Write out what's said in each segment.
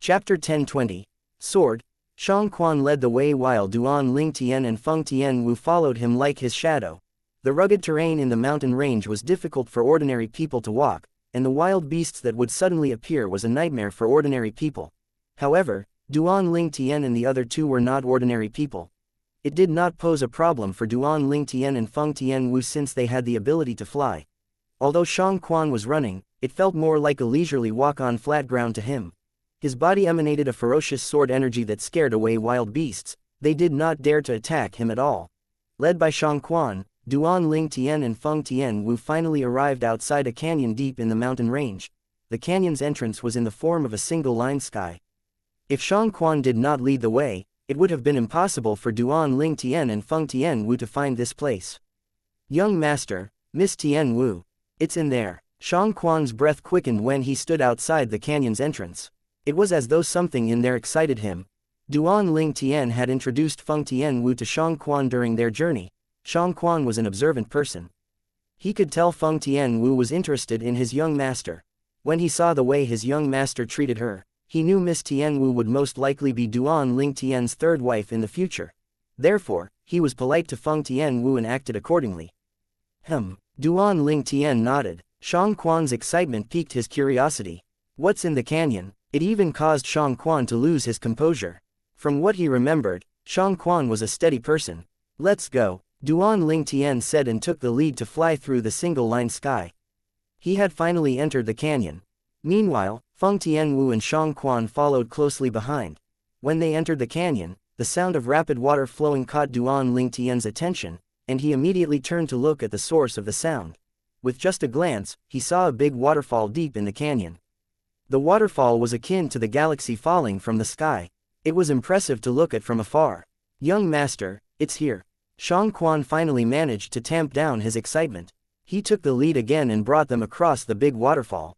Chapter 1020. Sword. Xianxia led the way while Duan Ling Tian and Feng Tianwu followed him like his shadow. The rugged terrain in the mountain range was difficult for ordinary people to walk, and the wild beasts that would suddenly appear was a nightmare for ordinary people. However, Duan Ling Tian and the other two were not ordinary people. It did not pose a problem for Duan Ling Tian and Feng Tianwu since they had the ability to fly. Although Xianxia was running, it felt more like a leisurely walk on flat ground to him. His body emanated a ferocious sword energy that scared away wild beasts. They did not dare to attack him at all. Led by Xianxia, Duan Ling Tian and Feng Tianwu finally arrived outside a canyon deep in the mountain range. The canyon's entrance was in the form of a single-line sky. If Xianxia did not lead the way, it would have been impossible for Duan Ling Tian and Feng Tianwu to find this place. Young master, Miss Tianwu. It's in there. Xianxia's breath quickened when he stood outside the canyon's entrance. It was as though something in there excited him. Duan Ling Tian had introduced Feng Tianwu to Xianxia during their journey. Xianxia was an observant person. He could tell Feng Tianwu was interested in his young master. When he saw the way his young master treated her, he knew Miss Tianwu would most likely be Duan Ling Tian's third wife in the future. Therefore, he was polite to Feng Tianwu and acted accordingly. Duan Ling Tian nodded. Xianxia's excitement piqued his curiosity. What's in the canyon? It even caused Xianxia to lose his composure. From what he remembered, Xianxia was a steady person. Let's go, Duan Ling Tian said and took the lead to fly through the single-line sky. He had finally entered the canyon. Meanwhile, Feng Tianwu and Xianxia followed closely behind. When they entered the canyon, the sound of rapid water flowing caught Duan Ling Tian's attention, and he immediately turned to look at the source of the sound. With just a glance, he saw a big waterfall deep in the canyon. The waterfall was akin to the galaxy falling from the sky. It was impressive to look at from afar. Young master, it's here. Xianxia finally managed to tamp down his excitement. He took the lead again and brought them across the big waterfall.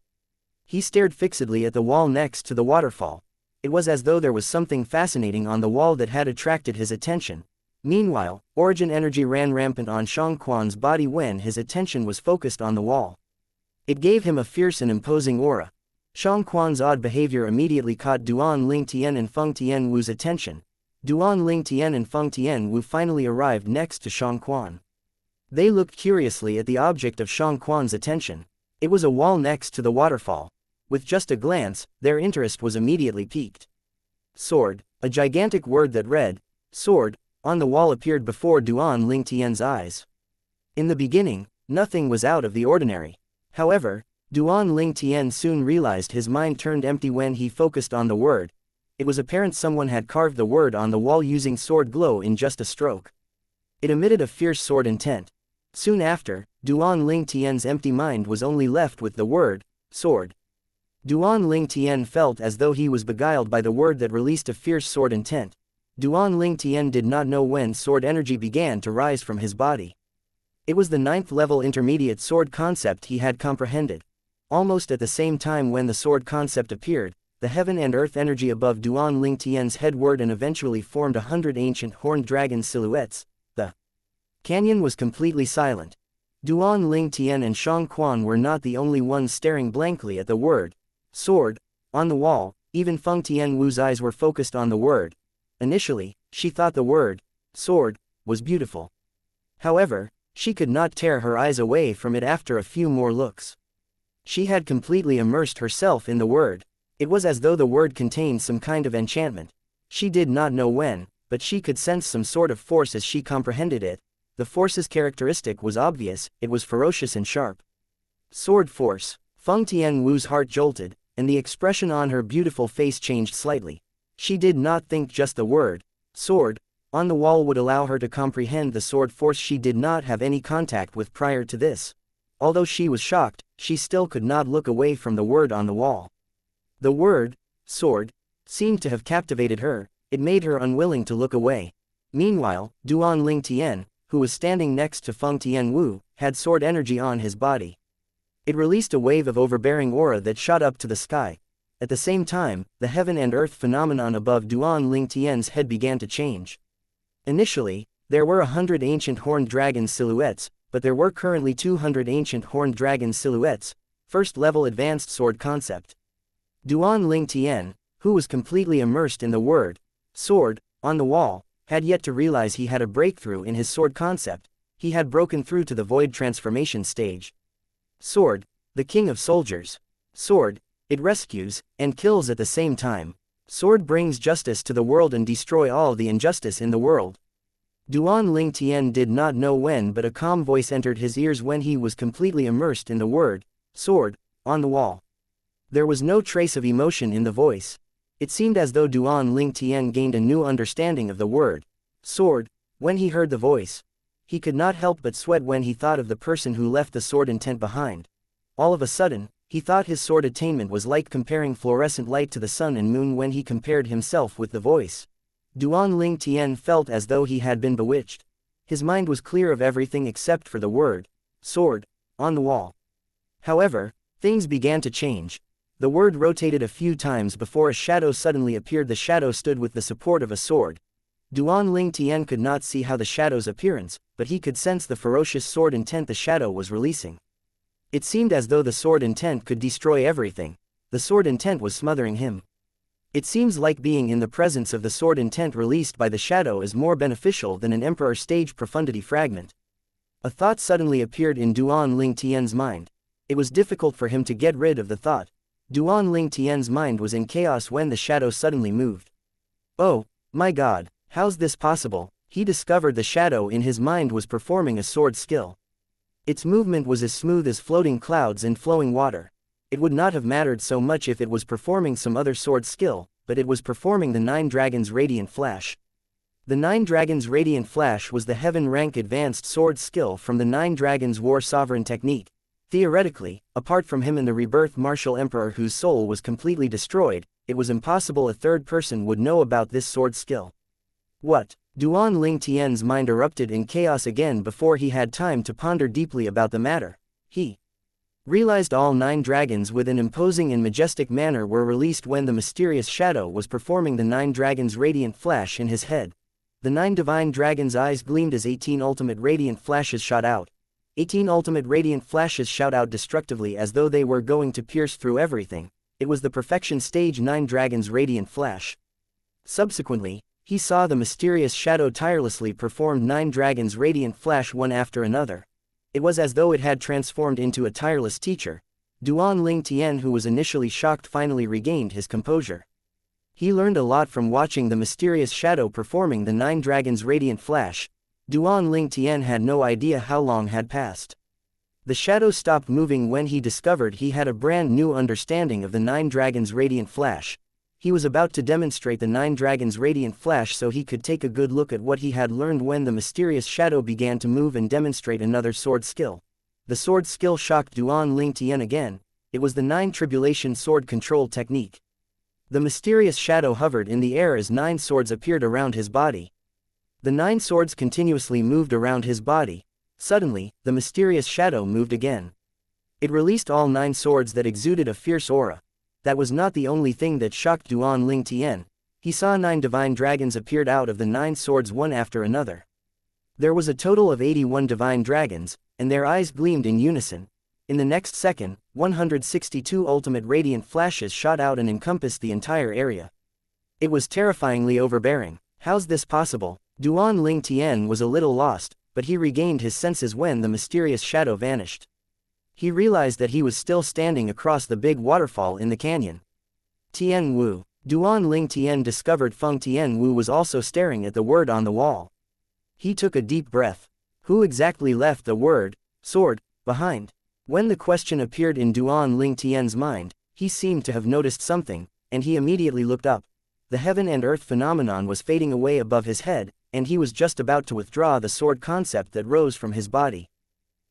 He stared fixedly at the wall next to the waterfall. It was as though there was something fascinating on the wall that had attracted his attention. Meanwhile, origin energy ran rampant on Xianxia's body when his attention was focused on the wall. It gave him a fierce and imposing aura. Xianxia's odd behavior immediately caught Duan Ling Tian and Feng Tianwu's attention. Duan Ling Tian and Feng Tianwu finally arrived next to Xianxia. They looked curiously at the object of Xianxia's attention. It was a wall next to the waterfall. With just a glance, their interest was immediately piqued. Sword, a gigantic word that read, sword, on the wall appeared before Duan Ling Tian's eyes. In the beginning, nothing was out of the ordinary. However, Duan Ling Tian soon realized his mind turned empty when he focused on the word. It was apparent someone had carved the word on the wall using sword glow in just a stroke. It emitted a fierce sword intent. Soon after, Duan Ling Tian's empty mind was only left with the word, sword. Duan Ling Tian felt as though he was beguiled by the word that released a fierce sword intent. Duan Ling Tian did not know when sword energy began to rise from his body. It was the 9th level intermediate sword concept he had comprehended. Almost at the same time when the sword concept appeared, the heaven and earth energy above Duan Ling Tian's head whirred and eventually formed 100 ancient horned dragon silhouettes. The canyon was completely silent. Duan Ling Tian and Xianxia were not the only ones staring blankly at the word, sword, on the wall. Even Feng Tianwu's eyes were focused on the word. Initially, she thought the word, sword, was beautiful. However, she could not tear her eyes away from it after a few more looks. She had completely immersed herself in the word. It was as though the word contained some kind of enchantment. She did not know when, but she could sense some sort of force as she comprehended it. The force's characteristic was obvious, it was ferocious and sharp. Sword force. Feng Tianwu's heart jolted, and the expression on her beautiful face changed slightly. She did not think just the word, sword, on the wall would allow her to comprehend the sword force she did not have any contact with prior to this. Although she was shocked, she still could not look away from the word on the wall. The word, sword, seemed to have captivated her. It made her unwilling to look away. Meanwhile, Duan Ling Tian, who was standing next to Feng Tianwu, had sword energy on his body. It released a wave of overbearing aura that shot up to the sky. At the same time, the heaven and earth phenomenon above Duan Ling Tian's head began to change. Initially, there were 100 ancient horned dragon silhouettes, but there were currently 200 ancient horned dragon silhouettes, first level advanced sword concept. Duan Ling Tian, who was completely immersed in the word, sword, on the wall, had yet to realize he had a breakthrough in his sword concept. He had broken through to the void transformation stage. Sword, the king of soldiers. Sword, it rescues, and kills at the same time. Sword brings justice to the world and destroy all the injustice in the world. Duan Ling Tian did not know when, but a calm voice entered his ears when he was completely immersed in the word, sword, on the wall. There was no trace of emotion in the voice. It seemed as though Duan Ling Tian gained a new understanding of the word, sword, when he heard the voice. He could not help but sweat when he thought of the person who left the sword intent behind. All of a sudden, he thought his sword attainment was like comparing fluorescent light to the sun and moon when he compared himself with the voice. Duan Ling Tian felt as though he had been bewitched. His mind was clear of everything except for the word, sword, on the wall. However, things began to change. The word rotated a few times before a shadow suddenly appeared. The shadow stood with the support of a sword. Duan Ling Tian could not see how the shadow's appearance, but he could sense the ferocious sword intent the shadow was releasing. It seemed as though the sword intent could destroy everything. The sword intent was smothering him. It seems like being in the presence of the sword intent released by the shadow is more beneficial than an emperor stage profundity fragment. A thought suddenly appeared in Duan Ling Tian's mind. It was difficult for him to get rid of the thought. Duan Ling Tian's mind was in chaos when the shadow suddenly moved. Oh, my God, how's this possible? He discovered the shadow in his mind was performing a sword skill. Its movement was as smooth as floating clouds in flowing water. It would not have mattered so much if it was performing some other sword skill, but it was performing the 9 Dragons Radiant Flash. The 9 Dragons Radiant Flash was the heaven rank advanced sword skill from the 9 Dragons War Sovereign technique. Theoretically, apart from him and the rebirth martial emperor whose soul was completely destroyed, it was impossible a third person would know about this sword skill. What? Duan Ling Tian's mind erupted in chaos again before he had time to ponder deeply about the matter. He realized all 9 dragons with an imposing and majestic manner were released when the mysterious shadow was performing the 9 dragons radiant flash in his head. The 9 divine dragons' eyes gleamed as 18 ultimate radiant flashes shot out. 18 ultimate radiant flashes shot out destructively as though they were going to pierce through everything. It was the perfection stage 9 dragons radiant flash. Subsequently, he saw the mysterious shadow tirelessly perform 9 dragons radiant flash one after another. It was as though it had transformed into a tireless teacher. Duan Ling Tian, who was initially shocked, finally regained his composure. He learned a lot from watching the mysterious shadow performing the 9 dragons radiant flash. Duan Ling Tian had no idea how long had passed. The shadow stopped moving when he discovered he had a brand new understanding of the 9 dragons radiant flash. He was about to demonstrate the 9 dragons radiant flash so he could take a good look at what he had learned when the mysterious shadow began to move and demonstrate another sword skill. The sword skill shocked Duan Ling Tian again. It was the 9 tribulation sword control technique. The mysterious shadow hovered in the air as 9 swords appeared around his body. The 9 swords continuously moved around his body. Suddenly, the mysterious shadow moved again. It released all 9 swords that exuded a fierce aura. That was not the only thing that shocked Duan Ling Tian. He saw 9 divine dragons appeared out of the 9 swords one after another. There was a total of 81 divine dragons, and their eyes gleamed in unison. In the next second, 162 ultimate radiant flashes shot out and encompassed the entire area. It was terrifyingly overbearing. How's this possible? Duan Ling Tian was a little lost, but he regained his senses when the mysterious shadow vanished. He realized that he was still standing across the big waterfall in the canyon. Tian Wu. Duan Ling Tian discovered Feng Tian Wu was also staring at the word on the wall. He took a deep breath. Who exactly left the word, sword, behind? When the question appeared in Duan Ling Tian's mind, he seemed to have noticed something, and he immediately looked up. The heaven and earth phenomenon was fading away above his head, and he was just about to withdraw the sword concept that rose from his body.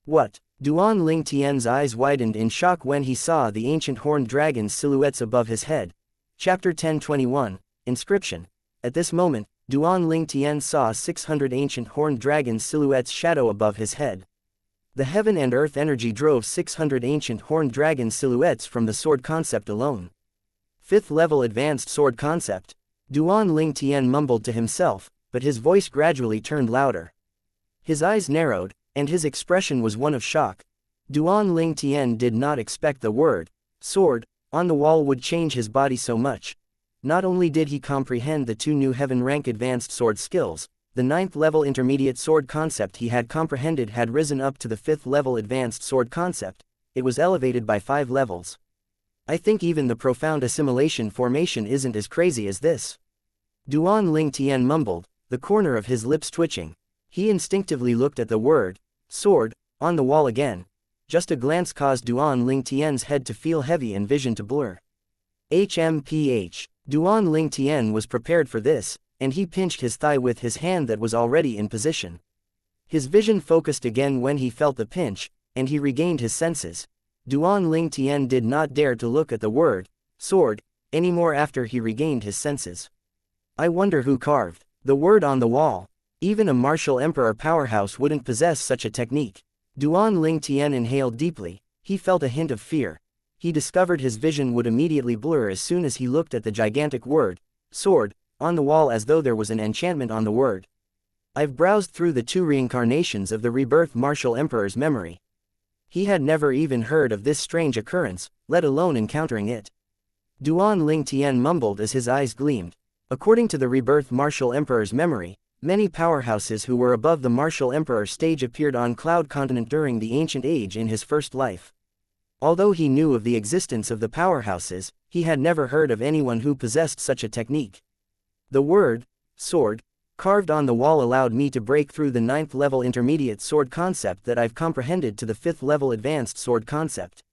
What? Duan Ling Tian's eyes widened in shock when he saw the ancient horned dragon's silhouettes above his head. Chapter 1021, Inscription. At this moment, Duan Ling Tian saw 600 ancient horned dragons' silhouettes shadow above his head. The heaven and earth energy drove 600 ancient horned dragon silhouettes from the sword concept alone. 5th level advanced sword concept. Duan Ling Tian mumbled to himself, but his voice gradually turned louder. His eyes narrowed, and his expression was one of shock. Duan Ling Tian did not expect the word, sword, on the wall would change his body so much. Not only did he comprehend the 2 new heaven rank advanced sword skills, the 9th level intermediate sword concept he had comprehended had risen up to the 5th level advanced sword concept. It was elevated by 5 levels. I think even the profound assimilation formation isn't as crazy as this. Duan Ling Tian mumbled, the corner of his lips twitching. He instinctively looked at the word, sword, on the wall again. Just a glance caused Duan Ling Tian's head to feel heavy and vision to blur. HMPH. Duan Ling Tian was prepared for this, and he pinched his thigh with his hand that was already in position. His vision focused again when he felt the pinch, and he regained his senses. Duan Ling Tian did not dare to look at the word, sword, anymore after he regained his senses. I wonder who carved the word on the wall. Even a martial emperor powerhouse wouldn't possess such a technique. Duan Ling Tian inhaled deeply. He felt a hint of fear. He discovered his vision would immediately blur as soon as he looked at the gigantic word, sword, on the wall as though there was an enchantment on the word. I've browsed through the 2 reincarnations of the rebirth martial emperor's memory. He had never even heard of this strange occurrence, let alone encountering it. Duan Ling Tian mumbled as his eyes gleamed. According to the rebirth martial emperor's memory, many powerhouses who were above the martial emperor stage appeared on Cloud Continent during the ancient age in his first life. Although he knew of the existence of the powerhouses, he had never heard of anyone who possessed such a technique. The word, sword, carved on the wall allowed me to break through the 9th level intermediate sword concept that I've comprehended to the 5th level advanced sword concept.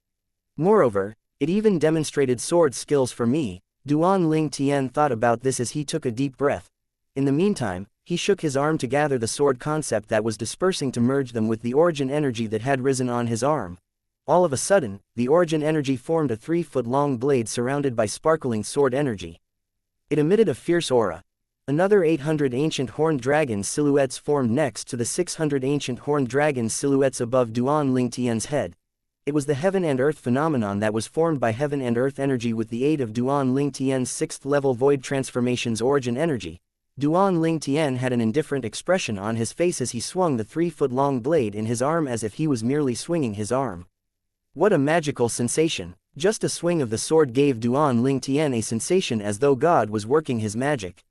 Moreover, it even demonstrated sword skills for me. Duan Ling Tian thought about this as he took a deep breath. In the meantime, he shook his arm to gather the sword concept that was dispersing to merge them with the origin energy that had risen on his arm. All of a sudden, the origin energy formed a 3-foot-long blade surrounded by sparkling sword energy. It emitted a fierce aura. Another 800 ancient horned dragons silhouettes formed next to the 600 ancient horned dragons silhouettes above Duan Ling Tian's head. It was the heaven and earth phenomenon that was formed by heaven and earth energy with the aid of Duan Ling Tian's 6th level void transformation's origin energy. Duan Ling Tian had an indifferent expression on his face as he swung the 3-foot-long blade in his arm as if he was merely swinging his arm. What a magical sensation! Just a swing of the sword gave Duan Ling Tian a sensation as though God was working his magic.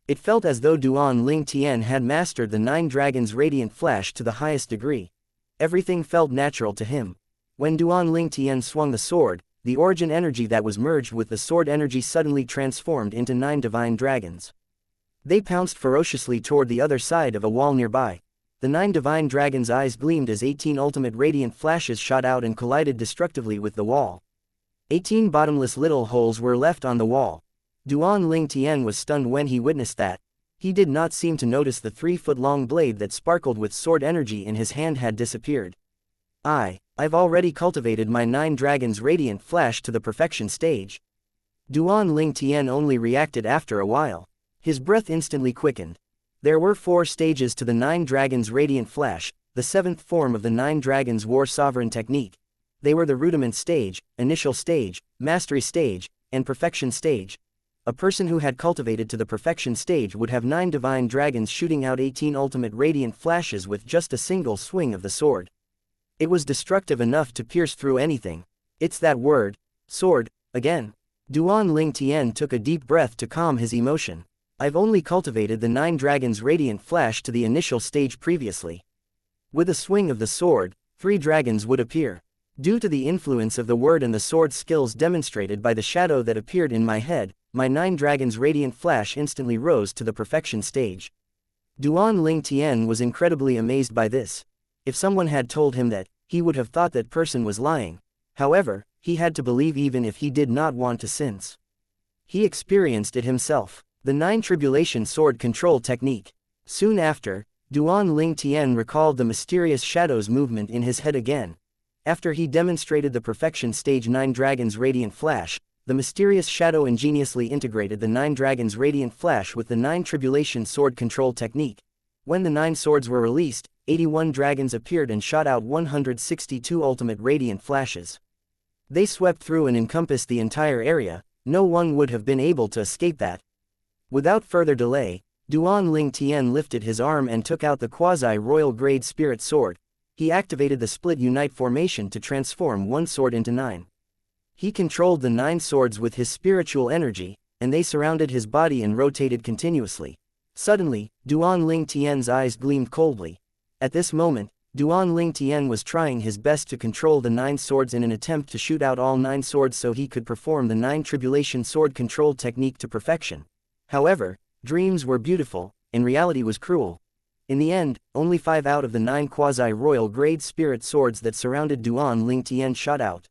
It felt as though Duan Ling Tian had mastered the 9 dragons' radiant flash to the highest degree. Everything felt natural to him. When Duan Ling Tian swung the sword, the origin energy that was merged with the sword energy suddenly transformed into 9 divine dragons. They pounced ferociously toward the other side of a wall nearby. The 9 divine dragons' eyes gleamed as 18 ultimate radiant flashes shot out and collided destructively with the wall. 18 bottomless little holes were left on the wall. Duan Ling Tian was stunned when he witnessed that. He did not seem to notice the 3-foot-long blade that sparkled with sword energy in his hand had disappeared. I've already cultivated my 9 dragons' radiant flash to the perfection stage. Duan Ling Tian only reacted after a while. His breath instantly quickened. There were 4 stages to the 9 dragons' radiant flash, the 7th form of the 9 dragons' war sovereign technique. They were the rudiment stage, initial stage, mastery stage, and perfection stage. A person who had cultivated to the perfection stage would have 9 divine dragons shooting out 18 ultimate radiant flashes with just a single swing of the sword. It was destructive enough to pierce through anything. It's that word, sword, again. Duan Ling Tian took a deep breath to calm his emotion. I've only cultivated the 9 dragons' radiant flash to the initial stage previously. With a swing of the sword, 3 dragons would appear. Due to the influence of the word and the sword skills demonstrated by the shadow that appeared in my head, my 9 dragons' radiant flash instantly rose to the perfection stage. Duan Ling Tian was incredibly amazed by this. If someone had told him that, he would have thought that person was lying. However, he had to believe even if he did not want to since he experienced it himself. The 9 tribulation sword control technique. Soon after, Duan Ling Tian recalled the mysterious shadow's movement in his head again. After he demonstrated the perfection stage 9 dragons' radiant flash, the mysterious shadow ingeniously integrated the 9 dragons' radiant flash with the 9 tribulation sword control technique. When the 9 swords were released, 81 dragons appeared and shot out 162 ultimate radiant flashes. They swept through and encompassed the entire area. No one would have been able to escape that. Without further delay, Duan Ling Tian lifted his arm and took out the quasi-royal grade spirit sword. He activated the split unite formation to transform one sword into 9. He controlled the 9 swords with his spiritual energy, and they surrounded his body and rotated continuously. Suddenly, Duan Ling Tian's eyes gleamed coldly. At this moment, Duan Ling Tian was trying his best to control the 9 swords in an attempt to shoot out all 9 swords so he could perform the 9 tribulation sword control technique to perfection. However, dreams were beautiful, and reality was cruel. In the end, only 5 out of the 9 quasi-royal grade spirit swords that surrounded Duan Ling Tian shot out.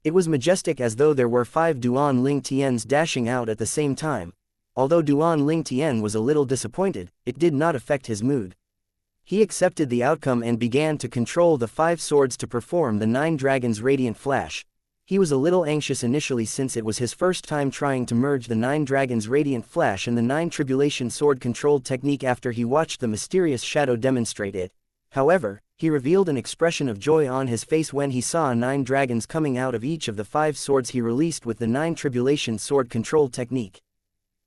It was majestic as though there were 5 Duan Ling Tians dashing out at the same time. Although Duan Ling Tian was a little disappointed, it did not affect his mood. He accepted the outcome and began to control the 5 swords to perform the 9 dragons' radiant flash. He was a little anxious initially since it was his first time trying to merge the 9 dragons' radiant flash and the 9 tribulation sword control technique after he watched the mysterious shadow demonstrate it. However, he revealed an expression of joy on his face when he saw 9 dragons coming out of each of the 5 swords he released with the 9 tribulation sword control technique.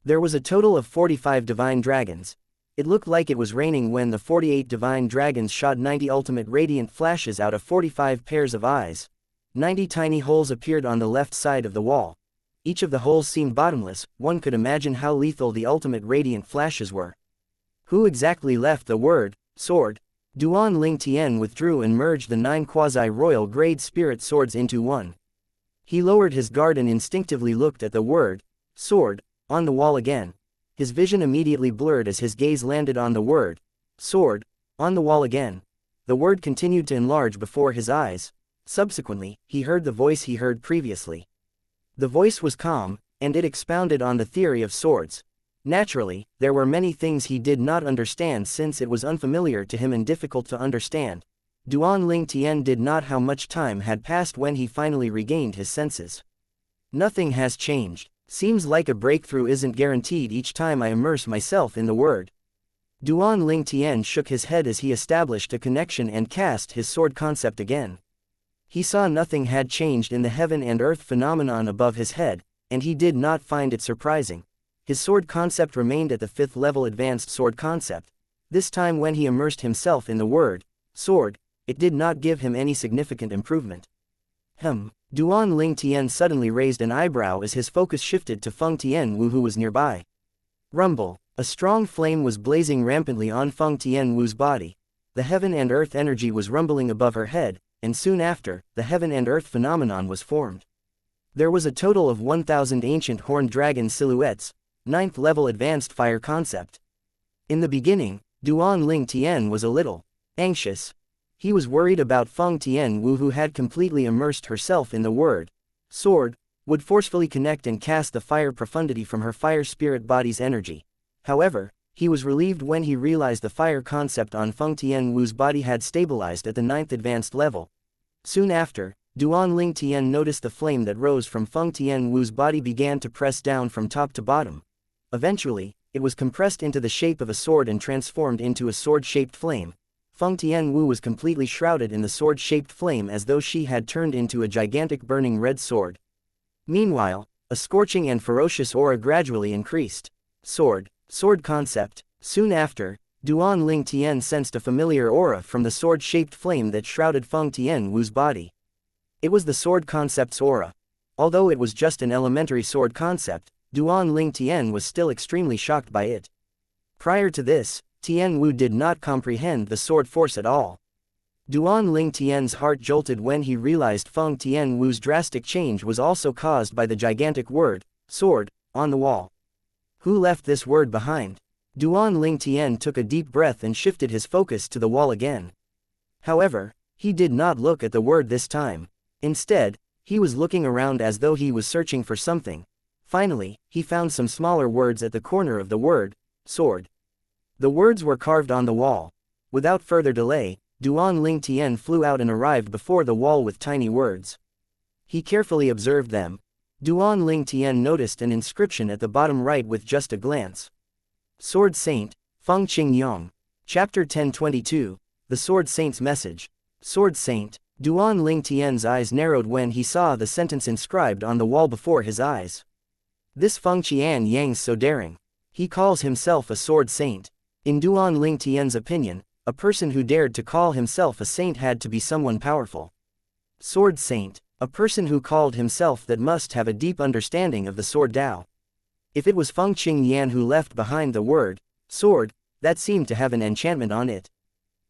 There was a total of 45 divine dragons. It looked like it was raining when the 48 divine dragons shot 90 ultimate radiant flashes out of 45 pairs of eyes. 90 tiny holes appeared on the left side of the wall. Each of the holes seemed bottomless. One could imagine how lethal the ultimate radiant flashes were. Who exactly left the word sword? Duan Ling Tian withdrew and merged the 9 quasi-royal grade spirit swords into one. He lowered his guard and instinctively looked at the word sword on the wall again. His vision immediately blurred as his gaze landed on the word sword on the wall again. The word continued to enlarge before his eyes. Subsequently, he heard the voice he heard previously. The voice was calm, and it expounded on the theory of swords. Naturally, there were many things he did not understand since it was unfamiliar to him and difficult to understand. Duan Ling Tian did not know how much time had passed when he finally regained his senses. Nothing has changed. Seems like a breakthrough isn't guaranteed each time I immerse myself in the word. Duan Ling Tian shook his head as he established a connection and cast his sword concept again. He saw nothing had changed in the heaven and earth phenomenon above his head, and he did not find it surprising. His sword concept remained at the 5th level advanced sword concept. This time when he immersed himself in the word sword, it did not give him any significant improvement. Duan Ling Tian suddenly raised an eyebrow as his focus shifted to Feng Tianwu who was nearby. Rumble. A strong flame was blazing rampantly on Feng Tianwu's body. The heaven and earth energy was rumbling above her head, and soon after, the heaven and earth phenomenon was formed. There was a total of 1,000 ancient horned dragon silhouettes, 9th level advanced fire concept. In the beginning, Duan Ling Tian was a little anxious. He was worried about Feng Tianwu who had completely immersed herself in the word sword, would forcefully connect and cast the fire profundity from her fire spirit body's energy. However, he was relieved when he realized the fire concept on Feng Tianwu's body had stabilized at the 9th advanced level. Soon after, Duan Ling Tian noticed the flame that rose from Feng Tianwu's body began to press down from top to bottom. Eventually, it was compressed into the shape of a sword and transformed into a sword-shaped flame. Feng Tianwu was completely shrouded in the sword-shaped flame as though she had turned into a gigantic burning red sword. Meanwhile, a scorching and ferocious aura gradually increased. Sword concept. Soon after, Duan Ling Tian sensed a familiar aura from the sword-shaped flame that shrouded Feng Tianwu's body. It was the sword concept's aura. Although it was just an elementary sword concept, Duan Ling Tian was still extremely shocked by it. Prior to this, Tianwu did not comprehend the sword force at all. Duan Ling Tian's heart jolted when he realized Feng Tianwu's drastic change was also caused by the gigantic word sword on the wall. Who left this word behind? Duan Ling Tian took a deep breath and shifted his focus to the wall again. However, he did not look at the word this time. Instead, he was looking around as though he was searching for something. Finally, he found some smaller words at the corner of the word sword. The words were carved on the wall. Without further delay, Duan Ling Tian flew out and arrived before the wall with tiny words. He carefully observed them. Duan Ling Tian noticed an inscription at the bottom right with just a glance. Sword Saint, Feng Qingyong. Chapter 1022, The Sword Saint's Message. Sword Saint. Duan Ling Tian's eyes narrowed when he saw the sentence inscribed on the wall before his eyes. This Feng Qian Yang's so daring. He calls himself a sword saint. In Duan Ling Tian's opinion, a person who dared to call himself a saint had to be someone powerful. Sword saint. A person who called himself that must have a deep understanding of the sword Tao. If it was Feng Qingyan who left behind the word, sword, that seemed to have an enchantment on it.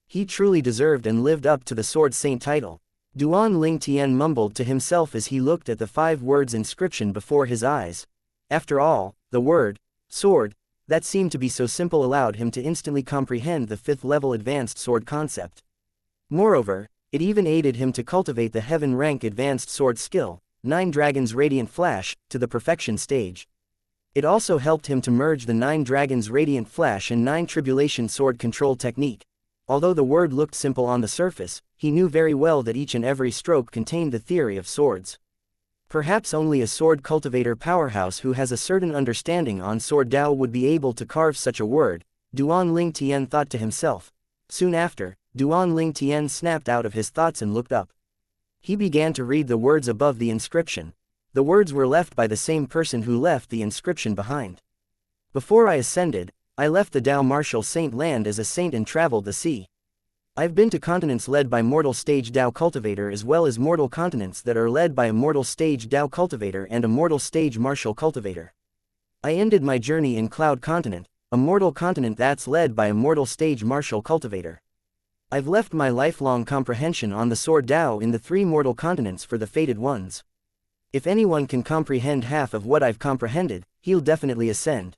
He truly deserved and lived up to the Sword Saint title. Duan Lingtian mumbled to himself as he looked at the 5 words inscription before his eyes. After all, the word, sword, that seemed to be so simple allowed him to instantly comprehend the 5th level advanced sword concept. Moreover, it even aided him to cultivate the heaven rank advanced sword skill, 9 Dragons Radiant Flash, to the perfection stage. It also helped him to merge the 9 Dragons Radiant Flash and 9 Tribulation sword control technique. Although the word looked simple on the surface, he knew very well that each and every stroke contained the theory of swords. Perhaps only a sword cultivator powerhouse who has a certain understanding on sword Dao would be able to carve such a word, Duan Lingtian thought to himself. Soon after, Duan Lingtian snapped out of his thoughts and looked up. He began to read the words above the inscription. The words were left by the same person who left the inscription behind. Before I ascended, I left the Dao Martial Saint land as a saint and traveled the sea. I've been to continents led by mortal stage Dao cultivator as well as mortal continents that are led by a mortal stage Dao cultivator and a mortal stage martial cultivator. I ended my journey in Cloud Continent, a mortal continent that's led by a mortal stage martial cultivator. I've left my lifelong comprehension on the sword Dao in the 3 mortal continents for the fated ones. If anyone can comprehend half of what I've comprehended, he'll definitely ascend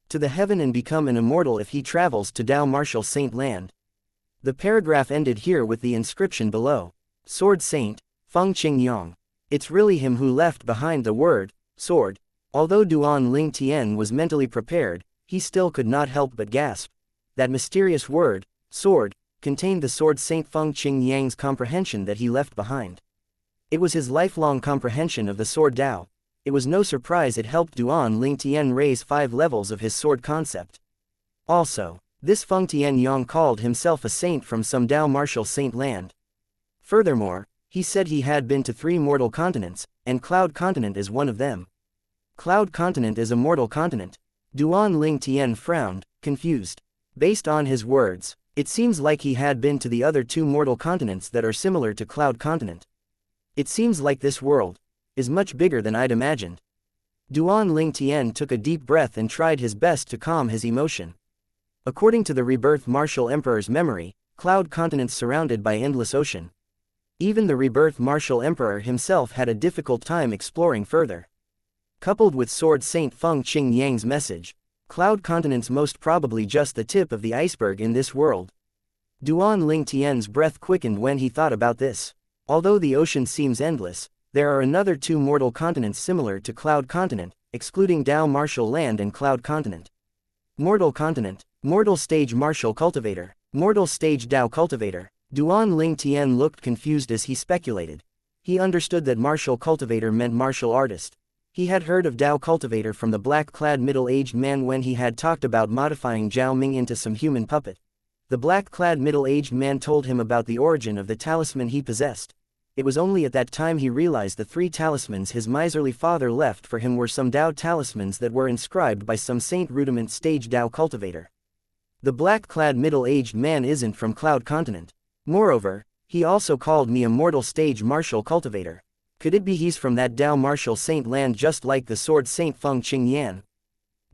to the heaven and become an immortal if he travels to Dao Martial Saint land. The paragraph ended here with the inscription below. Sword Saint, Feng Qingyang. It's really him who left behind the word, sword. Although Duan Lingtian was mentally prepared, he still could not help but gasp. That mysterious word, sword, contained the Sword Saint Feng Qingyang's comprehension that he left behind. It was his lifelong comprehension of the sword Dao. It was no surprise it helped Duan Lingtian raise 5 levels of his sword concept. Also, this Feng Tianyang called himself a saint from some Dao Martial Saint land. Furthermore, he said he had been to 3 mortal continents, and Cloud Continent is one of them. Cloud Continent is a mortal continent. Duan Lingtian frowned, confused. Based on his words, it seems like he had been to the other 2 mortal continents that are similar to Cloud Continent. It seems like this world is much bigger than I'd imagined. Duan Lingtian took a deep breath and tried his best to calm his emotion. According to the Rebirth Martial Emperor's memory, Cloud Continent's surrounded by endless ocean. Even the Rebirth Martial Emperor himself had a difficult time exploring further. Coupled with Sword Saint Feng Qingyang's message, Cloud Continent's most probably just the tip of the iceberg in this world. Duan Lingtian's breath quickened when he thought about this. Although the ocean seems endless, there are another 2 mortal continents similar to Cloud Continent, excluding Dao Martial Land and Cloud Continent. Mortal Continent, Mortal Stage Martial Cultivator, Mortal Stage Dao Cultivator. Duan Lingtian looked confused as he speculated. He understood that martial cultivator meant martial artist. He had heard of Dao cultivator from the black-clad middle-aged man when he had talked about modifying Zhao Ming into some human puppet. The black-clad middle-aged man told him about the origin of the talisman he possessed. It was only at that time he realized the 3 talismans his miserly father left for him were some Dao talismans that were inscribed by some saint rudiment stage Dao cultivator. The black-clad middle-aged man isn't from Cloud Continent. Moreover, he also called me a mortal stage martial cultivator. Could it be he's from that Dao Martial Saint land just like the Sword Saint Feng Qingyan?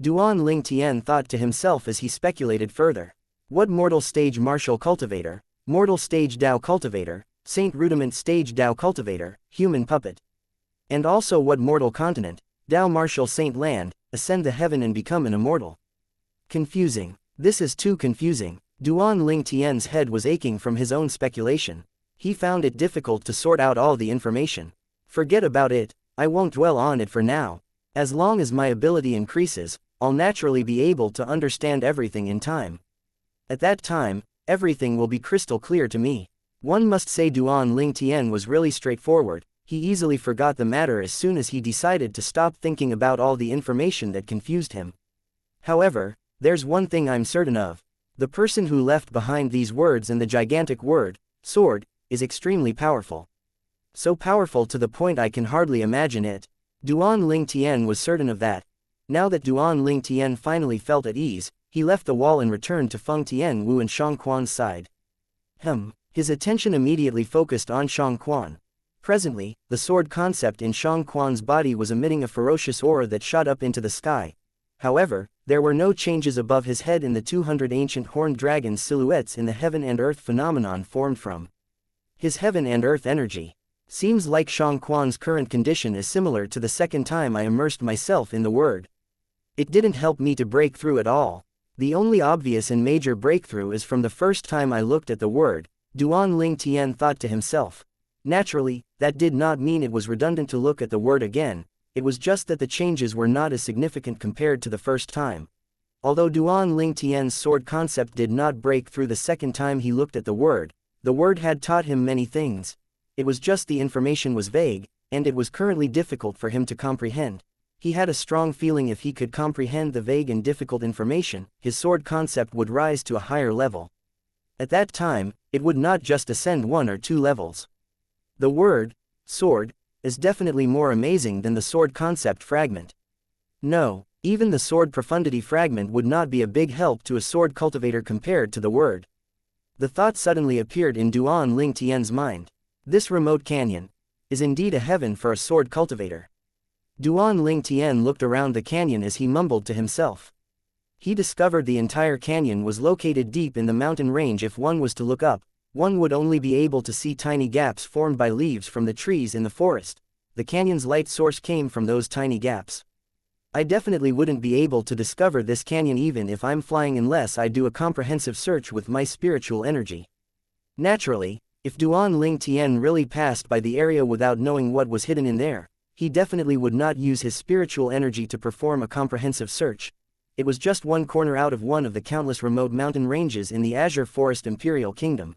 Duan Lingtian thought to himself as he speculated further. What mortal stage martial cultivator, mortal stage Dao cultivator, Saint Rudiment Stage Dao Cultivator, Human Puppet. And also what mortal continent, Dao Martial Saint Land, ascend the heaven and become an immortal. Confusing. This is too confusing. Duan Lingtian's head was aching from his own speculation. He found it difficult to sort out all the information. Forget about it, I won't dwell on it for now. As long as my ability increases, I'll naturally be able to understand everything in time. At that time, everything will be crystal clear to me. One must say Duan Lingtian was really straightforward. He easily forgot the matter as soon as he decided to stop thinking about all the information that confused him. However, there's one thing I'm certain of. The person who left behind these words and the gigantic word, sword, is extremely powerful. So powerful to the point I can hardly imagine it. Duan Lingtian was certain of that. Now that Duan Lingtian finally felt at ease, he left the wall and returned to Feng Tianwu and Xianxuan's side. His attention immediately focused on Xianxuan. Presently, the sword concept in Xianxuan's body was emitting a ferocious aura that shot up into the sky, However, there were no changes above his head in the 200 ancient horned dragon silhouettes in the heaven and earth phenomenon formed from his heaven and earth energy. Seems like Xianxia's current condition is similar to the second time I immersed myself in the word. It didn't help me to break through at all. The only obvious and major breakthrough is from the first time I looked at the word, Duan Ling Tian thought to himself. Naturally, that did not mean it was redundant to look at the word again, it was just that the changes were not as significant compared to the first time. Although Duan Ling Tian's sword concept did not break through the second time he looked at the word had taught him many things. It was just the information was vague, and it was currently difficult for him to comprehend. He had a strong feeling if he could comprehend the vague and difficult information, his sword concept would rise to a higher level. At that time, it would not just ascend 1 or 2 levels. The word, sword, is definitely more amazing than the sword concept fragment. No, even the sword profundity fragment would not be a big help to a sword cultivator compared to the word. The thought suddenly appeared in Duan Ling Tian's mind. This remote canyon is indeed a heaven for a sword cultivator. Duan Ling Tian looked around the canyon as he mumbled to himself. He discovered the entire canyon was located deep in the mountain range. If one was to look up, one would only be able to see tiny gaps formed by leaves from the trees in the forest. The canyon's light source came from those tiny gaps. I definitely wouldn't be able to discover this canyon even if I'm flying unless I do a comprehensive search with my spiritual energy. Naturally, if Duan Ling Tian really passed by the area without knowing what was hidden in there, he definitely would not use his spiritual energy to perform a comprehensive search. It was just one corner out of one of the countless remote mountain ranges in the Azure Forest Imperial Kingdom.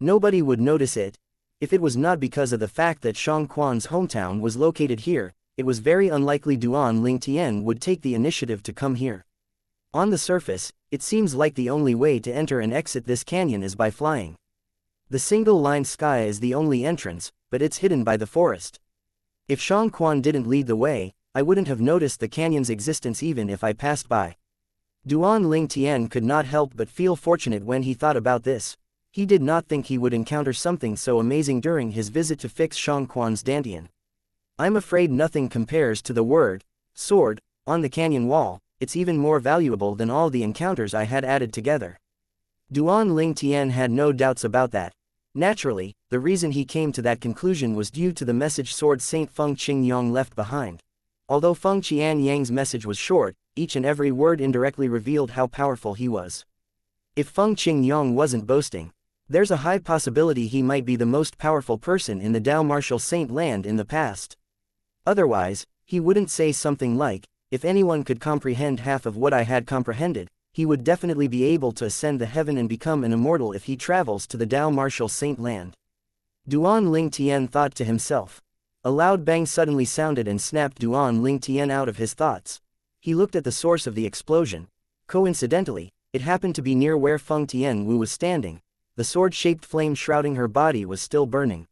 Nobody would notice it. If it was not because of the fact that Xianxia's hometown was located here, it was very unlikely Duan Ling Tian would take the initiative to come here. On the surface, it seems like the only way to enter and exit this canyon is by flying. The single-line sky is the only entrance, but it's hidden by the forest. If Xianxia didn't lead the way, I wouldn't have noticed the canyon's existence even if I passed by. Duan Ling Tian could not help but feel fortunate when he thought about this. He did not think he would encounter something so amazing during his visit to fix Xianxia's dantian. I'm afraid nothing compares to the word, sword, on the canyon wall. It's even more valuable than all the encounters I had added together. Duan Ling Tian had no doubts about that. Naturally, the reason he came to that conclusion was due to the message Sword Saint Feng Qingyang left behind. Although Feng Qianyang's message was short, each and every word indirectly revealed how powerful he was. If Feng Qingyang wasn't boasting, there's a high possibility he might be the most powerful person in the Dao Martial Saint land in the past. Otherwise, he wouldn't say something like, if anyone could comprehend half of what I had comprehended, he would definitely be able to ascend the heaven and become an immortal if he travels to the Dao Martial Saint land. Duan Ling Tian thought to himself. A loud bang suddenly sounded and snapped Duan Ling Tian out of his thoughts. He looked at the source of the explosion. Coincidentally, it happened to be near where Feng Tianwu was standing. The sword-shaped flame shrouding her body was still burning.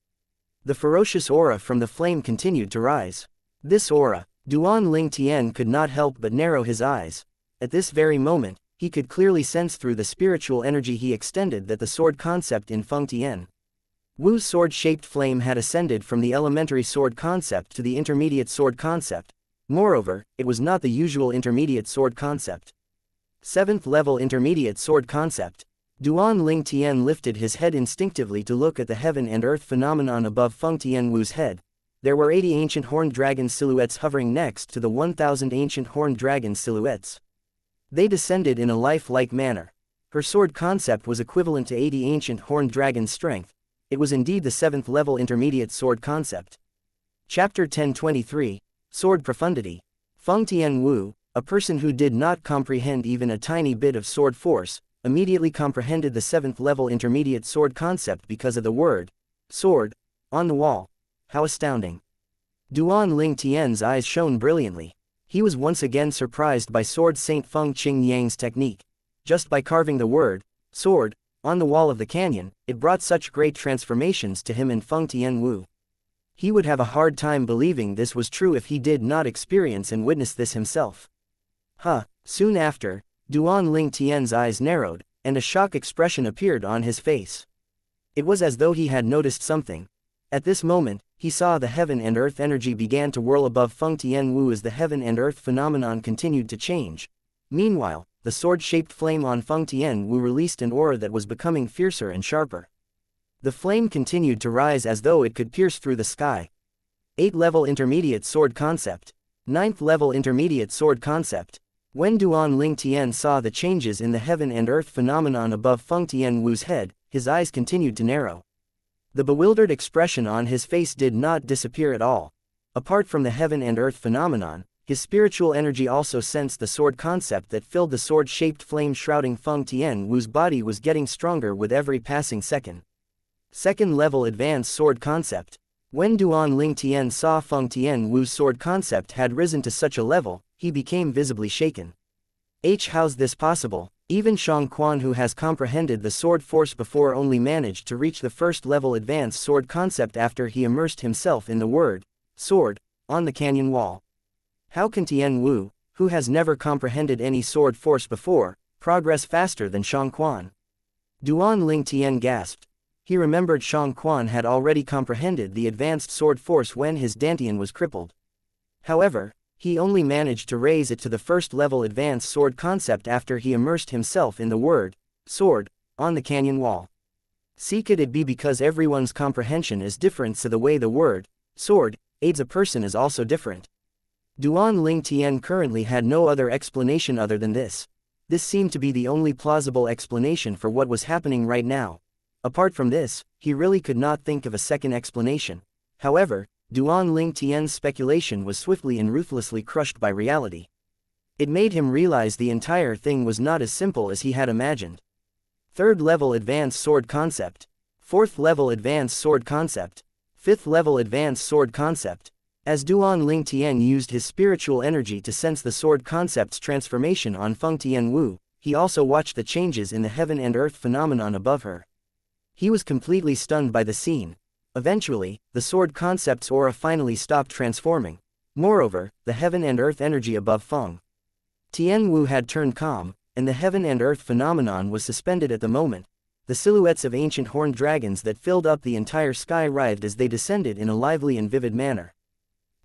The ferocious aura from the flame continued to rise. This aura, Duan Ling Tian could not help but narrow his eyes. At this very moment, he could clearly sense through the spiritual energy he extended that the sword concept in Feng Tian Wu's sword-shaped flame had ascended from the elementary sword concept to the intermediate sword concept. Moreover, it was not the usual intermediate sword concept. 7th level intermediate sword concept. Duan Ling Tian lifted his head instinctively to look at the heaven and earth phenomenon above Feng Tianwu's head. There were 80 ancient horned dragon silhouettes hovering next to the 1,000 ancient horned dragon silhouettes. They descended in a lifelike manner. Her sword concept was equivalent to 80 ancient horned dragon's strength. It was indeed the 7th level intermediate sword concept. Chapter 1023, Sword Profundity. Feng Tianwu, a person who did not comprehend even a tiny bit of sword force, immediately comprehended the 7th level intermediate sword concept because of the word, sword, on the wall. How astounding. Duan Ling Tian's eyes shone brilliantly. He was once again surprised by Sword Saint Feng Qingyang's technique. Just by carving the word, sword, on the wall of the canyon, it brought such great transformations to him and Feng Tianwu. He would have a hard time believing this was true if he did not experience and witness this himself. Soon after, Duan Ling Tian's eyes narrowed, and a shock expression appeared on his face. It was as though he had noticed something. At this moment, he saw the heaven and earth energy began to whirl above Feng Tianwu as the heaven and earth phenomenon continued to change. Meanwhile, the sword-shaped flame on Feng Tianwu released an aura that was becoming fiercer and sharper. The flame continued to rise as though it could pierce through the sky. 8th-level intermediate sword concept. 9th-level intermediate sword concept. When Duan Ling Tian saw the changes in the heaven and earth phenomenon above Feng Tianwu's head, his eyes continued to narrow. The bewildered expression on his face did not disappear at all. Apart from the heaven and earth phenomenon, his spiritual energy also sensed the sword concept that filled the sword-shaped flame shrouding Feng Tianwu's body was getting stronger with every passing second. 2nd-level advanced sword concept. When Duan Ling Tian saw Feng Tianwu's sword concept had risen to such a level, he became visibly shaken. How's this possible? Even Xianxia, who has comprehended the sword force before, only managed to reach the 1st-level advanced sword concept after he immersed himself in the word, sword, on the canyon wall. How can Tianwu, who has never comprehended any sword force before, progress faster than Xianxia? Duan Ling Tian gasped. He remembered Xianxia had already comprehended the advanced sword force when his dantian was crippled. However, he only managed to raise it to the 1st-level advanced sword concept after he immersed himself in the word, sword, on the canyon wall. Could it be because everyone's comprehension is different, so the way the word, sword, aids a person is also different? Duan Ling Tian currently had no other explanation other than this. This seemed to be the only plausible explanation for what was happening right now. Apart from this, he really could not think of a second explanation. However, Duan Ling Tian's speculation was swiftly and ruthlessly crushed by reality. It made him realize the entire thing was not as simple as he had imagined. 3rd-level advanced sword concept. 4th-level advanced sword concept. 5th-level advanced sword concept. As Duan Ling Tian used his spiritual energy to sense the sword concept's transformation on Feng Tianwu, he also watched the changes in the heaven and earth phenomenon above her. He was completely stunned by the scene. Eventually, the sword concept's aura finally stopped transforming. Moreover, the heaven and earth energy above Feng Tianwu had turned calm, and the heaven and earth phenomenon was suspended at the moment. The silhouettes of ancient horned dragons that filled up the entire sky writhed as they descended in a lively and vivid manner.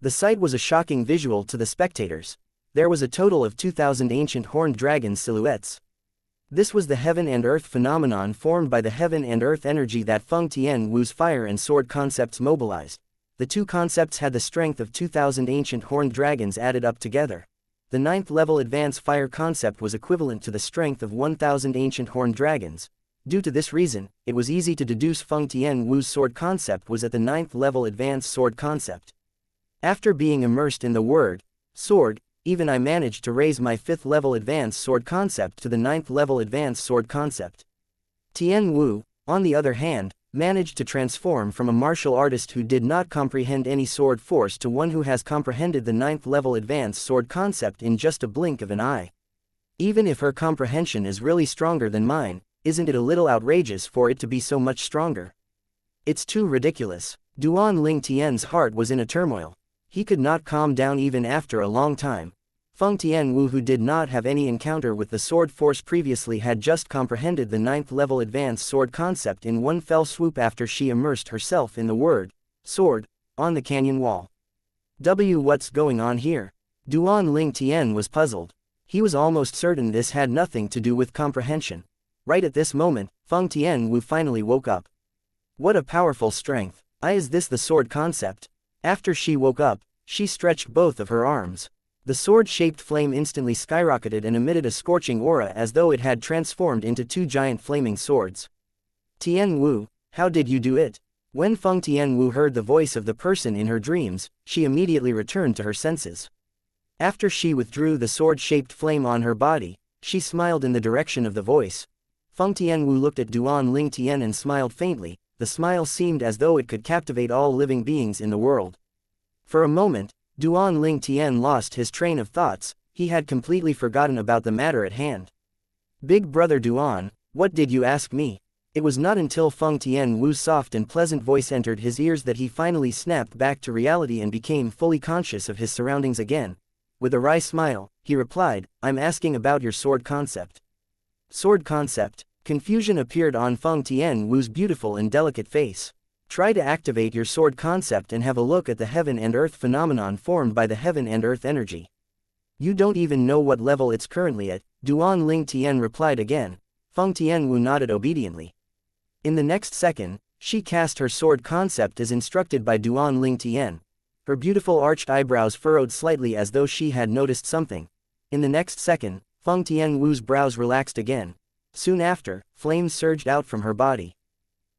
The sight was a shocking visual to the spectators. There was a total of 2,000 ancient horned dragon silhouettes. This was the heaven and earth phenomenon formed by the heaven and earth energy that Feng Tianwu's fire and sword concepts mobilized. The two concepts had the strength of 2,000 ancient horned dragons added up together. The 9th-level advanced fire concept was equivalent to the strength of 1,000 ancient horned dragons. Due to this reason, it was easy to deduce Feng Tianwu's sword concept was at the 9th-level advanced sword concept. After being immersed in the word, sword, even I managed to raise my 5th-level advanced sword concept to the 9th-level advanced sword concept. Tianwu, on the other hand, managed to transform from a martial artist who did not comprehend any sword force to one who has comprehended the 9th-level advanced sword concept in just a blink of an eye. Even if her comprehension is really stronger than mine, isn't it a little outrageous for it to be so much stronger? It's too ridiculous. Duan Ling Tian's heart was in a turmoil. He could not calm down even after a long time. Feng Tianwu, who did not have any encounter with the sword force previously, had just comprehended the 9th-level advanced sword concept in one fell swoop after she immersed herself in the word, sword, on the canyon wall. What's going on here? Duan Ling Tian was puzzled. He was almost certain this had nothing to do with comprehension. Right at this moment, Feng Tianwu finally woke up. What a powerful strength! Is this the sword concept? After she woke up, she stretched both of her arms. The sword-shaped flame instantly skyrocketed and emitted a scorching aura as though it had transformed into two giant flaming swords. Tianwu, how did you do it? When Feng Tianwu heard the voice of the person in her dreams, she immediately returned to her senses. After she withdrew the sword-shaped flame on her body, she smiled in the direction of the voice. Feng Tianwu looked at Duan Ling Tian and smiled faintly. The smile seemed as though it could captivate all living beings in the world. For a moment, Duan Ling Tian lost his train of thoughts. He had completely forgotten about the matter at hand. Big brother Duan, what did you ask me? It was not until Feng Tianwu's soft and pleasant voice entered his ears that he finally snapped back to reality and became fully conscious of his surroundings again. With a wry smile, he replied, I'm asking about your sword concept. Sword concept? Confusion appeared on Feng Tianwu's beautiful and delicate face. Try to activate your sword concept and have a look at the heaven and earth phenomenon formed by the heaven and earth energy. You don't even know what level it's currently at, Duan Ling Tian replied again. Feng Tianwu nodded obediently. In the next second, she cast her sword concept as instructed by Duan Ling Tian. Her beautiful arched eyebrows furrowed slightly as though she had noticed something. In the next second, Feng Tianwu's brows relaxed again. Soon after, flames surged out from her body.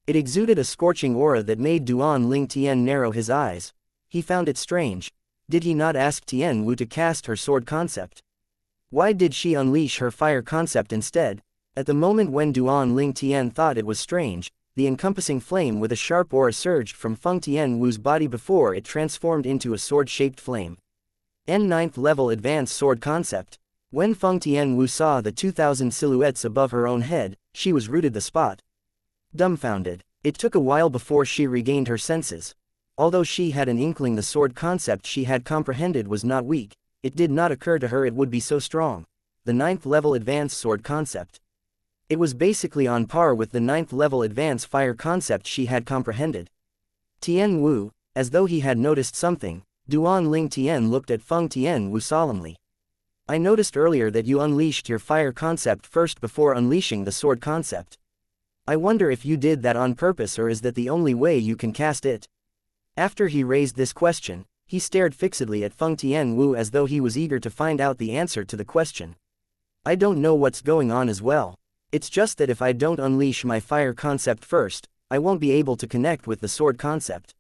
It exuded a scorching aura that made Duan Ling Tian narrow his eyes. He found it strange. Did he not ask Tianwu to cast her sword concept? Why did she unleash her fire concept instead? At the moment when Duan Ling Tian thought it was strange, the encompassing flame with a sharp aura surged from Feng Tianwu's body before it transformed into a sword-shaped flame. Ninth level advanced sword concept. When Feng Tianwu saw the 2,000 silhouettes above her own head, she was rooted the spot. Dumbfounded. It took a while before she regained her senses. Although she had an inkling the sword concept she had comprehended was not weak, it did not occur to her it would be so strong. The 9th level advanced sword concept. It was basically on par with the 9th level advanced fire concept she had comprehended. Tian Wu, as though he had noticed something, Duan Ling Tian looked at Feng Tianwu solemnly. I noticed earlier that you unleashed your fire concept first before unleashing the sword concept. I wonder if you did that on purpose or is that the only way you can cast it? After he raised this question, he stared fixedly at Feng Tianwu as though he was eager to find out the answer to the question. I don't know what's going on as well. It's just that if I don't unleash my fire concept first, I won't be able to connect with the sword concept.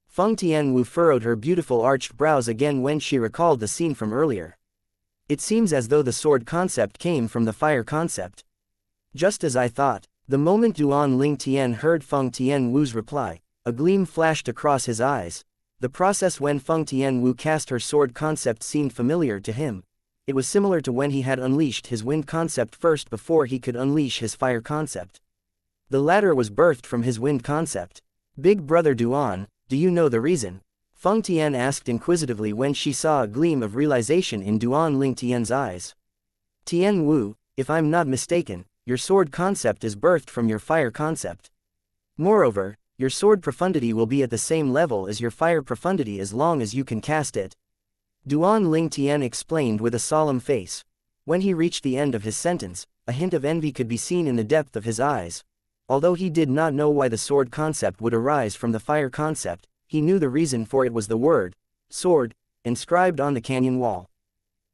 Feng Tianwu furrowed her beautiful arched brows again when she recalled the scene from earlier. It seems as though the sword concept came from the fire concept. Just as I thought. The moment Duan Ling Tian heard Feng Tianwu's reply, a gleam flashed across his eyes. The process when Feng Tianwu cast her sword concept seemed familiar to him. It was similar to when he had unleashed his wind concept first before he could unleash his fire concept. The latter was birthed from his wind concept. Big brother Duan, do you know the reason? Feng Tian asked inquisitively when she saw a gleam of realization in Duan Ling Tian's eyes. Tian Wu, if I'm not mistaken, your sword concept is birthed from your fire concept. Moreover, your sword profundity will be at the same level as your fire profundity as long as you can cast it. Duan Ling Tian explained with a solemn face. When he reached the end of his sentence, a hint of envy could be seen in the depth of his eyes. Although he did not know why the sword concept would arise from the fire concept, he knew the reason for it was the word, sword, inscribed on the canyon wall.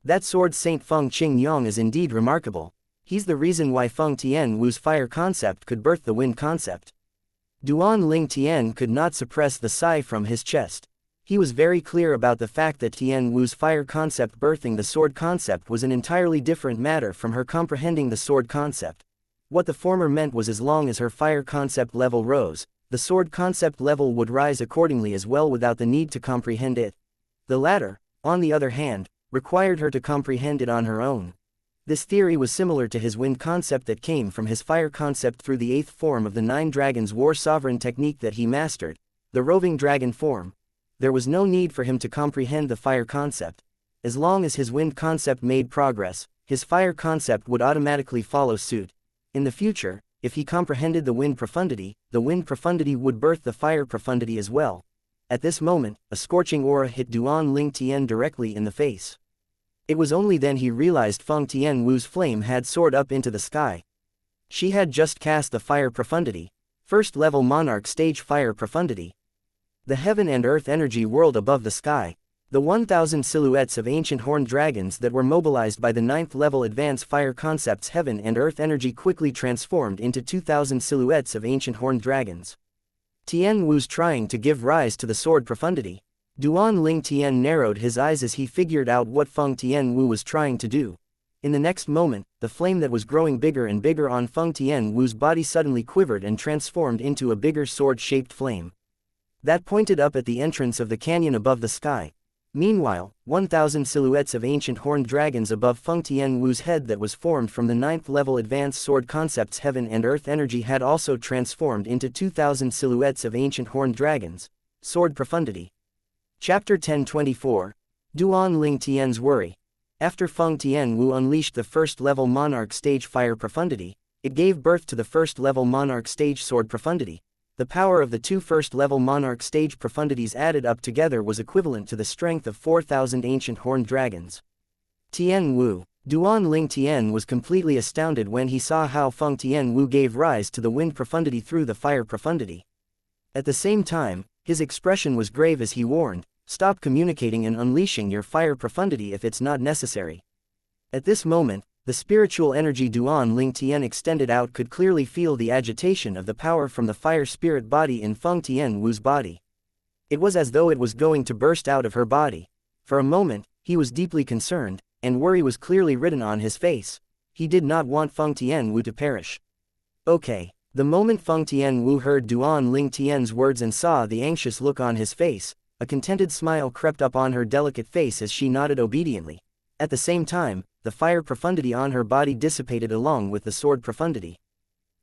That sword Saint Feng Qing Yang is indeed remarkable. He's the reason why Feng Tianwu's fire concept could birth the wind concept. Duan Ling Tian could not suppress the sigh from his chest. He was very clear about the fact that Tianwu's fire concept birthing the sword concept was an entirely different matter from her comprehending the sword concept. What the former meant was as long as her fire concept level rose, the sword concept level would rise accordingly as well without the need to comprehend it. The latter, on the other hand, required her to comprehend it on her own. This theory was similar to his wind concept that came from his fire concept through the 8th form of the 9 Dragons War Sovereign technique that he mastered, the roving dragon form. There was no need for him to comprehend the fire concept. As long as his wind concept made progress, his fire concept would automatically follow suit. In the future, if he comprehended the wind profundity would birth the fire profundity as well. At this moment, a scorching aura hit Duan Ling Tian directly in the face. It was only then he realized Feng Tianwu's flame had soared up into the sky. She had just cast the fire profundity, first level monarch stage fire profundity. The heaven and earth energy whirled above the sky. The 1,000 silhouettes of ancient horned dragons that were mobilized by the 9th level advanced fire concept's heaven and earth energy quickly transformed into 2,000 silhouettes of ancient horned dragons. Tian Wu's trying to give rise to the sword profundity. Duan Ling Tian narrowed his eyes as he figured out what Feng Tianwu was trying to do. In the next moment, the flame that was growing bigger and bigger on Feng Tianwu's body suddenly quivered and transformed into a bigger sword-shaped flame that pointed up at the entrance of the canyon above the sky. Meanwhile, 1,000 silhouettes of ancient horned dragons above Feng Tianwu's head that was formed from the 9th level advanced sword concept's heaven and earth energy had also transformed into 2,000 silhouettes of ancient horned dragons. Sword profundity. Chapter 1024. Duan Ling Tian's worry. After Feng Tianwu unleashed the first level monarch stage fire profundity, it gave birth to the first level monarch stage sword profundity. the power of the 2 first-level monarch stage profundities added up together was equivalent to the strength of 4,000 ancient horned dragons. Tian Wu. Duan Ling Tian was completely astounded when he saw how Feng Tian Wu gave rise to the wind profundity through the fire profundity. At the same time, his expression was grave as he warned, "Stop communicating and unleashing your fire profundity if it's not necessary." At this moment, the spiritual energy Duan Ling Tian extended out could clearly feel the agitation of the power from the fire spirit body in Feng Tian Wu's body. It was as though it was going to burst out of her body. For a moment, he was deeply concerned, and worry was clearly written on his face. He did not want Feng Tian Wu to perish. Okay. The moment Feng Tian Wu heard Duan Ling Tian's words and saw the anxious look on his face, a contented smile crept up on her delicate face as she nodded obediently. At the same time, the fire profundity on her body dissipated along with the sword profundity.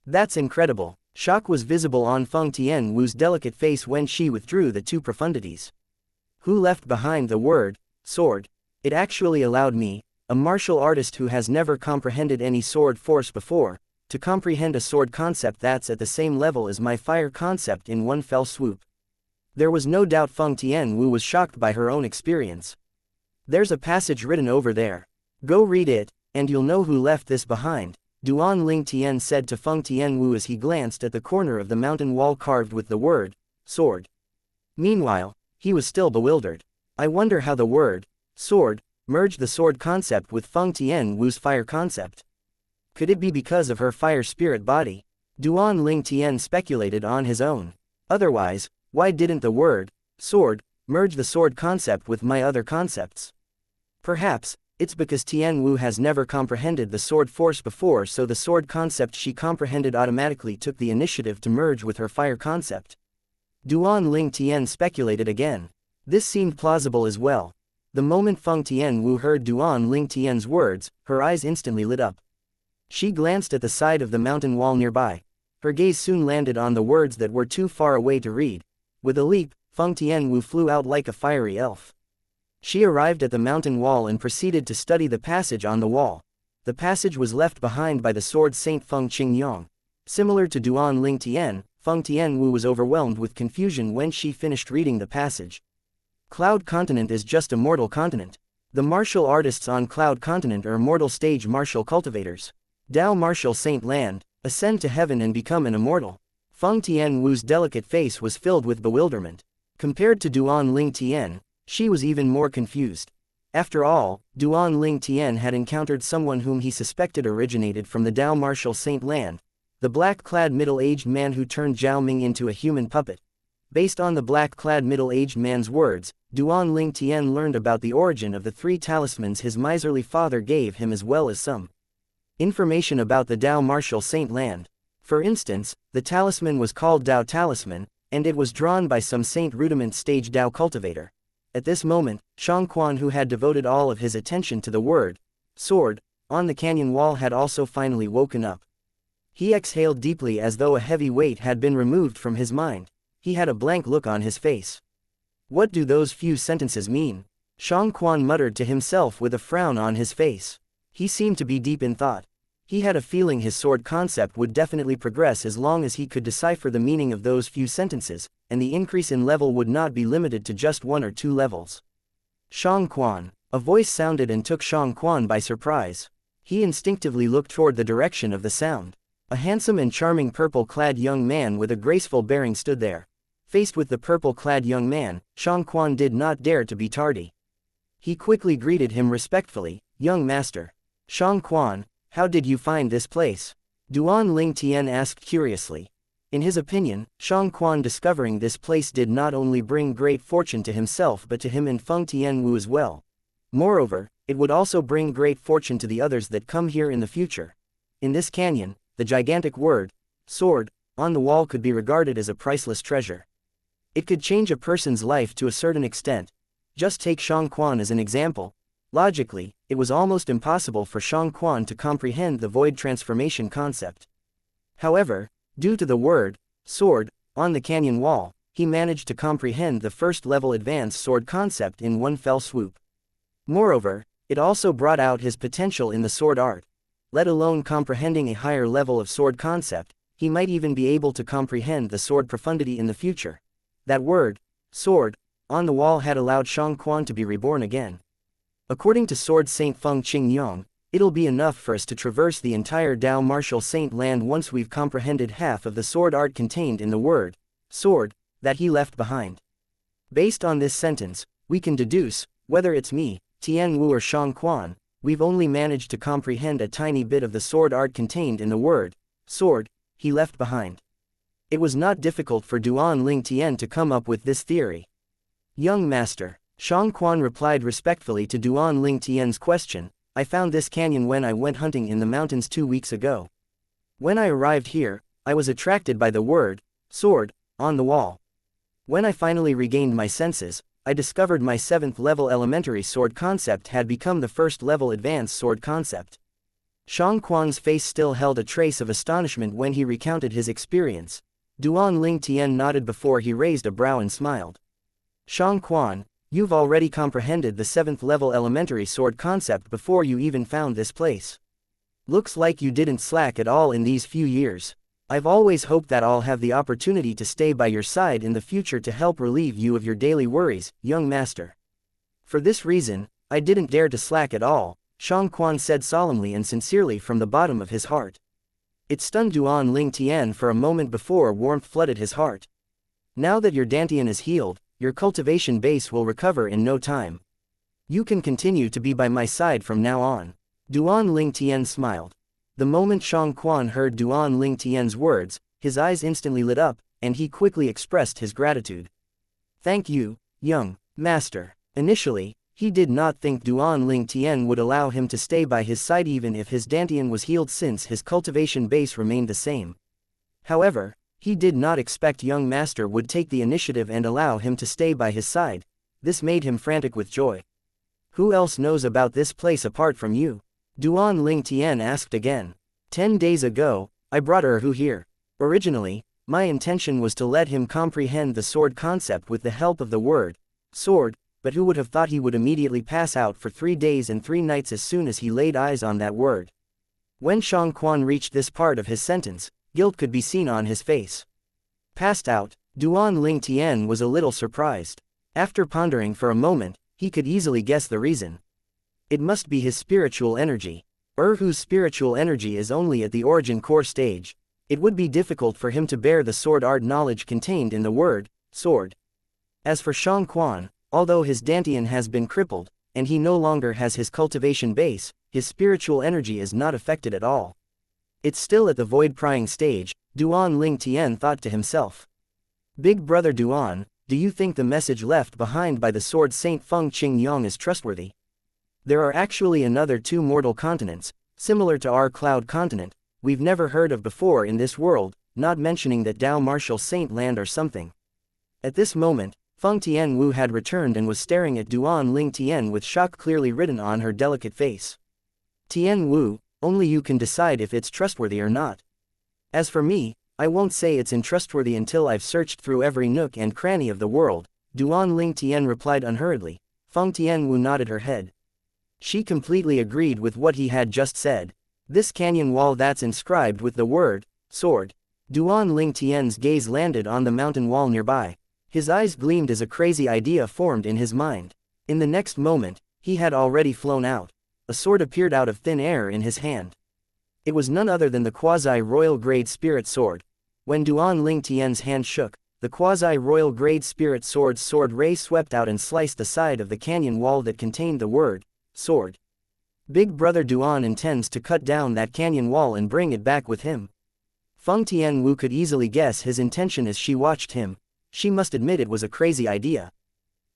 That's incredible. Shock was visible on Feng Tian Wu's delicate face when she withdrew the 2 profundities. Who left behind the word, sword? It actually allowed me, a martial artist who has never comprehended any sword force before, to comprehend a sword concept that's at the same level as my fire concept in one fell swoop. There was no doubt Feng Tian Wu was shocked by her own experience. There's a passage written over there. Go read it, and you'll know who left this behind, Duan Ling Tian said to Feng Tian Wu as he glanced at the corner of the mountain wall carved with the word, sword. Meanwhile, he was still bewildered. I wonder how the word, sword, merged the sword concept with Feng Tian Wu's fire concept. Could it be because of her fire spirit body? Duan Ling Tian speculated on his own. Otherwise, why didn't the word, sword, merge the sword concept with my other concepts? Perhaps, it's because Tian Wu has never comprehended the sword force before, so the sword concept she comprehended automatically took the initiative to merge with her fire concept. Duan Ling Tian speculated again. This seemed plausible as well. The moment Feng Tian Wu heard Duan Ling Tian's words, her eyes instantly lit up. She glanced at the side of the mountain wall nearby. Her gaze soon landed on the words that were too far away to read. With a leap, Feng Tian Wu flew out like a fiery elf. She arrived at the mountain wall and proceeded to study the passage on the wall. The passage was left behind by the sword Saint Feng Qingyong. Similar to Duan Ling Tian, Feng Tian Wu was overwhelmed with confusion when she finished reading the passage. Cloud Continent is just a mortal continent. The martial artists on Cloud Continent are mortal stage martial cultivators. Dao martial Saint Land, ascend to heaven and become an immortal. Feng Tian Wu's delicate face was filled with bewilderment. Compared to Duan Ling Tian, she was even more confused. After all, Duan Ling Tian had encountered someone whom he suspected originated from the Dao martial Saint Land, the black-clad middle-aged man who turned Zhao Ming into a human puppet. Based on the black-clad middle-aged man's words, Duan Ling Tian learned about the origin of the 3 talismans his miserly father gave him, as well as some information about the Dao martial Saint Land. For instance, the talisman was called Dao Talisman, and it was drawn by some Saint Rudiment stage Dao cultivator. At this moment, Xianxia, who had devoted all of his attention to the word, sword, on the canyon wall had also finally woken up. He exhaled deeply as though a heavy weight had been removed from his mind. He had a blank look on his face. What do those few sentences mean? Xianxia muttered to himself with a frown on his face. He seemed to be deep in thought. He had a feeling his sword concept would definitely progress as long as he could decipher the meaning of those few sentences, and the increase in level would not be limited to just 1 or 2 levels. Xianxia. A voice sounded and took Xianxia by surprise. He instinctively looked toward the direction of the sound. A handsome and charming purple-clad young man with a graceful bearing stood there. Faced with the purple-clad young man, Xianxia did not dare to be tardy. He quickly greeted him respectfully, "Young master." "Xianxia, how did you find this place?" Duan Ling Tian asked curiously. In his opinion, Xianxia discovering this place did not only bring great fortune to himself but to him and Feng Tian Wu as well. Moreover, it would also bring great fortune to the others that come here in the future. In this canyon, the gigantic word, sword, on the wall could be regarded as a priceless treasure. It could change a person's life to a certain extent. Just take Xianxia as an example. Logically, it was almost impossible for Xianxia to comprehend the void transformation concept. However, due to the word, sword, on the canyon wall, he managed to comprehend the first-level advanced sword concept in one fell swoop. Moreover, it also brought out his potential in the sword art. Let alone comprehending a higher level of sword concept, he might even be able to comprehend the sword profundity in the future. That word, sword, on the wall had allowed Xianxia to be reborn again. According to Sword Saint Feng Qingyang, it'll be enough for us to traverse the entire Dao Martial Saint land once we've comprehended half of the sword art contained in the word, sword, that he left behind. Based on this sentence, we can deduce, whether it's me, Tian Wu or Xianxia, we've only managed to comprehend a tiny bit of the sword art contained in the word, sword, he left behind. It was not difficult for Duan Ling Tian to come up with this theory. Young master, Xianxia replied respectfully to Duan Ling Tian's question, I found this canyon when I went hunting in the mountains 2 weeks ago. When I arrived here, I was attracted by the word, sword, on the wall. When I finally regained my senses, I discovered my 7th level elementary sword concept had become the 1st level advanced sword concept. Xianxia's face still held a trace of astonishment when he recounted his experience. Duan Ling Tian nodded before he raised a brow and smiled. Xianxia, you've already comprehended the 7th level elementary sword concept before you even found this place. Looks like you didn't slack at all in these few years. I've always hoped that I'll have the opportunity to stay by your side in the future to help relieve you of your daily worries, young master. For this reason, I didn't dare to slack at all, Xianxia said solemnly and sincerely from the bottom of his heart. It stunned Duan Ling Tian for a moment before warmth flooded his heart. Now that your dantian is healed, your cultivation base will recover in no time. You can continue to be by my side from now on. Duan Ling Tian smiled. The moment Xianxia heard Duan Ling Tian's words, his eyes instantly lit up, and he quickly expressed his gratitude. Thank you, young master. Initially, he did not think Duan Ling Tian would allow him to stay by his side even if his dantian was healed since his cultivation base remained the same. However, he did not expect young master would take the initiative and allow him to stay by his side. This made him frantic with joy. Who else knows about this place apart from you? Duan Ling Tian asked again. 10 days ago, I brought Erhu here. Originally, my intention was to let him comprehend the sword concept with the help of the word, sword, but who would have thought he would immediately pass out for 3 days and 3 nights as soon as he laid eyes on that word. When Xianxia reached this part of his sentence, guilt could be seen on his face. Passed out, Duan Ling Tian was a little surprised. After pondering for a moment, he could easily guess the reason. It must be his spiritual energy. Erhu's spiritual energy is only at the origin core stage. It would be difficult for him to bear the sword art knowledge contained in the word, sword. As for Xianxia, although his dantian has been crippled, and he no longer has his cultivation base, his spiritual energy is not affected at all. It's still at the void-prying stage, Duan Ling Tian thought to himself. Big brother Duan, do you think the message left behind by the sword Saint Feng Qingyang is trustworthy? There are actually another 2 mortal continents, similar to our cloud continent, we've never heard of before in this world, not mentioning that Dao Martial Saint land or something. At this moment, Feng Tianwu had returned and was staring at Duan Ling Tian with shock clearly written on her delicate face. Tianwu, only you can decide if it's trustworthy or not. As for me, I won't say it's untrustworthy until I've searched through every nook and cranny of the world, Duan Ling Tian replied unhurriedly. Feng Tianwu nodded her head. She completely agreed with what he had just said. This canyon wall that's inscribed with the word, sword. Duan Ling Tian's gaze landed on the mountain wall nearby. His eyes gleamed as a crazy idea formed in his mind. In the next moment, he had already flown out. A sword appeared out of thin air in his hand. It was none other than the quasi-royal grade spirit sword. When Duan Ling Tian's hand shook, the quasi-royal grade spirit sword's sword ray swept out and sliced the side of the canyon wall that contained the word, sword. Big brother Duan intends to cut down that canyon wall and bring it back with him. Feng Tianwu could easily guess his intention as she watched him. She must admit it was a crazy idea.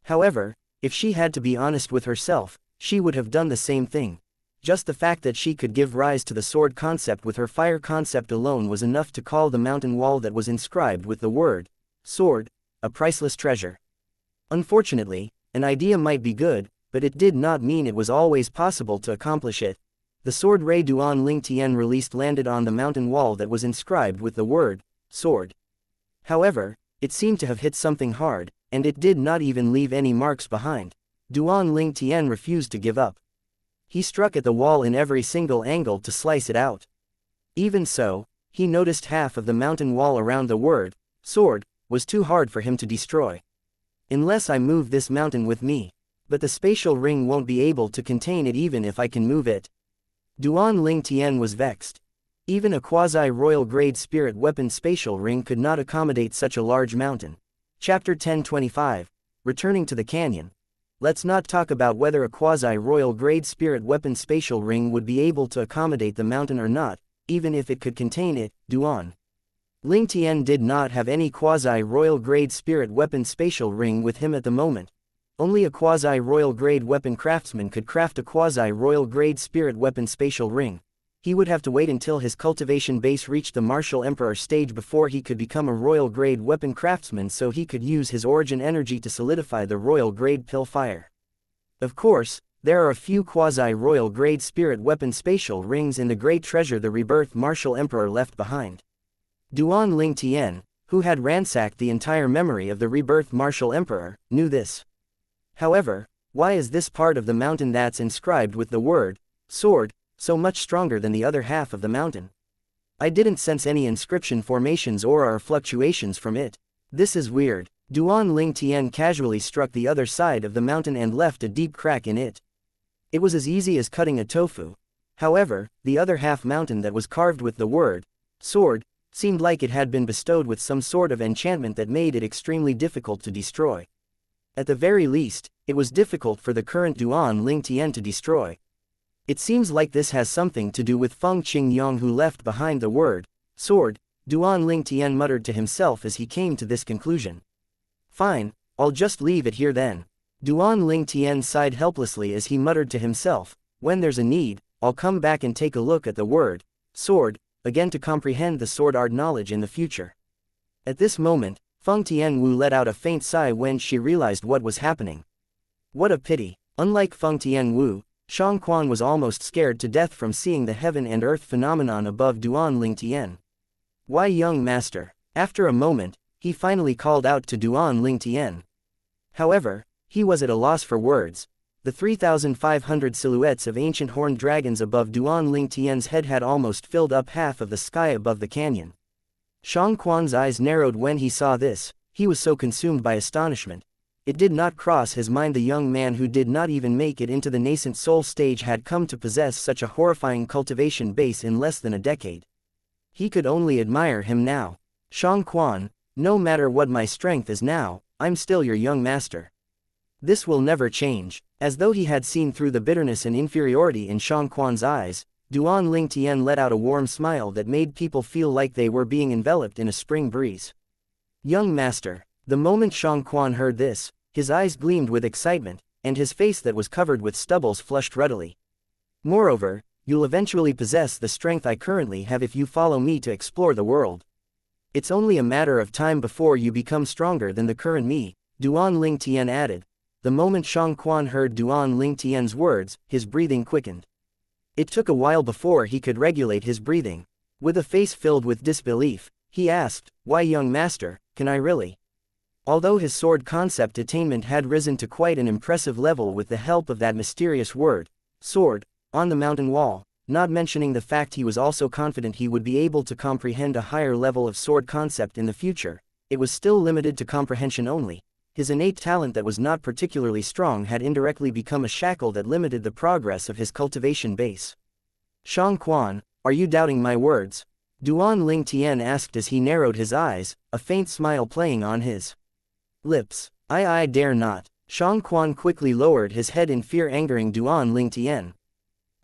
However, if she had to be honest with herself, she would have done the same thing. Just the fact that she could give rise to the sword concept with her fire concept alone was enough to call the mountain wall that was inscribed with the word, sword, a priceless treasure. Unfortunately, an idea might be good, but it did not mean it was always possible to accomplish it. The sword ray Duan Ling Tian released landed on the mountain wall that was inscribed with the word, sword. However, it seemed to have hit something hard, and it did not even leave any marks behind. Duan Ling Tian refused to give up. He struck at the wall in every single angle to slice it out. Even so, He noticed half of the mountain wall around the word, sword, was too hard for him to destroy. Unless I move this mountain with me. But the spatial ring won't be able to contain it even if I can move it. Duan Ling Tian was vexed. Even a quasi-royal grade spirit weapon spatial ring could not accommodate such a large mountain. Chapter 1025. Returning to the canyon. Let's not talk about whether a quasi-royal grade spirit weapon spatial ring would be able to accommodate the mountain or not, even if it could contain it. Duan Ling Tian did not have any quasi-royal grade spirit weapon spatial ring with him at the moment. Only a quasi-royal grade weapon craftsman could craft a quasi-royal grade spirit weapon spatial ring. He would have to wait until his cultivation base reached the martial emperor stage before he could become a royal grade weapon craftsman, so he could use his origin energy to solidify the royal grade pill fire. Of course, there are a few quasi-royal grade spirit weapon spatial rings in the great treasure the rebirth martial emperor left behind. Duan Ling Tian, who had ransacked the entire memory of the rebirth martial emperor, knew this. However, why is this part of the mountain that's inscribed with the word, sword, so much stronger than the other half of the mountain? I didn't sense any inscription formations or fluctuations from it. This is weird. Duan Ling Tian casually struck the other side of the mountain and left a deep crack in it. It was as easy as cutting a tofu. However, the other half mountain that was carved with the word, sword, seemed like it had been bestowed with some sort of enchantment that made it extremely difficult to destroy. At the very least, it was difficult for the current Duan Ling Tian to destroy. It seems like this has something to do with Feng Qingyang, who left behind the word, sword, Duan Ling Tian muttered to himself as he came to this conclusion. Fine, I'll just leave it here then. Duan Ling Tian sighed helplessly as he muttered to himself, when there's a need, I'll come back and take a look at the word, sword, again to comprehend the sword art knowledge in the future. At this moment, Feng Tianwu let out a faint sigh when she realized what was happening. What a pity. Unlike Feng Tianwu, Xianxia was almost scared to death from seeing the heaven and earth phenomenon above Duan Ling Tian. Why, young master? After a moment, he finally called out to Duan Ling Tian. However, he was at a loss for words. The 3,500 silhouettes of ancient horned dragons above Duan Ling Tian's head had almost filled up half of the sky above the canyon. Xianxia's eyes narrowed when he saw this. He was so consumed by astonishment. It did not cross his mind the young man who did not even make it into the nascent soul stage had come to possess such a horrifying cultivation base in less than a decade. He could only admire him now. Xianxia, no matter what my strength is now, I'm still your young master. This will never change. As though he had seen through the bitterness and inferiority in Xianxia's eyes, Duan Ling Tian let out a warm smile that made people feel like they were being enveloped in a spring breeze. Young master. The moment Xianxia heard this, his eyes gleamed with excitement, and his face that was covered with stubbles flushed ruddily. Moreover, you'll eventually possess the strength I currently have if you follow me to explore the world. It's only a matter of time before you become stronger than the current me, Duan Ling Tian added. The moment Xianxia heard Duan Ling Tian's words, his breathing quickened. It took a while before he could regulate his breathing. With a face filled with disbelief, he asked, why, young master, can I really? Although his sword concept attainment had risen to quite an impressive level with the help of that mysterious word, sword, on the mountain wall, not mentioning the fact he was also confident he would be able to comprehend a higher level of sword concept in the future, it was still limited to comprehension only. His innate talent that was not particularly strong had indirectly become a shackle that limited the progress of his cultivation base. Xianxia, are you doubting my words? Duan Ling Tian asked as he narrowed his eyes, a faint smile playing on his lips. I dare not. Xianxia quickly lowered his head in fear, angering Duan Ling Tian.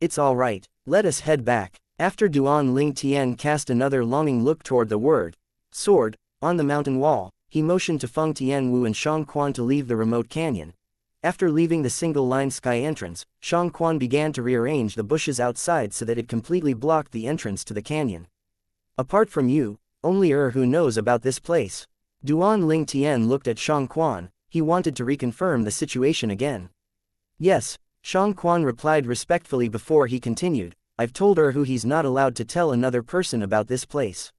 It's all right, let us head back. After Duan Ling Tian cast another longing look toward the word, sword, on the mountain wall, he motioned to Feng Tianwu and Xianxia to leave the remote canyon. After leaving the single-line sky entrance, Xianxia began to rearrange the bushes outside so that it completely blocked the entrance to the canyon. Apart from you, only who knows about this place. Duan Ling Tian looked at Xianxia. He wanted to reconfirm the situation again. Yes, Xianxia replied respectfully before he continued, I've told who he's not allowed to tell another person about this place.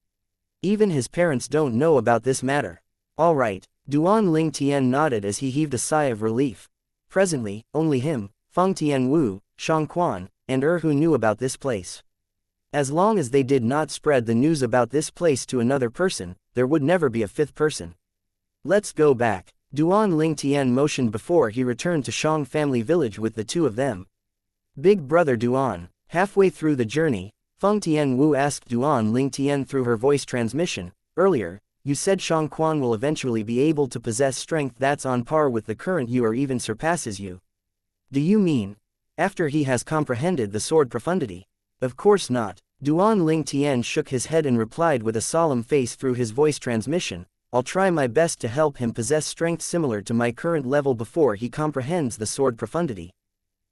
Even his parents don't know about this matter. All right, Duan Ling Tian nodded as he heaved a sigh of relief. Presently, only him, Feng Tianwu, Xianxia, and who knew about this place. As long as they did not spread the news about this place to another person, there would never be a fifth person. Let's go back. Duan Lingtian motioned before he returned to Shang family village with the two of them. Big brother Duan. Halfway through the journey, Feng Tianwu asked Duan Lingtian through her voice transmission, earlier, you said Shang Quan will eventually be able to possess strength that's on par with the current you or even surpasses you. Do you mean, after he has comprehended the sword profundity? Of course not. Duan Lingtian shook his head and replied with a solemn face through his voice transmission, I'll try my best to help him possess strength similar to my current level before he comprehends the sword profundity.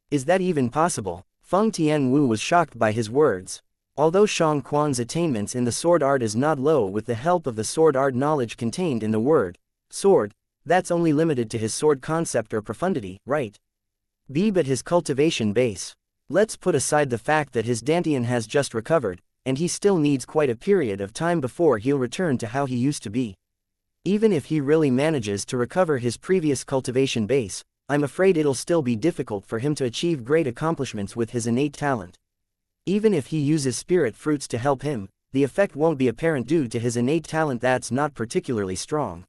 Is that even possible? Feng Tianwu was shocked by his words. Although Shang Quan's attainments in the sword art is not low with the help of the sword art knowledge contained in the word, sword, that's only limited to his sword concept or profundity, right? But his cultivation base. Let's put aside the fact that his Dantian has just recovered, and he still needs quite a period of time before he'll return to how he used to be. Even if he really manages to recover his previous cultivation base, I'm afraid it'll still be difficult for him to achieve great accomplishments with his innate talent. Even if he uses spirit fruits to help him, the effect won't be apparent due to his innate talent that's not particularly strong.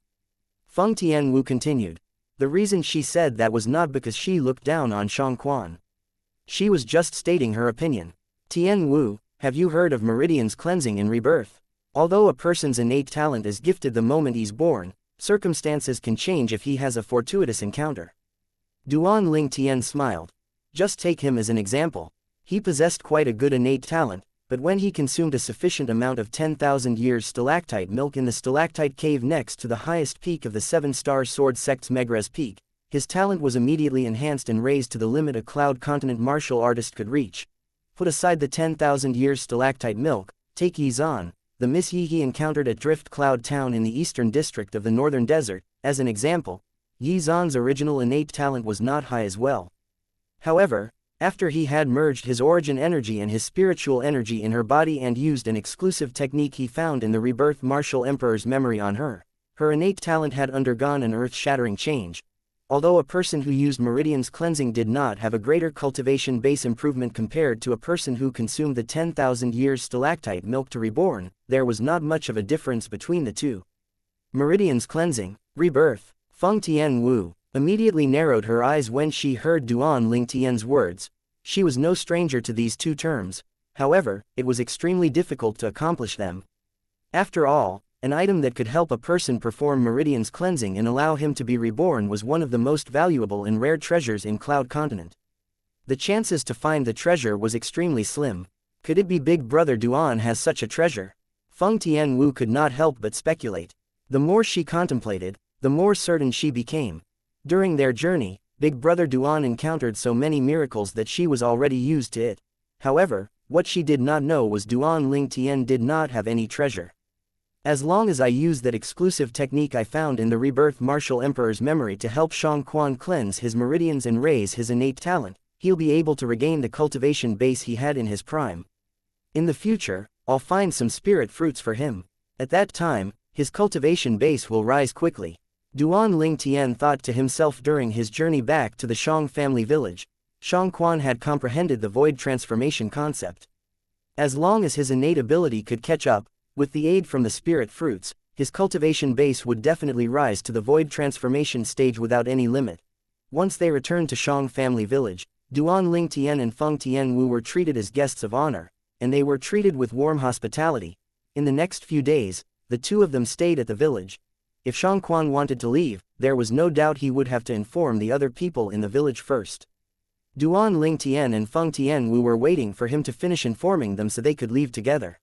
Feng Tianwu continued. The reason she said that was not because she looked down on Shang Quan. She was just stating her opinion. Tianwu, have you heard of meridians cleansing and rebirth? Although a person's innate talent is gifted the moment he's born, circumstances can change if he has a fortuitous encounter. Duan Lingtian smiled. Just take him as an example. He possessed quite a good innate talent, but when he consumed a sufficient amount of 10,000 years stalactite milk in the stalactite cave next to the highest peak of the 7-star sword sect's Megrez Peak, his talent was immediately enhanced and raised to the limit a cloud continent martial artist could reach. Put aside the 10,000 years stalactite milk, take Yizan, the Miss Yi he encountered at Drift Cloud Town in the eastern district of the northern desert, as an example. Yizan's original innate talent was not high as well. However, after he had merged his origin energy and his spiritual energy in her body and used an exclusive technique he found in the rebirth martial emperor's memory on her, her innate talent had undergone an earth-shattering change. Although a person who used meridian's cleansing did not have a greater cultivation base improvement compared to a person who consumed the 10,000 years stalactite milk to reborn, there was not much of a difference between the two. Meridian's cleansing, rebirth. Feng Tianwu immediately narrowed her eyes when she heard Duan Lingtian's words. She was no stranger to these two terms, however, it was extremely difficult to accomplish them. After all, an item that could help a person perform meridian's cleansing and allow him to be reborn was one of the most valuable and rare treasures in Cloud Continent. The chances to find the treasure was extremely slim. Could it be Big Brother Duan has such a treasure? Feng Tianwu could not help but speculate. The more she contemplated, the more certain she became. During their journey, Big Brother Duan encountered so many miracles that she was already used to it. However, what she did not know was Duan Lingtian did not have any treasure. As long as I use that exclusive technique I found in the rebirth martial emperor's memory to help Shang Quan cleanse his meridians and raise his innate talent, he'll be able to regain the cultivation base he had in his prime. In the future, I'll find some spirit fruits for him. At that time, his cultivation base will rise quickly. Duan Lingtian thought to himself during his journey back to the Shang family village. Shang Quan had comprehended the void transformation concept. As long as his innate ability could catch up, with the aid from the spirit fruits, his cultivation base would definitely rise to the void transformation stage without any limit. Once they returned to Shang family village, Duan Lingtian and Feng Tianwu were treated as guests of honor, and they were treated with warm hospitality. In the next few days, the two of them stayed at the village. If Shang Quan wanted to leave, there was no doubt he would have to inform the other people in the village first. Duan Lingtian and Feng Tianwu were waiting for him to finish informing them so they could leave together.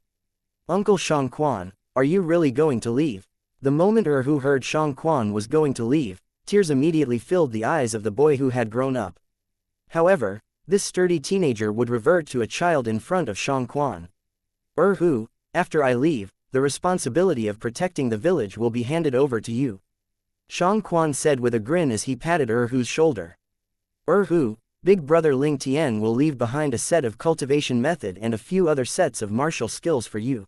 Uncle Shang Quan, are you really going to leave? The moment who heard Shang Quan was going to leave, tears immediately filled the eyes of the boy who had grown up. However, this sturdy teenager would revert to a child in front of Shang Quan. Who, after I leave, the responsibility of protecting the village will be handed over to you. Shang Quan said with a grin as he patted who's shoulder. Who, Big Brother Lingtian will leave behind a set of cultivation method and a few other sets of martial skills for you.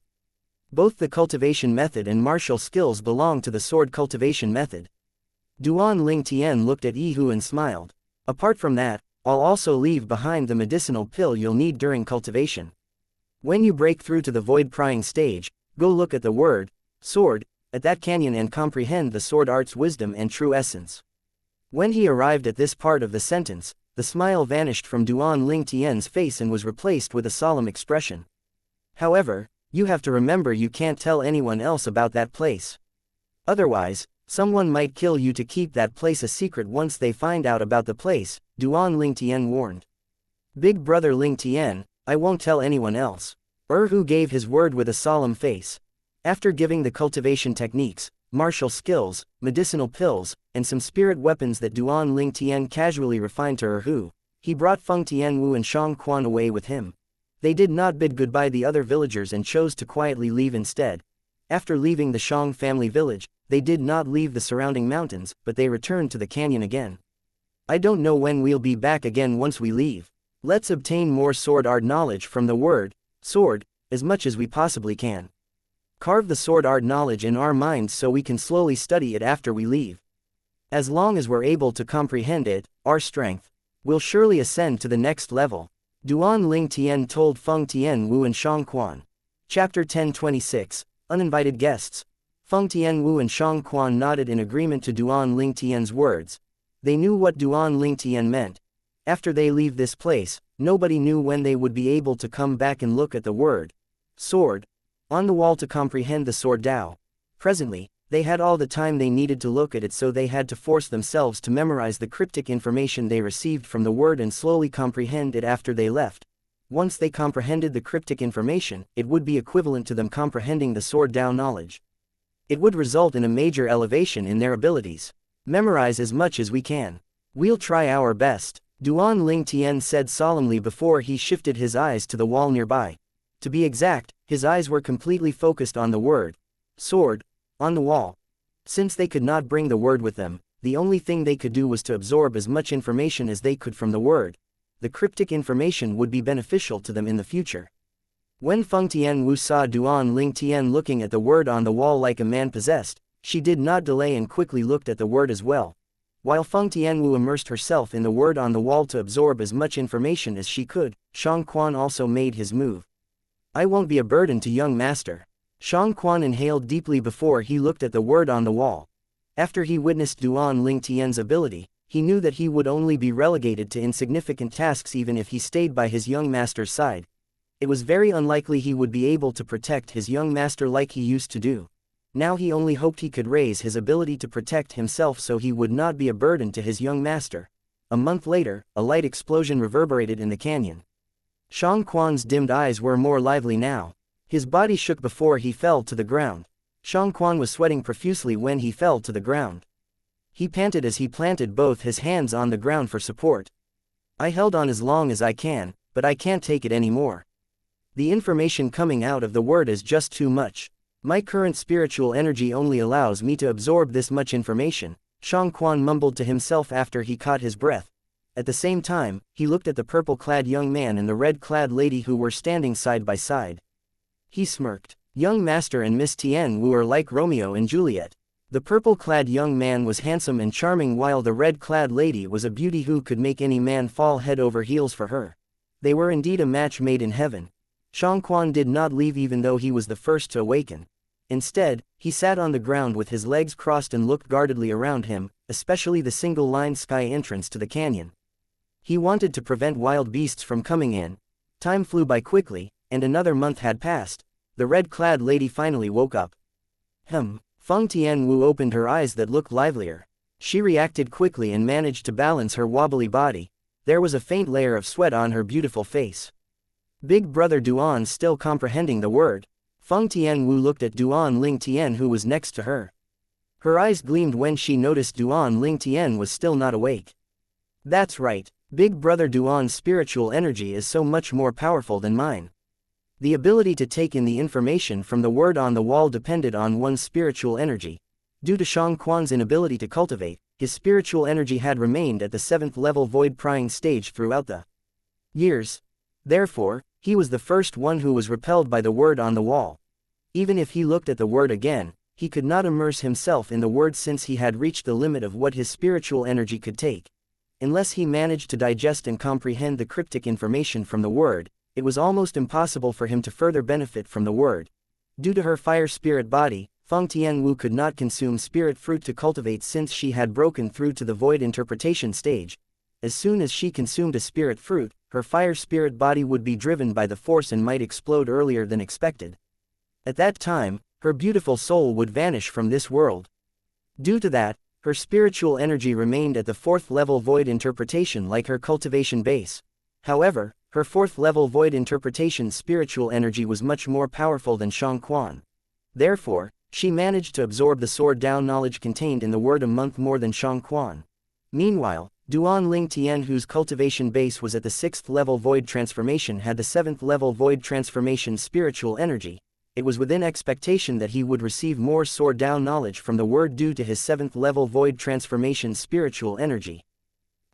Both the cultivation method and martial skills belong to the sword cultivation method. Duan Lingtian looked at Yihu and smiled. Apart from that, I'll also leave behind the medicinal pill you'll need during cultivation. When you break through to the void prying stage, go look at the word, sword, at that canyon and comprehend the sword art's wisdom and true essence. When he arrived at this part of the sentence, the smile vanished from Duan Ling Tian's face and was replaced with a solemn expression. However, you have to remember you can't tell anyone else about that place. Otherwise, someone might kill you to keep that place a secret once they find out about the place, Duan Ling Tian warned. Big brother Ling Tian, I won't tell anyone else. Hu gave his word with a solemn face. After giving the cultivation techniques, martial skills, medicinal pills, and some spirit weapons that Duan Ling Tian casually refined to Hu, he brought Feng Tianwu and Shang Quan away with him. They did not bid goodbye to the other villagers and chose to quietly leave instead. After leaving the Shang family village, they did not leave the surrounding mountains, but they returned to the canyon again. I don't know when we'll be back again once we leave. Let's obtain more sword art knowledge from the word, sword, as much as we possibly can. Carve the sword art knowledge in our minds so we can slowly study it after we leave. As long as we're able to comprehend it, our strength will surely ascend to the next level. Duan Ling Tian told Feng Tianwu and Shang Quan. Chapter 1026, Uninvited Guests. Feng Tianwu and Shang Quan nodded in agreement to Duan Ling Tian's words. They knew what Duan Ling Tian meant. After they leave this place, nobody knew when they would be able to come back and look at the word, sword, on the wall to comprehend the sword Dao. Presently, they had all the time they needed to look at it, so they had to force themselves to memorize the cryptic information they received from the word and slowly comprehend it after they left. Once they comprehended the cryptic information, it would be equivalent to them comprehending the sword Dao knowledge. It would result in a major elevation in their abilities. Memorize as much as we can. We'll try our best, Duan Ling Tian said solemnly before he shifted his eyes to the wall nearby. To be exact, his eyes were completely focused on the word, sword, on the wall. Since they could not bring the word with them, the only thing they could do was to absorb as much information as they could from the word. The cryptic information would be beneficial to them in the future. When Feng Tianwu saw Duan Ling Tian looking at the word on the wall like a man possessed, she did not delay and quickly looked at the word as well. While Feng Tianwu immersed herself in the word on the wall to absorb as much information as she could, Shang Quan also made his move. I won't be a burden to young master. Shang Quan inhaled deeply before he looked at the word on the wall. After he witnessed Duan Ling Tian's ability, he knew that he would only be relegated to insignificant tasks even if he stayed by his young master's side. It was very unlikely he would be able to protect his young master like he used to do. Now he only hoped he could raise his ability to protect himself so he would not be a burden to his young master. A month later, a light explosion reverberated in the canyon. Shang Quan's dimmed eyes were more lively now. His body shook before he fell to the ground. Shang Quan was sweating profusely when he fell to the ground. He panted as he planted both his hands on the ground for support. I held on as long as I can, but I can't take it anymore. The information coming out of the word is just too much. My current spiritual energy only allows me to absorb this much information, Shang Quan mumbled to himself after he caught his breath. At the same time, he looked at the purple-clad young man and the red-clad lady who were standing side by side. He smirked. Young master and Miss Tianwu are like Romeo and Juliet. The purple-clad young man was handsome and charming while the red-clad lady was a beauty who could make any man fall head over heels for her. They were indeed a match made in heaven. Shang Quan did not leave even though he was the first to awaken. Instead, he sat on the ground with his legs crossed and looked guardedly around him, especially the single-line sky entrance to the canyon. He wanted to prevent wild beasts from coming in. Time flew by quickly, and another month had passed. The red-clad lady finally woke up. Feng Tianwu opened her eyes that looked livelier. She reacted quickly and managed to balance her wobbly body. There was a faint layer of sweat on her beautiful face. Big brother Duan still comprehending the word. Feng Tianwu looked at Duan Ling Tian who was next to her. Her eyes gleamed when she noticed Duan Ling Tian was still not awake. That's right, big brother Duan's spiritual energy is so much more powerful than mine. The ability to take in the information from the word on the wall depended on one's spiritual energy. Due to Shang Quan's inability to cultivate, his spiritual energy had remained at the 7th level void prying stage throughout the years. Therefore, he was the first one who was repelled by the word on the wall. Even if he looked at the word again, he could not immerse himself in the word since he had reached the limit of what his spiritual energy could take. Unless he managed to digest and comprehend the cryptic information from the word, it was almost impossible for him to further benefit from the word. Due to her fire spirit body, Feng Tianwu could not consume spirit fruit to cultivate since she had broken through to the void interpretation stage. As soon as she consumed a spirit fruit, her fire spirit body would be driven by the force and might explode earlier than expected. At that time, her beautiful soul would vanish from this world. Due to that, her spiritual energy remained at the 4th level void interpretation like her cultivation base. However, her 4th level void interpretation spiritual energy was much more powerful than Xianxia. Therefore, she managed to absorb the sword down knowledge contained in the word a month more than Xianxia. Meanwhile, Duan Ling Tian, whose cultivation base was at the 6th level void transformation, had the 7th level void transformation spiritual energy. It was within expectation that he would receive more sword down knowledge from the word due to his 7th level void transformation spiritual energy.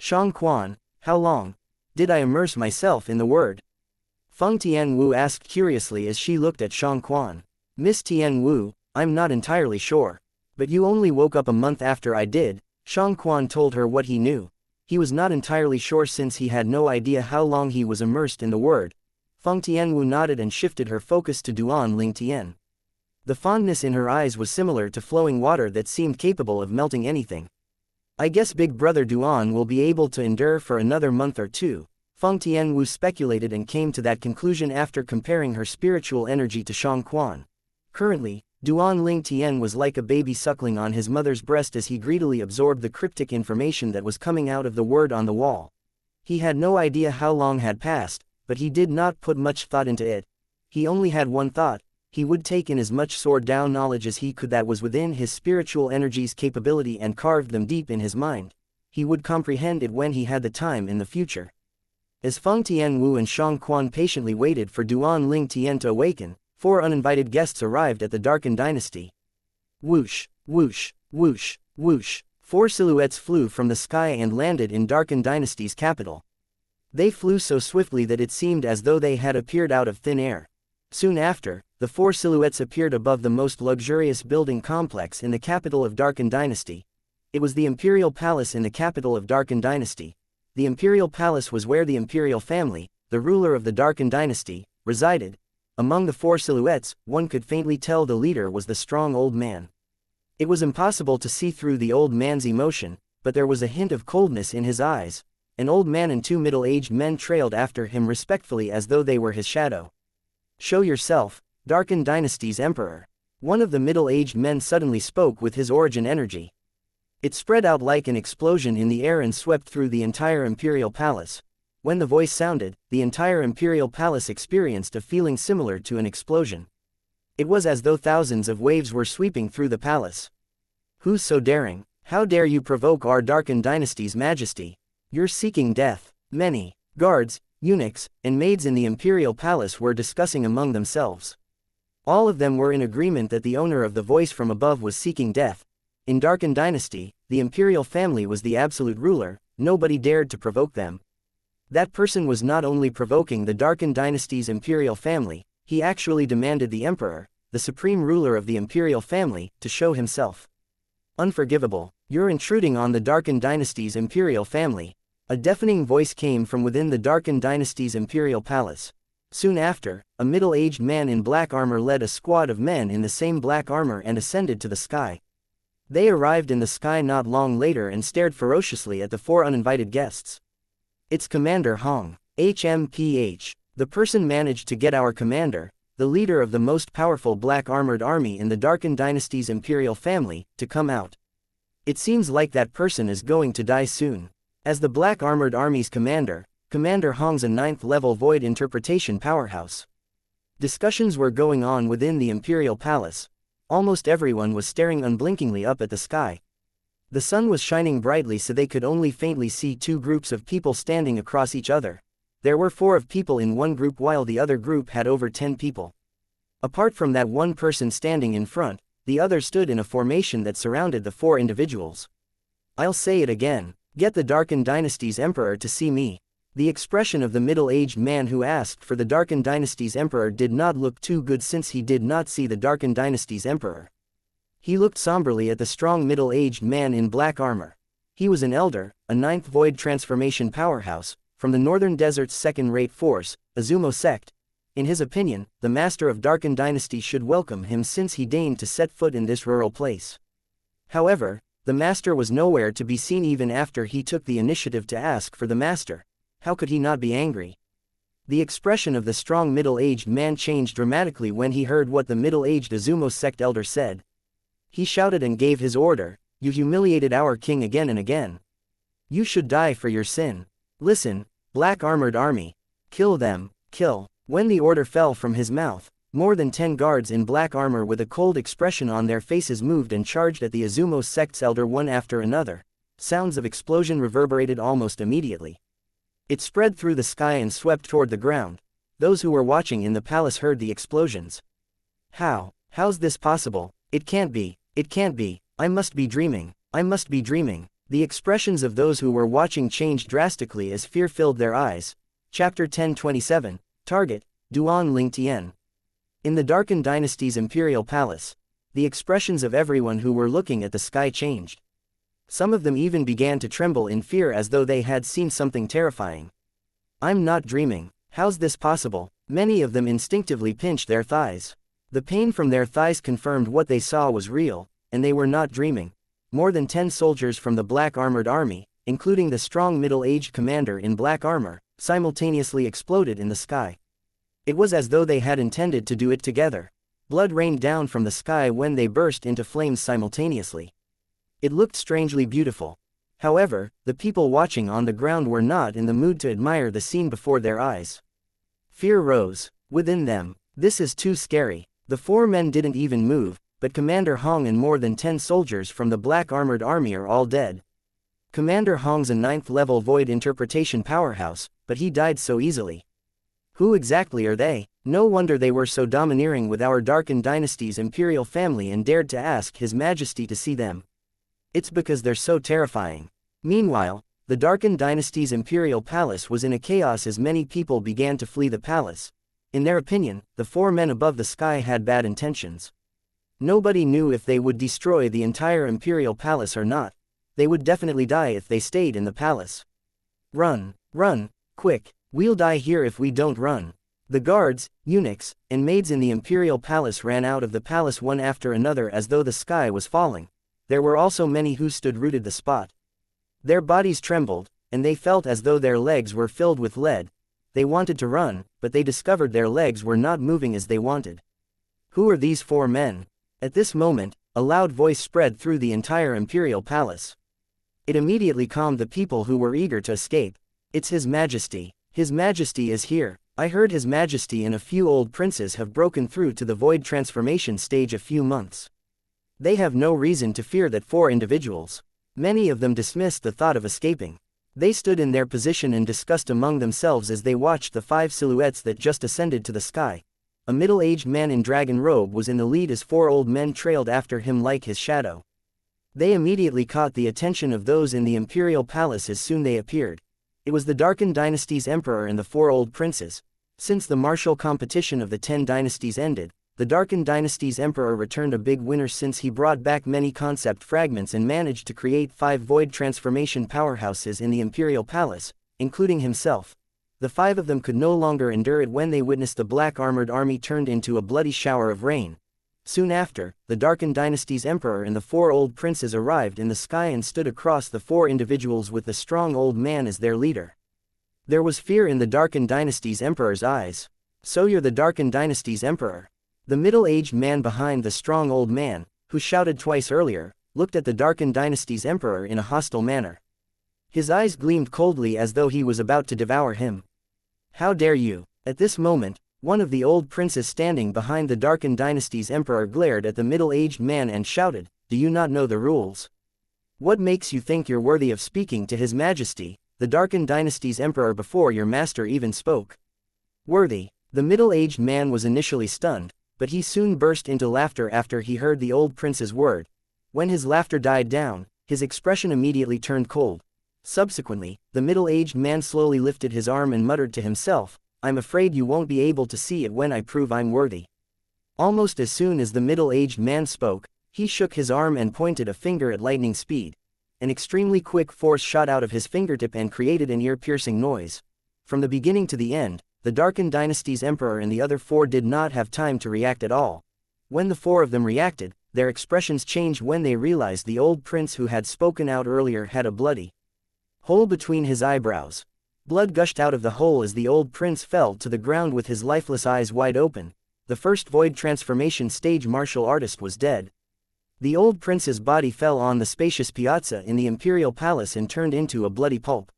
Xianxia, how long did I immerse myself in the word? Feng Tianwu asked curiously as she looked at Xianxia. Miss Tianwu, I'm not entirely sure. But you only woke up a month after I did. Xianxia told her what he knew. He was not entirely sure since he had no idea how long he was immersed in the word. Feng Tianwu nodded and shifted her focus to Duan Ling Tian. The fondness in her eyes was similar to flowing water that seemed capable of melting anything. I guess Big Brother Duan will be able to endure for another month or two. Feng Tianwu speculated and came to that conclusion after comparing her spiritual energy to Xianxia. Currently, Duan Ling Tian was like a baby suckling on his mother's breast as he greedily absorbed the cryptic information that was coming out of the word on the wall. He had no idea how long had passed, but he did not put much thought into it. He only had one thought: he would take in as much sword down knowledge as he could that was within his spiritual energy's capability and carved them deep in his mind. He would comprehend it when he had the time in the future. As Feng Tianwu and Xianxia patiently waited for Duan Ling Tian to awaken, 4 uninvited guests arrived at the Darkened Dynasty. Whoosh, whoosh, whoosh, whoosh. 4 silhouettes flew from the sky and landed in Darkened Dynasty's capital. They flew so swiftly that it seemed as though they had appeared out of thin air. Soon after, the 4 silhouettes appeared above the most luxurious building complex in the capital of Darkened Dynasty. It was the Imperial Palace in the capital of Darkened Dynasty. The Imperial Palace was where the Imperial family, the ruler of the Darkened Dynasty, resided. Among the 4 silhouettes, one could faintly tell the leader was the strong old man. It was impossible to see through the old man's emotion, but there was a hint of coldness in his eyes. An old man and 2 middle-aged men trailed after him respectfully as though they were his shadow. Show yourself, Darkened Dynasty's emperor. One of the middle-aged men suddenly spoke with his origin energy. It spread out like an explosion in the air and swept through the entire Imperial Palace. When the voice sounded, the entire Imperial Palace experienced a feeling similar to an explosion. It was as though thousands of waves were sweeping through the palace. Who's so daring? How dare you provoke our Darkened Dynasty's majesty? You're seeking death. Many guards, eunuchs, and maids in the Imperial Palace were discussing among themselves. All of them were in agreement that the owner of the voice from above was seeking death. In Darkened Dynasty, the Imperial family was the absolute ruler. Nobody dared to provoke them. That person was not only provoking the Darkened Dynasty's Imperial family, he actually demanded the Emperor, the supreme ruler of the Imperial family, to show himself. Unforgivable. You're intruding on the Darkened Dynasty's Imperial family. A deafening voice came from within the Darkened Dynasty's Imperial Palace. Soon after, a middle-aged man in black armor led a squad of men in the same black armor and ascended to the sky. They arrived in the sky not long later and stared ferociously at the 4 uninvited guests. It's Commander Hong. HMPH. The person managed to get our commander, the leader of the most powerful black-armored army in the Darkened Dynasty's Imperial family, to come out. It seems like that person is going to die soon. As the black-armored army's commander, Commander Hong's a 9th-level void interpretation powerhouse. Discussions were going on within the Imperial Palace. Almost everyone was staring unblinkingly up at the sky. The sun was shining brightly so they could only faintly see 2 groups of people standing across each other. There were 4 of people in one group while the other group had over 10 people. Apart from that one person standing in front, the others stood in a formation that surrounded the 4 individuals. I'll say it again, get the Darkened Dynasty's Emperor to see me. The expression of the middle-aged man who asked for the Darkened Dynasty's Emperor did not look too good since he did not see the Darkened Dynasty's Emperor. He looked somberly at the strong middle-aged man in black armor. He was an elder, a 9th void transformation powerhouse, from the Northern Desert's second-rate force, Azumo sect. In his opinion, the master of Darken Dynasty should welcome him since he deigned to set foot in this rural place. However, the master was nowhere to be seen even after he took the initiative to ask for the master. How could he not be angry? The expression of the strong middle-aged man changed dramatically when he heard what the middle-aged Azumo sect elder said. He shouted and gave his order, "You humiliated our king again and again. You should die for your sin. Listen, black armored army. Kill them, kill." When the order fell from his mouth, more than 10 guards in black armor with a cold expression on their faces moved and charged at the Azumo sect's elder one after another. Sounds of explosion reverberated almost immediately. It spread through the sky and swept toward the ground. Those who were watching in the palace heard the explosions. How's this possible? It can't be, it can't be, I must be dreaming, I must be dreaming. The expressions of those who were watching changed drastically as fear filled their eyes. Chapter 1027, Target, Duan Ling Tian. In the Darken Dynasty's imperial palace, the expressions of everyone who were looking at the sky changed. Some of them even began to tremble in fear as though they had seen something terrifying. I'm not dreaming, how's this possible? Many of them instinctively pinched their thighs. The pain from their thighs confirmed what they saw was real, and they were not dreaming. More than 10 soldiers from the black armored army, including the strong middle-aged commander in black armor, simultaneously exploded in the sky. It was as though they had intended to do it together. Blood rained down from the sky when they burst into flames simultaneously. It looked strangely beautiful. However, the people watching on the ground were not in the mood to admire the scene before their eyes. Fear rose within them. This is too scary. The 4 men didn't even move, but Commander Hong and more than 10 soldiers from the black armored army are all dead. Commander Hong's a 9th level void interpretation powerhouse, but he died so easily. Who exactly are they? No wonder they were so domineering with our Darken Dynasty's imperial family and dared to ask His Majesty to see them. It's because they're so terrifying. Meanwhile, the Darken Dynasty's imperial palace was in a chaos as many people began to flee the palace. In their opinion, the 4 men above the sky had bad intentions. Nobody knew if they would destroy the entire imperial palace or not. They would definitely die if they stayed in the palace. Run, quick, we'll die here if we don't run. The guards, eunuchs, and maids in the imperial palace ran out of the palace one after another as though the sky was falling. There were also many who stood rooted the spot. Their bodies trembled, and they felt as though their legs were filled with lead. They wanted to run, but they discovered their legs were not moving as they wanted. Who are these 4 men? At this moment, a loud voice spread through the entire imperial palace. It immediately calmed the people who were eager to escape. It's His Majesty. His Majesty is here. I heard His Majesty and a few old princes have broken through to the void transformation stage a few months. They have no reason to fear that 4 individuals. Many of them dismissed the thought of escaping. They stood in their position and discussed among themselves as they watched the 5 silhouettes that just ascended to the sky. A middle-aged man in dragon robe was in the lead as 4 old men trailed after him like his shadow. They immediately caught the attention of those in the imperial palace as soon they appeared. It was the Darken Dynasty's emperor and the 4 old princes. Since the martial competition of the 10 dynasties ended, the Darken Dynasty's emperor returned a big winner since he brought back many concept fragments and managed to create 5 void transformation powerhouses in the imperial palace, including himself. The 5 of them could no longer endure it when they witnessed the black armored army turned into a bloody shower of rain. Soon after, the Darken Dynasty's emperor and the 4 old princes arrived in the sky and stood across the 4 individuals with the strong old man as their leader. There was fear in the Darken Dynasty's emperor's eyes. So you're the Darken Dynasty's emperor? The middle-aged man behind the strong old man, who shouted twice earlier, looked at the Darken Dynasty's emperor in a hostile manner. His eyes gleamed coldly as though he was about to devour him. How dare you? At this moment, one of the old princes standing behind the Darken Dynasty's emperor glared at the middle-aged man and shouted, "Do you not know the rules? What makes you think you're worthy of speaking to His Majesty, the Darken Dynasty's emperor, before your master even spoke?" Worthy. The middle-aged man was initially stunned, but he soon burst into laughter after he heard the old prince's word. When his laughter died down, his expression immediately turned cold. Subsequently, the middle-aged man slowly lifted his arm and muttered to himself, "I'm afraid you won't be able to see it when I prove I'm worthy." Almost as soon as the middle-aged man spoke, he shook his arm and pointed a finger at lightning speed. An extremely quick force shot out of his fingertip and created an ear-piercing noise. From the beginning to the end, the Darken Dynasty's emperor and the other four did not have time to react at all. When the four of them reacted, their expressions changed when they realized the old prince who had spoken out earlier had a bloody hole between his eyebrows. Blood gushed out of the hole as the old prince fell to the ground with his lifeless eyes wide open. The first void transformation stage martial artist was dead. The old prince's body fell on the spacious piazza in the imperial palace and turned into a bloody pulp.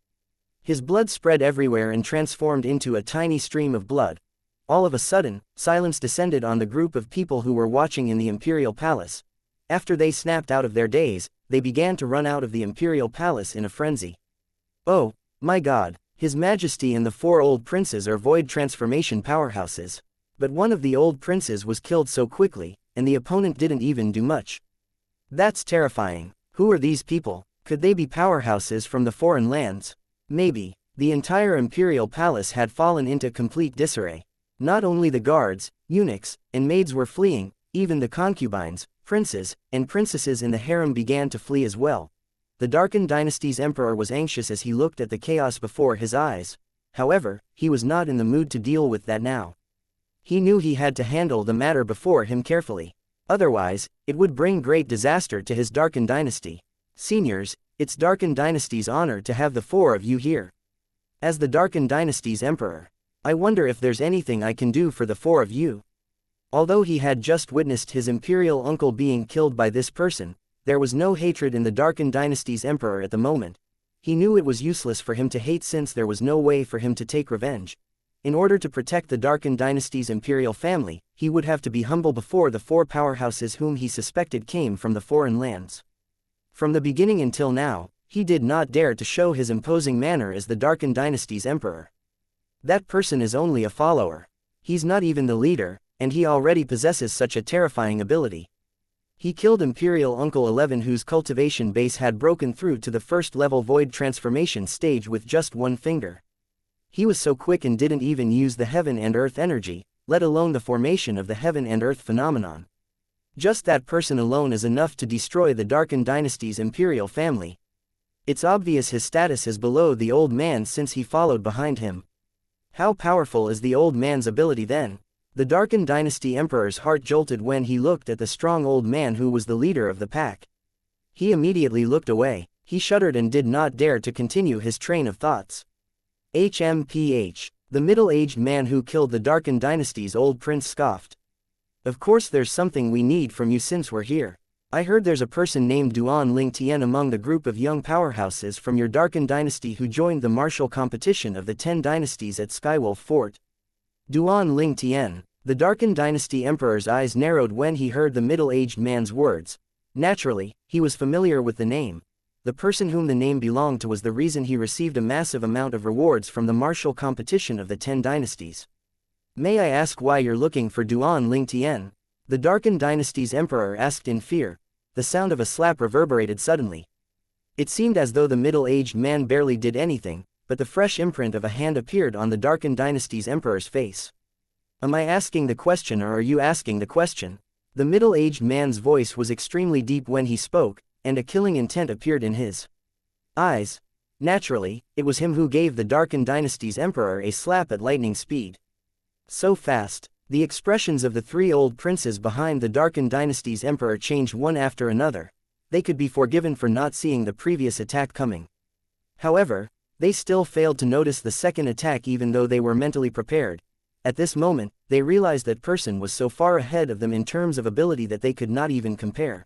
His blood spread everywhere and transformed into a tiny stream of blood. All of a sudden, silence descended on the group of people who were watching in the imperial palace. After they snapped out of their daze, they began to run out of the imperial palace in a frenzy. Oh, my God, His Majesty and the four old princes are void transformation powerhouses. But one of the old princes was killed so quickly, and the opponent didn't even do much. That's terrifying. Who are these people? Could they be powerhouses from the foreign lands? Maybe. The entire imperial palace had fallen into complete disarray. Not only the guards, eunuchs, and maids were fleeing, even the concubines, princes, and princesses in the harem began to flee as well. The Darken Dynasty's emperor was anxious as he looked at the chaos before his eyes. However, he was not in the mood to deal with that now. He knew he had to handle the matter before him carefully. Otherwise, it would bring great disaster to his Darken Dynasty. Seniors, it's Darken Dynasty's honor to have the four of you here. As the Darken Dynasty's emperor, I wonder if there's anything I can do for the four of you. Although he had just witnessed his imperial uncle being killed by this person, there was no hatred in the Darken Dynasty's emperor at the moment. He knew it was useless for him to hate since there was no way for him to take revenge. In order to protect the Darken Dynasty's imperial family, he would have to be humble before the four powerhouses whom he suspected came from the foreign lands. From the beginning until now, he did not dare to show his imposing manner as the Darken Dynasty's emperor. That person is only a follower. He's not even the leader, and he already possesses such a terrifying ability. He killed Imperial Uncle 11 whose cultivation base had broken through to the first level void transformation stage with just one finger. He was so quick and didn't even use the heaven and earth energy, let alone the formation of the heaven and earth phenomenon. Just that person alone is enough to destroy the Darken Dynasty's imperial family. It's obvious his status is below the old man since he followed behind him. How powerful is the old man's ability then? The Darken Dynasty emperor's heart jolted when he looked at the strong old man who was the leader of the pack. He immediately looked away. He shuddered and did not dare to continue his train of thoughts. HMPH. The middle-aged man who killed the Darken Dynasty's old prince scoffed. Of course there's something we need from you since we're here. I heard there's a person named Duan Ling Tian among the group of young powerhouses from your Darken Dynasty who joined the martial competition of the 10 dynasties at Skywolf Fort. Duan Ling Tian. The Darken Dynasty emperor's eyes narrowed when he heard the middle-aged man's words. Naturally, he was familiar with the name. The person whom the name belonged to was the reason he received a massive amount of rewards from the martial competition of the 10 dynasties. May I ask why you're looking for Duan Ling Tian? The Darken Dynasty's emperor asked in fear. The sound of a slap reverberated suddenly. It seemed as though the middle-aged man barely did anything, but the fresh imprint of a hand appeared on the Darken Dynasty's emperor's face. Am I asking the question or are you asking the question? The middle-aged man's voice was extremely deep when he spoke, and a killing intent appeared in his eyes. Naturally, it was him who gave the Darken Dynasty's emperor a slap at lightning speed. So fast, the expressions of the three old princes behind the Darken Dynasty's emperor changed one after another. They could be forgiven for not seeing the previous attack coming. However, they still failed to notice the second attack even though they were mentally prepared. At this moment, they realized that person was so far ahead of them in terms of ability that they could not even compare.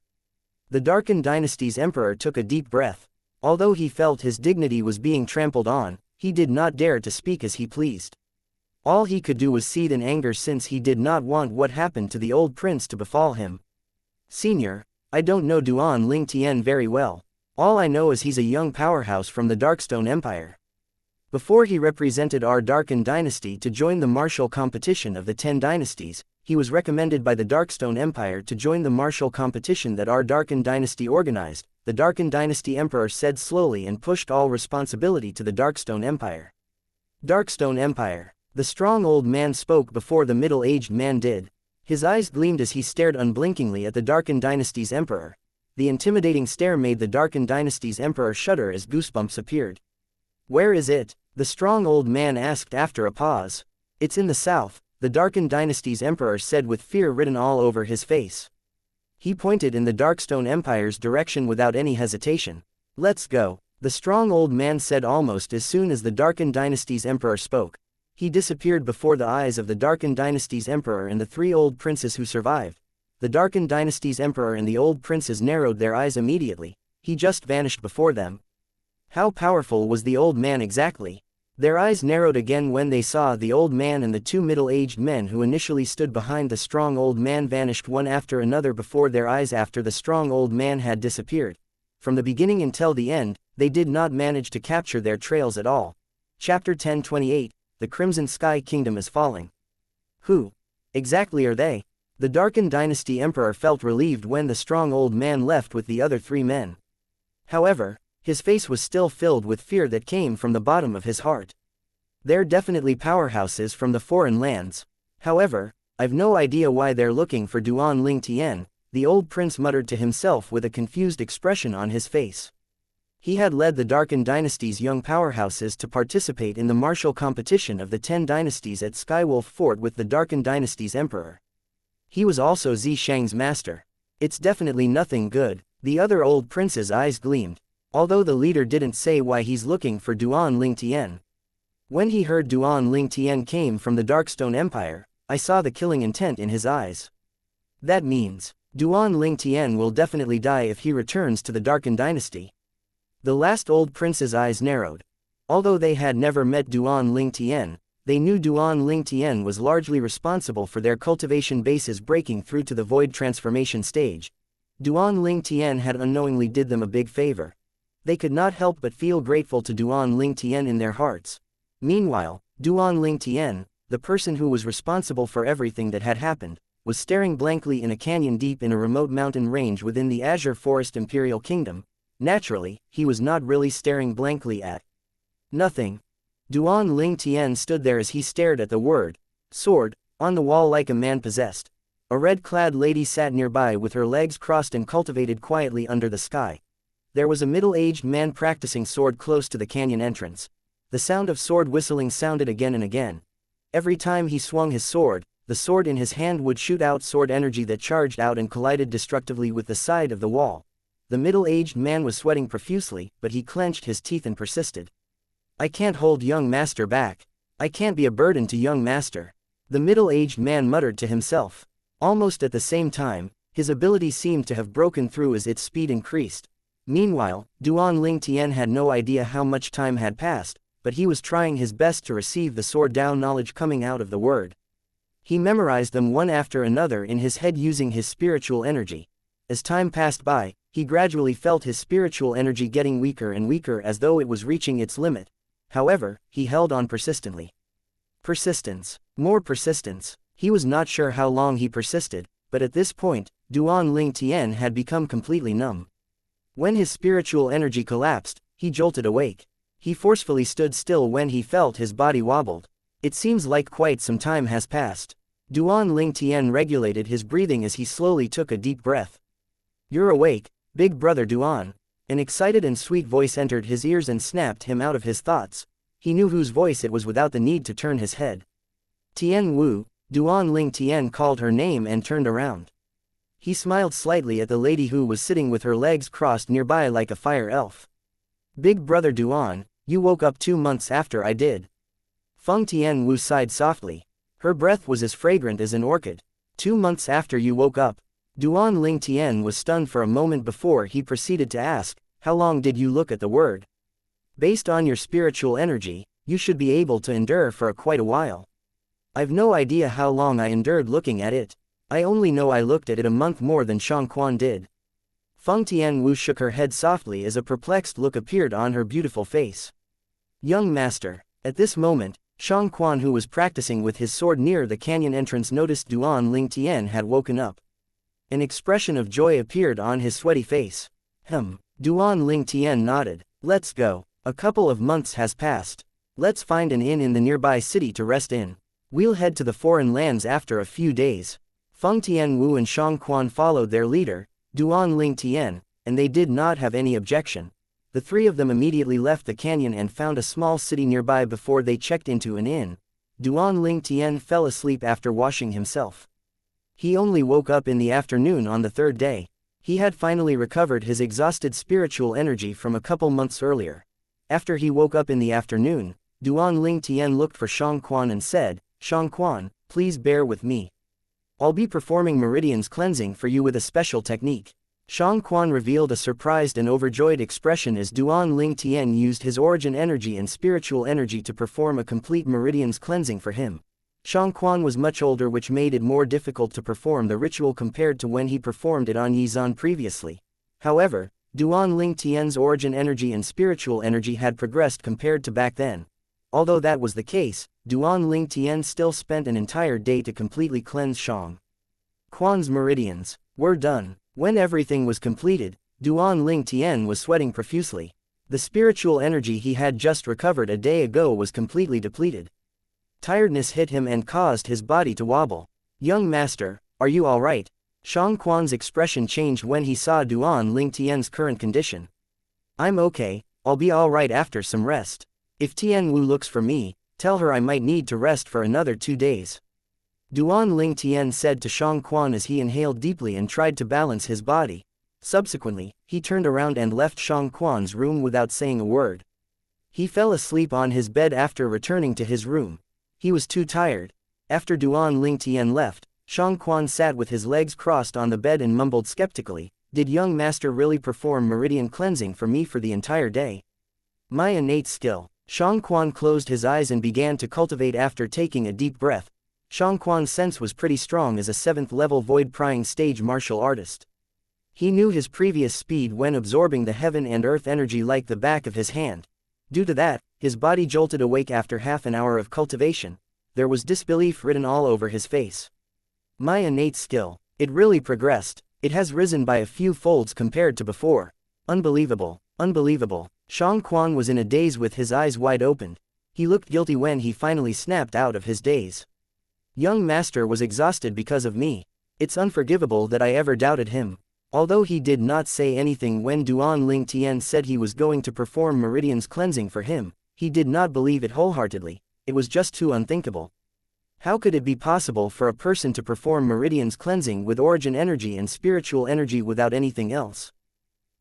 The Darken Dynasty's emperor took a deep breath. Although he felt his dignity was being trampled on, he did not dare to speak as he pleased. All he could do was seethe in anger since he did not want what happened to the old prince to befall him. Senior, I don't know Duan Ling Tian very well. All I know is he's a young powerhouse from the Darkstone Empire. Before he represented our Darken Dynasty to join the martial competition of the 10 dynasties, he was recommended by the Darkstone Empire to join the martial competition that our Darken Dynasty organized. The Darken Dynasty Emperor said slowly and pushed all responsibility to the Darkstone Empire. Darkstone Empire. The strong old man spoke before the middle-aged man did. His eyes gleamed as he stared unblinkingly at the Darken Dynasty's emperor. The intimidating stare made the Darken Dynasty's emperor shudder as goosebumps appeared. Where is it? The strong old man asked after a pause. It's in the south, the Darken Dynasty's emperor said with fear written all over his face. He pointed in the Darkstone Empire's direction without any hesitation. Let's go, the strong old man said almost as soon as the Darken Dynasty's emperor spoke. He disappeared before the eyes of the Darken Dynasty's emperor and the three old princes who survived. The Darken Dynasty's emperor and the old princes narrowed their eyes immediately. He just vanished before them. How powerful was the old man exactly? Their eyes narrowed again when they saw the old man and the two middle-aged men who initially stood behind the strong old man vanished one after another before their eyes after the strong old man had disappeared. From the beginning until the end, they did not manage to capture their trails at all. Chapter 10:28, The Crimson Sky Kingdom is Falling. Who exactly are they? The Darken Dynasty Emperor felt relieved when the strong old man left with the other three men. However, his face was still filled with fear that came from the bottom of his heart. They're definitely powerhouses from the foreign lands. However, I've no idea why they're looking for Duan Ling Tian, the old prince muttered to himself with a confused expression on his face. He had led the Darken Dynasty's young powerhouses to participate in the martial competition of the 10 dynasties at Skywolf Fort with the Darken Dynasty's emperor. He was also Zishang's master. It's definitely nothing good, the other old prince's eyes gleamed. Although the leader didn't say why he's looking for Duan Ling Tian. When he heard Duan Ling Tian came from the Darkstone Empire, I saw the killing intent in his eyes. That means, Duan Ling Tian will definitely die if he returns to the Darken Dynasty. The last old prince's eyes narrowed. Although they had never met Duan Ling Tian, they knew Duan Ling Tian was largely responsible for their cultivation bases breaking through to the void transformation stage. Duan Ling Tian had unknowingly did them a big favor. They could not help but feel grateful to Duan Ling Tian in their hearts. Meanwhile, Duan Ling Tian, the person who was responsible for everything that had happened, was staring blankly in a canyon deep in a remote mountain range within the Azure Forest Imperial Kingdom. Naturally, he was not really staring blankly at nothing. Duan Ling Tian stood there as he stared at the word sword on the wall like a man possessed. A red-clad lady sat nearby with her legs crossed and cultivated quietly under the sky. There was a middle-aged man practicing sword close to the canyon entrance. The sound of sword whistling sounded again and again. Every time he swung his sword, the sword in his hand would shoot out sword energy that charged out and collided destructively with the side of the wall. The middle-aged man was sweating profusely, but he clenched his teeth and persisted. I can't hold young master back. I can't be a burden to young master. The middle-aged man muttered to himself. Almost at the same time, his ability seemed to have broken through as its speed increased. Meanwhile, Duan Ling Tian had no idea how much time had passed, but he was trying his best to receive the sword down knowledge coming out of the word. He memorized them one after another in his head using his spiritual energy. As time passed by, he gradually felt his spiritual energy getting weaker and weaker as though it was reaching its limit. However, he held on persistently. Persistence. More persistence. He was not sure how long he persisted, but at this point, Duan Ling Tian had become completely numb. When his spiritual energy collapsed, he jolted awake. He forcefully stood still when he felt his body wobbled. It seems like quite some time has passed. Duan Ling Tian regulated his breathing as he slowly took a deep breath. You're awake, big brother Duan. An excited and sweet voice entered his ears and snapped him out of his thoughts. He knew whose voice it was without the need to turn his head. Tian Wu, Duan Ling Tian called her name and turned around. He smiled slightly at the lady who was sitting with her legs crossed nearby like a fire elf. Big brother Duan, you woke up 2 months after I did. Feng Tian Wu sighed softly. Her breath was as fragrant as an orchid. 2 months after you woke up. Duan Ling Tian was stunned for a moment before he proceeded to ask, how long did you look at the word? Based on your spiritual energy, you should be able to endure for quite a while. I've no idea how long I endured looking at it. I only know I looked at it a month more than Xianxia did. Feng Tianwu shook her head softly as a perplexed look appeared on her beautiful face. Young master. At this moment, Xianxia, who was practicing with his sword near the canyon entrance, noticed Duan Ling Tian had woken up. An expression of joy appeared on his sweaty face. Duan Ling Tian nodded. Let's go. A couple of months has passed. Let's find an inn in the nearby city to rest in. We'll head to the foreign lands after a few days. Feng Tianwu and Xianxia followed their leader, Duan Ling Tian, and they did not have any objection. The three of them immediately left the canyon and found a small city nearby before they checked into an inn. Duan Ling Tian fell asleep after washing himself. He only woke up in the afternoon on the third day. He had finally recovered his exhausted spiritual energy from a couple months earlier. After he woke up in the afternoon, Duan Ling Tian looked for Xianxia and said, "Xianxia, please bear with me. I'll be performing Meridian's cleansing for you with a special technique." Xianxia revealed a surprised and overjoyed expression as Duan Ling Tian used his origin energy and spiritual energy to perform a complete Meridian's cleansing for him. Xianxia was much older, which made it more difficult to perform the ritual compared to when he performed it on Yizan previously. However, Duan Ling Tian's origin energy and spiritual energy had progressed compared to back then. Although that was the case, Duan Ling Tian still spent an entire day to completely cleanse Xianxia's meridians. Were done. When everything was completed, Duan Ling Tian was sweating profusely. The spiritual energy he had just recovered a day ago was completely depleted. Tiredness hit him and caused his body to wobble. "Young master, are you alright?" Xianxia's expression changed when he saw Duan Ling Tian's current condition. "I'm okay, I'll be alright after some rest. If Tian Wu looks for me, tell her I might need to rest for another 2 days." Duan Ling Tian said to Xianxia as he inhaled deeply and tried to balance his body. Subsequently, he turned around and left Xianxia's room without saying a word. He fell asleep on his bed after returning to his room. He was too tired. After Duan Ling Tian left, Xianxia sat with his legs crossed on the bed and mumbled skeptically, "Did young master really perform meridian cleansing for me for the entire day? My innate skill." Xianxia closed his eyes and began to cultivate after taking a deep breath. Xianxia's sense was pretty strong as a 7th level void prying stage martial artist. He knew his previous speed when absorbing the heaven and earth energy like the back of his hand. Due to that, his body jolted awake after half an hour of cultivation. There was disbelief written all over his face. "My innate skill. It really progressed. It has risen by a few folds compared to before. Unbelievable, unbelievable." Xianxia was in a daze with his eyes wide open. He looked guilty when he finally snapped out of his daze. "Young master was exhausted because of me. It's unforgivable that I ever doubted him." Although he did not say anything when Duan Ling Tian said he was going to perform Meridian's cleansing for him, he did not believe it wholeheartedly. It was just too unthinkable. How could it be possible for a person to perform Meridian's cleansing with origin energy and spiritual energy without anything else?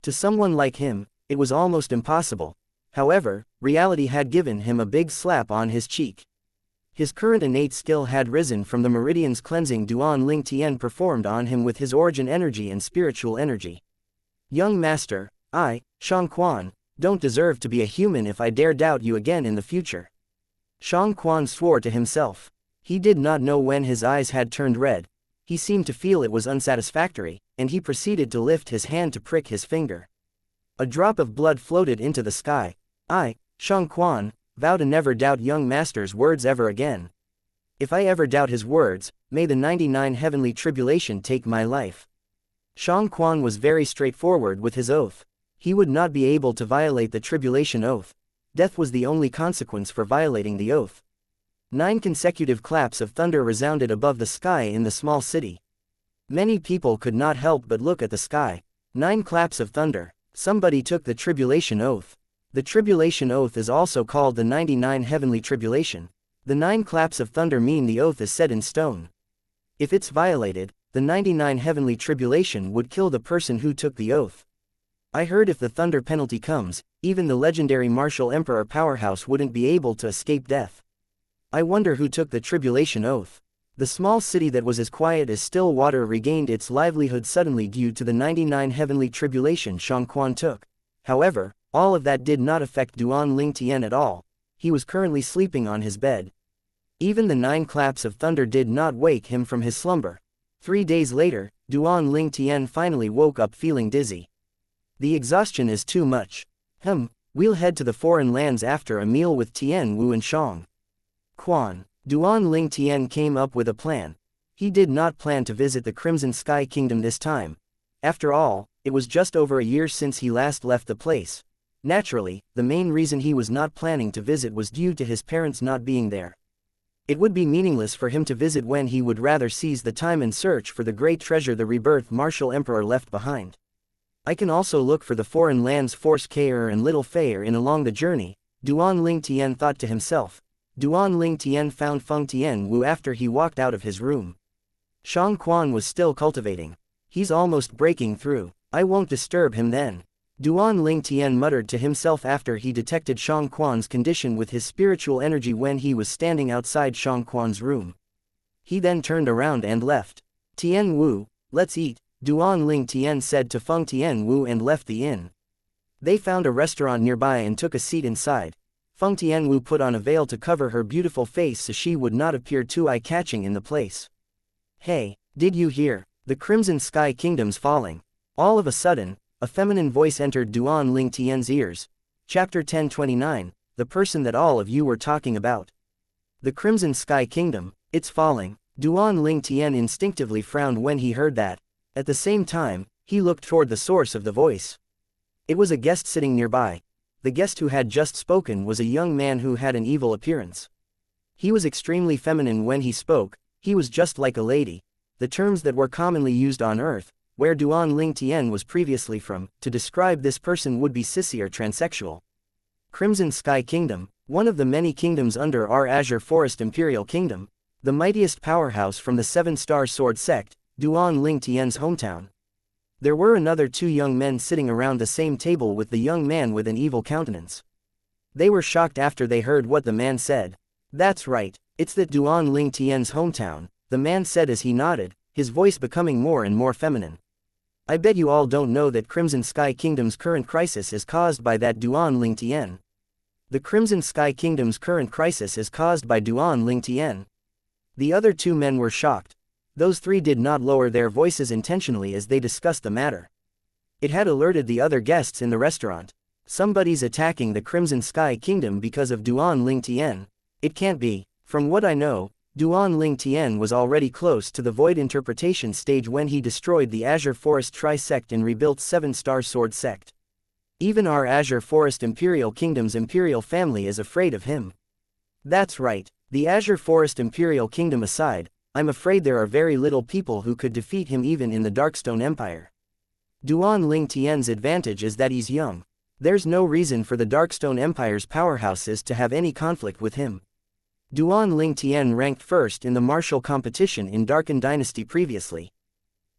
To someone like him, it was almost impossible. However, reality had given him a big slap on his cheek. His current innate skill had risen from the Meridian's cleansing Duan Ling Tian performed on him with his origin energy and spiritual energy. "Young master, I, Xianxia, don't deserve to be a human if I dare doubt you again in the future." Xianxia swore to himself. He did not know when his eyes had turned red. He seemed to feel it was unsatisfactory, and he proceeded to lift his hand to prick his finger. A drop of blood floated into the sky. "I, Xianxia, vow to never doubt young master's words ever again. If I ever doubt his words, may the 99 heavenly tribulation take my life." Xianxia was very straightforward with his oath. He would not be able to violate the tribulation oath. Death was the only consequence for violating the oath. 9 consecutive claps of thunder resounded above the sky in the small city. Many people could not help but look at the sky. 9 claps of thunder. Somebody took the tribulation oath. The tribulation oath is also called the 99 heavenly tribulation. The 9 claps of thunder mean the oath is set in stone. If it's violated, the 99 heavenly tribulation would kill the person who took the oath. I heard if the thunder penalty comes, even the legendary martial emperor powerhouse wouldn't be able to escape death. I wonder who took the tribulation oath. The small city that was as quiet as still water regained its livelihood suddenly due to the 99 heavenly tribulation Xianxia took. However, all of that did not affect Duan Ling Tian at all. He was currently sleeping on his bed. Even the 9 claps of thunder did not wake him from his slumber. 3 days later, Duan Ling Tian finally woke up feeling dizzy. The exhaustion is too much. We'll head to the foreign lands after a meal with Tian Wu and Xianxia. Duan Ling Tian came up with a plan. He did not plan to visit the Crimson Sky Kingdom this time. After all, it was just over a year since he last left the place. Naturally, the main reason he was not planning to visit was due to his parents not being there. It would be meaningless for him to visit when he would rather seize the time and search for the great treasure the rebirth martial emperor left behind. I can also look for the foreign lands Force Kaer and Little Faer in along the journey, Duan Ling Tian thought to himself. Duan Ling Tian found Feng Tianwu after he walked out of his room. Shang Quan was still cultivating. He's almost breaking through. I won't disturb him then. Duan Ling Tian muttered to himself after he detected Shang Quan's condition with his spiritual energy when he was standing outside Shang Quan's room. He then turned around and left. Tian Wu, let's eat, Duan Ling Tian said to Feng Tianwu and left the inn. They found a restaurant nearby and took a seat inside. Feng Tianwu put on a veil to cover her beautiful face so she would not appear too eye-catching in the place. Hey, did you hear? The Crimson Sky Kingdom's falling. All of a sudden, a feminine voice entered Duan Ling Tian's ears. Chapter 1029, the person that all of you were talking about. The Crimson Sky Kingdom, it's falling. Duan Ling Tian instinctively frowned when he heard that. At the same time, he looked toward the source of the voice. It was a guest sitting nearby. The guest who had just spoken was a young man who had an evil appearance. He was extremely feminine when he spoke, he was just like a lady, the terms that were commonly used on Earth, where Duan Ling Tian was previously from, to describe this person would be sissy or transsexual. Crimson Sky Kingdom, one of the many kingdoms under our Azure Forest Imperial Kingdom, the mightiest powerhouse from the 7-star sword sect, Duan Ling Tian's hometown. There were another 2 young men sitting around the same table with the young man with an evil countenance. They were shocked after they heard what the man said. That's right, it's that Duan Ling Tian's hometown, the man said as he nodded, his voice becoming more and more feminine. I bet you all don't know that Crimson Sky Kingdom's current crisis is caused by that Duan Ling Tian. The Crimson Sky Kingdom's current crisis is caused by Duan Ling Tian. The other 2 men were shocked. Those 3 did not lower their voices intentionally as they discussed the matter. It had alerted the other guests in the restaurant. Somebody's attacking the Crimson Sky Kingdom because of Duan Ling Tian. It can't be. From what I know, Duan Ling Tian was already close to the void interpretation stage when he destroyed the Azure Forest Tri-Sect and rebuilt 7-star sword sect. Even our Azure Forest Imperial Kingdom's imperial family is afraid of him. That's right, the Azure Forest Imperial Kingdom aside, I'm afraid there are very little people who could defeat him even in the Darkstone Empire. Duan Ling Tian's advantage is that he's young. There's no reason for the Darkstone Empire's powerhouses to have any conflict with him. Duan Ling Tian ranked first in the martial competition in Darken Dynasty previously.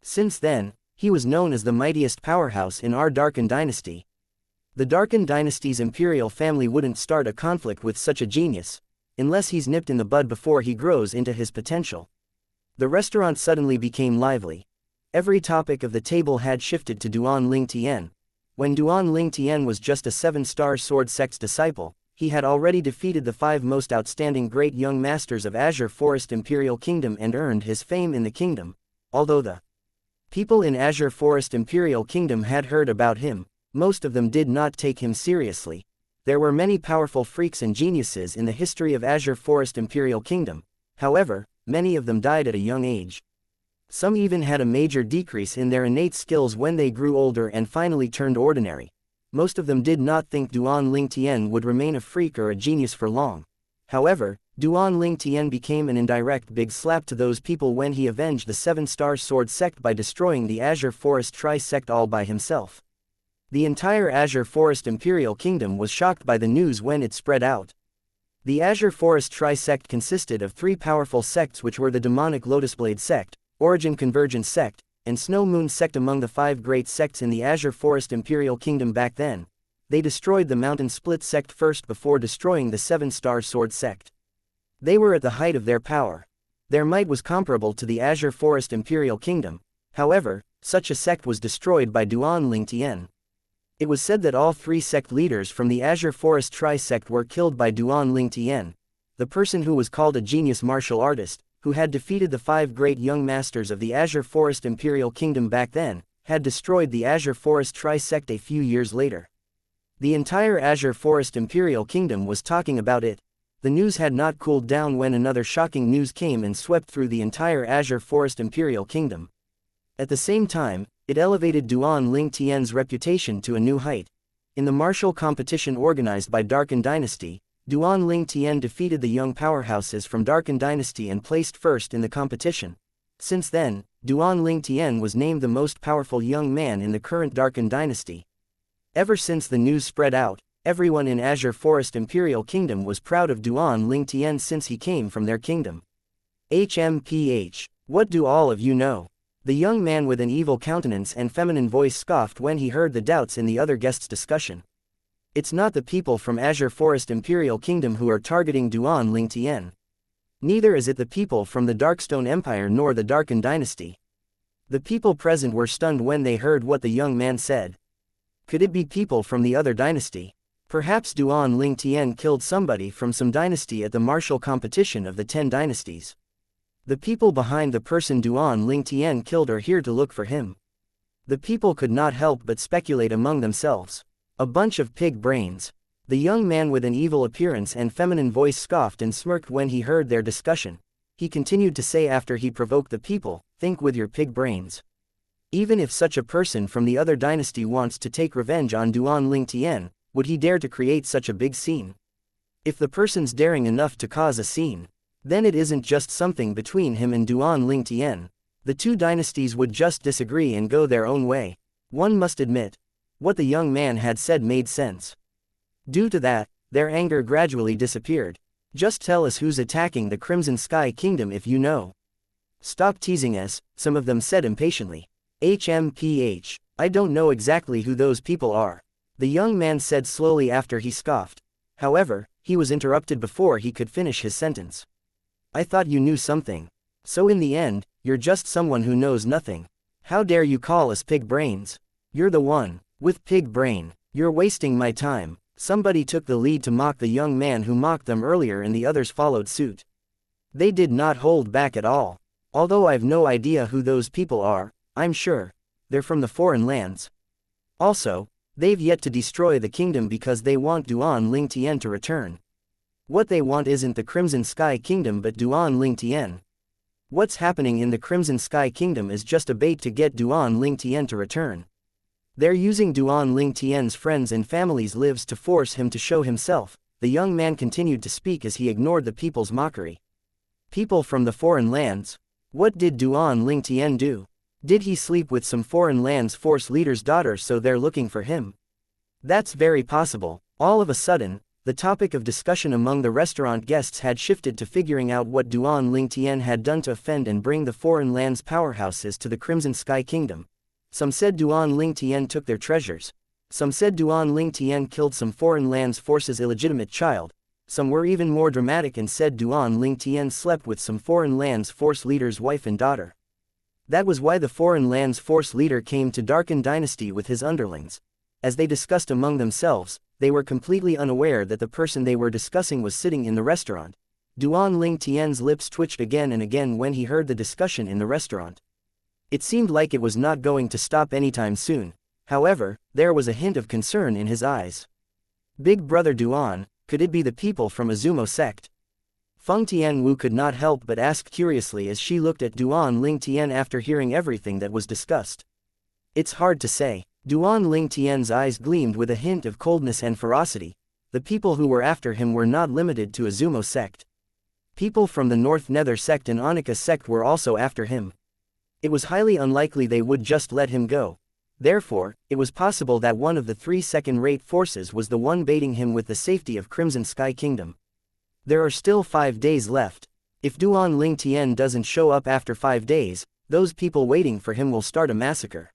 Since then, he was known as the mightiest powerhouse in our Darken Dynasty. The Darken Dynasty's imperial family wouldn't start a conflict with such a genius, unless he's nipped in the bud before he grows into his potential. The restaurant suddenly became lively. Every topic of the table had shifted to Duan Ling Tian. When Duan Ling Tian was just a 7-star sword sect's disciple, he had already defeated the 5 most outstanding great young masters of Azure Forest Imperial Kingdom and earned his fame in the kingdom. Although the people in Azure Forest Imperial Kingdom had heard about him, most of them did not take him seriously. There were many powerful freaks and geniuses in the history of Azure Forest Imperial Kingdom. However, many of them died at a young age. Some even had a major decrease in their innate skills when they grew older and finally turned ordinary. Most of them did not think Duan Ling Tian would remain a freak or a genius for long. However, Duan Ling Tian became an indirect big slap to those people when he avenged the 7-star sword sect by destroying the Azure Forest Tri-Sect all by himself. The entire Azure Forest Imperial Kingdom was shocked by the news when it spread out. The Azure Forest Tri-Sect consisted of 3 powerful sects, which were the Demonic Lotusblade Sect, Origin Convergence Sect, and Snow Moon Sect. Among the 5 great sects in the Azure Forest Imperial Kingdom back then, they destroyed the Mountain Split Sect first before destroying the 7-star Sword Sect. They were at the height of their power. Their might was comparable to the Azure Forest Imperial Kingdom. However, such a sect was destroyed by Duan Ling Tian. It was said that all 3 sect leaders from the Azure Forest Tri-Sect were killed by Duan Ling Tian, the person who was called a genius martial artist, who had defeated the 5 great young masters of the Azure Forest Imperial Kingdom back then, had destroyed the Azure Forest Tri-Sect a few years later. The entire Azure Forest Imperial Kingdom was talking about it. The news had not cooled down when another shocking news came and swept through the entire Azure Forest Imperial Kingdom. At the same time, it elevated Duan Ling Tian's reputation to a new height. In the martial competition organized by Darken Dynasty, Duan Ling Tian defeated the young powerhouses from Darken Dynasty and placed first in the competition. Since then, Duan Ling Tian was named the most powerful young man in the current Darken Dynasty. Ever since the news spread out, Everyone in Azure Forest Imperial Kingdom was proud of Duan Ling Tian since he came from their kingdom. HMPH. What do all of you know? The young man with an evil countenance and feminine voice scoffed when he heard the doubts in the other guests' discussion. It's not the people from Azure Forest Imperial Kingdom who are targeting Duan Ling Tian. Neither is it the people from the Darkstone Empire nor the Darken Dynasty. The people present were stunned when they heard what the young man said. Could it be people from the other dynasty? Perhaps Duan Ling Tian killed somebody from some dynasty at the martial competition of the 10 dynasties. The people behind the person Duan Ling Tian killed are here to look for him. The people could not help but speculate among themselves. A bunch of pig brains. The young man with an evil appearance and feminine voice scoffed and smirked when he heard their discussion. He continued to say after he provoked the people, "Think with your pig brains." Even if such a person from the other dynasty wants to take revenge on Duan Ling Tian, would he dare to create such a big scene? If the person's daring enough to cause a scene, then it isn't just something between him and Duan Ling Tian. The 2 dynasties would just disagree and go their own way. One must admit, what the young man had said made sense. Due to that, their anger gradually disappeared. Just tell us who's attacking the Crimson Sky Kingdom if you know. Stop teasing us, some of them said impatiently. HMPH. I don't know exactly who those people are, the young man said slowly after he scoffed. However, he was interrupted before he could finish his sentence. I thought you knew something. So in the end, you're just someone who knows nothing. How dare you call us pig brains? You're the one with pig brain. You're wasting my time. Somebody took the lead to mock the young man who mocked them earlier and the others followed suit. They did not hold back at all. Although I've no idea who those people are, I'm sure they're from the foreign lands. Also, they've yet to destroy the kingdom because they want Duan Ling Tian to return. What they want isn't the Crimson Sky Kingdom but Duan Ling Tian. What's happening in the Crimson Sky Kingdom is just a bait to get Duan Ling Tian to return. They're using Duan Ling Tian's friends and family's lives to force him to show himself. The young man continued to speak as he ignored the people's mockery. People from the foreign lands? What did Duan Ling Tian do? Did he sleep with some foreign lands force leader's daughter so they're looking for him? That's very possible. All of a sudden, the topic of discussion among the restaurant guests had shifted to figuring out what Duan Ling Tian had done to offend and bring the foreign lands powerhouses to the Crimson Sky Kingdom. Some said Duan Ling Tian took their treasures. Some said Duan Ling Tian killed some foreign lands force's illegitimate child. Some were even more dramatic and said Duan Ling Tian slept with some foreign lands force leader's wife and daughter. That was why the foreign lands force leader came to Darken Dynasty with his underlings. As they discussed among themselves, they were completely unaware that the person they were discussing was sitting in the restaurant. Duan Ling Tian's lips twitched again and again when he heard the discussion in the restaurant. It seemed like it was not going to stop anytime soon. However, there was a hint of concern in his eyes. Big Brother Duan, could it be the people from Azumo sect? Feng Tianwu could not help but ask curiously as she looked at Duan Ling Tian after hearing everything that was discussed. It's hard to say. Duan Ling Tian's eyes gleamed with a hint of coldness and ferocity. The people who were after him were not limited to Azumo sect. People from the North Nether sect and Onika sect were also after him. It was highly unlikely they would just let him go. Therefore, it was possible that one of the 3 second-rate forces was the one baiting him with the safety of Crimson Sky Kingdom. There are still 5 days left. If Duan Ling Tian doesn't show up after 5 days, those people waiting for him will start a massacre.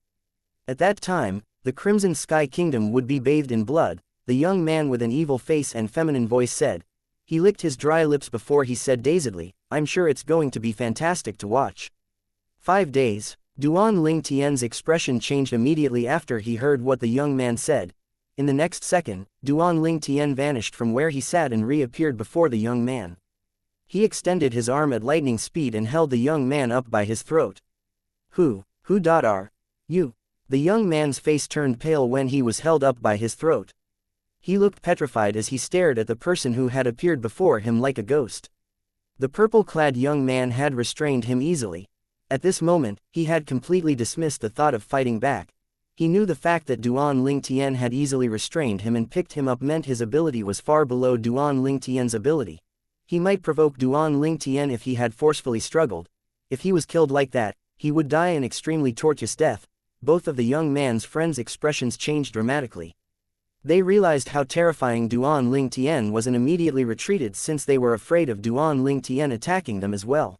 At that time, the Crimson Sky Kingdom would be bathed in blood, the young man with an evil face and feminine voice said. He licked his dry lips before he said dazedly, I'm sure it's going to be fantastic to watch. 5 days. Duan Ling Tian's expression changed immediately after he heard what the young man said. In the next second, Duan Ling Tian vanished from where he sat and reappeared before the young man. He extended his arm at lightning speed and held the young man up by his throat. Who are you? The young man's face turned pale when he was held up by his throat. He looked petrified as he stared at the person who had appeared before him like a ghost. The purple-clad young man had restrained him easily. At this moment, he had completely dismissed the thought of fighting back. He knew the fact that Duan Ling Tian had easily restrained him and picked him up meant his ability was far below Duan Ling Tian's ability. He might provoke Duan Ling Tian if he had forcefully struggled. If he was killed like that, he would die an extremely torturous death. Both of the young man's friends' expressions changed dramatically. They realized how terrifying Duan Ling Tian was and immediately retreated since they were afraid of Duan Ling Tian attacking them as well.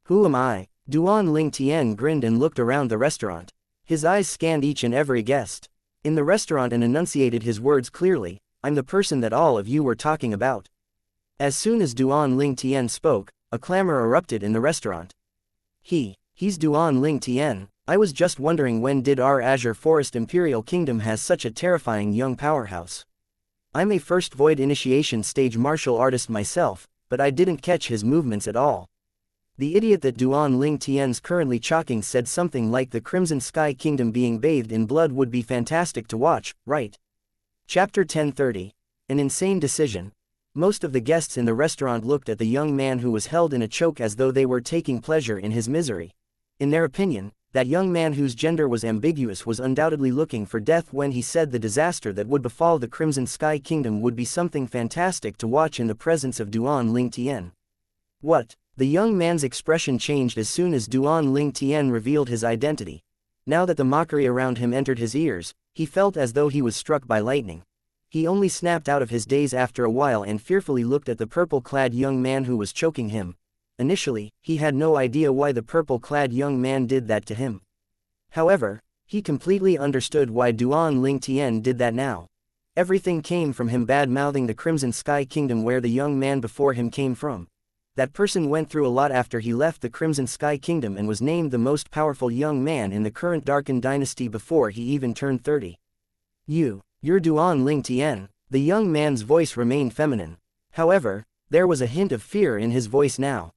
Who am I? Duan Ling Tian grinned and looked around the restaurant. His eyes scanned each and every guest in the restaurant and enunciated his words clearly. I'm the person that all of you were talking about. As soon as Duan Ling Tian spoke, a clamor erupted in the restaurant. He's Duan Ling Tian. I was just wondering when did our Azure Forest Imperial Kingdom has such a terrifying young powerhouse. I'm a first void initiation stage martial artist myself, but I didn't catch his movements at all. The idiot that Duan Ling Tian's currently chalking said something like the Crimson Sky Kingdom being bathed in blood would be fantastic to watch, right? Chapter 1030. An insane decision. Most of the guests in the restaurant looked at the young man who was held in a choke as though they were taking pleasure in his misery. In their opinion, that young man whose gender was ambiguous was undoubtedly looking for death when he said the disaster that would befall the Crimson Sky Kingdom would be something fantastic to watch in the presence of Duan Ling Tian. What? The young man's expression changed as soon as Duan Ling Tian revealed his identity. Now that the mockery around him entered his ears, he felt as though he was struck by lightning. He only snapped out of his daze after a while and fearfully looked at the purple-clad young man who was choking him. Initially, he had no idea why the purple-clad young man did that to him. However, he completely understood why Duan Ling Tian did that now. Everything came from him bad-mouthing the Crimson Sky Kingdom where the young man before him came from. That person went through a lot after he left the Crimson Sky Kingdom and was named the most powerful young man in the current Darkened Dynasty before he even turned 30. You're Duan Ling Tian. The young man's voice remained feminine. However, there was a hint of fear in his voice now.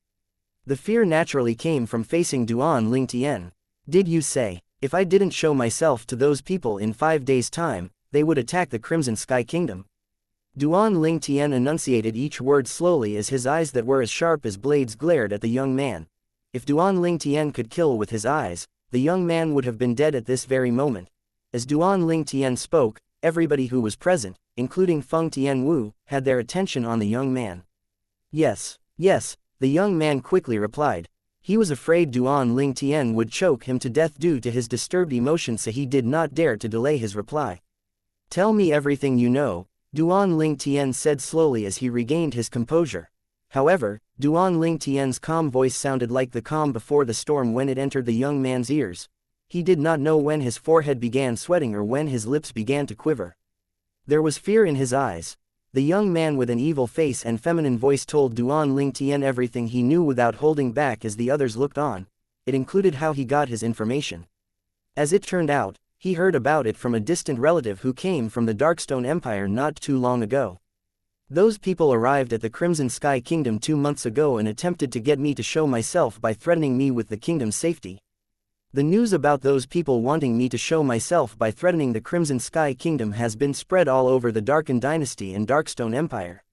The fear naturally came from facing Duan Ling Tian. Did you say, if I didn't show myself to those people in 5 days' time, they would attack the Crimson Sky Kingdom? Duan Ling Tian enunciated each word slowly as his eyes that were as sharp as blades glared at the young man. If Duan Ling Tian could kill with his eyes, the young man would have been dead at this very moment. As Duan Ling Tian spoke, everybody who was present, including Feng Tianwu, had their attention on the young man. Yes, the young man quickly replied. He was afraid Duan Ling Tian would choke him to death due to his disturbed emotions, so he did not dare to delay his reply. Tell me everything you know, Duan Ling Tian said slowly as he regained his composure. However, Duan Ling Tian's calm voice sounded like the calm before the storm when it entered the young man's ears. He did not know when his forehead began sweating or when his lips began to quiver. There was fear in his eyes. The young man with an evil face and feminine voice told Duan Ling Tian everything he knew without holding back as the others looked on. It included how he got his information. As it turned out, he heard about it from a distant relative who came from the Darkstone Empire not too long ago. Those people arrived at the Crimson Sky Kingdom 2 months ago and attempted to get me to show myself by threatening me with the kingdom's safety. The news about those people wanting me to show myself by threatening the Crimson Sky Kingdom has been spread all over the Darkened Dynasty and Darkstone Empire.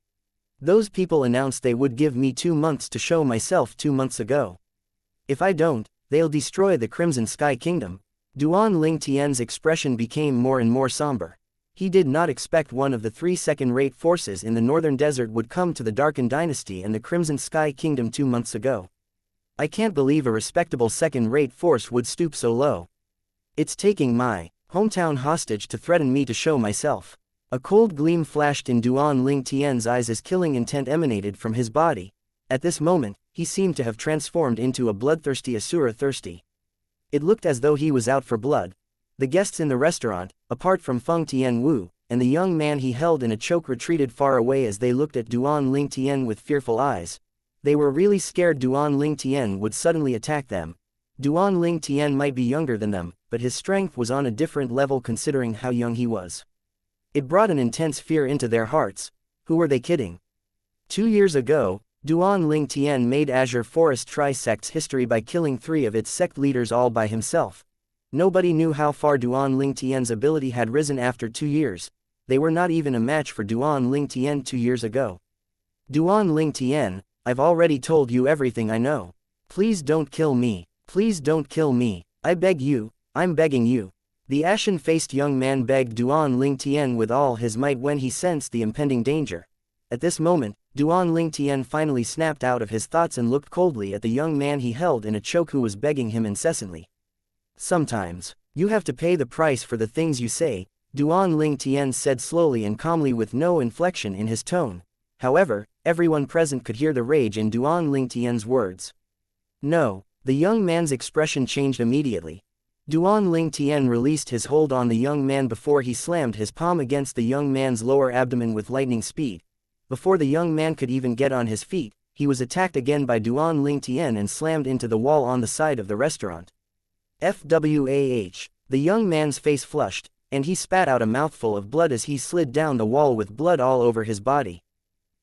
Those people announced they would give me 2 months to show myself 2 months ago. If I don't, they'll destroy the Crimson Sky Kingdom. Duan Ling Tian's expression became more and more somber. He did not expect one of the 3 second-rate forces in the Northern Desert would come to the Darkened Dynasty and the Crimson Sky Kingdom 2 months ago. I can't believe a respectable second-rate force would stoop so low. It's taking my hometown hostage to threaten me to show myself. A cold gleam flashed in Duan Ling Tian's eyes as killing intent emanated from his body. At this moment, he seemed to have transformed into a bloodthirsty Asura thirsty. It looked as though he was out for blood. The guests in the restaurant, apart from Feng Tianwu, and the young man he held in a choke retreated far away as they looked at Duan Ling Tian with fearful eyes. They were really scared Duan Ling Tian would suddenly attack them. Duan Ling Tian might be younger than them, but his strength was on a different level considering how young he was. It brought an intense fear into their hearts. Who were they kidding? 2 years ago, Duan Ling Tian made Azure Forest Tri-Sect's history by killing 3 of its sect leaders all by himself. Nobody knew how far Duan Ling Tian's ability had risen after 2 years. They were not even a match for Duan Ling Tian 2 years ago. Duan Ling Tian, I've already told you everything I know. Please don't kill me. Please don't kill me. I beg you, I'm begging you. The ashen-faced young man begged Duan Ling Tian with all his might when he sensed the impending danger. At this moment, Duan Ling Tian finally snapped out of his thoughts and looked coldly at the young man he held in a choke who was begging him incessantly. Sometimes, you have to pay the price for the things you say, Duan Ling Tian said slowly and calmly with no inflection in his tone. However, everyone present could hear the rage in Duan Ling Tian's words. No, the young man's expression changed immediately. Duan Ling Tian released his hold on the young man before he slammed his palm against the young man's lower abdomen with lightning speed. Before the young man could even get on his feet, he was attacked again by Duan Ling Tian and slammed into the wall on the side of the restaurant. FWAH. The young man's face flushed, and he spat out a mouthful of blood as he slid down the wall with blood all over his body.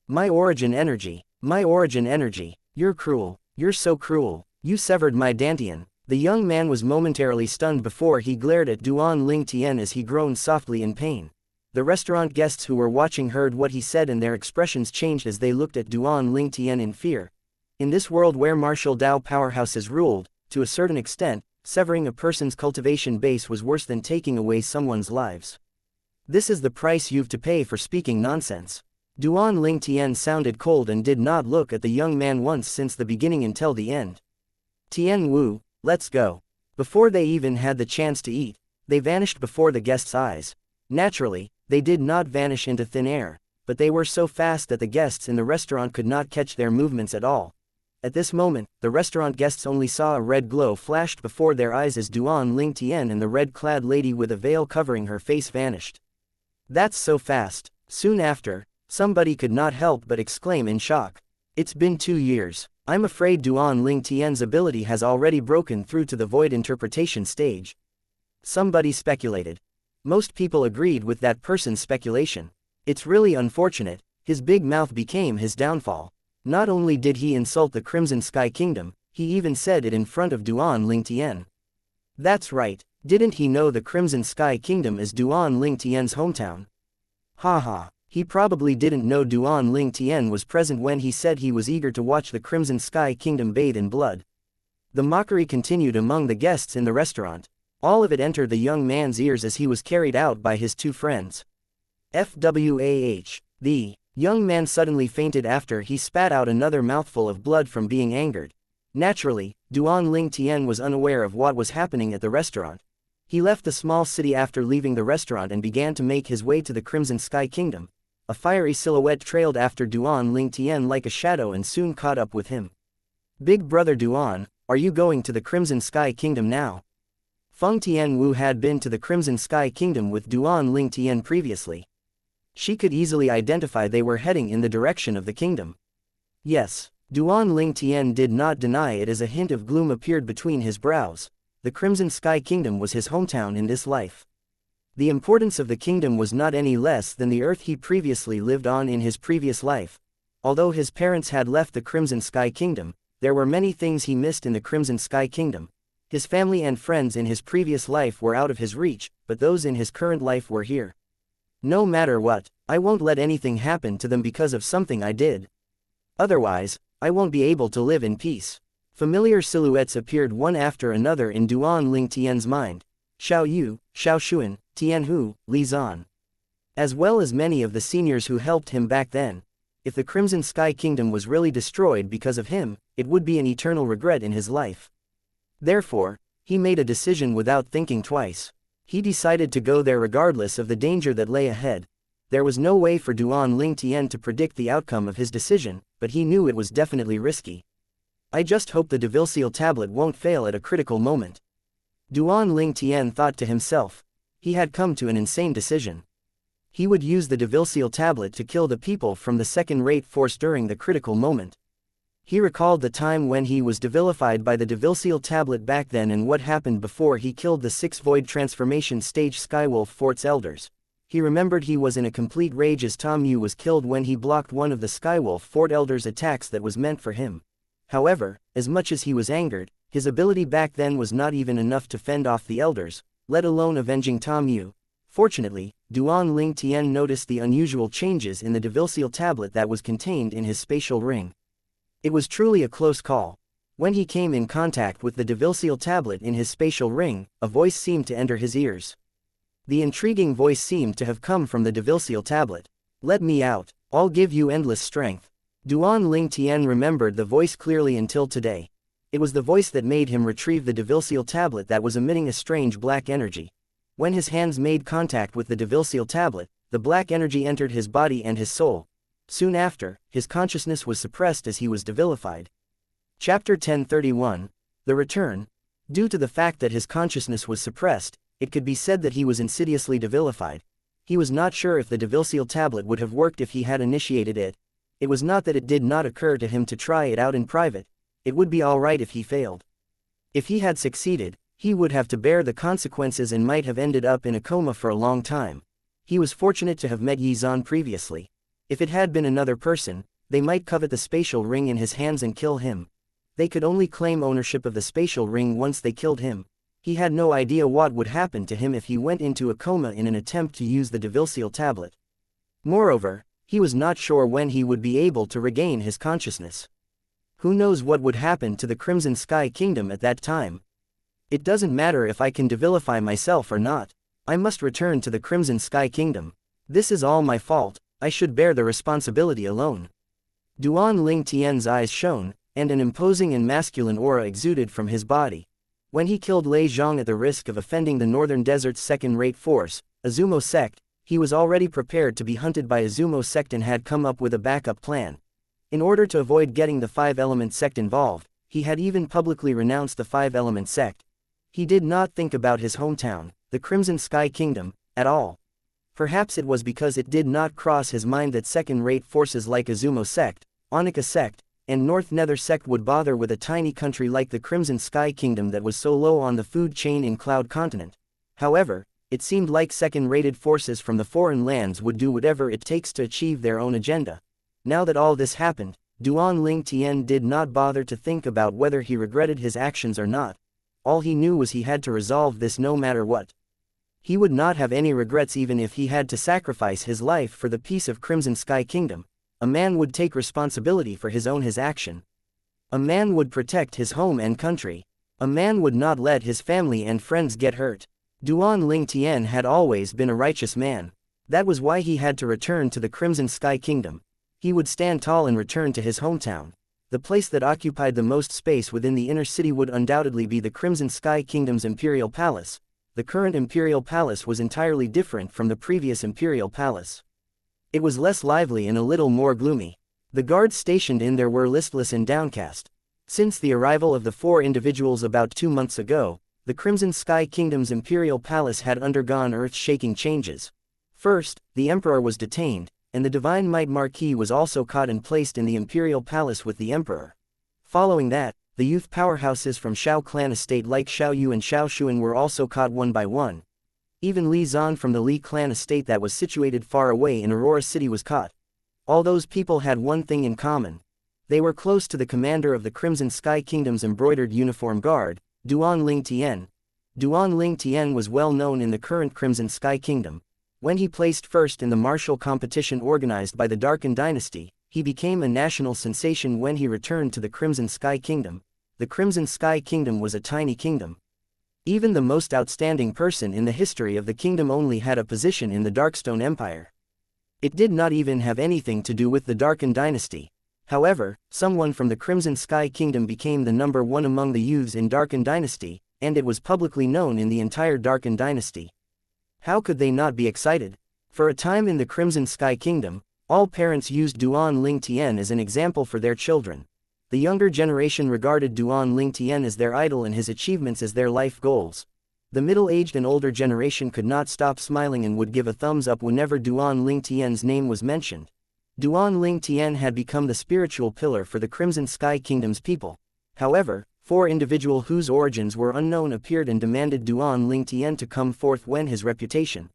My origin energy. My origin energy. You're cruel. You're so cruel. You severed my dantian. The young man was momentarily stunned before he glared at Duan Ling Tian as he groaned softly in pain. The restaurant guests who were watching heard what he said and their expressions changed as they looked at Duan Ling Tian in fear. In this world where martial Dao powerhouses ruled, to a certain extent, severing a person's cultivation base was worse than taking away someone's lives. This is the price you've to pay for speaking nonsense. Duan Ling Tian sounded cold and did not look at the young man once since the beginning until the end. Tian Wu, let's go. Before they even had the chance to eat, they vanished before the guests' eyes. Naturally, they did not vanish into thin air, but they were so fast that the guests in the restaurant could not catch their movements at all. At this moment, the restaurant guests only saw a red glow flashed before their eyes as Duan Ling Tian and the red-clad lady with a veil covering her face vanished. That's so fast. Soon after, somebody could not help but exclaim in shock. It's been 2 years. I'm afraid Duan Ling Tian's ability has already broken through to the void interpretation stage. Somebody speculated. Most people agreed with that person's speculation. It's really unfortunate. His big mouth became his downfall. Not only did he insult the Crimson Sky Kingdom, he even said it in front of Duan Ling Tian. That's right, didn't he know the Crimson Sky Kingdom is Duan Ling Tian's hometown? Haha, he probably didn't know Duan Ling Tian was present when he said he was eager to watch the Crimson Sky Kingdom bathe in blood. The mockery continued among the guests in the restaurant. All of it entered the young man's ears as he was carried out by his 2 friends. FWAH. The young man suddenly fainted after he spat out another mouthful of blood from being angered. Naturally, Duan Ling Tian was unaware of what was happening at the restaurant. He left the small city after leaving the restaurant and began to make his way to the Crimson Sky Kingdom. A fiery silhouette trailed after Duan Ling Tian like a shadow and soon caught up with him. Big brother Duan, are you going to the Crimson Sky Kingdom now? Feng Tianwu had been to the Crimson Sky Kingdom with Duan Ling Tian previously. She could easily identify they were heading in the direction of the kingdom. Yes, Duan Ling Tian did not deny it as a hint of gloom appeared between his brows. The Crimson Sky Kingdom was his hometown in this life. The importance of the kingdom was not any less than the earth he previously lived on in his previous life. Although his parents had left the Crimson Sky Kingdom, there were many things he missed in the Crimson Sky Kingdom. His family and friends in his previous life were out of his reach, but those in his current life were here. No matter what, I won't let anything happen to them because of something I did. Otherwise, I won't be able to live in peace. Familiar silhouettes appeared one after another in Duan Ling Tian's mind. Xiao Yu, Xiao Xuan, Tian Hu, Li Zan. As well as many of the seniors who helped him back then. If the Crimson Sky Kingdom was really destroyed because of him, it would be an eternal regret in his life. Therefore, he made a decision without thinking twice. He decided to go there regardless of the danger that lay ahead. There was no way for Duan Ling Tian to predict the outcome of his decision, but he knew it was definitely risky. I just hope the devil-seal tablet won't fail at a critical moment. Duan Ling Tian thought to himself. He had come to an insane decision. He would use the devil-seal tablet to kill the people from the second-rate force during the critical moment. He recalled the time when he was devilified by the devil-seal tablet back then and what happened before he killed the 6 void transformation stage Skywolf Fort's elders. He remembered he was in a complete rage as Tom Yu was killed when he blocked one of the Skywolf Fort elders' attacks that was meant for him. However, as much as he was angered, his ability back then was not even enough to fend off the elders, let alone avenging Tom Yu. Fortunately, Duan Ling Tian noticed the unusual changes in the devil-seal tablet that was contained in his spatial ring. It was truly a close call. When he came in contact with the devil-seal tablet in his spatial ring, a voice seemed to enter his ears. The intriguing voice seemed to have come from the devil-seal tablet. Let me out, I'll give you endless strength. Duan Ling Tian remembered the voice clearly until today. It was the voice that made him retrieve the devil-seal tablet that was emitting a strange black energy. When his hands made contact with the devil-seal tablet, the black energy entered his body and his soul. Soon after, his consciousness was suppressed as he was devilified. Chapter 1031. The Return. Due to the fact that his consciousness was suppressed, it could be said that he was insidiously devilified. He was not sure if the devil-seal tablet would have worked if he had initiated it. It was not that it did not occur to him to try it out in private. It would be alright if he failed. If he had succeeded, he would have to bear the consequences and might have ended up in a coma for a long time. He was fortunate to have met Yi Zhan previously. If it had been another person, they might covet the spatial ring in his hands and kill him. They could only claim ownership of the spatial ring once they killed him. He had no idea what would happen to him if he went into a coma in an attempt to use the devil-seal tablet. Moreover, he was not sure when he would be able to regain his consciousness. Who knows what would happen to the Crimson Sky Kingdom at that time? It doesn't matter if I can devilify myself or not. I must return to the Crimson Sky Kingdom. This is all my fault. I should bear the responsibility alone. Duan Ling Tian's eyes shone, and an imposing and masculine aura exuded from his body. When he killed Lei Zhang at the risk of offending the Northern Desert's second-rate force, Azumo sect, he was already prepared to be hunted by Azumo sect and had come up with a backup plan. In order to avoid getting the Five-Element sect involved, he had even publicly renounced the Five-Element sect. He did not think about his hometown, the Crimson Sky Kingdom, at all. Perhaps it was because it did not cross his mind that second-rate forces like Azumo sect, Onika sect, and North Nether sect would bother with a tiny country like the Crimson Sky Kingdom that was so low on the food chain in Cloud Continent. However, it seemed like second-rated forces from the foreign lands would do whatever it takes to achieve their own agenda. Now that all this happened, Duan Ling Tian did not bother to think about whether he regretted his actions or not. All he knew was he had to resolve this no matter what. He would not have any regrets even if he had to sacrifice his life for the peace of Crimson Sky Kingdom. A man would take responsibility for his action. A man would protect his home and country. A man would not let his family and friends get hurt. Duan Ling Tian had always been a righteous man. That was why he had to return to the Crimson Sky Kingdom. He would stand tall and return to his hometown. The place that occupied the most space within the inner city would undoubtedly be the Crimson Sky Kingdom's Imperial Palace. The current Imperial Palace was entirely different from the previous Imperial Palace. It was less lively and a little more gloomy. The guards stationed in there were listless and downcast. Since the arrival of the four individuals about 2 months ago, the Crimson Sky Kingdom's Imperial Palace had undergone earth-shaking changes. First, the Emperor was detained, and the Divine Might Marquis was also caught and placed in the Imperial Palace with the Emperor. Following that, the youth powerhouses from Shao clan estate like Xiao Yu and Xiao Shuan were also caught one by one. Even Li Zan from the Li clan estate that was situated far away in Aurora City was caught. All those people had one thing in common. They were close to the commander of the Crimson Sky Kingdom's embroidered uniform guard, Duan Ling Tian. Duan Ling Tian was well known in the current Crimson Sky Kingdom. When he placed first in the martial competition organized by the Darken Dynasty, he became a national sensation when he returned to the Crimson Sky Kingdom. The Crimson Sky Kingdom was a tiny kingdom. Even the most outstanding person in the history of the kingdom only had a position in the Darkstone Empire. It did not even have anything to do with the Darken Dynasty. However, someone from the Crimson Sky Kingdom became the #1 among the youths in Darken Dynasty, and it was publicly known in the entire Darken Dynasty. How could they not be excited? For a time in the Crimson Sky Kingdom, all parents used Duan Ling Tian as an example for their children. The younger generation regarded Duan Ling Tian as their idol and his achievements as their life goals. The middle-aged and older generation could not stop smiling and would give a thumbs up whenever Duan Ling Tian's name was mentioned. Duan Ling Tian had become the spiritual pillar for the Crimson Sky Kingdom's people. However, 4 individuals whose origins were unknown appeared and demanded Duan Ling Tian to come forth when his reputation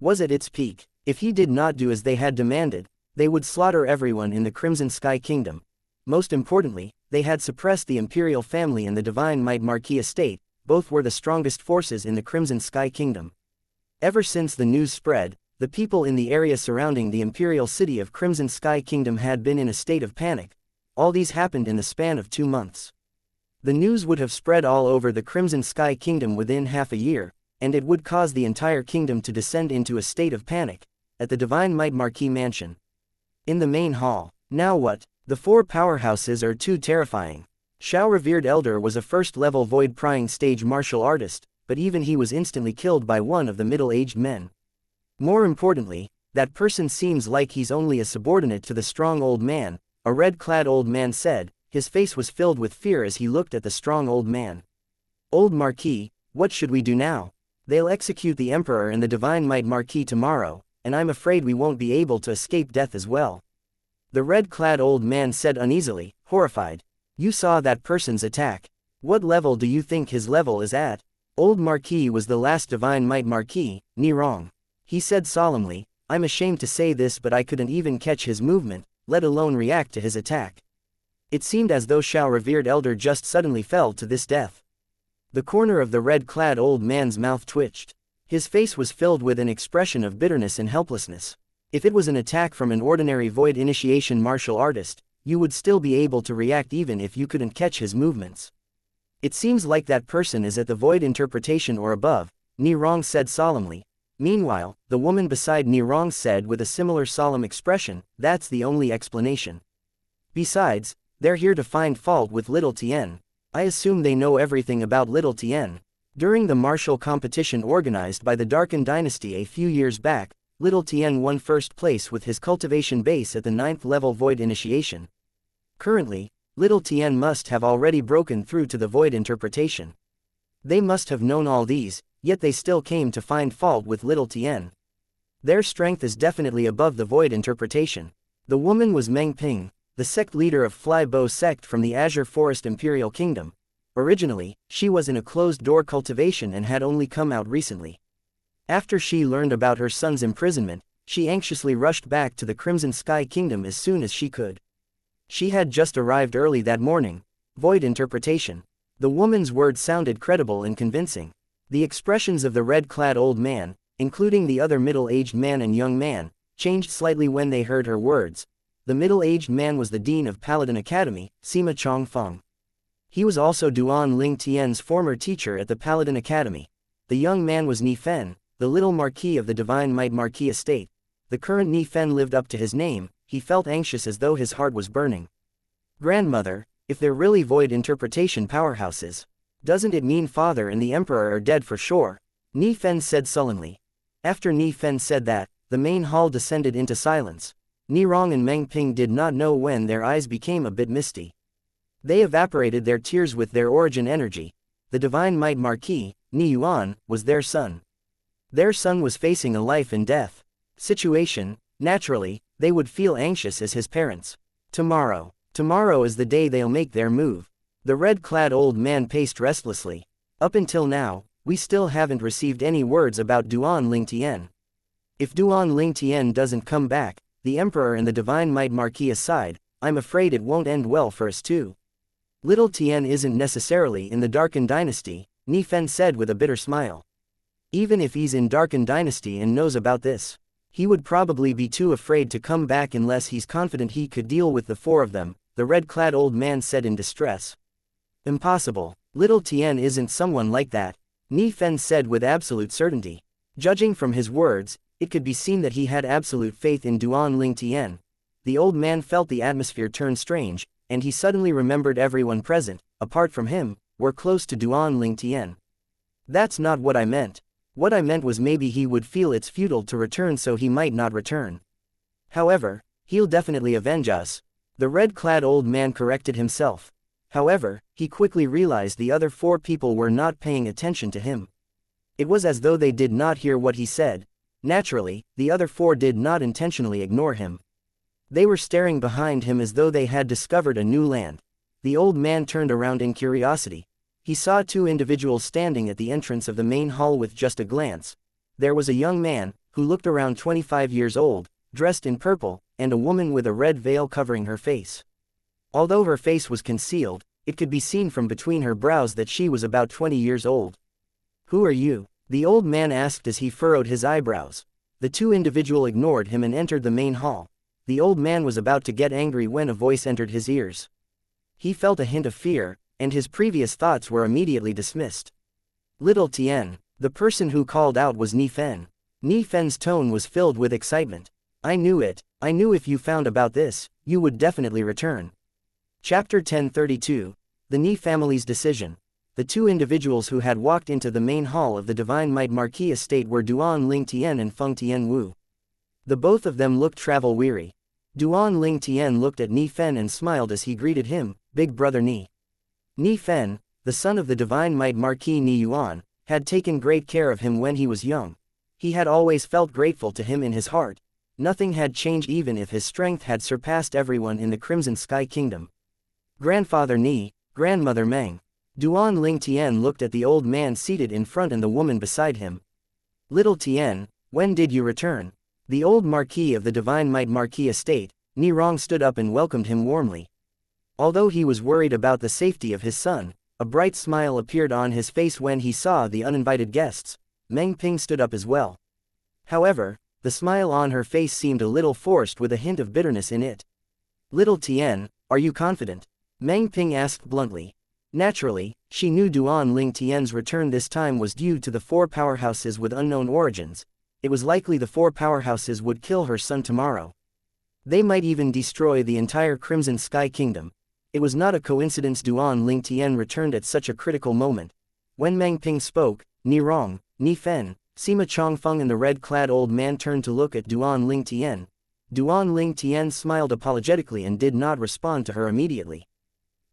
was at its peak. If he did not do as they had demanded, they would slaughter everyone in the Crimson Sky Kingdom. Most importantly, they had suppressed the Imperial family and the Divine Might Marquis estate. Both were the strongest forces in the Crimson Sky Kingdom. Ever since the news spread, the people in the area surrounding the Imperial city of Crimson Sky Kingdom had been in a state of panic. All these happened in the span of 2 months. The news would have spread all over the Crimson Sky Kingdom within half a year, and it would cause the entire kingdom to descend into a state of panic. At the Divine Might Marquis mansion, in the main hall. Now what? The 4 powerhouses are too terrifying. Xiao Revered Elder was a first-level void-prying stage martial artist, but even he was instantly killed by one of the middle-aged men. More importantly, that person seems like he's only a subordinate to the strong old man, a red-clad old man said. His face was filled with fear as he looked at the strong old man. Old Marquis, what should we do now? They'll execute the Emperor and the Divine Might Marquis tomorrow, and I'm afraid we won't be able to escape death as well. The red-clad old man said uneasily, horrified. You saw that person's attack. What level do you think his level is at? Old Marquis was the last Divine Might Marquis, Nirong. He said solemnly, I'm ashamed to say this, but I couldn't even catch his movement, let alone react to his attack. It seemed as though Xiao revered elder just suddenly fell to this death. The corner of the red-clad old man's mouth twitched. His face was filled with an expression of bitterness and helplessness. If it was an attack from an ordinary void initiation martial artist, you would still be able to react even if you couldn't catch his movements. It seems like that person is at the void interpretation or above, Nirong said solemnly. Meanwhile, the woman beside Nirong said with a similar solemn expression, that's the only explanation. Besides, they're here to find fault with little Tien. I assume they know everything about little Tien. During the martial competition organized by the Darken Dynasty a few years back, little Tien won first place with his cultivation base at the 9th level void initiation. Currently, little Tien must have already broken through to the void interpretation. They must have known all these, yet they still came to find fault with little Tien. Their strength is definitely above the void interpretation. The woman was Meng Ping, the sect leader of Fly Bow sect from the Azure Forest Imperial Kingdom. Originally, she was in a closed-door cultivation and had only come out recently. After she learned about her son's imprisonment, she anxiously rushed back to the Crimson Sky Kingdom as soon as she could. She had just arrived early that morning. Void interpretation. The woman's words sounded credible and convincing. The expressions of the red-clad old man, including the other middle-aged man and young man, changed slightly when they heard her words. The middle-aged man was the dean of Paladin Academy, Sima Chongfeng. He was also Duan Ling Tian's former teacher at the Paladin Academy. The young man was Ni Fen, the little marquis of the Divine Might Marquis estate. The current Ni Fen lived up to his name. He felt anxious as though his heart was burning. Grandmother, if they're really void interpretation powerhouses, doesn't it mean father and the emperor are dead for sure? Ni Fen said sullenly. After Ni Fen said that, the main hall descended into silence. Nirong and Meng Ping did not know when their eyes became a bit misty. They evaporated their tears with their origin energy. The Divine Might Marquis, Ni Yuan, was their son. Their son was facing a life and death situation. Naturally, they would feel anxious as his parents. Tomorrow is the day they'll make their move. The red-clad old man paced restlessly. Up until now, we still haven't received any words about Duan Ling Tien. If Duan Ling Tien doesn't come back, the Emperor and the Divine Might Marquis aside, I'm afraid it won't end well for us too. Little Tien isn't necessarily in the Darken Dynasty, Ni Fen said with a bitter smile. Even if he's in Darken Dynasty and knows about this, he would probably be too afraid to come back unless he's confident he could deal with the four of them, the red-clad old man said in distress. Impossible. Little Tien isn't someone like that, Ni Fen said with absolute certainty. Judging from his words, it could be seen that he had absolute faith in Duan Ling Tien. The old man felt the atmosphere turn strange, and he suddenly remembered everyone present, apart from him, were close to Duan Ling Tien. That's not what I meant. What I meant was maybe he would feel it's futile to return, so he might not return. However, he'll definitely avenge us. The red-clad old man corrected himself. However, he quickly realized the other four people were not paying attention to him. It was as though they did not hear what he said. Naturally, the other four did not intentionally ignore him. They were staring behind him as though they had discovered a new land. The old man turned around in curiosity. He saw two individuals standing at the entrance of the main hall with just a glance. There was a young man, who looked around 25 years old, dressed in purple, and a woman with a red veil covering her face. Although her face was concealed, it could be seen from between her brows that she was about 20 years old. Who are you? The old man asked as he furrowed his eyebrows. The two individuals ignored him and entered the main hall. The old man was about to get angry when a voice entered his ears. He felt a hint of fear, and his previous thoughts were immediately dismissed. Little Tien, the person who called out was Ni Fen. Ni Fen's tone was filled with excitement. I knew it. I knew if you found about this, you would definitely return. Chapter 1032. The Ni family's decision. The two individuals who had walked into the main hall of the Divine Might Marquis estate were Duan Lingtian and Feng Tianwu. The both of them looked travel-weary. Duan Lingtian looked at Ni Fen and smiled as he greeted him, "Big brother Ni." Ni Fen, the son of the Divine Might Marquis Ni Yuan, had taken great care of him when he was young. He had always felt grateful to him in his heart. Nothing had changed even if his strength had surpassed everyone in the Crimson Sky Kingdom. Grandfather Ni, grandmother Meng. Duan Lingtian looked at the old man seated in front and the woman beside him. "Little Tian, when did you return?" The old Marquis of the Divine Might Marquis estate, Ni Rong, stood up and welcomed him warmly. Although he was worried about the safety of his son, a bright smile appeared on his face when he saw the uninvited guests. Meng Ping stood up as well. However, the smile on her face seemed a little forced with a hint of bitterness in it. "Little Tian, are you confident?" Meng Ping asked bluntly. Naturally, she knew Duan Lingtian's return this time was due to the four powerhouses with unknown origins. It was likely the four powerhouses would kill her son tomorrow. They might even destroy the entire Crimson Sky Kingdom. It was not a coincidence Duan Lingtian returned at such a critical moment. When Meng Ping spoke, Ni Rong, Ni Fen, Sima Chongfeng and the red-clad old man turned to look at Duan Lingtian. Duan Lingtian smiled apologetically and did not respond to her immediately.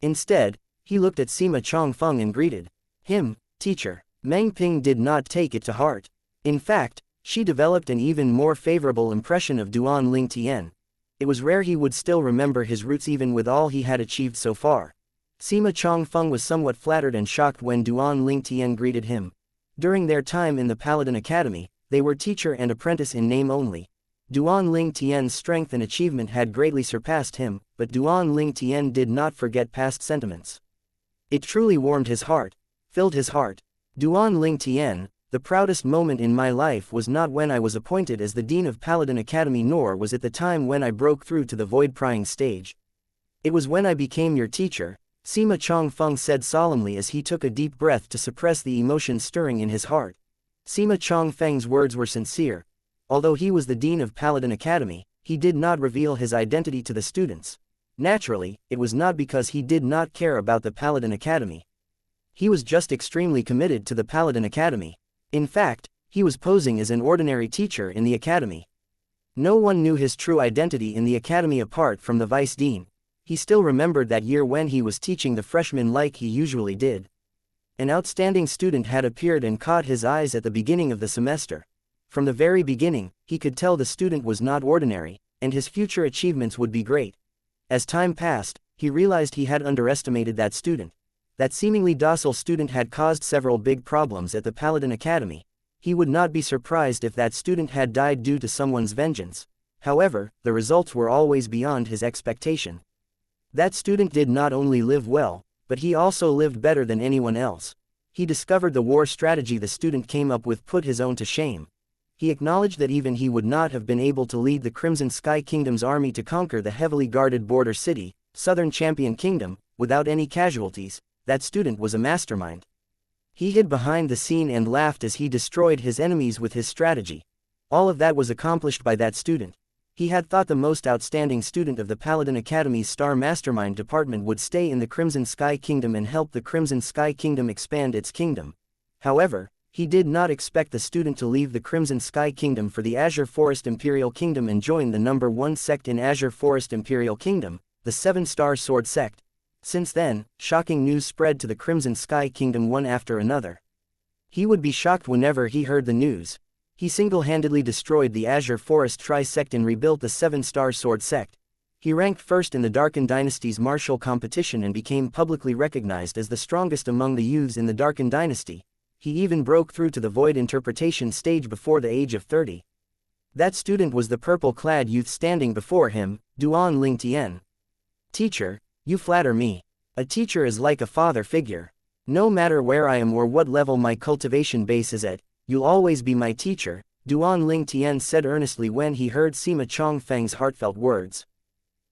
Instead, he looked at Sima Chongfeng and greeted him, "Teacher." Meng Ping did not take it to heart. In fact, she developed an even more favorable impression of Duan Lingtian. It was rare he would still remember his roots even with all he had achieved so far. Sima Chongfeng was somewhat flattered and shocked when Duan Lingtian greeted him. During their time in the Paladin Academy, they were teacher and apprentice in name only. Duan Lingtian's strength and achievement had greatly surpassed him, but Duan Lingtian did not forget past sentiments. It truly warmed his heart, filled his heart. "Duan Lingtian, the proudest moment in my life was not when I was appointed as the Dean of Paladin Academy, nor was it the time when I broke through to the void-prying stage. It was when I became your teacher," Sima Chongfeng said solemnly as he took a deep breath to suppress the emotion stirring in his heart. Sima Chongfeng's words were sincere. Although he was the Dean of Paladin Academy, he did not reveal his identity to the students. Naturally, it was not because he did not care about the Paladin Academy. He was just extremely committed to the Paladin Academy. In fact, he was posing as an ordinary teacher in the academy. No one knew his true identity in the academy apart from the vice dean. He still remembered that year when he was teaching the freshmen like he usually did. An outstanding student had appeared and caught his eyes at the beginning of the semester. From the very beginning, he could tell the student was not ordinary, and his future achievements would be great. As time passed, he realized he had underestimated that student. That seemingly docile student had caused several big problems at the Paladin Academy. He would not be surprised if that student had died due to someone's vengeance. However, the results were always beyond his expectation. That student did not only live well, but he also lived better than anyone else. He discovered the war strategy the student came up with put his own to shame. He acknowledged that even he would not have been able to lead the Crimson Sky Kingdom's army to conquer the heavily guarded border city, Southern Champion Kingdom, without any casualties. That student was a mastermind. He hid behind the scene and laughed as he destroyed his enemies with his strategy. All of that was accomplished by that student. He had thought the most outstanding student of the Paladin Academy's Star Mastermind department would stay in the Crimson Sky Kingdom and help the Crimson Sky Kingdom expand its kingdom. However, he did not expect the student to leave the Crimson Sky Kingdom for the Azure Forest Imperial Kingdom and join the #1 sect in Azure Forest Imperial Kingdom, the 7-Star Sword Sect. Since then, shocking news spread to the Crimson Sky Kingdom one after another. He would be shocked whenever he heard the news. He single-handedly destroyed the Azure Forest Tri-Sect and rebuilt the 7-Star Sword Sect. He ranked first in the Darken Dynasty's martial competition and became publicly recognized as the strongest among the youths in the Darken Dynasty. He even broke through to the Void Interpretation stage before the age of 30. That student was the purple-clad youth standing before him, Duan Lingtian. "Teacher, you flatter me. A teacher is like a father figure. No matter where I am or what level my cultivation base is at, you'll always be my teacher," Duan Lingtian said earnestly when he heard Sima Chongfeng's heartfelt words.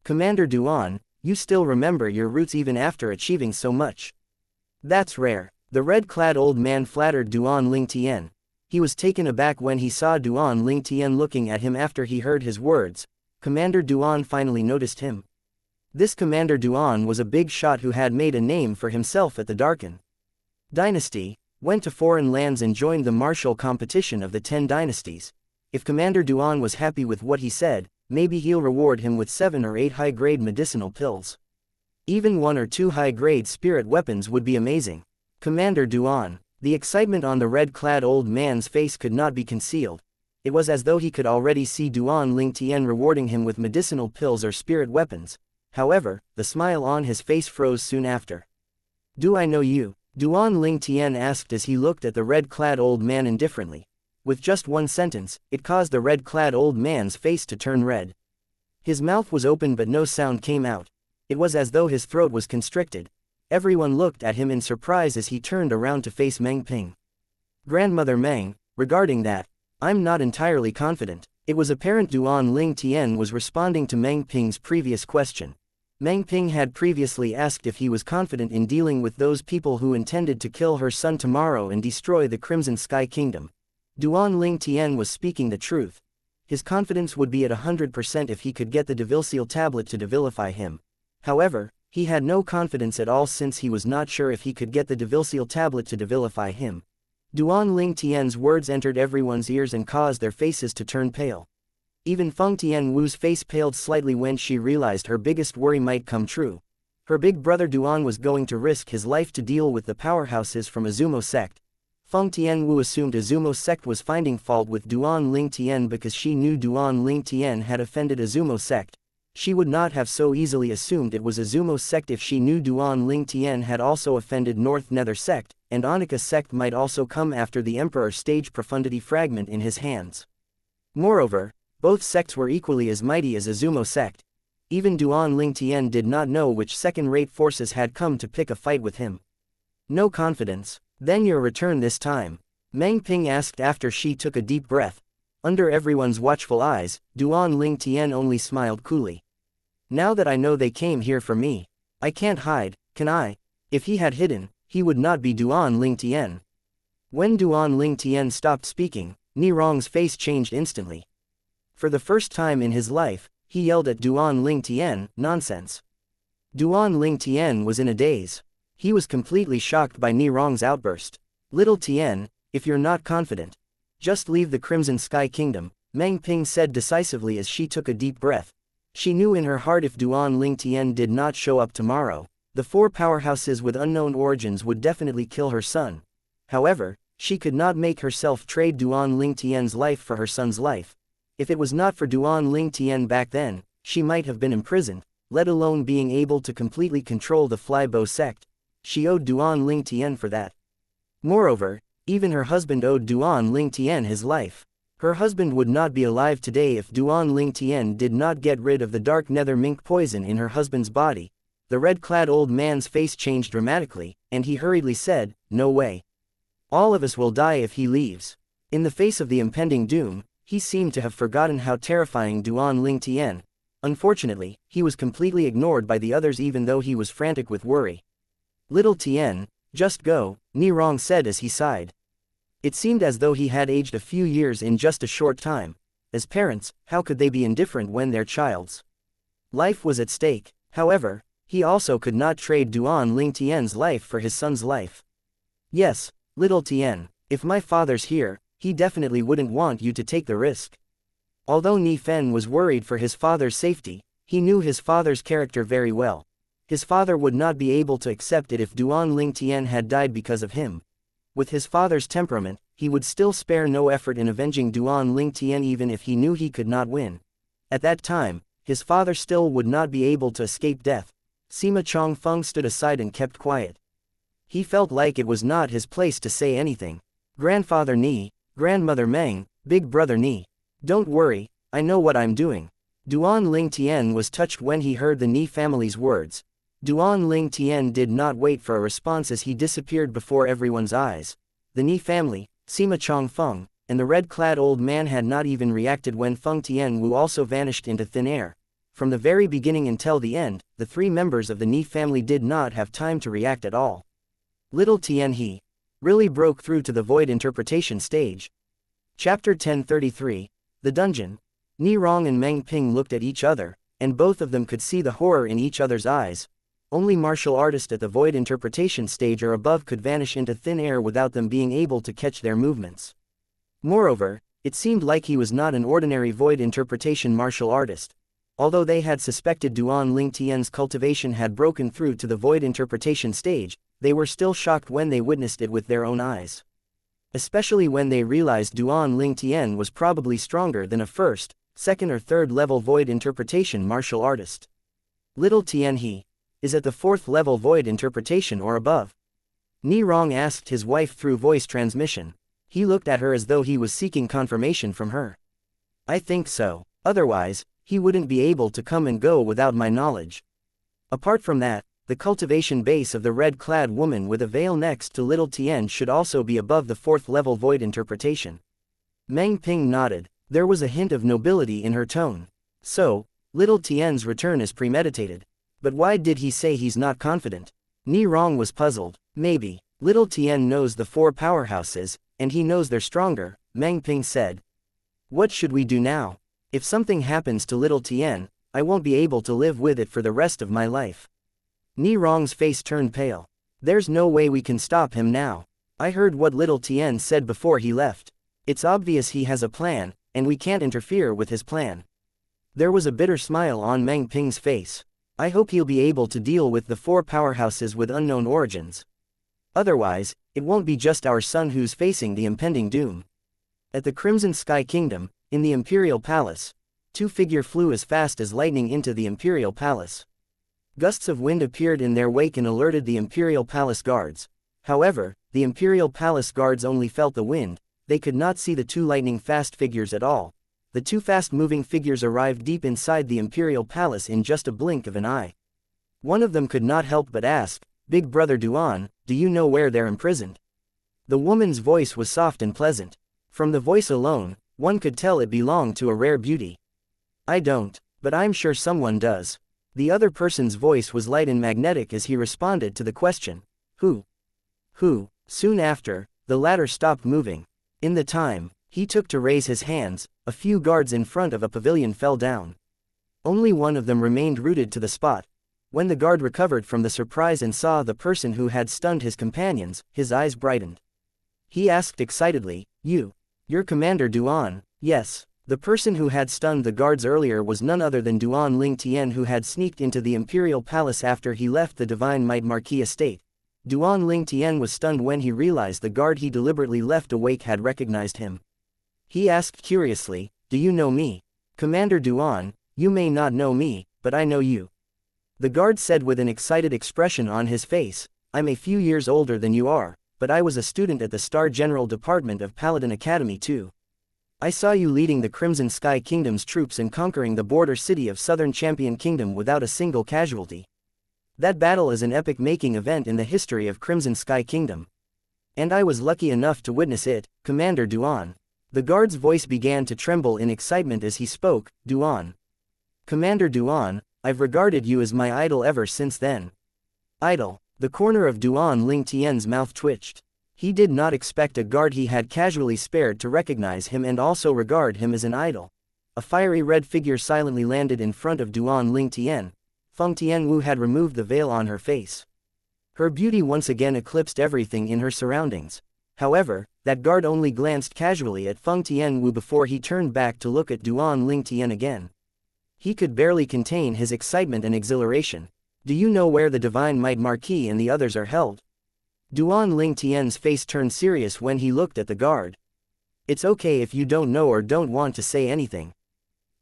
"Commander Duan, you still remember your roots even after achieving so much. That's rare." The red-clad old man flattered Duan Lingtian. He was taken aback when he saw Duan Lingtian looking at him after he heard his words. Commander Duan finally noticed him. This Commander Duan was a big shot who had made a name for himself at the Darken. Dynasty, went to foreign lands and joined the martial competition of the 10 dynasties. If Commander Duan was happy with what he said, maybe he'll reward him with 7 or 8 high-grade medicinal pills. Even 1 or 2 high-grade spirit weapons would be amazing. Commander Duan. The excitement on the red-clad old man's face could not be concealed. It was as though he could already see Duan Lingtian rewarding him with medicinal pills or spirit weapons. However, the smile on his face froze soon after. "Do I know you?" Duan Lingtian asked as he looked at the red-clad old man indifferently. With just one sentence, it caused the red-clad old man's face to turn red. His mouth was open but no sound came out. It was as though his throat was constricted. Everyone looked at him in surprise as he turned around to face Meng Ping. "Grandmother Meng, regarding that, I'm not entirely confident." It was apparent Duan Lingtian was responding to Meng Ping's previous question. Meng Ping had previously asked if he was confident in dealing with those people who intended to kill her son tomorrow and destroy the Crimson Sky Kingdom. Duan Lingtian was speaking the truth. His confidence would be at 100% if he could get the Devilseal tablet to devilify him. However, he had no confidence at all since he was not sure if he could get the Devilseal tablet to devilify him. Duan Lingtian's words entered everyone's ears and caused their faces to turn pale. Even Feng Tianwu's face paled slightly when she realized her biggest worry might come true. Her big brother Duan was going to risk his life to deal with the powerhouses from Azumo sect. Feng Tianwu assumed Azumo sect was finding fault with Duan Lingtian because she knew Duan Lingtian had offended Azumo sect. She would not have so easily assumed it was Azumo sect if she knew Duan Lingtian had also offended North Nether sect, and Onika sect might also come after the Emperor stage profundity fragment in his hands. Moreover, both sects were equally as mighty as Azumo sect. Even Duan Lingtian did not know which second-rate forces had come to pick a fight with him. "No confidence. Then your return this time?" Meng Ping asked after she took a deep breath. Under everyone's watchful eyes, Duan Lingtian only smiled coolly. "Now that I know they came here for me, I can't hide, can I?" If he had hidden, he would not be Duan Lingtian. When Duan Lingtian stopped speaking, Ni Rong's face changed instantly. For the first time in his life, he yelled at Duan Lingtian, "Nonsense." Duan Lingtian was in a daze. He was completely shocked by Ni Rong's outburst. "Little Tian, if you're not confident, just leave the Crimson Sky Kingdom," Meng Ping said decisively as she took a deep breath. She knew in her heart if Duan Lingtian did not show up tomorrow, the 4 powerhouses with unknown origins would definitely kill her son. However, she could not make herself trade Duan Lingtian's life for her son's life. If it was not for Duan Lingtian back then, she might have been imprisoned, let alone being able to completely control the Flybow sect. She owed Duan Lingtian for that. Moreover, even her husband owed Duan Lingtian his life. Her husband would not be alive today if Duan Lingtian did not get rid of the dark nether mink poison in her husband's body. The red-clad old man's face changed dramatically, and he hurriedly said, "No way. All of us will die if he leaves." In the face of the impending doom, he seemed to have forgotten how terrifying Duan Lingtian. Unfortunately, he was completely ignored by the others even though he was frantic with worry. "Little Tian, just go," Ni Rong said as he sighed. It seemed as though he had aged a few years in just a short time. As parents, how could they be indifferent when their child's life was at stake? However, he also could not trade Duan Lingtian's life for his son's life. "Yes, little Tian, if my father's here, he definitely wouldn't want you to take the risk." Although Ni Fen was worried for his father's safety, he knew his father's character very well. His father would not be able to accept it if Duan Lingtian had died because of him. With his father's temperament, he would still spare no effort in avenging Duan Lingtian even if he knew he could not win. At that time, his father still would not be able to escape death. Sima Chongfeng stood aside and kept quiet. He felt like it was not his place to say anything. "Grandfather Ni, Grandmother Meng, Big Brother Ni. Don't worry, I know what I'm doing." Duan Lingtian was touched when he heard the Ni family's words. Duan Lingtian did not wait for a response as he disappeared before everyone's eyes. The Ni family, Sima Chongfeng, and the red-clad old man had not even reacted when Feng Tianwu also vanished into thin air. From the very beginning until the end, the 3 members of the Ni family did not have time to react at all. Little Tian He really broke through to the void interpretation stage. Chapter 1033, The Dungeon. Ni Rong and Meng Ping looked at each other, and both of them could see the horror in each other's eyes. Only martial artists at the void interpretation stage or above could vanish into thin air without them being able to catch their movements. Moreover, it seemed like he was not an ordinary void interpretation martial artist. Although they had suspected Duan Lingtian's cultivation had broken through to the void interpretation stage, they were still shocked when they witnessed it with their own eyes. Especially when they realized Duan Lingtian was probably stronger than a first, second or third level void interpretation martial artist. Little Tian he is at the fourth level void interpretation or above. Ni Rong asked his wife through voice transmission. He looked at her as though he was seeking confirmation from her. I think so. Otherwise, he wouldn't be able to come and go without my knowledge. Apart from that, the cultivation base of the red-clad woman with a veil next to Little Tian should also be above the fourth-level void interpretation. Meng Ping nodded. There was a hint of nobility in her tone. So, Little Tian's return is premeditated. But why did he say he's not confident? Ni Rong was puzzled. Maybe, Little Tian knows the four powerhouses, and he knows they're stronger, Meng Ping said. What should we do now? If something happens to Little Tian, I won't be able to live with it for the rest of my life. Ni Rong's face turned pale. There's no way we can stop him now. I heard what Little Tian said before he left. It's obvious he has a plan, and we can't interfere with his plan. There was a bitter smile on Meng Ping's face. I hope he'll be able to deal with the four powerhouses with unknown origins. Otherwise, it won't be just our son who's facing the impending doom. At the Crimson Sky Kingdom, in the Imperial Palace, two figures flew as fast as lightning into the Imperial Palace. Gusts of wind appeared in their wake and alerted the Imperial Palace guards. However, the Imperial Palace guards only felt the wind, they could not see the two lightning-fast figures at all. The two fast-moving figures arrived deep inside the Imperial Palace in just a blink of an eye. One of them could not help but ask, Big Brother Duan, do you know where they're imprisoned? The woman's voice was soft and pleasant. From the voice alone, one could tell it belonged to a rare beauty. I don't, but I'm sure someone does. The other person's voice was light and magnetic as he responded to the question. Who? Who? Soon after, the latter stopped moving. In the time he took to raise his hands, a few guards in front of a pavilion fell down. Only one of them remained rooted to the spot. When the guard recovered from the surprise and saw the person who had stunned his companions, his eyes brightened. He asked excitedly, You're Commander Duan? Yes. The person who had stunned the guards earlier was none other than Duan Lingtian, who had sneaked into the Imperial Palace after he left the Divine Might Marquis estate. Duan Lingtian was stunned when he realized the guard he deliberately left awake had recognized him. He asked curiously, Do you know me? Commander Duan, you may not know me, but I know you. The guard said with an excited expression on his face, I'm a few years older than you are, but I was a student at the Star General Department of Paladin Academy too. I saw you leading the Crimson Sky Kingdom's troops and conquering the border city of Southern Champion Kingdom without a single casualty. That battle is an epic-making event in the history of Crimson Sky Kingdom. And I was lucky enough to witness it, Commander Duan. The guard's voice began to tremble in excitement as he spoke, Duan. Commander Duan, I've regarded you as my idol ever since then. Idol? The corner of Duan Lingtian's mouth twitched. He did not expect a guard he had casually spared to recognize him and also regard him as an idol. A fiery red figure silently landed in front of Duan Lingtian. Feng Tianwu had removed the veil on her face. Her beauty once again eclipsed everything in her surroundings. However, that guard only glanced casually at Feng Tianwu before he turned back to look at Duan Lingtian again. He could barely contain his excitement and exhilaration. Do you know where the Divine Might Marquis and the others are held? Duan Lingtian's face turned serious when he looked at the guard. It's okay if you don't know or don't want to say anything.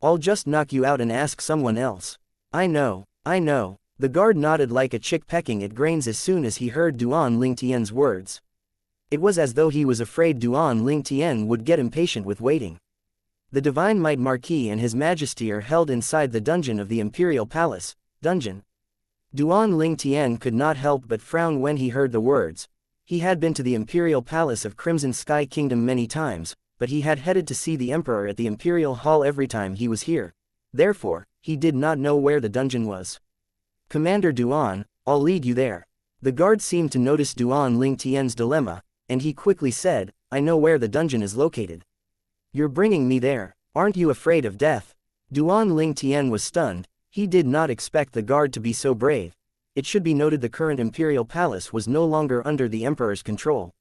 I'll just knock you out and ask someone else. I know. The guard nodded like a chick pecking at grains as soon as he heard Duan Lingtian's words. It was as though he was afraid Duan Lingtian would get impatient with waiting. The Divine Might Marquis and His Majesty are held inside the dungeon of the Imperial Palace. Dungeon? Duan Lingtian could not help but frown when he heard the words. He had been to the Imperial Palace of Crimson Sky Kingdom many times, but he had headed to see the Emperor at the Imperial Hall every time he was here. Therefore, he did not know where the dungeon was. Commander Duan, I'll lead you there. The guard seemed to notice Duan Lingtian's dilemma, and he quickly said, I know where the dungeon is located. You're bringing me there. Aren't you afraid of death? Duan Lingtian was stunned. He did not expect the guard to be so brave. it should be noted the current imperial palace was no longer under the emperor's control.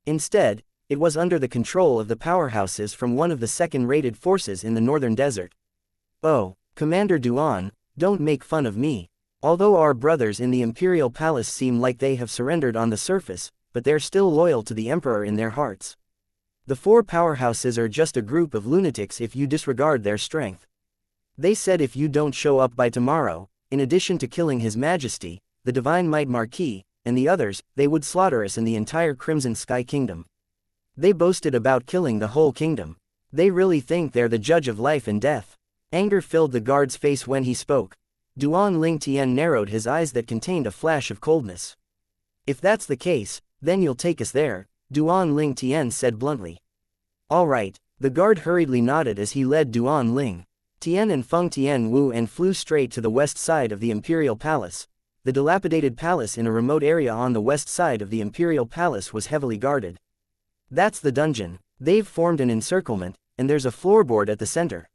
Instead, it was under the control of the powerhouses from one of the second-rated forces in the northern desert. Oh, Commander Duan, don't make fun of me. Although our brothers in the imperial palace seem like they have surrendered on the surface, but they're still loyal to the emperor in their hearts. The four powerhouses are just a group of lunatics if you disregard their strength. They said if you don't show up by tomorrow, in addition to killing His Majesty, the Divine Might Marquis, and the others, they would slaughter us and the entire Crimson Sky Kingdom. They boasted about killing the whole kingdom. They really think they're the judge of life and death. Anger filled the guard's face when he spoke. Duan Ling Tian narrowed his eyes that contained a flash of coldness. If that's the case, then you'll take us there, Duan Ling Tian said bluntly. All right, the guard hurriedly nodded as he led Duan Ling Tian and Feng Tian Wu and flew straight to the west side of the imperial palace. The dilapidated palace in a remote area on the west side of the imperial palace was heavily guarded. That's the dungeon. They've formed an encirclement, and there's a floorboard at the center.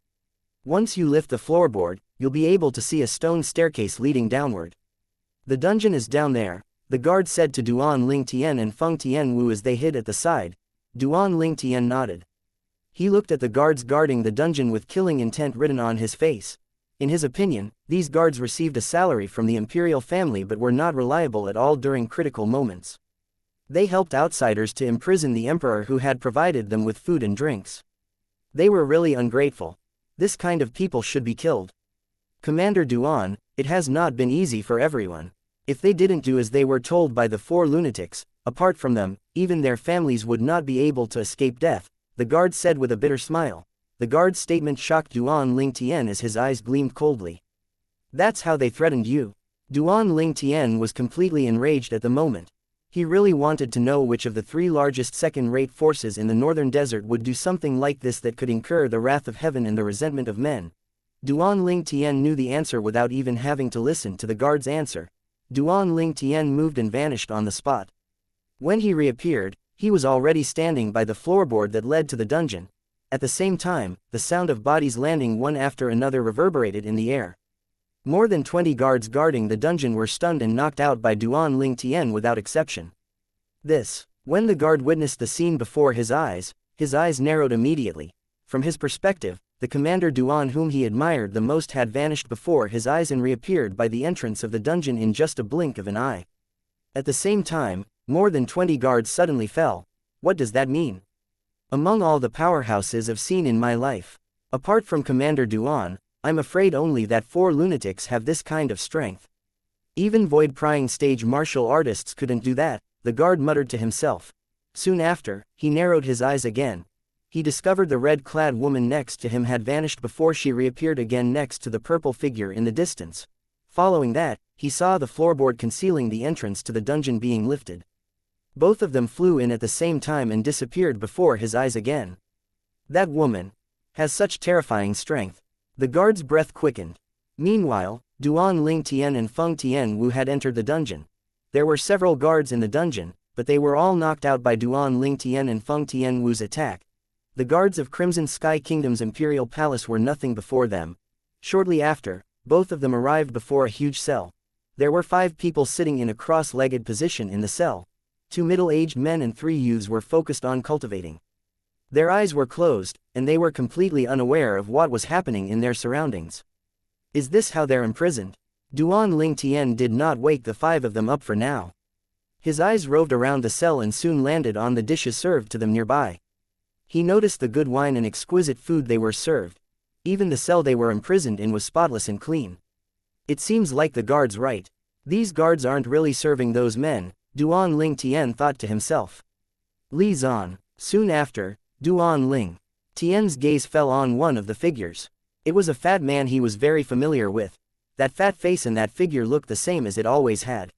Once you lift the floorboard, you'll be able to see a stone staircase leading downward. The dungeon is down there, the guard said to Duan Ling Tian and Feng Tian Wu as they hid at the side. Duan Ling Tian nodded. He looked at the guards guarding the dungeon with killing intent written on his face. In his opinion, these guards received a salary from the imperial family but were not reliable at all during critical moments. They helped outsiders to imprison the emperor who had provided them with food and drinks. They were really ungrateful. This kind of people should be killed. Commander Duan, it has not been easy for everyone. If they didn't do as they were told by the four lunatics, apart from them, even their families would not be able to escape death, the guard said with a bitter smile. The guard's statement shocked Duan Ling Tian as his eyes gleamed coldly. That's how they threatened you. Duan Ling Tian was completely enraged at the moment. He really wanted to know which of the three largest second-rate forces in the northern desert would do something like this that could incur the wrath of heaven and the resentment of men. Duan Ling Tian knew the answer without even having to listen to the guard's answer. Duan Ling Tian moved and vanished on the spot. When he reappeared, he was already standing by the floorboard that led to the dungeon. At the same time, the sound of bodies landing one after another reverberated in the air. More than 20 guards guarding the dungeon were stunned and knocked out by Duan Ling Tian without exception. When the guard witnessed the scene before his eyes narrowed immediately. From his perspective, the commander Duan whom he admired the most had vanished before his eyes and reappeared by the entrance of the dungeon in just a blink of an eye. At the same time, more than 20 guards suddenly fell. What does that mean? Among all the powerhouses I've seen in my life, apart from Commander Duan, I'm afraid only that 4 lunatics have this kind of strength. Even void-prying stage martial artists couldn't do that, the guard muttered to himself. Soon after, he narrowed his eyes again. He discovered the red-clad woman next to him had vanished before she reappeared again next to the purple figure in the distance. Following that, he saw the floorboard concealing the entrance to the dungeon being lifted. Both of them flew in at the same time and disappeared before his eyes again. That woman has such terrifying strength. The guard's breath quickened. Meanwhile, Duan Ling Tian and Feng Tian Wu had entered the dungeon. There were several guards in the dungeon, but they were all knocked out by Duan Ling Tian and Feng Tian Wu's attack. The guards of Crimson Sky Kingdom's imperial palace were nothing before them. Shortly after, both of them arrived before a huge cell. There were 5 people sitting in a cross-legged position in the cell. 2 middle-aged men and 3 youths were focused on cultivating. Their eyes were closed, and they were completely unaware of what was happening in their surroundings. Is this how they're imprisoned? Duan Ling Tian did not wake the 5 of them up for now. His eyes roved around the cell and soon landed on the dishes served to them nearby. He noticed the good wine and exquisite food they were served. Even the cell they were imprisoned in was spotless and clean. It seems like the guards right. These guards aren't really serving those men, Duan Ling Tian thought to himself. Li Zan. Soon after, Duan Ling Tian's gaze fell on one of the figures. It was a fat man he was very familiar with. That fat face and that figure looked the same as it always had.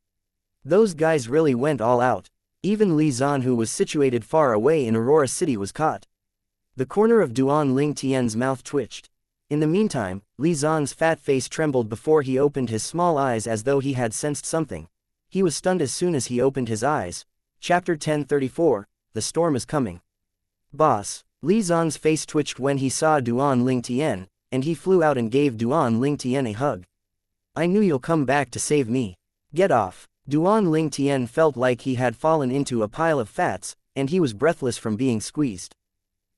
Those guys really went all out. Even Li Zan, who was situated far away in Aurora City, was caught. The corner of Duan Ling Tian's mouth twitched. In the meantime, Li Zan's fat face trembled before he opened his small eyes as though he had sensed something. He was stunned as soon as he opened his eyes. Chapter 1034, The Storm is Coming. Boss. Li Zan's face twitched when he saw Duan Ling Tian, and he flew out and gave Duan Ling Tian a hug. I knew you'll come back to save me. Get off. Duan Ling Tian felt like he had fallen into a pile of fats, and he was breathless from being squeezed.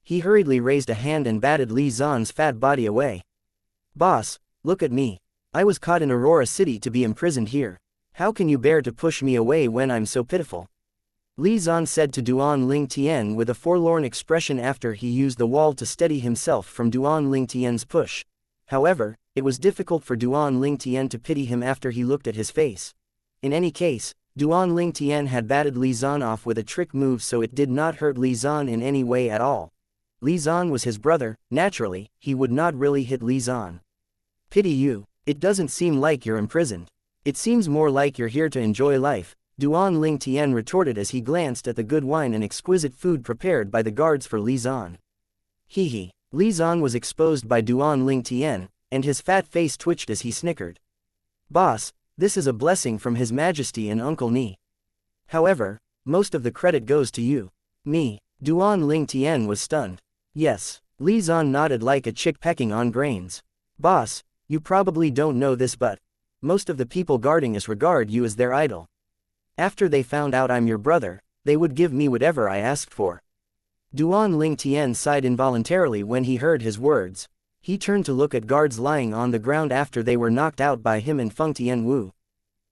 He hurriedly raised a hand and batted Li Zan's fat body away. Boss, look at me. I was caught in Aurora City to be imprisoned here. How can you bear to push me away when I'm so pitiful? Li Zan said to Duan Ling Tian with a forlorn expression after he used the wall to steady himself from Duan Ling Tian's push. However, it was difficult for Duan Ling Tian to pity him after he looked at his face. In any case, Duan Ling Tian had batted Li Zan off with a trick move, so it did not hurt Li Zan in any way at all. Li Zan was his brother, naturally, he would not really hit Li Zan. Pity you, it doesn't seem like you're imprisoned. It seems more like you're here to enjoy life, Duan Ling Tian retorted as he glanced at the good wine and exquisite food prepared by the guards for Li Zan. Hee. Li Zan was exposed by Duan Ling Tian, and his fat face twitched as he snickered. Boss, this is a blessing from His Majesty and Uncle Ni. However, most of the credit goes to you. Me. Duan Ling Tian was stunned. Yes. Li Zan nodded like a chick pecking on grains. Boss, you probably don't know this, but most of the people guarding us regard you as their idol. After they found out I'm your brother, they would give me whatever I asked for. Duan Ling Tian sighed involuntarily when he heard his words. He turned to look at guards lying on the ground after they were knocked out by him and Feng Tianwu.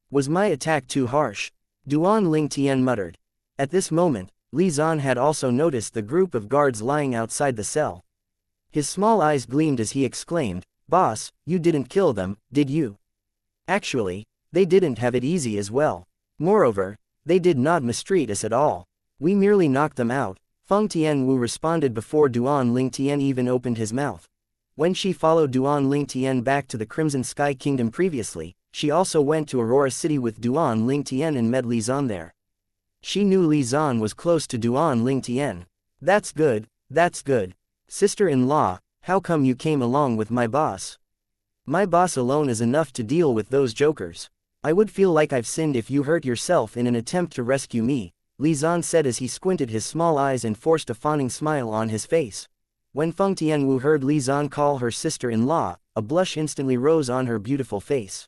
Was my attack too harsh? Duan Ling Tian muttered. At this moment, Li Zan had also noticed the group of guards lying outside the cell. His small eyes gleamed as he exclaimed, Boss, you didn't kill them, did you? Actually, they didn't have it easy as well. Moreover, they did not mistreat us at all. We merely knocked them out, Feng Tianwu responded before Duan Ling Tian even opened his mouth. When she followed Duan Ling Tian back to the Crimson Sky Kingdom previously, she also went to Aurora City with Duan Ling Tian and met Li Zan there. She knew Li Zan was close to Duan Ling Tian. That's good, that's good. Sister-in-law, how come you came along with my boss? My boss alone is enough to deal with those jokers. I would feel like I've sinned if you hurt yourself in an attempt to rescue me, Li Zan said as he squinted his small eyes and forced a fawning smile on his face. When Feng Tianwu heard Li Zan call her sister-in-law, a blush instantly rose on her beautiful face.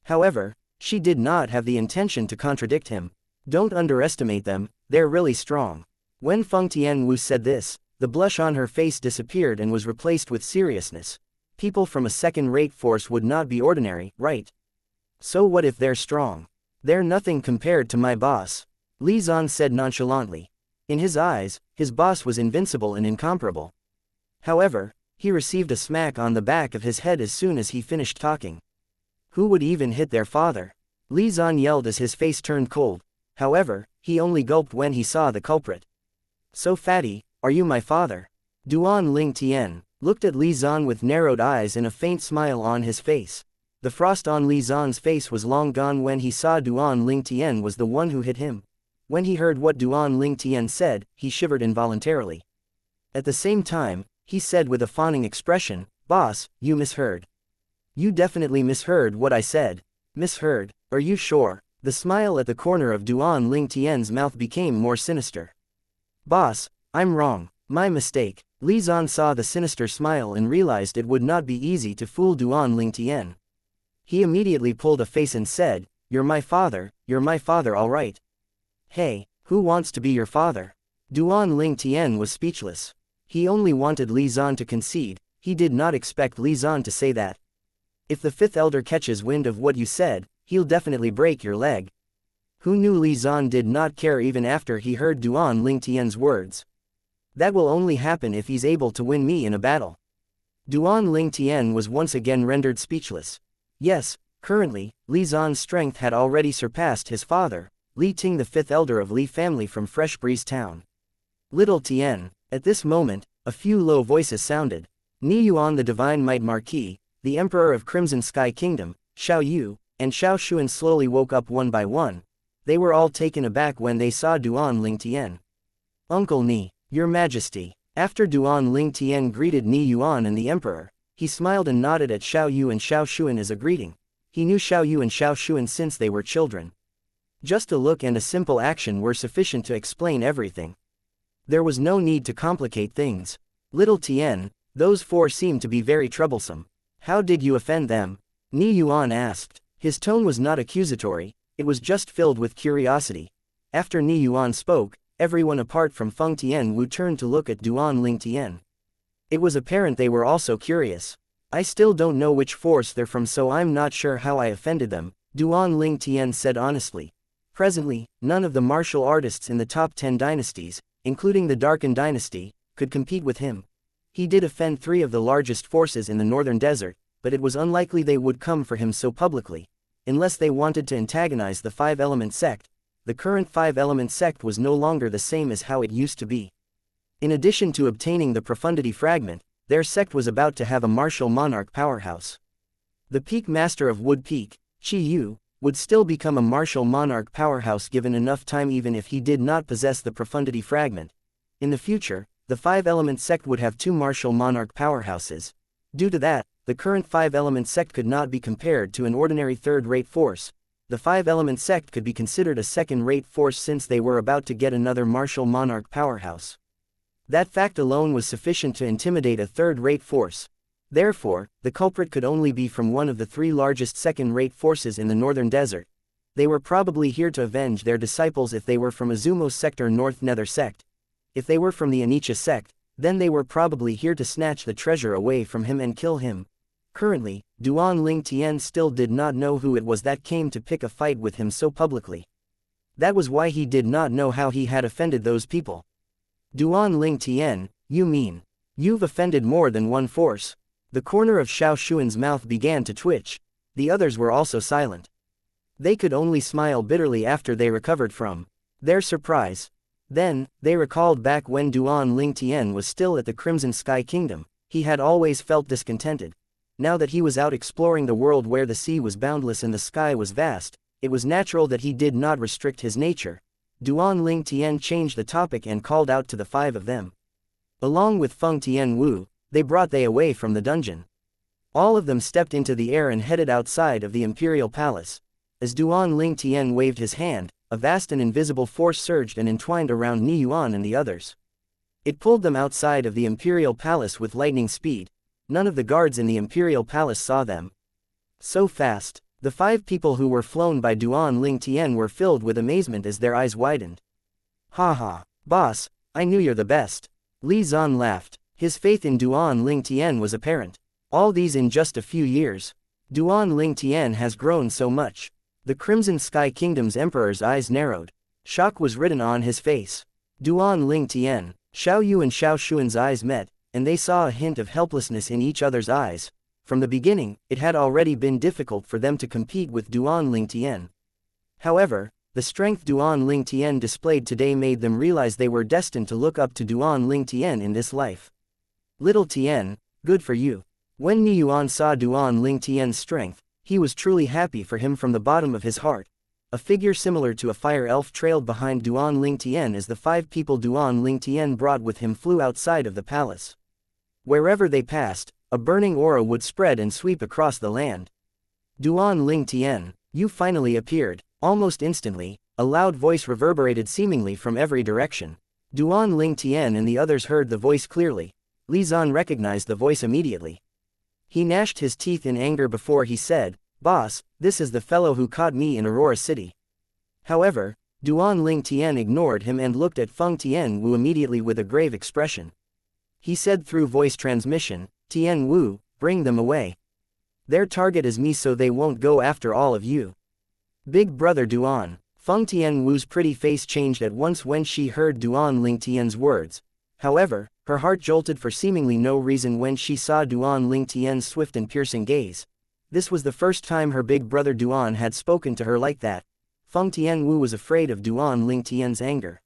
However, she did not have the intention to contradict him. Don't underestimate them, they're really strong. When Feng Tianwu said this, the blush on her face disappeared and was replaced with seriousness. People from a second-rate force would not be ordinary, right? So what if they're strong? They're nothing compared to my boss, Li Zan said nonchalantly. In his eyes, his boss was invincible and incomparable. However, he received a smack on the back of his head as soon as he finished talking. Who would even hit their father? Li Zan yelled as his face turned cold. However, he only gulped when he saw the culprit. So fatty, are you my father? Duan Ling Tian looked at Li Zan with narrowed eyes and a faint smile on his face. The frost on Li Zan's face was long gone when he saw Duan Ling Tian was the one who hit him. When he heard what Duan Ling Tian said, he shivered involuntarily. At the same time, he said with a fawning expression, Boss, you misheard. You definitely misheard what I said. Misheard? Are you sure? The smile at the corner of Duan Ling Tian's mouth became more sinister. Boss, I'm wrong. My mistake. Li Zan saw the sinister smile and realized it would not be easy to fool Duan Ling Tian. He immediately pulled a face and said, you're my father all right. Hey, who wants to be your father? Duan Ling Tian was speechless. He only wanted Li Zan to concede, he did not expect Li Zan to say that. If the fifth elder catches wind of what you said, he'll definitely break your leg. Who knew Li Zan did not care even after he heard Duan Ling Tian's words. That will only happen if he's able to win me in a battle. Duan Ling Tian was once again rendered speechless. Yes, currently, Li Zan's strength had already surpassed his father, Li Ting, the fifth elder of Li family from Fresh Breeze Town. Little Tian. At this moment, a few low voices sounded. Ni Yuan, the Divine Might Marquis, the Emperor of Crimson Sky Kingdom, Xiao Yu, and Xiao Xuan slowly woke up one by one. They were all taken aback when they saw Duan Ling Tian. Uncle Ni, Your Majesty. After Duan Ling Tian greeted Ni Yuan and the Emperor, he smiled and nodded at Xiao Yu and Xiao Xuan as a greeting. He knew Xiao Yu and Xiao Xuan since they were children. Just a look and a simple action were sufficient to explain everything. There was no need to complicate things. Little Tian, those four seem to be very troublesome. How did you offend them? Ni Yuan asked. His tone was not accusatory, it was just filled with curiosity. After Ni Yuan spoke, everyone apart from Feng Tianwu turned to look at Duan Ling Tian. It was apparent they were also curious. I still don't know which force they're from, so I'm not sure how I offended them, Duan Ling Tian said honestly. Presently, none of the martial artists in the top 10 dynasties, including the Darken dynasty, could compete with him. He did offend 3 of the largest forces in the northern desert, but it was unlikely they would come for him so publicly. Unless they wanted to antagonize the 5-element sect, the current 5-element sect was no longer the same as how it used to be. In addition to obtaining the profundity fragment, their sect was about to have a martial monarch powerhouse. The peak master of Wood Peak, Qi Yu, would still become a martial monarch powerhouse given enough time, even if he did not possess the profundity fragment. In the future, the 5-element sect would have 2 martial monarch powerhouses. Due to that, the current 5-element sect could not be compared to an ordinary third-rate force. The 5-element sect could be considered a second-rate force since they were about to get another martial monarch powerhouse. That fact alone was sufficient to intimidate a third-rate force. Therefore, the culprit could only be from one of the 3 largest second-rate forces in the northern desert. They were probably here to avenge their disciples if they were from Azumo's sect or North Nether sect. If they were from the Anicha sect, then they were probably here to snatch the treasure away from him and kill him. Currently, Duan Ling Tian still did not know who it was that came to pick a fight with him so publicly. That was why he did not know how he had offended those people. Duan Ling Tian, you mean, you've offended more than one force? The corner of Xiao Xuan's mouth began to twitch. The others were also silent. They could only smile bitterly after they recovered from their surprise. Then, they recalled back when Duan Ling Tian was still at the Crimson Sky Kingdom. He had always felt discontented. Now that he was out exploring the world where the sea was boundless and the sky was vast, it was natural that he did not restrict his nature. Duan Ling Tian changed the topic and called out to the 5 of them. Along with Feng Tianwu, they brought they away from the dungeon. All of them stepped into the air and headed outside of the Imperial Palace. As Duan Ling Tian waved his hand, a vast and invisible force surged and entwined around Ni Yuan and the others. It pulled them outside of the Imperial Palace with lightning speed. None of the guards in the Imperial Palace saw them. So fast, the 5 people who were flown by Duan Ling Tian were filled with amazement as their eyes widened. "Ha ha, boss, I knew you're the best." Li Zan laughed. His faith in Duan Ling Tian was apparent. All these in just a few years. Duan Ling Tian has grown so much. The Crimson Sky Kingdom's emperor's eyes narrowed. Shock was written on his face. Duan Ling Tian, Xiao Yu and Xiao Xuan's eyes met, and they saw a hint of helplessness in each other's eyes. From the beginning, it had already been difficult for them to compete with Duan Ling Tian. However, the strength Duan Ling Tian displayed today made them realize they were destined to look up to Duan Ling Tian in this life. Little Tian, good for you. When Ni Yuan saw Duan Ling Tian's strength, he was truly happy for him from the bottom of his heart. A figure similar to a fire elf trailed behind Duan Ling Tian as the 5 people Duan Ling Tian brought with him flew outside of the palace. Wherever they passed, a burning aura would spread and sweep across the land. "Duan Ling Tian, you finally appeared." Almost instantly, a loud voice reverberated seemingly from every direction. Duan Ling Tian and the others heard the voice clearly. Li Zan recognized the voice immediately. He gnashed his teeth in anger before he said, "Boss, this is the fellow who caught me in Aurora City." However, Duan Ling Tian ignored him and looked at Feng Tianwu immediately with a grave expression. He said through voice transmission, "Tianwu, bring them away. Their target is me, so they won't go after all of you." Big brother Duan. Feng Tianwu's pretty face changed at once when she heard Duan Ling Tian's words. However, her heart jolted for seemingly no reason when she saw Duan Ling Tian's swift and piercing gaze. This was the first time her big brother Duan had spoken to her like that. Feng Tianwu was afraid of Duan Ling Tian's anger.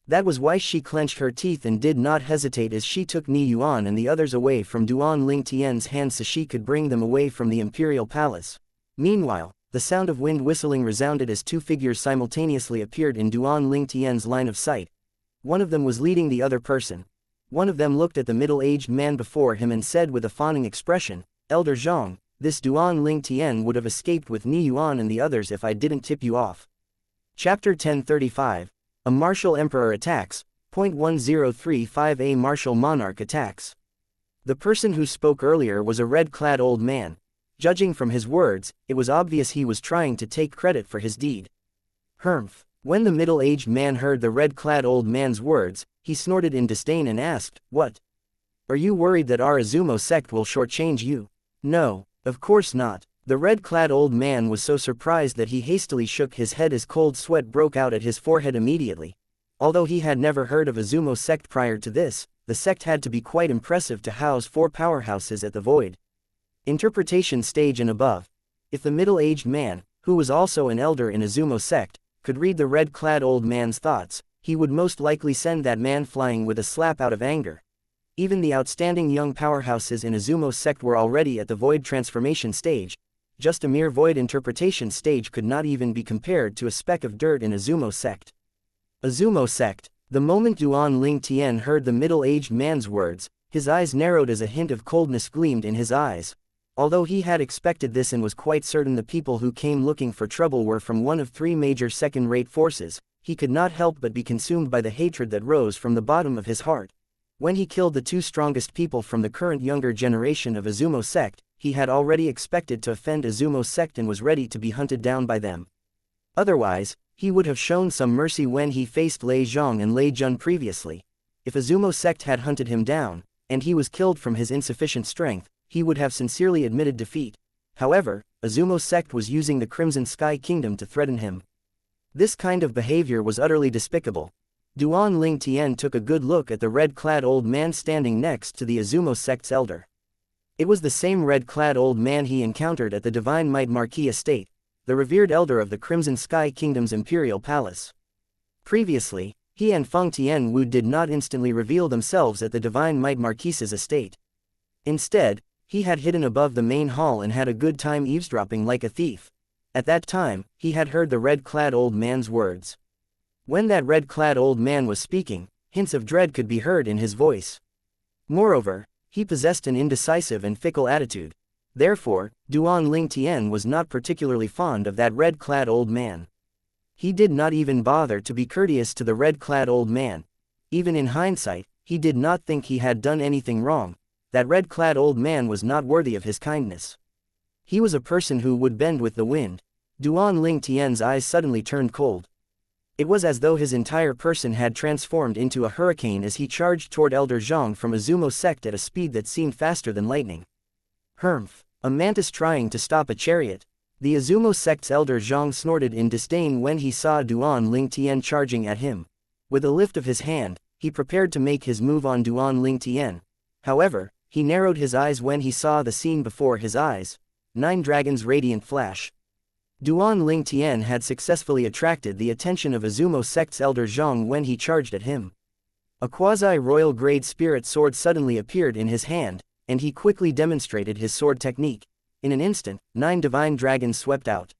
That was why she clenched her teeth and did not hesitate as she took Ni Yuan and the others away from Duan Ling Tian's hands so she could bring them away from the Imperial Palace. Meanwhile, the sound of wind whistling resounded as 2 figures simultaneously appeared in Duan Ling Tian's line of sight. One of them was leading the other person. One of them looked at the middle-aged man before him and said with a fawning expression, "Elder Zhang, this Duan Ling Tian would have escaped with Ni Yuan and the others if I didn't tip you off." Chapter 1035. A Martial Emperor Attacks. 1035 A Martial Monarch Attacks. The person who spoke earlier was a red-clad old man. Judging from his words, it was obvious he was trying to take credit for his deed. Humph. When the middle-aged man heard the red-clad old man's words, he snorted in disdain and asked, "What? Are you worried that our Izumo sect will shortchange you?" "No, of course not." The red-clad old man was so surprised that he hastily shook his head as cold sweat broke out at his forehead immediately. Although he had never heard of Izumo sect prior to this, the sect had to be quite impressive to house 4 powerhouses at the void interpretation stage and above. If the middle-aged man, who was also an elder in Izumo sect, could read the red-clad old man's thoughts, he would most likely send that man flying with a slap out of anger. Even the outstanding young powerhouses in Izumo sect were already at the void transformation stage. Just a mere void interpretation stage could not even be compared to a speck of dirt in Izumo sect. Izumo sect. The moment Duan Ling Tian heard the middle-aged man's words, his eyes narrowed as a hint of coldness gleamed in his eyes. Although he had expected this and was quite certain the people who came looking for trouble were from one of 3 major second-rate forces, he could not help but be consumed by the hatred that rose from the bottom of his heart. When he killed the 2 strongest people from the current younger generation of Izumo sect, he had already expected to offend Izumo sect and was ready to be hunted down by them. Otherwise, he would have shown some mercy when he faced Lei Zhang and Lei Jun previously. If Izumo sect had hunted him down, and he was killed from his insufficient strength, he would have sincerely admitted defeat. However, Izumo sect was using the Crimson Sky Kingdom to threaten him. This kind of behavior was utterly despicable. Duan Ling Tian took a good look at the red-clad old man standing next to the Izumo sect's elder. It was the same red-clad old man he encountered at the Divine Might Marquis estate, the revered elder of the Crimson Sky Kingdom's imperial palace. Previously, he and Feng Tianwu did not instantly reveal themselves at the Divine Might Marquis's estate. Instead, he had hidden above the main hall and had a good time eavesdropping like a thief. At that time, he had heard the red-clad old man's words. When that red-clad old man was speaking, hints of dread could be heard in his voice. Moreover, he possessed an indecisive and fickle attitude. Therefore, Duan Ling Tian was not particularly fond of that red-clad old man. He did not even bother to be courteous to the red-clad old man. Even in hindsight, he did not think he had done anything wrong. That red-clad old man was not worthy of his kindness. He was a person who would bend with the wind. Duan Ling Tian's eyes suddenly turned cold. It was as though his entire person had transformed into a hurricane as he charged toward Elder Zhang from Izumo sect at a speed that seemed faster than lightning. Humph! A mantis trying to stop a chariot. The Izumo sect's elder Zhang snorted in disdain when he saw Duan Ling Tian charging at him. With a lift of his hand, he prepared to make his move on Duan Ling Tian. However, he narrowed his eyes when he saw the scene before his eyes. 9 dragons' radiant flash. Duan Ling Tian had successfully attracted the attention of Izumo sect's elder Zhang when he charged at him. A quasi-royal grade spirit sword suddenly appeared in his hand, and he quickly demonstrated his sword technique. In an instant, 9 divine dragons swept out.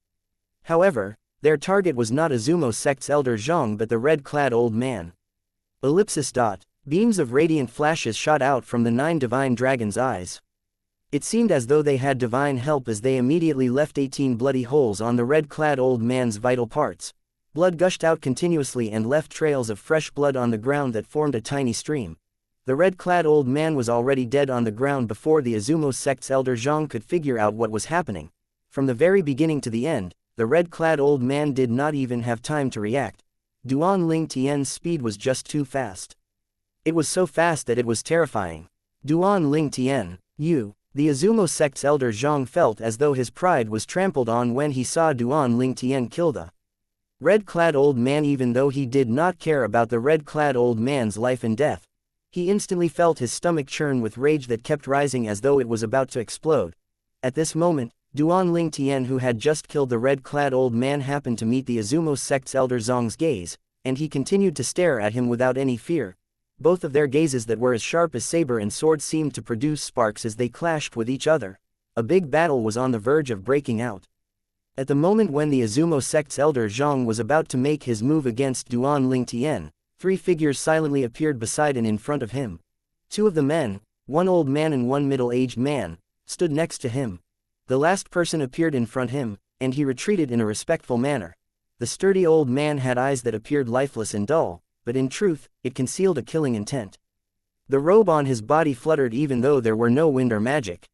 However, their target was not Izumo sect's elder Zhang but the red-clad old man. Ellipsis. Beams of radiant flashes shot out from the 9 divine dragons' eyes. It seemed as though they had divine help as they immediately left 18 bloody holes on the red-clad old man's vital parts. Blood gushed out continuously and left trails of fresh blood on the ground that formed a tiny stream. The red-clad old man was already dead on the ground before the Izumo sect's elder Zhang could figure out what was happening. From the very beginning to the end, the red-clad old man did not even have time to react. Duan Ling Tian's speed was just too fast. It was so fast that it was terrifying. Duan Ling Tian, you. The Izumo sect's elder Zhang felt as though his pride was trampled on when he saw Duan Ling Tian kill the red-clad old man. Even though he did not care about the red-clad old man's life and death, he instantly felt his stomach churn with rage that kept rising as though it was about to explode. At this moment, Duan Ling Tian, who had just killed the red-clad old man, happened to meet the Izumo sect's elder Zhang's gaze, and he continued to stare at him without any fear. Both of their gazes that were as sharp as saber and sword seemed to produce sparks as they clashed with each other. A big battle was on the verge of breaking out. At the moment when the Izumo sect's elder Zhang was about to make his move against Duan Ling Tian, 3 figures silently appeared beside and in front of him. 2 of the men, 1 old man and 1 middle-aged man, stood next to him. The last person appeared in front of him, and he retreated in a respectful manner. The sturdy old man had eyes that appeared lifeless and dull, but in truth, it concealed a killing intent. The robe on his body fluttered even though there were no wind or magic.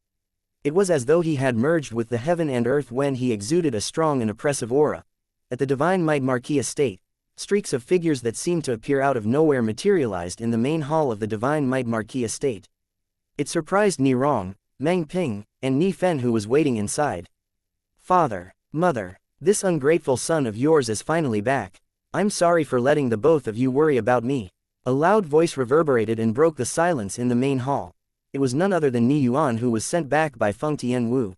It was as though he had merged with the heaven and earth when he exuded a strong and oppressive aura. At the Divine Might Marquis estate, streaks of figures that seemed to appear out of nowhere materialized in the main hall of the Divine Might Marquis estate. It surprised Ni Rong, Meng Ping, and Ni Fen, who was waiting inside. "Father, Mother, this ungrateful son of yours is finally back. I'm sorry for letting the both of you worry about me." A loud voice reverberated and broke the silence in the main hall. It was none other than Ni Yuan, who was sent back by Feng Tianwu.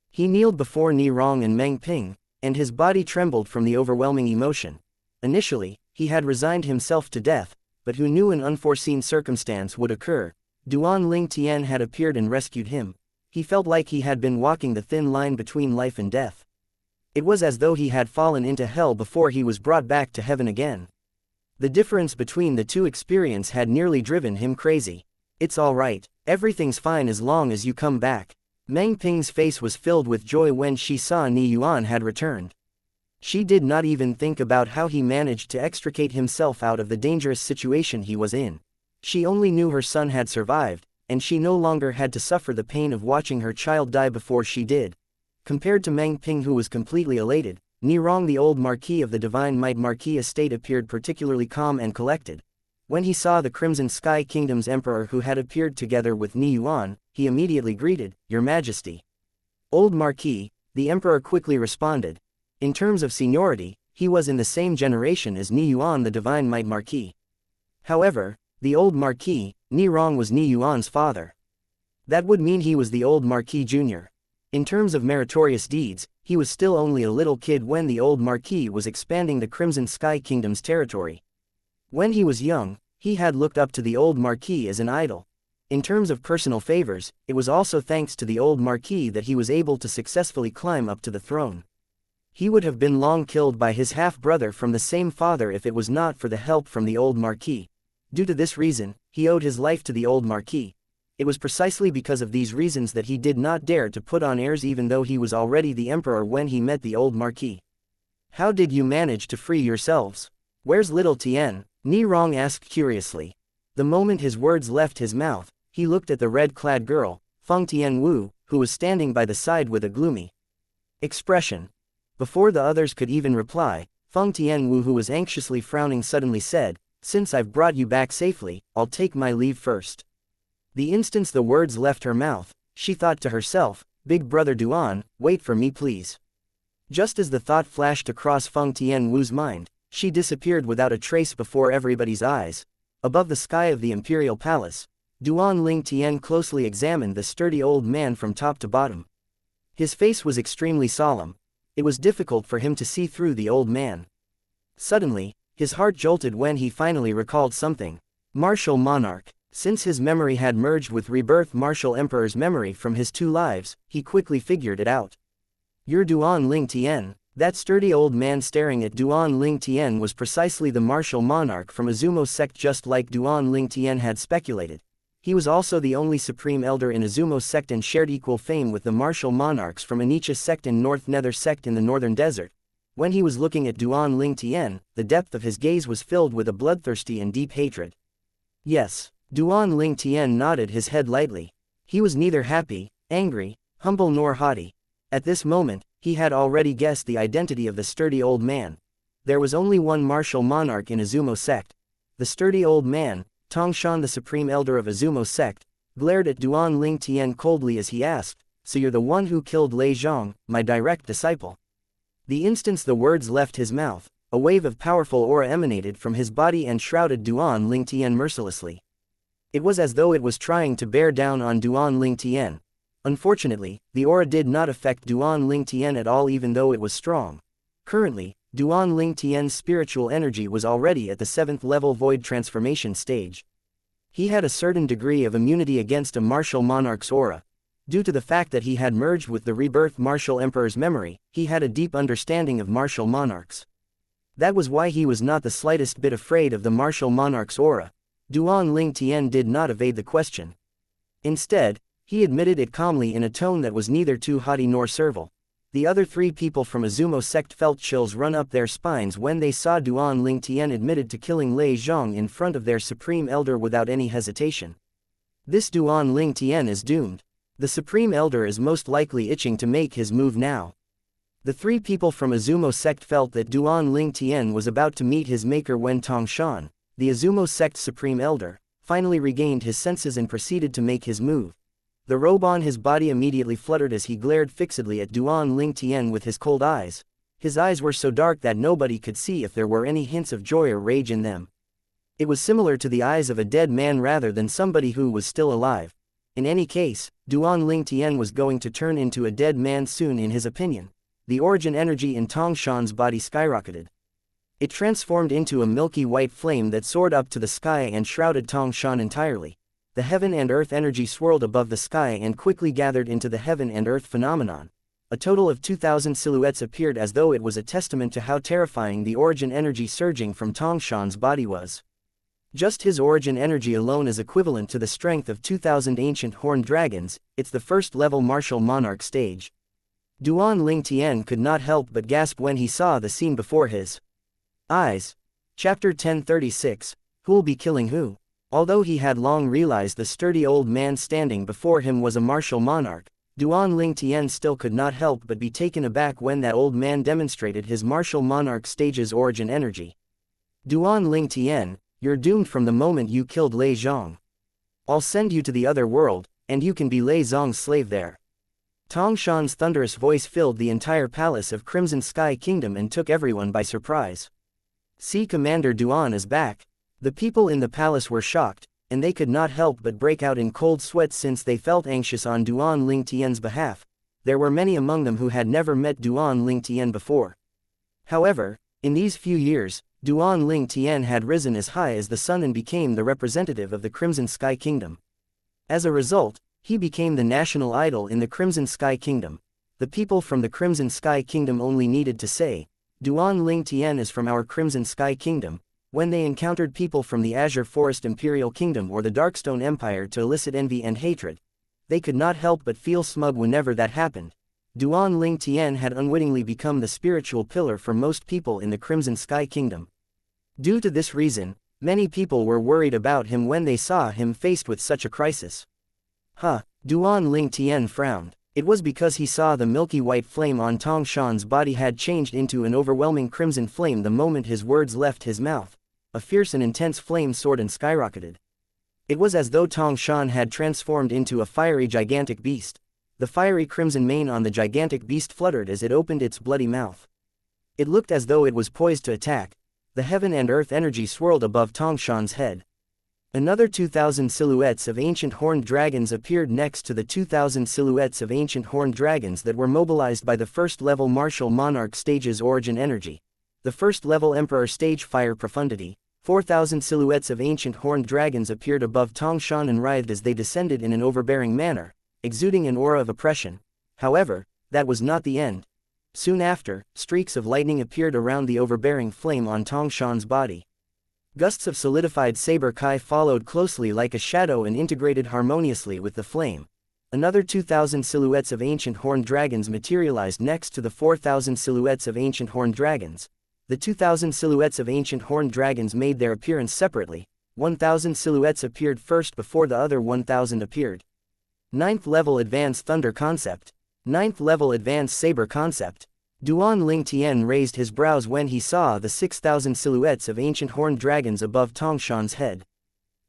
He kneeled before Ni Rong and Meng Ping, and his body trembled from the overwhelming emotion. Initially, he had resigned himself to death, but who knew an unforeseen circumstance would occur? Duan Ling Tian had appeared and rescued him. He felt like he had been walking the thin line between life and death. It was as though he had fallen into hell before he was brought back to heaven again. The difference between the two experiences had nearly driven him crazy. "It's all right, everything's fine as long as you come back." Meng Ping's face was filled with joy when she saw Ni Yuan had returned. She did not even think about how he managed to extricate himself out of the dangerous situation he was in. She only knew her son had survived, and she no longer had to suffer the pain of watching her child die before she did. Compared to Meng Ping, who was completely elated, Ni Rong, the old Marquis of the Divine Might Marquis estate, appeared particularly calm and collected. When he saw the Crimson Sky Kingdom's emperor who had appeared together with Ni Yuan, he immediately greeted, "Your Majesty." "Old Marquis," the emperor quickly responded. In terms of seniority, he was in the same generation as Ni Yuan, the Divine Might Marquis. However, the old Marquis, Ni Rong, was Ni Yuan's father. That would mean he was the old Marquis Jr. In terms of meritorious deeds, he was still only a little kid when the old Marquis was expanding the Crimson Sky Kingdom's territory. When he was young, he had looked up to the old Marquis as an idol. In terms of personal favors, it was also thanks to the old Marquis that he was able to successfully climb up to the throne. He would have been long killed by his half-brother from the same father if it was not for the help from the old Marquis. Due to this reason, he owed his life to the old Marquis. It was precisely because of these reasons that he did not dare to put on airs, even though he was already the emperor when he met the old Marquis. "How did you manage to free yourselves? Where's little Tian?" Ni Rong asked curiously. The moment his words left his mouth, he looked at the red-clad girl, Feng Tianwu, who was standing by the side with a gloomy expression. Before the others could even reply, Feng Tianwu, who was anxiously frowning, suddenly said, "Since I've brought you back safely, I'll take my leave first." The instant the words left her mouth, she thought to herself, "Big brother Duan, wait for me please." Just as the thought flashed across Feng Tianwu's mind, she disappeared without a trace before everybody's eyes. Above the sky of the imperial palace, Duan Ling Tian closely examined the sturdy old man from top to bottom. His face was extremely solemn. It was difficult for him to see through the old man. Suddenly, his heart jolted when he finally recalled something. Martial monarch. Since his memory had merged with rebirth martial emperor's memory from his two lives, he quickly figured it out. "You're Duan Ling Tian." That sturdy old man staring at Duan Ling Tian was precisely the martial monarch from Azumo sect, just like Duan Ling Tian had speculated. He was also the only supreme elder in Azumo sect and shared equal fame with the martial monarchs from Anicha sect and North Nether sect in the northern desert. When he was looking at Duan Ling Tian, the depth of his gaze was filled with a bloodthirsty and deep hatred. Yes, Duan Ling Tian nodded his head lightly. He was neither happy, angry, humble nor haughty. At this moment, he had already guessed the identity of the sturdy old man. There was only one martial monarch in Azumo sect. The sturdy old man, Tongshan, the supreme elder of Azumo sect, glared at Duan Ling Tian coldly as he asked, "So you're the one who killed Lei Zhang, my direct disciple?" The instant the words left his mouth, a wave of powerful aura emanated from his body and shrouded Duan Ling Tian mercilessly. It was as though it was trying to bear down on Duan Ling Tian. Unfortunately, the aura did not affect Duan Ling Tian at all, even though it was strong. Currently, Duan Ling Tian's spiritual energy was already at the 7th level void transformation stage. He had a certain degree of immunity against a martial monarch's aura. Due to the fact that he had merged with the rebirth martial emperor's memory, he had a deep understanding of martial monarchs. That was why he was not the slightest bit afraid of the martial monarch's aura. Duan Ling Tian did not evade the question. Instead, he admitted it calmly in a tone that was neither too haughty nor servile. The other three people from Azumo sect felt chills run up their spines when they saw Duan Ling Tian admitted to killing Lei Zhang in front of their supreme elder without any hesitation. This Duan Ling Tian is doomed. The Supreme Elder is most likely itching to make his move now. The three people from Azumo sect felt that Duan Ling Tian was about to meet his maker when Tongshan, the Azumo sect's Supreme Elder, finally regained his senses and proceeded to make his move. The robe on his body immediately fluttered as he glared fixedly at Duan Ling Tian with his cold eyes. His eyes were so dark that nobody could see if there were any hints of joy or rage in them. It was similar to the eyes of a dead man rather than somebody who was still alive. In any case, Duan Ling Tian was going to turn into a dead man soon in his opinion. The origin energy in Tongshan's body skyrocketed. It transformed into a milky white flame that soared up to the sky and shrouded Tongshan entirely. The heaven and earth energy swirled above the sky and quickly gathered into the heaven and earth phenomenon. A total of 2,000 silhouettes appeared as though it was a testament to how terrifying the origin energy surging from Tongshan's body was. Just his origin energy alone is equivalent to the strength of 2,000 ancient horned dragons. It's the first level martial monarch stage. Duan Ling Tian could not help but gasp when he saw the scene before his eyes. Chapter 1036, Who'll be killing who? Although he had long realized the sturdy old man standing before him was a martial monarch, Duan Ling Tian still could not help but be taken aback when that old man demonstrated his martial monarch stage's origin energy. Duan Ling Tian, you're doomed from the moment you killed Lei Zhang. I'll send you to the other world, and you can be Lei Zhang's slave there. Tongshan's thunderous voice filled the entire palace of Crimson Sky Kingdom and took everyone by surprise. See, Commander Duan is back. The people in the palace were shocked, and they could not help but break out in cold sweats since they felt anxious on Duan Ling Tian's behalf. There were many among them who had never met Duan Ling Tian before. However, in these few years, Duan Ling Tian had risen as high as the sun and became the representative of the Crimson Sky Kingdom. As a result, he became the national idol in the Crimson Sky Kingdom. The people from the Crimson Sky Kingdom only needed to say, Duan Ling Tian is from our Crimson Sky Kingdom, when they encountered people from the Azure Forest Imperial Kingdom or the Darkstone Empire to elicit envy and hatred. They could not help but feel smug whenever that happened. Duan Ling Tian had unwittingly become the spiritual pillar for most people in the Crimson Sky Kingdom. Due to this reason, many people were worried about him when they saw him faced with such a crisis. Duan Ling Tian frowned. It was because he saw the milky white flame on Tongshan's body had changed into an overwhelming crimson flame the moment his words left his mouth. A fierce and intense flame soared and skyrocketed. It was as though Tongshan had transformed into a fiery gigantic beast. The fiery crimson mane on the gigantic beast fluttered as it opened its bloody mouth. It looked as though it was poised to attack. The heaven and earth energy swirled above Tongshan's head. Another 2,000 silhouettes of ancient horned dragons appeared next to the 2,000 silhouettes of ancient horned dragons that were mobilized by the first-level martial monarch stage's origin energy. The first-level emperor stage fire profundity. 4,000 silhouettes of ancient horned dragons appeared above Tongshan and writhed as they descended in an overbearing manner, exuding an aura of oppression. However, that was not the end. Soon after, streaks of lightning appeared around the overbearing flame on Tongshan's body. Gusts of solidified saber kai followed closely like a shadow and integrated harmoniously with the flame. Another 2,000 silhouettes of ancient horned dragons materialized next to the 4,000 silhouettes of ancient horned dragons. The 2,000 silhouettes of ancient horned dragons made their appearance separately. 1,000 silhouettes appeared first before the other 1,000 appeared. 9th level Advanced Thunder Concept. 9th level Advanced Saber Concept. Duan Ling Tian raised his brows when he saw the 6,000 silhouettes of ancient horned dragons above Tongshan's head.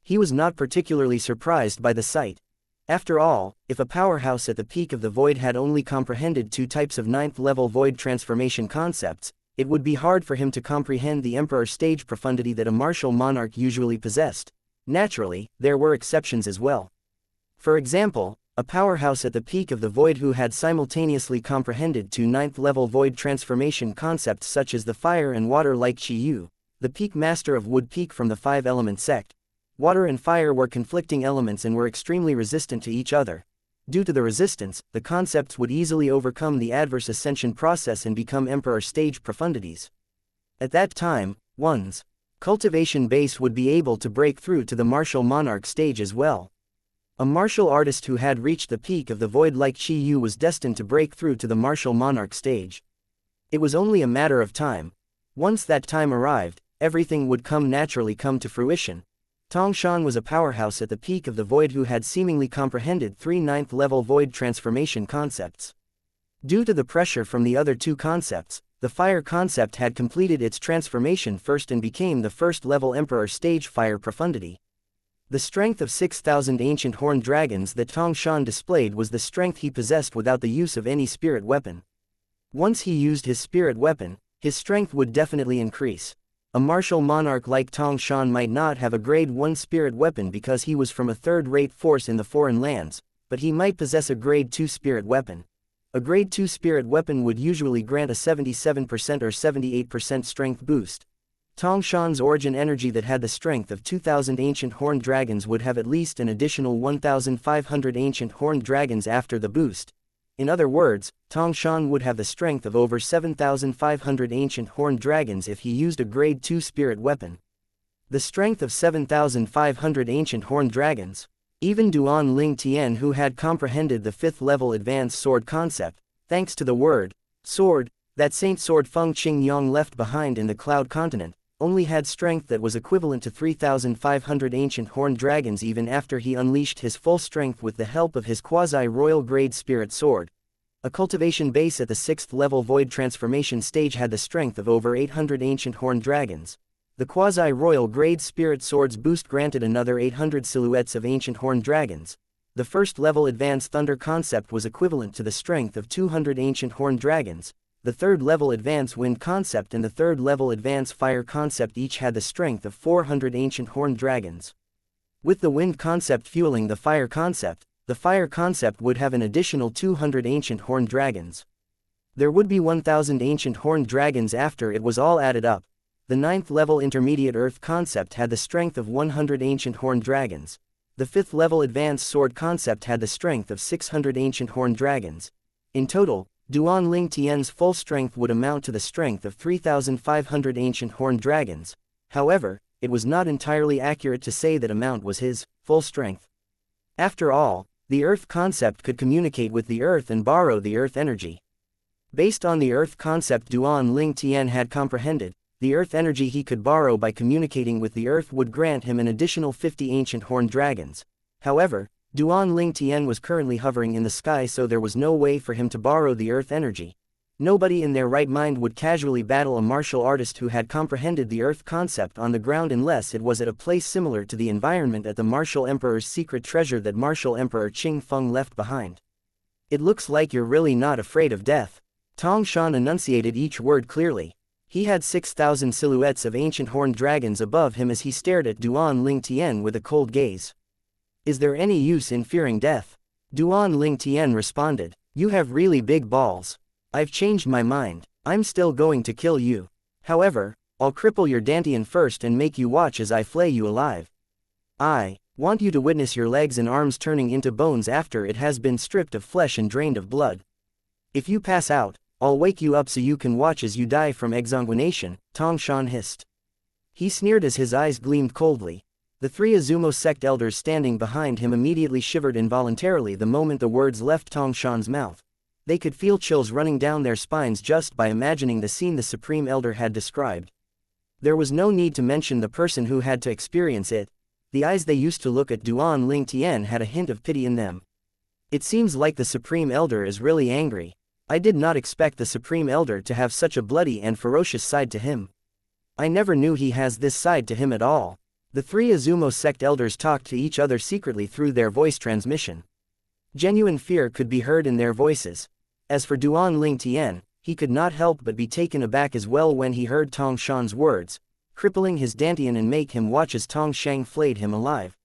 He was not particularly surprised by the sight. After all, if a powerhouse at the peak of the void had only comprehended two types of 9th level void transformation concepts, it would be hard for him to comprehend the emperor stage profundity that a martial monarch usually possessed. Naturally, there were exceptions as well. For example, a powerhouse at the peak of the void who had simultaneously comprehended two 9th level void transformation concepts such as the fire and water like Qi Yu, the peak master of Wood Peak from the 5-element sect. Water and fire were conflicting elements and were extremely resistant to each other. Due to the resistance, the concepts would easily overcome the adverse ascension process and become emperor stage profundities. At that time, one's cultivation base would be able to break through to the martial monarch stage as well. A martial artist who had reached the peak of the void like Qi Yu was destined to break through to the martial monarch stage. It was only a matter of time. Once that time arrived, everything would naturally come to fruition. Tongshan was a powerhouse at the peak of the void who had seemingly comprehended 3 ninth-level void transformation concepts. Due to the pressure from the other 2 concepts, the fire concept had completed its transformation first and became the first-level Emperor stage fire profundity. The strength of 6,000 ancient horned dragons that Tongshan displayed was the strength he possessed without the use of any spirit weapon. Once he used his spirit weapon, his strength would definitely increase. A martial monarch like Tongshan might not have a grade 1 spirit weapon because he was from a third-rate force in the foreign lands, but he might possess a grade 2 spirit weapon. A grade 2 spirit weapon would usually grant a 77% or 78% strength boost. Tongshan's origin energy that had the strength of 2,000 ancient horned dragons would have at least an additional 1,500 ancient horned dragons after the boost. In other words, Tongshan would have the strength of over 7,500 ancient horned dragons if he used a grade 2 spirit weapon. The strength of 7,500 ancient horned dragons. Even Duan Ling Tian, who had comprehended the 5th level advanced sword concept, thanks to the word sword that Saint Sword Feng Qing Yang left behind in the Cloud Continent, only had strength that was equivalent to 3,500 ancient horned dragons even after he unleashed his full strength with the help of his quasi-royal grade spirit sword. A cultivation base at the 6th level void transformation stage had the strength of over 800 ancient horned dragons. The quasi-royal grade spirit sword's boost granted another 800 silhouettes of ancient horned dragons. The first level advanced thunder concept was equivalent to the strength of 200 ancient horned dragons. The third level advanced wind concept and the third level advanced fire concept each had the strength of 400 ancient horned dragons. With the wind concept fueling the fire concept would have an additional 200 ancient horned dragons. There would be 1,000 ancient horned dragons after it was all added up. The 9th level intermediate earth concept had the strength of 100 ancient horned dragons. The 5th level advanced sword concept had the strength of 600 ancient horned dragons. In total, Duan Ling Tian's full strength would amount to the strength of 3,500 ancient horned dragons. However, it was not entirely accurate to say that amount was his full strength. After all, the earth concept could communicate with the earth and borrow the earth energy. Based on the earth concept Duan Ling Tian had comprehended, the earth energy he could borrow by communicating with the earth would grant him an additional 50 ancient horned dragons. However, Duan Ling Tian was currently hovering in the sky, so there was no way for him to borrow the earth energy. Nobody in their right mind would casually battle a martial artist who had comprehended the earth concept on the ground unless it was at a place similar to the environment at the Martial Emperor's secret treasure that Martial Emperor Qing Feng left behind. It looks like you're really not afraid of death. Tongshan enunciated each word clearly. He had 6,000 silhouettes of ancient horned dragons above him as he stared at Duan Ling Tian with a cold gaze. Is there any use in fearing death? Duan Ling Tian responded. You have really big balls. I've changed my mind. I'm still going to kill you. However, I'll cripple your dantian first and make you watch as I flay you alive. I want you to witness your legs and arms turning into bones after it has been stripped of flesh and drained of blood. If you pass out, I'll wake you up so you can watch as you die from exsanguination, Tongshan hissed. He sneered as his eyes gleamed coldly. The 3 Azumo sect elders standing behind him immediately shivered involuntarily the moment the words left Tongshan's mouth. They could feel chills running down their spines just by imagining the scene the Supreme Elder had described. There was no need to mention the person who had to experience it. The eyes they used to look at Duan Ling Tian had a hint of pity in them. It seems like the Supreme Elder is really angry. I did not expect the Supreme Elder to have such a bloody and ferocious side to him. I never knew he has this side to him at all. The 3 Azumo sect elders talked to each other secretly through their voice transmission. Genuine fear could be heard in their voices. As for Duan Ling Tian, he could not help but be taken aback as well when he heard Tongshan's words, crippling his dantian and make him watch as Tongshan flayed him alive.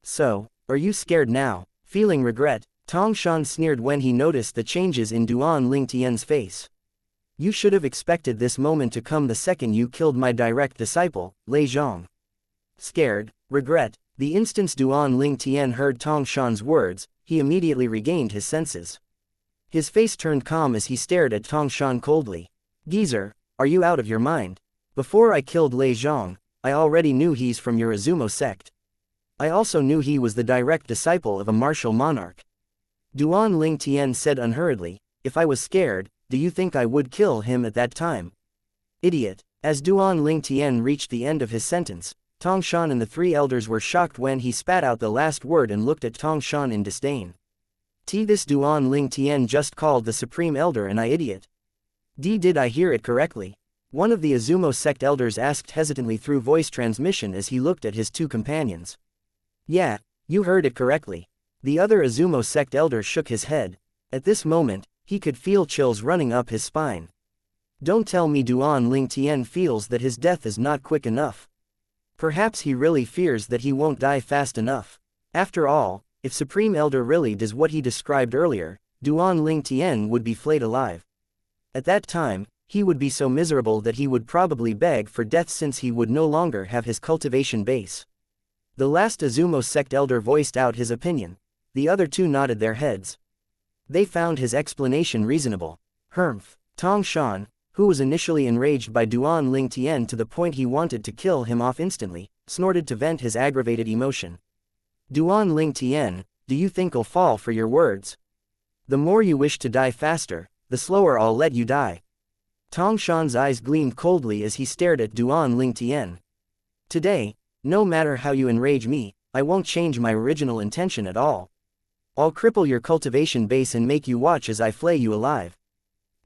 So, are you scared now? Feeling regret, Tongshan sneered when he noticed the changes in Duan Ling Tian's face. You should have expected this moment to come the second you killed my direct disciple, Lei Zhang. Scared, regret, the instant Duan Ling Tian heard Tongshan's words, he immediately regained his senses. His face turned calm as he stared at Tongshan coldly. Geezer, are you out of your mind? Before I killed Lei Zhang, I already knew he's from your Azumo sect. I also knew he was the direct disciple of a martial monarch. Duan Ling Tian said unhurriedly, if I was scared, do you think I would kill him at that time? Idiot. As Duan Ling Tian reached the end of his sentence, Tongshan and the three elders were shocked when he spat out the last word and looked at Tongshan in disdain. This Duan Ling Tian just called the Supreme Elder an idiot. Did I hear it correctly? One of the Azumo sect elders asked hesitantly through voice transmission as he looked at his two companions. Yeah, you heard it correctly. The other Azumo sect elder shook his head. At this moment, he could feel chills running up his spine. Don't tell me Duan Ling Tian feels that his death is not quick enough. Perhaps he really fears that he won't die fast enough. After all, if Supreme Elder really does what he described earlier, Duan Ling Tian would be flayed alive. At that time, he would be so miserable that he would probably beg for death since he would no longer have his cultivation base. The last Azumo sect elder voiced out his opinion. The other two nodded their heads. They found his explanation reasonable. Humph. Tongshan, who was initially enraged by Duan Ling Tian to the point he wanted to kill him off instantly, snorted to vent his aggravated emotion. Duan Ling Tian, do you think I'll fall for your words? The more you wish to die faster, the slower I'll let you die. Tongshan's eyes gleamed coldly as he stared at Duan Ling Tian. Today, no matter how you enrage me, I won't change my original intention at all. I'll cripple your cultivation base and make you watch as I flay you alive.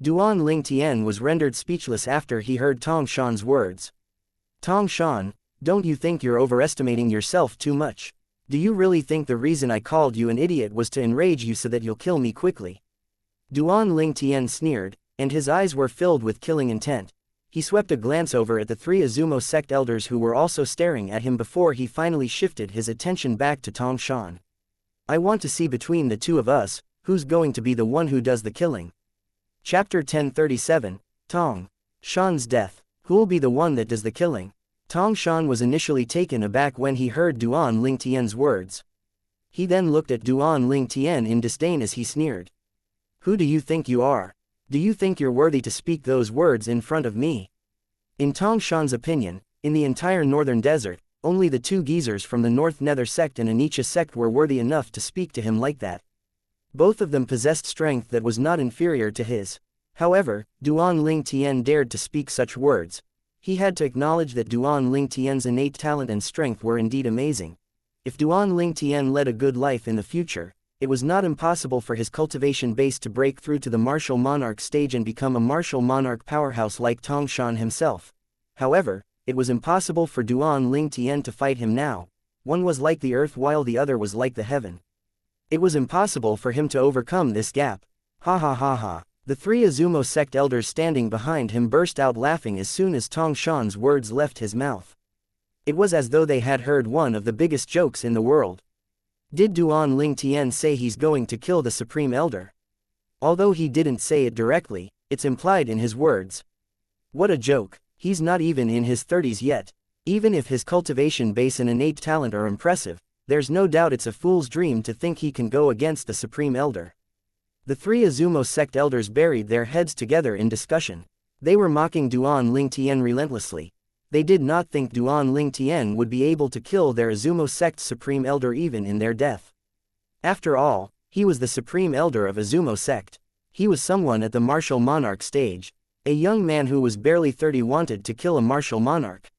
Duan Ling Tian was rendered speechless after he heard Tongshan's words. Tongshan, don't you think you're overestimating yourself too much? Do you really think the reason I called you an idiot was to enrage you so that you'll kill me quickly? Duan Ling Tian sneered, and his eyes were filled with killing intent. He swept a glance over at the three Azumo sect elders who were also staring at him before he finally shifted his attention back to Tongshan. I want to see between the two of us, who's going to be the one who does the killing. Chapter 1037, Tongshan's death. Who'll be the one that does the killing? Tongshan was initially taken aback when he heard Duan Ling Tian's words. He then looked at Duan Ling Tian in disdain as he sneered. Who do you think you are? Do you think you're worthy to speak those words in front of me? In Tongshan's opinion, in the entire northern desert, only the two geezers from the North Nether sect and Xianxia sect were worthy enough to speak to him like that. Both of them possessed strength that was not inferior to his. However, Duan Ling Tian dared to speak such words. He had to acknowledge that Duan Ling Tian's innate talent and strength were indeed amazing. If Duan Ling Tian led a good life in the future, it was not impossible for his cultivation base to break through to the martial monarch stage and become a martial monarch powerhouse like Tongshan himself. However, it was impossible for Duan Ling Tian to fight him now. One was like the earth while the other was like the heaven. It was impossible for him to overcome this gap. Ha ha ha ha. The three Azumo sect elders standing behind him burst out laughing as soon as Tongshan's words left his mouth. It was as though they had heard one of the biggest jokes in the world. Did Duan Ling Tian say he's going to kill the Supreme Elder? Although he didn't say it directly, it's implied in his words. What a joke, he's not even in his 30s yet. Even if his cultivation base and innate talent are impressive, there's no doubt it's a fool's dream to think he can go against the Supreme Elder. The three Azumo sect elders buried their heads together in discussion. They were mocking Duan Ling Tian relentlessly. They did not think Duan Ling Tian would be able to kill their Azumo sect's Supreme Elder even in their death. After all, he was the Supreme Elder of Azumo sect. He was someone at the martial monarch stage. A young man who was barely 30 wanted to kill a martial monarch.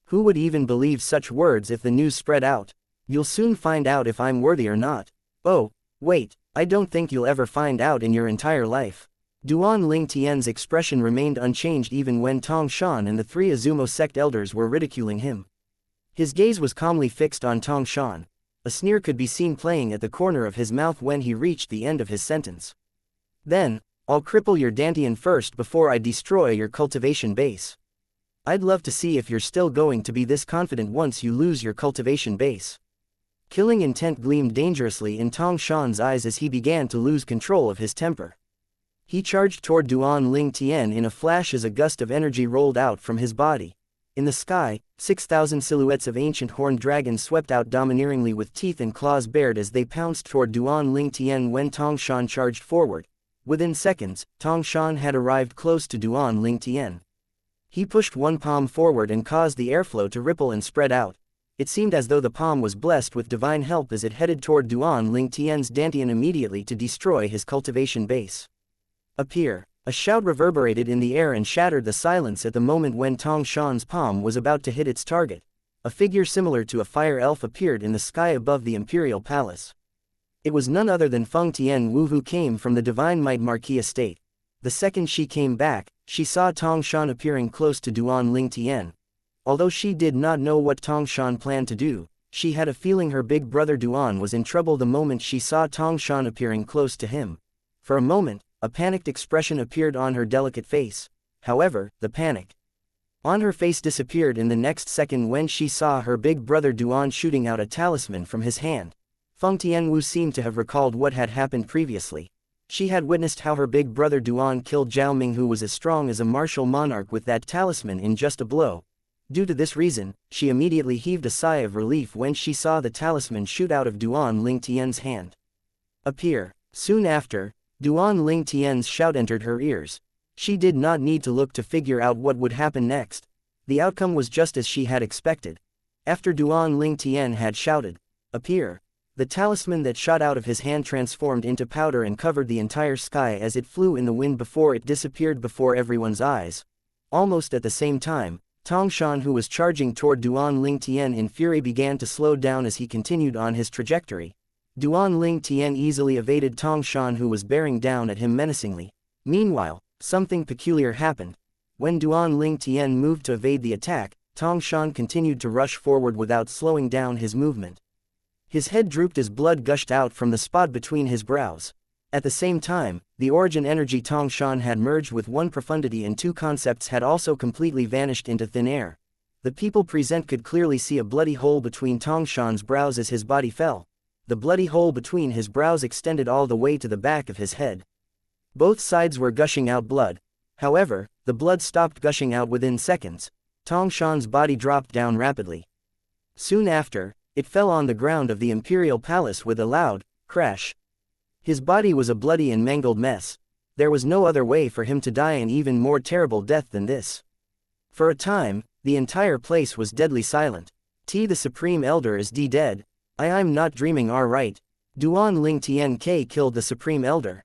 Who would even believe such words if the news spread out? You'll soon find out if I'm worthy or not. Oh, wait. I don't think you'll ever find out in your entire life. Duan Ling Tian's expression remained unchanged even when Tongshan and the three Azumo sect elders were ridiculing him. His gaze was calmly fixed on Tongshan. A sneer could be seen playing at the corner of his mouth when he reached the end of his sentence. Then, I'll cripple your Dantian first before I destroy your cultivation base. I'd love to see if you're still going to be this confident once you lose your cultivation base. Killing intent gleamed dangerously in Tongshan's eyes as he began to lose control of his temper. He charged toward Duan Ling Tian in a flash as a gust of energy rolled out from his body. In the sky, 6,000 silhouettes of ancient horned dragons swept out domineeringly with teeth and claws bared as they pounced toward Duan Ling Tian when Tongshan charged forward. Within seconds, Tongshan had arrived close to Duan Ling Tian. He pushed one palm forward and caused the airflow to ripple and spread out. It seemed as though the palm was blessed with divine help as it headed toward Duan Ling Tian's Dantian immediately to destroy his cultivation base. Appear! A shout reverberated in the air and shattered the silence at the moment when Tongshan's palm was about to hit its target. a figure similar to a fire elf appeared in the sky above the imperial palace. It was none other than Feng Tianwu, who came from the Divine Might Marquis estate. The second she came back, she saw Tongshan appearing close to Duan Ling Tian. Although she did not know what Tongshan planned to do, she had a feeling her big brother Duan was in trouble the moment she saw Tongshan appearing close to him. For a moment, a panicked expression appeared on her delicate face. However, the panic on her face disappeared in the next second when she saw her big brother Duan shooting out a talisman from his hand. Feng Tianwu seemed to have recalled what had happened previously. She had witnessed how her big brother Duan killed Zhao Ming, who was as strong as a martial monarch, with that talisman in just a blow. Due to this reason, she immediately heaved a sigh of relief when she saw the talisman shoot out of Duan Ling Tian's hand. Appear. Soon after, Duan Ling Tian's shout entered her ears. She did not need to look to figure out what would happen next. The outcome was just as she had expected. After Duan Ling Tian had shouted, "Appear," the talisman that shot out of his hand transformed into powder and covered the entire sky as it flew in the wind before it disappeared before everyone's eyes. Almost at the same time, Tongshan, who was charging toward Duan Ling Tian in fury, began to slow down as he continued on his trajectory. Duan Ling Tian easily evaded Tongshan, who was bearing down at him menacingly. Meanwhile, something peculiar happened. When Duan Ling Tian moved to evade the attack, Tongshan continued to rush forward without slowing down his movement. His head drooped as blood gushed out from the spot between his brows. At the same time, the origin energy Tongshan had merged with one profundity, and two concepts had also completely vanished into thin air. The people present could clearly see a bloody hole between Tongshan's brows as his body fell. The bloody hole between his brows extended all the way to the back of his head. Both sides were gushing out blood. However, the blood stopped gushing out within seconds. Tongshan's body dropped down rapidly. Soon after, it fell on the ground of the imperial palace with a loud crash. His body was a bloody and mangled mess. There was no other way for him to die an even more terrible death than this. For a time, the entire place was deadly silent. The Supreme Elder is dead. I'm not dreaming, right? Duan Ling Tian killed the Supreme Elder.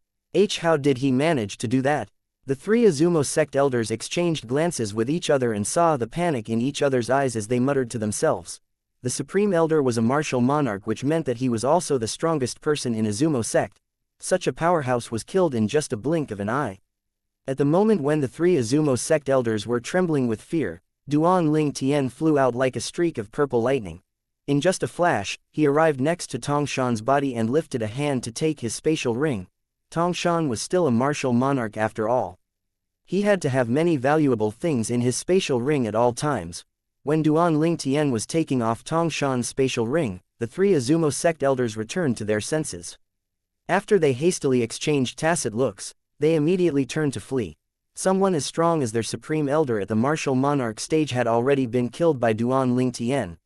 How did he manage to do that? The three Azumo sect elders exchanged glances with each other and saw the panic in each other's eyes as they muttered to themselves. The Supreme Elder was a martial monarch, which meant that he was also the strongest person in Azumo sect. Such a powerhouse was killed in just a blink of an eye. At the moment when the three Azumo sect elders were trembling with fear, Duan Ling Tian flew out like a streak of purple lightning. In just a flash, he arrived next to Tongshan's body and lifted a hand to take his spatial ring. Tongshan was still a martial monarch after all. He had to have many valuable things in his spatial ring at all times. When Duan Ling Tian was taking off Tongshan's spatial ring, the three Azumo sect elders returned to their senses. After they hastily exchanged tacit looks, they immediately turned to flee. Someone as strong as their Supreme Elder at the martial monarch stage had already been killed by Duan Ling Tian.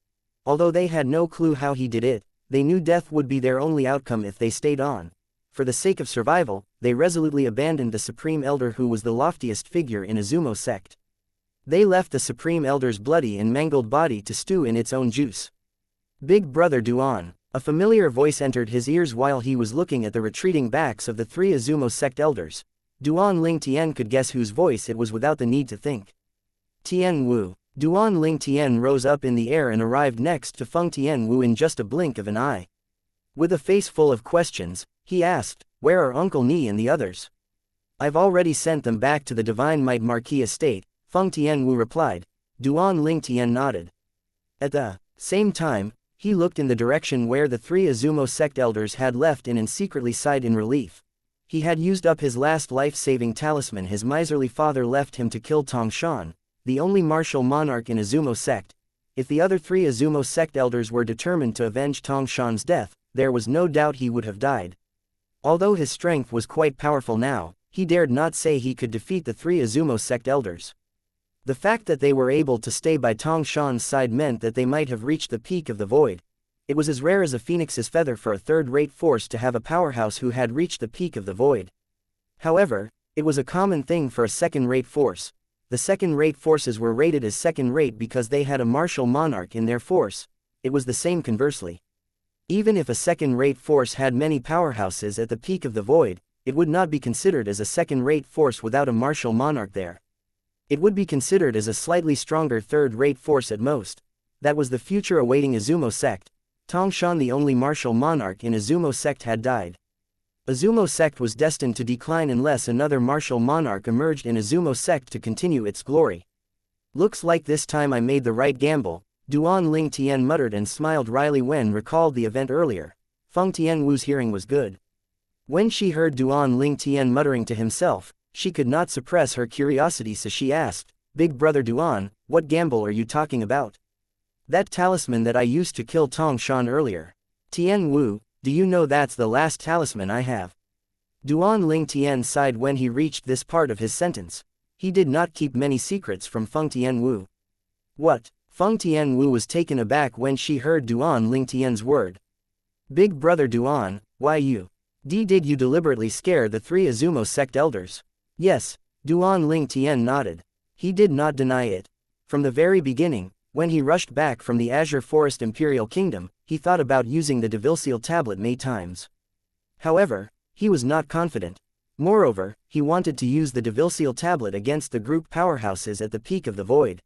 Although they had no clue how he did it, they knew death would be their only outcome if they stayed on. For the sake of survival, they resolutely abandoned the Supreme Elder, who was the loftiest figure in Azumo sect. They left the Supreme Elder's bloody and mangled body to stew in its own juice. "Big brother Duan," a familiar voice entered his ears while he was looking at the retreating backs of the three Azumo sect elders. Duan Ling Tian could guess whose voice it was without the need to think. Tian Wu. Duan Ling Tian rose up in the air and arrived next to Feng Tian Wu in just a blink of an eye. With a face full of questions, he asked, "Where are Uncle Ni and the others?" "I've already sent them back to the Divine Might Marquis estate," Feng Tian Wu replied. Duan Ling Tian nodded. At the same time, he looked in the direction where the three Azumo sect elders had left and secretly sighed in relief. He had used up his last life-saving talisman his miserly father left him to kill Tongshan, the only martial monarch in Azumo sect. If the other three Azumo sect elders were determined to avenge Tongshan's death, there was no doubt he would have died. Although his strength was quite powerful now, he dared not say he could defeat the three Azumo sect elders. The fact that they were able to stay by Tongshan's side meant that they might have reached the peak of the void. It was as rare as a phoenix's feather for a third-rate force to have a powerhouse who had reached the peak of the void. However, it was a common thing for a second-rate force. The second-rate forces were rated as second-rate because they had a martial monarch in their force. It was the same conversely. Even if a second-rate force had many powerhouses at the peak of the void, it would not be considered as a second-rate force without a martial monarch there. It would be considered as a slightly stronger third-rate force at most. That was the future awaiting Izumo sect. Tongshan, the only martial monarch in Izumo sect, had died. Izumo sect was destined to decline unless another martial monarch emerged in Izumo sect to continue its glory. Looks like this time I made the right gamble, Duan Ling Tian muttered and smiled wryly when recalled the event earlier. Feng Tianwu's hearing was good. When she heard Duan Ling Tian muttering to himself, she could not suppress her curiosity, so she asked, "Big brother Duan, what gamble are you talking about?" "That talisman that I used to kill Tongshan earlier. Tian Wu, do you know that's the last talisman I have?" Duan Ling Tian sighed when he reached this part of his sentence. He did not keep many secrets from Feng Tianwu. "What?" Feng Tianwu was taken aback when she heard Duan Ling Tian's word. "Big brother Duan, why did you deliberately scare the 3 Izumo sect elders?" "Yes," Duan Ling Tian nodded. He did not deny it. From the very beginning, when he rushed back from the Azure Forest Imperial Kingdom, he thought about using the devil-seal tablet many times. However, he was not confident. Moreover, he wanted to use the devil-seal tablet against the group powerhouses at the peak of the void.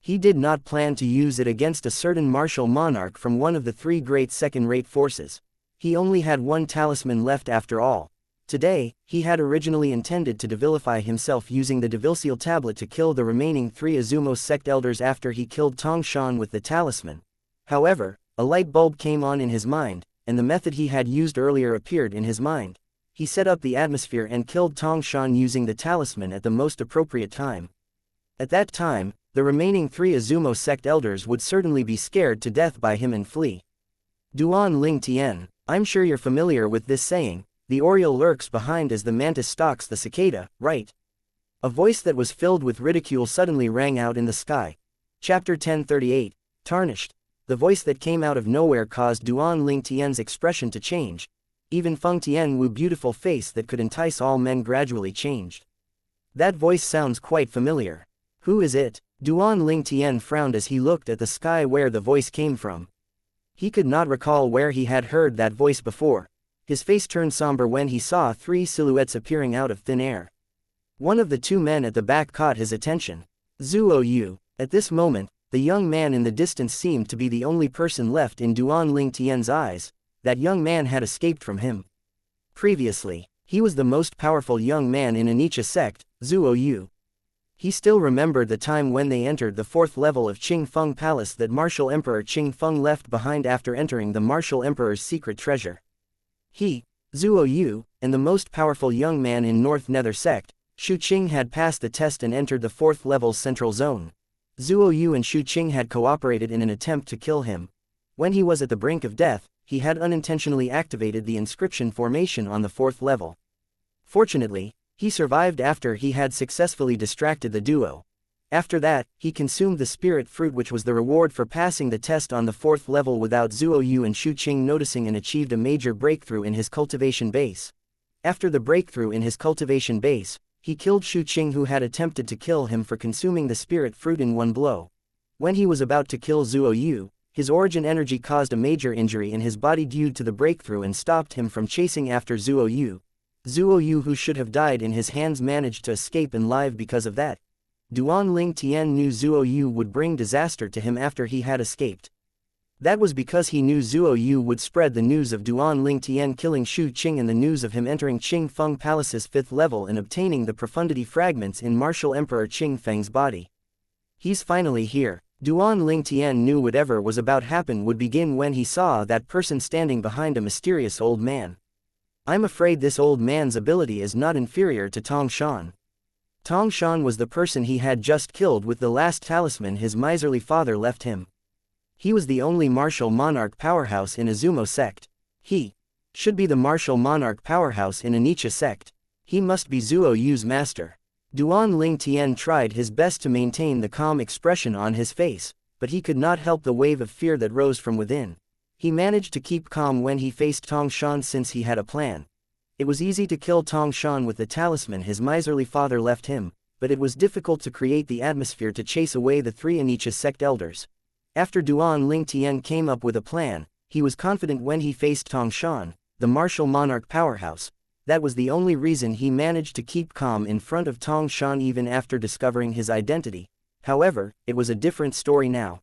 He did not plan to use it against a certain martial monarch from one of the 3 great second-rate forces. He only had one talisman left after all. Today, he had originally intended to devilify himself using the devil-seal tablet to kill the remaining 3 Izumo sect elders after he killed Tongshan with the talisman. However, a light bulb came on in his mind, and the method he had used earlier appeared in his mind. He set up the atmosphere and killed Tongshan using the talisman at the most appropriate time. At that time, the remaining 3 Izumo sect elders would certainly be scared to death by him and flee. Duan Ling Tian, I'm sure you're familiar with this saying, "The oriole lurks behind as the mantis stalks the cicada," right? A voice that was filled with ridicule suddenly rang out in the sky. Chapter 1038, Tarnished. The voice that came out of nowhere caused Duan Ling Tian's expression to change. Even Feng Tianwu's beautiful face that could entice all men gradually changed. That voice sounds quite familiar. Who is it? Duan Ling Tian frowned as he looked at the sky where the voice came from. He could not recall where he had heard that voice before. His face turned somber when he saw 3 silhouettes appearing out of thin air. One of the 2 men at the back caught his attention. Zuo Yu. At this moment, the young man in the distance seemed to be the only person left in Duan Ling Tian's eyes. That young man had escaped from him. Previously, he was the most powerful young man in Anicha sect, Zuo Yu. He still remembered the time when they entered the 4th level of Qing Feng Palace that Martial Emperor Qing Feng left behind after entering the Martial Emperor's secret treasure. He, Zuo Yu, and the most powerful young man in North Nether sect, Shu Qing, had passed the test and entered the 4th level's central zone. Zuo Yu and Shu Qing had cooperated in an attempt to kill him. When he was at the brink of death, he had unintentionally activated the inscription formation on the 4th level. Fortunately, he survived after he had successfully distracted the duo. After that, he consumed the spirit fruit, which was the reward for passing the test on the 4th level without Zuo Yu and Shu Qing noticing, and achieved a major breakthrough in his cultivation base. After the breakthrough in his cultivation base, he killed Shu Qing, who had attempted to kill him for consuming the spirit fruit in one blow. When he was about to kill Zuo Yu, his origin energy caused a major injury in his body due to the breakthrough and stopped him from chasing after Zuo Yu. Zuo Yu, who should have died in his hands, managed to escape and live because of that. Duan Ling Tian knew Zuo Yu would bring disaster to him after he had escaped. That was because he knew Zuo Yu would spread the news of Duan Ling Tian killing Shu Qing and the news of him entering Qing Feng Palace's 5th level and obtaining the profundity fragments in Martial Emperor Qing Feng's body. He's finally here. Duan Ling Tian knew whatever was about happen would begin when he saw that person standing behind a mysterious old man. I'm afraid this old man's ability is not inferior to Tongshan. Tongshan was the person he had just killed with the last talisman his miserly father left him. He was the only martial monarch powerhouse in Izumo sect. He should be the martial monarch powerhouse in Anicha sect. He must be Zuo Yu's master. Duan Ling Tian tried his best to maintain the calm expression on his face, but he could not help the wave of fear that rose from within. He managed to keep calm when he faced Tongshan since he had a plan. It was easy to kill Tongshan with the talisman his miserly father left him, but it was difficult to create the atmosphere to chase away the 3 Anicha sect elders. After Duan Ling Tian came up with a plan, he was confident when he faced Tongshan, the martial monarch powerhouse. That was the only reason he managed to keep calm in front of Tongshan even after discovering his identity. However, it was a different story now.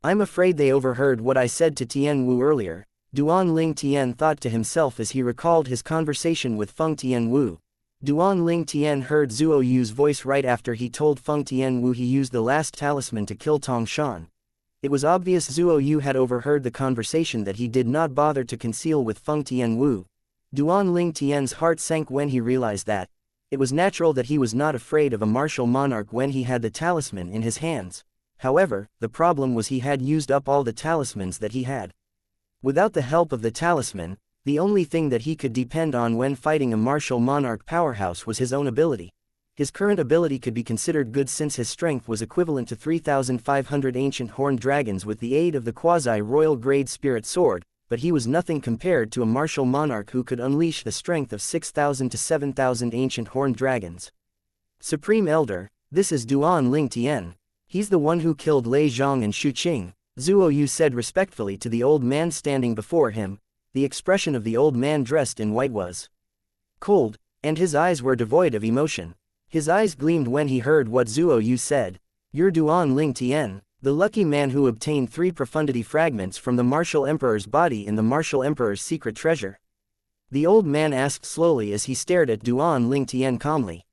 I'm afraid they overheard what I said to Tian Wu earlier, Duan Tian thought to himself as he recalled his conversation with Feng Tianwu. Duan Tian heard Zuo Yu's voice right after he told Feng Tianwu he used the last talisman to kill Tong Shan. It was obvious Zuo Yu had overheard the conversation that he did not bother to conceal with Feng Tianwu. Duan Tian's heart sank when he realized that. It was natural that he was not afraid of a martial monarch when he had the talisman in his hands. However, the problem was he had used up all the talismans that he had. Without the help of the talisman, the only thing that he could depend on when fighting a martial monarch powerhouse was his own ability. His current ability could be considered good since his strength was equivalent to 3,500 ancient horned dragons with the aid of the quasi-royal grade spirit sword, but he was nothing compared to a martial monarch who could unleash the strength of 6,000 to 7,000 ancient horned dragons. Supreme Elder, this is Duan Tian. He's the one who killed Lei Zhang and Xu Qing, Zuo Yu said respectfully to the old man standing before him. The expression of the old man dressed in white was cold, and his eyes were devoid of emotion. His eyes gleamed when he heard what Zuo Yu said. You're Duan Tian, the lucky man who obtained 3 profundity fragments from the martial emperor's body in the martial emperor's secret treasure. The old man asked slowly as he stared at Duan Tian calmly.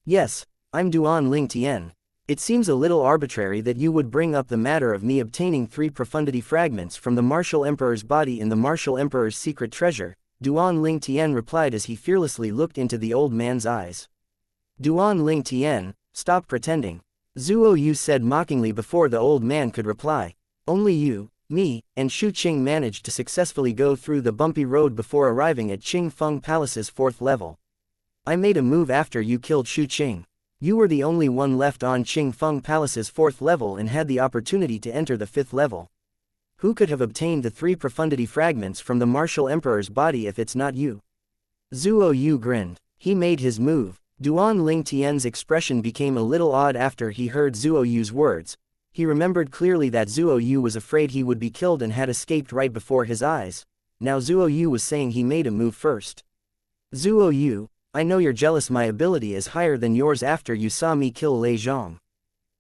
Yes, I'm Duan Tian. It seems a little arbitrary that you would bring up the matter of me obtaining 3 profundity fragments from the martial emperor's body in the martial emperor's secret treasure, Duan Tian replied as he fearlessly looked into the old man's eyes. Duan Tian, stop pretending. Zuo Yu said mockingly before the old man could reply. Only you, me, and Xu Qing managed to successfully go through the bumpy road before arriving at Qing Feng Palace's 4th level. I made a move after you killed Xu Qing. You were the only one left on Qing Feng Palace's 4th level and had the opportunity to enter the 5th level. Who could have obtained the 3 profundity fragments from the martial emperor's body if it's not you? Zuo Yu grinned. He made his move. Duan Tian's expression became a little odd after he heard Zuo Yu's words. He remembered clearly that Zuo Yu was afraid he would be killed and had escaped right before his eyes. Now Zuo Yu was saying he made a move first. Zuo Yu, I know you're jealous my ability is higher than yours after you saw me kill Lei Zhang.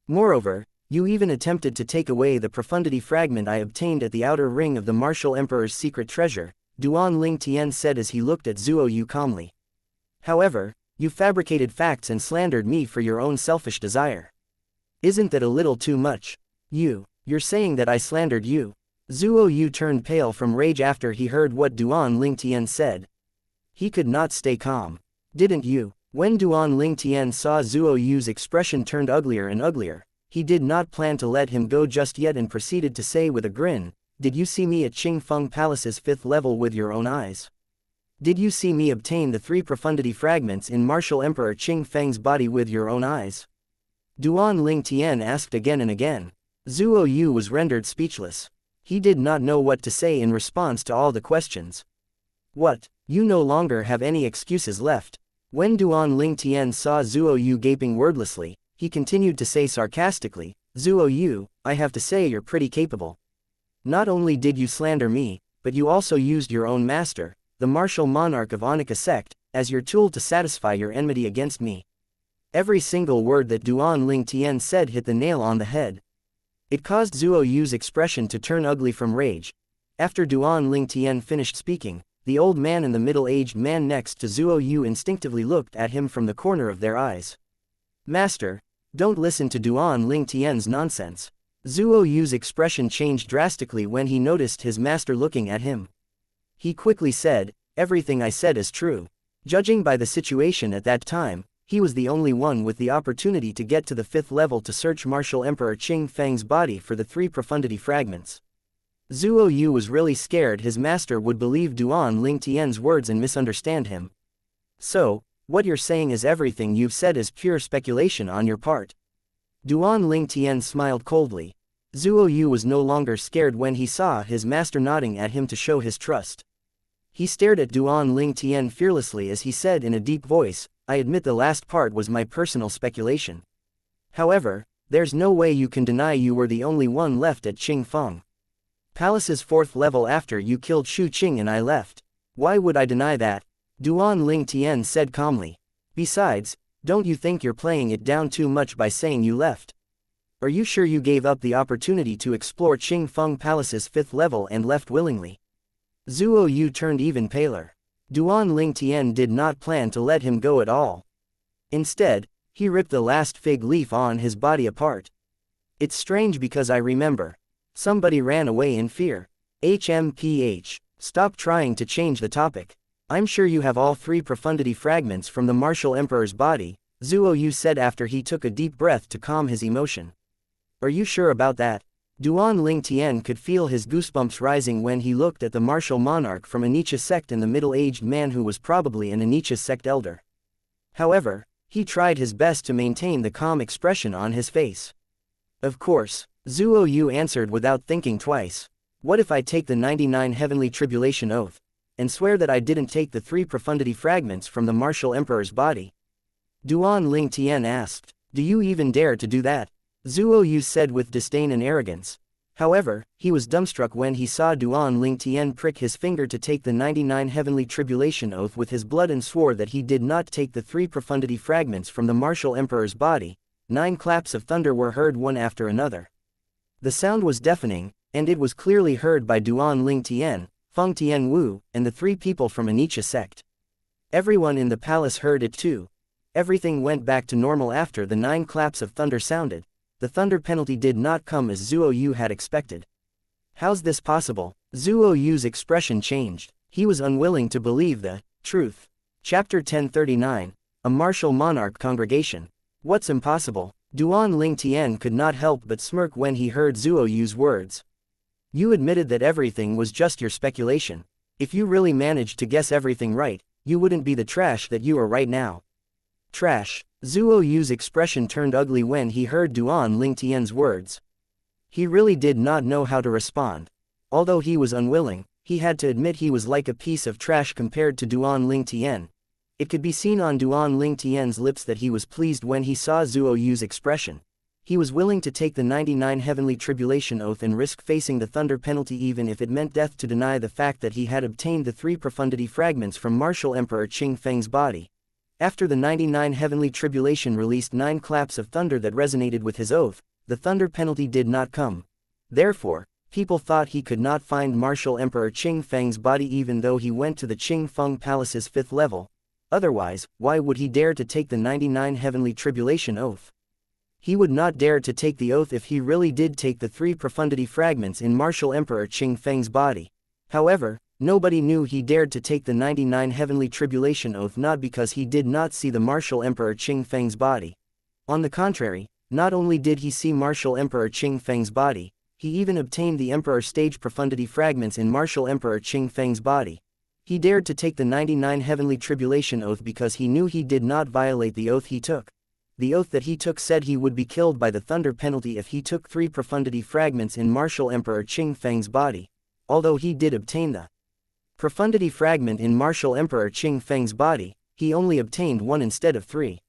Moreover, you even attempted to take away the profundity fragment I obtained at the outer ring of the martial emperor's secret treasure, Duan Tian said as he looked at Zuo Yu calmly. However, you fabricated facts and slandered me for your own selfish desire. Isn't that a little too much? You're saying that I slandered you? Zuo Yu turned pale from rage after he heard what Duan Tian said. He could not stay calm. Didn't you? When Duan Tian saw Zuo Yu's expression turned uglier and uglier, he did not plan to let him go just yet and proceeded to say with a grin, did you see me at Qing Feng Palace's 5th level with your own eyes? Did you see me obtain the 3 profundity fragments in martial emperor Qing Feng's body with your own eyes? Duan Tian asked again and again. Zuo Yu was rendered speechless. He did not know what to say in response to all the questions. What? You no longer have any excuses left. When Duan Tian saw Zuo Yu gaping wordlessly, he continued to say sarcastically, Zuo Yu, I have to say you're pretty capable. Not only did you slander me, but you also used your own master, the martial monarch of Annika sect, as your tool to satisfy your enmity against me. Every single word that Duan Tian said hit the nail on the head. It caused Zuo Yu's expression to turn ugly from rage. After Duan Tian finished speaking, the old man and the middle-aged man next to Zuo Yu instinctively looked at him from the corner of their eyes. Master, don't listen to Duan Tian's nonsense. Zuo Yu's expression changed drastically when he noticed his master looking at him. He quickly said, everything I said is true. Judging by the situation at that time, he was the only one with the opportunity to get to the 5th level to search Martial Emperor Qing Feng's body for the 3 profundity fragments. Zuo Yu was really scared his master would believe Duan Tian's words and misunderstand him. So, what you're saying is everything you've said is pure speculation on your part. Duan Tian smiled coldly. Zuo Yu was no longer scared when he saw his master nodding at him to show his trust. He stared at Duan Tian fearlessly as he said in a deep voice, I admit the last part was my personal speculation. However, there's no way you can deny you were the only one left at Qing Feng Palace's 4th level after you killed Xu Qing and I left. Why would I deny that? Duan Tian said calmly. Besides, don't you think you're playing it down too much by saying you left? Are you sure you gave up the opportunity to explore Qing Feng Palace's 5th level and left willingly? Zuo Yu turned even paler. Duan Ling Tian did not plan to let him go at all. Instead, he ripped the last fig leaf on his body apart. It's strange because I remember. Somebody ran away in fear. HMPH. Stop trying to change the topic. I'm sure you have all 3 profundity fragments from the martial emperor's body, Zuo Yu said after he took a deep breath to calm his emotion. Are you sure about that? Duan Ling Tian could feel his goosebumps rising when he looked at the martial monarch from Anicha sect and the middle-aged man who was probably an Anicha sect elder. However, he tried his best to maintain the calm expression on his face. Of course, Zuo Yu answered without thinking twice. What if I take the 99 heavenly tribulation oath, and swear that I didn't take the 3 profundity fragments from the martial emperor's body? Duan Ling Tian asked. Do you even dare to do that? Zuo Yu said with disdain and arrogance. However, he was dumbstruck when he saw Duan Ling Tian prick his finger to take the 99 heavenly tribulation oath with his blood and swore that he did not take the 3 profundity fragments from the martial emperor's body. 9 claps of thunder were heard one after another. The sound was deafening, and it was clearly heard by Duan Ling Tian, Feng Tian Wu, and the 3 people from Anicha sect. Everyone in the palace heard it too. Everything went back to normal after the 9 claps of thunder sounded. The thunder penalty did not come as Zuo Yu had expected. How's this possible? Zuo Yu's expression changed. He was unwilling to believe the truth. Chapter 1039. A Martial Monarch Congregation. What's impossible? Duan Ling Tian could not help but smirk when he heard Zuo Yu's words. You admitted that everything was just your speculation. If you really managed to guess everything right, you wouldn't be the trash that you are right now. Trash. Zuo Yu's expression turned ugly when he heard Duan Ling Tian's words. He really did not know how to respond. Although he was unwilling, he had to admit he was like a piece of trash compared to Duan Ling Tian. It could be seen on Duan Ling Tian's lips that he was pleased when he saw Zuo Yu's expression. He was willing to take the 99 heavenly tribulation oath and risk facing the thunder penalty even if it meant death to deny the fact that he had obtained the 3 profundity fragments from martial emperor Qing Feng's body. After the 99 heavenly tribulation released 9 claps of thunder that resonated with his oath, the thunder penalty did not come. Therefore, people thought he could not find martial emperor Qing Feng's body even though he went to the Qing Feng Palace's 5th level. Otherwise, why would he dare to take the 99 heavenly tribulation oath? He would not dare to take the oath if he really did take the 3 profundity fragments in martial emperor Qing Feng's body. However, nobody knew he dared to take the 99 heavenly tribulation oath not because he did not see the martial emperor Qing Feng's body. On the contrary, not only did he see martial emperor Qing Feng's body, he even obtained the emperor stage profundity fragments in martial emperor Qing Feng's body. He dared to take the 99 heavenly tribulation oath because he knew he did not violate the oath he took. The oath that he took said he would be killed by the thunder penalty if he took 3 profundity fragments in martial emperor Qing Feng's body. Although he did obtain the profundity fragment in martial emperor Qing Feng's body, he only obtained 1 instead of 3.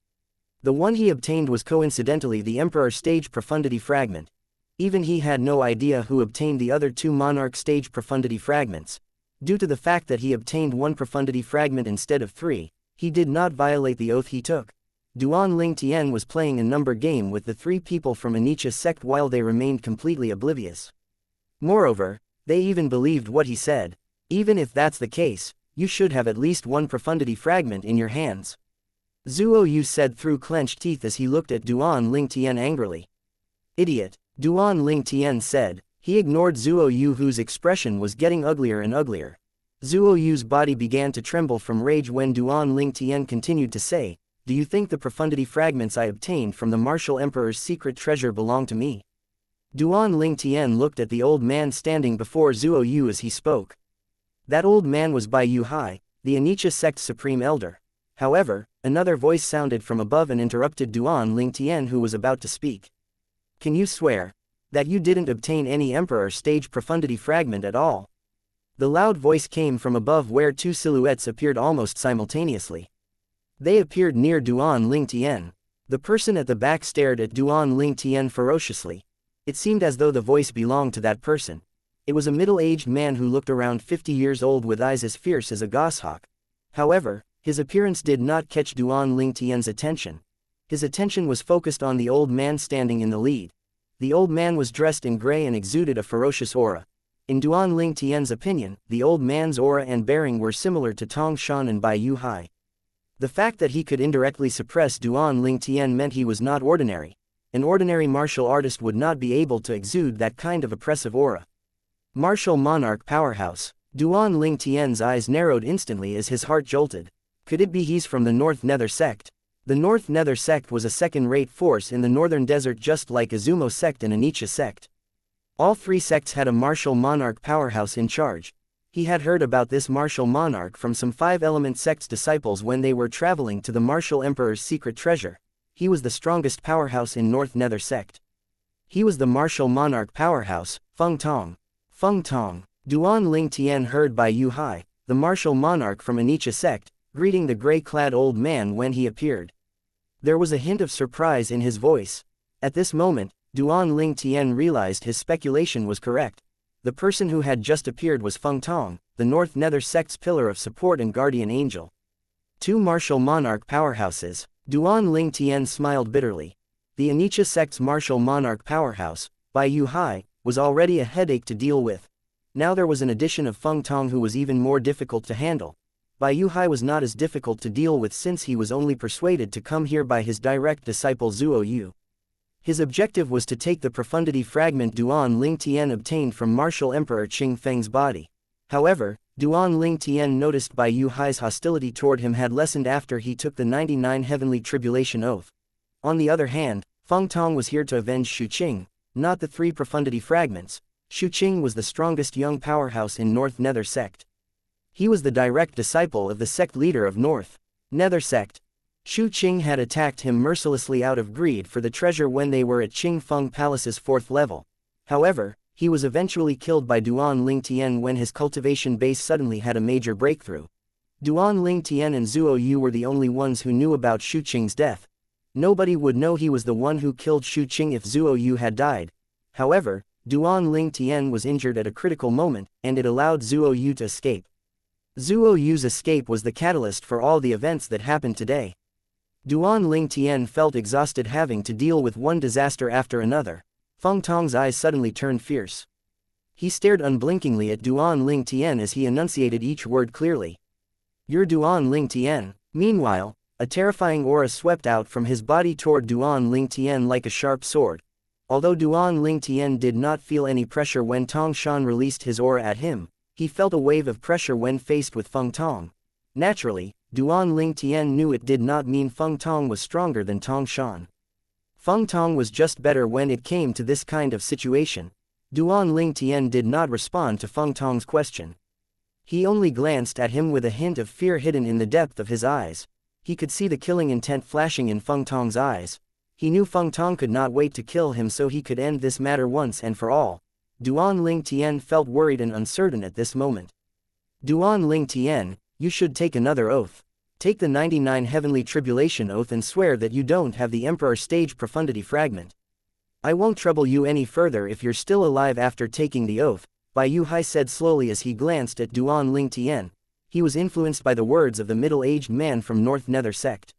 The one he obtained was coincidentally the emperor stage profundity fragment. Even he had no idea who obtained the other 2 monarch stage profundity fragments. Due to the fact that he obtained 1 profundity fragment instead of 3, he did not violate the oath he took. Duan Ling Tian was playing a number game with the 3 people from Anicha sect while they remained completely oblivious. Moreover, they even believed what he said. Even if that's the case, you should have at least 1 profundity fragment in your hands. Zuo Yu said through clenched teeth as he looked at Duan Ling Tian angrily. Idiot, Duan Ling Tian said. He ignored Zuo Yu whose expression was getting uglier and uglier. Zuo Yu's body began to tremble from rage when Duan Ling Tian continued to say, "Do you think the profundity fragments I obtained from the martial emperor's secret treasure belong to me?" Duan Ling Tian looked at the old man standing before Zuo Yu as he spoke. That old man was Bai Yu Hai, the Anicha sect's supreme elder. However, another voice sounded from above and interrupted Duan Ling Tian who was about to speak. Can you swear that you didn't obtain any emperor stage profundity fragment at all? The loud voice came from above where 2 silhouettes appeared almost simultaneously. They appeared near Duan Ling Tian. The person at the back stared at Duan Ling Tian ferociously. It seemed as though the voice belonged to that person. It was a middle-aged man who looked around 50 years old with eyes as fierce as a goshawk. However, his appearance did not catch Duan Ling Tian's attention. His attention was focused on the old man standing in the lead. The old man was dressed in gray and exuded a ferocious aura. In Duan Ling Tian's opinion, the old man's aura and bearing were similar to Tong Shan and Bai Yu Hai. The fact that he could indirectly suppress Duan Ling Tian meant he was not ordinary. An ordinary martial artist would not be able to exude that kind of oppressive aura. Martial monarch powerhouse. Duan Ling Tian's eyes narrowed instantly as his heart jolted. Could it be he's from the North Nether sect? The North Nether sect was a second-rate force in the northern desert, just like Izumo sect and Anicha sect. All three sects had a martial monarch powerhouse in charge. He had heard about this martial monarch from some five-element sect's disciples when they were traveling to the martial emperor's secret treasure. He was the strongest powerhouse in North Nether sect. He was the martial monarch powerhouse, Feng Tong. Feng Tong. Duan Ling Tian heard Bai Yu Hai, the martial monarch from Anicha sect, greeting the gray-clad old man when he appeared. There was a hint of surprise in his voice. At this moment, Duan Ling Tian realized his speculation was correct. The person who had just appeared was Feng Tong, the North Nether sect's pillar of support and guardian angel. Two martial monarch powerhouses. Duan Ling Tian smiled bitterly. The Anicha sect's martial monarch powerhouse, Bai Yu Hai, was already a headache to deal with. Now there was an addition of Feng Tong who was even more difficult to handle. Bai Yu Hai was not as difficult to deal with since he was only persuaded to come here by his direct disciple Zuo Yu. His objective was to take the profundity fragment Duan Ling Tian obtained from martial emperor Qing Feng's body. However, Duan Ling Tian noticed Bai Yu Hai's hostility toward him had lessened after he took the 99 Heavenly Tribulation Oath. On the other hand, Feng Tong was here to avenge Shu Qing, not the three profundity fragments. Shu Qing was the strongest young powerhouse in North Nether sect. He was the direct disciple of the sect leader of North Nether sect. Shu Qing had attacked him mercilessly out of greed for the treasure when they were at Qing Feng Palace's 4th level. However, he was eventually killed by Duan Ling Tian when his cultivation base suddenly had a major breakthrough. Duan Ling Tian and Zuo Yu were the only ones who knew about Shu Qing's death. Nobody would know he was the one who killed Shu Qing if Zuo Yu had died. However, Duan Ling Tian was injured at a critical moment, and it allowed Zuo Yu to escape. Zuo Yu's escape was the catalyst for all the events that happened today. Duan Ling Tian felt exhausted having to deal with one disaster after another. Feng Tong's eyes suddenly turned fierce. He stared unblinkingly at Duan Ling Tian as he enunciated each word clearly. "You're Duan Ling Tian." Meanwhile, a terrifying aura swept out from his body toward Duan Ling Tian like a sharp sword. Although Duan Ling Tian did not feel any pressure when Tong Shan released his aura at him, he felt a wave of pressure when faced with Feng Tong. Naturally, Duan Ling Tian knew it did not mean Feng Tong was stronger than Tong Shan. Feng Tong was just better when it came to this kind of situation. Duan Ling Tian did not respond to Feng Tong's question. He only glanced at him with a hint of fear hidden in the depth of his eyes. He could see the killing intent flashing in Feng Tong's eyes. He knew Feng Tong could not wait to kill him so he could end this matter once and for all. Duan Ling Tian felt worried and uncertain at this moment. "Duan Ling Tian, you should take another oath. Take the 99 Heavenly Tribulation Oath and swear that you don't have the Emperor Stage Profundity Fragment. I won't trouble you any further if you're still alive after taking the oath," Bai Yu Hai said slowly as he glanced at Duan Ling Tian. He was influenced by the words of the middle-aged man from North Nether sect.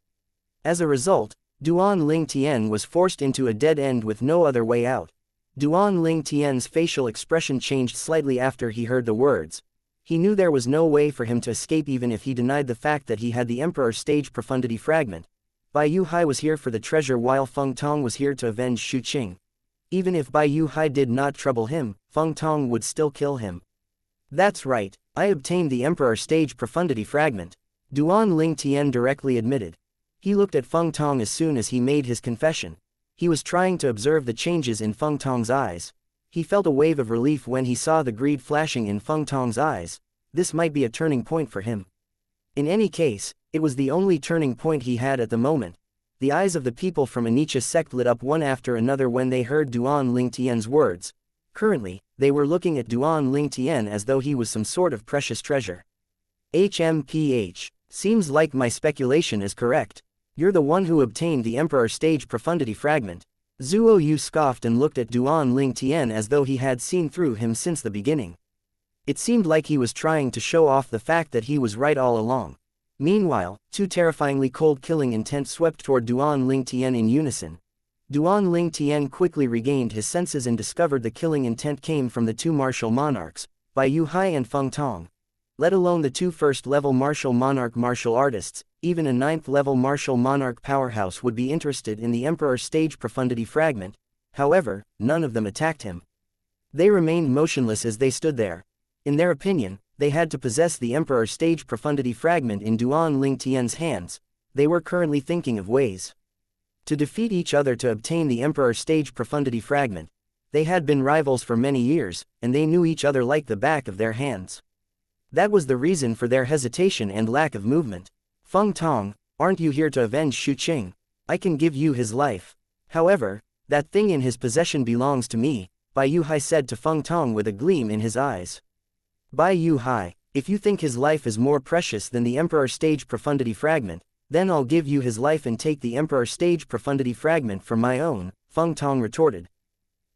As a result, Duan Ling Tian was forced into a dead end with no other way out. Duan Ling Tian's facial expression changed slightly after he heard the words. He knew there was no way for him to escape even if he denied the fact that he had the Emperor Stage Profundity Fragment. Bai Yu Hai was here for the treasure while Feng Tong was here to avenge Shu Qing. Even if Bai Yu Hai did not trouble him, Feng Tong would still kill him. "That's right, I obtained the Emperor Stage Profundity Fragment," Duan Ling Tian directly admitted. He looked at Feng Tong as soon as he made his confession. He was trying to observe the changes in Feng Tong's eyes. He felt a wave of relief when he saw the greed flashing in Feng Tong's eyes. This might be a turning point for him. In any case, it was the only turning point he had at the moment. The eyes of the people from Anicha sect lit up one after another when they heard Duan Ling Tian's words. Currently, they were looking at Duan Ling Tian as though he was some sort of precious treasure. "HMPH. Seems like my speculation is correct. You're the one who obtained the Emperor Stage Profundity Fragment." Zuo Yu scoffed and looked at Duan Ling Tian as though he had seen through him since the beginning. It seemed like he was trying to show off the fact that he was right all along. Meanwhile, two terrifyingly cold killing intent swept toward Duan Ling Tian in unison. Duan Ling Tian quickly regained his senses and discovered the killing intent came from the two martial monarchs, Bai Yu Hai and Feng Tong. Let alone the two first-level martial monarch martial artists, even a ninth-level martial monarch powerhouse would be interested in the Emperor's stage profundity fragment. However, none of them attacked him. They remained motionless as they stood there. In their opinion, they had to possess the Emperor's stage profundity fragment in Duan Ling Tian's hands. They were currently thinking of ways to defeat each other to obtain the Emperor's stage profundity fragment. They had been rivals for many years, and they knew each other like the back of their hands. That was the reason for their hesitation and lack of movement. Feng Tong, aren't you here to avenge Xu Qing? I can give you his life. However, that thing in his possession belongs to me, Bai Yu Hai said to Feng Tong with a gleam in his eyes. Bai Yu Hai, if you think his life is more precious than the Emperor's stage profundity fragment, then I'll give you his life and take the Emperor's stage profundity fragment for my own, Feng Tong retorted.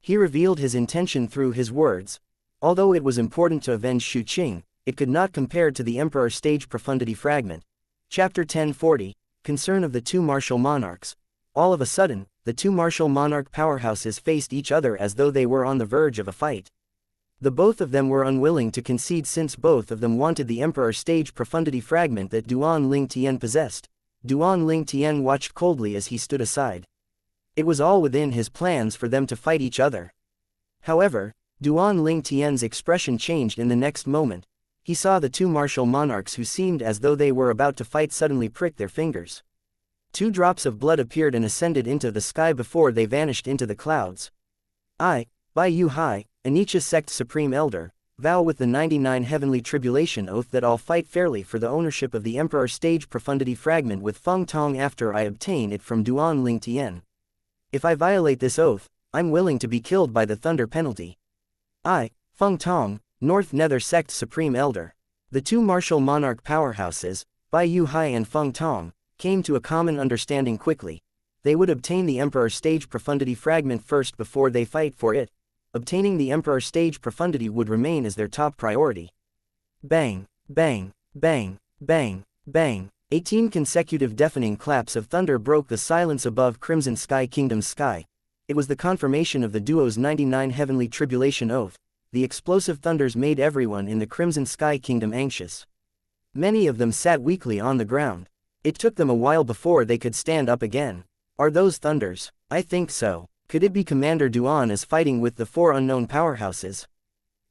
He revealed his intention through his words. Although it was important to avenge Xu Qing, it could not compare to the Emperor's stage profundity fragment. Chapter 1040, Concern of the Two Martial Monarchs. All of a sudden, the two martial monarch powerhouses faced each other as though they were on the verge of a fight. The both of them were unwilling to concede since both of them wanted the Emperor's stage profundity fragment that Duan Ling Tian possessed. Duan Ling Tian watched coldly as he stood aside. It was all within his plans for them to fight each other. However, Duan Ling Tian's expression changed in the next moment. He saw the two martial monarchs who seemed as though they were about to fight suddenly prick their fingers. 2 drops of blood appeared and ascended into the sky before they vanished into the clouds. I, Bai Yu Hai, Anicha sect supreme elder, vow with the 99 heavenly tribulation oath that I'll fight fairly for the ownership of the Emperor's stage profundity fragment with Feng Tong after I obtain it from Duan Ling Tian. If I violate this oath, I'm willing to be killed by the thunder penalty. I, Feng Tong, North Nether Sect Supreme Elder. The two martial monarch powerhouses, Bai Yu Hai and Feng Tong, came to a common understanding quickly. They would obtain the Emperor's stage profundity fragment first before they fight for it. Obtaining the Emperor's stage profundity would remain as their top priority. Bang, bang, bang, bang, bang. 18 consecutive deafening claps of thunder broke the silence above Crimson Sky Kingdom's sky. It was the confirmation of the duo's 99 heavenly tribulation oath. The explosive thunders made everyone in the Crimson Sky Kingdom anxious. Many of them sat weakly on the ground. It took them a while before they could stand up again. Are those thunders? I think so. Could it be Commander Duan is fighting with the 4 unknown powerhouses?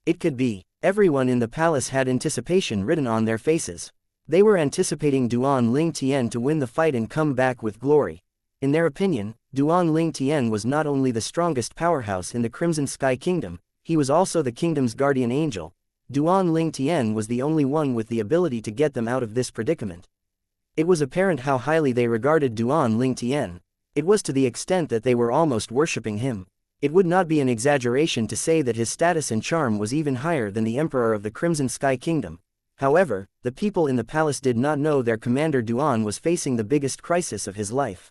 It could be. Everyone in the palace had anticipation written on their faces. They were anticipating Duan Ling Tian to win the fight and come back with glory. In their opinion, Duan Ling Tian was not only the strongest powerhouse in the Crimson Sky Kingdom, he was also the kingdom's guardian angel. Duan Ling Tian was the only one with the ability to get them out of this predicament. It was apparent how highly they regarded Duan Ling Tian. It was to the extent that they were almost worshipping him. It would not be an exaggeration to say that his status and charm was even higher than the Emperor of the Crimson Sky Kingdom. However, the people in the palace did not know their commander Duan was facing the biggest crisis of his life.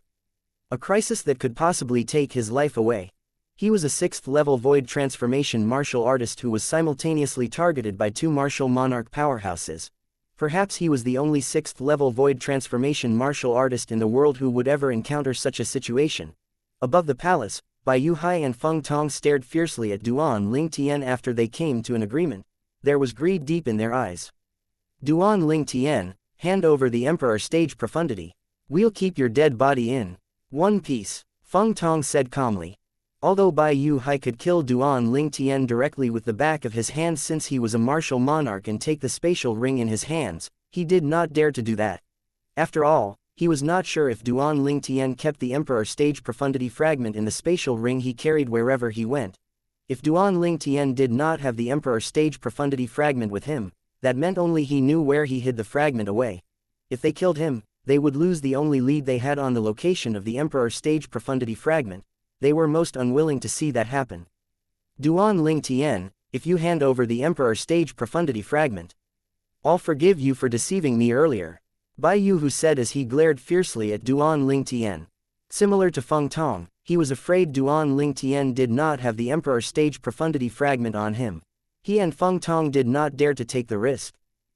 A crisis that could possibly take his life away. He was a 6th-level void transformation martial artist who was simultaneously targeted by 2 martial monarch powerhouses. Perhaps he was the only 6th-level void transformation martial artist in the world who would ever encounter such a situation. Above the palace, Bai Yu Hai and Feng Tong stared fiercely at Duan Ling Tian after they came to an agreement. There was greed deep in their eyes. Duan Ling Tian, hand over the Emperor stage profundity. We'll keep your dead body in one piece, Feng Tong said calmly. Although Bai Yu Hai could kill Duan Ling Tian directly with the back of his hand since he was a martial monarch and take the spatial ring in his hands, he did not dare to do that. After all, he was not sure if Duan Ling Tian kept the Emperor stage profundity fragment in the spatial ring he carried wherever he went. If Duan Ling Tian did not have the Emperor stage profundity fragment with him, that meant only he knew where he hid the fragment away. If they killed him, they would lose the only lead they had on the location of the Emperor stage profundity fragment. They were most unwilling to see that happen. Duan Ling Tian, if you hand over the Emperor stage profundity fragment, I'll forgive you for deceiving me earlier, Bai Yu said as he glared fiercely at Duan Ling Tian. Similar to Feng Tong, he was afraid Duan Ling Tian did not have the Emperor stage profundity fragment on him. He and Feng Tong did not dare to take the risk.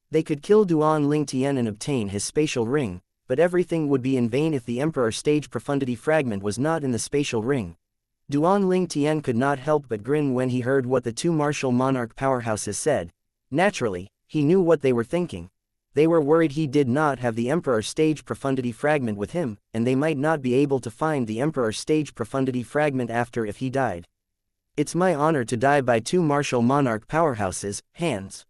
They could kill Duan Ling Tian and obtain his spatial ring, but everything would be in vain if the Emperor's stage profundity fragment was not in the spatial ring. Duan Ling Tian could not help but grin when he heard what the two martial monarch powerhouses said. Naturally, he knew what they were thinking. They were worried he did not have the Emperor's stage profundity fragment with him, and they might not be able to find the Emperor's stage profundity fragment after if he died. It's my honor to die by two martial monarch powerhouses, hands.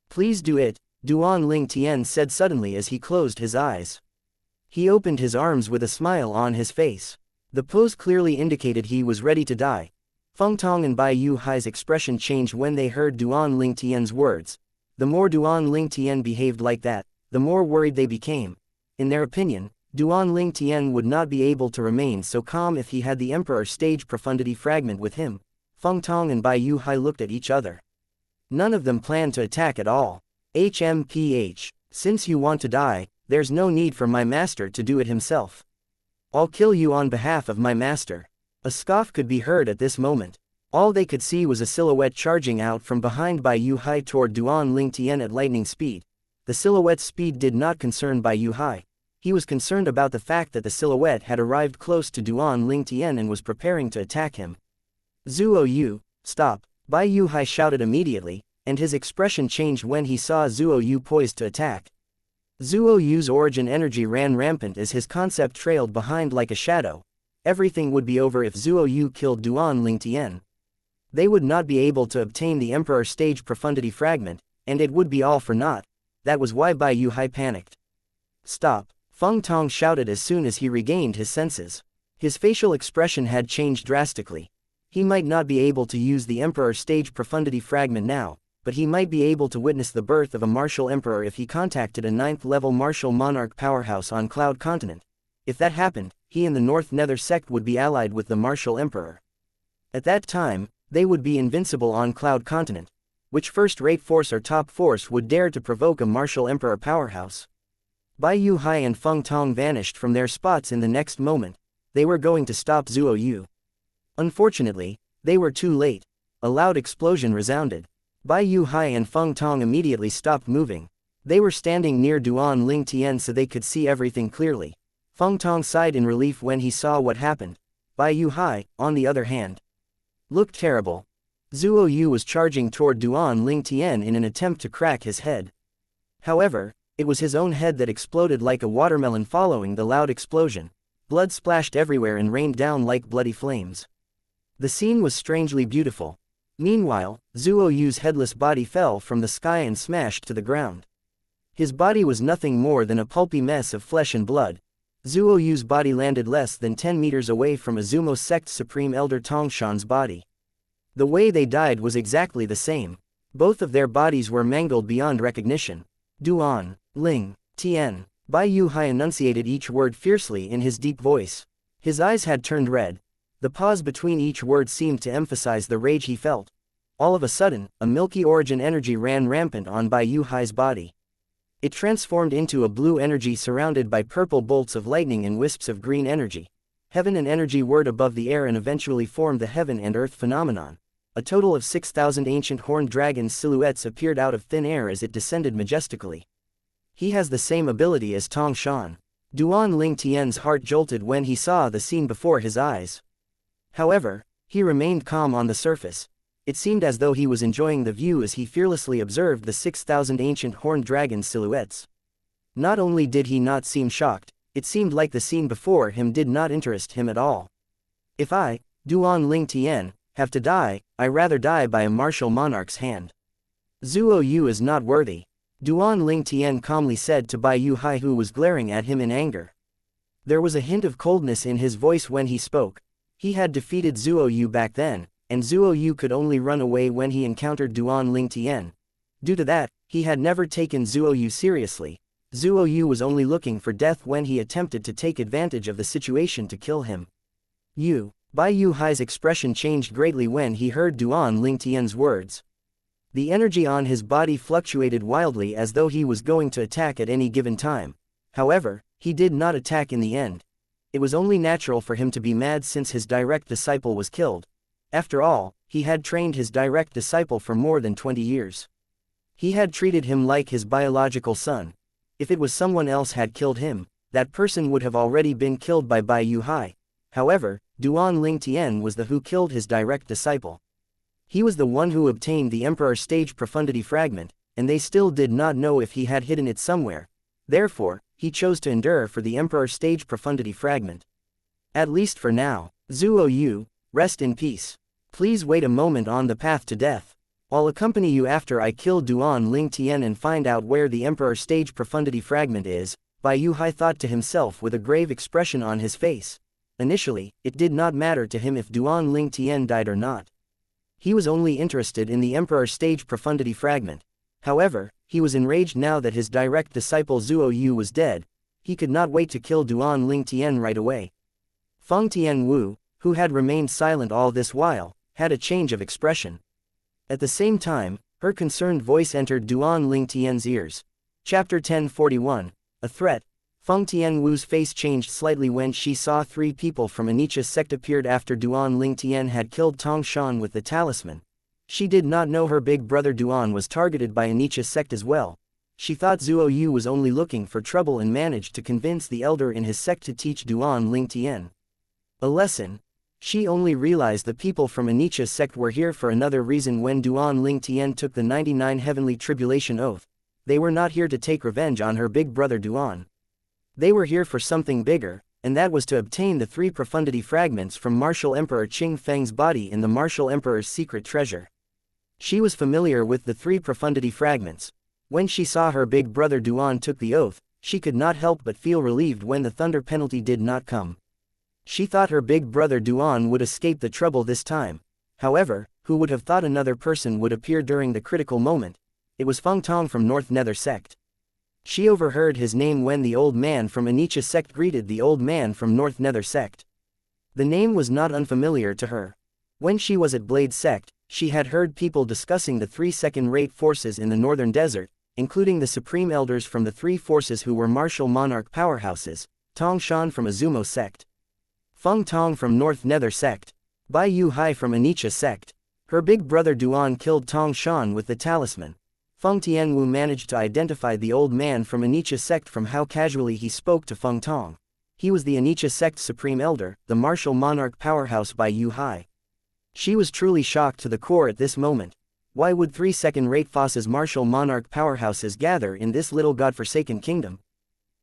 Please do it, Duan Ling Tian said suddenly as he closed his eyes. He opened his arms with a smile on his face. The pose clearly indicated he was ready to die. Feng Tong and Bai Yu Hai's expression changed when they heard Duan Ling Tian's words. The more Duan Ling Tian behaved like that, the more worried they became. In their opinion, Duan Ling Tian would not be able to remain so calm if he had the Emperor's stage profundity fragment with him. Feng Tong and Bai Yu Hai looked at each other. None of them planned to attack at all. HMPH, since you want to die, there's no need for my master to do it himself. I'll kill you on behalf of my master. A scoff could be heard at this moment. All they could see was a silhouette charging out from behind Bai Yu Hai toward Duan Ling Tian at lightning speed. The silhouette's speed did not concern Bai Yu Hai. He was concerned about the fact that the silhouette had arrived close to Duan Ling Tian and was preparing to attack him. Zuo Yu, stop, Bai Yu Hai shouted immediately, and his expression changed when he saw Zuo Yu poised to attack. Zuo Yu's origin energy ran rampant as his concept trailed behind like a shadow. Everything would be over if Zuo Yu killed Duan Ling Tian. They would not be able to obtain the Emperor's stage profundity fragment, and it would be all for naught. That was why Bai Yu Hai panicked. Stop, Feng Tong shouted as soon as he regained his senses. His facial expression had changed drastically. He might not be able to use the Emperor's stage profundity fragment now, but he might be able to witness the birth of a martial emperor if he contacted a 9th-level martial monarch powerhouse on Cloud Continent. If that happened, he and the North Nether sect would be allied with the martial emperor. At that time, they would be invincible on Cloud Continent. Which first-rate force or top force would dare to provoke a martial emperor powerhouse? Bai Yu Hai and Feng Tong vanished from their spots in the next moment. They were going to stop Zuo Yu. Unfortunately, they were too late. A loud explosion resounded. Bai Yu Hai and Feng Tong immediately stopped moving. They were standing near Duan Ling Tian so they could see everything clearly. Feng Tong sighed in relief when he saw what happened. Bai Yu Hai, on the other hand, looked terrible. Zuo Yu was charging toward Duan Ling Tian in an attempt to crack his head. However, it was his own head that exploded like a watermelon following the loud explosion. Blood splashed everywhere and rained down like bloody flames. The scene was strangely beautiful. Meanwhile, Zuo Yu's headless body fell from the sky and smashed to the ground. His body was nothing more than a pulpy mess of flesh and blood. Zuo Yu's body landed less than 10 meters away from Azumo Sect's Supreme Elder Tongshan's body. The way they died was exactly the same. Both of their bodies were mangled beyond recognition. Duan Ling Tian. Bai Yu Hai enunciated each word fiercely in his deep voice. His eyes had turned red. The pause between each word seemed to emphasize the rage he felt. All of a sudden, a milky origin energy ran rampant on Bai Yu Hai's body. It transformed into a blue energy surrounded by purple bolts of lightning and wisps of green energy. Heaven and energy whirred above the air and eventually formed the heaven and earth phenomenon. A total of 6,000 ancient horned dragons' silhouettes appeared out of thin air as it descended majestically. He has the same ability as Tong Shan. Duan Ling Tian's heart jolted when he saw the scene before his eyes. However, he remained calm on the surface. It seemed as though he was enjoying the view as he fearlessly observed the 6,000 ancient horned dragon silhouettes. Not only did he not seem shocked, it seemed like the scene before him did not interest him at all. If I, Duan Ling Tian, have to die, I rather die by a martial monarch's hand. Zuo Yu is not worthy. Duan Ling Tian calmly said to Bai Yu Hai, who was glaring at him in anger. There was a hint of coldness in his voice when he spoke. He had defeated Zuo Yu back then, and Zuo Yu could only run away when he encountered Duan Ling Tian. Due to that, he had never taken Zuo Yu seriously. Zuo Yu was only looking for death when he attempted to take advantage of the situation to kill him. Bai Yu Hai's expression changed greatly when he heard Duan Ling Tian's words. The energy on his body fluctuated wildly as though he was going to attack at any given time. However, he did not attack in the end. It was only natural for him to be mad since his direct disciple was killed. After all, he had trained his direct disciple for more than 20 years. He had treated him like his biological son. If it was someone else had killed him, that person would have already been killed by Bai Yuhai. However, Duan Ling Tian was the who killed his direct disciple. He was the one who obtained the Emperor's stage profundity fragment, and they still did not know if he had hidden it somewhere. Therefore, he chose to endure for the Emperor's stage profundity fragment. At least for now. Zuo Yu, rest in peace. Please wait a moment on the path to death. I'll accompany you after I kill Duan Ling Tian and find out where the Emperor's stage profundity fragment is, Bai Yuhai thought to himself with a grave expression on his face. Initially, it did not matter to him if Duan Ling Tian died or not. He was only interested in the Emperor's stage profundity fragment. However, he was enraged now that his direct disciple Zuo Yu was dead. He could not wait to kill Duan Ling Tian right away. Feng Tianwu, who had remained silent all this while, had a change of expression. At the same time, her concerned voice entered Duan Ling Tian's ears. Chapter 1041, A Threat. Feng Tianwu's face changed slightly when she saw 3 people from Anicha's sect appeared after Duan Ling Tian had killed Tong Shan with the talisman. She did not know her big brother Duan was targeted by Anicha's sect as well. She thought Zuo Yu was only looking for trouble and managed to convince the elder in his sect to teach Duan Ling Tian a lesson. She only realized the people from Anicha's sect were here for another reason when Duan Ling Tian took the 99 Heavenly Tribulation Oath. They were not here to take revenge on her big brother Duan. They were here for something bigger, and that was to obtain the 3 profundity fragments from Martial Emperor Qing Feng's body in the Martial Emperor's secret treasure. She was familiar with the 3 profundity fragments. When she saw her big brother Duan took the oath, she could not help but feel relieved when the thunder penalty did not come. She thought her big brother Duan would escape the trouble this time. However, who would have thought another person would appear during the critical moment? It was Feng Tong from North Nether sect. She overheard his name when the old man from Anicha sect greeted the old man from North Nether sect. The name was not unfamiliar to her. When she was at Blade sect, she had heard people discussing the 3 second-rate forces in the northern desert, including the supreme elders from the 3 forces who were martial monarch powerhouses, Tong Shan from Azumo sect, Feng Tong from North Nether sect, Bai Yuhai from Anicha sect. Her big brother Duan killed Tong Shan with the talisman. Feng Tianwu managed to identify the old man from Anicha sect from how casually he spoke to Feng Tong. He was the Anicha sect's supreme elder, the martial monarch powerhouse Bai Yuhai. She was truly shocked to the core at this moment. Why would 3 second-rate forces martial monarch powerhouses gather in this little godforsaken kingdom?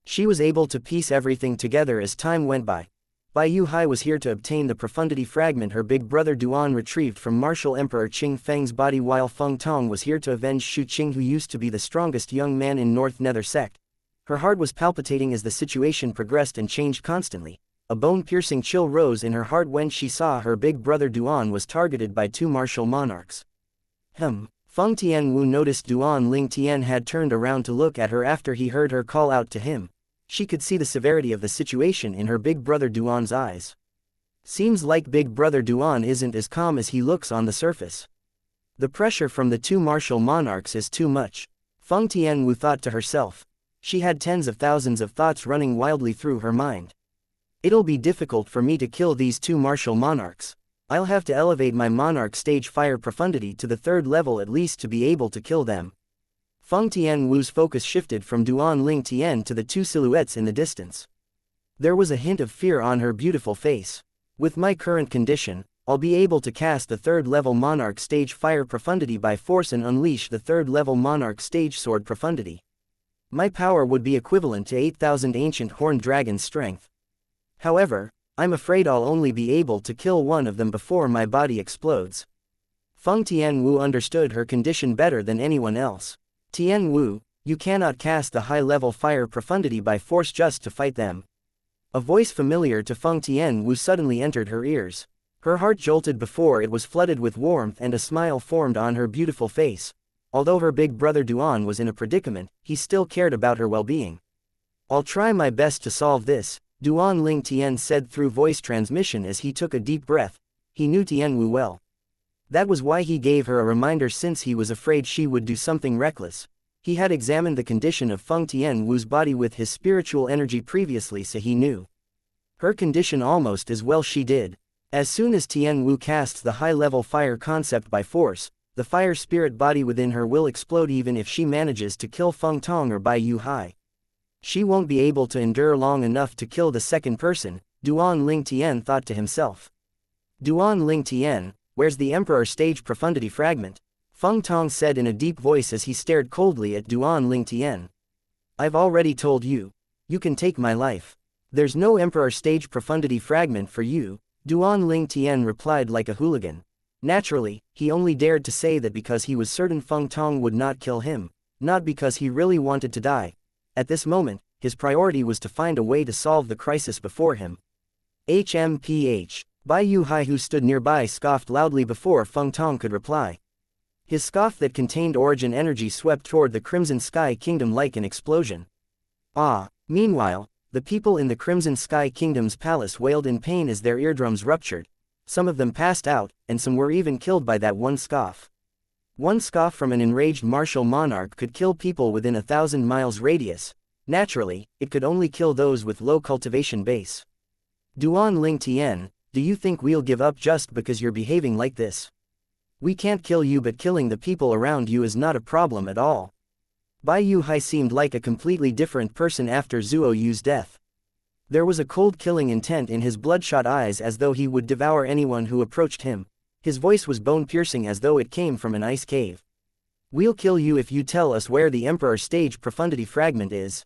She was able to piece everything together as time went by. Bai Yuhai was here to obtain the profundity fragment her big brother Duan retrieved from Martial Emperor Qing Feng's body, while Feng Tong was here to avenge Shu Qing, who used to be the strongest young man in North Nether sect. Her heart was palpitating as the situation progressed and changed constantly. A bone-piercing chill rose in her heart when she saw her big brother Duan was targeted by 2 martial monarchs. Feng Tianwu noticed Duan Ling Tian had turned around to look at her after he heard her call out to him. She could see the severity of the situation in her big brother Duan's eyes. Seems like big brother Duan isn't as calm as he looks on the surface. The pressure from the 2 martial monarchs is too much. Feng Tianwu thought to herself. She had tens of thousands of thoughts running wildly through her mind. It'll be difficult for me to kill these 2 martial monarchs. I'll have to elevate my monarch stage fire profundity to the 3rd level at least to be able to kill them. Feng Tianwu's focus shifted from Duan Ling Tian to the 2 silhouettes in the distance. There was a hint of fear on her beautiful face. With my current condition, I'll be able to cast the 3rd level monarch stage fire profundity by force and unleash the 3rd level monarch stage sword profundity. My power would be equivalent to 8,000 ancient horned dragons' strength. However, I'm afraid I'll only be able to kill one of them before my body explodes. Feng Tianwu understood her condition better than anyone else. Tianwu, you cannot cast the high-level fire profundity by force just to fight them. A voice familiar to Feng Tianwu suddenly entered her ears. Her heart jolted before it was flooded with warmth and a smile formed on her beautiful face. Although her big brother Duan was in a predicament, he still cared about her well-being. I'll try my best to solve this, Duan Ling Tian said through voice transmission as he took a deep breath. He knew Tianwu well. That was why he gave her a reminder, since he was afraid she would do something reckless. He had examined the condition of Feng Tianwu's body with his spiritual energy previously, so he knew her condition almost as well she did. As soon as Tianwu casts the high-level fire concept by force, the fire spirit body within her will explode even if she manages to kill Feng Tong or Bai Yuhai. She won't be able to endure long enough to kill the second person, Duan Ling Tian thought to himself. Duan Ling Tian, where's the Emperor stage profundity fragment? Feng Tong said in a deep voice as he stared coldly at Duan Ling Tian. I've already told you. You can take my life. There's no Emperor stage profundity fragment for you, Duan Ling Tian replied like a hooligan. Naturally, he only dared to say that because he was certain Feng Tong would not kill him, not because he really wanted to die. At this moment, his priority was to find a way to solve the crisis before him. HMPH. Bai Yuhai, who stood nearby, scoffed loudly before Feng Tong could reply. His scoff that contained origin energy swept toward the Crimson Sky Kingdom like an explosion. Ah! Meanwhile, the people in the Crimson Sky Kingdom's palace wailed in pain as their eardrums ruptured. Some of them passed out, and some were even killed by that one scoff. One scoff from an enraged martial monarch could kill people within 1,000 miles radius. Naturally, it could only kill those with low cultivation base. Duan Ling Tian, do you think we'll give up just because you're behaving like this? We can't kill you, but killing the people around you is not a problem at all. Bai Yuhai seemed like a completely different person after Zuo Yu's death. There was a cold killing intent in his bloodshot eyes, as though he would devour anyone who approached him. His voice was bone-piercing, as though it came from an ice cave. We'll kill you if you tell us where the Emperor stage profundity fragment is.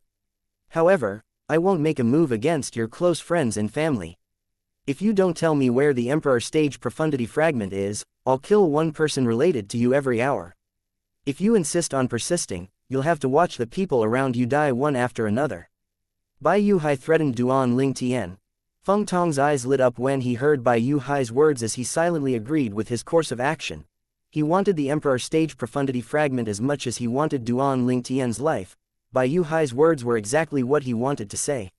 However, I won't make a move against your close friends and family. If you don't tell me where the Emperor stage profundity fragment is, I'll kill one person related to you every hour. If you insist on persisting, you'll have to watch the people around you die one after another. Bai Yuhai threatened Duan Ling Tian. Feng Tong's eyes lit up when he heard Bai Yuhai's words as he silently agreed with his course of action. He wanted the Emperor stage profundity fragment as much as he wanted Duan Ling Tian's life. Bai Yuhai's words were exactly what he wanted to say.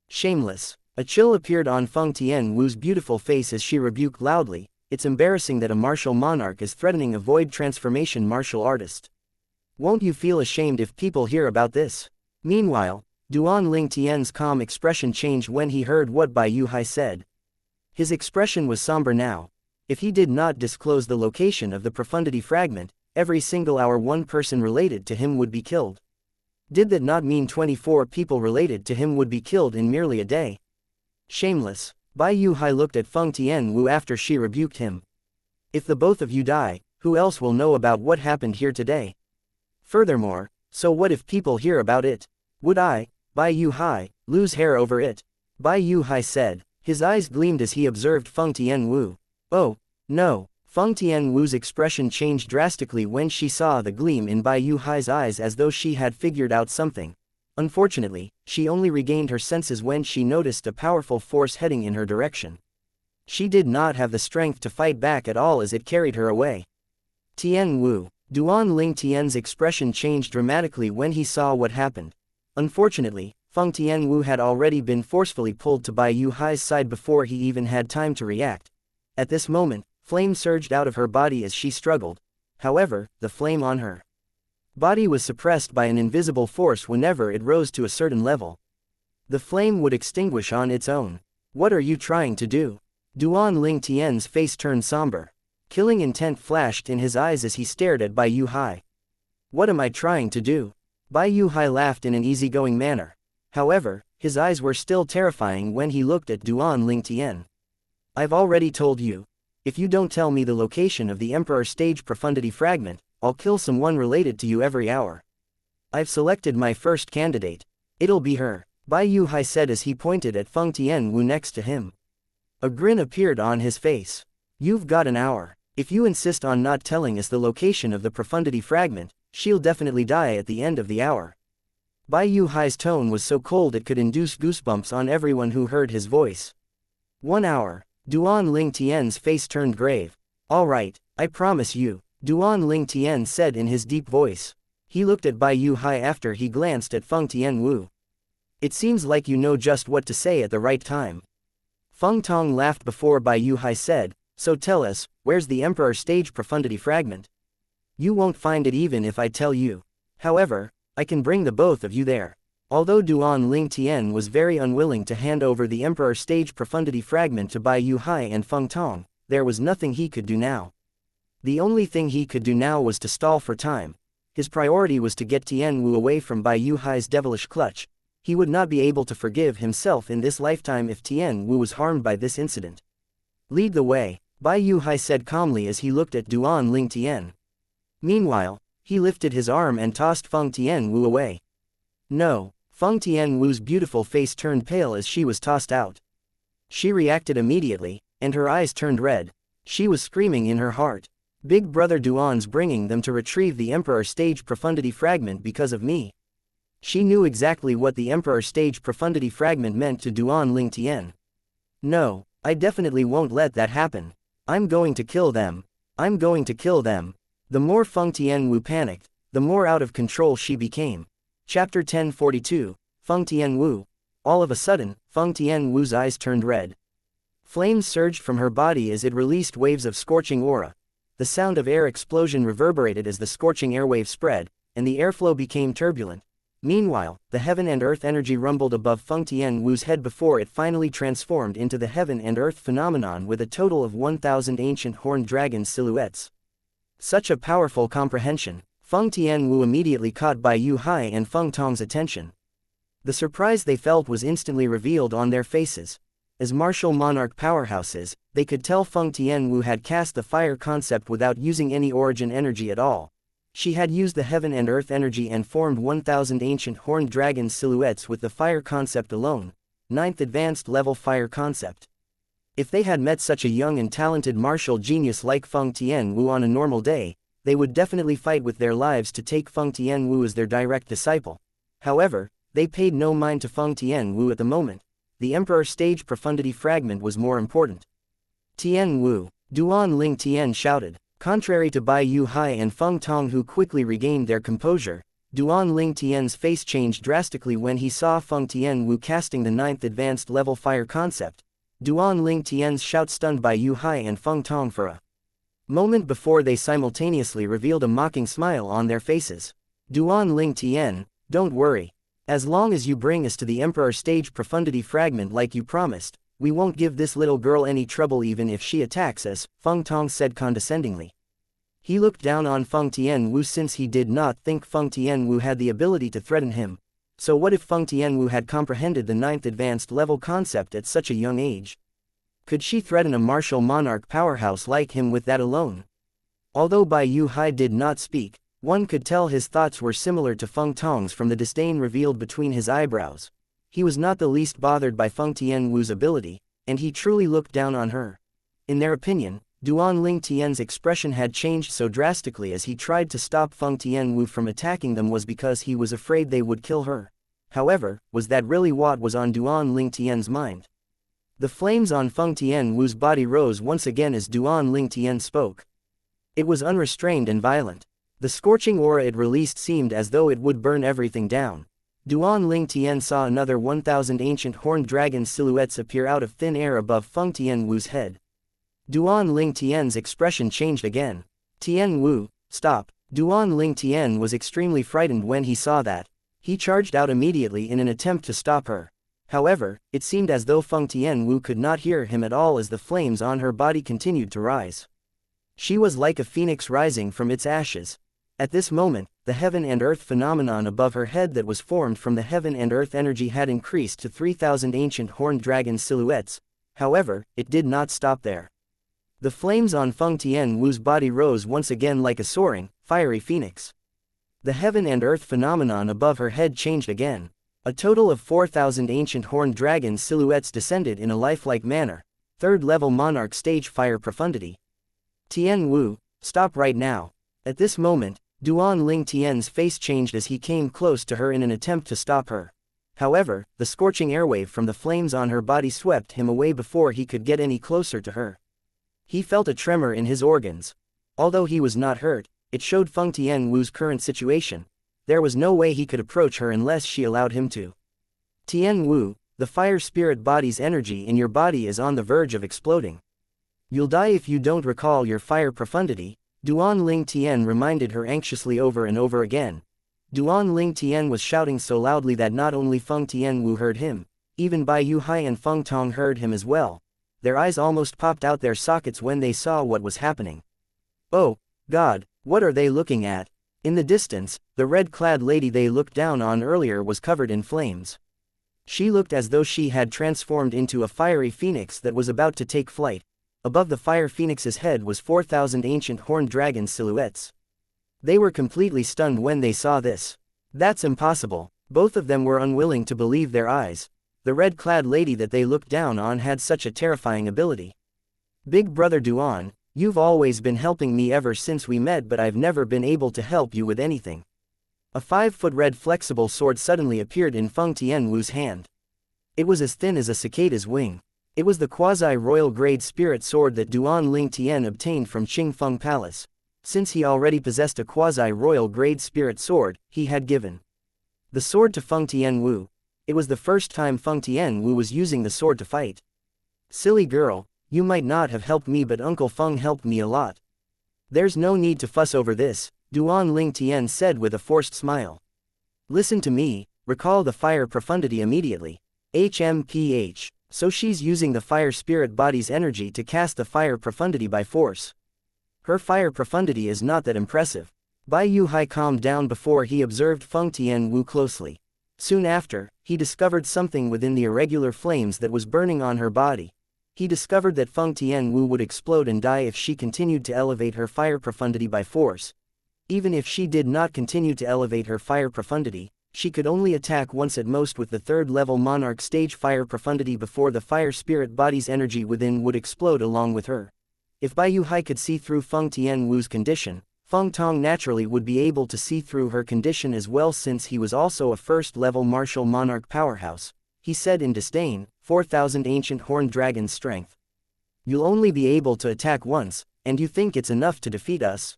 Shameless. A chill appeared on Feng Tianwu's beautiful face as she rebuked loudly, it's embarrassing that a martial monarch is threatening a void transformation martial artist. Won't you feel ashamed if people hear about this? Meanwhile, Duan Ling Tian's calm expression changed when he heard what Bai Yuhai said. His expression was somber now. If he did not disclose the location of the profundity fragment, every single hour one person related to him would be killed. Did that not mean 24 people related to him would be killed in merely a day? Shameless. Bai Yuhai looked at Feng Tianwu after she rebuked him. If the both of you die, who else will know about what happened here today? Furthermore, so what if people hear about it? Would I, Bai Yuhai, lose hair over it? Bai Yuhai said. His eyes gleamed as he observed Feng Tianwu. Oh, no. Feng Tianwu's expression changed drastically when she saw the gleam in Bai Yuhai's eyes, as though she had figured out something. Unfortunately, she only regained her senses when she noticed a powerful force heading in her direction. She did not have the strength to fight back at all as it carried her away. Tianwu. Duan Ling Tian's expression changed dramatically when he saw what happened. Unfortunately, Feng Tianwu had already been forcefully pulled to Bai Yuhai's side before he even had time to react. At this moment, flame surged out of her body as she struggled. However, the flame on her body was suppressed by an invisible force whenever it rose to a certain level. The flame would extinguish on its own. What are you trying to do? Duan Ling Tian's face turned somber. Killing intent flashed in his eyes as he stared at Bai Yuhai. What am I trying to do? Bai Yuhai laughed in an easygoing manner. However, his eyes were still terrifying when he looked at Duan Ling Tian. I've already told you. If you don't tell me the location of the Emperor stage profundity fragment, I'll kill someone related to you every hour. I've selected my first candidate. It'll be her, Bai Yuhai said as he pointed at Feng Tianwu next to him. A grin appeared on his face. You've got an hour. If you insist on not telling us the location of the profundity fragment, she'll definitely die at the end of the hour. Bai Yuhai's tone was so cold it could induce goosebumps on everyone who heard his voice. 1 hour. Duan Ling Tian's face turned grave. All right, I promise you, Duan Ling Tian said in his deep voice. He looked at Bai Yuhai after he glanced at Feng Tianwu. It seems like you know just what to say at the right time. Feng Tong laughed before Bai Yuhai said, so tell us, where's the Emperor stage profundity fragment? You won't find it even if I tell you. However, I can bring the both of you there. Although Duan Ling Tian was very unwilling to hand over the Emperor stage profundity fragment to Bai Yuhai and Feng Tong, there was nothing he could do now. The only thing he could do now was to stall for time. His priority was to get Tianwu away from Bai Yuhai's devilish clutch. He would not be able to forgive himself in this lifetime if Tian Wu was harmed by this incident. Lead the way, Bai Yu Hai said calmly as he looked at Duan Ling Tian. Meanwhile, he lifted his arm and tossed Feng Tian Wu away. No, Feng Tian Wu's beautiful face turned pale as she was tossed out. She reacted immediately, and her eyes turned red. She was screaming in her heart. Big brother Duan's bringing them to retrieve the Emperor Stage Profundity Fragment because of me. She knew exactly what the Emperor Stage Profundity Fragment meant to Duan Ling Tian. No, I definitely won't let that happen. I'm going to kill them. I'm going to kill them. The more Feng Tian Wu panicked, the more out of control she became. Chapter 1042, Feng Tian Wu. All of a sudden, Feng Tian Wu's eyes turned red. Flames surged from her body as it released waves of scorching aura. The sound of air explosion reverberated as the scorching airwave spread, and the airflow became turbulent. Meanwhile, the heaven and earth energy rumbled above Feng Tian Wu's head before it finally transformed into the heaven and earth phenomenon with a total of 1,000 ancient horned dragon silhouettes. Such a powerful comprehension. Feng Tian Wu immediately caught Bai Yu Hai and Feng Tong's attention. The surprise they felt was instantly revealed on their faces. As martial monarch powerhouses, they could tell Feng Tian Wu had cast the fire concept without using any origin energy at all. She had used the heaven and earth energy and formed 1,000 ancient horned dragon silhouettes with the fire concept alone, 9th advanced level fire concept. If they had met such a young and talented martial genius like Feng Tian Wu on a normal day, they would definitely fight with their lives to take Feng Tian Wu as their direct disciple. However, they paid no mind to Feng Tian Wu at the moment. The Emperor Stage Profundity Fragment was more important. Tian Wu, Duan Ling Tian shouted. Contrary to Bai Yu Hai and Feng Tong who quickly regained their composure, Duan Ling Tian's face changed drastically when he saw Feng Tian Wu casting the 9th advanced level fire concept. Duan Ling Tian's shout stunned Bai Yu Hai and Feng Tong for a moment before they simultaneously revealed a mocking smile on their faces. Duan Ling Tian, don't worry. As long as you bring us to the Emperor Stage Profundity Fragment like you promised, we won't give this little girl any trouble even if she attacks us, Feng Tong said condescendingly. He looked down on Feng Tian Wu since he did not think Feng Tian Wu had the ability to threaten him. So what if Feng Tian Wu had comprehended the 9th advanced level concept at such a young age? Could she threaten a martial monarch powerhouse like him with that alone? Although Bai Yu Hai did not speak, one could tell his thoughts were similar to Feng Tong's from the disdain revealed between his eyebrows. He was not the least bothered by Feng Tian Wu's ability, and he truly looked down on her. In their opinion, Duan Ling Tian's expression had changed so drastically as he tried to stop Feng Tian Wu from attacking them was because he was afraid they would kill her. However, was that really what was on Duan Ling Tian's mind? The flames on Feng Tian Wu's body rose once again as Duan Ling Tian spoke. It was unrestrained and violent. The scorching aura it released seemed as though it would burn everything down. Duan Ling Tian saw another 1,000 ancient horned dragon silhouettes appear out of thin air above Feng Tian Wu's head. Duan Ling Tian's expression changed again. Tian Wu, stop. Duan Ling Tian was extremely frightened when he saw that. He charged out immediately in an attempt to stop her. However, it seemed as though Feng Tian Wu could not hear him at all as the flames on her body continued to rise. She was like a phoenix rising from its ashes. At this moment, the heaven and earth phenomenon above her head that was formed from the heaven and earth energy had increased to 3,000 ancient horned dragon silhouettes. However, it did not stop there. The flames on Feng Tian Wu's body rose once again like a soaring, fiery phoenix. The heaven and earth phenomenon above her head changed again. A total of 4,000 ancient horned dragon silhouettes descended in a lifelike manner. 3rd level monarch stage fire profundity. Tian Wu, stop right now. At this moment, Duan Ling Tian's face changed as he came close to her in an attempt to stop her. However, the scorching airwave from the flames on her body swept him away before he could get any closer to her. He felt a tremor in his organs. Although he was not hurt, it showed Feng Tian Wu's current situation. There was no way he could approach her unless she allowed him to. Tian Wu, the fire spirit body's energy in your body is on the verge of exploding. You'll die if you don't recall your fire profundity, Duan Ling Tian reminded her anxiously over and over again. Duan Ling Tian was shouting so loudly that not only Feng Tian Wu heard him, even Bai Yu Hai and Feng Tong heard him as well. Their eyes almost popped out their sockets when they saw what was happening. Oh, God, what are they looking at? In the distance, the red-clad lady they looked down on earlier was covered in flames. She looked as though she had transformed into a fiery phoenix that was about to take flight. Above the fire phoenix's head was 4,000 ancient horned dragon silhouettes. They were completely stunned when they saw this. That's impossible. Both of them were unwilling to believe their eyes. The red-clad lady that they looked down on had such a terrifying ability. Big Brother Duan, you've always been helping me ever since we met, but I've never been able to help you with anything. A 5-foot red flexible sword suddenly appeared in Feng Tianwu's hand. It was as thin as a cicada's wing. It was the quasi-royal grade spirit sword that Duan Ling Tian obtained from Qingfeng Palace. Since he already possessed a quasi-royal grade spirit sword, he had given the sword to Feng Tianwu. It was the first time Feng Tianwu was using the sword to fight. Silly girl, you might not have helped me, but Uncle Feng helped me a lot. There's no need to fuss over this, Duan Ling Tian said with a forced smile. Listen to me, recall the fire profundity immediately. HMPH. So she's using the fire spirit body's energy to cast the fire profundity by force. Her fire profundity is not that impressive. Bai Yuhai calmed down before he observed Feng Tianwu closely. Soon after, he discovered something within the irregular flames that was burning on her body. He discovered that Feng Tianwu would explode and die if she continued to elevate her fire profundity by force. Even if she did not continue to elevate her fire profundity, she could only attack once at most with the 3rd-level monarch stage fire profundity before the fire spirit body's energy within would explode along with her. If Bai Yuhai could see through Feng Tianwu's condition, Feng Tong naturally would be able to see through her condition as well, since he was also a 1st-level martial monarch powerhouse. He said in disdain, 4,000 ancient horned dragon's strength. You'll only be able to attack once, and you think it's enough to defeat us?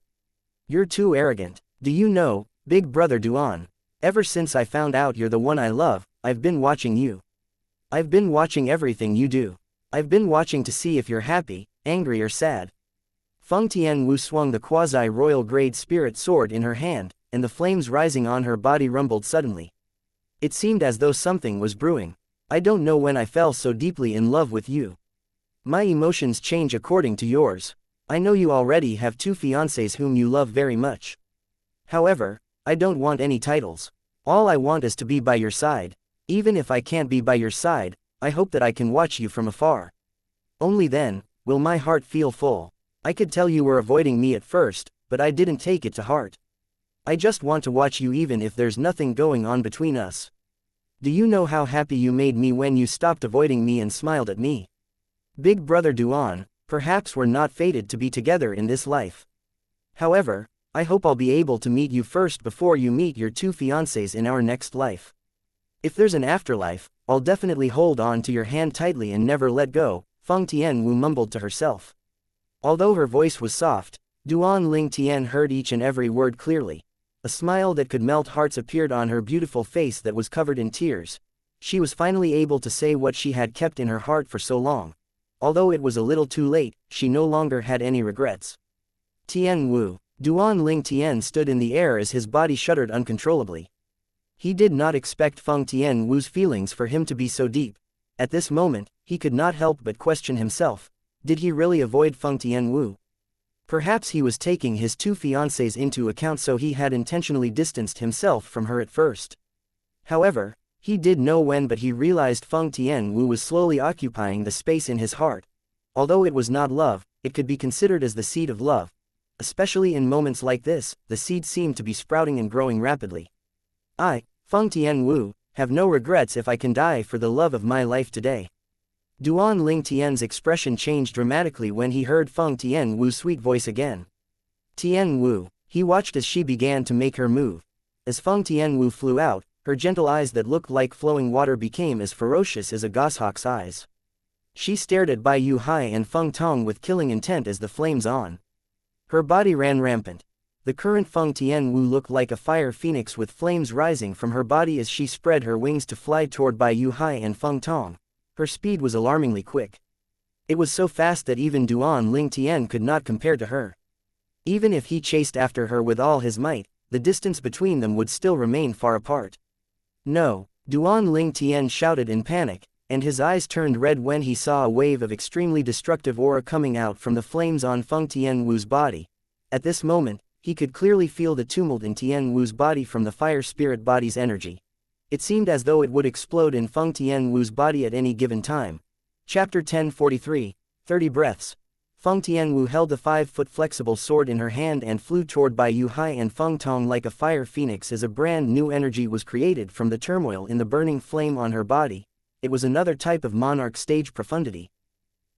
You're too arrogant. Do you know, Big Brother Duan? Ever since I found out you're the one I love, I've been watching you. I've been watching everything you do. I've been watching to see if you're happy, angry or sad. Feng Tianwu swung the quasi-royal grade spirit sword in her hand, and the flames rising on her body rumbled suddenly. It seemed as though something was brewing. I don't know when I fell so deeply in love with you. My emotions change according to yours. I know you already have 2 fiancés whom you love very much. However, I don't want any titles. All I want is to be by your side. Even if I can't be by your side, I hope that I can watch you from afar. Only then will my heart feel full. I could tell you were avoiding me at first, but I didn't take it to heart. I just want to watch you even if there's nothing going on between us. Do you know how happy you made me when you stopped avoiding me and smiled at me? Big Brother Duan, perhaps we're not fated to be together in this life. However, I hope I'll be able to meet you first before you meet your 2 fiancés in our next life. If there's an afterlife, I'll definitely hold on to your hand tightly and never let go, Feng Tianwu mumbled to herself. Although her voice was soft, Duan Ling Tian heard each and every word clearly. A smile that could melt hearts appeared on her beautiful face that was covered in tears. She was finally able to say what she had kept in her heart for so long. Although it was a little too late, she no longer had any regrets. Tianwu. Duan Ling Tian stood in the air as his body shuddered uncontrollably. He did not expect Feng Tianwu's feelings for him to be so deep. At this moment, he could not help but question himself. Did he really avoid Feng Tianwu? Perhaps he was taking his 2 fiancés into account, so he had intentionally distanced himself from her at first. However, he did know when, but he realized Feng Tianwu was slowly occupying the space in his heart. Although it was not love, it could be considered as the seed of love. Especially in moments like this, the seed seemed to be sprouting and growing rapidly. I, Feng Tianwu, have no regrets if I can die for the love of my life today. Duan Ling Tian's expression changed dramatically when he heard Feng Tianwu's sweet voice again. Tianwu. He watched as she began to make her move. As Feng Tianwu flew out, her gentle eyes that looked like flowing water became as ferocious as a goshawk's eyes. She stared at Bai Yuhai and Feng Tong with killing intent as the flames on her body ran rampant. The current Feng Tianwu looked like a fire phoenix with flames rising from her body as she spread her wings to fly toward Bai Yuhai and Feng Tong. Her speed was alarmingly quick. It was so fast that even Duan Ling Tian could not compare to her. Even if he chased after her with all his might, the distance between them would still remain far apart. No, Duan Ling Tian shouted in panic, and his eyes turned red when he saw a wave of extremely destructive aura coming out from the flames on Feng Tianwu's body. At this moment, he could clearly feel the tumult in Tianwu's body from the fire spirit body's energy. It seemed as though it would explode in Feng Tianwu's body at any given time. Chapter 1043, 30 Breaths. Feng Tianwu held the 5-foot flexible sword in her hand and flew toward Bai Yuhai and Feng Tong like a fire phoenix as a brand new energy was created from the turmoil in the burning flame on her body. It was another type of monarch stage profundity.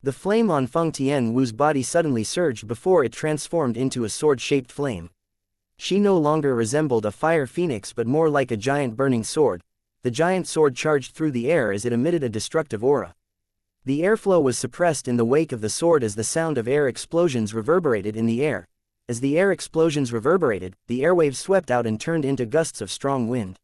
The flame on Feng Tianwu's body suddenly surged before it transformed into a sword-shaped flame. She no longer resembled a fire phoenix but more like a giant burning sword. The giant sword charged through the air as it emitted a destructive aura. The airflow was suppressed in the wake of the sword as the sound of air explosions reverberated in the air. As the air explosions reverberated, the airwaves swept out and turned into gusts of strong wind.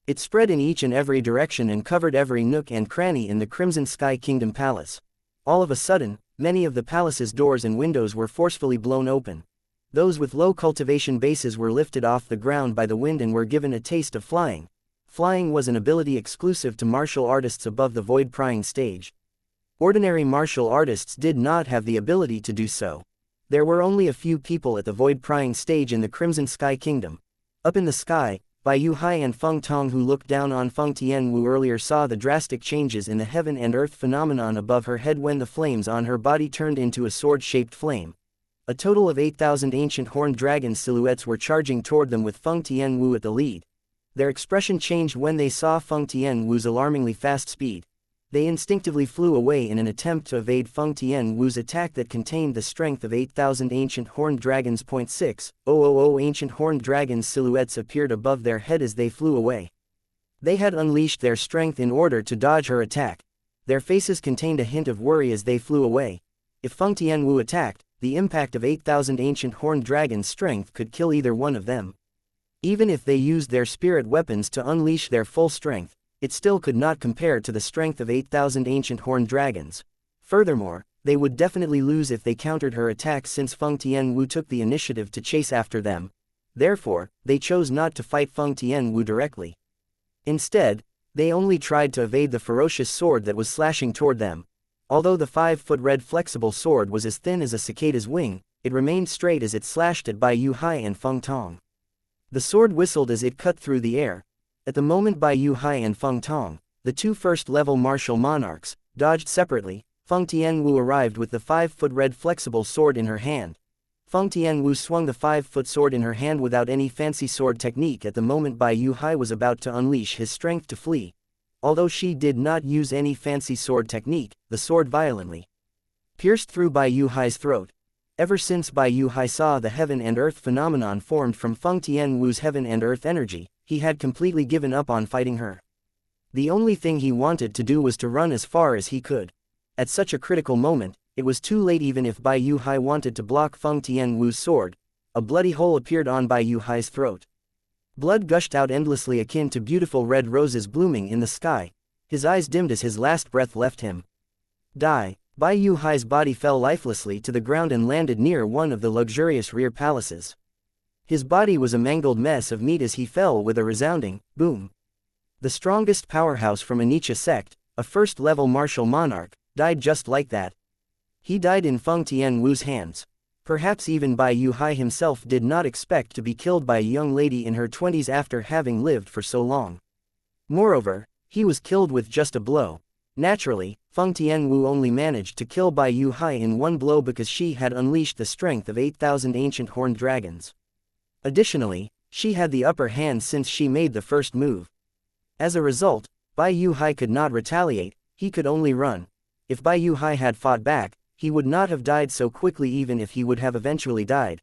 It spread in each and every direction and covered every nook and cranny in the Crimson Sky Kingdom Palace. All of a sudden, many of the palace's doors and windows were forcefully blown open. Those with low cultivation bases were lifted off the ground by the wind and were given a taste of flying. Flying was an ability exclusive to martial artists above the void prying stage. Ordinary martial artists did not have the ability to do so. There were only a few people at the void prying stage in the Crimson Sky Kingdom. Up in the sky, Bai Yuhai and Feng Tong, who looked down on Feng Tianwu earlier, saw the drastic changes in the heaven and earth phenomenon above her head when the flames on her body turned into a sword-shaped flame. A total of 8,000 ancient horned dragon silhouettes were charging toward them with Feng Tianwu at the lead. Their expression changed when they saw Feng Tianwu's alarmingly fast speed. They instinctively flew away in an attempt to evade Feng Tianwu's attack that contained the strength of 8,000 ancient horned dragons. 6,000 ancient horned dragons silhouettes appeared above their head as they flew away. They had unleashed their strength in order to dodge her attack. Their faces contained a hint of worry as they flew away. If Feng Tianwu attacked, the impact of 8,000 ancient horned dragons' strength could kill either one of them. Even if they used their spirit weapons to unleash their full strength, it still could not compare to the strength of 8,000 ancient horned dragons. Furthermore, they would definitely lose if they countered her attack since Feng Tianwu took the initiative to chase after them. Therefore, they chose not to fight Feng Tianwu directly. Instead, they only tried to evade the ferocious sword that was slashing toward them. Although the 5-foot red flexible sword was as thin as a cicada's wing, it remained straight as it slashed at Bai Yuhai and Feng Tong. The sword whistled as it cut through the air. At the moment Bai Yuhai and Feng Tong, the two first-level martial monarchs, dodged separately, Feng Tianwu arrived with the 5-foot red flexible sword in her hand. Feng Tianwu swung the 5-foot sword in her hand without any fancy sword technique at the moment Bai Yuhai was about to unleash his strength to flee. Although she did not use any fancy sword technique, the sword violently pierced through Bai Yuhai's throat. Ever since Bai Yuhai saw the heaven and earth phenomenon formed from Feng Tianwu's heaven and earth energy, he had completely given up on fighting her. The only thing he wanted to do was to run as far as he could. At such a critical moment, it was too late. Even if Bai Yuhai wanted to block Feng Tianwu's sword, a bloody hole appeared on Bai Yuhai's throat. Blood gushed out endlessly akin to beautiful red roses blooming in the sky. His eyes dimmed as his last breath left him. Die. Bai Yuhai's body fell lifelessly to the ground and landed near one of the luxurious rear palaces. His body was a mangled mess of meat as he fell with a resounding boom. The strongest powerhouse from a Xianxia sect, a first-level martial monarch, died just like that. He died in Feng Tianwu's hands. Perhaps even Bai Yuhai himself did not expect to be killed by a young lady in her 20s after having lived for so long. Moreover, he was killed with just a blow. Naturally, Feng Tianwu only managed to kill Bai Yuhai in one blow because she had unleashed the strength of 8,000 ancient horned dragons. Additionally, she had the upper hand since she made the first move. As a result, Bai Yuhai could not retaliate, he could only run. If Bai Yuhai had fought back, he would not have died so quickly, even if he would have eventually died.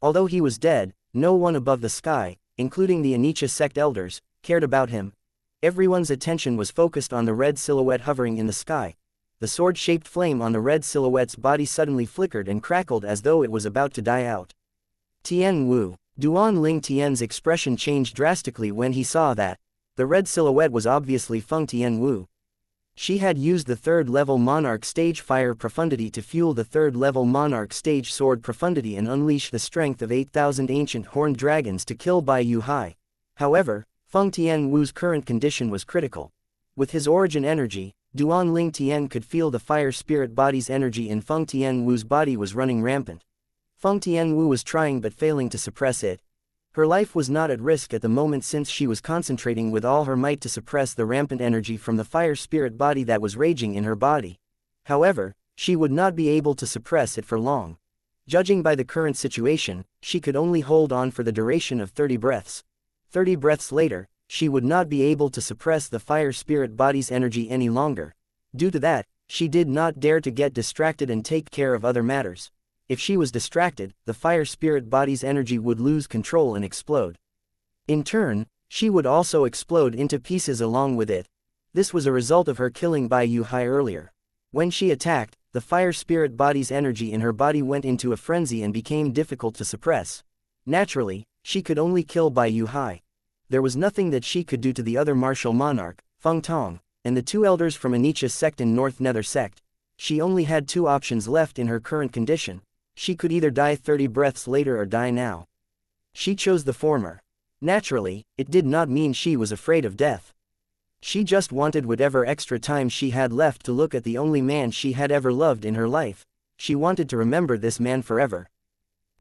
Although he was dead, no one above the sky, including the Xianxia sect elders, cared about him. Everyone's attention was focused on the red silhouette hovering in the sky. The sword-shaped flame on the red silhouette's body suddenly flickered and crackled as though it was about to die out. Tianwu. Duan Ling Tian's expression changed drastically when he saw that the red silhouette was obviously Feng Tianwu. She had used the third-level monarch stage fire profundity to fuel the third-level monarch stage sword profundity and unleash the strength of 8,000 ancient horned dragons to kill Bai Yuhai. However, Feng Tianwu's current condition was critical. With his origin energy, Duan Ling Tian could feel the fire spirit body's energy in Feng Tianwu's body was running rampant. Feng Tianwu was trying but failing to suppress it. Her life was not at risk at the moment since she was concentrating with all her might to suppress the rampant energy from the fire spirit body that was raging in her body. However, she would not be able to suppress it for long. Judging by the current situation, she could only hold on for the duration of 30 breaths. 30 breaths later, she would not be able to suppress the fire spirit body's energy any longer. Due to that, she did not dare to get distracted and take care of other matters. If she was distracted, the fire spirit body's energy would lose control and explode. In turn, she would also explode into pieces along with it. This was a result of her killing Bai Yuhai earlier. When she attacked, the fire spirit body's energy in her body went into a frenzy and became difficult to suppress. Naturally, she could only kill Bai Yuhai. There was nothing that she could do to the other martial monarch, Feng Tong, and the two elders from Anicha sect and North Nether sect. She only had two options left in her current condition. She could either die 30 breaths later or die now. She chose the former. Naturally, it did not mean she was afraid of death. She just wanted whatever extra time she had left to look at the only man she had ever loved in her life. She wanted to remember this man forever.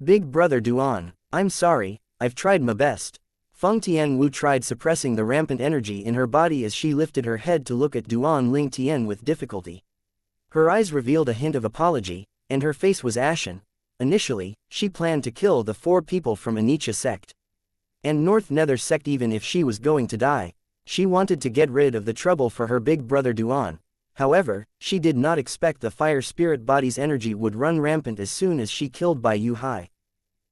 Big brother Duan, I'm sorry, I've tried my best. Feng Tianwu tried suppressing the rampant energy in her body as she lifted her head to look at Duan Ling Tian with difficulty. Her eyes revealed a hint of apology, and her face was ashen. Initially, she planned to kill the 4 people from Anicha sect and North Nether sect even if she was going to die. She wanted to get rid of the trouble for her big brother Duan. However, she did not expect the fire spirit body's energy would run rampant as soon as she killed Bai Yuhai.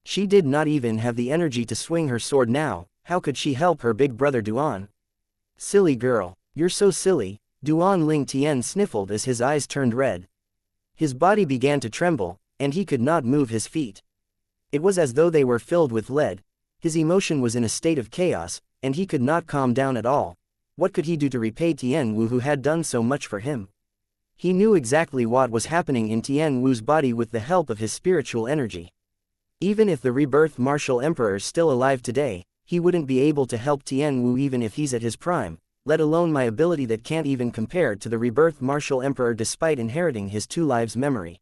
She did not even have the energy to swing her sword now. How could she help her big brother Duan? Silly girl, you're so silly, Duan Ling Tian sniffled as his eyes turned red. His body began to tremble, and he could not move his feet. It was as though they were filled with lead. His emotion was in a state of chaos, and he could not calm down at all. What could he do to repay Tian Wu who had done so much for him? He knew exactly what was happening in Tian Wu's body with the help of his spiritual energy. Even if the rebirth martial emperor is still alive today, he wouldn't be able to help Tian Wu even if he's at his prime, let alone my ability that can't even compare to the rebirth martial emperor despite inheriting his 2 lives memory.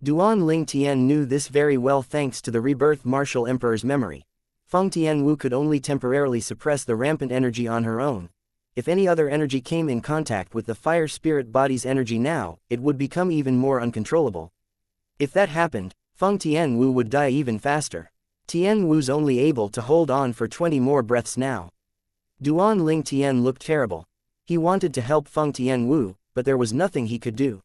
Duan Ling Tian knew this very well thanks to the rebirth martial emperor's memory. Feng Tianwu could only temporarily suppress the rampant energy on her own. If any other energy came in contact with the fire spirit body's energy now, it would become even more uncontrollable. If that happened, Feng Tianwu would die even faster. Tianwu's only able to hold on for 20 more breaths now. Duan Ling Tian looked terrible. He wanted to help Feng Tianwu, but there was nothing he could do.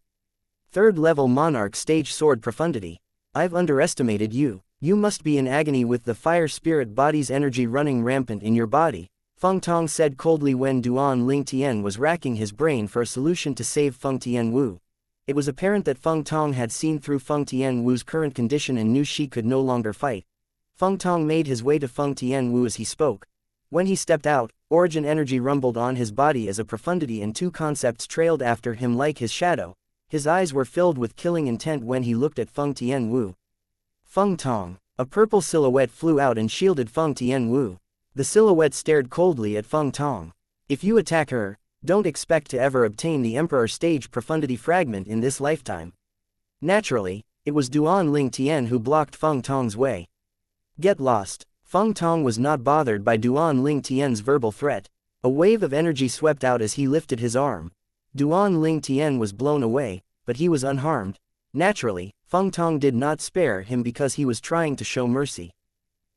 3rd level monarch stage sword profundity. I've underestimated you. You must be in agony with the fire spirit body's energy running rampant in your body, Feng Tong said coldly when Duan Ling Tian was racking his brain for a solution to save Feng Tianwu. It was apparent that Feng Tong had seen through Feng Tianwu's current condition and knew she could no longer fight. Feng Tong made his way to Feng Tianwu as he spoke. When he stepped out, origin energy rumbled on his body as a profundity and 2 concepts trailed after him like his shadow. His eyes were filled with killing intent when he looked at Feng Tianwu. Feng Tong. A purple silhouette flew out and shielded Feng Tianwu. The silhouette stared coldly at Feng Tong. If you attack her, don't expect to ever obtain the Emperor stage profundity fragment in this lifetime. Naturally, it was Duan Ling Tian who blocked Feng Tong's way. Get lost. Feng Tong was not bothered by Duan Ling Tian's verbal threat. A wave of energy swept out as he lifted his arm. Duan Ling Tian was blown away, but he was unharmed. Naturally, Feng Tong did not spare him because he was trying to show mercy.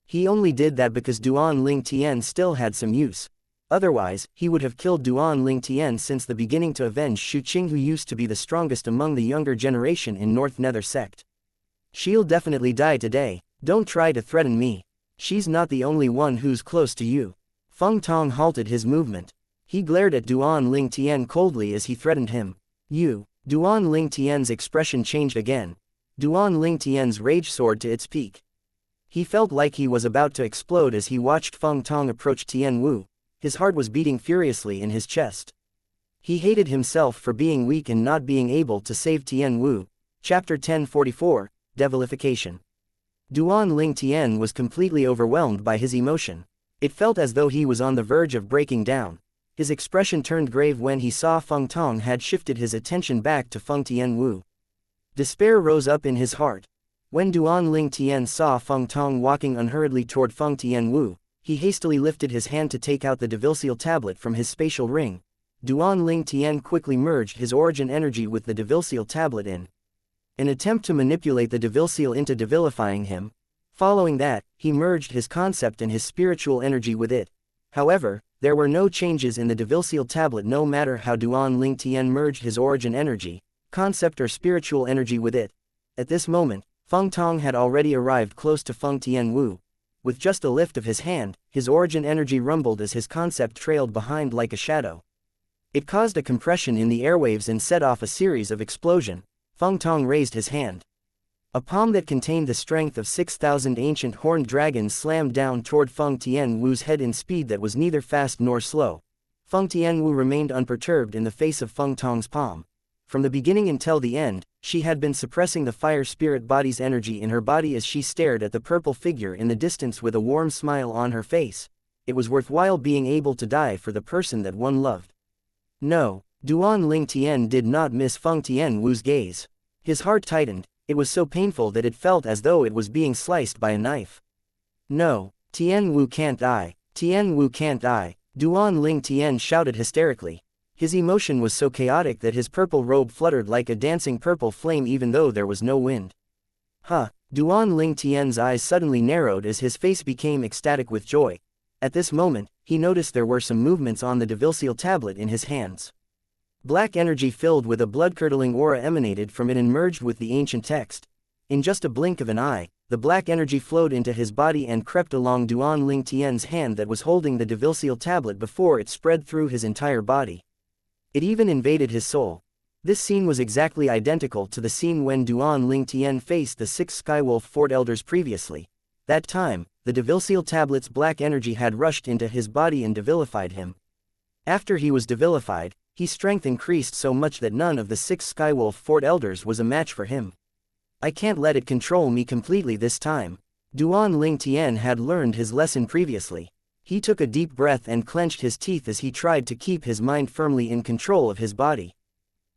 He only did that because Duan Ling Tian still had some use. Otherwise, he would have killed Duan Ling Tian since the beginning to avenge Xu Qing, who used to be the strongest among the younger generation in North Nether sect. She'll definitely die today. Don't try to threaten me. She's not the only one who's close to you. Feng Tong halted his movement. He glared at Duan Ling Tian coldly as he threatened him. You. Duan Ling Tian's expression changed again. Duan Ling Tian's rage soared to its peak. He felt like he was about to explode as he watched Feng Tong approach Tianwu. His heart was beating furiously in his chest. He hated himself for being weak and not being able to save Tianwu. Chapter 1044, Devilification. Duan Ling Tian was completely overwhelmed by his emotion. It felt as though he was on the verge of breaking down. His expression turned grave when he saw Feng Tong had shifted his attention back to Feng Tianwu. Despair rose up in his heart. When Duan Ling Tian saw Feng Tong walking unhurriedly toward Feng Tianwu, he hastily lifted his hand to take out the devil-seal tablet from his spatial ring. Duan Ling Tian quickly merged his origin energy with the devil-seal tablet in an attempt to manipulate the devil-seal into devilifying him. Following that, he merged his concept and his spiritual energy with it. However, there were no changes in the devil-seal tablet no matter how Duan Ling Tian merged his origin energy, concept or spiritual energy with it. At this moment, Feng Tong had already arrived close to Feng Tianwu. With just a lift of his hand, his origin energy rumbled as his concept trailed behind like a shadow. It caused a compression in the airwaves and set off a series of explosions. Feng Tong raised his hand. A palm that contained the strength of 6,000 ancient horned dragons slammed down toward Feng Tianwu's head in speed that was neither fast nor slow. Feng Tianwu remained unperturbed in the face of Feng Tong's palm. From the beginning until the end, she had been suppressing the fire spirit body's energy in her body as she stared at the purple figure in the distance with a warm smile on her face. It was worthwhile being able to die for the person that one loved. No, Duan Ling Tian did not miss Feng Tianwu's gaze. His heart tightened. It was so painful that it felt as though it was being sliced by a knife. No, Tianwu can't die. Tianwu can't die. Duan Ling Tian shouted hysterically. His emotion was so chaotic that his purple robe fluttered like a dancing purple flame even though there was no wind. Huh! Duan Ling Tian's eyes suddenly narrowed as his face became ecstatic with joy. At this moment, he noticed there were some movements on the devil-seal tablet in his hands. Black energy filled with a blood-curdling aura emanated from it and merged with the ancient text. In just a blink of an eye, the black energy flowed into his body and crept along Duan Ling Tian's hand that was holding the devil-seal tablet before it spread through his entire body. It even invaded his soul. This scene was exactly identical to the scene when Duan Ling Tian faced the 6 Skywolf Fort Elders previously. That time, the devil-seal tablet's black energy had rushed into his body and devilified him. After he was devilified, his strength increased so much that none of the 6 Skywolf Fort Elders was a match for him. I can't let it control me completely this time. Duan Ling Tian had learned his lesson previously. He took a deep breath and clenched his teeth as he tried to keep his mind firmly in control of his body.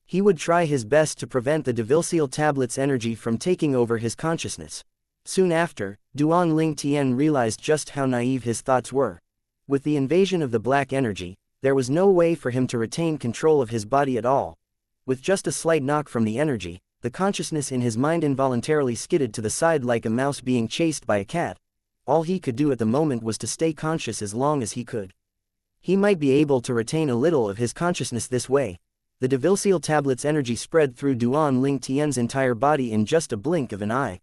He would try his best to prevent the devil-seal tablet's energy from taking over his consciousness. Soon after, Duan Ling Tian realized just how naive his thoughts were. With the invasion of the black energy, there was no way for him to retain control of his body at all. With just a slight knock from the energy, the consciousness in his mind involuntarily skidded to the side like a mouse being chased by a cat. All he could do at the moment was to stay conscious as long as he could. He might be able to retain a little of his consciousness this way. The devil-seal tablet's energy spread through Duan Ling Tian's entire body in just a blink of an eye.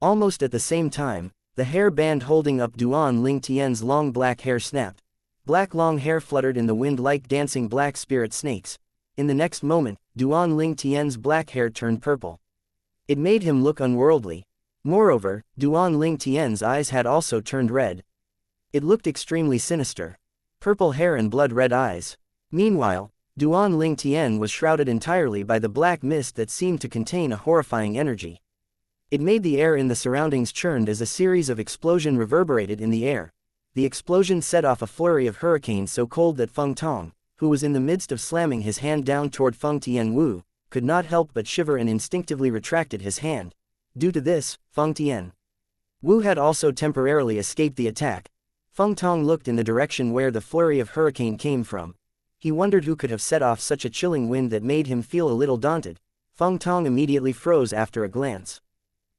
Almost at the same time, the hair band holding up Duan Ling Tian's long black hair snapped. Black long hair fluttered in the wind like dancing black spirit snakes. In the next moment, Duan Ling Tian's black hair turned purple. It made him look unworldly. Moreover, Duan Ling Tian's eyes had also turned red. It looked extremely sinister. Purple hair and blood-red eyes. Meanwhile, Duan Ling Tian was shrouded entirely by the black mist that seemed to contain a horrifying energy. It made the air in the surroundings churned as a series of explosions reverberated in the air. The explosion set off a flurry of hurricanes so cold that Feng Tong, who was in the midst of slamming his hand down toward Feng Tianwu, could not help but shiver and instinctively retracted his hand. Due to this, Feng Tianwu had also temporarily escaped the attack. Feng Tong looked in the direction where the flurry of hurricane came from. He wondered who could have set off such a chilling wind that made him feel a little daunted. Feng Tong immediately froze after a glance.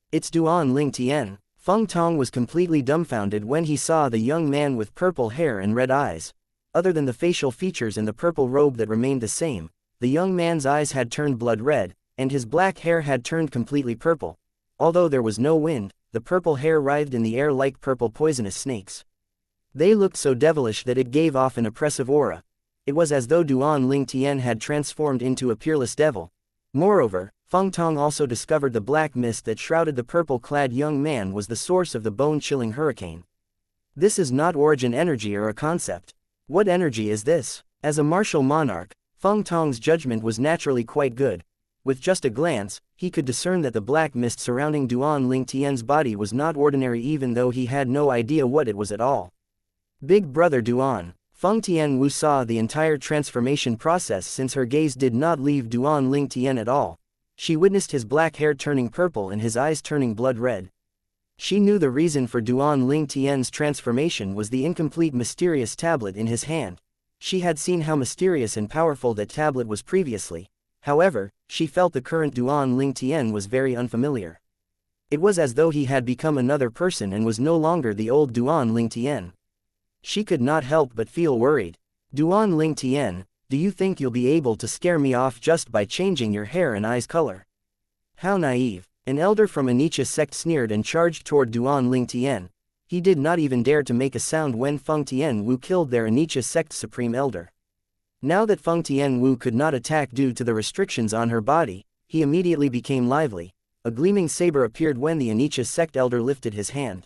It's Duan Ling Tian. Feng Tong was completely dumbfounded when he saw the young man with purple hair and red eyes. Other than the facial features and the purple robe that remained the same, the young man's eyes had turned blood red, and his black hair had turned completely purple. Although there was no wind, the purple hair writhed in the air like purple poisonous snakes. They looked so devilish that it gave off an oppressive aura. It was as though Duan Ling Tian had transformed into a peerless devil. Moreover, Feng Tong also discovered the black mist that shrouded the purple-clad young man was the source of the bone-chilling hurricane. This is not origin energy or a concept. What energy is this? As a martial monarch, Feng Tong's judgment was naturally quite good. With just a glance, he could discern that the black mist surrounding Duan Ling Tian's body was not ordinary even though he had no idea what it was at all. Big brother Duan. Feng Tianwu saw the entire transformation process since her gaze did not leave Duan Ling Tian at all. She witnessed his black hair turning purple and his eyes turning blood red. She knew the reason for Duan Ling Tian's transformation was the incomplete mysterious tablet in his hand. She had seen how mysterious and powerful that tablet was previously. However, she felt the current Duan Ling Tian was very unfamiliar. It was as though he had become another person and was no longer the old Duan Ling Tian. She could not help but feel worried. Duan Ling Tian, do you think you'll be able to scare me off just by changing your hair and eyes color? How naive. An elder from Anicha sect sneered and charged toward Duan Ling Tian. He did not even dare to make a sound when Feng Tianwu killed their Anicha sect supreme elder. Now that Feng Tianwu could not attack due to the restrictions on her body, he immediately became lively. A gleaming saber appeared when the Anicha sect elder lifted his hand.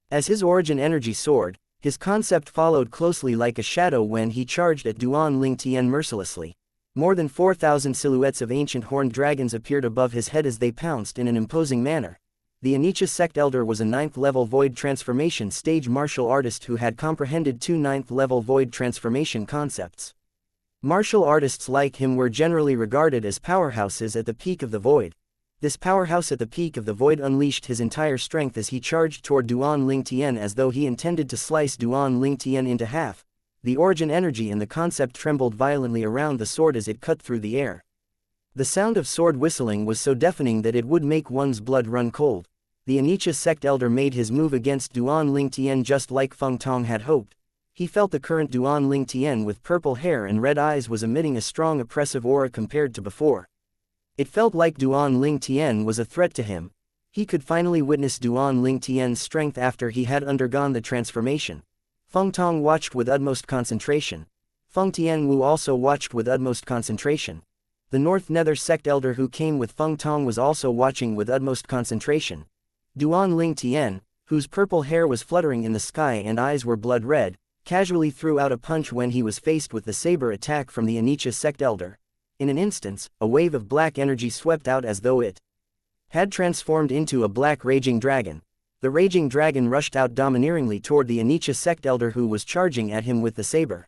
As his origin energy soared, his concept followed closely like a shadow when he charged at Duan Ling Tian mercilessly. More than 4,000 silhouettes of ancient horned dragons appeared above his head as they pounced in an imposing manner. The Anicha sect elder was a 9th-level void transformation stage martial artist who had comprehended 2 9th-level void transformation concepts. Martial artists like him were generally regarded as powerhouses at the peak of the void. This powerhouse at the peak of the void unleashed his entire strength as he charged toward Duan Ling Tian as though he intended to slice Duan Ling Tian into half. The origin energy and the concept trembled violently around the sword as it cut through the air. The sound of sword whistling was so deafening that it would make one's blood run cold. The Anicha sect elder made his move against Duan Ling Tian just like Feng Tong had hoped. He felt the current Duan Ling Tian with purple hair and red eyes was emitting a strong oppressive aura compared to before. It felt like Duan Ling Tian was a threat to him. He could finally witness Duan Ling Tian's strength after he had undergone the transformation. Feng Tong watched with utmost concentration. Feng Tianwu also watched with utmost concentration. The North Nether sect elder who came with Feng Tong was also watching with utmost concentration. Duan Ling Tian, whose purple hair was fluttering in the sky and eyes were blood red, casually threw out a punch when he was faced with the saber attack from the Anicha sect elder. In an instant, a wave of black energy swept out as though it had transformed into a black raging dragon. The raging dragon rushed out domineeringly toward the Anicha sect elder who was charging at him with the saber.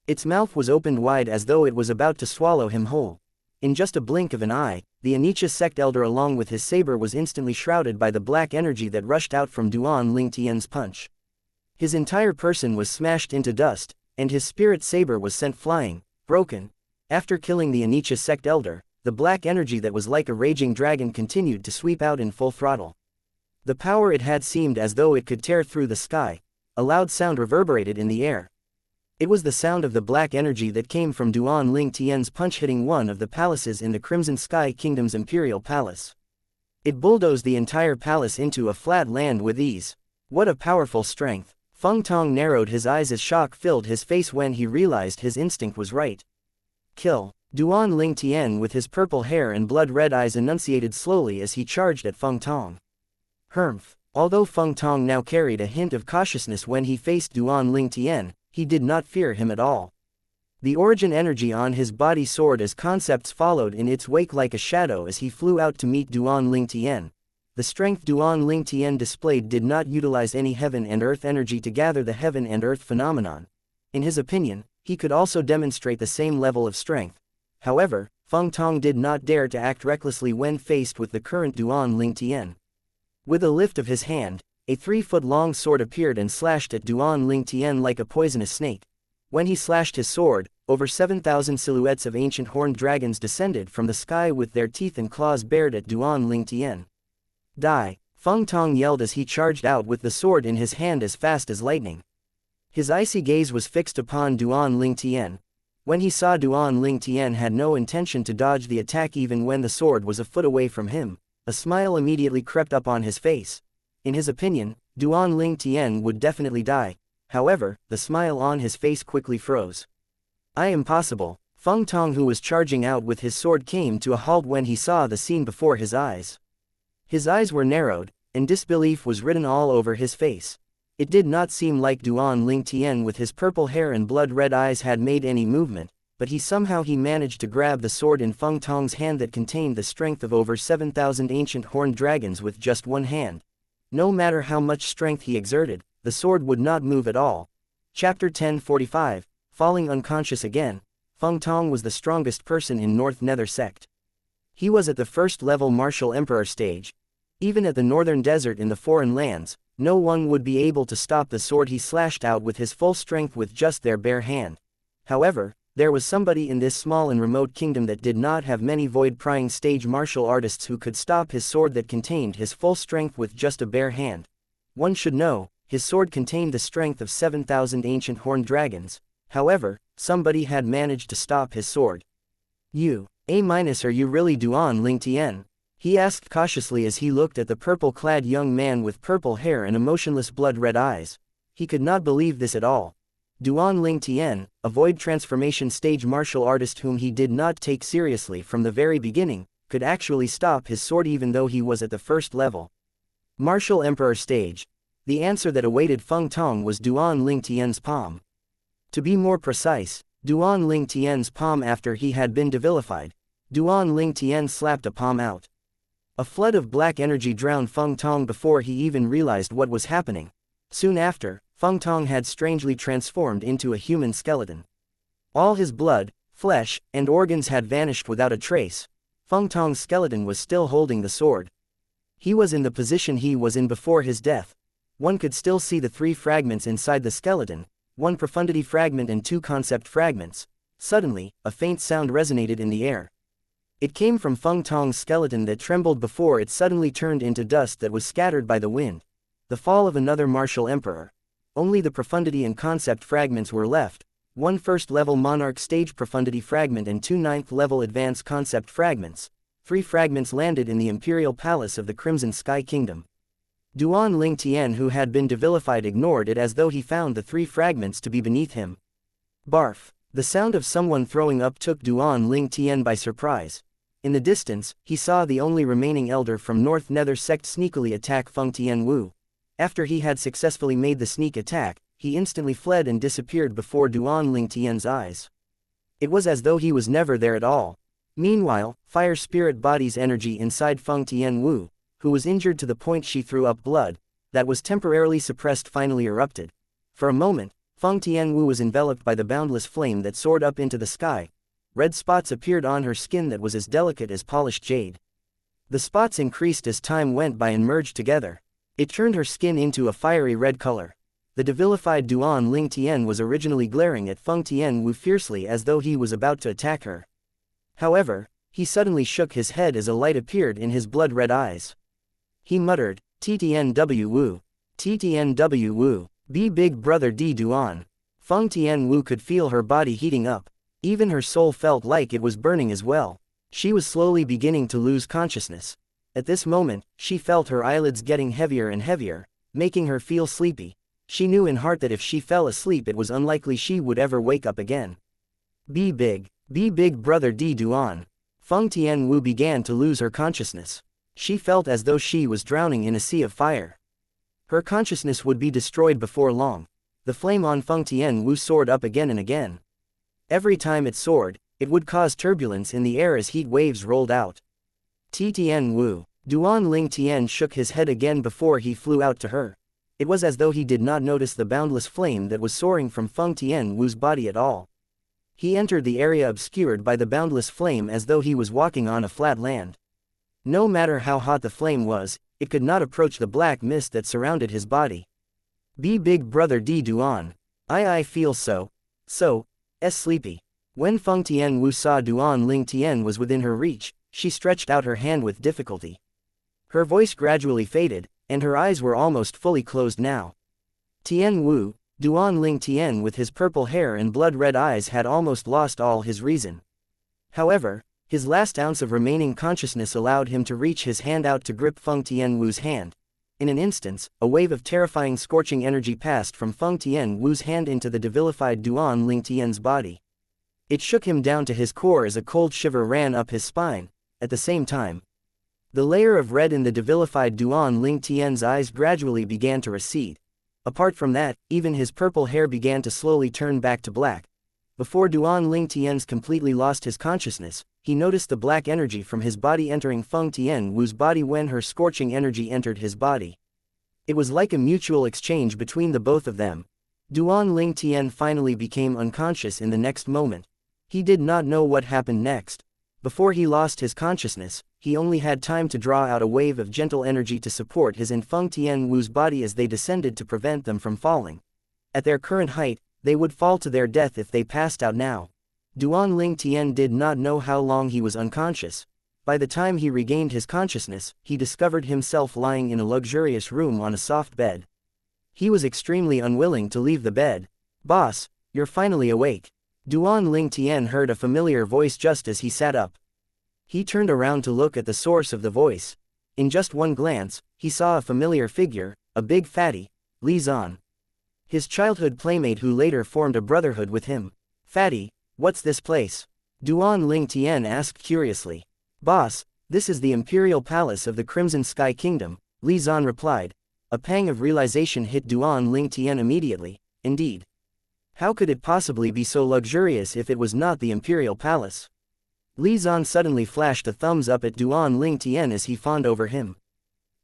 Its mouth was opened wide as though it was about to swallow him whole. In just a blink of an eye, the Anicha sect elder along with his saber was instantly shrouded by the black energy that rushed out from Duan Ling Tian's punch. His entire person was smashed into dust, and his spirit saber was sent flying, broken. After killing the Anicha sect elder, the black energy that was like a raging dragon continued to sweep out in full throttle. The power it had seemed as though it could tear through the sky. A loud sound reverberated in the air. It was the sound of the black energy that came from Duan Ling Tian's punch hitting one of the palaces in the Crimson Sky Kingdom's Imperial Palace. It bulldozed the entire palace into a flat land with ease. What a powerful strength! Feng Tong narrowed his eyes as shock filled his face when he realized his instinct was right. Kill. Duan Ling Tian with his purple hair and blood-red eyes enunciated slowly as he charged at Feng Tong. Humph. Although Feng Tong now carried a hint of cautiousness when he faced Duan Ling Tian, he did not fear him at all. The origin energy on his body soared as concepts followed in its wake like a shadow as he flew out to meet Duan Ling Tian. The strength Duan Ling Tian displayed did not utilize any heaven and earth energy to gather the heaven and earth phenomenon. In his opinion, he could also demonstrate the same level of strength. However, Feng Tong did not dare to act recklessly when faced with the current Duan Ling Tian. With a lift of his hand, a 3-foot-long sword appeared and slashed at Duan Ling Tian like a poisonous snake. When he slashed his sword, over 7,000 silhouettes of ancient horned dragons descended from the sky with their teeth and claws bared at Duan Ling Tian. Die! Feng Tong yelled as he charged out with the sword in his hand as fast as lightning. His icy gaze was fixed upon Duan Ling Tian. When he saw Duan Ling Tian had no intention to dodge the attack even when the sword was a foot away from him, a smile immediately crept up on his face. In his opinion, Duan Ling Tian would definitely die. However, the smile on his face quickly froze. Impossible. Feng Tong, who was charging out with his sword, came to a halt when he saw the scene before his eyes. His eyes were narrowed, and disbelief was written all over his face. It did not seem like Duan Ling Tian with his purple hair and blood-red eyes had made any movement, but somehow managed to grab the sword in Feng Tong's hand that contained the strength of over 7,000 ancient horned dragons with just one hand. No matter how much strength he exerted, the sword would not move at all. Chapter 1045, Falling unconscious again. Feng Tong was the strongest person in North Nether sect. He was at the first-level martial emperor stage. Even at the northern desert in the foreign lands, no one would be able to stop the sword he slashed out with his full strength with just their bare hand. However, there was somebody in this small and remote kingdom that did not have many void-prying stage martial artists who could stop his sword that contained his full strength with just a bare hand. One should know, his sword contained the strength of 7,000 ancient horned dragons. However, somebody had managed to stop his sword. Are you really Duan Ling Tian? He asked cautiously as he looked at the purple-clad young man with purple hair and emotionless blood-red eyes. He could not believe this at all. Duan Ling Tian, a void transformation stage martial artist whom he did not take seriously from the very beginning, could actually stop his sword even though he was at the first level. Martial Emperor stage. The answer that awaited Feng Tong was Duan Ling Tian's palm. To be more precise, Duan Ling Tian's palm after he had been devilified. Duan Ling Tian slapped a palm out. A flood of black energy drowned Feng Tong before he even realized what was happening. Soon after, Feng Tong had strangely transformed into a human skeleton. All his blood, flesh, and organs had vanished without a trace. Feng Tong's skeleton was still holding the sword. He was in the position he was in before his death. One could still see the 3 fragments inside the skeleton, 1 profundity fragment and 2 concept fragments. Suddenly, a faint sound resonated in the air. It came from Feng Tong's skeleton that trembled before it suddenly turned into dust that was scattered by the wind. The fall of another martial emperor. Only the profundity and concept fragments were left, 1 first-level monarch stage profundity fragment and 2 ninth-level advanced concept fragments. 3 fragments landed in the imperial palace of the Crimson Sky Kingdom. Duan Ling Tian, who had been devilified, ignored it as though he found the 3 fragments to be beneath him. Barf. The sound of someone throwing up took Duan Ling Tian by surprise. In the distance, he saw the only remaining elder from North Nether sect sneakily attack Feng Tian Wu. After he had successfully made the sneak attack, he instantly fled and disappeared before Duan Ling Tian's eyes. It was as though he was never there at all. Meanwhile, fire spirit body's energy inside Feng Tian Wu, who was injured to the point she threw up blood, that was temporarily suppressed, finally erupted. For a moment, Feng Tian Wu was enveloped by the boundless flame that soared up into the sky. Red spots appeared on her skin that was as delicate as polished jade. The spots increased as time went by and merged together. It turned her skin into a fiery red color. The devilified Duan Ling Tian was originally glaring at Feng Tian Wu fiercely as though he was about to attack her. However, he suddenly shook his head as a light appeared in his blood-red eyes. He muttered, "TTNW Wu. TTNW Wu. Be big brother D Duan." Feng Tian Wu could feel her body heating up. Even her soul felt like it was burning as well. She was slowly beginning to lose consciousness. At this moment, she felt her eyelids getting heavier and heavier, making her feel sleepy. She knew in heart that if she fell asleep it was unlikely she would ever wake up again. Be big brother D Duan. Feng Tian Wu began to lose her consciousness. She felt as though she was drowning in a sea of fire. Her consciousness would be destroyed before long. The flame on Feng Tian Wu soared up again and again. Every time it soared, it would cause turbulence in the air as heat waves rolled out. Tian Wu. Duan Ling Tian shook his head again before he flew out to her. It was as though he did not notice the boundless flame that was soaring from Feng Tian Wu's body at all. He entered the area obscured by the boundless flame as though he was walking on a flat land. No matter how hot the flame was, it could not approach the black mist that surrounded his body. Be big brother D Duan. I feel so sleepy. When Feng Tian Wu saw Duan Ling Tian was within her reach, she stretched out her hand with difficulty. Her voice gradually faded, and her eyes were almost fully closed now. Tian Wu, Duan Ling Tian with his purple hair and blood-red eyes had almost lost all his reason. However, his last ounce of remaining consciousness allowed him to reach his hand out to grip Feng Tian Wu's hand. In an instant, a wave of terrifying scorching energy passed from Feng Tian Wu's hand into the devilified Duan Ling Tian's body. It shook him down to his core as a cold shiver ran up his spine. At the same time, the layer of red in the devilified Duan Ling Tian's eyes gradually began to recede. Apart from that, even his purple hair began to slowly turn back to black. Before Duan Ling Tian's completely lost his consciousness, he noticed the black energy from his body entering Feng Tian Wu's body when her scorching energy entered his body. It was like a mutual exchange between the both of them. Duan Ling Tian finally became unconscious in the next moment. He did not know what happened next. Before he lost his consciousness, he only had time to draw out a wave of gentle energy to support his and Feng Tianwu's body as they descended to prevent them from falling. At their current height, they would fall to their death if they passed out now. Duan Tian did not know how long he was unconscious. By the time he regained his consciousness, he discovered himself lying in a luxurious room on a soft bed. He was extremely unwilling to leave the bed. "Boss, you're finally awake." Duan Tian heard a familiar voice just as he sat up. He turned around to look at the source of the voice. In just one glance, he saw a familiar figure, a big fatty, Li Zan. His childhood playmate who later formed a brotherhood with him. "Fatty, what's this place?" Duan Tian asked curiously. "Boss, this is the Imperial Palace of the Crimson Sky Kingdom," Li Zan replied. A pang of realization hit Duan Tian immediately. Indeed. How could it possibly be so luxurious if it was not the Imperial Palace? Li Zan suddenly flashed a thumbs up at Duan Tian as he fawned over him.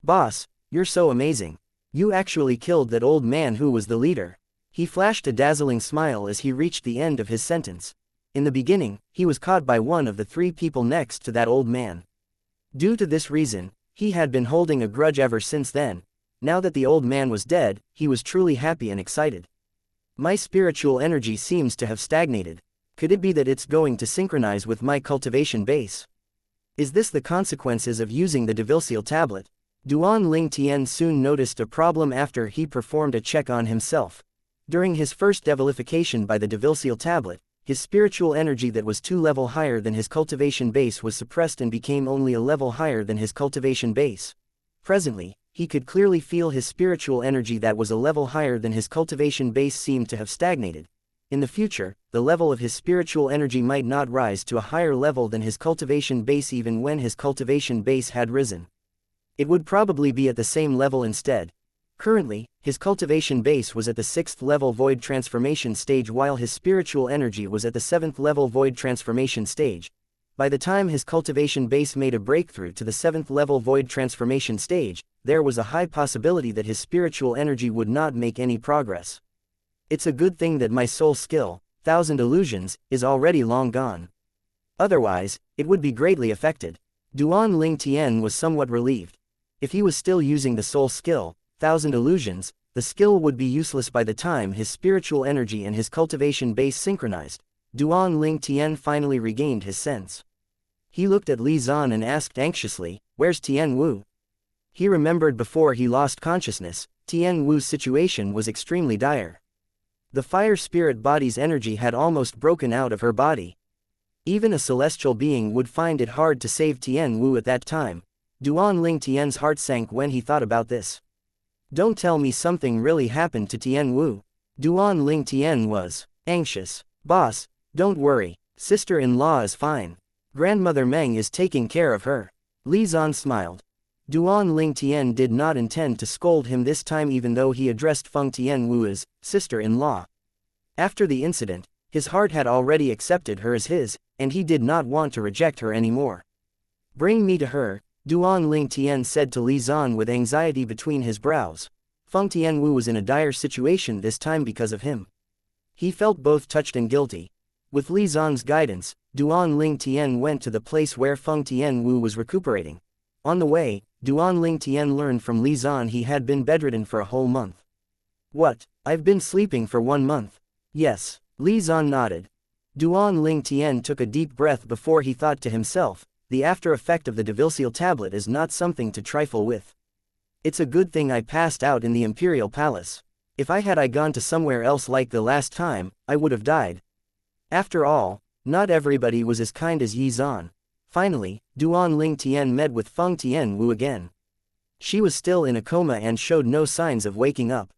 "Boss, you're so amazing. You actually killed that old man who was the leader." He flashed a dazzling smile as he reached the end of his sentence. In the beginning, he was caught by one of the three people next to that old man. Due to this reason, he had been holding a grudge ever since then. Now that the old man was dead, he was truly happy and excited. "My spiritual energy seems to have stagnated. Could it be that it's going to synchronize with my cultivation base? Is this the consequences of using the devil-annihilating tablet?" Duan Tian soon noticed a problem after he performed a check on himself. During his first devilification by the devil-annihilating tablet, his spiritual energy that was 2 levels higher than his cultivation base was suppressed and became only a level higher than his cultivation base. Presently, he could clearly feel his spiritual energy that was a level higher than his cultivation base seemed to have stagnated. In the future, the level of his spiritual energy might not rise to a higher level than his cultivation base even when his cultivation base had risen. It would probably be at the same level instead. Currently, his cultivation base was at the 6th level void transformation stage while his spiritual energy was at the 7th level void transformation stage. By the time his cultivation base made a breakthrough to the 7th level void transformation stage, there was a high possibility that his spiritual energy would not make any progress. It's a good thing that my soul skill, 1000 illusions, is already long gone. Otherwise, it would be greatly affected. Duan Tian was somewhat relieved. If he was still using the soul skill, 1000 illusions, the skill would be useless by the time his spiritual energy and his cultivation base synchronized. Duan Tian finally regained his sense. He looked at Li Zan and asked anxiously, "Where's Tian Wu?" He remembered before he lost consciousness, Tian Wu's situation was extremely dire. The fire spirit body's energy had almost broken out of her body. Even a celestial being would find it hard to save Tian Wu at that time. Duan Tian's heart sank when he thought about this. Don't tell me something really happened to Tian Wu. Duan Tian was anxious. "Boss, don't worry, sister-in-law is fine. Grandmother Meng is taking care of her." Li Zan smiled. Duan Tian did not intend to scold him this time even though he addressed Feng Tianwu as sister-in-law. After the incident, his heart had already accepted her as his, and he did not want to reject her anymore. "Bring me to her," Duan Tian said to Li Zan with anxiety between his brows. Feng Tianwu was in a dire situation this time because of him. He felt both touched and guilty. With Li Zan's guidance, Duan Tian went to the place where Feng Tianwu was recuperating. On the way, Duan Tian learned from Li Zan he had been bedridden for a whole month. "What, I've been sleeping for 1 month?" "Yes," Li Zan nodded. Duan Tian took a deep breath before he thought to himself, the after effect of the devil-annihilating tablet is not something to trifle with. It's a good thing I passed out in the Imperial Palace. If I had gone to somewhere else like the last time, I would have died. After all, not everybody was as kind as Yi Zan. Finally, Duan Tian met with Feng Tianwu again. She was still in a coma and showed no signs of waking up.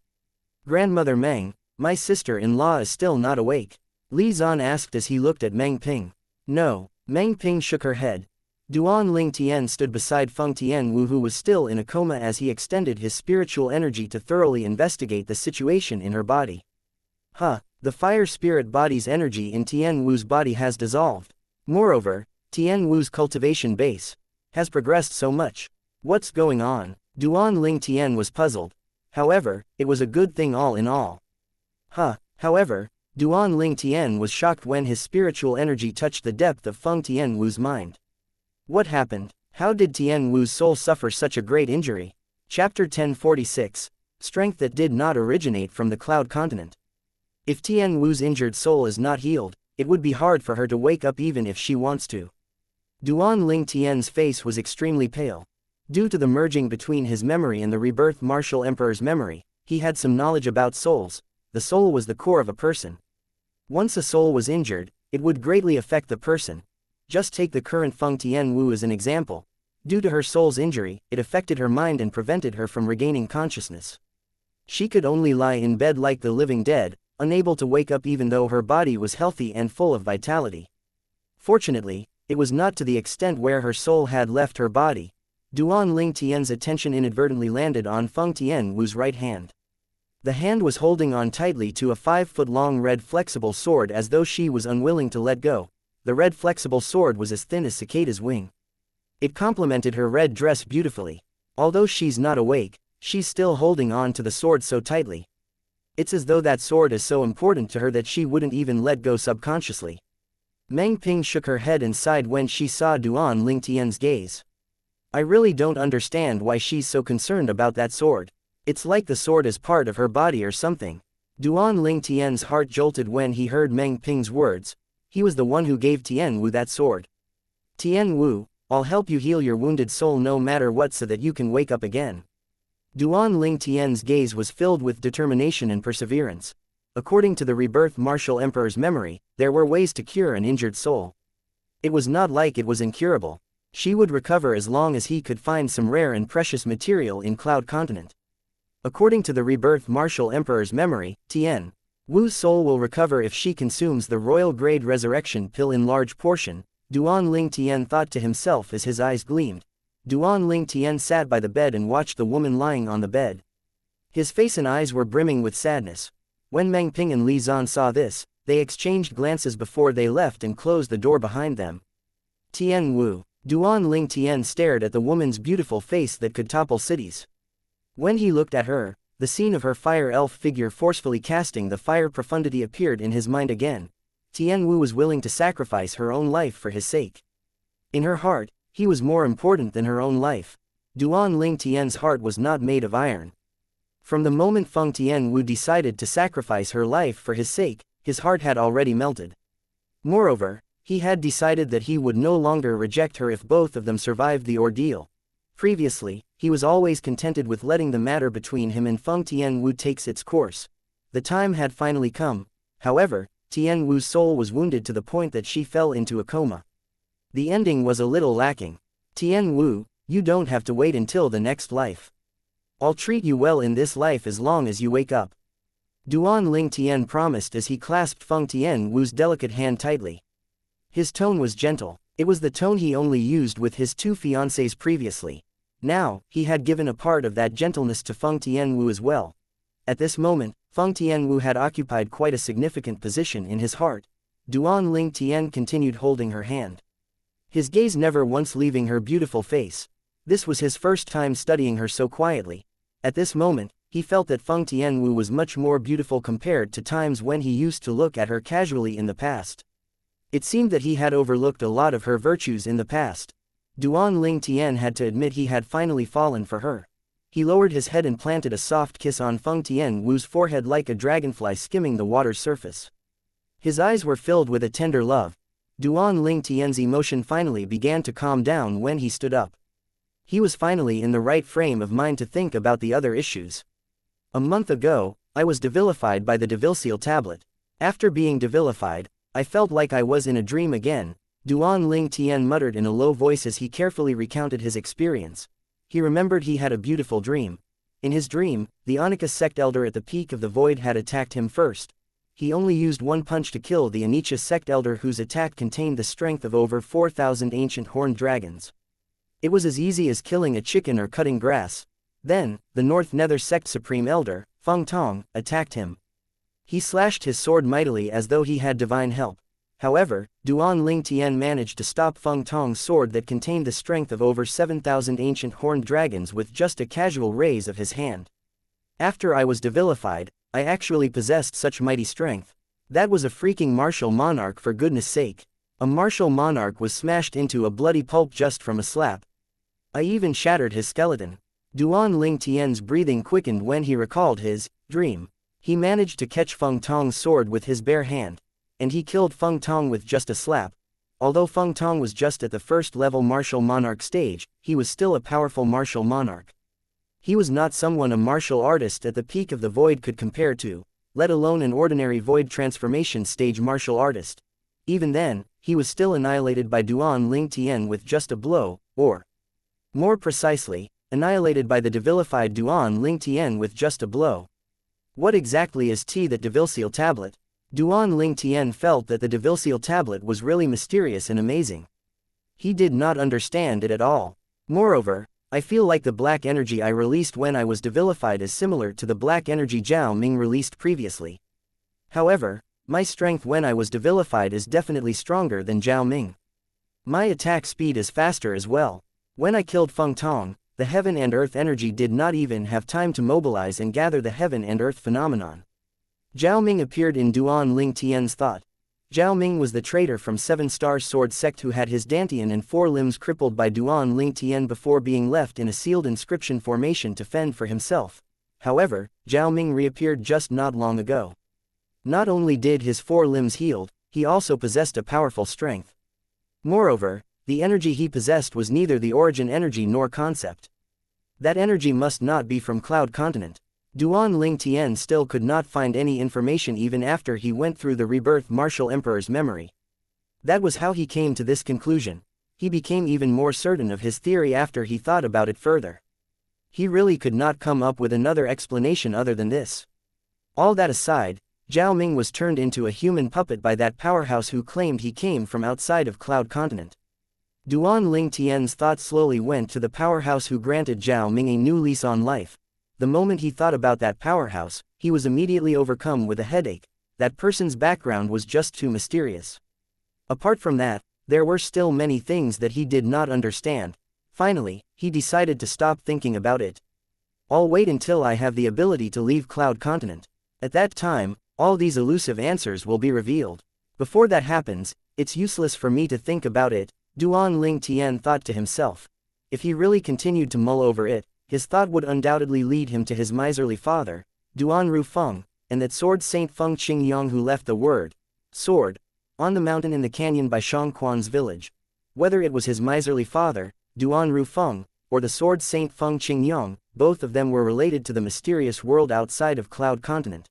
"Grandmother Meng, my sister-in-law is still not awake?" Li Zan asked as he looked at Meng Ping. "No." Meng Ping shook her head. Duan Tian stood beside Feng Tianwu who was still in a coma as he extended his spiritual energy to thoroughly investigate the situation in her body. The fire spirit body's energy in Tianwu's body has dissolved. Moreover, Tianwu's cultivation base has progressed so much. What's going on? Duan Tian was puzzled. However, it was a good thing all in all. However, Duan Ling Tian was shocked when his spiritual energy touched the depth of Feng Tianwu's mind. What happened? How did Tianwu's soul suffer such a great injury? Chapter 1046. Strength that did not originate from the Cloud Continent. If Tianwu's injured soul is not healed, it would be hard for her to wake up even if she wants to. Duan Ling Tian's face was extremely pale. Due to the merging between his memory and the rebirth martial emperor's memory, he had some knowledge about souls. The soul was the core of a person. Once a soul was injured, it would greatly affect the person. Just take the current Feng Tianwu as an example. Due to her soul's injury, it affected her mind and prevented her from regaining consciousness. She could only lie in bed like the living dead, unable to wake up even though her body was healthy and full of vitality. Fortunately, it was not to the extent where her soul had left her body. Duan Ling Tian's attention inadvertently landed on Feng Tianwu's right hand. The hand was holding on tightly to a 5-foot-long red flexible sword as though she was unwilling to let go. The red flexible sword was as thin as cicada's wing. It complemented her red dress beautifully. Although she's not awake, she's still holding on to the sword so tightly. It's as though that sword is so important to her that she wouldn't even let go subconsciously. Meng Ping shook her head and sighed when she saw Duan Ling Tian's gaze. I really don't understand why she's so concerned about that sword. It's like the sword is part of her body or something. Duan Ling Tian's heart jolted when he heard Meng Ping's words. He was the one who gave Tianwu that sword. Tianwu, I'll help you heal your wounded soul no matter what so that you can wake up again. Duan Ling Tian's gaze was filled with determination and perseverance. According to the rebirth martial emperor's memory, there were ways to cure an injured soul. It was not like it was incurable. She would recover as long as he could find some rare and precious material in Cloud Continent. According to the rebirth martial emperor's memory, Tian Wu's soul will recover if she consumes the royal grade resurrection pill in large portion. Duan Ling Tian thought to himself as his eyes gleamed. Duan Ling Tian sat by the bed and watched the woman lying on the bed. His face and eyes were brimming with sadness. When Meng Ping and Li Zan saw this, they exchanged glances before they left and closed the door behind them. Tian Wu. Duan Ling Tian stared at the woman's beautiful face that could topple cities. When he looked at her, the scene of her fire elf figure forcefully casting the fire profundity appeared in his mind again. Tianwu was willing to sacrifice her own life for his sake. In her heart, he was more important than her own life. Duan Ling Tian's heart was not made of iron. From the moment Feng Tianwu decided to sacrifice her life for his sake, his heart had already melted. Moreover, he had decided that he would no longer reject her if both of them survived the ordeal. Previously, he was always contented with letting the matter between him and Feng Tianwu take its course. The time had finally come. However, Tianwu's soul was wounded to the point that she fell into a coma. The ending was a little lacking. Tianwu, you don't have to wait until the next life. I'll treat you well in this life as long as you wake up. Duan Ling Tian promised as he clasped Feng Tianwu's delicate hand tightly. His tone was gentle. It was the tone he only used with his two fiancées previously. Now, he had given a part of that gentleness to Feng Tianwu as well. At this moment, Feng Tianwu had occupied quite a significant position in his heart. Duan Ling Tian continued holding her hand. His gaze never once leaving her beautiful face. This was his first time studying her so quietly. At this moment, he felt that Feng Tianwu was much more beautiful compared to times when he used to look at her casually in the past. It seemed that he had overlooked a lot of her virtues in the past. Duan Ling Tian had to admit he had finally fallen for her. He lowered his head and planted a soft kiss on Feng Tianwu's forehead like a dragonfly skimming the water's surface. His eyes were filled with a tender love. Duan Ling Tian's emotion finally began to calm down when he stood up. He was finally in the right frame of mind to think about the other issues. A month ago, I was devilified by the Devilseal tablet. After being devilified, I felt like I was in a dream again, Duan Ling Tian muttered in a low voice as he carefully recounted his experience. He remembered he had a beautiful dream. In his dream, the Onychus sect elder at the peak of the void had attacked him first. He only used one punch to kill the Onychus sect elder whose attack contained the strength of over 4,000 ancient horned dragons. It was as easy as killing a chicken or cutting grass. Then, the North Nether sect supreme elder, Feng Tong, attacked him. He slashed his sword mightily as though he had divine help. However, Duan Ling Tian managed to stop Feng Tong's sword that contained the strength of over 7,000 ancient horned dragons with just a casual raise of his hand. After I was devilified, I actually possessed such mighty strength. That was a freaking martial monarch, for goodness sake. A martial monarch was smashed into a bloody pulp just from a slap. I even shattered his skeleton. Duan Ling Tian's breathing quickened when he recalled his dream. He managed to catch Feng Tong's sword with his bare hand, and he killed Feng Tong with just a slap. Although Feng Tong was just at the first level martial monarch stage, he was still a powerful martial monarch. He was not someone a martial artist at the peak of the void could compare to, let alone an ordinary void transformation stage martial artist. Even then, he was still annihilated by Duan Ling Tian with just a blow, or more precisely, annihilated by the devilified Duan Ling Tian with just a blow. What exactly is the devil tablet? Duan Ling Tian felt that the devil tablet was really mysterious and amazing. He did not understand it at all. Moreover, I feel like the black energy I released when I was devilified is similar to the black energy Zhao Ming released previously. However, my strength when I was devilified is definitely stronger than Zhao Ming. My attack speed is faster as well. When I killed Feng Tong, the heaven and earth energy did not even have time to mobilize and gather the heaven and earth phenomenon. Zhao Ming appeared in Duan Ling Tian's thought. Zhao Ming was the traitor from 7-Star Sword sect who had his dantian and 4 limbs crippled by Duan Ling Tian before being left in a sealed inscription formation to fend for himself. However, Zhao Ming reappeared just not long ago. Not only did his 4 limbs healed, he also possessed a powerful strength. Moreover, the energy he possessed was neither the origin energy nor concept. That energy must not be from Cloud Continent. Duan Ling Tian still could not find any information even after he went through the rebirth martial emperor's memory. That was how he came to this conclusion. He became even more certain of his theory after he thought about it further. He really could not come up with another explanation other than this. All that aside, Zhao Ming was turned into a human puppet by that powerhouse who claimed he came from outside of Cloud Continent. Duan Ling Tian's thoughts slowly went to the powerhouse who granted Zhao Ming a new lease on life. The moment he thought about that powerhouse, he was immediately overcome with a headache. That person's background was just too mysterious. Apart from that, there were still many things that he did not understand. Finally, he decided to stop thinking about it. I'll wait until I have the ability to leave Cloud Continent. At that time, all these elusive answers will be revealed. Before that happens, it's useless for me to think about it, Duan Ling Tian thought to himself. If he really continued to mull over it, his thought would undoubtedly lead him to his miserly father, Duan Rufeng, and that sword Saint Feng Qingyang who left the word sword on the mountain in the canyon by Xianxia's village. Whether it was his miserly father, Duan Rufeng, or the sword Saint Feng Qingyang, both of them were related to the mysterious world outside of Cloud Continent.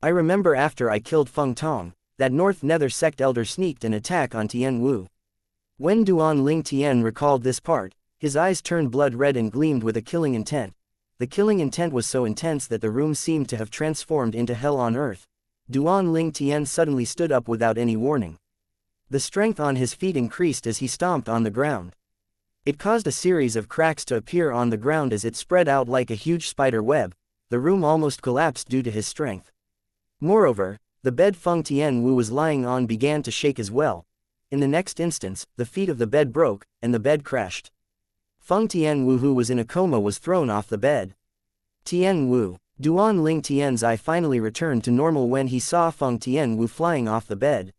I remember after I killed Feng Tong, that North Nether sect elder sneaked an attack on Tian Wu. When Duan Ling Tian recalled this part, his eyes turned blood red and gleamed with a killing intent. The killing intent was so intense that the room seemed to have transformed into hell on earth. Duan Ling Tian suddenly stood up without any warning. The strength on his feet increased as he stomped on the ground. It caused a series of cracks to appear on the ground as it spread out like a huge spider web. The room almost collapsed due to his strength. Moreover, the bed Feng Tian Wu was lying on began to shake as well. In the next instance, the feet of the bed broke, and the bed crashed. Feng Tian Wu, who was in a coma, was thrown off the bed. Tian Wu. Duan Ling Tian's eye finally returned to normal when he saw Feng Tian Wu flying off the bed.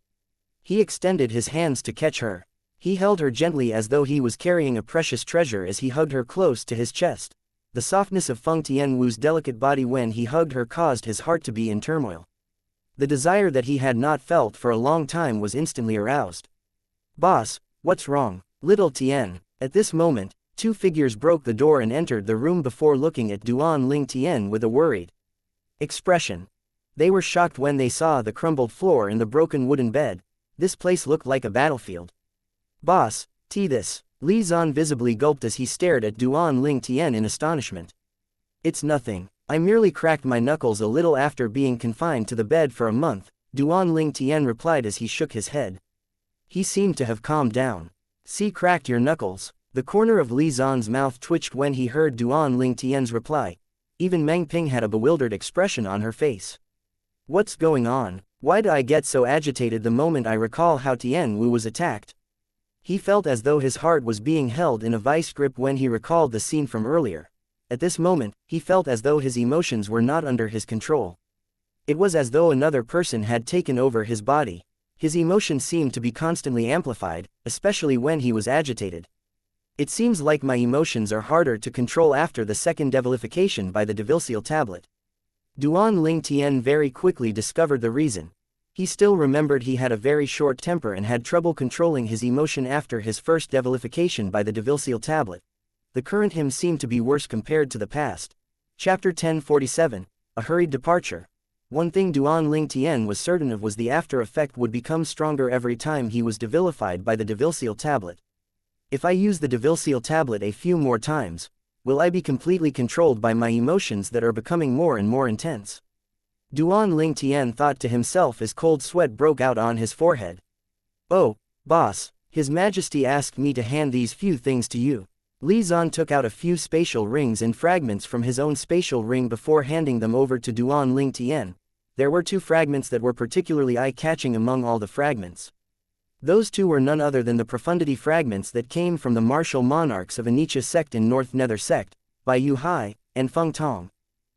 He extended his hands to catch her. He held her gently as though he was carrying a precious treasure as he hugged her close to his chest. The softness of Feng Tian Wu's delicate body when he hugged her caused his heart to be in turmoil. The desire that he had not felt for a long time was instantly aroused. "Boss, what's wrong?" Little Tian. At this moment, 2 figures broke the door and entered the room before looking at Duan Ling Tian with a worried expression. They were shocked when they saw the crumbled floor and the broken wooden bed. This place looked like a battlefield. "Boss, this." Li Zan visibly gulped as he stared at Duan Ling Tian in astonishment. "It's nothing. I merely cracked my knuckles a little after being confined to the bed for a month," Duan Ling Tian replied as he shook his head. He seemed to have calmed down. "See, cracked your knuckles?" The corner of Li Zan's mouth twitched when he heard Duan Ling Tian's reply. Even Meng Ping had a bewildered expression on her face. "What's going on? Why do I get so agitated the moment I recall how Tian Wu was attacked?" He felt as though his heart was being held in a vice grip when he recalled the scene from earlier. At this moment, he felt as though his emotions were not under his control. It was as though another person had taken over his body. His emotions seemed to be constantly amplified, especially when he was agitated. It seems like my emotions are harder to control after the second devilification by the devil tablet. Duan Ling Tian very quickly discovered the reason. He still remembered he had a very short temper and had trouble controlling his emotion after his first devilification by the devil tablet. The current him seemed to be worse compared to the past. Chapter 1047, A Hurried Departure. One thing Duan Ling Tian was certain of was the after effect would become stronger every time he was devilified by the devil tablet. If I use the devil tablet a few more times, will I be completely controlled by my emotions that are becoming more and more intense? Duan Ling Tian thought to himself as cold sweat broke out on his forehead. Oh, boss, His Majesty asked me to hand these few things to you. Li Zan took out a few spatial rings and fragments from his own spatial ring before handing them over to Duan Ling Tian. There were two fragments that were particularly eye-catching among all the fragments. Those two were none other than the profundity fragments that came from the martial monarchs of Anicha sect in North Nether sect, by Yu Hai, and Feng Tong.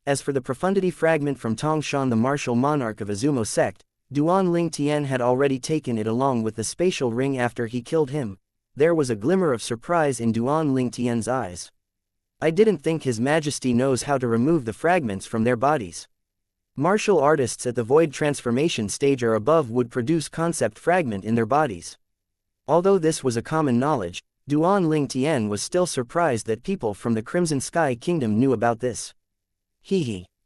As for the profundity fragment from Tong Shan, the martial monarch of Azumo sect, Duan Ling Tian had already taken it along with the spatial ring after he killed him. There was a glimmer of surprise in Duan Ling Tian's eyes. I didn't think His Majesty knows how to remove the fragments from their bodies. Martial artists at the void transformation stage or above would produce concept fragment in their bodies. Although this was a common knowledge, Duan Ling Tian was still surprised that people from the Crimson Sky Kingdom knew about this.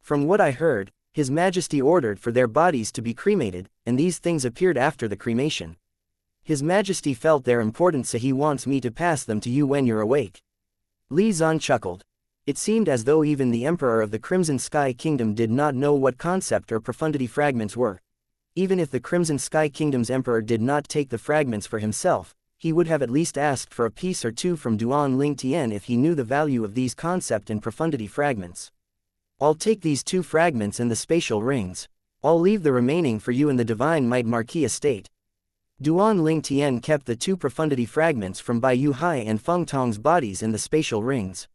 From what I heard, His Majesty ordered for their bodies to be cremated, and these things appeared after the cremation. His Majesty felt their importance, so he wants me to pass them to you when you're awake. Li Zan chuckled. It seemed as though even the Emperor of the Crimson Sky Kingdom did not know what concept or profundity fragments were. Even if the Crimson Sky Kingdom's Emperor did not take the fragments for himself, he would have at least asked for a piece or two from Duan Ling Tian if he knew the value of these concept and profundity fragments. I'll take these two fragments and the spatial rings. I'll leave the remaining for you in the Divine Might Marquis estate. Duan Ling Tian kept the two profundity fragments from Bai Yu Hai and Feng Tong's bodies and the spatial rings.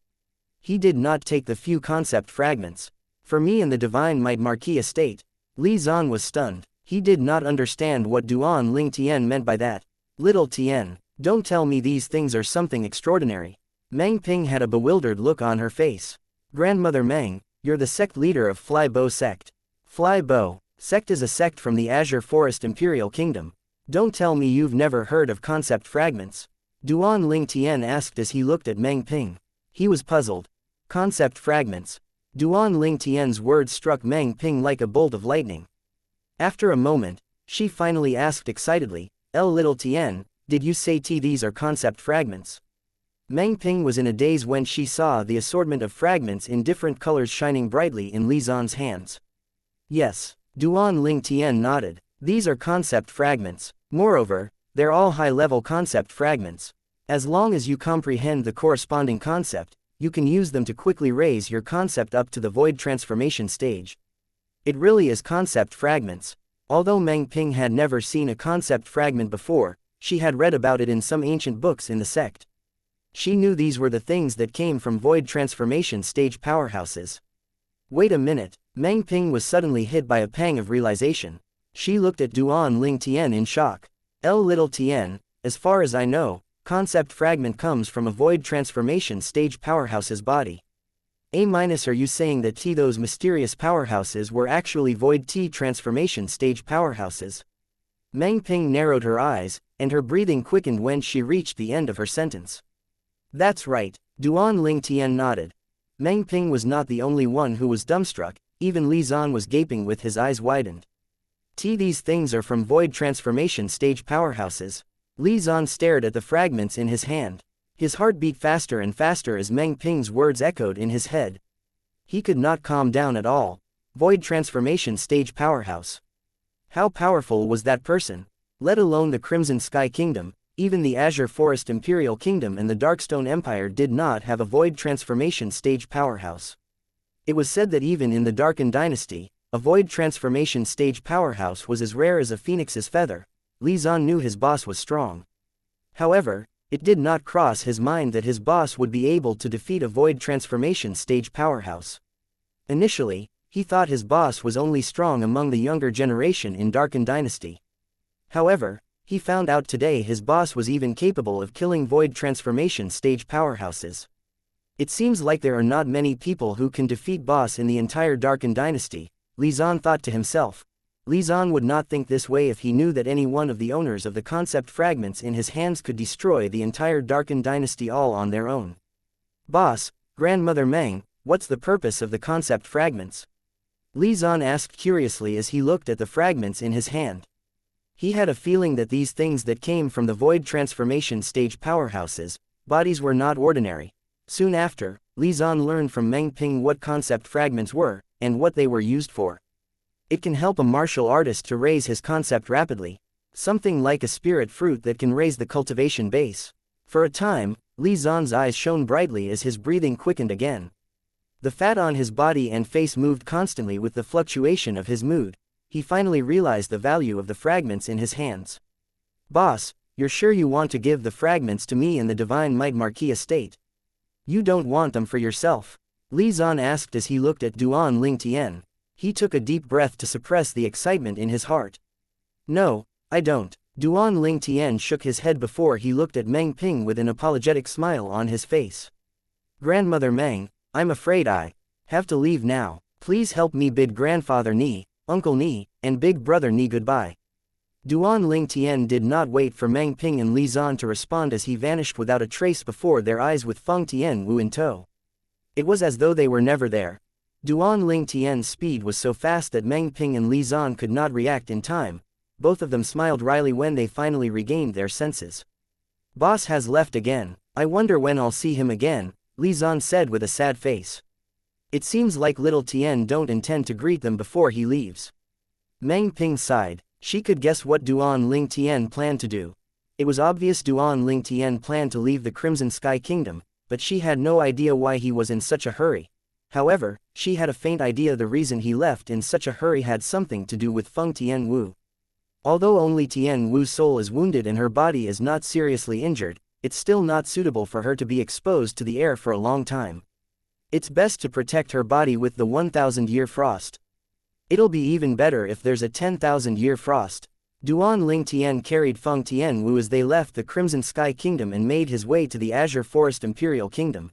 He did not take the few concept fragments. For me and the Divine Might Marquis estate. Li Zan was stunned. He did not understand what Duan Ling Tian meant by that. Little Tian, don't tell me these things are something extraordinary. Meng Ping had a bewildered look on her face. Grandmother Meng, you're the sect leader of Fly Bo sect. Fly Bo sect is a sect from the Azure Forest Imperial Kingdom. Don't tell me you've never heard of concept fragments. Duan Ling Tian asked as he looked at Meng Ping. He was puzzled. Concept fragments. Duan Ling Tian's words struck Meng Ping like a bolt of lightning. After a moment, she finally asked excitedly, Little Tian, did you say these are concept fragments? Meng Ping was in a daze when she saw the assortment of fragments in different colors shining brightly in Li Zan's hands. Yes, Duan Ling Tian nodded. These are concept fragments. Moreover, they're all high-level concept fragments. As long as you comprehend the corresponding concept, you can use them to quickly raise your concept up to the void transformation stage. It really is concept fragments. Although Meng Ping had never seen a concept fragment before, she had read about it in some ancient books in the sect. She knew these were the things that came from void transformation stage powerhouses. Wait a minute, Meng Ping was suddenly hit by a pang of realization. She looked at Duan Ling Tian in shock. Little Tian, as far as I know, concept fragment comes from a void transformation stage powerhouse's body. Are you saying that those mysterious powerhouses were actually void transformation stage powerhouses? Meng Ping narrowed her eyes, and her breathing quickened when she reached the end of her sentence. That's right, Duan Ling Tian nodded. Meng Ping was not the only one who was dumbstruck, even Li Zan was gaping with his eyes widened. These things are from void transformation stage powerhouses. Li Zan stared at the fragments in his hand. His heart beat faster and faster as Meng Ping's words echoed in his head. He could not calm down at all. Void transformation stage powerhouse. How powerful was that person? Let alone the Crimson Sky Kingdom, even the Azure Forest Imperial Kingdom and the Darkstone Empire did not have a void transformation stage powerhouse. It was said that even in the Darken Dynasty, a void transformation stage powerhouse was as rare as a phoenix's feather. Li Zan knew his boss was strong. However, it did not cross his mind that his boss would be able to defeat a void transformation stage powerhouse. Initially, He thought his boss was only strong among the younger generation in Darken Dynasty. However, he found out today his boss was even capable of killing void transformation stage powerhouses. It seems like there are not many people who can defeat boss in the entire Darken Dynasty, Li Zan thought to himself. Li Zan would not think this way if he knew that any one of the owners of the concept fragments in his hands could destroy the entire Darken Dynasty all on their own. Boss, Grandmother Meng, what's the purpose of the concept fragments? Li Zan asked curiously as he looked at the fragments in his hand. He had a feeling that these things that came from the void transformation stage powerhouses, bodies were not ordinary. Soon after, Li Zan learned from Meng Ping what concept fragments were, and what they were used for. It can help a martial artist to raise his concept rapidly. Something like a spirit fruit that can raise the cultivation base. For a time, Li Zan's eyes shone brightly as his breathing quickened again. The fat on his body and face moved constantly with the fluctuation of his mood. He finally realized the value of the fragments in his hands. Boss, you're sure you want to give the fragments to me in the Divine Might Marquis estate? You don't want them for yourself? Li Zan asked as he looked at Duan Ling Tian. He took a deep breath to suppress the excitement in his heart. No, I don't. Duan Ling Tian shook his head before he looked at Meng Ping with an apologetic smile on his face. Grandmother Meng, I'm afraid I have to leave now. Please help me bid Grandfather Ni, Uncle Ni, and Big Brother Ni goodbye. Duan Ling Tian did not wait for Meng Ping and Li Zan to respond as he vanished without a trace before their eyes with Feng Tian Wu in tow. It was as though they were never there. Duan Ling Tian's speed was so fast that Meng Ping and Li Zan could not react in time. Both of them smiled wryly when they finally regained their senses. Boss has left again. I wonder when I'll see him again, Li Zan said with a sad face. It seems like little Tian don't intend to greet them before he leaves. Meng Ping sighed. She could guess what Duan Ling Tian planned to do. It was obvious Duan Ling Tian planned to leave the Crimson Sky Kingdom, but she had no idea why he was in such a hurry. However, she had a faint idea the reason he left in such a hurry had something to do with Feng Tian Wu. Although only Tian Wu's soul is wounded and her body is not seriously injured, it's still not suitable for her to be exposed to the air for a long time. It's best to protect her body with the 1,000-year frost. It'll be even better if there's a 10,000-year frost. Duan Ling Tian carried Feng Tian Wu as they left the Crimson Sky Kingdom and made his way to the Azure Forest Imperial Kingdom.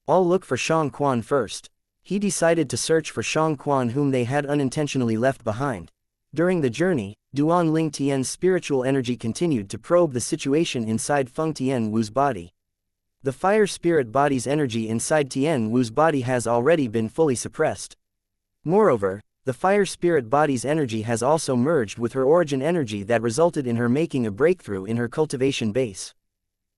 I'll look for Shang Quan first. He decided to search for Shang Quan whom they had unintentionally left behind. During the journey, Duan Ling Tian's spiritual energy continued to probe the situation inside Feng Tian Wu's body. The fire spirit body's energy inside Tian Wu's body has already been fully suppressed. Moreover, the fire spirit body's energy has also merged with her origin energy that resulted in her making a breakthrough in her cultivation base.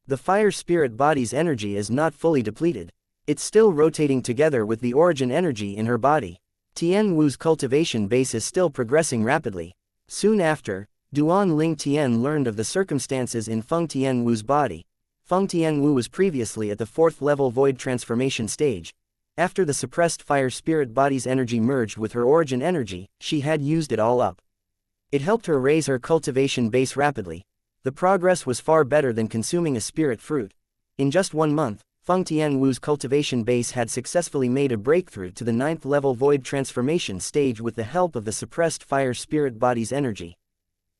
The fire spirit body's energy is not fully depleted. It's still rotating together with the origin energy in her body. Tian Wu's cultivation base is still progressing rapidly. Soon after, Duan Ling Tian learned of the circumstances in Feng Tian Wu's body. Feng Tian Wu was previously at the 4th level void transformation stage. After the suppressed fire spirit body's energy merged with her origin energy, she had used it all up. It helped her raise her cultivation base rapidly. The progress was far better than consuming a spirit fruit. In just 1 month, Feng Tian Wu's cultivation base had successfully made a breakthrough to the 9th level void transformation stage with the help of the suppressed fire spirit body's energy.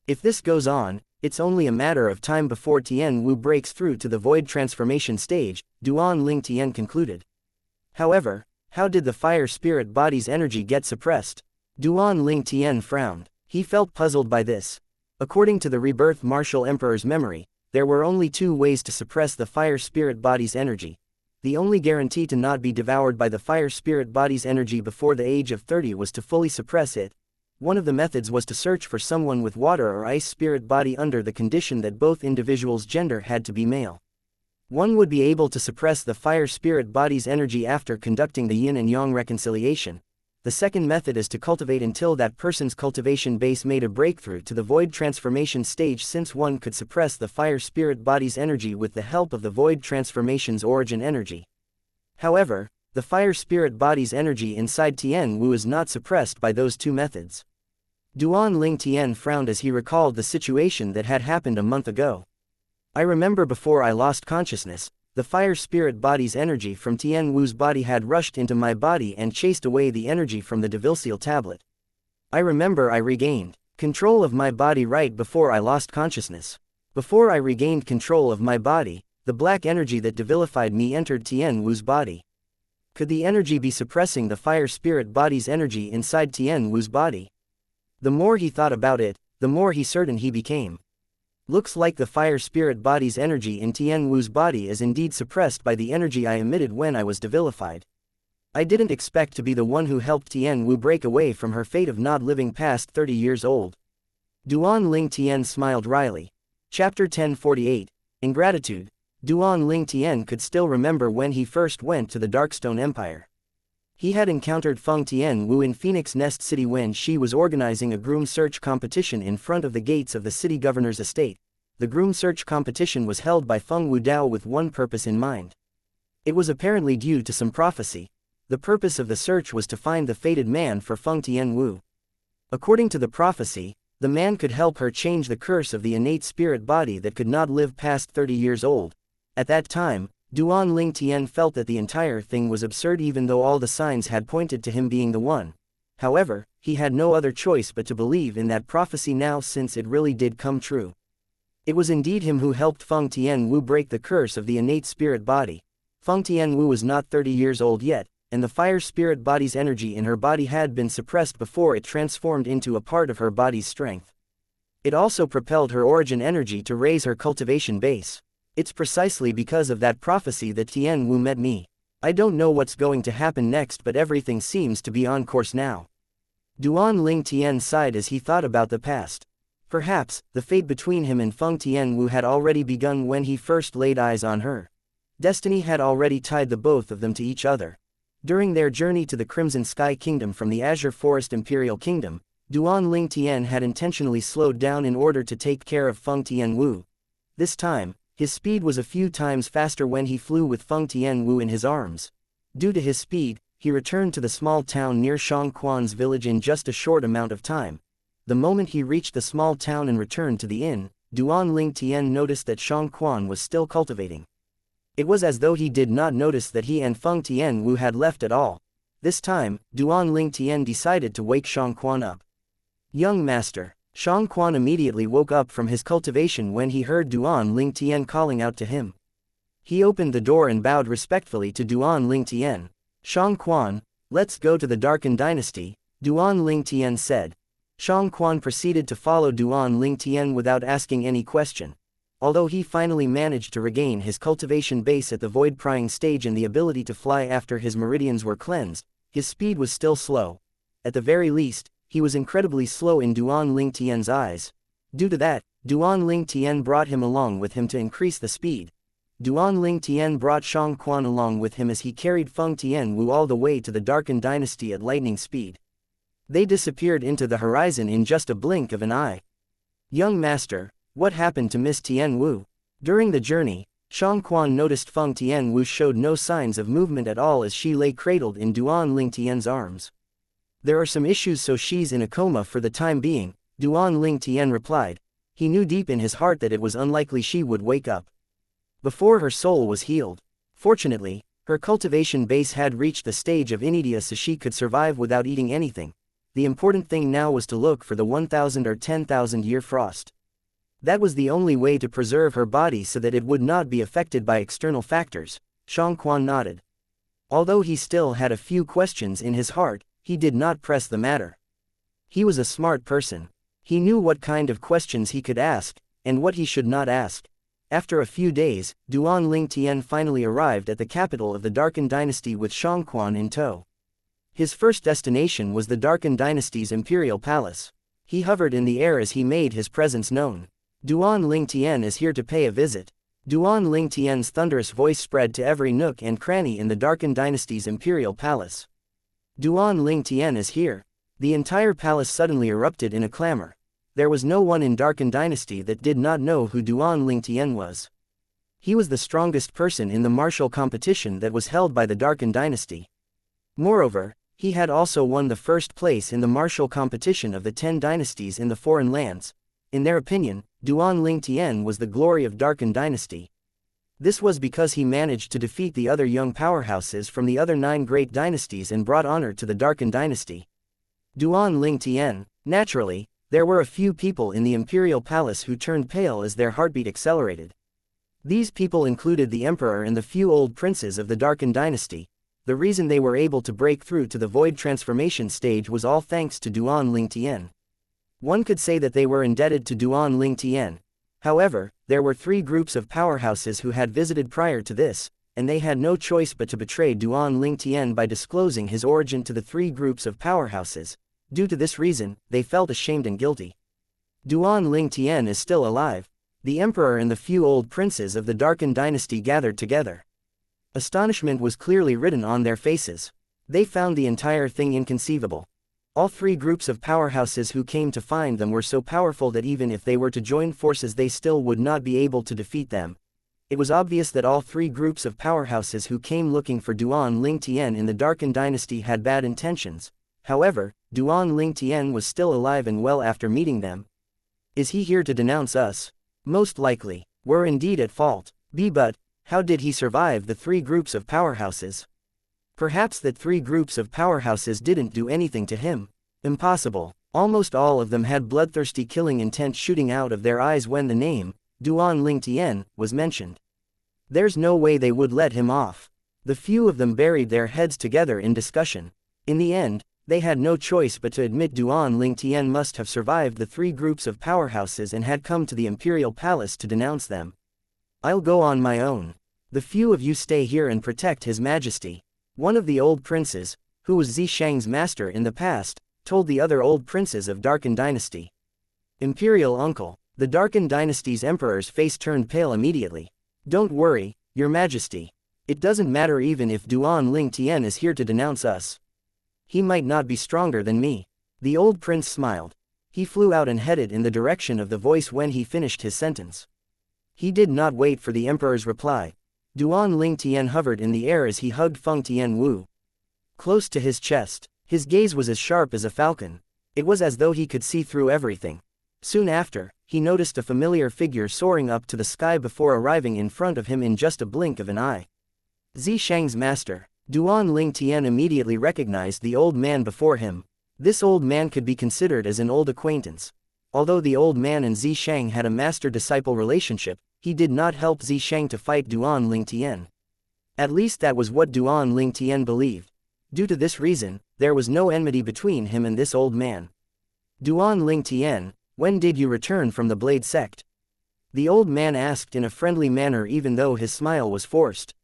If this goes on, it's only a matter of time before Tian Wu breaks through to the void transformation stage, Duan Ling Tian concluded. However, how did the fire spirit body's energy get suppressed? Duan Ling Tian frowned. He felt puzzled by this. According to the rebirth martial emperor's memory, there were only 2 ways to suppress the fire spirit body's energy. The only guarantee to not be devoured by the fire spirit body's energy before the age of 30 was to fully suppress it. One of the methods was to search for someone with water or ice spirit body under the condition that both individuals' gender had to be male. One would be able to suppress the fire spirit body's energy after conducting the yin and yang reconciliation. The second method is to cultivate until that person's cultivation base made a breakthrough to the void transformation stage, since one could suppress the fire spirit body's energy with the help of the void transformation's origin energy. However, the fire spirit body's energy inside Tian Wu is not suppressed by those 2 methods. Duan Ling Tian frowned as he recalled the situation that had happened a month ago. I remember before I lost consciousness, the fire spirit body's energy from Tian Wu's body had rushed into my body and chased away the energy from the devil tablet. I remember I regained control of my body right before I lost consciousness. Before I regained control of my body, the black energy that devilified me entered Tian Wu's body. Could the energy be suppressing the fire spirit body's energy inside Tian Wu's body? The more he thought about it, the more certain he became. Looks like the fire spirit body's energy in Tian Wu's body is indeed suppressed by the energy I emitted when I was devilified. I didn't expect to be the one who helped Tian Wu break away from her fate of not living past 30 years old. Duan Ling Tian smiled wryly. Chapter 1048. Ingratitude. Duan Ling Tian could still remember when he first went to the Darkstone Empire. He had encountered Feng Tian Wu in Phoenix Nest City when she was organizing a groom search competition in front of the gates of the city governor's estate. The groom search competition was held by Feng Wudao with one purpose in mind. It was apparently due to some prophecy. The purpose of the search was to find the fated man for Feng Tian Wu. According to the prophecy, the man could help her change the curse of the innate spirit body that could not live past 30 years old. At that time, Duan Ling Tian felt that the entire thing was absurd even though all the signs had pointed to him being the one. However, he had no other choice but to believe in that prophecy now since it really did come true. It was indeed him who helped Feng Tian Wu break the curse of the innate spirit body. Feng Tian Wu was not 30 years old yet, and the fire spirit body's energy in her body had been suppressed before it transformed into a part of her body's strength. It also propelled her origin energy to raise her cultivation base. It's precisely because of that prophecy that Tian Wu met me. I don't know what's going to happen next, but everything seems to be on course now. Duan Ling Tian sighed as he thought about the past. Perhaps, the fate between him and Feng Tian Wu had already begun when he first laid eyes on her. Destiny had already tied the both of them to each other. During their journey to the Crimson Sky Kingdom from the Azure Forest Imperial Kingdom, Duan Ling Tian had intentionally slowed down in order to take care of Feng Tian Wu. This time, his speed was a few times faster when he flew with Feng Tian Wu in his arms. Due to his speed, he returned to the small town near Xianxia's village in just a short amount of time. The moment he reached the small town and returned to the inn, Duan Ling Tian noticed that Xianxia was still cultivating. It was as though he did not notice that he and Feng Tian Wu had left at all. This time, Duan Ling Tian decided to wake Xianxia up. Young master. Xianxia immediately woke up from his cultivation when he heard Duan Ling Tian calling out to him. He opened the door and bowed respectfully to Duan Ling Tian. Xianxia, let's go to the Darkened Dynasty, Duan Ling Tian said. Xianxia proceeded to follow Duan Ling Tian without asking any question. Although he finally managed to regain his cultivation base at the void prying stage and the ability to fly after his meridians were cleansed, his speed was still slow. At the very least, he was incredibly slow in Duan Ling Tian's eyes. Due to that, Duan Ling Tian brought him along with him to increase the speed. Duan Ling Tian brought Xianxia along with him as he carried Feng Tian Wu all the way to the Darkened Dynasty at lightning speed. They disappeared into the horizon in just a blink of an eye. Young master, what happened to Miss Tian Wu? During the journey, Xianxia noticed Feng Tian Wu showed no signs of movement at all as she lay cradled in Duan Ling Tian's arms. There are some issues, so she's in a coma for the time being, Duan Ling Tian replied. He knew deep in his heart that it was unlikely she would wake up before her soul was healed. Fortunately, her cultivation base had reached the stage of inedia so she could survive without eating anything. The important thing now was to look for the 1,000 or 10,000 year frost. That was the only way to preserve her body so that it would not be affected by external factors. Xianxia nodded. Although he still had a few questions in his heart, he did not press the matter. He was a smart person. He knew what kind of questions he could ask, and what he should not ask. After a few days, Duan Ling Tian finally arrived at the capital of the Darkened Dynasty with Xianxia in tow. His first destination was the Darkened Dynasty's imperial palace. He hovered in the air as he made his presence known. Duan Ling Tian is here to pay a visit. Duan Ling Tian's thunderous voice spread to every nook and cranny in the Darkened Dynasty's imperial palace. Duan Ling Tian is here. The entire palace suddenly erupted in a clamor. There was no one in Darkened Dynasty that did not know who Duan Ling Tian was. He was the strongest person in the martial competition that was held by the Darkened Dynasty. Moreover, he had also won the first place in the martial competition of the 10 dynasties in the foreign lands. In their opinion, Duan Ling Tian was the glory of Darkened Dynasty. This was because he managed to defeat the other young powerhouses from the other 9 great dynasties and brought honor to the Darken dynasty. Duan Ling Tian. Naturally, there were a few people in the imperial palace who turned pale as their heartbeat accelerated. These people included the emperor and the few old princes of the Darken dynasty. The reason they were able to break through to the void transformation stage was all thanks to Duan Ling Tian. One could say that they were indebted to Duan Ling Tian. However, there were 3 groups of powerhouses who had visited prior to this, and they had no choice but to betray Duan Ling Tian by disclosing his origin to the 3 groups of powerhouses. Due to this reason, they felt ashamed and guilty. Duan Ling Tian is still alive. The emperor and the few old princes of the Darken dynasty gathered together. Astonishment was clearly written on their faces. They found the entire thing inconceivable. All 3 groups of powerhouses who came to find them were so powerful that even if they were to join forces they still would not be able to defeat them. It was obvious that all 3 groups of powerhouses who came looking for Duan Ling Tian in the Darken dynasty had bad intentions. However, Duan Ling Tian was still alive and well after meeting them. Is he here to denounce us? Most likely. We're indeed at fault. But how did he survive the 3 groups of powerhouses? Perhaps that 3 groups of powerhouses didn't do anything to him. Impossible. Almost all of them had bloodthirsty killing intent shooting out of their eyes when the name, Duan Ling Tian, was mentioned. There's no way they would let him off. The few of them buried their heads together in discussion. In the end, they had no choice but to admit Duan Ling Tian must have survived the 3 groups of powerhouses and had come to the imperial palace to denounce them. I'll go on my own. The few of you stay here and protect His Majesty. One of the old princes, who was Xianxia's master in the past, told the other old princes of Darken dynasty. Imperial uncle. The Darken dynasty's emperor's face turned pale immediately. Don't worry, Your Majesty. It doesn't matter even if Duan Ling Tian is here to denounce us. He might not be stronger than me. The old prince smiled. He flew out and headed in the direction of the voice when he finished his sentence. He did not wait for the emperor's reply. Duan Ling Tian hovered in the air as he hugged Feng Tianwu. Close to his chest, his gaze was as sharp as a falcon. It was as though he could see through everything. Soon after, he noticed a familiar figure soaring up to the sky before arriving in front of him in just a blink of an eye. Xianxia's master. Duan Ling Tian immediately recognized the old man before him. This old man could be considered as an old acquaintance. Although the old man and Xianxia had a master-disciple relationship, he did not help Xianxia to fight Duan Ling Tian. At least that was what Duan Ling Tian believed. Due to this reason, there was no enmity between him and this old man. Duan Ling Tian, when did you return from the Blade sect? The old man asked in a friendly manner even though his smile was forced.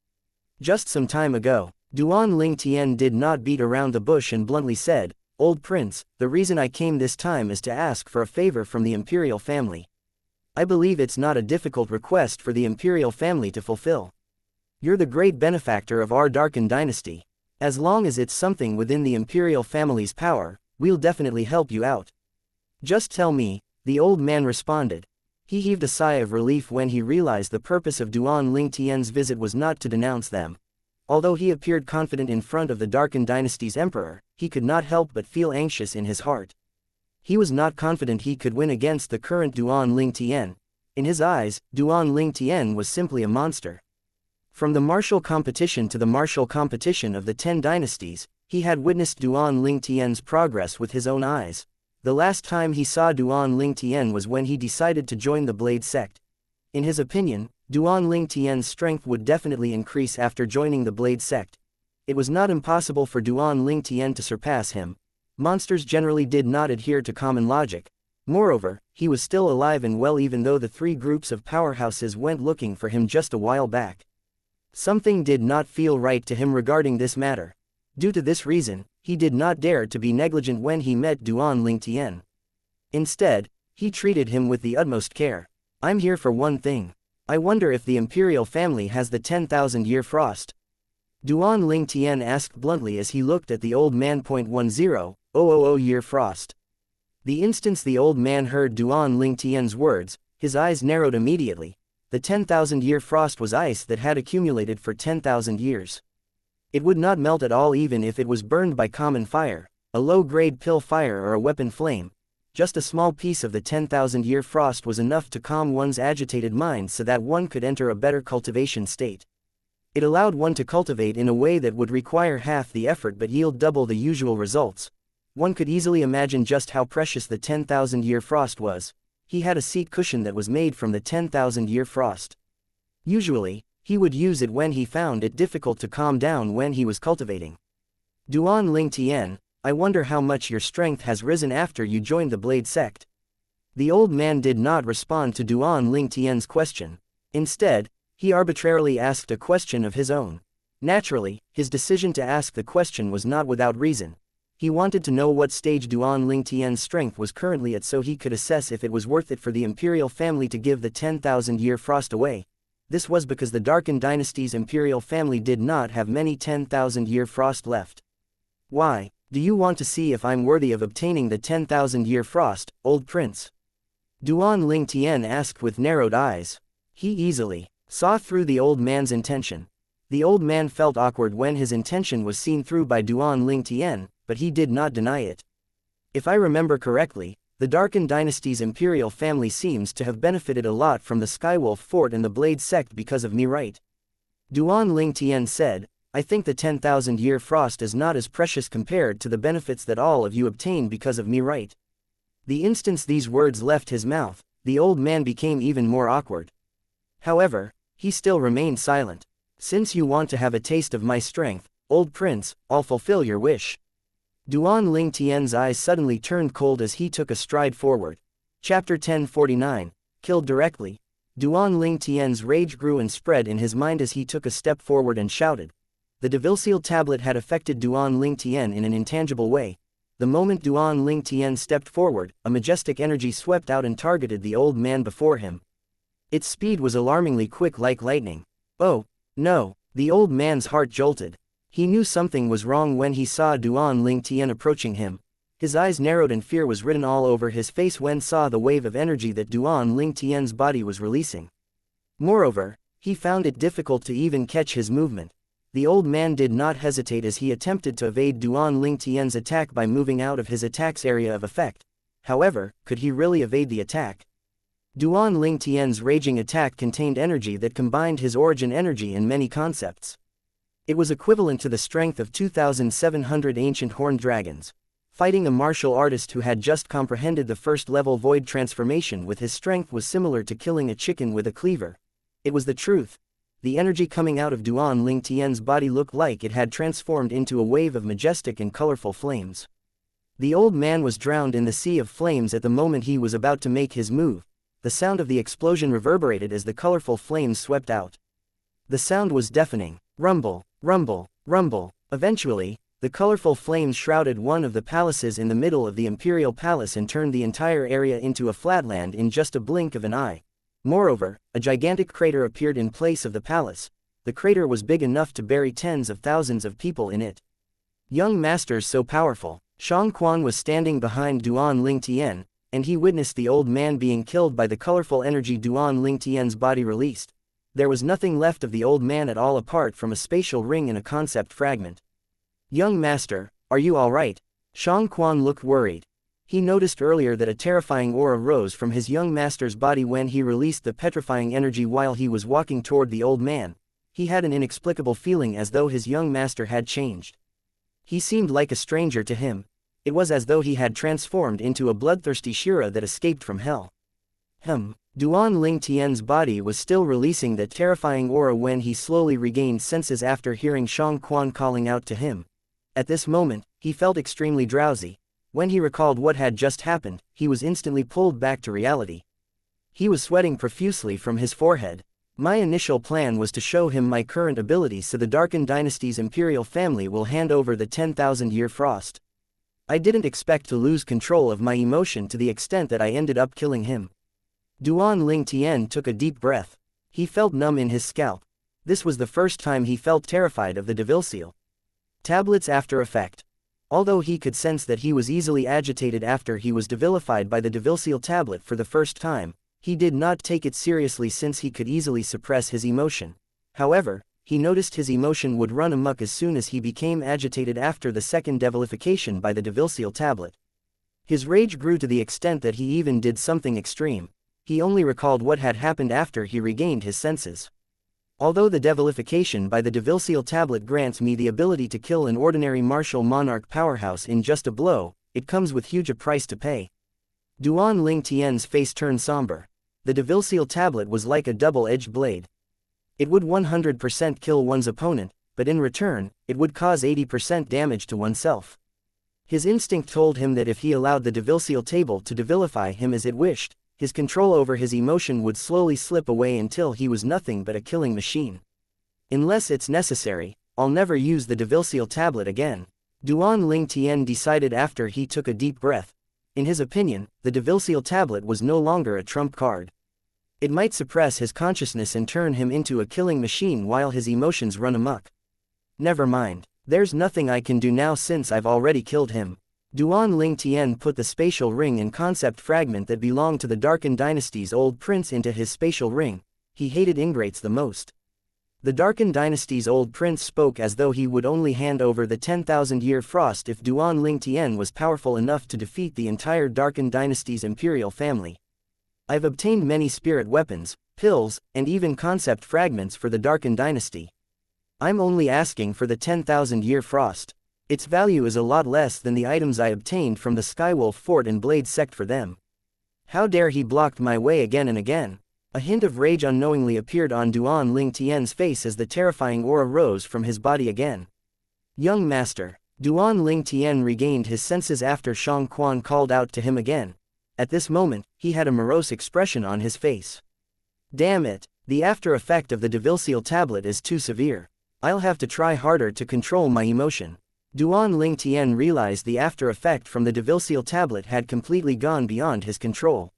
Just some time ago. Duan Ling Tian did not beat around the bush and bluntly said, Old Prince, the reason I came this time is to ask for a favor from the imperial family. I believe it's not a difficult request for the imperial family to fulfill. You're the great benefactor of our Darken dynasty. As long as it's something within the imperial family's power, we'll definitely help you out. Just tell me, the old man responded. He heaved a sigh of relief when he realized the purpose of Duan Ling Tian's visit was not to denounce them. Although he appeared confident in front of the Darken dynasty's emperor, he could not help but feel anxious in his heart. He was not confident he could win against the current Duan Ling Tian. In his eyes, Duan Ling Tian was simply a monster. From the martial competition to the martial competition of the 10 dynasties, he had witnessed Duan Ling Tian's progress with his own eyes. The last time he saw Duan Ling Tian was when he decided to join the Blade sect. In his opinion, Duan Ling Tian's strength would definitely increase after joining the Blade sect. It was not impossible for Duan Ling Tian to surpass him. Monsters generally did not adhere to common logic. Moreover, he was still alive and well even though the 3 groups of powerhouses went looking for him just a while back. Something did not feel right to him regarding this matter. Due to this reason, he did not dare to be negligent when he met Duan Ling Tian. Instead, he treated him with the utmost care. I'm here for one thing. I wonder if the imperial family has the 10,000-year frost. Duan Ling Tian asked bluntly as he looked at the old man. 10,000-year frost. The instant the old man heard Duan Ling Tian's words, his eyes narrowed immediately. The 10,000-year frost was ice that had accumulated for 10,000 years. It would not melt at all even if it was burned by common fire, a low-grade pill fire or a weapon flame. Just a small piece of the 10,000-year frost was enough to calm one's agitated mind so that one could enter a better cultivation state. It allowed one to cultivate in a way that would require half the effort but yield double the usual results. One could easily imagine just how precious the 10,000-year frost was. He had a seat cushion that was made from the 10,000-year frost. Usually, he would use it when he found it difficult to calm down when he was cultivating. Duan Ling Tian, I wonder how much your strength has risen after you joined the Blade sect. The old man did not respond to Duan Ling Tian's question. Instead, he arbitrarily asked a question of his own. Naturally, his decision to ask the question was not without reason. He wanted to know what stage Duan Ling Tian's strength was currently at so he could assess if it was worth it for the imperial family to give the 10,000-year frost away. This was because the Darken dynasty's imperial family did not have many 10,000-year frost left. Why, do you want to see if I'm worthy of obtaining the 10,000-year frost, old prince? Duan Ling Tian asked with narrowed eyes. He easily saw through the old man's intention. The old man felt awkward when his intention was seen through by Duan Ling Tian, but he did not deny it. If I remember correctly, the Darken dynasty's imperial family seems to have benefited a lot from the Skywolf Fort and the Blade sect because of me, right? Duan Ling Tian said, I think the 10,000-year frost is not as precious compared to the benefits that all of you obtain because of me, right? The instant these words left his mouth, the old man became even more awkward. However, he still remained silent. Since you want to have a taste of my strength, old prince, I'll fulfill your wish. Duan Ling Tian's eyes suddenly turned cold as he took a stride forward. Chapter 1049, Killed Directly. Duan Ling Tian's rage grew and spread in his mind as he took a step forward and shouted. The devil-sealed tablet had affected Duan Ling Tian in an intangible way. The moment Duan Ling Tian stepped forward, a majestic energy swept out and targeted the old man before him. Its speed was alarmingly quick like lightning. Oh, no, the old man's heart jolted. He knew something was wrong when he saw Duan Ling Tian approaching him. His eyes narrowed and fear was written all over his face when saw the wave of energy that Duan Ling Tian's body was releasing. Moreover, he found it difficult to even catch his movement. The old man did not hesitate as he attempted to evade Duan Ling Tian's attack by moving out of his attack's area of effect. However, could he really evade the attack? Duan Ling Tian's raging attack contained energy that combined his origin energy in many concepts. It was equivalent to the strength of 2,700 ancient horned dragons. Fighting a martial artist who had just comprehended the first-level void transformation with his strength was similar to killing a chicken with a cleaver. It was the truth. The energy coming out of Duan Ling Tian's body looked like it had transformed into a wave of majestic and colorful flames. The old man was drowned in the sea of flames at the moment he was about to make his move. The sound of the explosion reverberated as the colorful flames swept out. The sound was deafening. Rumble, rumble, rumble. Eventually, the colorful flames shrouded one of the palaces in the middle of the imperial palace and turned the entire area into a flatland in just a blink of an eye. Moreover, a gigantic crater appeared in place of the palace. The crater was big enough to bury tens of thousands of people in it. Young masters so powerful. Xianxia was standing behind Duan Ling Tian, and he witnessed the old man being killed by the colorful energy Duan Ling Tian's body released. There was nothing left of the old man at all apart from a spatial ring and a concept fragment. Young master, are you alright? Xianxia looked worried. He noticed earlier that a terrifying aura rose from his young master's body when he released the petrifying energy while he was walking toward the old man. He had an inexplicable feeling as though his young master had changed. He seemed like a stranger to him. It was as though he had transformed into a bloodthirsty Shira that escaped from hell. Duan Ling Tian's body was still releasing that terrifying aura when he slowly regained senses after hearing Xianxia calling out to him. At this moment, he felt extremely drowsy. When he recalled what had just happened, he was instantly pulled back to reality. He was sweating profusely from his forehead. My initial plan was to show him my current abilities so the Darken dynasty's imperial family will hand over the 10,000-year frost. I didn't expect to lose control of my emotion to the extent that I ended up killing him. Duan Ling Tian took a deep breath. He felt numb in his scalp. This was the first time he felt terrified of the devil-seal tablet's after effect. Although he could sense that he was easily agitated after he was devilified by the devil-seal tablet for the first time, he did not take it seriously since he could easily suppress his emotion. However, he noticed his emotion would run amok as soon as he became agitated after the second devilification by the devil-seal tablet. His rage grew to the extent that he even did something extreme. He only recalled what had happened after he regained his senses. Although the devilification by the devil tablet grants me the ability to kill an ordinary martial monarch powerhouse in just a blow, it comes with huge a price to pay. Duan Ling Tian's face turned somber. The devil tablet was like a double-edged blade. It would 100% kill one's opponent, but in return, it would cause 80% damage to oneself. His instinct told him that if he allowed the devil table to devilify him as it wished, his control over his emotion would slowly slip away until he was nothing but a killing machine. Unless it's necessary, I'll never use the devil tablet again. Duan Ling Tian decided after he took a deep breath. In his opinion, the devil tablet was no longer a trump card. It might suppress his consciousness and turn him into a killing machine while his emotions run amok. Never mind. There's nothing I can do now since I've already killed him. Duan Ling Tian put the spatial ring and concept fragment that belonged to the Darkened Dynasty's old prince into his spatial ring. He hated ingrates the most. The Darkened Dynasty's old prince spoke as though he would only hand over the 10,000-year frost if Duan Ling Tian was powerful enough to defeat the entire Darkened Dynasty's imperial family. I've obtained many spirit weapons, pills, and even concept fragments for the Darkened Dynasty. I'm only asking for the 10,000-year frost. Its value is a lot less than the items I obtained from the Skywolf Fort and Blade Sect for them. How dare he blocked my way again and again? A hint of rage unknowingly appeared on Duan Ling Tian's face as the terrifying aura rose from his body again. Young master. Duan Ling Tian regained his senses after Shang Quan called out to him again. At this moment, he had a morose expression on his face. Damn it, the after effect of the devil tablet is too severe. I'll have to try harder to control my emotion. Duan Ling Tian realized the after effect from the devil tablet had completely gone beyond his control.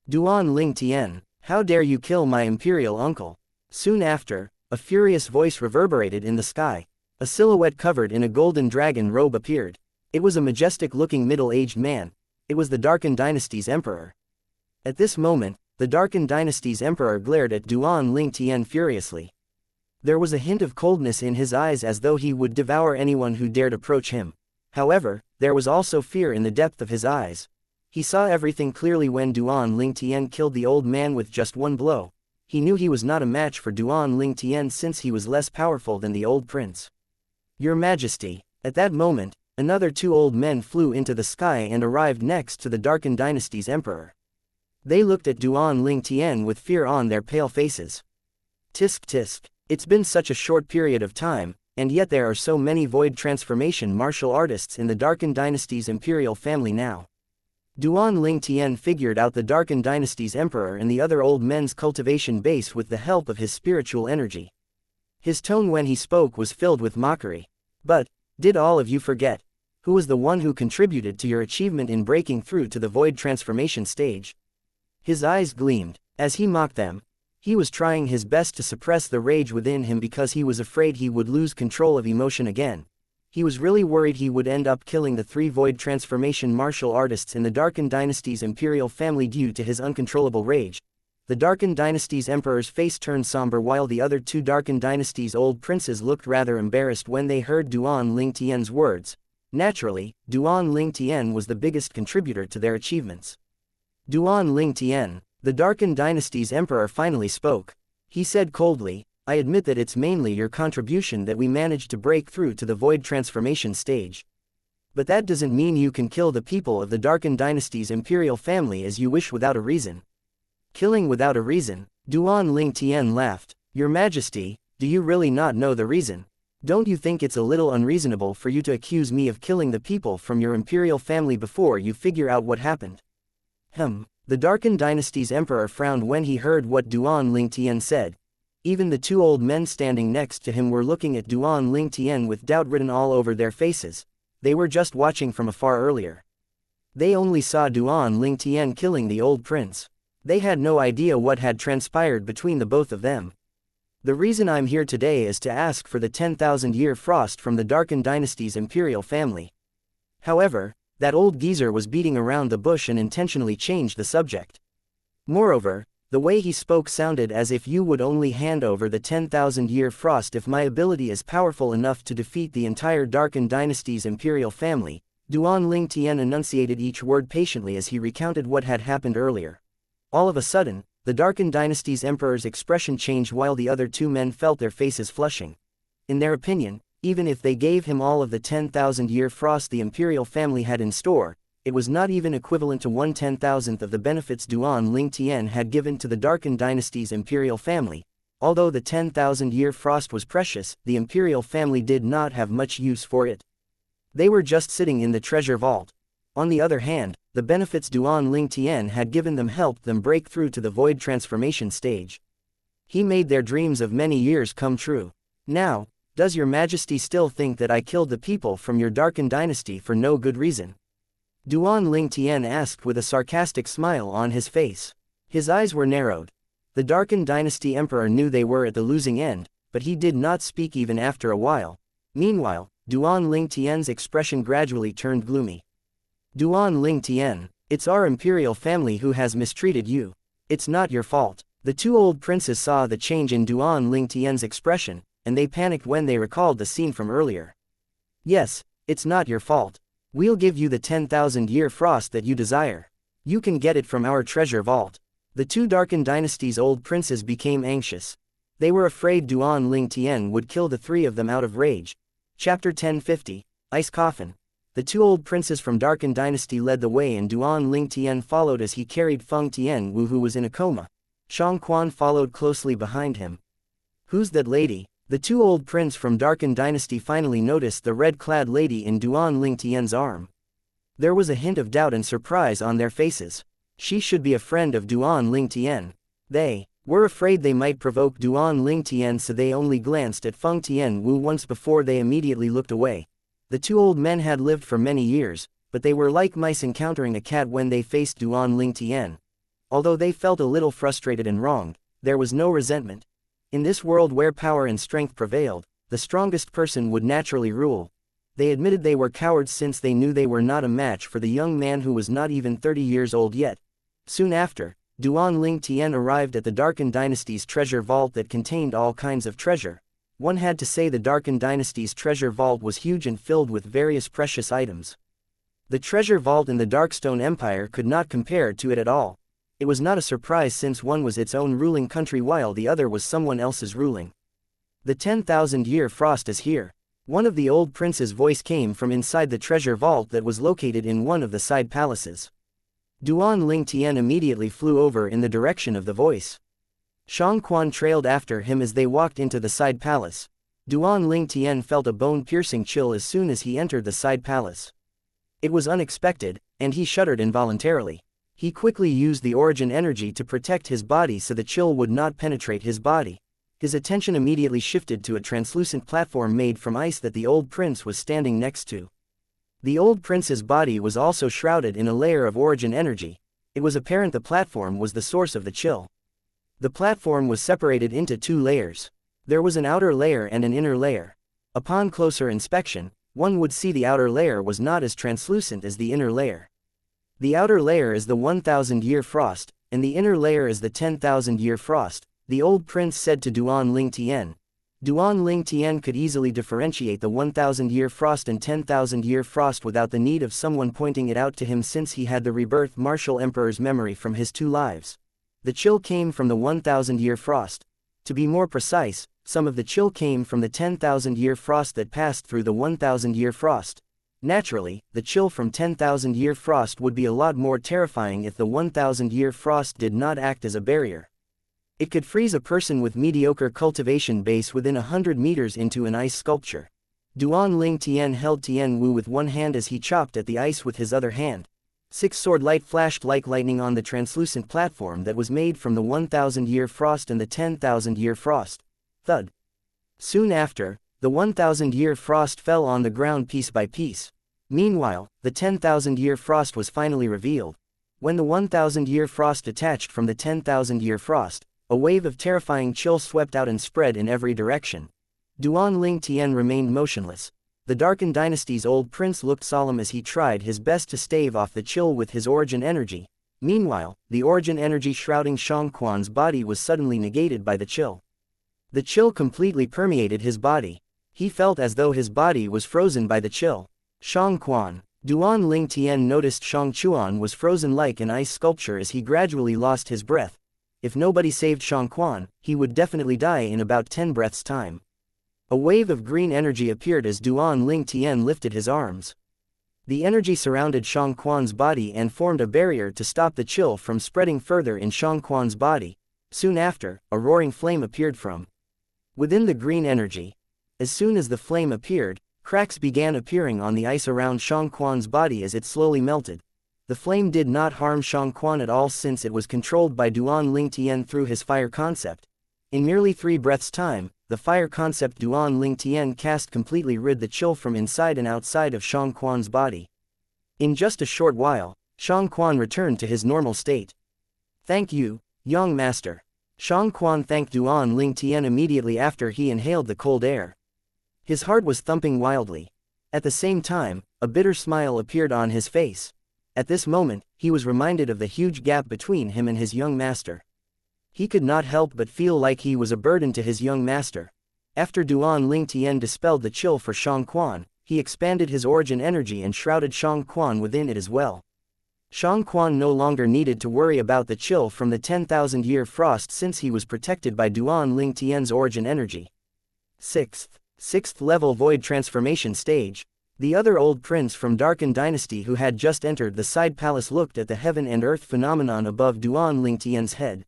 Duan Ling Tian, how dare you kill my imperial uncle? Soon after, a furious voice reverberated in the sky. A silhouette covered in a golden dragon robe appeared. It was a majestic-looking middle-aged man. It was the Darkened Dynasty's emperor. At this moment, the Darkened Dynasty's emperor glared at Duan Ling Tian furiously. There was a hint of coldness in his eyes as though he would devour anyone who dared approach him. However, there was also fear in the depth of his eyes. He saw everything clearly when Duan Ling Tian killed the old man with just one blow. He knew he was not a match for Duan Ling Tian since he was less powerful than the old prince. Your Majesty. At that moment, another two old men flew into the sky and arrived next to the Darkened Dynasty's emperor. They looked at Duan Ling Tian with fear on their pale faces. Tisk tisk. It's been such a short period of time, and yet there are so many void transformation martial artists in the Darkened Dynasty's imperial family now. Duan Ling Tian figured out the Darkened Dynasty's emperor and the other old men's cultivation base with the help of his spiritual energy. His tone when he spoke was filled with mockery. But, did all of you forget? Who was the one who contributed to your achievement in breaking through to the void transformation stage? His eyes gleamed, as he mocked them. He was trying his best to suppress the rage within him because he was afraid he would lose control of emotion again. He was really worried he would end up killing the three void transformation martial artists in the Darkened Dynasty's imperial family due to his uncontrollable rage. The Darkened Dynasty's emperor's face turned somber while the other two Darkened Dynasty's old princes looked rather embarrassed when they heard Duan Ling Tian's words. Naturally, Duan Ling Tian was the biggest contributor to their achievements. Duan Ling Tian. The Darkened Dynasty's emperor finally spoke. He said coldly, I admit that it's mainly your contribution that we managed to break through to the void transformation stage. But that doesn't mean you can kill the people of the Darkened Dynasty's imperial family as you wish without a reason. Killing without a reason? Duan Ling Tian laughed. Your Majesty, do you really not know the reason? Don't you think it's a little unreasonable for you to accuse me of killing the people from your imperial family before you figure out what happened? The Darkened Dynasty's emperor frowned when he heard what Duan Ling Tian said. Even the two old men standing next to him were looking at Duan Ling Tian with doubt written all over their faces. They were just watching from afar earlier. They only saw Duan Ling Tian killing the old prince. They had no idea what had transpired between the both of them. The reason I'm here today is to ask for the 10,000-year frost from the Darkened Dynasty's imperial family. However, that old geezer was beating around the bush and intentionally changed the subject. Moreover, the way he spoke sounded as if you would only hand over the 10,000-year frost if my ability is powerful enough to defeat the entire Darkened Dynasty's imperial family. Duan Ling Tian enunciated each word patiently as he recounted what had happened earlier. All of a sudden, the darkened dynasty's emperor's expression changed while the other two men felt their faces flushing. In their opinion, even if they gave him all of the 10,000-year frost the imperial family had in store, it was not even equivalent to 1/10,000th of the benefits Duan Ling Tian had given to the darkened dynasty's imperial family. Although the 10,000-year frost was precious, the imperial family did not have much use for it. They were just sitting in the treasure vault. On the other hand, the benefits Duan Ling Tian had given them helped them break through to the void transformation stage. He made their dreams of many years come true. Now, does your majesty still think that I killed the people from your darkened dynasty for no good reason? Duan Ling Tian asked with a sarcastic smile on his face. His eyes were narrowed. The darkened dynasty emperor knew they were at the losing end, but he did not speak even after a while. Meanwhile, Duan Ling Tian's expression gradually turned gloomy. Duan Ling Tian, it's our imperial family who has mistreated you. It's not your fault. The two old princes saw the change in Duan Ling Tian's expression, and they panicked when they recalled the scene from earlier. Yes, it's not your fault. We'll give you the 10,000-year frost that you desire. You can get it from our treasure vault. The two darkened dynasty's old princes became anxious. They were afraid Duan Ling Tian would kill the three of them out of rage. Chapter 1050, Ice Coffin. The two old princes from darkened dynasty led the way and Duan Ling Tian followed as he carried Feng Tianwu who was in a coma. Xianxia followed closely behind him. Who's that lady? The two old princes from darkened dynasty finally noticed the red-clad lady in Duan Ling Tian's arm. There was a hint of doubt and surprise on their faces. She should be a friend of Duan Ling Tian. They were afraid they might provoke Duan Ling Tian, so they only glanced at Feng Tianwu once before they immediately looked away. The two old men had lived for many years, but they were like mice encountering a cat when they faced Duan Ling Tian. Although they felt a little frustrated and wronged, there was no resentment. In this world where power and strength prevailed, the strongest person would naturally rule. They admitted they were cowards since they knew they were not a match for the young man who was not even 30 years old yet. Soon after, Duan Ling Tian arrived at the darkened dynasty's treasure vault that contained all kinds of treasure. One had to say the darkened dynasty's treasure vault was huge and filled with various precious items. The treasure vault in the Darkstone Empire could not compare to it at all. It was not a surprise since one was its own ruling country while the other was someone else's ruling. The 10,000-year frost is here. One of the old prince's voice came from inside the treasure vault that was located in one of the side palaces. Duan Ling Tian immediately flew over in the direction of the voice. Xianxia trailed after him as they walked into the side palace. Duan Ling Tian felt a bone-piercing chill as soon as he entered the side palace. It was unexpected, and he shuddered involuntarily. He quickly used the origin energy to protect his body so the chill would not penetrate his body. His attention immediately shifted to a translucent platform made from ice that the old prince was standing next to. The old prince's body was also shrouded in a layer of origin energy. It was apparent the platform was the source of the chill. The platform was separated into two layers. There was an outer layer and an inner layer. Upon closer inspection, one would see the outer layer was not as translucent as the inner layer. The outer layer is the 1,000-year frost, and the inner layer is the 10,000-year frost, the old prince said to Duan Ling Tian. Duan Ling Tian could easily differentiate the 1,000-year frost and 10,000-year frost without the need of someone pointing it out to him since he had the rebirth martial emperor's memory from his two lives. The chill came from the 1,000-year frost. To be more precise, some of the chill came from the 10,000-year frost that passed through the 1,000-year frost. Naturally, the chill from 10,000-year frost would be a lot more terrifying if the 1,000-year frost did not act as a barrier. It could freeze a person with mediocre cultivation base within 100 meters into an ice sculpture. Duan Ling Tian held Tianwu with one hand as he chopped at the ice with his other hand. Six sword light flashed like lightning on the translucent platform that was made from the 1,000-year frost and the 10,000-year frost. Thud. Soon after, the 1,000-year frost fell on the ground piece by piece. Meanwhile, the 10,000-year frost was finally revealed. When the 1,000-year frost detached from the 10,000-year frost, a wave of terrifying chill swept out and spread in every direction. Duan Ling Tian remained motionless. The darkened dynasty's old prince looked solemn as he tried his best to stave off the chill with his origin energy. Meanwhile, the origin energy shrouding Xianxia's body was suddenly negated by the chill. The chill completely permeated his body. He felt as though his body was frozen by the chill. Xianxia, Duan Ling Tian noticed Xianxia was frozen like an ice sculpture as he gradually lost his breath. If nobody saved Xianxia, he would definitely die in about 10 breaths' time. A wave of green energy appeared as Duan Ling Tian lifted his arms. The energy surrounded Xianxia's body and formed a barrier to stop the chill from spreading further in Xianxia's body. Soon after, a roaring flame appeared from within the green energy. As soon as the flame appeared, cracks began appearing on the ice around Xianxia's body as it slowly melted. The flame did not harm Xianxia at all since it was controlled by Duan Ling Tian through his fire concept. In merely 3 breaths' time, the fire concept Duan Ling Tian cast completely rid the chill from inside and outside of Xianxia's body. In just a short while, Xianxia returned to his normal state. "Thank you, young master." Xianxia thanked Duan Ling Tian immediately after he inhaled the cold air. His heart was thumping wildly. At the same time, a bitter smile appeared on his face. At this moment, he was reminded of the huge gap between him and his young master. He could not help but feel like he was a burden to his young master. After Duan Ling Tian dispelled the chill for Xianxia, he expanded his origin energy and shrouded Xianxia within it as well. Xianxia no longer needed to worry about the chill from the 10,000-year frost since he was protected by Duan Ling Tian's origin energy. 6th level void transformation stage. The other old prince from Darken Dynasty who had just entered the side palace looked at the heaven and earth phenomenon above Duan Ling Tian's head.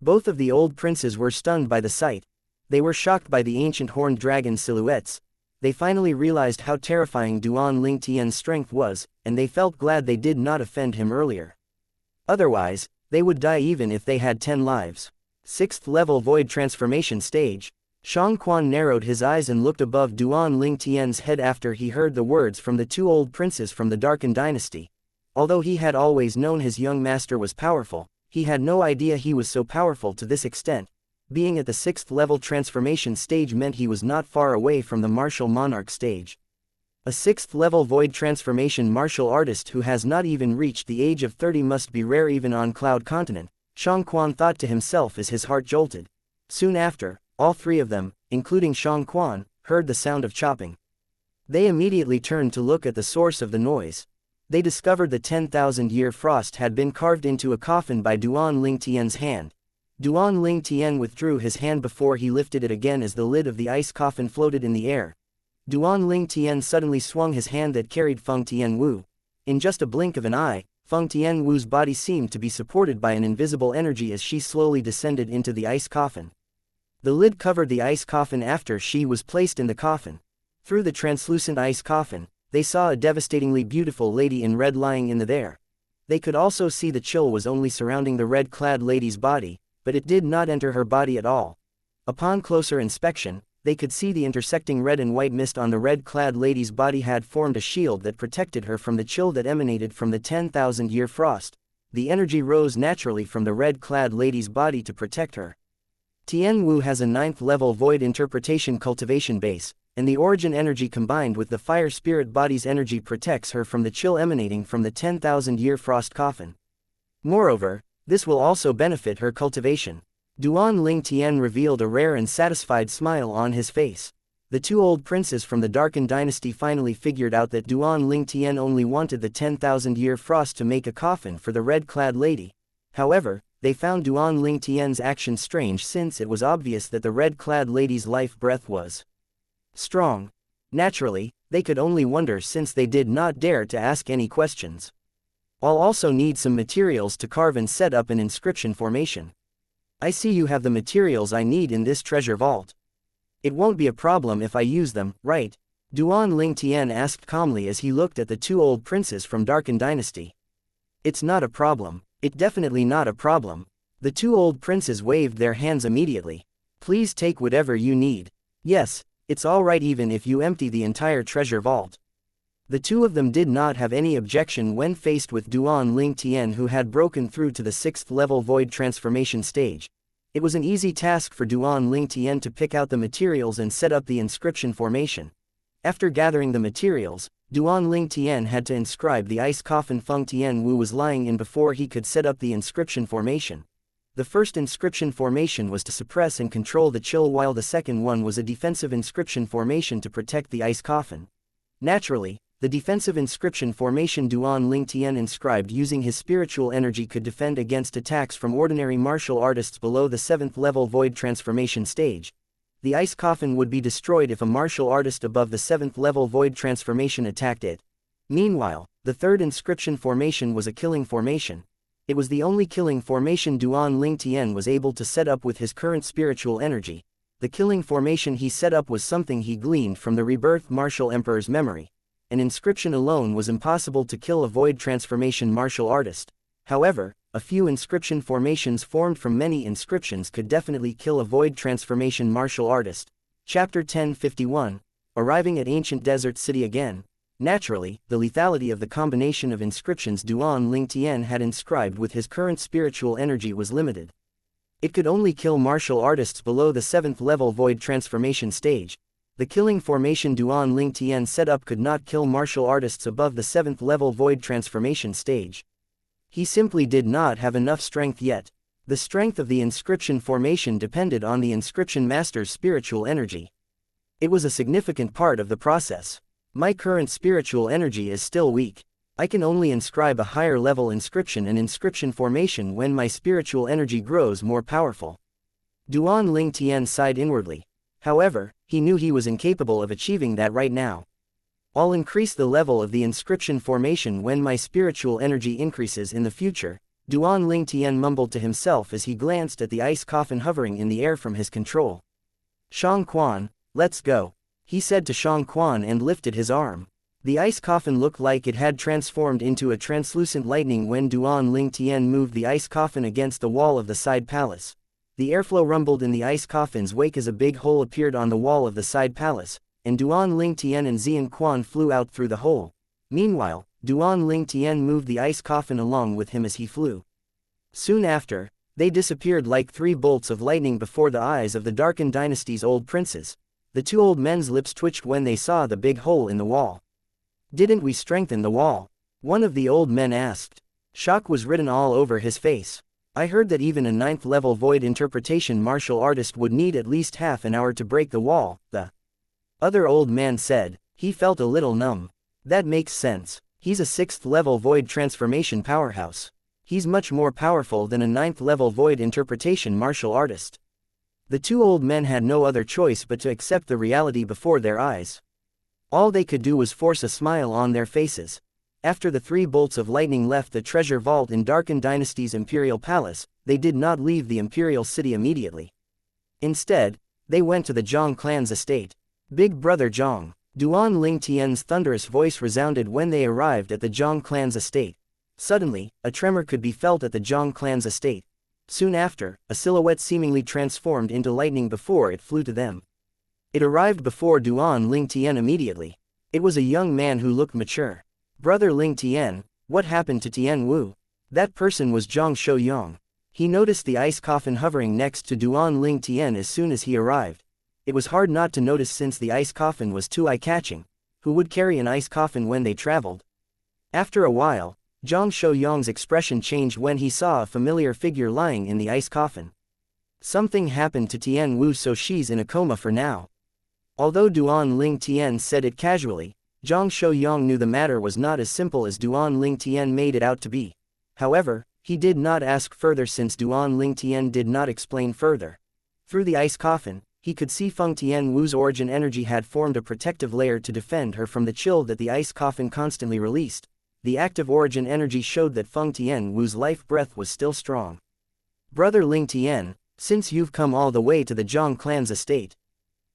Both of the old princes were stunned by the sight. They were shocked by the ancient horned dragon silhouettes. They finally realized how terrifying Duan Ling Tian's strength was, and they felt glad they did not offend him earlier. Otherwise, they would die even if they had 10 lives. 6th level void transformation stage. Xianxia narrowed his eyes and looked above Duan Ling Tian's head after he heard the words from the 2 old princes from the Darken Dynasty. Although he had always known his young master was powerful, he had no idea he was so powerful to this extent. Being at the 6th level transformation stage meant he was not far away from the martial monarch stage. A 6th level void transformation martial artist who has not even reached the age of 30 must be rare even on Cloud Continent, Xianxia thought to himself as his heart jolted. Soon after, all 3 of them, including Xianxia, heard the sound of chopping. They immediately turned to look at the source of the noise. They discovered the 10,000-year frost had been carved into a coffin by Duan Ling Tian's hand. Duan Ling Tian withdrew his hand before he lifted it again as the lid of the ice coffin floated in the air. Duan Ling Tian suddenly swung his hand that carried Feng Tianwu. In just a blink of an eye, Feng Tianwu's body seemed to be supported by an invisible energy as she slowly descended into the ice coffin. The lid covered the ice coffin after she was placed in the coffin. Through the translucent ice coffin, they saw a devastatingly beautiful lady in red lying in the there. They could also see the chill was only surrounding the red-clad lady's body, but it did not enter her body at all. Upon closer inspection, they could see the intersecting red and white mist on the red-clad lady's body had formed a shield that protected her from the chill that emanated from the 10,000-year frost. The energy rose naturally from the red-clad lady's body to protect her. Tianwu has a 9th level void interpretation cultivation base, and the origin energy combined with the fire spirit body's energy protects her from the chill emanating from the 10,000-year frost coffin. Moreover, this will also benefit her cultivation. Duan Ling Tian revealed a rare and satisfied smile on his face. The 2 old princes from the Darken Dynasty finally figured out that Duan Ling Tian only wanted the 10,000-year frost to make a coffin for the red-clad lady. However, they found Duan Ling Tian's action strange since it was obvious that the red-clad lady's life breath was strong. Naturally, they could only wonder since they did not dare to ask any questions. I'll also need some materials to carve and set up an inscription formation. I see you have the materials I need in this treasure vault. It won't be a problem if I use them, right? Duan Ling Tian asked calmly as he looked at the 2 old princes from Darken Dynasty. It's not a problem. It's definitely not a problem. The 2 old princes waved their hands immediately. Please take whatever you need. Yes, it's all right even if you empty the entire treasure vault. The 2 of them did not have any objection when faced with Duan Ling Tian who had broken through to the 6th level void transformation stage. It was an easy task for Duan Ling Tian to pick out the materials and set up the inscription formation. After gathering the materials, Duan Ling Tian had to inscribe the ice coffin Feng Tianwu was lying in before he could set up the inscription formation. The first inscription formation was to suppress and control the chill while the second one was a defensive inscription formation to protect the ice coffin. Naturally, The defensive inscription formation Duan Ling Tian inscribed using his spiritual energy could defend against attacks from ordinary martial artists below the 7th level void transformation stage. The ice coffin would be destroyed if a martial artist above the 7th level void transformation attacked it. Meanwhile, the third inscription formation was a killing formation. It was the only killing formation Duan Ling Tian was able to set up with his current spiritual energy. The killing formation he set up was something he gleaned from the rebirth martial emperor's memory. An inscription alone was impossible to kill a void transformation martial artist. However, a few inscription formations formed from many inscriptions could definitely kill a void transformation martial artist. Chapter 1051. Arriving at Ancient Desert City again. Naturally, the lethality of the combination of inscriptions Duan Ling Tian had inscribed with his current spiritual energy was limited. It could only kill martial artists below the 7th level void transformation stage. The killing formation Duan Ling Tian set up could not kill martial artists above the 7th level void transformation stage. He simply did not have enough strength yet. The strength of the inscription formation depended on the inscription master's spiritual energy. It was a significant part of the process. My current spiritual energy is still weak. I can only inscribe a higher level inscription and inscription formation when my spiritual energy grows more powerful. Duan Ling Tian sighed inwardly. However, he knew he was incapable of achieving that right now. I'll increase the level of the inscription formation when my spiritual energy increases in the future, Duan Ling Tian mumbled to himself as he glanced at the ice coffin hovering in the air from his control. Xianxia, let's go, he said to Xianxia and lifted his arm. The ice coffin looked like it had transformed into a translucent lightning when Duan Ling Tian moved the ice coffin against the wall of the side palace. The airflow rumbled in the ice coffin's wake as a big hole appeared on the wall of the side palace, and Duan Ling Tian and Xianxia flew out through the hole. Meanwhile, Duan Ling Tian moved the ice coffin along with him as he flew. Soon after, they disappeared like 3 bolts of lightning before the eyes of the Darken Dynasty's old princes. The 2 old men's lips twitched when they saw the big hole in the wall. Didn't we strengthen the wall? One of the old men asked. Shock was written all over his face. I heard that even a 9th level void interpretation martial artist would need at least half an hour to break the wall, the other old man said. He felt a little numb. That makes sense. He's a 6th level void transformation powerhouse. He's much more powerful than a 9th level void interpretation martial artist. The 2 old men had no other choice but to accept the reality before their eyes. All they could do was force a smile on their faces. After the 3 bolts of lightning left the treasure vault in Darken Dynasty's imperial palace, they did not leave the imperial city immediately. Instead, they went to the Zhang clan's estate. Big brother Zhang. Duan Ling Tian's thunderous voice resounded when they arrived at the Zhang clan's estate. Suddenly, a tremor could be felt at the Zhang clan's estate. Soon after, a silhouette seemingly transformed into lightning before it flew to them. It arrived before Duan Ling Tian immediately. It was a young man who looked mature. Brother Ling Tian, what happened to Tian Wu? That person was Zhang Shouyang. He noticed the ice coffin hovering next to Duan Ling Tian as soon as he arrived. It was hard not to notice since the ice coffin was too eye-catching. Who would carry an ice coffin when they traveled? After a while, Zhang Shouyang's expression changed when he saw a familiar figure lying in the ice coffin. Something happened to Tian Wu, so she's in a coma for now. Although Duan Ling Tian said it casually, Zhang Shouyang knew the matter was not as simple as Duan Ling Tian made it out to be. However, he did not ask further since Duan Ling Tian did not explain further. Through the ice coffin, he could see Feng Tian Wu's origin energy had formed a protective layer to defend her from the chill that the ice coffin constantly released. The active origin energy showed that Feng Tian Wu's life breath was still strong. Brother Ling Tian, since you've come all the way to the Zhang clan's estate,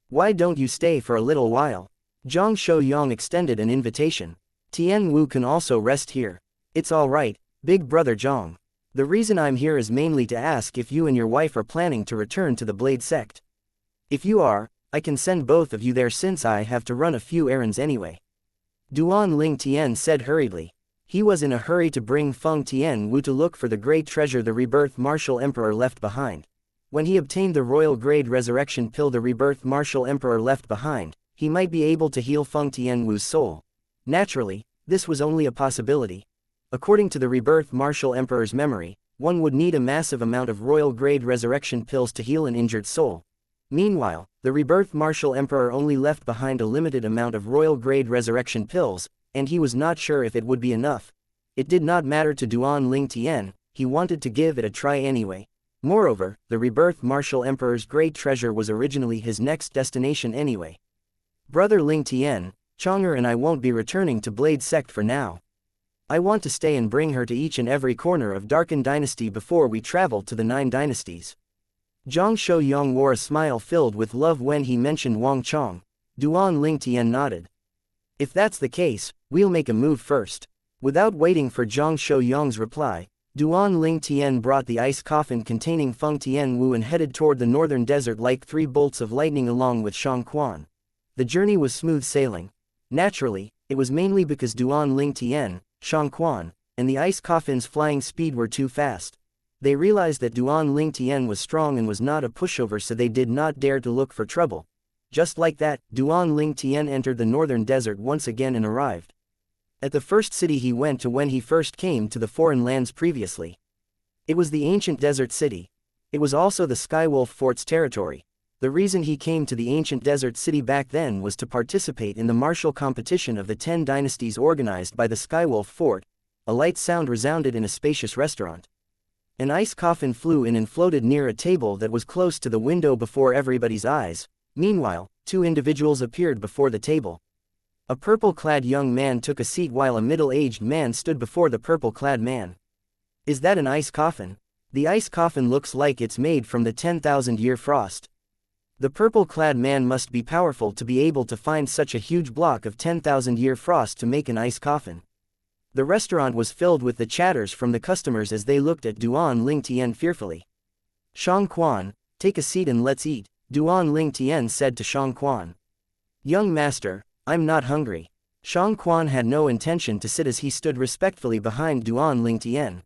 why don't you stay for a little while? Zhang Shouyang extended an invitation. Tian Wu can also rest here. It's all right, big brother Zhang. The reason I'm here is mainly to ask if you and your wife are planning to return to the Blade sect. If you are, I can send both of you there since I have to run a few errands anyway. Duan Ling Tian said hurriedly. He was in a hurry to bring Feng Tian Wu to look for the great treasure the rebirth martial emperor left behind. When he obtained the royal grade resurrection pill the rebirth martial emperor left behind, he might be able to heal Feng Tian Wu's soul. Naturally, this was only a possibility. According to the rebirth martial emperor's memory, one would need a massive amount of royal grade resurrection pills to heal an injured soul. Meanwhile, the rebirth martial emperor only left behind a limited amount of royal grade resurrection pills, and he was not sure if it would be enough. It did not matter to Duan Ling Tian, he wanted to give it a try anyway. Moreover, the rebirth martial emperor's great treasure was originally his next destination anyway. Brother Ling Tian, Chang'er and I won't be returning to Blade Sect for now. I want to stay and bring her to each and every corner of Darken Dynasty before we travel to the 9 dynasties. Zhang Shouyang wore a smile filled with love when he mentioned Wang Chong. Duan Ling Tian nodded. If that's the case, we'll make a move first. Without waiting for Zhang Shouyang's reply, Duan Ling Tian brought the ice coffin containing Feng Tian Wu and headed toward the northern desert like 3 bolts of lightning along with Shang Quan. The journey was smooth sailing. Naturally, it was mainly because Duan Ling Tian, Shang Quan, and the ice coffin's flying speed were too fast. They realized that Duan Ling Tian was strong and was not a pushover, so they did not dare to look for trouble. Just like that, Duan Ling Tian entered the northern desert once again and arrived at the first city he went to when he first came to the foreign lands previously. It was the ancient desert city. It was also the Skywolf Fort's territory. The reason he came to the ancient desert city back then was to participate in the martial competition of the 10 dynasties organized by the Skywolf Fort. A light sound resounded in a spacious restaurant. An ice coffin flew in and floated near a table that was close to the window before everybody's eyes. Meanwhile, 2 individuals appeared before the table. A purple-clad young man took a seat while a middle-aged man stood before the purple-clad man. Is that an ice coffin? The ice coffin looks like it's made from the 10,000-year frost. The purple-clad man must be powerful to be able to find such a huge block of 10,000-year frost to make an ice coffin. The restaurant was filled with the chatters from the customers as they looked at Duan Ling Tian fearfully. Shang Quan, take a seat and let's eat, Duan Ling Tian said to Shang Quan. Young master, I'm not hungry. Shang Quan had no intention to sit as he stood respectfully behind Duan Ling Tian.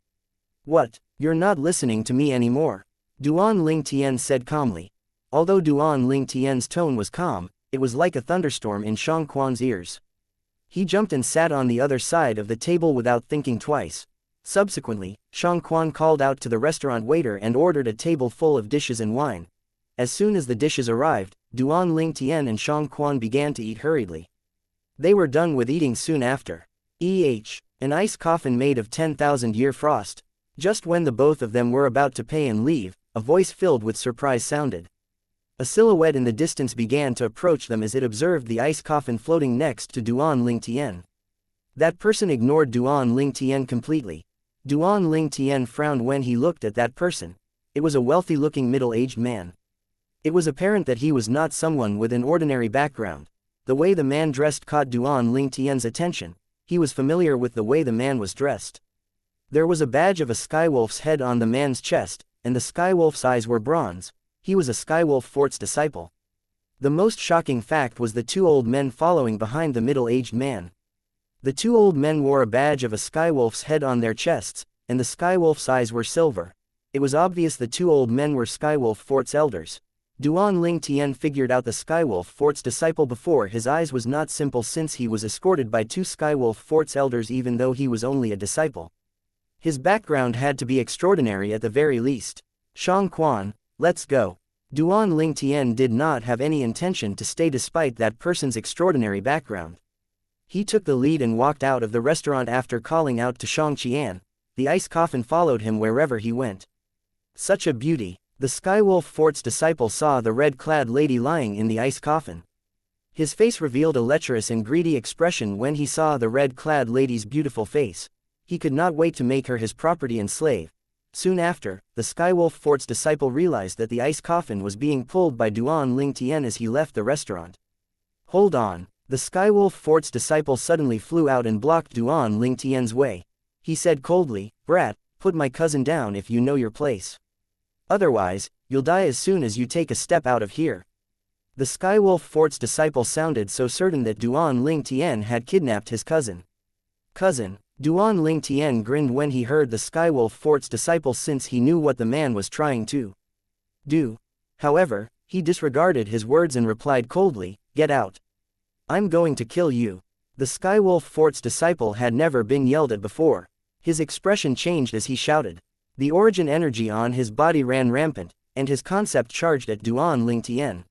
What, you're not listening to me anymore? Duan Ling Tian said calmly. Although Duan Ling Tian's tone was calm, it was like a thunderstorm in Shang Quan's ears. He jumped and sat on the other side of the table without thinking twice. Subsequently, Shang Quan called out to the restaurant waiter and ordered a table full of dishes and wine. As soon as the dishes arrived, Duan Ling Tian and Shang Quan began to eat hurriedly. They were done with eating soon after. An ice coffin made of 10,000-year frost. Just when the both of them were about to pay and leave, a voice filled with surprise sounded. A silhouette in the distance began to approach them as it observed the ice coffin floating next to Duan Ling Tian. That person ignored Duan Ling Tian completely. Duan Ling Tian frowned when he looked at that person. It was a wealthy-looking middle-aged man. It was apparent that he was not someone with an ordinary background. The way the man dressed caught Duan Ling Tian's attention. He was familiar with the way the man was dressed. There was a badge of a skywolf's head on the man's chest, and the skywolf's eyes were bronze. He was a Skywolf Fort's disciple. The most shocking fact was the 2 old men following behind the middle-aged man. The 2 old men wore a badge of a skywolf's head on their chests, and the skywolf's eyes were silver. It was obvious the 2 old men were Skywolf Fort's elders. Duan Ling Tian figured out the Skywolf Fort's disciple before his eyes was not simple since he was escorted by 2 Skywolf Fort's elders even though he was only a disciple. His background had to be extraordinary at the very least. Shang Quan, let's go. Duan Ling Tian did not have any intention to stay despite that person's extraordinary background. He took the lead and walked out of the restaurant after calling out to Shang Qian. The ice coffin followed him wherever he went. Such a beauty. The Skywolf Fort's disciple saw the red-clad lady lying in the ice coffin. His face revealed a lecherous and greedy expression when he saw the red-clad lady's beautiful face. He could not wait to make her his property and slave. Soon after, the Skywolf Fort's disciple realized that the ice coffin was being pulled by Duan Ling Tian as he left the restaurant. Hold on. The Skywolf Fort's disciple suddenly flew out and blocked Duan Ling Tian's way. He said coldly, "Brat, put my cousin down if you know your place. Otherwise, you'll die as soon as you take a step out of here." The Skywolf Fort's disciple sounded so certain that Duan Ling Tian had kidnapped his cousin. Cousin. Duan Ling Tian grinned when he heard the Skywolf Fort's disciple since he knew what the man was trying to do. However, he disregarded his words and replied coldly, "Get out. I'm going to kill you." The Skywolf Fort's disciple had never been yelled at before. His expression changed as he shouted. The origin energy on his body ran rampant, and his concept charged at Duan Ling Tian.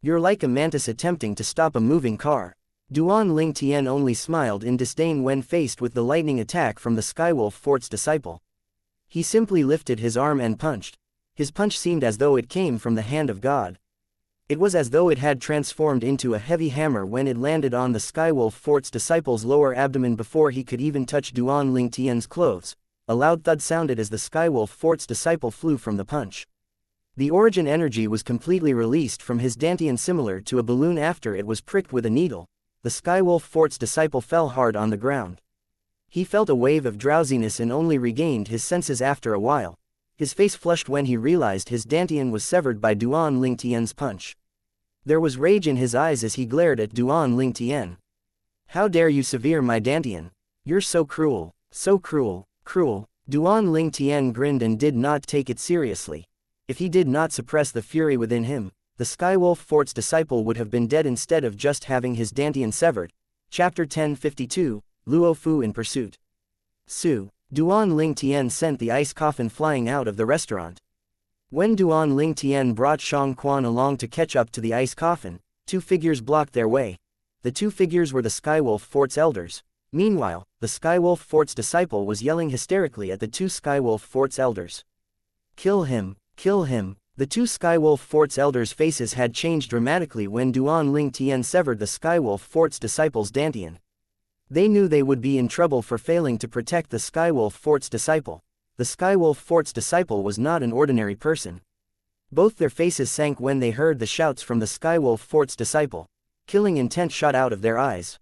You're like a mantis attempting to stop a moving car. Duan Lingtian only smiled in disdain when faced with the lightning attack from the Skywolf Fort's disciple. He simply lifted his arm and punched. His punch seemed as though it came from the hand of God. It was as though it had transformed into a heavy hammer when it landed on the Skywolf Fort's disciple's lower abdomen before he could even touch Duan Lingtian's clothes. A loud thud sounded as the Skywolf Fort's disciple flew from the punch. The origin energy was completely released from his dantian, similar to a balloon after it was pricked with a needle. The Skywolf Fort's disciple fell hard on the ground. He felt a wave of drowsiness and only regained his senses after a while. His face flushed when he realized his dantian was severed by Duan Lingtian's punch. There was rage in his eyes as he glared at Duan Lingtian. "How dare you sever my dantian? You're so cruel, cruel." Duan Lingtian grinned and did not take it seriously. If he did not suppress the fury within him, the Skywolf Fort's disciple would have been dead instead of just having his dantian severed. Chapter 1052, Luo Fu in Pursuit. Su. Duan Lingtian sent the ice coffin flying out of the restaurant. When Duan Lingtian brought Xianxia along to catch up to the ice coffin, two figures blocked their way. The two figures were the Skywolf Fort's elders. Meanwhile, the Skywolf Fort's disciple was yelling hysterically at the two Skywolf Fort's elders. "Kill him! Kill him!" The two Skywolf Fort's elders' faces had changed dramatically when Duan Lingtian severed the Skywolf Fort's disciple's dantian. They knew they would be in trouble for failing to protect the Skywolf Fort's disciple. The Skywolf Fort's disciple was not an ordinary person. Both their faces sank when they heard the shouts from the Skywolf Fort's disciple. Killing intent shot out of their eyes.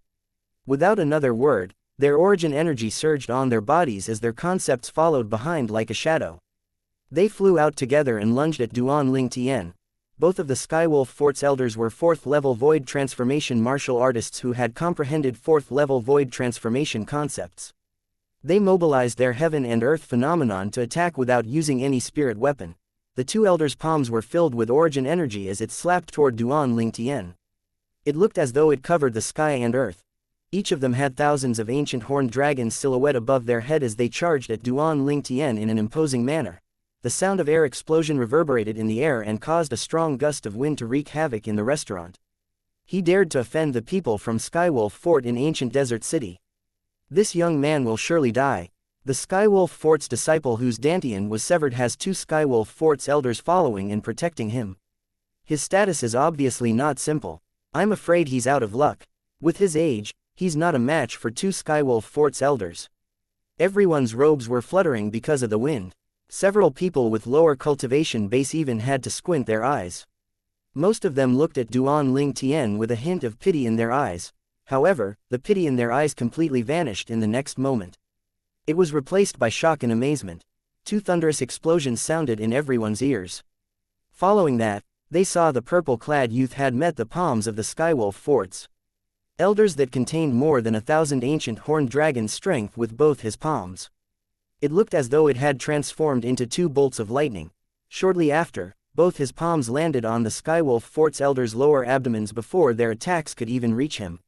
Without another word, their origin energy surged on their bodies as their concepts followed behind like a shadow. They flew out together and lunged at Duan Lingtian. Both of the Skywolf Fort's elders were 4th-level void transformation martial artists who had comprehended 4th-level void transformation concepts. They mobilized their heaven and earth phenomenon to attack without using any spirit weapon. The two elders' palms were filled with origin energy as it slapped toward Duan Lingtian. It looked as though it covered the sky and earth. Each of them had thousands of ancient horned dragons silhouette above their head as they charged at Duan Lingtian in an imposing manner. The sound of air explosion reverberated in the air and caused a strong gust of wind to wreak havoc in the restaurant. He dared to offend the people from Skywolf Fort in ancient desert city. This young man will surely die. The Skywolf Fort's disciple whose dantian was severed has two Skywolf Fort's elders following and protecting him. His status is obviously not simple. I'm afraid he's out of luck. With his age, he's not a match for two Skywolf Fort's elders. Everyone's robes were fluttering because of the wind. Several people with lower cultivation base even had to squint their eyes. Most of them looked at Duan Lingtian with a hint of pity in their eyes. However, the pity in their eyes completely vanished in the next moment. It was replaced by shock and amazement. Two thunderous explosions sounded in everyone's ears. Following that, they saw the purple-clad youth had met the palms of the Skywolf Forts. Elders that contained more than 1,000 ancient horned dragons' strength with both his palms. It looked as though it had transformed into two bolts of lightning. Shortly after, both his palms landed on the Skywolf Fort's elders' lower abdomens before their attacks could even reach him.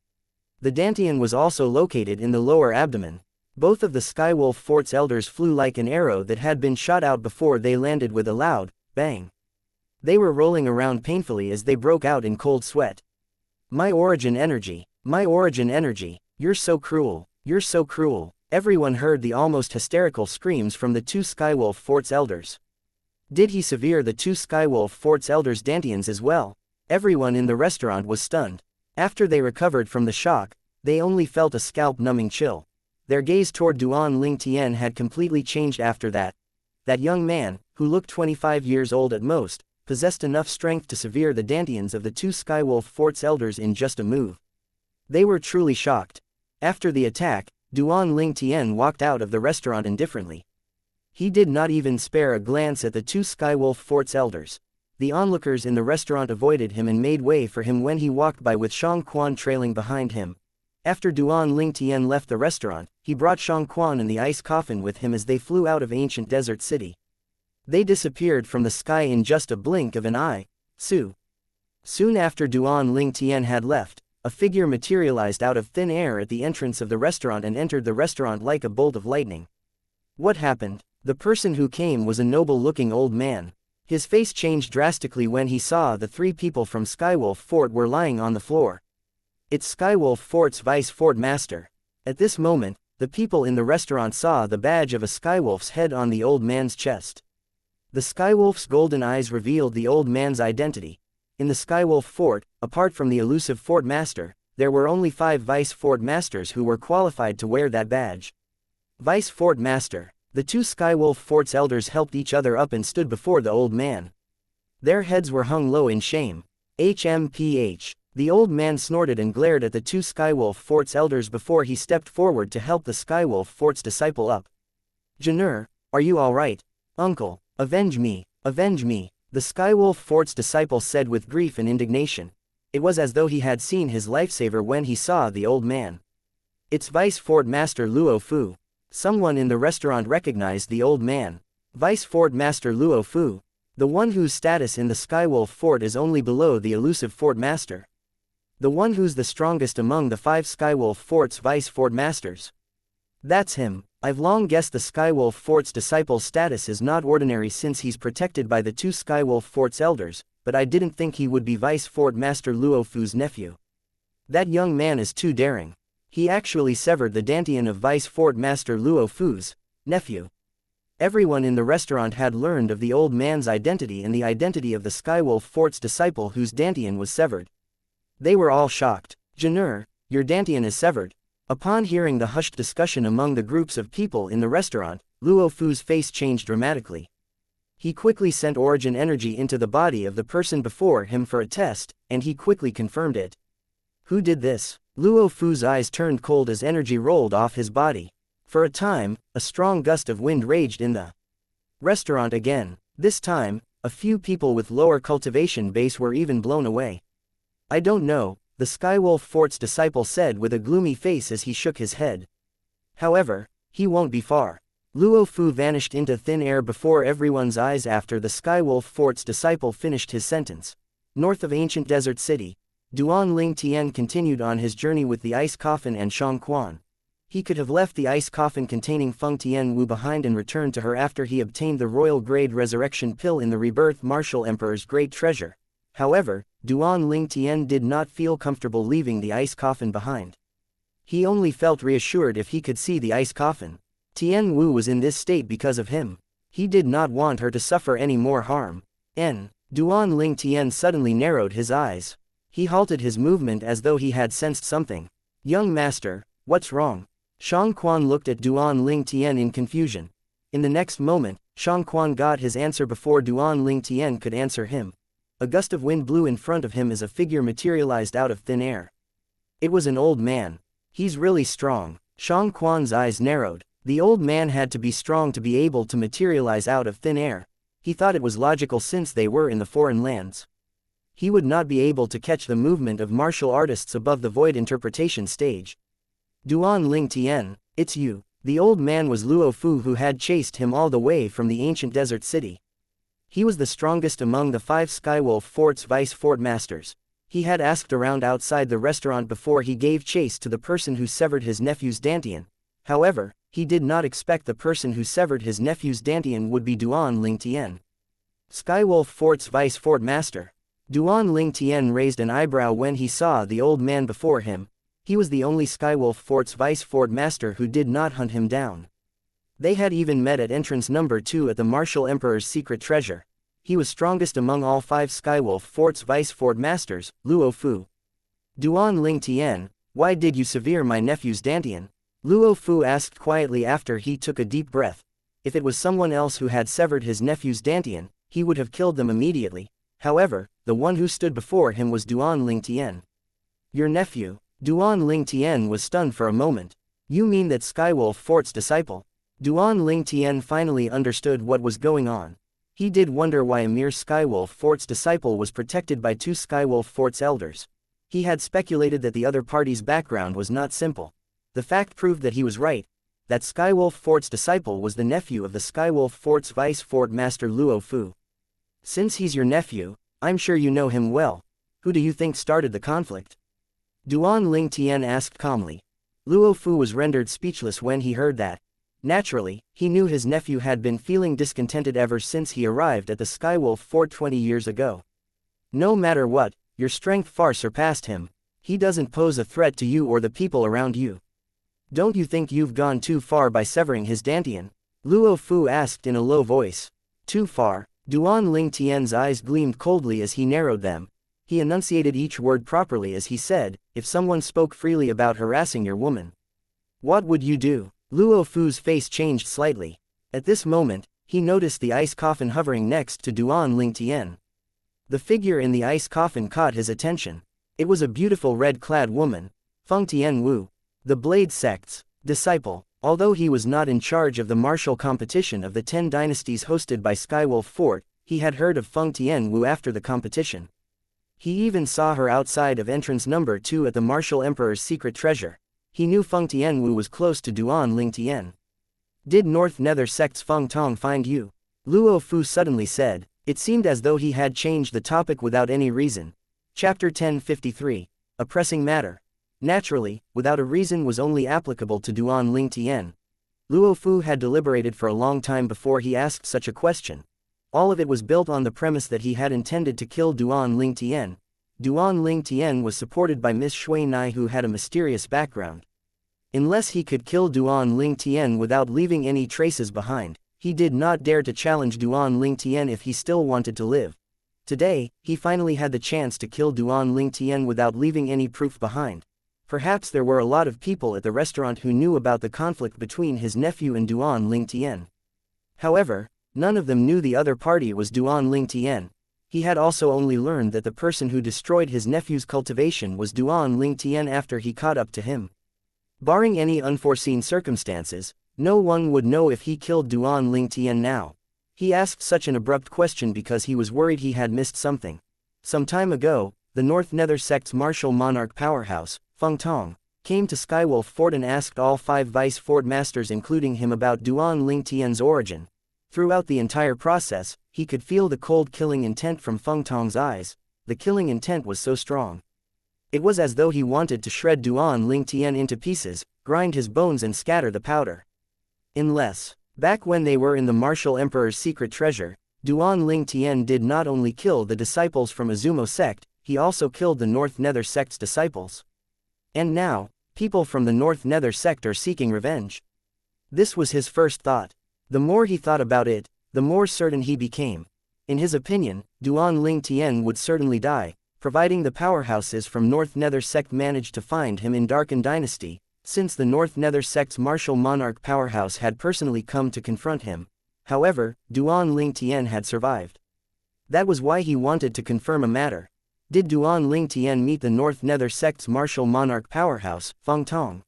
The dantian was also located in the lower abdomen. Both of the Skywolf Fort's elders flew like an arrow that had been shot out before they landed with a loud bang. They were rolling around painfully as they broke out in cold sweat. My origin energy, you're so cruel, you're so cruel." Everyone heard the almost hysterical screams from the two Skywolf Fort's elders. Did he sever the two Skywolf Fort's elders' dantians as well? Everyone in the restaurant was stunned. After they recovered from the shock, they only felt a scalp-numbing chill. Their gaze toward Duan Lingtian had completely changed after that. That young man, who looked 25 years old at most, possessed enough strength to sever the dantians of the two Skywolf Fort's elders in just a move. They were truly shocked. After the attack, Duan Lingtian walked out of the restaurant indifferently. He did not even spare a glance at the two Skywolf Fort's elders. The onlookers in the restaurant avoided him and made way for him when he walked by with Xianxia trailing behind him. After Duan Lingtian left the restaurant, he brought Xianxia in the ice coffin with him as they flew out of ancient desert city. They disappeared from the sky in just a blink of an eye. Soon after Duan Lingtian had left, a figure materialized out of thin air at the entrance of the restaurant and entered the restaurant like a bolt of lightning. What happened? The person who came was a noble-looking old man. His face changed drastically when he saw the three people from Skywolf Fort were lying on the floor. It's Skywolf Fort's Vice Fort Master. At this moment, the people in the restaurant saw the badge of a Skywolf's head on the old man's chest. The Skywolf's golden eyes revealed the old man's identity. In the Skywolf Fort, apart from the elusive Fort Master, there were only 5 Vice Fort Masters who were qualified to wear that badge. Vice Fort Master. The 2 Skywolf Fort's elders helped each other up and stood before the old man. Their heads were hung low in shame. HMPH. The old man snorted and glared at the 2 Skywolf Fort's elders before he stepped forward to help the Skywolf Fort's disciple up. Janur, are you alright? Uncle, avenge me, avenge me, the Skywolf Fort's disciple said with grief and indignation. It was as though he had seen his lifesaver when he saw the old man. It's Vice Fort Master Luo Fu. Someone in the restaurant recognized the old man. Vice Fort Master Luo Fu. The one whose status in the Skywolf Fort is only below the elusive Fort Master. The one who's the strongest among the 5 Skywolf Fort's Vice Fort Masters. That's him. I've long guessed the Skywolf Fort's disciple's status is not ordinary since he's protected by the 2 Skywolf Fort's elders, but I didn't think he would be Vice Fort Master Luo Fu's nephew. That young man is too daring. He actually severed the dantian of Vice Fort Master Luo Fu's nephew. Everyone in the restaurant had learned of the old man's identity and the identity of the Skywolf Fort's disciple whose dantian was severed. They were all shocked. Janur, your dantian is severed. Upon hearing the hushed discussion among the groups of people in the restaurant, Luo Fu's face changed dramatically. He quickly sent origin energy into the body of the person before him for a test, and he quickly confirmed it. Who did this? Luo Fu's eyes turned cold as energy rolled off his body. For a time, a strong gust of wind raged in the restaurant again. This time, a few people with lower cultivation base were even blown away. I don't know, the Skywolf Fort's disciple said with a gloomy face as he shook his head. However, he won't be far. Luo Fu vanished into thin air before everyone's eyes after the Skywolf Fort's disciple finished his sentence. North of ancient desert city, Duan Ling Tian continued on his journey with the ice coffin and Shang Quan. He could have left the ice coffin containing Feng Tianwu behind and returned to her after he obtained the royal grade resurrection pill in the rebirth martial emperor's great treasure. However, Duan Ling Tian did not feel comfortable leaving the ice coffin behind. He only felt reassured if he could see the ice coffin. Tian Wu was in this state because of him. He did not want her to suffer any more harm. Duan Ling Tian suddenly narrowed his eyes. He halted his movement as though he had sensed something. Young master, what's wrong? Shang Quan looked at Duan Ling Tian in confusion. In the next moment, Shang Quan got his answer before Duan Ling Tian could answer him. A gust of wind blew in front of him as a figure materialized out of thin air. It was an old man. He's really strong. Shang Quan's eyes narrowed. The old man had to be strong to be able to materialize out of thin air. He thought it was logical since they were in the foreign lands. He would not be able to catch the movement of martial artists above the void interpretation stage. Duan Ling Tian, it's you. The old man was Luo Fu who had chased him all the way from the ancient desert city. He was the strongest among the 5 Skywolf Fort's Vice Fort Masters. He had asked around outside the restaurant before he gave chase to the person who severed his nephew's dantian. However, he did not expect the person who severed his nephew's dantian would be Duan Ling Tian. Skywolf Fort's Vice Fort Master. Duan Ling Tian raised an eyebrow when he saw the old man before him. He was the only Skywolf Fort's Vice Fort Master who did not hunt him down. They had even met at entrance number 2 at the Martial Emperor's secret treasure. He was strongest among all 5 Skywolf Fort's Vice Fort Masters, Luo Fu. Duan Ling Tian, why did you sever my nephew's dantian? Luo Fu asked quietly after he took a deep breath. If it was someone else who had severed his nephew's dantian, he would have killed them immediately. However, the one who stood before him was Duan Ling Tian. Your nephew? Duan Ling Tian was stunned for a moment. You mean that Skywolf Fort's disciple? Duan Ling Tian finally understood what was going on. He did wonder why a mere Skywolf Fort's disciple was protected by 2 Skywolf Fort's elders. He had speculated that the other party's background was not simple. The fact proved that he was right. That Skywolf Fort's disciple was the nephew of the Skywolf Fort's Vice Fort Master Luo Fu. Since he's your nephew, I'm sure you know him well. Who do you think started the conflict? Duan Ling Tian asked calmly. Luo Fu was rendered speechless when he heard that. Naturally, he knew his nephew had been feeling discontented ever since he arrived at the Skywolf Fort 20 years ago. No matter what, your strength far surpassed him. He doesn't pose a threat to you or the people around you. Don't you think you've gone too far by severing his dantian? Luo Fu asked in a low voice. Too far? Duan Ling Tian's eyes gleamed coldly as he narrowed them. He enunciated each word properly as he said, if someone spoke freely about harassing your woman, what would you do? Luo Fu's face changed slightly. At this moment, he noticed the ice coffin hovering next to Duan Ling Tian. The figure in the ice coffin caught his attention. It was a beautiful red-clad woman, Feng Tian Wu, the Blade Sect's disciple. Although he was not in charge of the martial competition of the 10 dynasties hosted by Skywolf Fort, he had heard of Feng Tian Wu after the competition. He even saw her outside of entrance number 2 at the Martial Emperor's secret treasure. He knew Feng Tian Wu was close to Duan Ling Tian. Did North Nether Sect's Feng Tong find you? Luo Fu suddenly said. It seemed as though he had changed the topic without any reason. Chapter 1053. A pressing matter. Naturally, without a reason was only applicable to Duan Ling Tian. Luo Fu had deliberated for a long time before he asked such a question. All of it was built on the premise that he had intended to kill Duan Ling Tian. Duan Ling Tian was supported by Miss Shui Nai, who had a mysterious background. Unless he could kill Duan Ling Tian without leaving any traces behind, he did not dare to challenge Duan Ling Tian if he still wanted to live. Today, he finally had the chance to kill Duan Ling Tian without leaving any proof behind. Perhaps there were a lot of people at the restaurant who knew about the conflict between his nephew and Duan Ling Tian. However, none of them knew the other party was Duan Ling Tian. He had also only learned that the person who destroyed his nephew's cultivation was Duan Ling Tian after he caught up to him. Barring any unforeseen circumstances, no one would know if he killed Duan Ling Tian now. He asked such an abrupt question because he was worried he had missed something. Some time ago, the North Nether Sect's martial monarch powerhouse, Feng Tong, came to Skywolf Fort and asked all 5 vice fort masters including him about Duan Ling Tian's origin. Throughout the entire process, he could feel the cold killing intent from Feng Tong's eyes. The killing intent was so strong. It was as though he wanted to shred Duan Ling Tian into pieces, grind his bones and scatter the powder. Unless, back when they were in the Martial Emperor's secret treasure, Duan Ling Tian did not only kill the disciples from Azumo sect, he also killed the North Nether sect's disciples. And now, people from the North Nether sect are seeking revenge. This was his first thought. The more he thought about it, the more certain he became. In his opinion, Duan Ling Tian would certainly die, providing the powerhouses from North Nether sect managed to find him in Darken Dynasty, since the North Nether sect's martial monarch powerhouse had personally come to confront him. However, Duan Ling Tian had survived. That was why he wanted to confirm a matter. Did Duan Ling Tian meet the North Nether sect's martial monarch powerhouse, Feng Tong?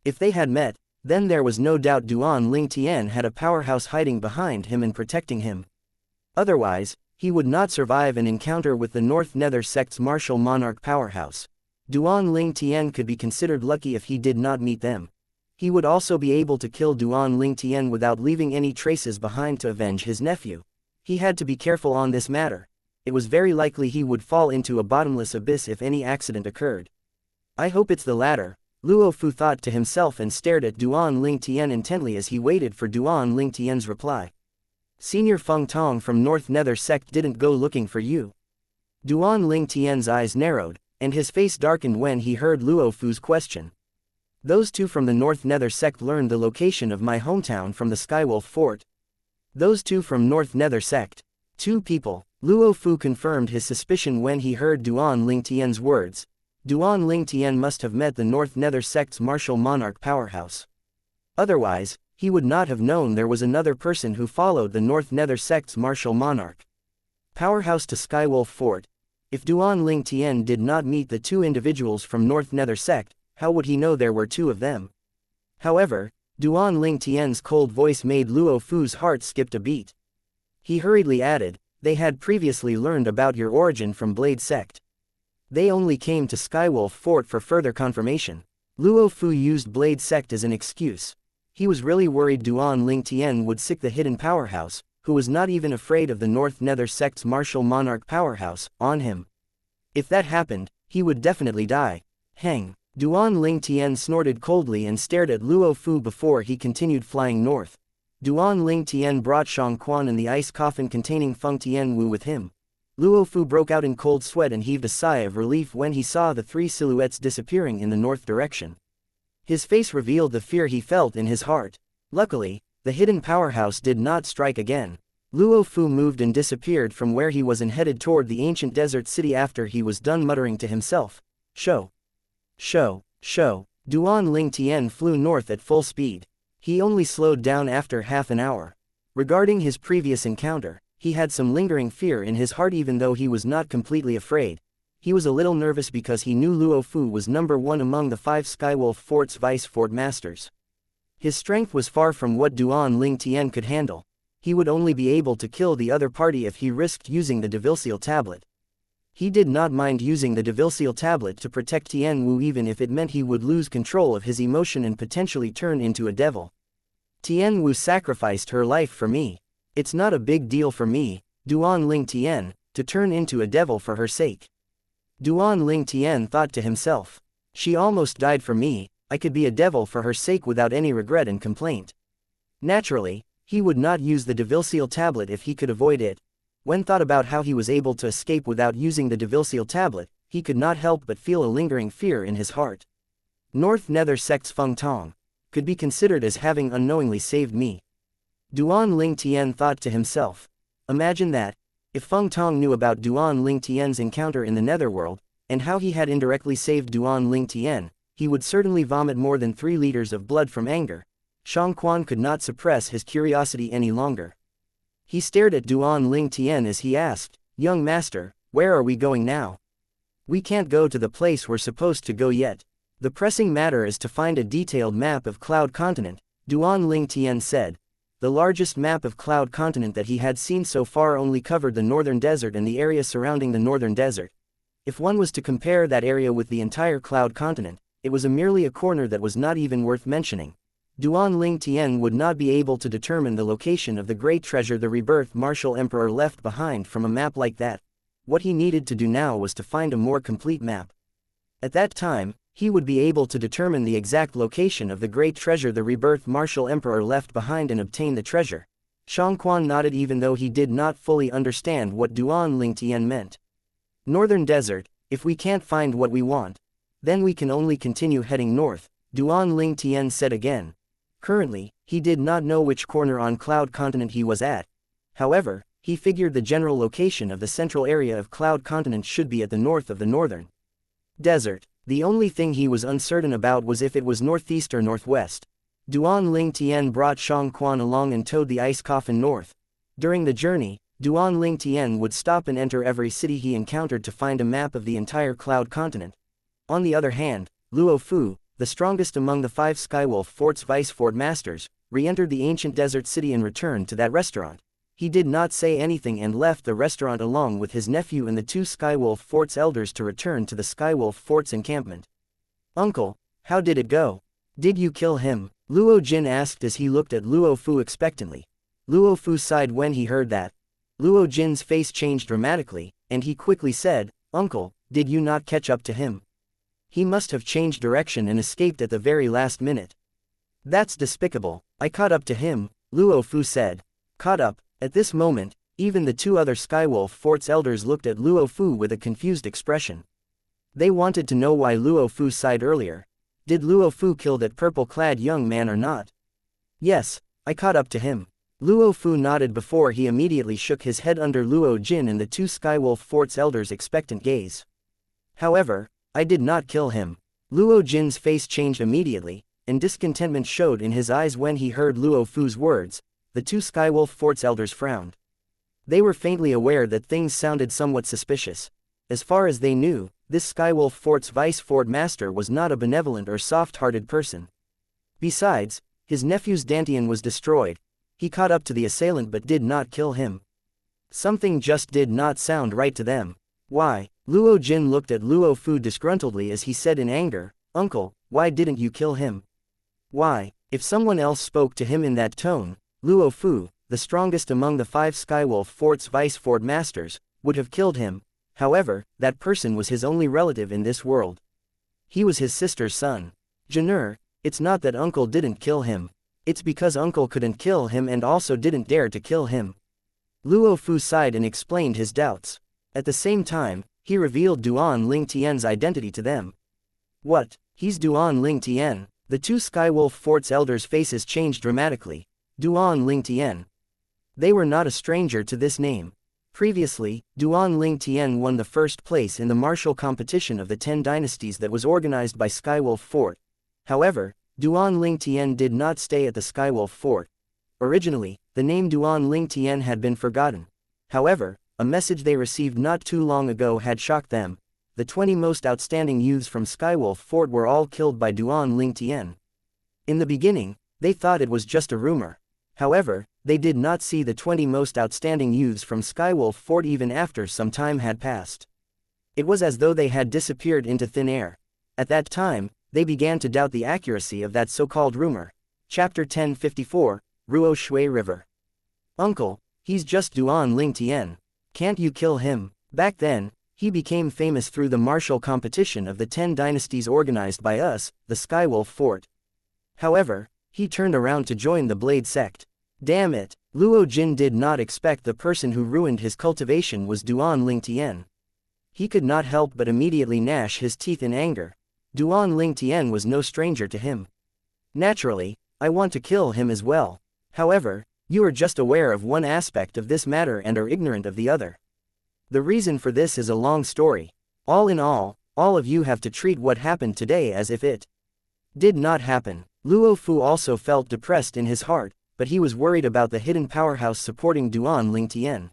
If they had met, then there was no doubt Duan Ling Tian had a powerhouse hiding behind him and protecting him. Otherwise, he would not survive an encounter with the North Nether sect's martial monarch powerhouse. Duan Ling Tian could be considered lucky if he did not meet them. He would also be able to kill Duan Ling Tian without leaving any traces behind to avenge his nephew. He had to be careful on this matter. It was very likely he would fall into a bottomless abyss if any accident occurred. I hope it's the latter, Luo Fu thought to himself and stared at Duan Ling Tian intently as he waited for Duan Ling Tian's reply. Senior Feng Tong from North Nether sect didn't go looking for you. Duan Ling Tian's eyes narrowed, and his face darkened when he heard Luo Fu's question. Those 2 from the North Nether sect learned the location of my hometown from the Skywolf Fort. Those 2 from North Nether sect. 2 people. Luo Fu confirmed his suspicion when he heard Duan Ling Tian's words. Duan Ling Tian must have met the North Nether sect's martial monarch powerhouse. Otherwise, he would not have known there was another person who followed the North Nether sect's martial monarch powerhouse to Skywolf Fort. If Duan Ling Tian did not meet the 2 individuals from North Nether sect, how would he know there were 2 of them? However, Duan Ling Tian's cold voice made Luo Fu's heart skip a beat. He hurriedly added, they had previously learned about your origin from Blade sect. They only came to Skywolf Fort for further confirmation. Luo Fu used Blade sect as an excuse. He was really worried Duan Ling Tian would sick the hidden powerhouse, who was not even afraid of the North Nether sect's martial monarch powerhouse, on him. If that happened, he would definitely die. Hang. Duan Ling Tian snorted coldly and stared at Luo Fu before he continued flying north. Duan Ling Tian brought Xianxia in the ice coffin containing Feng Tian Wu with him. Luo Fu broke out in cold sweat and heaved a sigh of relief when he saw the three silhouettes disappearing in the north direction. His face revealed the fear he felt in his heart. Luckily, the hidden powerhouse did not strike again. Luo Fu moved and disappeared from where he was and headed toward the ancient desert city after he was done muttering to himself. Shou. Shou. Shou. Duan Ling Tian flew north at full speed. He only slowed down after half an hour. Regarding his previous encounter, he had some lingering fear in his heart even though he was not completely afraid. He was a little nervous because he knew Luo Fu was number one among the 5 Skywolf Fort's Vice Fort Masters. His strength was far from what Duan Ling Tian could handle. He would only be able to kill the other party if he risked using the devil-seal tablet. He did not mind using the devil-seal tablet to protect Tian Wu even if it meant he would lose control of his emotion and potentially turn into a devil. Tian Wu sacrificed her life for me. It's not a big deal for me, Duan Ling Tian, to turn into a devil for her sake. Duan Ling Tian thought to himself. She almost died for me, I could be a devil for her sake without any regret and complaint. Naturally, he would not use the devil-seal tablet if he could avoid it. When thought about how he was able to escape without using the devil-seal tablet, he could not help but feel a lingering fear in his heart. North Nether Sect's Feng Tong could be considered as having unknowingly saved me. Duan Ling Tian thought to himself. Imagine that, if Feng Tong knew about Duan Ling Tian's encounter in the Netherworld, and how he had indirectly saved Duan Ling Tian, he would certainly vomit more than 3 liters of blood from anger. Xianxia could not suppress his curiosity any longer. He stared at Duan Ling Tian as he asked, "Young master, where are we going now? We can't go to the place we're supposed to go yet. The pressing matter is to find a detailed map of Cloud Continent," Duan Ling Tian said. The largest map of Cloud Continent that he had seen so far only covered the northern desert and the area surrounding the northern desert. If one was to compare that area with the entire Cloud Continent, it was merely a corner that was not even worth mentioning. Duan Ling Tian would not be able to determine the location of the great treasure the rebirth martial emperor left behind from a map like that. What he needed to do now was to find a more complete map. At that time, he would be able to determine the exact location of the great treasure the rebirth martial emperor left behind and obtain the treasure. Xianxia nodded even though he did not fully understand what Duan Ling Tian meant. Northern Desert, if we can't find what we want, then we can only continue heading north, Duan Ling Tian said again. Currently, he did not know which corner on Cloud Continent he was at. However, he figured the general location of the central area of Cloud Continent should be at the north of the northern desert. The only thing he was uncertain about was if it was northeast or northwest. Duan Ling Tian brought Xianxia along and towed the ice coffin north. During the journey, Duan Ling Tian would stop and enter every city he encountered to find a map of the entire Cloud Continent. On the other hand, Luo Fu, the strongest among the 5 Skywolf Fort's Vice Fort Masters, re-entered the ancient desert city and returned to that restaurant. He did not say anything and left the restaurant along with his nephew and the 2 Skywolf Fort's elders to return to the Skywolf Fort's encampment. "Uncle, how did it go? Did you kill him?" Luo Jin asked as he looked at Luo Fu expectantly. Luo Fu sighed when he heard that. Luo Jin's face changed dramatically, and he quickly said, "Uncle, did you not catch up to him? He must have changed direction and escaped at the very last minute." "That's despicable. I caught up to him," Luo Fu said. Caught up? At this moment, even the 2 other Skywolf Fort's elders looked at Luo Fu with a confused expression. They wanted to know why Luo Fu sighed earlier. Did Luo Fu kill that purple-clad young man or not? "Yes, I caught up to him." Luo Fu nodded before he immediately shook his head under Luo Jin and the 2 Skywolf Fort's elders' expectant gaze. "However, I did not kill him." Luo Jin's face changed immediately, and discontentment showed in his eyes when he heard Luo Fu's words. The 2 Skywolf Fort's elders frowned. They were faintly aware that things sounded somewhat suspicious. As far as they knew, this Skywolf Fort's Vice Fort Master was not a benevolent or soft-hearted person. Besides, his nephew's Dantian was destroyed. He caught up to the assailant but did not kill him. Something just did not sound right to them. "Why?" Luo Jin looked at Luo Fu disgruntledly as he said in anger, "Uncle, why didn't you kill him? Why?" If someone else spoke to him in that tone, Luo Fu, the strongest among the 5 Skywolf Fort's Vice Fort Masters, would have killed him. However, that person was his only relative in this world. He was his sister's son. "Janur, it's not that Uncle didn't kill him. It's because Uncle couldn't kill him and also didn't dare to kill him." Luo Fu sighed and explained his doubts. At the same time, he revealed Duan Ling Tian's identity to them. What? He's Duan Ling Tian. The two Skywolf Fort's elders' faces changed dramatically. Duan Ling Tian. They were not a stranger to this name. Previously, Duan Ling Tian won the first place in the martial competition of the 10 dynasties that was organized by Skywolf Fort. However, Duan Ling Tian did not stay at the Skywolf Fort. Originally, the name Duan Ling Tian had been forgotten. However, a message they received not too long ago had shocked them. The 20 most outstanding youths from Skywolf Fort were all killed by Duan Ling Tian. In the beginning, they thought it was just a rumor. However, they did not see the 20 most outstanding youths from Skywolf Fort even after some time had passed. It was as though they had disappeared into thin air. At that time, they began to doubt the accuracy of that so-called rumor. Chapter 1054, Ruo Shui River. Uncle, he's just Duan Ling Tian. Can't you kill him? Back then, he became famous through the martial competition of the 10 dynasties organized by us, the Skywolf Fort. However, he turned around to join the Blade sect. Damn it, Luo Jin did not expect the person who ruined his cultivation was Duan Ling Tian. He could not help but immediately gnash his teeth in anger. Duan Ling Tian was no stranger to him. Naturally, I want to kill him as well. However, you are just aware of one aspect of this matter and are ignorant of the other. The reason for this is a long story. All in all of you have to treat what happened today as if it did not happen. Luo Fu also felt depressed in his heart, but he was worried about the hidden powerhouse supporting Duan Ling Tian.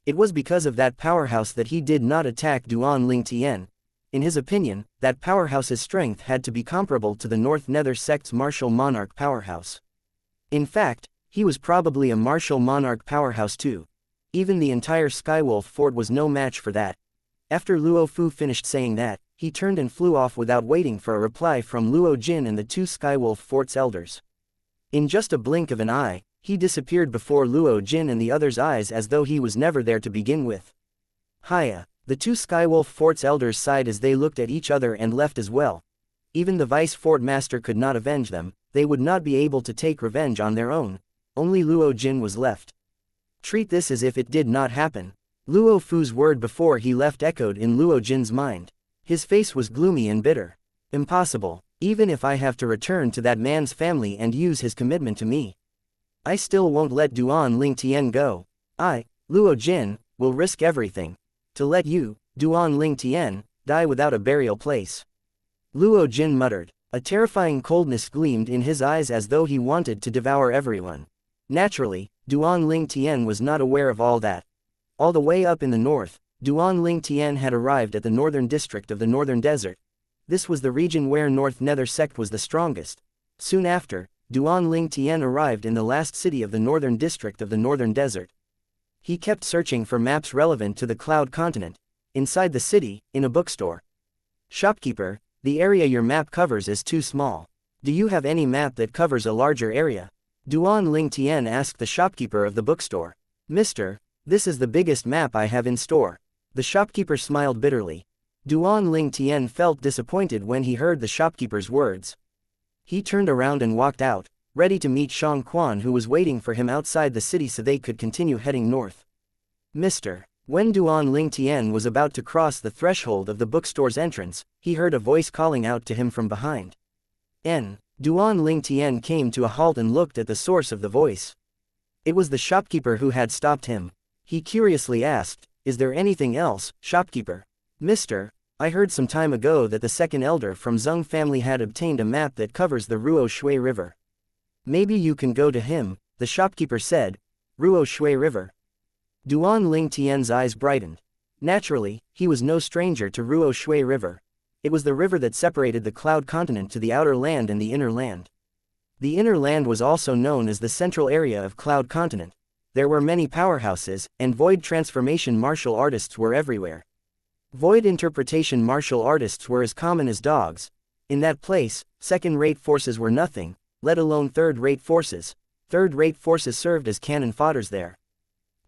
It was because of that powerhouse that he did not attack Duan Ling Tian. In his opinion, that powerhouse's strength had to be comparable to the North Nether sect's martial monarch powerhouse. In fact, he was probably a martial monarch powerhouse too. Even the entire Skywolf Fort was no match for that. After Luo Fu finished saying that, he turned and flew off without waiting for a reply from Luo Jin and the two Skywolf Fort's elders. In just a blink of an eye, he disappeared before Luo Jin and the others' eyes as though he was never there to begin with. Hiya, the two Skywolf Fort's elders sighed as they looked at each other and left as well. Even the Vice Fort Master could not avenge them, they would not be able to take revenge on their own. Only Luo Jin was left. Treat this as if it did not happen. Luo Fu's word before he left echoed in Luo Jin's mind. His face was gloomy and bitter. Impossible, even if I have to return to that man's family and use his commitment to me. I still won't let Duan Ling Tian go. I, Luo Jin, will risk everything to let you, Duan Ling Tian, die without a burial place. Luo Jin muttered. A terrifying coldness gleamed in his eyes as though he wanted to devour everyone. Naturally, Duan Ling Tian was not aware of all that. All the way up in the north, Duan Ling Tian had arrived at the northern district of the Northern Desert. This was the region where North Nether sect was the strongest. Soon after, Duan Ling Tian arrived in the last city of the northern district of the Northern Desert. He kept searching for maps relevant to the Cloud Continent. Inside the city, in a bookstore. Shopkeeper, the area your map covers is too small. Do you have any map that covers a larger area? Duan Ling Tian asked the shopkeeper of the bookstore. Mister, this is the biggest map I have in store. The shopkeeper smiled bitterly. Duan Ling Tian felt disappointed when he heard the shopkeeper's words. He turned around and walked out, ready to meet Shang Quan, who was waiting for him outside the city so they could continue heading north. Mister. When Duan Ling Tian was about to cross the threshold of the bookstore's entrance, he heard a voice calling out to him from behind. Duan Ling Tian came to a halt and looked at the source of the voice. It was the shopkeeper who had stopped him. He curiously asked, "Is there anything else, shopkeeper?" "Mister, I heard some time ago that the second elder from Zheng family had obtained a map that covers the Ruo Shui River. Maybe you can go to him," the shopkeeper said. Ruo Shui River. Duan Ling Tian's eyes brightened. Naturally, he was no stranger to Ruo Shui River. It was the river that separated the Cloud Continent to the outer land and the inner land. The inner land was also known as the central area of Cloud Continent. There were many powerhouses, and void transformation martial artists were everywhere. Void interpretation martial artists were as common as dogs. In that place, second-rate forces were nothing, let alone third-rate forces. Third-rate forces served as cannon fodders there.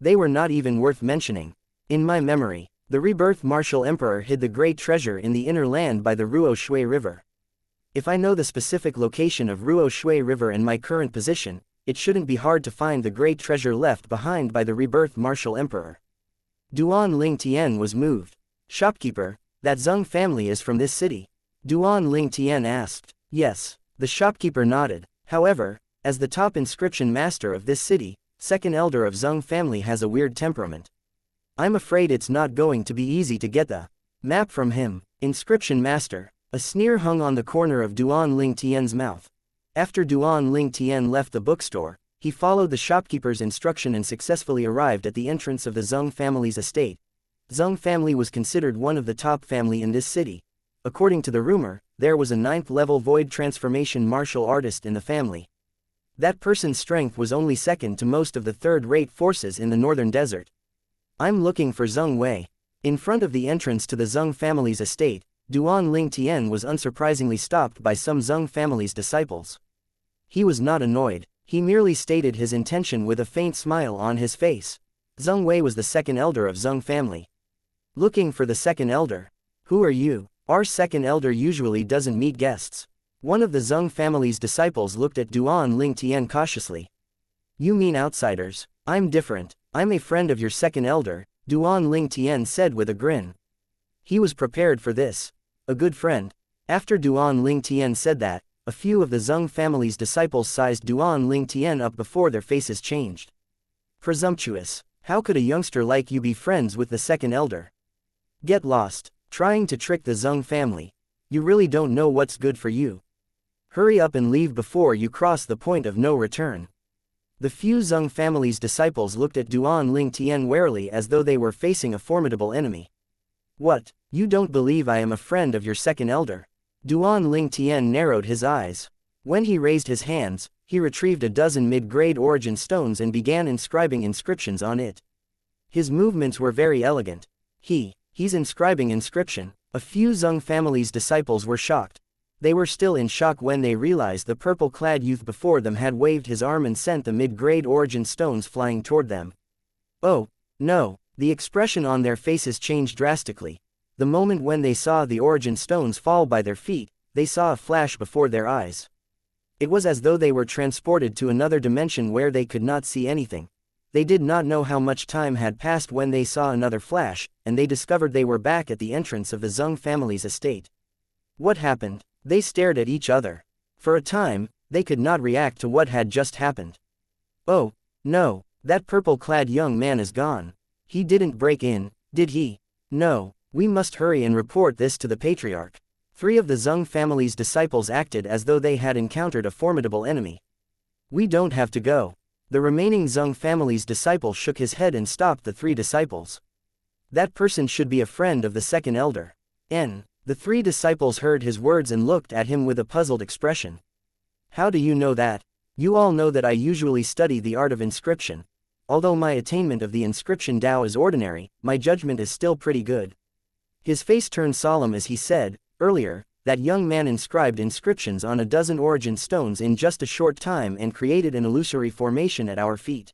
They were not even worth mentioning. In my memory, the rebirth martial emperor hid the great treasure in the inner land by the Ruo Shui River. If I know the specific location of Ruo Shui River and my current position, it shouldn't be hard to find the great treasure left behind by the rebirth martial emperor. Duan Ling Tian was moved. Shopkeeper, that Zheng family is from this city? Duan Ling Tian asked. Yes. The shopkeeper nodded. However, as the top inscription master of this city, second elder of Zheng family has a weird temperament. I'm afraid it's not going to be easy to get the map from him. Inscription master. A sneer hung on the corner of Duan Ling Tian's mouth. After Duan Ling Tian left the bookstore, he followed the shopkeeper's instruction and successfully arrived at the entrance of the Zheng family's estate. Zheng family was considered one of the top family in this city. According to the rumor, there was a 9th-level void transformation martial artist in the family. That person's strength was only second to most of the third-rate forces in the northern desert. I'm looking for Zheng Wei. In front of the entrance to the Zheng family's estate, Duan Ling Tian was unsurprisingly stopped by some Zheng family's disciples. He was not annoyed, he merely stated his intention with a faint smile on his face. Zheng Wei was the second elder of Zheng family. Looking for the second elder? Who are you? Our second elder usually doesn't meet guests. One of the Zheng family's disciples looked at Duan Ling Tian cautiously. You mean outsiders? I'm different. I'm a friend of your second elder, Duan Ling Tian said with a grin. He was prepared for this. A good friend. After Duan Ling Tian said that, a few of the Zheng family's disciples sized Duan Ling Tian up before their faces changed. Presumptuous. How could a youngster like you be friends with the second elder? Get lost. Trying to trick the Zheng family. You really don't know what's good for you. Hurry up and leave before you cross the point of no return. The few Zheng family's disciples looked at Duan Ling Tian warily as though they were facing a formidable enemy. What? You don't believe I am a friend of your second elder? Duan Ling Tian narrowed his eyes. When he raised his hands, he retrieved a dozen mid-grade origin stones and began inscribing inscriptions on it. His movements were very elegant. He's inscribing inscription. A few Zheng family's disciples were shocked. They were still in shock when they realized the purple-clad youth before them had waved his arm and sent the mid-grade origin stones flying toward them. Oh, no. The expression on their faces changed drastically. The moment when they saw the origin stones fall by their feet, they saw a flash before their eyes. It was as though they were transported to another dimension where they could not see anything. They did not know how much time had passed when they saw another flash, and they discovered they were back at the entrance of the Zheng family's estate. What happened? They stared at each other. For a time, they could not react to what had just happened. Oh, no, that purple-clad young man is gone. He didn't break in, did he? No, we must hurry and report this to the patriarch. 3 of the Zheng family's disciples acted as though they had encountered a formidable enemy. We don't have to go. The remaining Zheng family's disciple shook his head and stopped the 3 disciples. That person should be a friend of the second elder. The 3 disciples heard his words and looked at him with a puzzled expression. How do you know that? You all know that I usually study the art of inscription. Although my attainment of the inscription Tao is ordinary, my judgment is still pretty good. His face turned solemn as he said, earlier, that young man inscribed inscriptions on a dozen origin stones in just a short time and created an illusory formation at our feet.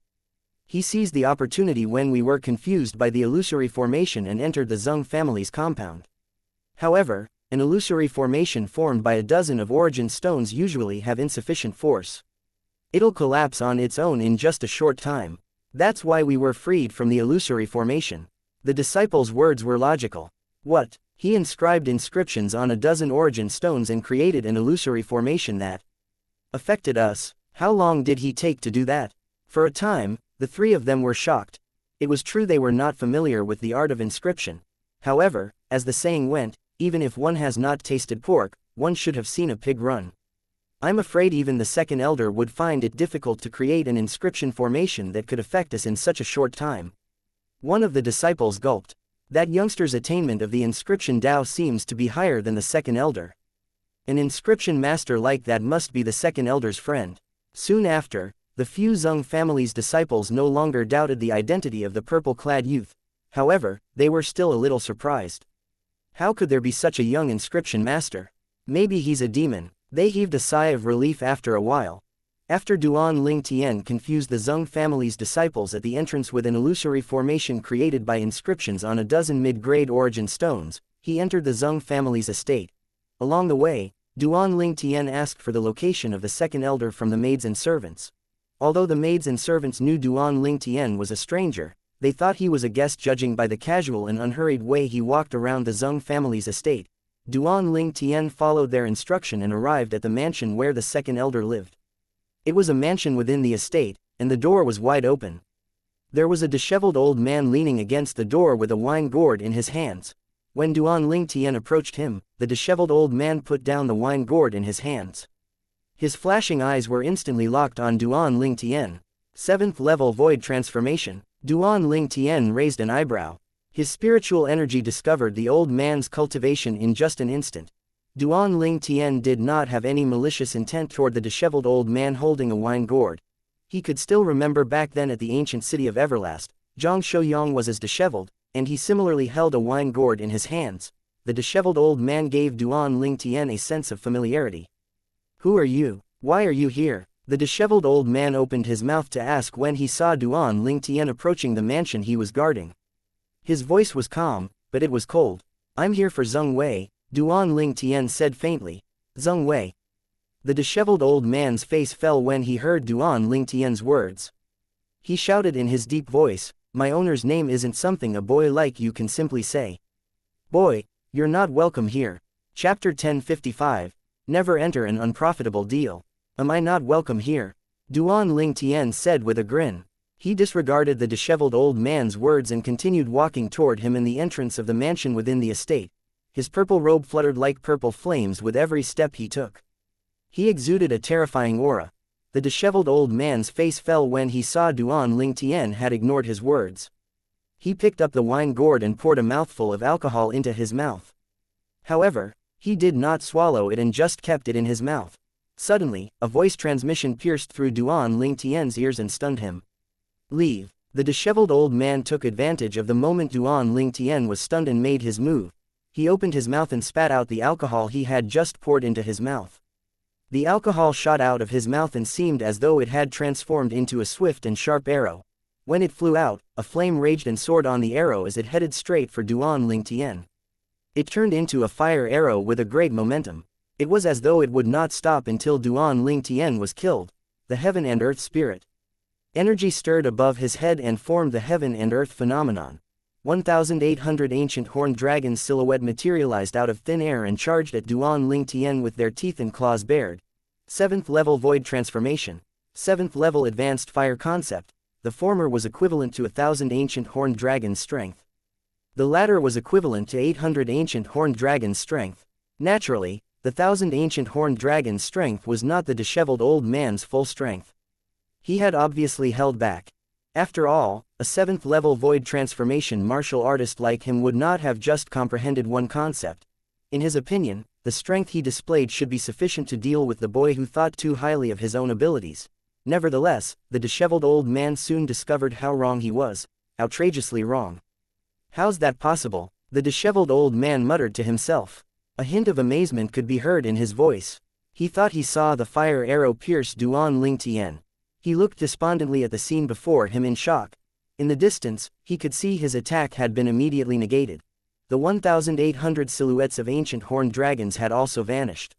He seized the opportunity when we were confused by the illusory formation and entered the Zheng family's compound. However, an illusory formation formed by a dozen of origin stones usually have insufficient force. It'll collapse on its own in just a short time. That's why we were freed from the illusory formation. The disciples' words were logical. What? He inscribed inscriptions on a dozen origin stones and created an illusory formation that affected us. How long did he take to do that? For a time, the 3 of them were shocked. It was true they were not familiar with the art of inscription. However, as the saying went, even if one has not tasted pork, one should have seen a pig run. I'm afraid even the second elder would find it difficult to create an inscription formation that could affect us in such a short time. One of the disciples gulped. That youngster's attainment of the inscription Tao seems to be higher than the second elder. An inscription master like that must be the second elder's friend. Soon after, the few Zheng family's disciples no longer doubted the identity of the purple-clad youth. However, they were still a little surprised. How could there be such a young inscription master? Maybe he's a demon. They heaved a sigh of relief after a while. After Duan Ling Tian confused the Zheng family's disciples at the entrance with an illusory formation created by inscriptions on a dozen mid-grade origin stones, he entered the Zheng family's estate. Along the way, Duan Ling Tian asked for the location of the second elder from the maids and servants. Although the maids and servants knew Duan Ling Tian was a stranger, They thought he was a guest, judging by the casual and unhurried way he walked around the Zheng family's estate. Duan Ling Tian followed their instruction and arrived at the mansion where the second elder lived. It was a mansion within the estate, and the door was wide open. There was a disheveled old man leaning against the door with a wine gourd in his hands. When Duan Ling Tian approached him, the disheveled old man put down the wine gourd in his hands. His flashing eyes were instantly locked on Duan Ling Tian. 7th level void transformation. Duan Ling Tian raised an eyebrow. His spiritual energy discovered the old man's cultivation in just an instant. Duan Ling Tian did not have any malicious intent toward the disheveled old man holding a wine gourd. He could still remember back then at the ancient city of Everlast, Zhang Shouyang was as disheveled, and he similarly held a wine gourd in his hands. The disheveled old man gave Duan Ling Tian a sense of familiarity. "Who are you? Why are you here?" The disheveled old man opened his mouth to ask when he saw Duan Ling Tian approaching the mansion he was guarding. His voice was calm, but it was cold. "I'm here for Zheng Wei," Duan Ling Tian said faintly. "Zheng Wei." The disheveled old man's face fell when he heard Duan Ling Tian's words. He shouted in his deep voice, "My owner's name isn't something a boy like you can simply say. Boy, you're not welcome here." Chapter 1055. Never enter an unprofitable deal. "Am I not welcome here?" Duan Ling Tian said with a grin. He disregarded the disheveled old man's words and continued walking toward him in the entrance of the mansion within the estate. His purple robe fluttered like purple flames with every step he took. He exuded a terrifying aura. The disheveled old man's face fell when he saw Duan Ling Tian had ignored his words. He picked up the wine gourd and poured a mouthful of alcohol into his mouth. However, he did not swallow it and just kept it in his mouth. Suddenly, a voice transmission pierced through Duan Ling Tian's ears and stunned him. "Leave." The disheveled old man took advantage of the moment Duan Ling Tian was stunned and made his move. He opened his mouth and spat out the alcohol he had just poured into his mouth. The alcohol shot out of his mouth and seemed as though it had transformed into a swift and sharp arrow. When it flew out, a flame raged and soared on the arrow as it headed straight for Duan Ling Tian. It turned into a fire arrow with a great momentum. It was as though it would not stop until Duan Ling Tian was killed. The heaven and earth spirit. Energy stirred above his head and formed the heaven and earth phenomenon. 1,800 ancient horned dragons silhouette materialized out of thin air and charged at Duan Ling Tian with their teeth and claws bared. 7th level void transformation. 7th level advanced fire concept. The former was equivalent to 1,000 ancient horned dragons' strength. The latter was equivalent to 800 ancient horned dragons' strength. Naturally, the 1,000 ancient horned dragon's strength was not the disheveled old man's full strength. He had obviously held back. After all, a 7th level void transformation martial artist like him would not have just comprehended one concept. In his opinion, the strength he displayed should be sufficient to deal with the boy who thought too highly of his own abilities. Nevertheless, the disheveled old man soon discovered how wrong he was. Outrageously wrong. "How's that possible?" the disheveled old man muttered to himself. A hint of amazement could be heard in his voice. He thought he saw the fire arrow pierce Duan Ling Tian. He looked despondently at the scene before him in shock. In the distance, he could see his attack had been immediately negated. The 1,800 silhouettes of ancient horned dragons had also vanished.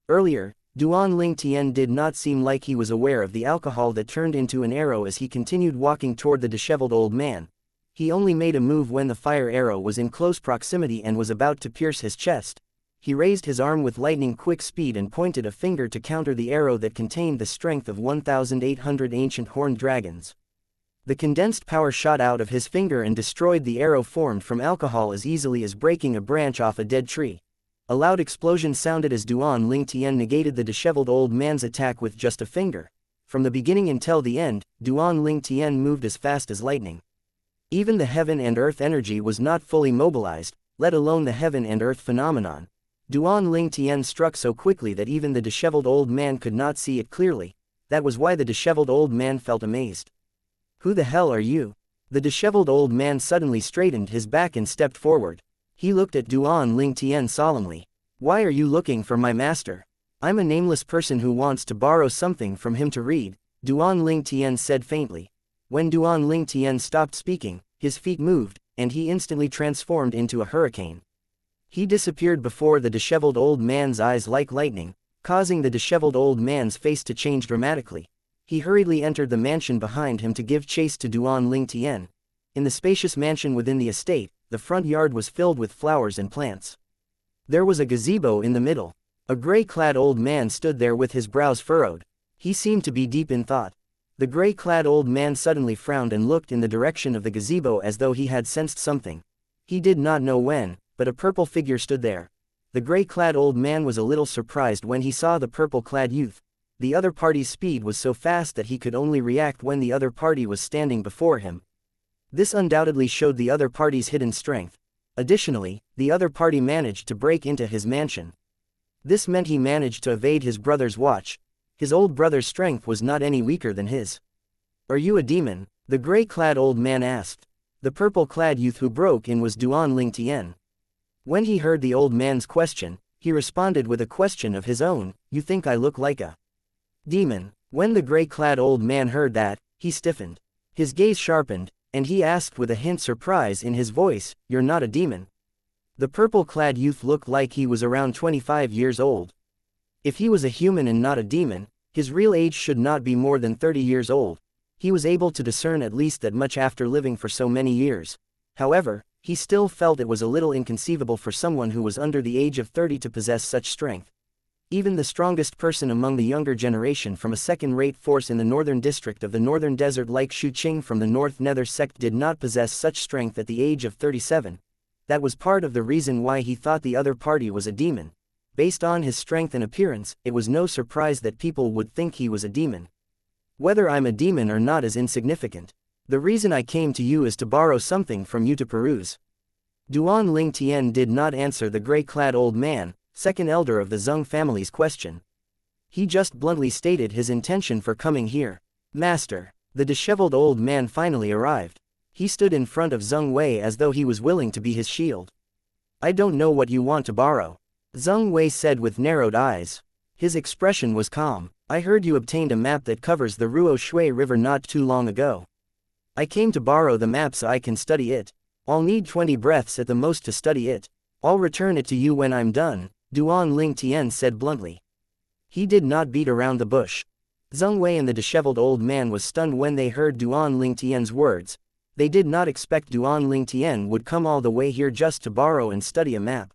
Earlier, Duan Ling Tian did not seem like he was aware of the alcohol that turned into an arrow as he continued walking toward the disheveled old man. He only made a move when the fire arrow was in close proximity and was about to pierce his chest. He raised his arm with lightning-quick speed and pointed a finger to counter the arrow that contained the strength of 1,800 ancient horned dragons. The condensed power shot out of his finger and destroyed the arrow formed from alcohol as easily as breaking a branch off a dead tree. A loud explosion sounded as Duan Ling Tian negated the disheveled old man's attack with just a finger. From the beginning until the end, Duan Ling Tian moved as fast as lightning. Even the heaven and earth energy was not fully mobilized, let alone the heaven and earth phenomenon. Duan Ling Tian struck so quickly that even the disheveled old man could not see it clearly. That was why the disheveled old man felt amazed. "Who the hell are you?" The disheveled old man suddenly straightened his back and stepped forward. He looked at Duan Ling Tian solemnly. "Why are you looking for my master?" "I'm a nameless person who wants to borrow something from him to read," Duan Ling Tian said faintly. When Duan Ling Tian stopped speaking, his feet moved, and he instantly transformed into a hurricane. He disappeared before the disheveled old man's eyes like lightning, causing the disheveled old man's face to change dramatically. He hurriedly entered the mansion behind him to give chase to Duan Ling Tian. In the spacious mansion within the estate, the front yard was filled with flowers and plants. There was a gazebo in the middle. A gray-clad old man stood there with his brows furrowed. He seemed to be deep in thought. The gray-clad old man suddenly frowned and looked in the direction of the gazebo as though he had sensed something. He did not know when, but a purple figure stood there. The gray-clad old man was a little surprised when he saw the purple-clad youth. The other party's speed was so fast that he could only react when the other party was standing before him. This undoubtedly showed the other party's hidden strength. Additionally, the other party managed to break into his mansion. This meant he managed to evade his brother's watch. His old brother's strength was not any weaker than his. "Are you a demon?" the gray-clad old man asked. The purple-clad youth who broke in was Duan Lingtian. When he heard the old man's question, he responded with a question of his own, "You think I look like a demon?" When the gray-clad old man heard that, he stiffened. His gaze sharpened, and he asked with a hint surprise in his voice, "You're not a demon?" The purple-clad youth looked like he was around 25 years old. If he was a human and not a demon, his real age should not be more than 30 years old. He was able to discern at least that much after living for so many years. However, he still felt it was a little inconceivable for someone who was under the age of 30 to possess such strength. Even the strongest person among the younger generation from a second-rate force in the northern district of the northern desert like Shu Qing from the North Nether sect did not possess such strength at the age of 37. That was part of the reason why he thought the other party was a demon. Based on his strength and appearance, it was no surprise that people would think he was a demon. Whether I'm a demon or not is insignificant. The reason I came to you is to borrow something from you to peruse. Duan Lingtian did not answer the gray-clad old man, second elder of the Zheng family's question. He just bluntly stated his intention for coming here. "Master." The disheveled old man finally arrived. He stood in front of Zheng Wei as though he was willing to be his shield. "I don't know what you want to borrow," Zheng Wei said with narrowed eyes. His expression was calm. "I heard you obtained a map that covers the Ruo Shui River not too long ago. I came to borrow the map so I can study it. I'll need 20 breaths at the most to study it. I'll return it to you when I'm done," Duan Lingtian said bluntly. He did not beat around the bush. Zheng Wei and the disheveled old man was stunned when they heard Duan Lingtian's words. They did not expect Duan Lingtian would come all the way here just to borrow and study a map.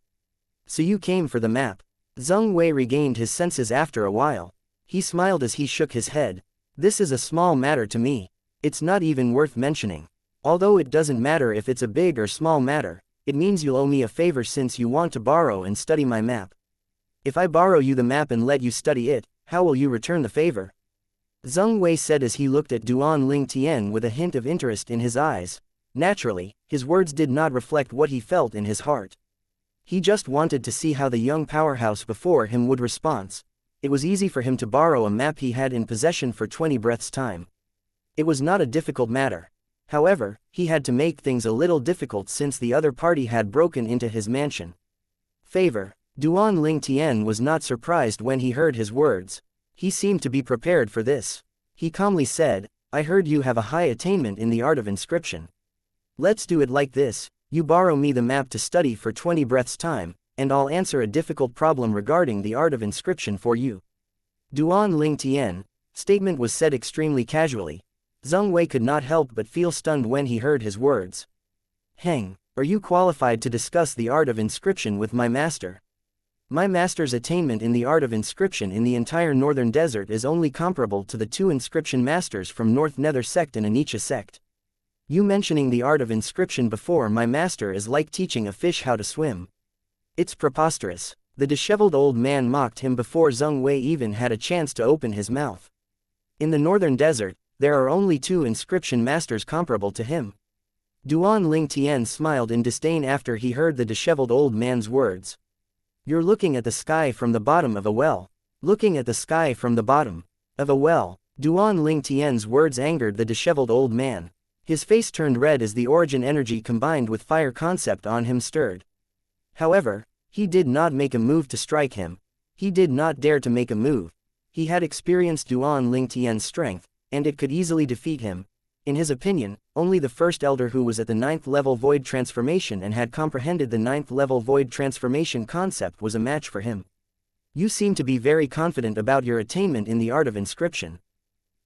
"So you came for the map?" Zheng Wei regained his senses after a while. He smiled as he shook his head. "This is a small matter to me. It's not even worth mentioning. Although it doesn't matter if it's a big or small matter, it means you'll owe me a favor since you want to borrow and study my map. If I borrow you the map and let you study it, how will you return the favor?" Zheng Wei said as he looked at Duan Lingtian with a hint of interest in his eyes. Naturally, his words did not reflect what he felt in his heart. He just wanted to see how the young powerhouse before him would respond. It was easy for him to borrow a map he had in possession for 20 breaths' time. It was not a difficult matter. However, he had to make things a little difficult since the other party had broken into his mansion. Favor. Duan Lingtian was not surprised when he heard his words. He seemed to be prepared for this. He calmly said, "I heard you have a high attainment in the art of inscription. Let's do it like this. You borrow me the map to study for 20 breaths' time, and I'll answer a difficult problem regarding the art of inscription for you." Duan Lingtian statement was said extremely casually. Zheng Wei could not help but feel stunned when he heard his words. "Heng, are you qualified to discuss the art of inscription with my master? My master's attainment in the art of inscription in the entire northern desert is only comparable to the 2 inscription masters from North Nether sect and Xianxia sect. You mentioning the art of inscription before my master is like teaching a fish how to swim. It's preposterous." The disheveled old man mocked him before Zheng Wei even had a chance to open his mouth. In the northern desert, there are only 2 inscription masters comparable to him. Duan Lingtian smiled in disdain after he heard the disheveled old man's words. "You're looking at the sky from the bottom of a well. Looking at the sky from the bottom of a well." Duan Lingtian's words angered the disheveled old man. His face turned red as the origin energy combined with fire concept on him stirred. However, he did not make a move to strike him. He did not dare to make a move. He had experienced Duan Lingtian's strength, and it could easily defeat him. In his opinion, only the first elder who was at the 9th level void transformation and had comprehended the 9th level void transformation concept was a match for him. "You seem to be very confident about your attainment in the art of inscription.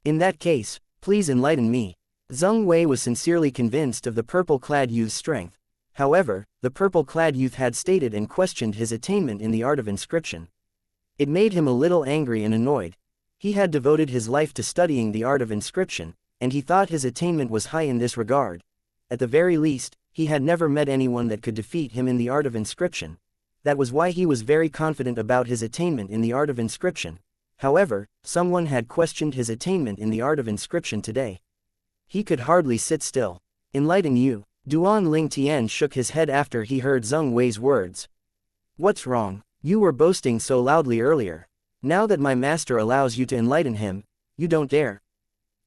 In that case, please enlighten me." Zheng Wei was sincerely convinced of the purple-clad youth's strength. However, the purple-clad youth had stated and questioned his attainment in the art of inscription. It made him a little angry and annoyed. He had devoted his life to studying the art of inscription, and he thought his attainment was high in this regard. At the very least, he had never met anyone that could defeat him in the art of inscription. That was why he was very confident about his attainment in the art of inscription. However, someone had questioned his attainment in the art of inscription today. He could hardly sit still. Enlighten you. Duan Ling Tian shook his head after he heard Zheng Wei's words. What's wrong? You were boasting so loudly earlier. Now that my master allows you to enlighten him, you don't dare.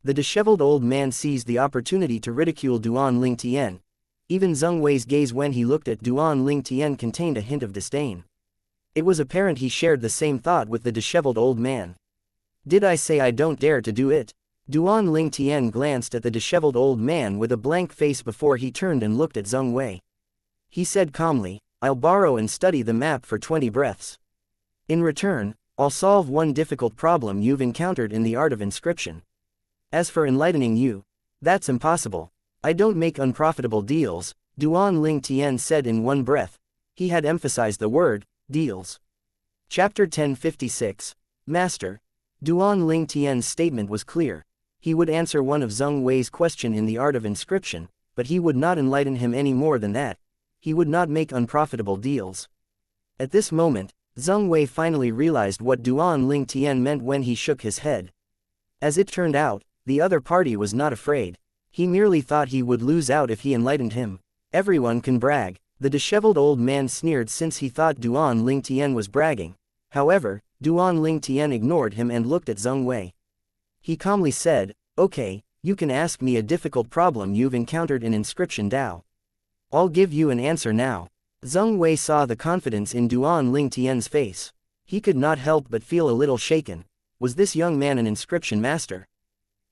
The disheveled old man seized the opportunity to ridicule Duan Ling Tian. Even Zheng Wei's gaze when he looked at Duan Ling Tian contained a hint of disdain. It was apparent he shared the same thought with the disheveled old man. Did I say I don't dare to do it? Duan Ling Tian glanced at the disheveled old man with a blank face before he turned and looked at Zheng Wei. He said calmly, I'll borrow and study the map for 20 breaths. In return, I'll solve one difficult problem you've encountered in the art of inscription. As for enlightening you, that's impossible. I don't make unprofitable deals, Duan Ling Tian said in one breath. He had emphasized the word, deals. Chapter 1056. Master. Duan Ling Tian's statement was clear. He would answer one of Zheng Wei's question in the art of inscription, but he would not enlighten him any more than that. He would not make unprofitable deals. At this moment, Zheng Wei finally realized what Duan Ling Tian meant when he shook his head. As it turned out, the other party was not afraid. He merely thought he would lose out if he enlightened him. Everyone can brag. The disheveled old man sneered since he thought Duan Ling Tian was bragging. However, Duan Ling Tian ignored him and looked at Zheng Wei. He calmly said, okay, you can ask me a difficult problem you've encountered in inscription Dao. I'll give you an answer now. Zheng Wei saw the confidence in Duan Ling Tian's face. He could not help but feel a little shaken. Was this young man an inscription master?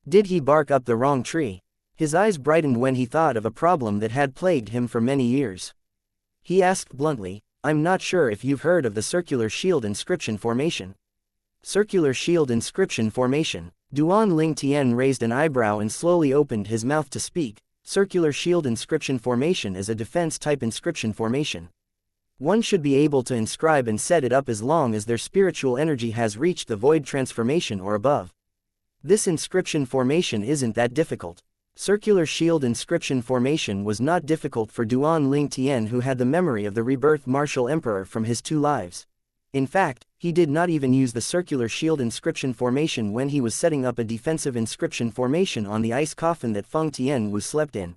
Did he bark up the wrong tree? His eyes brightened when he thought of a problem that had plagued him for many years. He asked bluntly, I'm not sure if you've heard of the circular shield inscription formation. Circular shield inscription formation. Duan Ling Tian raised an eyebrow and slowly opened his mouth to speak. Circular shield inscription formation is a defense-type inscription formation. One should be able to inscribe and set it up as long as their spiritual energy has reached the void transformation or above. This inscription formation isn't that difficult. Circular shield inscription formation was not difficult for Duan Ling Tian, who had the memory of the rebirth martial emperor from his 2 lives. In fact, he did not even use the circular shield inscription formation when he was setting up a defensive inscription formation on the ice coffin that Feng Tianwu slept in.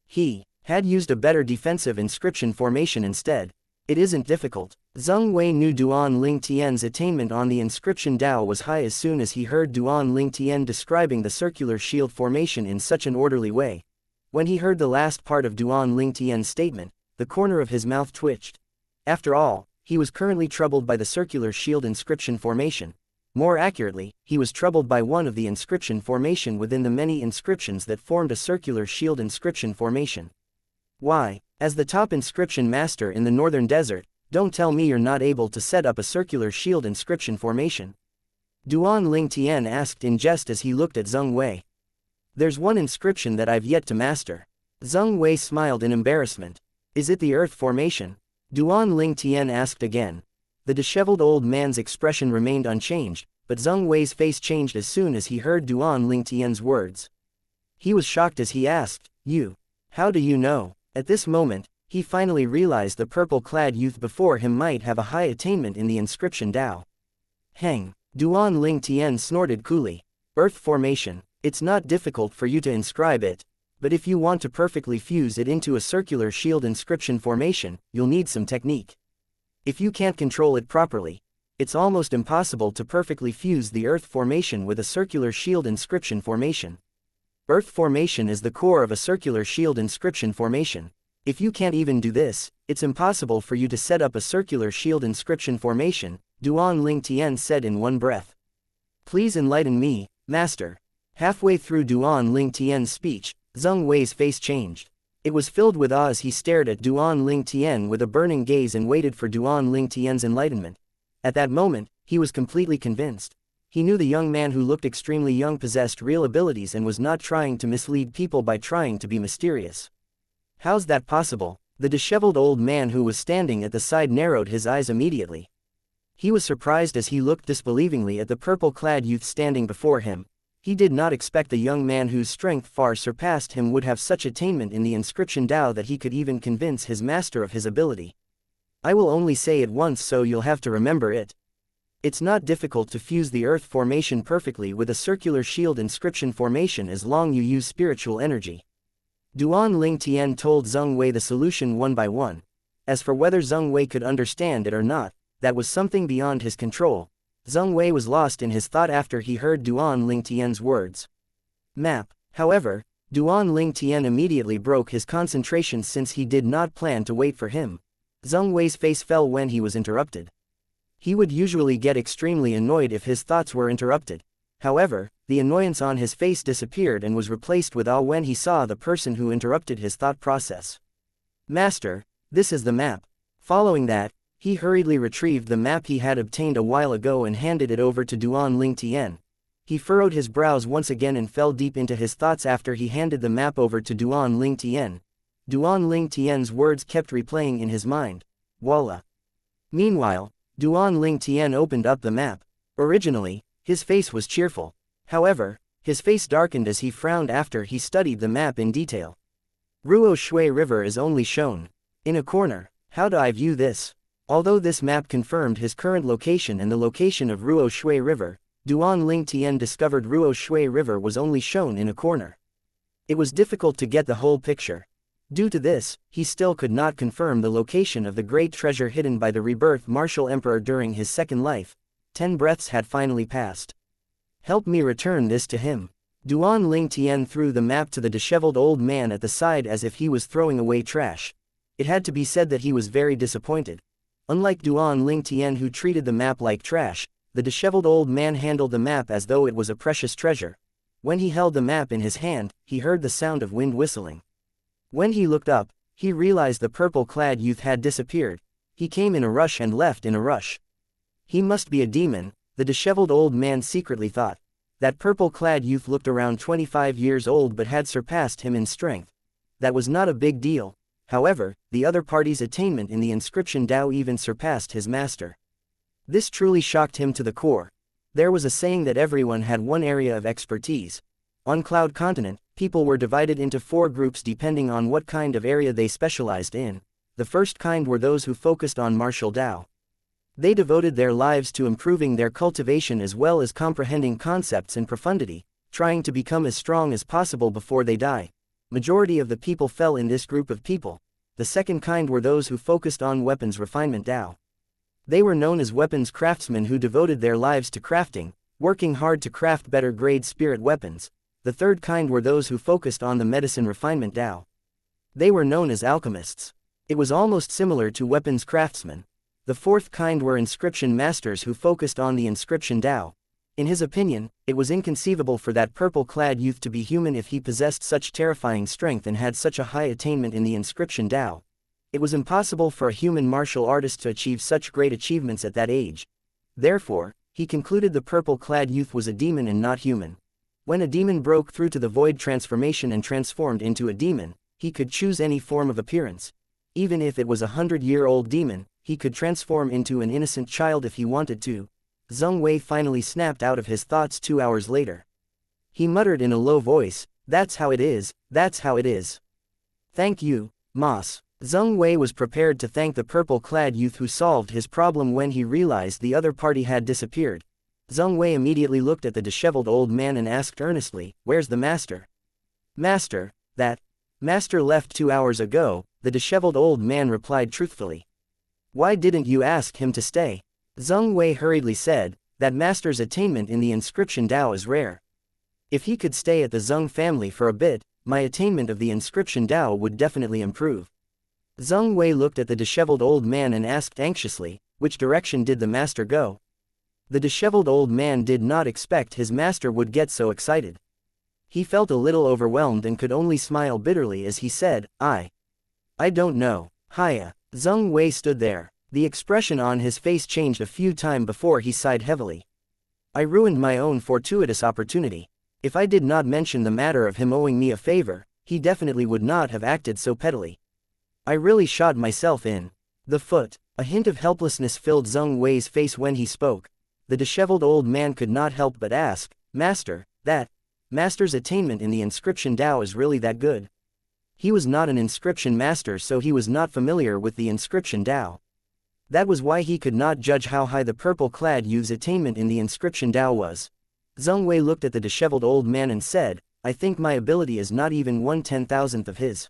He had used a better defensive inscription formation instead. It isn't difficult. Zheng Wei knew Duan Ling Tian's attainment on the inscription Dao was high as soon as he heard Duan Ling Tian describing the circular shield formation in such an orderly way. When he heard the last part of Duan Ling Tian's statement, the corner of his mouth twitched. After all, he was currently troubled by the circular shield inscription formation. More accurately, he was troubled by one of the inscription formation within the many inscriptions that formed a circular shield inscription formation. Why, as the top inscription master in the northern desert, don't tell me you're not able to set up a circular shield inscription formation? Duan Ling Tian asked in jest as he looked at Zheng Wei. There's one inscription that I've yet to master. Zheng Wei smiled in embarrassment. Is it the earth formation? Duan Ling Tian asked again. The disheveled old man's expression remained unchanged, but Zheng Wei's face changed as soon as he heard Duan Ling Tian's words. He was shocked as he asked, You? How do you know? At this moment, he finally realized the purple-clad youth before him might have a high attainment in the inscription Dao. Heng. Duan Ling Tian snorted coolly. Earth formation. It's not difficult for you to inscribe it. But if you want to perfectly fuse it into a circular shield inscription formation, you'll need some technique. If you can't control it properly, it's almost impossible to perfectly fuse the earth formation with a circular shield inscription formation. Earth formation is the core of a circular shield inscription formation. If you can't even do this, it's impossible for you to set up a circular shield inscription formation, Duan Ling Tian said in one breath. Please enlighten me, master. Halfway through Duan Ling Tian's speech, Zheng Wei's face changed. It was filled with awe as he stared at Duan Ling Tian with a burning gaze and waited for Duan Ling Tian's enlightenment. At that moment, he was completely convinced. He knew the young man who looked extremely young possessed real abilities and was not trying to mislead people by trying to be mysterious. How's that possible? The disheveled old man who was standing at the side narrowed his eyes immediately. He was surprised as he looked disbelievingly at the purple-clad youth standing before him. He did not expect the young man whose strength far surpassed him would have such attainment in the inscription Tao that he could even convince his master of his ability. I will only say it once so you'll have to remember it. It's not difficult to fuse the earth formation perfectly with a circular shield inscription formation as long you use spiritual energy. Duan Ling Tian told Zheng Wei the solution one by one. As for whether Zheng Wei could understand it or not, that was something beyond his control. Zheng Wei was lost in his thought after he heard Duan Ling Tian's words. Map. However, Duan Ling Tian immediately broke his concentration since he did not plan to wait for him. Zheng Wei's face fell when he was interrupted. He would usually get extremely annoyed if his thoughts were interrupted. However, the annoyance on his face disappeared and was replaced with awe when he saw the person who interrupted his thought process. Master, this is the map. Following that, he hurriedly retrieved the map he had obtained a while ago and handed it over to Duan Ling Tian. He furrowed his brows once again and fell deep into his thoughts after he handed the map over to Duan Ling Tian. Duan Ling Tian's words kept replaying in his mind. Voila. Meanwhile, Duan Ling Tian opened up the map. Originally, his face was cheerful. However, his face darkened as he frowned after he studied the map in detail. Ruo Shui River is only shown in a corner. How do I view this? Although this map confirmed his current location and the location of Ruo Shui River, Duan Ling Tian discovered Ruo Shui River was only shown in a corner. It was difficult to get the whole picture. Due to this, he still could not confirm the location of the great treasure hidden by the rebirth martial emperor during his second life. 10 breaths had finally passed. Help me return this to him. Duan Ling Tian threw the map to the disheveled old man at the side as if he was throwing away trash. It had to be said that he was very disappointed. Unlike Duan Ling Tian who treated the map like trash, the disheveled old man handled the map as though it was a precious treasure. When he held the map in his hand, he heard the sound of wind whistling. When he looked up, he realized the purple-clad youth had disappeared. He came in a rush and left in a rush. He must be a demon, the disheveled old man secretly thought. That purple-clad youth looked around 25 years old but had surpassed him in strength. That was not a big deal. However, the other party's attainment in the inscription Tao even surpassed his master. This truly shocked him to the core. There was a saying that everyone had one area of expertise. On Cloud Continent, people were divided into 4 groups depending on what kind of area they specialized in. The first kind were those who focused on martial Tao. They devoted their lives to improving their cultivation as well as comprehending concepts in profundity, trying to become as strong as possible before they die. Majority of the people fell in this group of people. The second kind were those who focused on weapons refinement Tao. They were known as weapons craftsmen who devoted their lives to crafting, working hard to craft better grade spirit weapons. The third kind were those who focused on the medicine refinement Tao. They were known as alchemists. It was almost similar to weapons craftsmen. The fourth kind were inscription masters who focused on the inscription Tao. In his opinion, it was inconceivable for that purple-clad youth to be human if he possessed such terrifying strength and had such a high attainment in the inscription Tao. It was impossible for a human martial artist to achieve such great achievements at that age. Therefore, he concluded the purple-clad youth was a demon and not human. When a demon broke through to the void transformation and transformed into a demon, he could choose any form of appearance. Even if it was a 100-year-old demon, he could transform into an innocent child if he wanted to. Zheng Wei finally snapped out of his thoughts 2 hours later. He muttered in a low voice, "That's how it is, that's how it is. Thank you, Moss." Zheng Wei was prepared to thank the purple-clad youth who solved his problem when he realized the other party had disappeared. Zheng Wei immediately looked at the disheveled old man and asked earnestly, "Where's the master?" "Master, that master left 2 hours ago," the disheveled old man replied truthfully. "Why didn't you ask him to stay?" Zheng Wei hurriedly said, "That master's attainment in the inscription Tao is rare. If he could stay at the Zheng family for a bit, my attainment of the inscription Tao would definitely improve." Zheng Wei looked at the disheveled old man and asked anxiously, "Which direction did the master go?" The disheveled old man did not expect his master would get so excited. He felt a little overwhelmed and could only smile bitterly as he said, I don't know." "Hiya." Zheng Wei stood there. The expression on his face changed a few times before he sighed heavily. I ruined my own fortuitous opportunity. If I did not mention the matter of him owing me a favor, he definitely would not have acted so pettily. I really shot myself in the foot. A hint of helplessness filled Zheng Wei's face when he spoke. The disheveled old man could not help but ask, Master, that master's attainment in the inscription Tao is really that good? He was not an inscription master, so he was not familiar with the inscription Tao. That was why he could not judge how high the purple-clad youth's attainment in the inscription Tao was. Zheng Wei looked at the disheveled old man and said, I think my ability is not even 1/10,000th of his.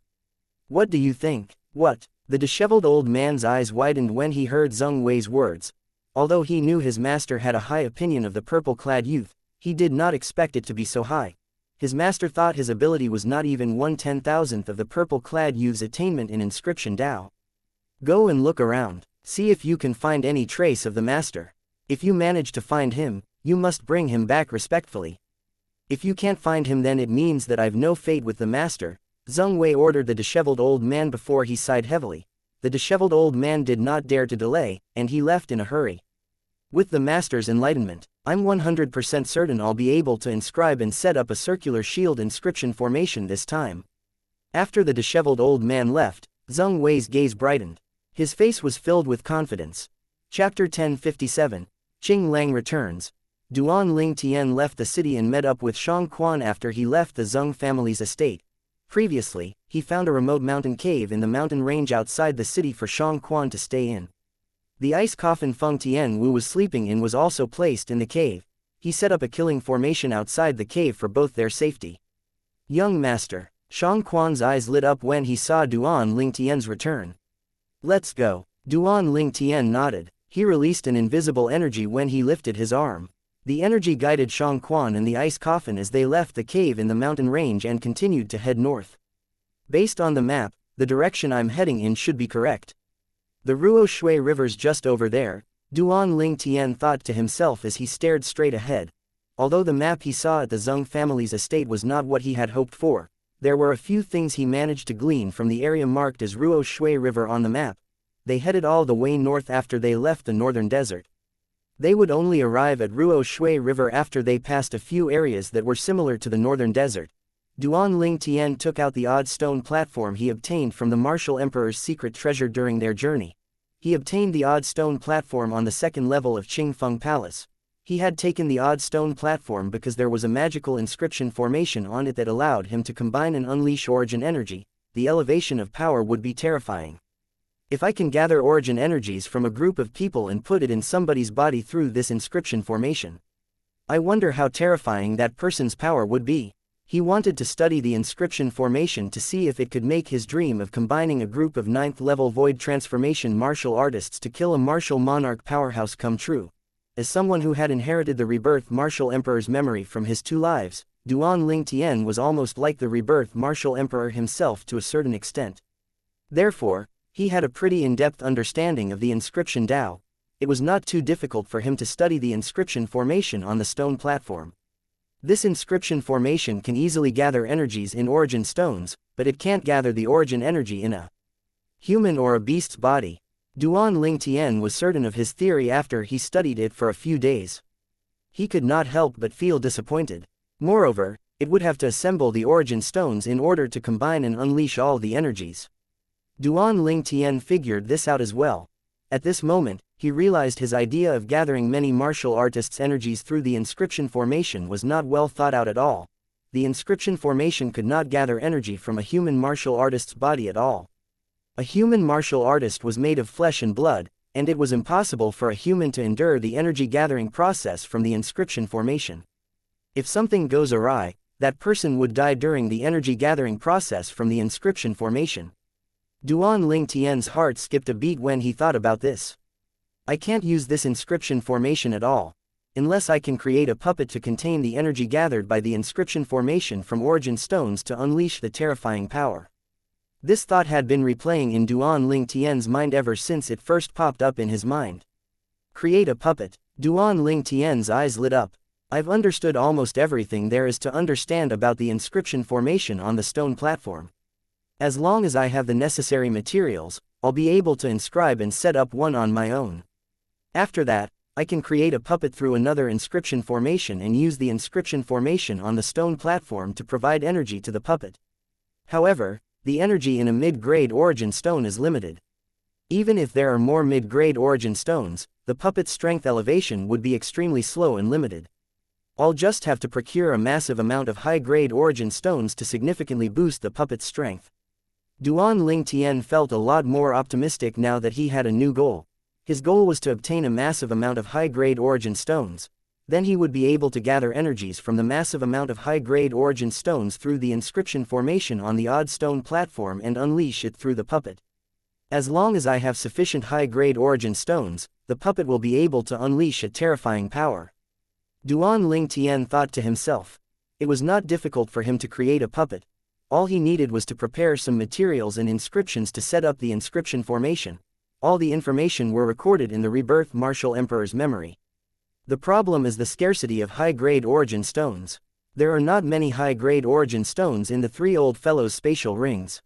What do you think? What? The disheveled old man's eyes widened when he heard Zheng Wei's words. Although he knew his master had a high opinion of the purple-clad youth, he did not expect it to be so high. His master thought his ability was not even 1/10,000th of the purple-clad youth's attainment in inscription Tao. Go and look around. See if you can find any trace of the master. If you manage to find him, you must bring him back respectfully. If you can't find him, then it means that I've no fate with the master. Zheng Wei ordered the disheveled old man before he sighed heavily. The disheveled old man did not dare to delay, and he left in a hurry. With the master's enlightenment, I'm 100% certain I'll be able to inscribe and set up a circular shield inscription formation this time. After the disheveled old man left, Zheng Wei's gaze brightened. His face was filled with confidence. Chapter 1057. Qing Lang returns. Duan Ling Tian left the city and met up with Shang Quan after he left the Zheng family's estate. Previously, he found a remote mountain cave in the mountain range outside the city for Shang Quan to stay in. The ice coffin Feng Tianwu was sleeping in was also placed in the cave. He set up a killing formation outside the cave for both their safety. Young master. Shang Quan's eyes lit up when he saw Duan Ling Tian's return. Let's go. Duan Ling Tian nodded. He released an invisible energy when he lifted his arm. The energy guided Shang Quan and the ice coffin as they left the cave in the mountain range and continued to head north. Based on the map, the direction I'm heading in should be correct. The Ruo Shui River's just over there, Duan Ling Tian thought to himself as he stared straight ahead. Although the map he saw at the Zheng family's estate was not what he had hoped for, there were a few things he managed to glean from the area marked as Ruo Shui River on the map. They headed all the way north after they left the northern desert. They would only arrive at Ruo Shui River after they passed a few areas that were similar to the northern desert. Duan Ling Tian took out the odd stone platform he obtained from the martial emperor's secret treasure during their journey. He obtained the odd stone platform on the second level of Qingfeng Palace. He had taken the odd stone platform because there was a magical inscription formation on it that allowed him to combine and unleash origin energy. The elevation of power would be terrifying. If I can gather origin energies from a group of people and put it in somebody's body through this inscription formation, I wonder how terrifying that person's power would be. He wanted to study the inscription formation to see if it could make his dream of combining a group of 9th level void transformation martial artists to kill a martial monarch powerhouse come true. As someone who had inherited the rebirth martial emperor's memory from his 2 lives, Duan Ling Tian was almost like the rebirth martial emperor himself to a certain extent. Therefore, he had a pretty in-depth understanding of the inscription Tao. It was not too difficult for him to study the inscription formation on the stone platform. This inscription formation can easily gather energies in origin stones, but it can't gather the origin energy in a human or a beast's body. Duan Ling Tian was certain of his theory after he studied it for a few days. He could not help but feel disappointed. Moreover, it would have to assemble the origin stones in order to combine and unleash all the energies. Duan Ling Tian figured this out as well. At this moment, he realized his idea of gathering many martial artists' energies through the inscription formation was not well thought out at all. The inscription formation could not gather energy from a human martial artist's body at all. A human martial artist was made of flesh and blood, and it was impossible for a human to endure the energy-gathering process from the inscription formation. If something goes awry, that person would die during the energy-gathering process from the inscription formation. Duan Ling Tian's heart skipped a beat when he thought about this. I can't use this inscription formation at all, unless I can create a puppet to contain the energy gathered by the inscription formation from origin stones to unleash the terrifying power. This thought had been replaying in Duan Ling Tian's mind ever since it first popped up in his mind. Create a puppet. Duan Ling Tian's eyes lit up. I've understood almost everything there is to understand about the inscription formation on the stone platform. As long as I have the necessary materials, I'll be able to inscribe and set up one on my own. After that, I can create a puppet through another inscription formation and use the inscription formation on the stone platform to provide energy to the puppet. However, the energy in a mid-grade origin stone is limited. Even if there are more mid-grade origin stones, the puppet's strength elevation would be extremely slow and limited. I'll just have to procure a massive amount of high-grade origin stones to significantly boost the puppet's strength. Duan Ling Tian felt a lot more optimistic now that he had a new goal. His goal was to obtain a massive amount of high-grade origin stones. Then he would be able to gather energies from the massive amount of high-grade origin stones through the inscription formation on the odd stone platform and unleash it through the puppet. As long as I have sufficient high-grade origin stones, the puppet will be able to unleash a terrifying power. Duan Ling Tian thought to himself. It was not difficult for him to create a puppet. All he needed was to prepare some materials and inscriptions to set up the inscription formation. All the information were recorded in the rebirth martial emperor's memory. The problem is the scarcity of high-grade origin stones. There are not many high-grade origin stones in the three old fellows' spatial rings.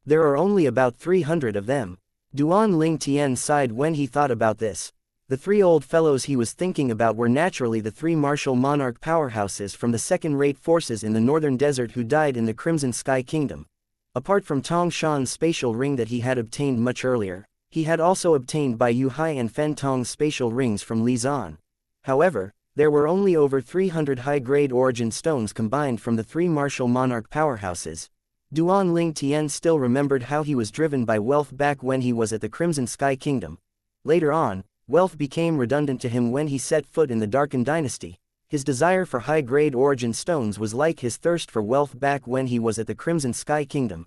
There are only about 300 of them. Duan Ling Tian sighed when he thought about this. The three old fellows he was thinking about were naturally the three martial monarch powerhouses from the second-rate forces in the northern desert who died in the Crimson Sky Kingdom. Apart from Tong Shan's spatial ring that he had obtained much earlier, he had also obtained Bai Yu Hai and Fen Tong's spatial rings from Li Zan. However, there were only over 300 high-grade origin stones combined from the three martial monarch powerhouses. Duan Ling Tian still remembered how he was driven by wealth back when he was at the Crimson Sky Kingdom. Later on, wealth became redundant to him when he set foot in the Darkened Dynasty. His desire for high-grade origin stones was like his thirst for wealth back when he was at the Crimson Sky Kingdom.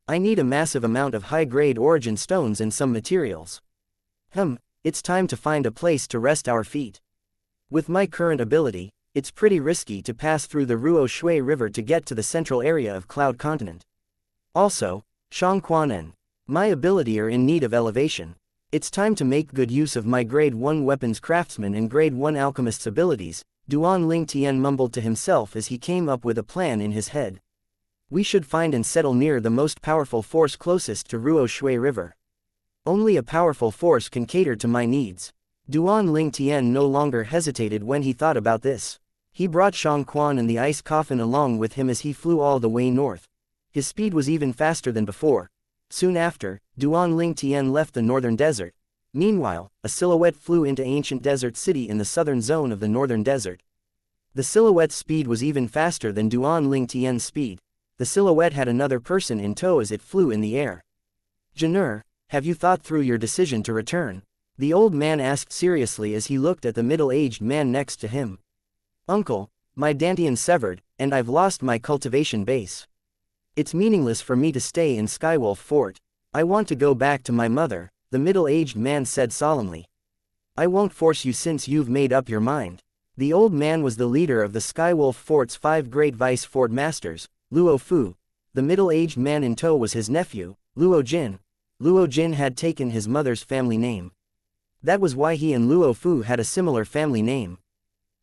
I need a massive amount of high-grade origin stones and some materials. It's time to find a place to rest our feet. With my current ability, it's pretty risky to pass through the Ruo Shui River to get to the central area of Cloud Continent. Also, Xianxia, my ability are in need of elevation. It's time to make good use of my Grade 1 weapons craftsman and Grade 1 alchemist's abilities, Duan Ling Tian mumbled to himself as he came up with a plan in his head. We should find and settle near the most powerful force closest to Ruo Shui River. Only a powerful force can cater to my needs. Duan Ling Tian no longer hesitated when he thought about this. He brought Xianxia and the ice coffin along with him as he flew all the way north. His speed was even faster than before. Soon after, Duan Ling Tian left the northern desert. Meanwhile, a silhouette flew into ancient desert city in the southern zone of the northern desert. The silhouette's speed was even faster than Duan Ling Tian's speed. The silhouette had another person in tow as it flew in the air. Janur, have you thought through your decision to return? The old man asked seriously as he looked at the middle-aged man next to him. Uncle, my dantian severed, and I've lost my cultivation base. It's meaningless for me to stay in Skywolf Fort. I want to go back to my mother, the middle-aged man said solemnly. I won't force you since you've made up your mind. The old man was the leader of the Skywolf Fort's 5 great vice fort masters, Luo Fu. The middle-aged man in tow was his nephew, Luo Jin. Luo Jin had taken his mother's family name. That was why he and Luo Fu had a similar family name.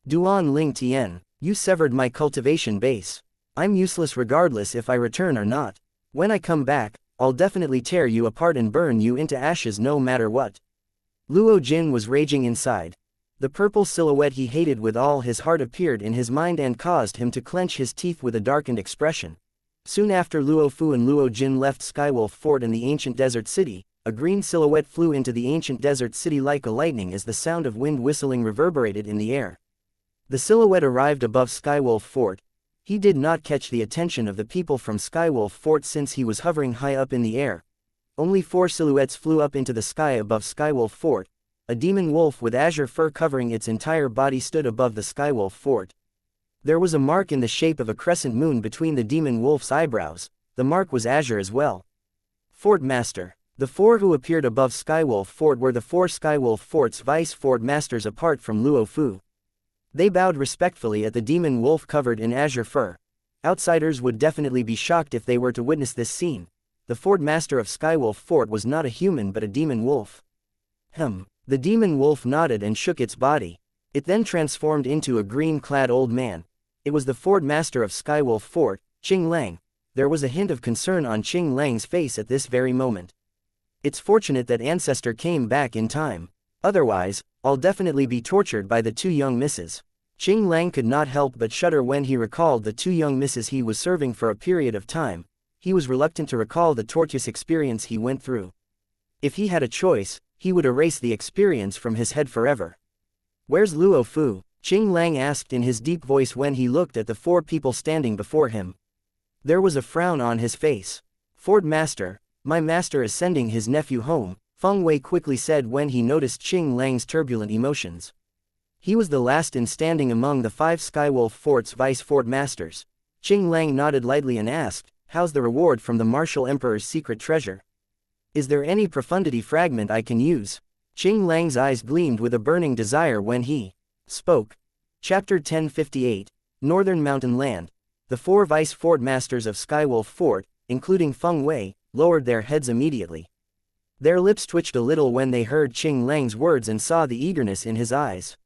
Duan Ling Tian, you severed my cultivation base. I'm useless regardless if I return or not. When I come back, I'll definitely tear you apart and burn you into ashes no matter what. Luo Jin was raging inside. The purple silhouette he hated with all his heart appeared in his mind and caused him to clench his teeth with a darkened expression. Soon after Luo Fu and Luo Jin left Skywolf Fort and the ancient desert city, a green silhouette flew into the ancient desert city like a lightning as the sound of wind whistling reverberated in the air. The silhouette arrived above Skywolf Fort. He did not catch the attention of the people from Skywolf Fort since he was hovering high up in the air. Only 4 silhouettes flew up into the sky above Skywolf Fort. A demon wolf with azure fur covering its entire body stood above the Skywolf Fort. There was a mark in the shape of a crescent moon between the demon wolf's eyebrows. The mark was azure as well. Fort Master. The 4 who appeared above Skywolf Fort were the 4 Skywolf Fort's vice fort masters apart from Luo Fu. They bowed respectfully at the demon wolf covered in azure fur. Outsiders would definitely be shocked if they were to witness this scene. The fort master of Skywolf Fort was not a human but a demon wolf. The demon wolf nodded and shook its body. It then transformed into a green-clad old man. It was the fort master of Skywolf Fort, Qing Lang. There was a hint of concern on Qing Lang's face at this very moment. It's fortunate that Ancestor came back in time. Otherwise, I'll definitely be tortured by the two young misses. Qing Lang could not help but shudder when he recalled the two young misses he was serving for a period of time. He was reluctant to recall the torturous experience he went through. If he had a choice, he would erase the experience from his head forever. Where's Luo Fu? Qing Lang asked in his deep voice when he looked at the four people standing before him. There was a frown on his face. Ford Master, my master is sending his nephew home, Feng Wei quickly said when he noticed Qing Lang's turbulent emotions. He was the last in standing among the 5 Skywolf Fort's vice Fort Masters. Qing Lang nodded lightly and asked, how's the reward from the Martial Emperor's secret treasure? Is there any profundity fragment I can use? Qing Lang's eyes gleamed with a burning desire when he spoke. Chapter 1058, Northern Mountain Land. The 4 vice Fort Masters of Skywolf Fort, including Feng Wei, lowered their heads immediately. Their lips twitched a little when they heard Qing Lang's words and saw the eagerness in his eyes.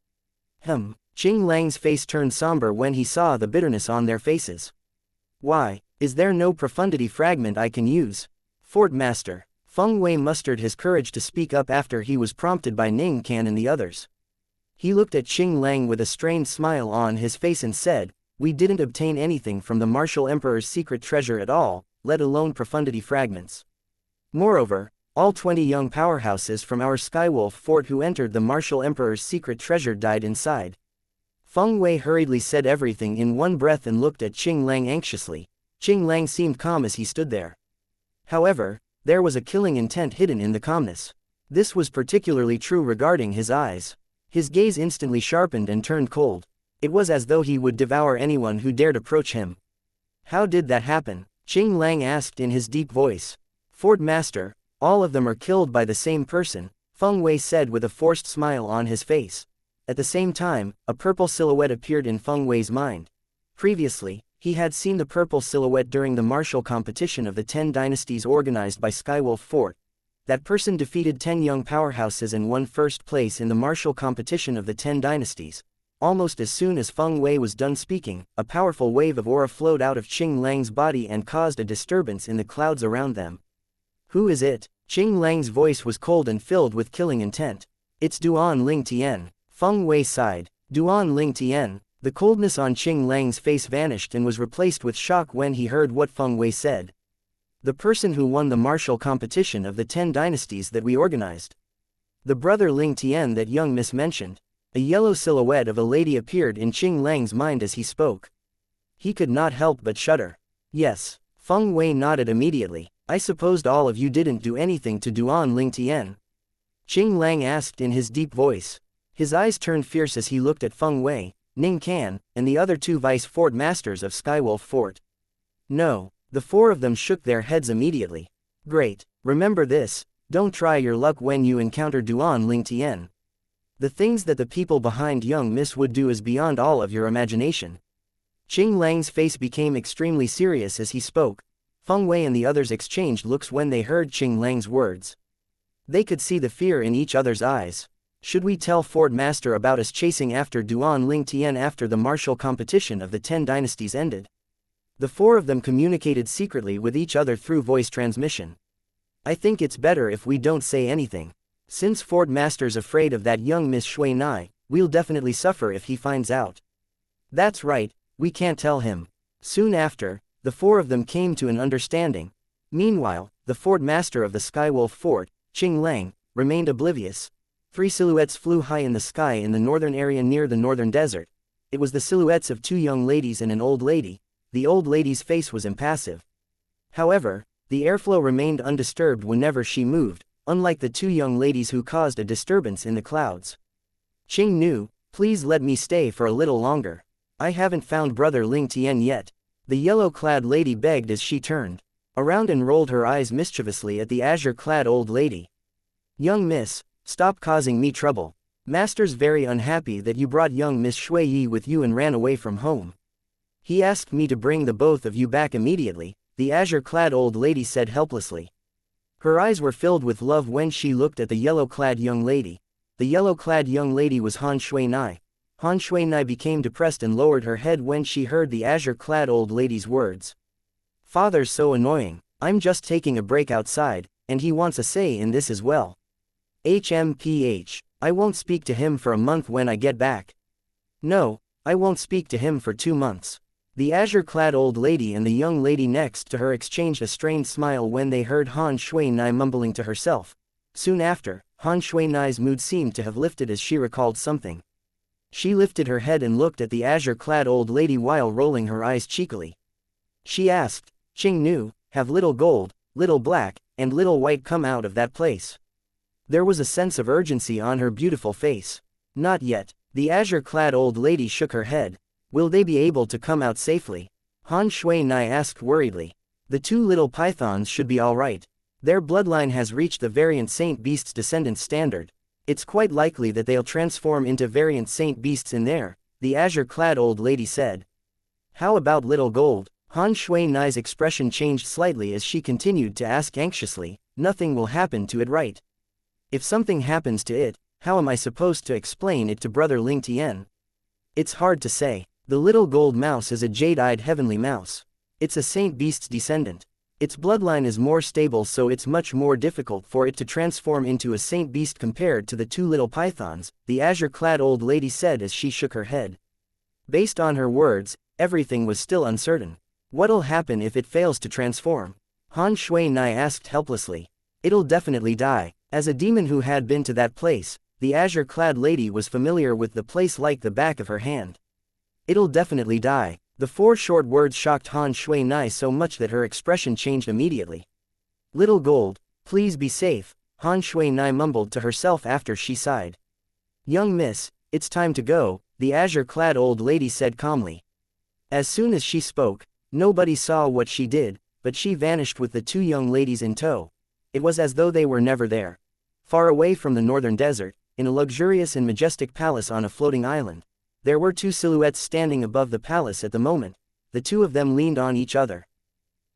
Qing Lang's face turned somber when he saw the bitterness on their faces. Why, is there no profundity fragment I can use? Fort Master. Feng Wei mustered his courage to speak up after he was prompted by Ning Can and the others. He looked at Qing Lang with a strained smile on his face and said, we didn't obtain anything from the Martial Emperor's secret treasure at all, let alone profundity fragments. Moreover, all 20 young powerhouses from our Skywolf Fort who entered the Martial Emperor's secret treasure died inside. Feng Wei hurriedly said everything in one breath and looked at Qing Lang anxiously. Qing Lang seemed calm as he stood there. However, there was a killing intent hidden in the calmness. This was particularly true regarding his eyes. His gaze instantly sharpened and turned cold. It was as though he would devour anyone who dared approach him. How did that happen? Qing Lang asked in his deep voice. Fort Master, all of them are killed by the same person, Feng Wei said with a forced smile on his face. At the same time, a purple silhouette appeared in Feng Wei's mind. Previously, he had seen the purple silhouette during the martial competition of the 10 dynasties organized by Skywolf Fort. That person defeated 10 young powerhouses and won first place in the martial competition of the 10 dynasties. Almost as soon as Feng Wei was done speaking, a powerful wave of aura flowed out of Qing Lang's body and caused a disturbance in the clouds around them. Who is it? Qing Lang's voice was cold and filled with killing intent. It's Duan Ling Tian. Feng Wei sighed. Duan Ling Tian. The coldness on Qing Lang's face vanished and was replaced with shock when he heard what Feng Wei said. The person who won the martial competition of the 10 dynasties that we organized. The brother Ling Tian that young miss mentioned. A yellow silhouette of a lady appeared in Qing Lang's mind as he spoke. He could not help but shudder. Yes. Feng Wei nodded immediately. I supposed all of you didn't do anything to Duan Ling Tian. Qing Lang asked in his deep voice. His eyes turned fierce as he looked at Feng Wei, Ning Can, and the other 2 vice Fort Masters of Skywolf Fort. No, the 4 of them shook their heads immediately. Great, remember this, don't try your luck when you encounter Duan Ling Tian. The things that the people behind young miss would do is beyond all of your imagination. Qing Lang's face became extremely serious as he spoke. Feng Wei and the others exchanged looks when they heard Qing Lang's words. They could see the fear in each other's eyes. Should we tell Fort Master about us chasing after Duan Ling Tian after the martial competition of the 10 dynasties ended? The 4 of them communicated secretly with each other through voice transmission. I think it's better if we don't say anything. Since Fort Master's afraid of that young Miss Shui Nai, we'll definitely suffer if he finds out. That's right, we can't tell him. Soon after, the 4 of them came to an understanding. Meanwhile, the Fort Master of the Skywolf Fort, Qing Lang, remained oblivious. 3 silhouettes flew high in the sky in the northern area near the northern desert. It was the silhouettes of 2 young ladies and an old lady. The old lady's face was impassive. However, the airflow remained undisturbed whenever she moved, unlike the 2 young ladies who caused a disturbance in the clouds. Qing Nu, please let me stay for a little longer. I haven't found brother Ling Tian yet. The yellow-clad lady begged as she turned around and rolled her eyes mischievously at the azure-clad old lady. Young miss, stop causing me trouble. Master's very unhappy that you brought young Miss Shui Yi with you and ran away from home. He asked me to bring the both of you back immediately, the azure-clad old lady said helplessly. Her eyes were filled with love when she looked at the yellow-clad young lady. The yellow-clad young lady was Han Shui Nai. Han Shui Nai became depressed and lowered her head when she heard the azure-clad old lady's words. Father's so annoying. I'm just taking a break outside, and he wants a say in this as well. HMPH. I won't speak to him for a month when I get back. No, I won't speak to him for 2 months. The azure-clad old lady and the young lady next to her exchanged a strained smile when they heard Han Shui-nai mumbling to herself. Soon after, Han Shui-nai's mood seemed to have lifted as she recalled something. She lifted her head and looked at the azure-clad old lady while rolling her eyes cheekily. She asked, "Qing Nu, have little gold, little black, and little white come out of that place?" There was a sense of urgency on her beautiful face. "Not yet." The azure-clad old lady shook her head. "Will they be able to come out safely?" Han Shui-nai asked worriedly. "The 2 little pythons should be all right. Their bloodline has reached the variant Saint Beast's descendants standard. It's quite likely that they'll transform into variant Saint Beasts in there," the azure-clad old lady said. "How about little gold?" Han Shui-nai's expression changed slightly as she continued to ask anxiously. "Nothing will happen to it, right? If something happens to it, how am I supposed to explain it to Brother Ling Tian?" "It's hard to say. The little gold mouse is a jade-eyed heavenly mouse. It's a Saint Beast's descendant. Its bloodline is more stable, so it's much more difficult for it to transform into a Saint Beast compared to the 2 little pythons," the azure-clad old lady said as she shook her head. Based on her words, everything was still uncertain. "What'll happen if it fails to transform?" Han Shui-nai asked helplessly. "It'll definitely die." As a demon who had been to that place, the azure-clad lady was familiar with the place like the back of her hand. "It'll definitely die." The 4 short words shocked Han Shui-nai so much that her expression changed immediately. "Little gold, please be safe," Han Shui-nai mumbled to herself after she sighed. "Young miss, it's time to go," the azure-clad old lady said calmly. As soon as she spoke, nobody saw what she did, but she vanished with the 2 young ladies in tow. It was as though they were never there. Far away from the northern desert, in a luxurious and majestic palace on a floating island, there were 2 silhouettes standing above the palace at the moment. The 2 of them leaned on each other.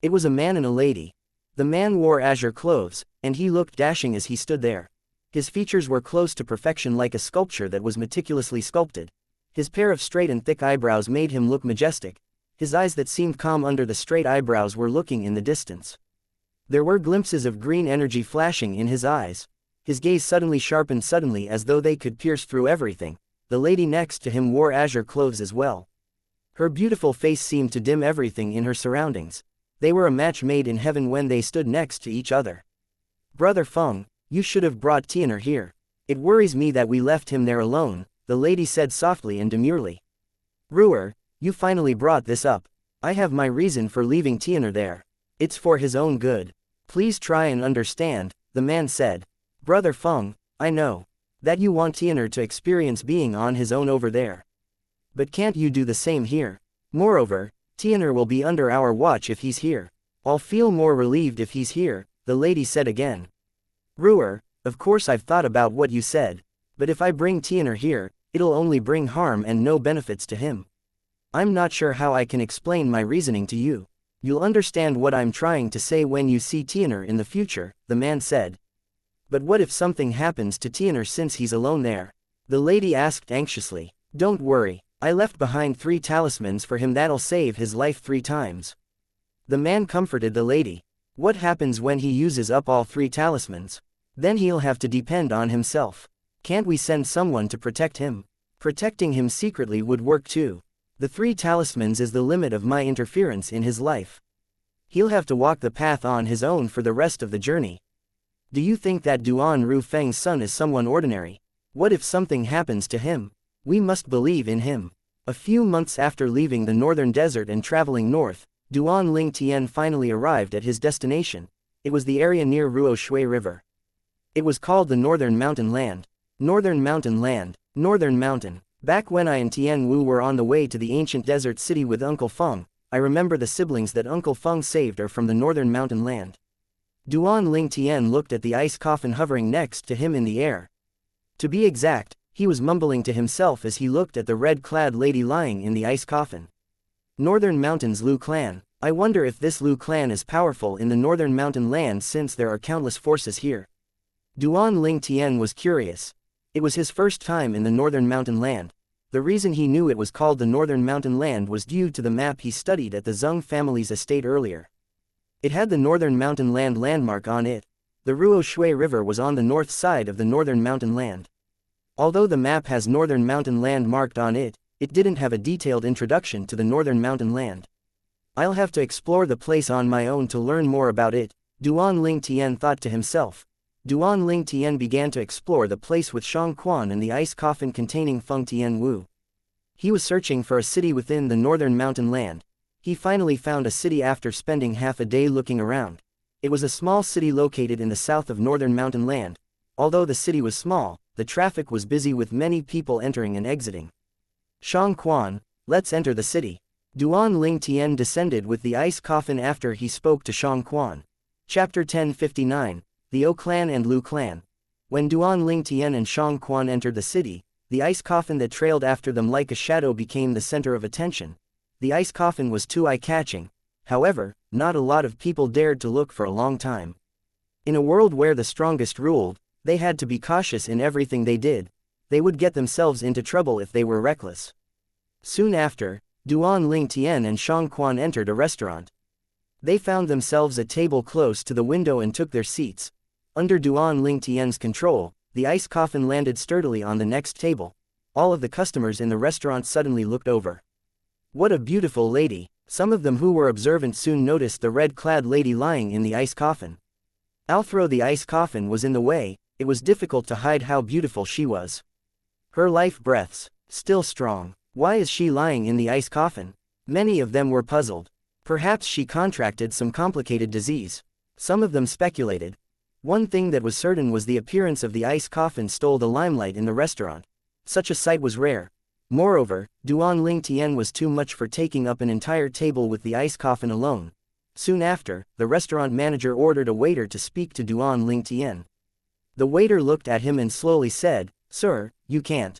It was a man and a lady. The man wore azure clothes, and he looked dashing as he stood there. His features were close to perfection, like a sculpture that was meticulously sculpted. His pair of straight and thick eyebrows made him look majestic. His eyes that seemed calm under the straight eyebrows were looking in the distance. There were glimpses of green energy flashing in his eyes. His gaze suddenly sharpened as though they could pierce through everything. The lady next to him wore azure clothes as well. Her beautiful face seemed to dim everything in her surroundings. They were a match made in heaven when they stood next to each other. "Brother Feng, you should have brought Tian'er here. It worries me that we left him there alone," the lady said softly and demurely. "Ruer, you finally brought this up. I have my reason for leaving Tian'er there. It's for his own good. Please try and understand," the man said. "Brother Feng, I know that you want Tian'er to experience being on his own over there. But can't you do the same here? Moreover, Tian'er will be under our watch if he's here. I'll feel more relieved if he's here," the lady said again. "Ruer, of course I've thought about what you said, but if I bring Tian'er here, it'll only bring harm and no benefits to him. I'm not sure how I can explain my reasoning to you. You'll understand what I'm trying to say when you see Tian'er in the future," the man said. "But what if something happens to Tian'er since he's alone there?" the lady asked anxiously. "Don't worry, I left behind 3 talismans for him that'll save his life 3 times. The man comforted the lady. "What happens when he uses up all 3 talismans? Then he'll have to depend on himself. Can't we send someone to protect him? Protecting him secretly would work too. The 3 talismans is the limit of my interference in his life. He'll have to walk the path on his own for the rest of the journey. Do you think that Duan Ru Feng's son is someone ordinary? What if something happens to him? We must believe in him." A few months after leaving the northern desert and traveling north, Duan Ling Tian finally arrived at his destination. It was the area near Ruo Shui River. It was called the Northern Mountain Land. Northern Mountain Land. Northern Mountain. Back when I and Tian Wu were on the way to the ancient desert city with Uncle Feng, I remember the siblings that Uncle Feng saved are from the Northern Mountain Land. Duan Ling Tian looked at the ice coffin hovering next to him in the air. To be exact, he was mumbling to himself as he looked at the red-clad lady lying in the ice coffin. Northern Mountains Lu clan. I wonder if this Lu clan is powerful in the Northern Mountain Land since there are countless forces here. Duan Ling Tian was curious. It was his first time in the Northern Mountain Land. The reason he knew it was called the Northern Mountain Land was due to the map he studied at the Zheng family's estate earlier. It had the Northern Mountain Land landmark on it. The Ruo Shui River was on the north side of the Northern Mountain Land. Although the map has Northern Mountain Land marked on it, it didn't have a detailed introduction to the Northern Mountain Land. I'll have to explore the place on my own to learn more about it, Duan Ling Tian thought to himself. Duan Ling Tian began to explore the place with Shang Quan and the ice coffin containing Feng Tian Wu. He was searching for a city within the Northern Mountain Land. He finally found a city after spending half a day looking around. It was a small city located in the south of Northern Mountain Land. Although the city was small, the traffic was busy with many people entering and exiting. Shang Quan, let's enter the city. Duan Ling Tian descended with the ice coffin after he spoke to Shang Quan. Chapter 1059, The O Clan and Lu Clan. When Duan Ling Tian and Shang Quan entered the city, the ice coffin that trailed after them like a shadow became the center of attention. The ice coffin was too eye-catching. However, not a lot of people dared to look for a long time. In a world where the strongest ruled, they had to be cautious in everything they did. They would get themselves into trouble if they were reckless. Soon after, Duan Ling Tian and Shang Quan entered a restaurant. They found themselves a table close to the window and took their seats. Under Duan Ling Tian's control, the ice coffin landed sturdily on the next table. All of the customers in the restaurant suddenly looked over. What a beautiful lady! Some of them who were observant soon noticed the red-clad lady lying in the ice coffin. Although the ice coffin was in the way, it was difficult to hide how beautiful she was. Her life breaths, still strong. Why is she lying in the ice coffin? Many of them were puzzled. Perhaps she contracted some complicated disease. Some of them speculated. One thing that was certain was the appearance of the ice coffin stole the limelight in the restaurant. Such a sight was rare. Moreover, Duan Ling Tian was too much for taking up an entire table with the ice coffin alone. Soon after, the restaurant manager ordered a waiter to speak to Duan Ling Tian. The waiter looked at him and slowly said, "Sir, you can't.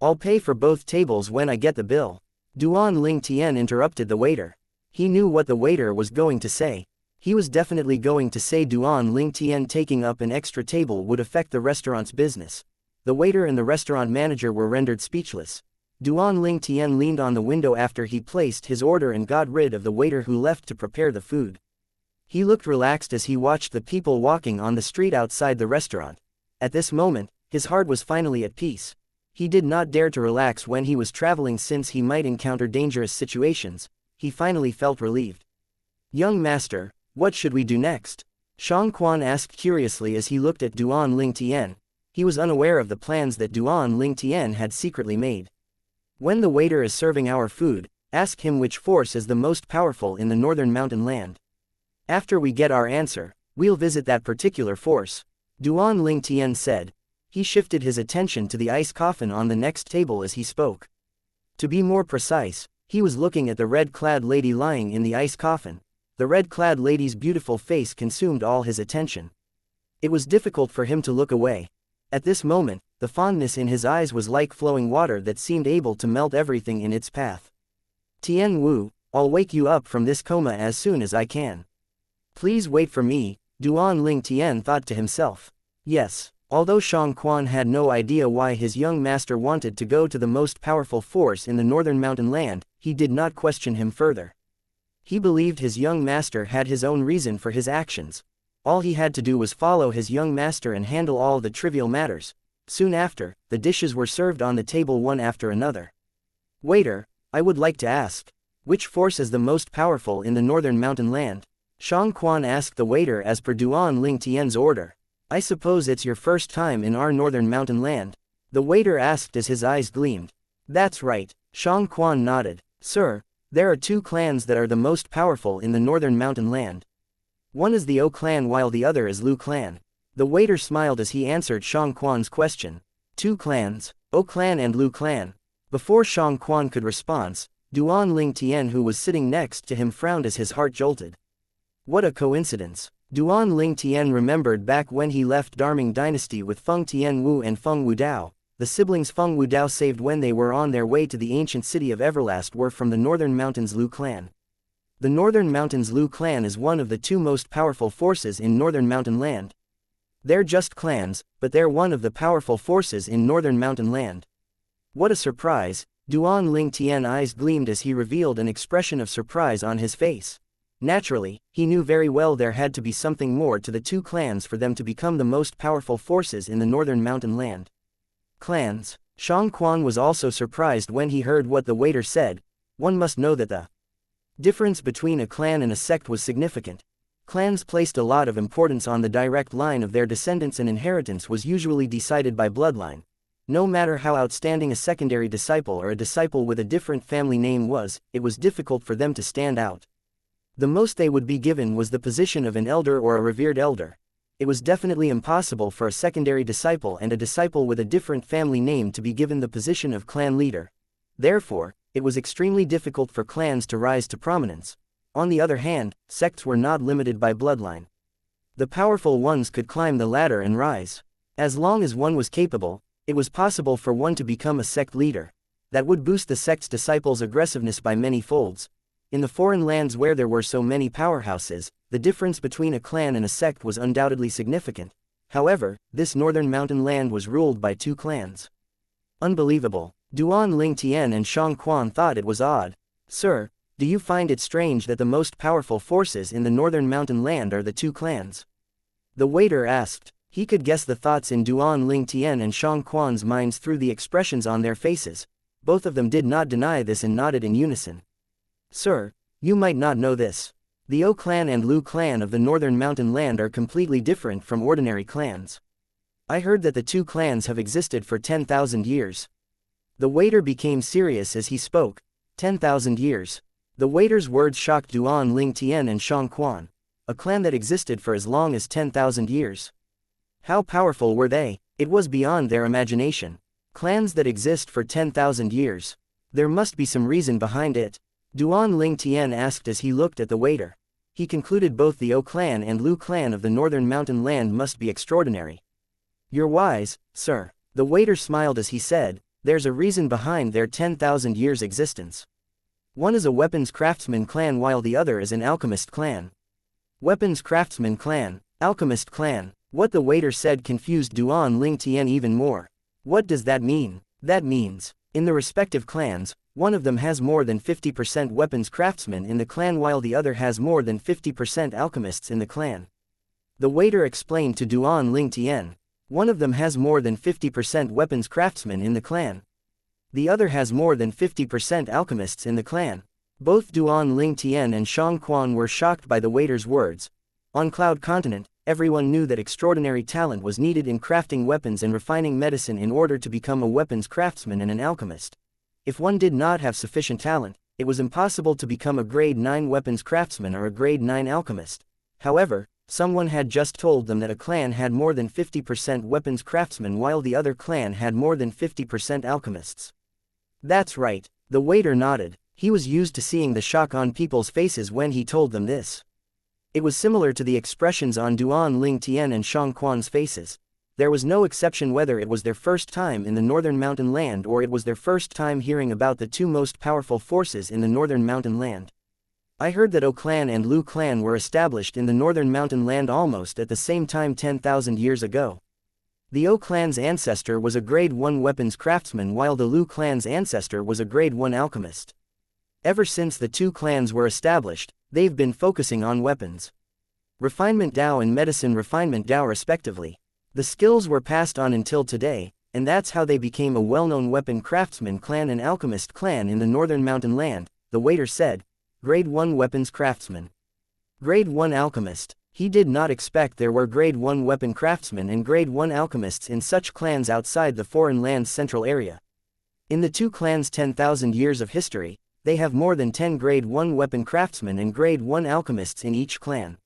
I'll pay for both tables when I get the bill." Duan Ling Tian interrupted the waiter. He knew what the waiter was going to say. He was definitely going to say Duan Ling Tian taking up an extra table would affect the restaurant's business. The waiter and the restaurant manager were rendered speechless. Duan Ling Tian leaned on the window after he placed his order and got rid of the waiter who left to prepare the food. He looked relaxed as he watched the people walking on the street outside the restaurant. At this moment, his heart was finally at peace. He did not dare to relax when he was traveling since he might encounter dangerous situations. He finally felt relieved. "Young master, what should we do next?" Shang Quan asked curiously as he looked at Duan Ling Tian. He was unaware of the plans that Duan Ling Tian had secretly made. "When the waiter is serving our food, ask him which force is the most powerful in the Northern Mountain Land. After we get our answer, we'll visit that particular force," Duan Ling Tian said. He shifted his attention to the ice coffin on the next table as he spoke. To be more precise, he was looking at the red-clad lady lying in the ice coffin. The red-clad lady's beautiful face consumed all his attention. It was difficult for him to look away. At this moment, the fondness in his eyes was like flowing water that seemed able to melt everything in its path. "Tian Wu, I'll wake you up from this coma as soon as I can. Please wait for me," Duan Ling Tian thought to himself. Yes, although Shang Quan had no idea why his young master wanted to go to the most powerful force in the Northern Mountain Land, he did not question him further. He believed his young master had his own reason for his actions. All he had to do was follow his young master and handle all the trivial matters. Soon after, the dishes were served on the table one after another. "Waiter, I would like to ask, which force is the most powerful in the Northern Mountain Land?" Shang Quan asked the waiter as per Duan Ling Tian's order. "I suppose it's your first time in our Northern Mountain Land?" the waiter asked as his eyes gleamed. "That's right," Shang Quan nodded. "Sir, there are two clans that are the most powerful in the Northern Mountain Land. One is the O clan while the other is Lu clan." The waiter smiled as he answered Shang Quan's question. "Two clans, O clan and Lu clan." Before Shang Quan could respond, Duan Ling Tian who was sitting next to him frowned as his heart jolted. What a coincidence. Duan Ling Tian remembered back when he left Darming Dynasty with Feng Tian Wu and Feng Wudao. The siblings Feng Wudao saved when they were on their way to the ancient city of Everlast were from the Northern Mountains Lu clan. The Northern Mountains Lu clan is one of the two most powerful forces in Northern Mountain Land. They're just clans, but they're one of the powerful forces in Northern Mountain Land. What a surprise, Duan Ling Tian's eyes gleamed as he revealed an expression of surprise on his face. Naturally, he knew very well there had to be something more to the two clans for them to become the most powerful forces in the Northern Mountain Land. Clans. Xianxia was also surprised when he heard what the waiter said. One must know that the difference between a clan and a sect was significant. Clans placed a lot of importance on the direct line of their descendants, and inheritance was usually decided by bloodline. No matter how outstanding a secondary disciple or a disciple with a different family name was, it was difficult for them to stand out. The most they would be given was the position of an elder or a revered elder. It was definitely impossible for a secondary disciple and a disciple with a different family name to be given the position of clan leader. Therefore, it was extremely difficult for clans to rise to prominence. On the other hand, sects were not limited by bloodline. The powerful ones could climb the ladder and rise. As long as one was capable, it was possible for one to become a sect leader. That would boost the sect's disciples' aggressiveness by many folds. In the foreign lands where there were so many powerhouses, the difference between a clan and a sect was undoubtedly significant. However, this northern mountain land was ruled by 2 clans. Unbelievable. Duan Ling Tian and Xianxia thought it was odd. Sir, do you find it strange that the most powerful forces in the northern mountain land are the 2 clans? The waiter asked. He could guess the thoughts in Duan Ling Tian and Xianxia's minds through the expressions on their faces. Both of them did not deny this and nodded in unison. Sir, you might not know this. The O clan and Lu clan of the northern mountain land are completely different from ordinary clans. I heard that the 2 clans have existed for 10,000 years. The waiter became serious as he spoke. 10,000 years. The waiter's words shocked Duan Ling Tian and Xianxia. A clan that existed for as long as 10,000 years. How powerful were they? It was beyond their imagination. Clans that exist for 10,000 years. There must be some reason behind it. Duan Ling Tian asked as he looked at the waiter. He concluded both the O clan and Lu clan of the northern mountain land must be extraordinary. You're wise, sir. The waiter smiled as he said, there's a reason behind their 10,000 years existence. One is a weapons craftsman clan while the other is an alchemist clan. Weapons craftsman clan, alchemist clan. What the waiter said confused Duan Ling Tian even more. What does that mean? That means, in the respective clans, one of them has more than 50% weapons craftsmen in the clan while the other has more than 50% alchemists in the clan. The waiter explained to Duan Ling Tian. One of them has more than 50% weapons craftsmen in the clan. The other has more than 50% alchemists in the clan. Both Duan Ling Tian and Xianxia were shocked by the waiter's words. On Cloud Continent, everyone knew that extraordinary talent was needed in crafting weapons and refining medicine in order to become a weapons craftsman and an alchemist. If one did not have sufficient talent, it was impossible to become a grade 9 weapons craftsman or a grade 9 alchemist. However, someone had just told them that a clan had more than 50% weapons craftsmen while the other clan had more than 50% alchemists. That's right, the waiter nodded. He was used to seeing the shock on people's faces when he told them this. It was similar to the expressions on Duan Ling Tian and Xianxia's faces. There was no exception whether it was their first time in the northern mountain land or it was their first time hearing about the 2 most powerful forces in the northern mountain land. I heard that O clan and Lu clan were established in the northern mountain land almost at the same time 10,000 years ago. The O clan's ancestor was a grade 1 weapons craftsman while the Lu clan's ancestor was a grade 1 alchemist. Ever since the 2 clans were established, they've been focusing on weapons refinement Dao and medicine refinement Dao respectively. The skills were passed on until today, and that's how they became a well-known weapon craftsman clan and alchemist clan in the northern mountain land, the waiter said. Grade 1 weapons craftsman. Grade 1 alchemist. He did not expect there were grade 1 weapon craftsmen and grade 1 alchemists in such clans outside the foreign land's central area. In the 2 clans' 10,000 years of history, they have more than 10 grade 1 weapon craftsmen and grade 1 alchemists in each clan.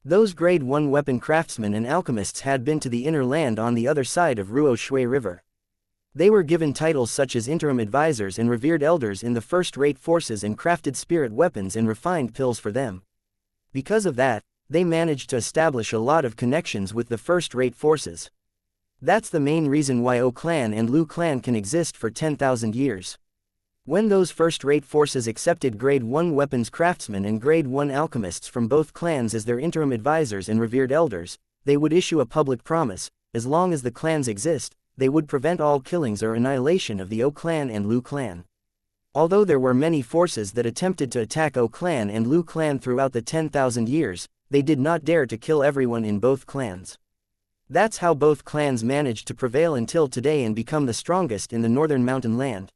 Those grade 1 weapon craftsmen and alchemists had been to the inner land on the other side of Ruo Shui River. They were given titles such as interim advisors and revered elders in the first-rate forces and crafted spirit weapons and refined pills for them. Because of that, they managed to establish a lot of connections with the first-rate forces. That's the main reason why O clan and Lu clan can exist for 10,000 years. When those first-rate forces accepted grade 1 weapons craftsmen and grade 1 alchemists from both clans as their interim advisors and revered elders, they would issue a public promise, as long as the clans exist, they would prevent all killings or annihilation of the O clan and Lu clan. Although there were many forces that attempted to attack O clan and Lu clan throughout the 10,000 years, they did not dare to kill everyone in both clans. That's how both clans managed to prevail until today and become the strongest in the northern mountain land.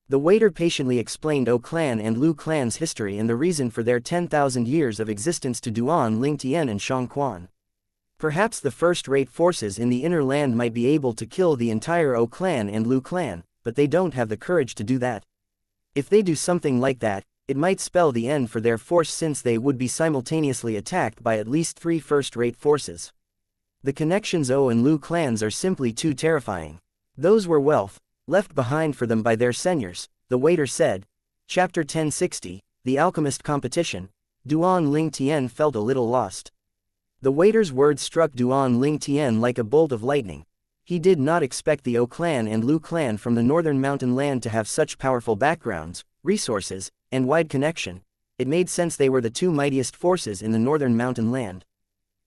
The waiter patiently explained O clan and Lu clan's history and the reason for their 10,000 years of existence to Duan Ling Tian and Xianxia. Perhaps the first-rate forces in the inner land might be able to kill the entire O clan and Lu clan, but they don't have the courage to do that. If they do something like that, it might spell the end for their force since they would be simultaneously attacked by at least 3 first-rate forces. The connections O and Lu clans are simply too terrifying. Those were wealth, left behind for them by their seigneurs, the waiter said. Chapter 1060, The Alchemist Competition. Duan Ling Tian felt a little lost. The waiter's words struck Duan Ling Tian like a bolt of lightning. He did not expect the O clan and Lu clan from the northern mountain land to have such powerful backgrounds, resources, and wide connection. It made sense they were the 2 mightiest forces in the northern mountain land.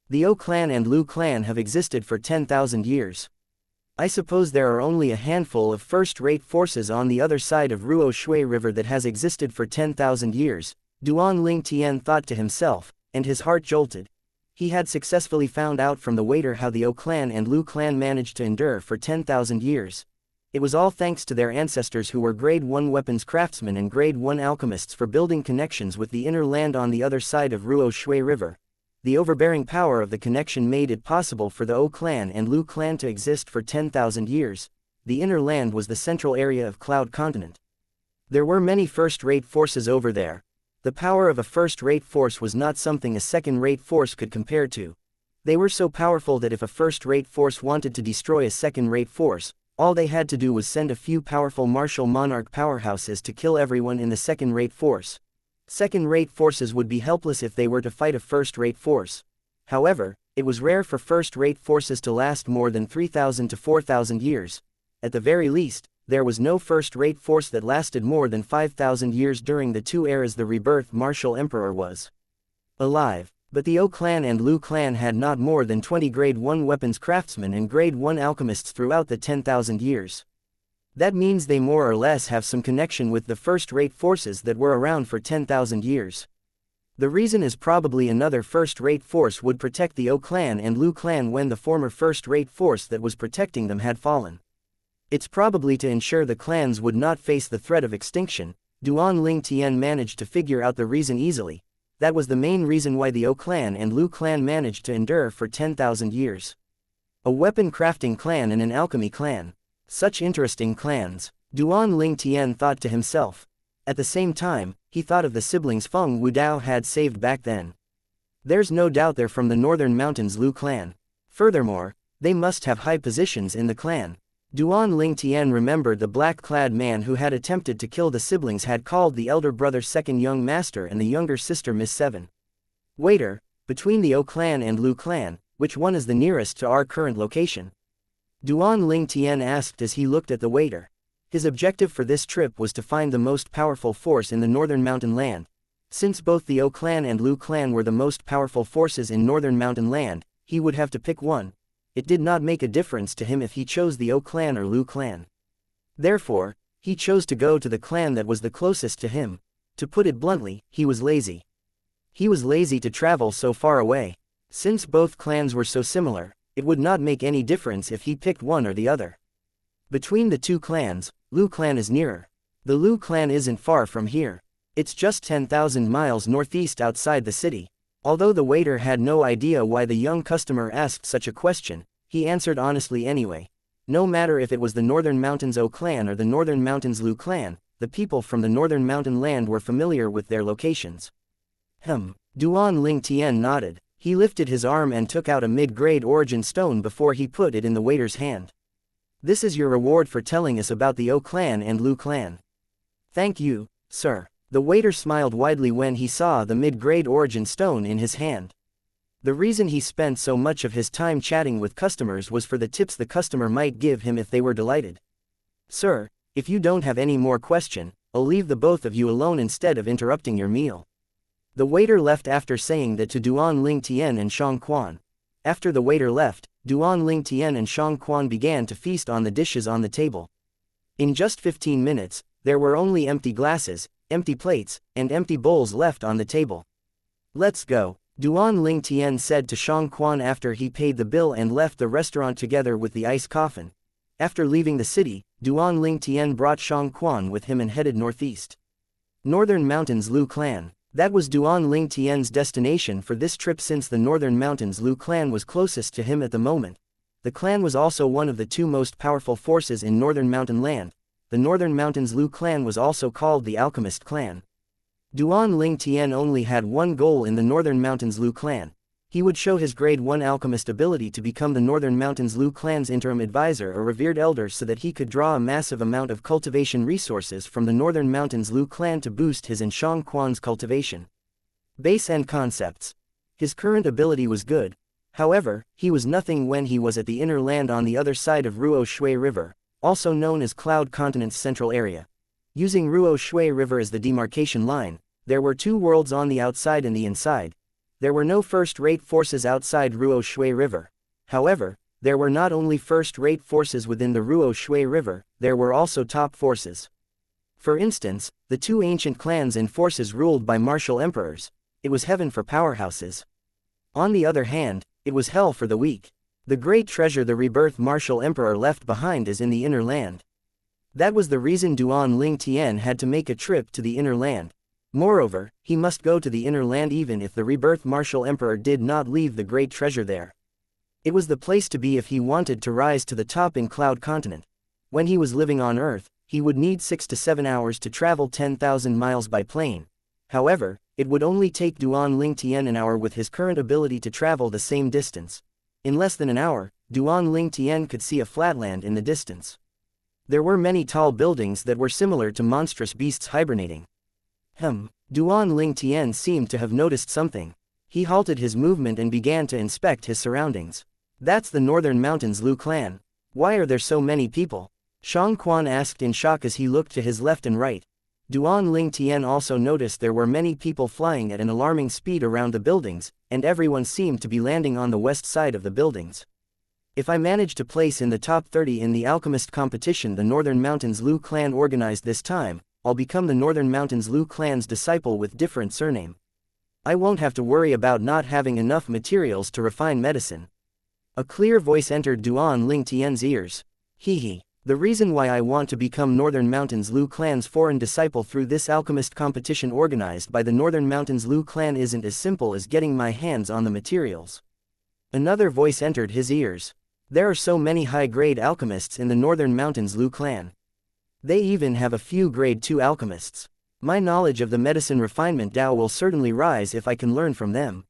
The O clan and Lu clan have existed for 10,000 years. I suppose there are only a handful of first-rate forces on the other side of Ruo Shui River that has existed for 10,000 years, Duan Ling Tian thought to himself, and his heart jolted. He had successfully found out from the waiter how the O clan and Lu clan managed to endure for 10,000 years. It was all thanks to their ancestors who were Grade 1 weapons craftsmen and Grade 1 alchemists for building connections with the inner land on the other side of Ruo Shui River. The overbearing power of the connection made it possible for the O clan and Lu clan to exist for 10,000 years. The inner land was the central area of Cloud Continent. There were many first-rate forces over there. The power of a first-rate force was not something a second-rate force could compare to. They were so powerful that if a first-rate force wanted to destroy a second-rate force, all they had to do was send a few powerful martial monarch powerhouses to kill everyone in the second-rate force. Second-rate forces would be helpless if they were to fight a first-rate force. However, it was rare for first-rate forces to last more than 3,000 to 4,000 years. At the very least, there was no first-rate force that lasted more than 5,000 years during the 2 eras the rebirth martial emperor was alive. But the O clan and Lu clan had not more than 20 Grade 1 weapons craftsmen and Grade 1 alchemists throughout the 10,000 years. That means they more or less have some connection with the first-rate forces that were around for 10,000 years. The reason is probably another first-rate force would protect the O clan and Lu clan when the former first-rate force that was protecting them had fallen. It's probably to ensure the clans would not face the threat of extinction. Duan Ling Tian managed to figure out the reason easily. That was the main reason why the O clan and Lu clan managed to endure for 10,000 years. A weapon crafting clan and an alchemy clan. Such interesting clans, Duan Ling Tian thought to himself. At the same time, he thought of the siblings Feng Wudao had saved back then. There's no doubt they're from the northern mountains Lu clan. Furthermore, they must have high positions in the clan. Duan Ling Tian remembered the black-clad man who had attempted to kill the siblings had called the elder brother second young master and the younger sister Miss Seven. Waiter, between the O clan and Lu clan, which one is the nearest to our current location? Duan Ling Tian asked as he looked at the waiter. His objective for this trip was to find the most powerful force in the northern mountain land. Since both the O clan and Lu clan were the most powerful forces in northern mountain land, he would have to pick one. It did not make a difference to him if he chose the O clan or Lu clan. Therefore, he chose to go to the clan that was the closest to him. To put it bluntly, he was lazy. He was lazy to travel so far away. Since both clans were so similar, it would not make any difference if he picked one or the other. Between the 2 clans, Lu clan is nearer. The Lu clan isn't far from here. It's just 10,000 miles northeast outside the city. Although the waiter had no idea why the young customer asked such a question, he answered honestly anyway. No matter if it was the Northern Mountains O clan or the Northern Mountains Lu clan, the people from the Northern Mountain land were familiar with their locations. Duan Ling Tian nodded. He lifted his arm and took out a mid-grade origin stone before he put it in the waiter's hand. This is your reward for telling us about the O clan and Lu clan. Thank you, sir. The waiter smiled widely when he saw the mid-grade origin stone in his hand. The reason he spent so much of his time chatting with customers was for the tips the customer might give him if they were delighted. Sir, if you don't have any more question, I'll leave the both of you alone instead of interrupting your meal. The waiter left after saying that to Duan Ling Tian and Xianxia. After the waiter left, Duan Ling Tian and Xianxia began to feast on the dishes on the table. In just 15 minutes, there were only empty glasses, empty plates, and empty bowls left on the table. Let's go, Duan Lingtian said to Xianxia after he paid the bill and left the restaurant together with the ice coffin. After leaving the city, Duan Lingtian brought Xianxia with him and headed northeast. Northern Mountains Lu Clan. That was Duan Lingtian's destination for this trip since the Northern Mountains Lu Clan was closest to him at the moment. The clan was also one of the two most powerful forces in Northern Mountain Land. The Northern Mountains Lu Clan was also called the Alchemist Clan. Duan Lingtian only had one goal in the Northern Mountains Lu Clan. He would show his grade 1 alchemist ability to become the Northern Mountains Lu Clan's interim advisor or revered elder so that he could draw a massive amount of cultivation resources from the Northern Mountains Lu Clan to boost his and Xianxia's cultivation. Base and concepts. His current ability was good. However, he was nothing when he was at the inner land on the other side of Ruo Shui River, also known as Cloud Continent's central area. Using Ruo Shui River as the demarcation line, there were two worlds on the outside and the inside. There were no first-rate forces outside Ruo Shui River. However, there were not only first-rate forces within the Ruo Shui River, there were also top forces. For instance, the two ancient clans and forces ruled by martial emperors. It was heaven for powerhouses. On the other hand, it was hell for the weak. The great treasure the rebirth martial emperor left behind is in the inner land. That was the reason Duan Lingtian had to make a trip to the inner land. Moreover, he must go to the inner land even if the rebirth martial emperor did not leave the great treasure there. It was the place to be if he wanted to rise to the top in Cloud Continent. When he was living on Earth, he would need 6 to 7 hours to travel 10,000 miles by plane. However, it would only take Duan Lingtian an hour with his current ability to travel the same distance. In less than an hour, Duan Lingtian could see a flatland in the distance. There were many tall buildings that were similar to monstrous beasts hibernating. Duan Lingtian seemed to have noticed something. He halted his movement and began to inspect his surroundings. That's the Northern Mountains Lu Clan. Why are there so many people? Xianxia asked in shock as he looked to his left and right. Duan Lingtian also noticed there were many people flying at an alarming speed around the buildings, and everyone seemed to be landing on the west side of the buildings. If I manage to place in the top 30 in the alchemist competition the Northern Mountains Lu Clan organized this time, I'll become the Northern Mountains Lu Clan's disciple with different surname. I won't have to worry about not having enough materials to refine medicine. A clear voice entered Duan Lingtian's ears. The reason why I want to become Northern Mountains Lu Clan's foreign disciple through this alchemist competition organized by the Northern Mountains Lu Clan isn't as simple as getting my hands on the materials. Another voice entered his ears. There are so many high-grade alchemists in the Northern Mountains Lu Clan. They even have a few grade 2 alchemists. My knowledge of the medicine refinement Tao will certainly rise if I can learn from them.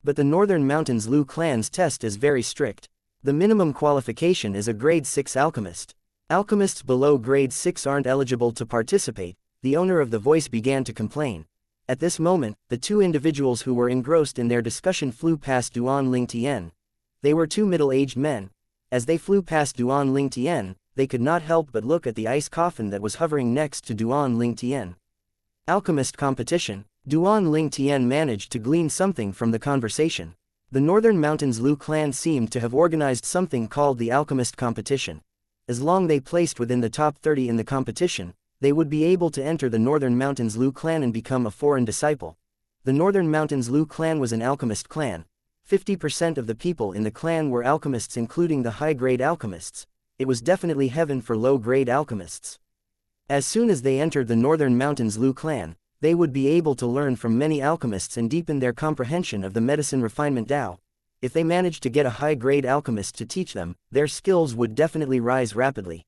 But the Northern Mountains Lu Clan's test is very strict. The minimum qualification is a grade 6 alchemist. Alchemists below grade 6 aren't eligible to participate, the owner of the voice began to complain. At this moment, the two individuals who were engrossed in their discussion flew past Duan Lingtian. They were two middle-aged men. As they flew past Duan Lingtian, they could not help but look at the ice coffin that was hovering next to Duan Lingtian. Alchemist competition. Duan Lingtian managed to glean something from the conversation. The Northern Mountains Lu Clan seemed to have organized something called the alchemist competition. As long as they placed within the top 30 in the competition, they would be able to enter the Northern Mountains Lu Clan and become a foreign disciple. The Northern Mountains Lu Clan was an alchemist clan. 50% of the people in the clan were alchemists, including the high-grade alchemists. It was definitely heaven for low-grade alchemists. As soon as they entered the Northern Mountains Lu Clan, they would be able to learn from many alchemists and deepen their comprehension of the medicine refinement Tao. If they managed to get a high-grade alchemist to teach them, their skills would definitely rise rapidly.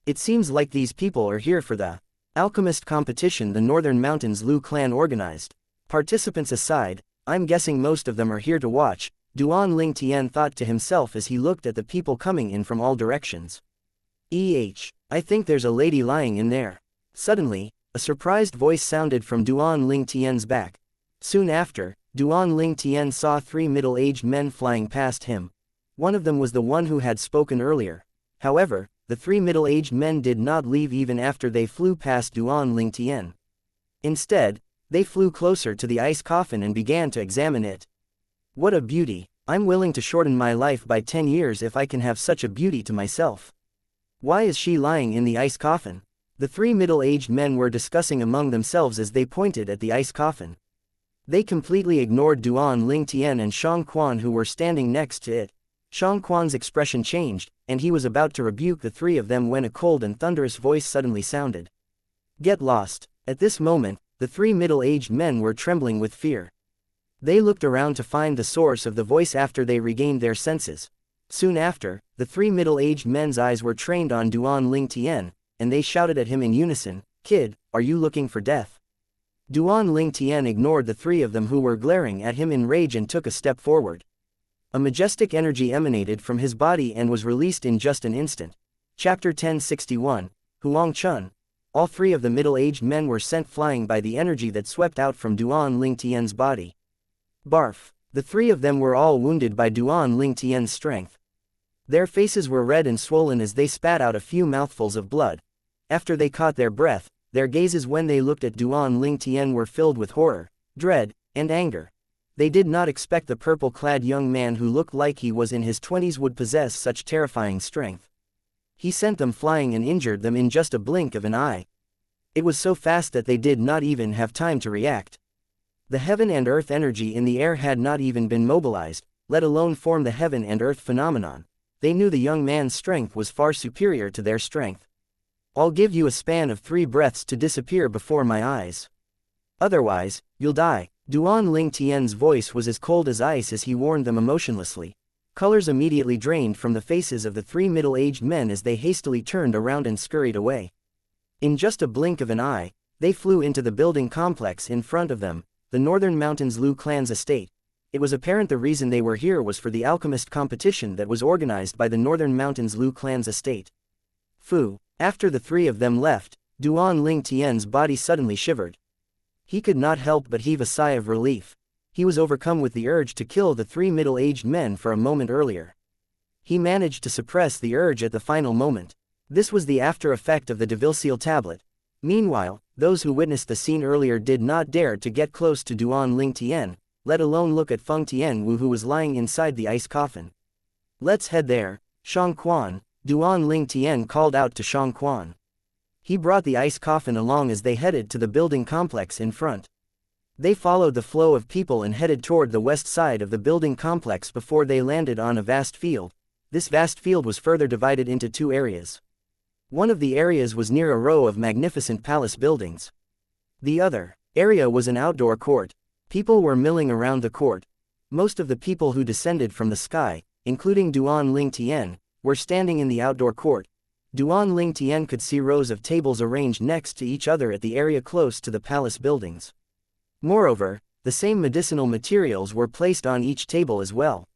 It seems like these people are here for the alchemist competition the Northern Mountains Lu Clan organized. Participants aside, I'm guessing most of them are here to watch, Duan Lingtian thought to himself as he looked at the people coming in from all directions. I think there's a lady lying in there. Suddenly, a surprised voice sounded from Duan Lingtian's back. Soon after, Duan Lingtian saw three middle-aged men flying past him. One of them was the one who had spoken earlier. However, the three middle-aged men did not leave even after they flew past Duan Lingtian. Instead, they flew closer to the ice coffin and began to examine it. What a beauty! I'm willing to shorten my life by 10 years if I can have such a beauty to myself. Why is she lying in the ice coffin? The three middle-aged men were discussing among themselves as they pointed at the ice coffin. They completely ignored Duan Lingtian and Xianxia who were standing next to it. Xianxia's expression changed, and he was about to rebuke the three of them when a cold and thunderous voice suddenly sounded. "Get lost." At this moment, the three middle-aged men were trembling with fear. They looked around to find the source of the voice after they regained their senses. Soon after, the three middle-aged men's eyes were trained on Duan Lingtian, and they shouted at him in unison, "Kid, are you looking for death?" Duan Lingtian ignored the three of them who were glaring at him in rage and took a step forward. A majestic energy emanated from his body and was released in just an instant. Chapter 1061, Huang Chun. All three of the middle-aged men were sent flying by the energy that swept out from Duan Lingtian's body. Barf. The three of them were all wounded by Duan Lingtian's strength. Their faces were red and swollen as they spat out a few mouthfuls of blood. After they caught their breath, their gazes when they looked at Duan Lingtian were filled with horror, dread, and anger. They did not expect the purple-clad young man who looked like he was in his 20s would possess such terrifying strength. He sent them flying and injured them in just a blink of an eye. It was so fast that they did not even have time to react. The heaven and earth energy in the air had not even been mobilized, let alone form the heaven and earth phenomenon. They knew the young man's strength was far superior to their strength. "I'll give you a span of 3 breaths to disappear before my eyes. Otherwise, you'll die." Duan Lingtian's voice was as cold as ice as he warned them emotionlessly. Colors immediately drained from the faces of the 3 middle-aged men as they hastily turned around and scurried away. In just a blink of an eye, they flew into the building complex in front of them, the Northern Mountains Lu clan's estate. It was apparent the reason they were here was for the alchemist competition that was organized by the Northern Mountains Lu clan's estate. Fu. After the 3 of them left, Duan Lingtian's body suddenly shivered. He could not help but heave a sigh of relief. He was overcome with the urge to kill the 3 middle-aged men for a moment earlier. He managed to suppress the urge at the final moment. This was the after effect of the Devil Seal tablet. Meanwhile, those who witnessed the scene earlier did not dare to get close to Duan Lingtian, let alone look at Feng Tianwu who was lying inside the ice coffin. "Let's head there, Xianxia," Duan Lingtian called out to Xianxia. He brought the ice coffin along as they headed to the building complex in front. They followed the flow of people and headed toward the west side of the building complex before they landed on a vast field. This vast field was further divided into 2 areas. One of the areas was near a row of magnificent palace buildings. The other area was an outdoor court. People were milling around the court. Most of the people who descended from the sky, including Duan Lingtian, were standing in the outdoor court. Duan Lingtian could see rows of tables arranged next to each other at the area close to the palace buildings. Moreover, the same medicinal materials were placed on each table as well.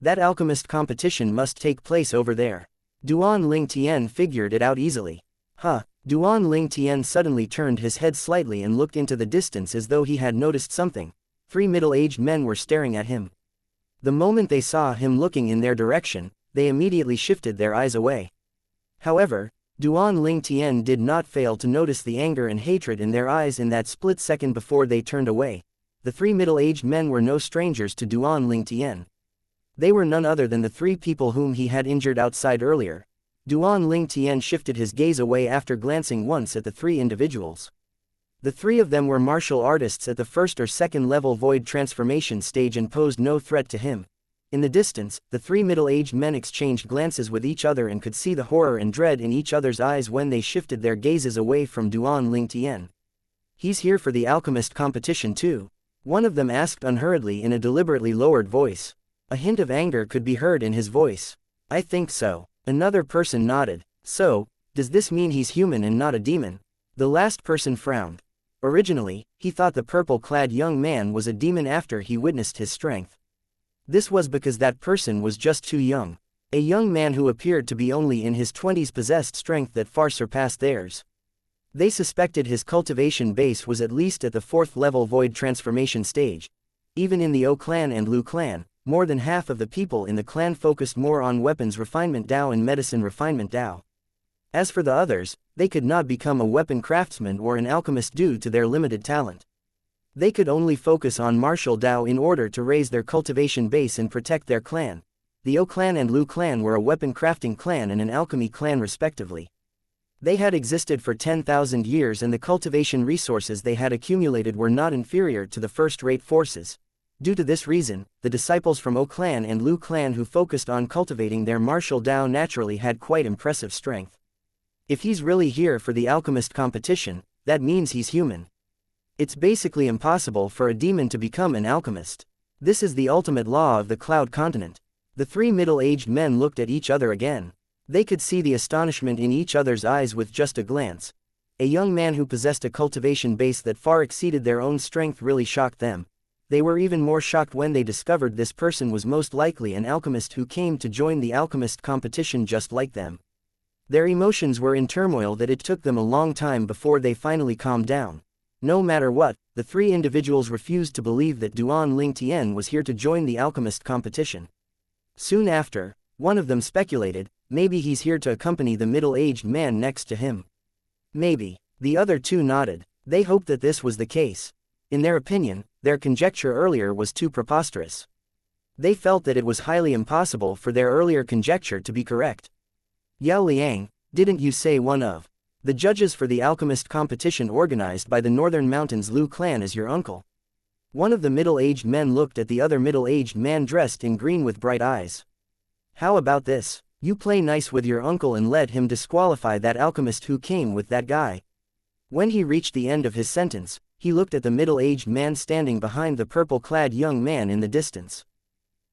That alchemist competition must take place over there. Duan Lingtian figured it out easily. Duan Lingtian suddenly turned his head slightly and looked into the distance as though he had noticed something. 3 middle-aged men were staring at him. The moment they saw him looking in their direction, they immediately shifted their eyes away. However, Duan Lingtian did not fail to notice the anger and hatred in their eyes in that split second before they turned away. The 3 middle-aged men were no strangers to Duan Lingtian. They were none other than the 3 people whom he had injured outside earlier. Duan Lingtian shifted his gaze away after glancing once at the 3 individuals. The 3 of them were martial artists at the 1st or 2nd level void transformation stage and posed no threat to him. In the distance, the 3 middle-aged men exchanged glances with each other and could see the horror and dread in each other's eyes when they shifted their gazes away from Duan Lingtian. "He's here for the alchemist competition too?" one of them asked unhurriedly in a deliberately lowered voice. A hint of anger could be heard in his voice. "I think so." Another person nodded. "So, does this mean he's human and not a demon?" The last person frowned. Originally, he thought the purple-clad young man was a demon after he witnessed his strength. This was because that person was just too young. A young man who appeared to be only in his 20s possessed strength that far surpassed theirs. They suspected his cultivation base was at least at the 4th level void transformation stage. Even in the O clan and Lu clan, more than half of the people in the clan focused more on weapons refinement Dao and medicine refinement Dao. As for the others, they could not become a weapon craftsman or an alchemist due to their limited talent. They could only focus on martial Dao in order to raise their cultivation base and protect their clan. The O clan and Lu clan were a weapon crafting clan and an alchemy clan respectively. They had existed for 10,000 years and the cultivation resources they had accumulated were not inferior to the first-rate forces. Due to this reason, the disciples from O clan and Lu clan who focused on cultivating their martial Dao naturally had quite impressive strength. If he's really here for the alchemist competition, that means he's human. It's basically impossible for a demon to become an alchemist. This is the ultimate law of the Cloud Continent. The three middle-aged men looked at each other again. They could see the astonishment in each other's eyes with just a glance. A young man who possessed a cultivation base that far exceeded their own strength really shocked them. They were even more shocked when they discovered this person was most likely an alchemist who came to join the alchemist competition just like them. Their emotions were in turmoil that it took them a long time before they finally calmed down. No matter what, the three individuals refused to believe that Duan Ling Tian was here to join the alchemist competition. Soon after, one of them speculated, maybe he's here to accompany the middle-aged man next to him. Maybe. The other two nodded. They hoped that this was the case. In their opinion, their conjecture earlier was too preposterous. They felt that it was highly impossible for their earlier conjecture to be correct. Yao Liang, didn't you say one of the judges for the alchemist competition organized by the Northern Mountains Lu clan is your uncle? One of the middle-aged men looked at the other middle-aged man dressed in green with bright eyes. How about this? You play nice with your uncle and let him disqualify that alchemist who came with that guy. When he reached the end of his sentence, he looked at the middle-aged man standing behind the purple-clad young man in the distance.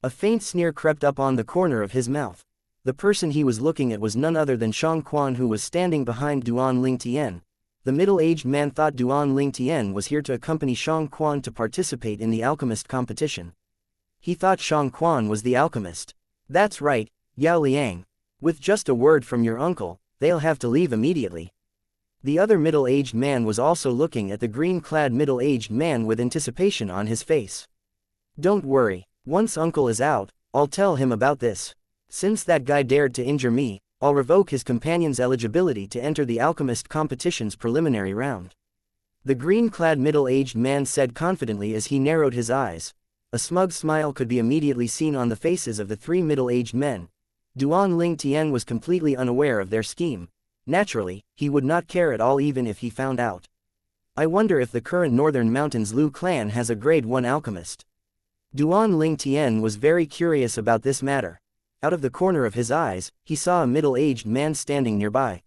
A faint sneer crept up on the corner of his mouth. The person he was looking at was none other than Shang Quan, who was standing behind Duan Ling Tian. The middle-aged man thought Duan Ling Tian was here to accompany Shang Quan to participate in the alchemist competition. He thought Shang Quan was the alchemist. That's right, Yao Liang. With just a word from your uncle, they'll have to leave immediately. The other middle-aged man was also looking at the green-clad middle-aged man with anticipation on his face. Don't worry, once uncle is out, I'll tell him about this. Since that guy dared to injure me, I'll revoke his companion's eligibility to enter the alchemist competition's preliminary round. The green-clad middle-aged man said confidently as he narrowed his eyes. A smug smile could be immediately seen on the faces of the three middle-aged men. Duan Ling Tian was completely unaware of their scheme. Naturally, he would not care at all even if he found out. I wonder if the current Northern Mountains Lu clan has a grade 1 alchemist. Duan Ling Tian was very curious about this matter. Out of the corner of his eyes, he saw a middle-aged man standing nearby.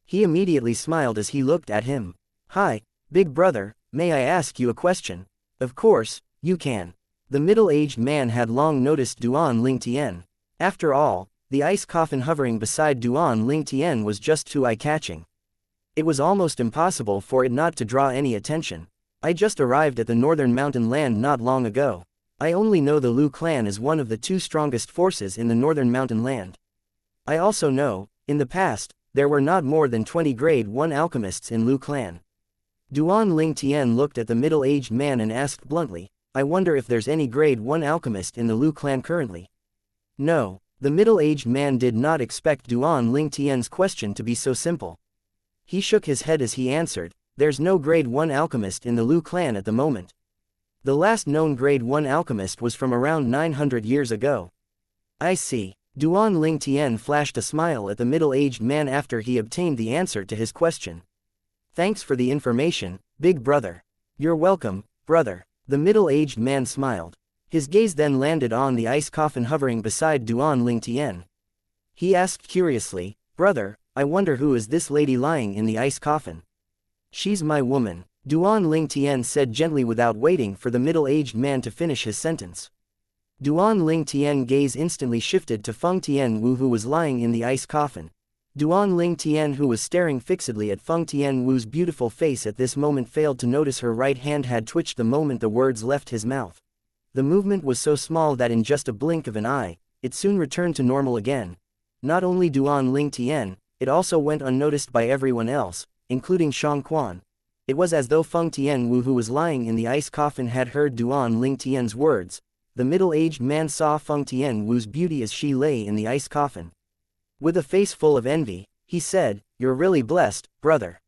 He immediately smiled as he looked at him. Hi, big brother, may I ask you a question? Of course, you can. The middle-aged man had long noticed Duan Ling Tian. After all, the ice coffin hovering beside Duan Ling Tian was just too eye-catching. It was almost impossible for it not to draw any attention. I just arrived at the Northern Mountain Land not long ago. I only know the Lu clan is one of the two strongest forces in the Northern Mountain Land. I also know, in the past, there were not more than 20 grade 1 alchemists in Lu clan. Duan Ling Tian looked at the middle-aged man and asked bluntly, I wonder if there's any grade 1 alchemist in the Lu clan currently. No, the middle-aged man did not expect Duan Ling Tian's question to be so simple. He shook his head as he answered, there's no grade 1 alchemist in the Lu clan at the moment. The last known grade 1 alchemist was from around 900 years ago. I see. Duan Ling Tian flashed a smile at the middle-aged man after he obtained the answer to his question. Thanks for the information, big brother. You're welcome, brother. The middle-aged man smiled. His gaze then landed on the ice coffin hovering beside Duan Ling Tian. He asked curiously, brother, I wonder who is this lady lying in the ice coffin? She's my woman. Duan Ling Tian said gently without waiting for the middle-aged man to finish his sentence. Duan Ling Tian's gaze instantly shifted to Feng Tianwu, who was lying in the ice coffin. Duan Ling Tian, who was staring fixedly at Feng Tianwu's beautiful face at this moment, failed to notice her right hand had twitched the moment the words left his mouth. The movement was so small that in just a blink of an eye, it soon returned to normal again. Not only Duan Ling Tian, it also went unnoticed by everyone else, including Shang Quan. It was as though Feng Tianwu, who was lying in the ice coffin, had heard Duan Ling Tian's words. The middle-aged man saw Feng Tianwu's beauty as she lay in the ice coffin. With a face full of envy, he said, You're really blessed, brother.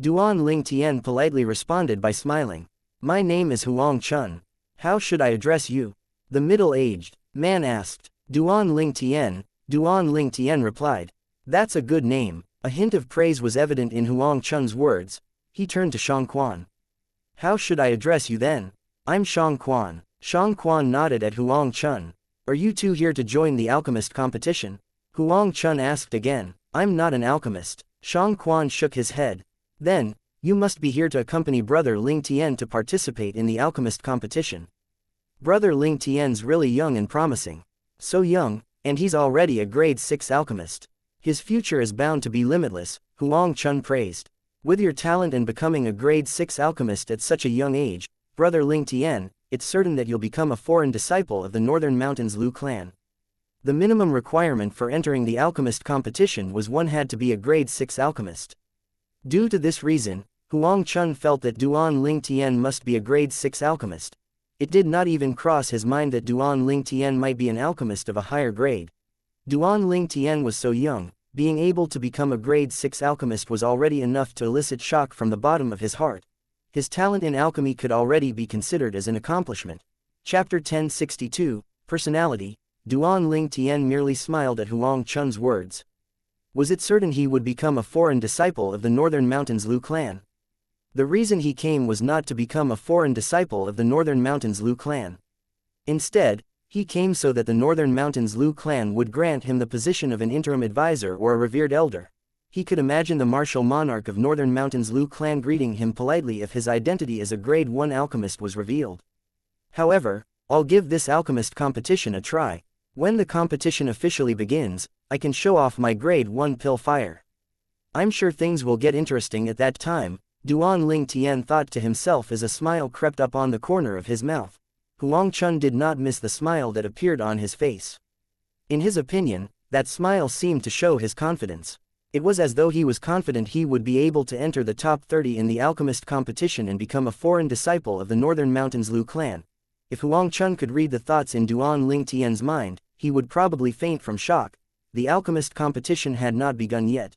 Duan Ling Tian politely responded by smiling. My name is Huang Chun. How should I address you? The middle-aged man asked. Duan Ling Tian replied. That's a good name. A hint of praise was evident in Huang Chun's words. He turned to Shang Quan. "How should I address you then?" "I'm Shang Quan." Shang Quan nodded at Huang Chun. "Are you two here to join the alchemist competition?" Huang Chun asked again. "I'm not an alchemist." Shang Quan shook his head. "Then, you must be here to accompany Brother Ling Tian to participate in the alchemist competition." Brother Ling Tian's really young and promising. So young, and he's already a grade 6 alchemist. His future is bound to be limitless, Huang Chun praised. With your talent and becoming a grade 6 alchemist at such a young age, Brother Ling Tian, it's certain that you'll become a foreign disciple of the Northern Mountains Lu clan. The minimum requirement for entering the alchemist competition was one had to be a grade 6 alchemist. Due to this reason, Huang Chun felt that Duan Ling Tian must be a grade 6 alchemist. It did not even cross his mind that Duan Ling Tian might be an alchemist of a higher grade. Duan Ling Tian was so young, being able to become a grade 6 alchemist was already enough to elicit shock from the bottom of his heart. His talent in alchemy could already be considered as an accomplishment. Chapter 1062, Personality. Duan Ling Tian merely smiled at Huang Chun's words. Was it certain he would become a foreign disciple of the Northern Mountains Lu clan? The reason he came was not to become a foreign disciple of the Northern Mountains Lu clan. Instead, he came so that the Northern Mountains Lu clan would grant him the position of an interim advisor or a revered elder. He could imagine the martial monarch of Northern Mountains Lu clan greeting him politely if his identity as a grade 1 alchemist was revealed. However, I'll give this alchemist competition a try. When the competition officially begins, I can show off my grade 1 pill fire. I'm sure things will get interesting at that time, Duan Ling Tian thought to himself as a smile crept up on the corner of his mouth. Huang Chun did not miss the smile that appeared on his face. In his opinion, that smile seemed to show his confidence. It was as though he was confident he would be able to enter the top 30 in the alchemist competition and become a foreign disciple of the Northern Mountains Lu clan. If Huang Chun could read the thoughts in Duan Ling Tian's mind, he would probably faint from shock. The alchemist competition had not begun yet.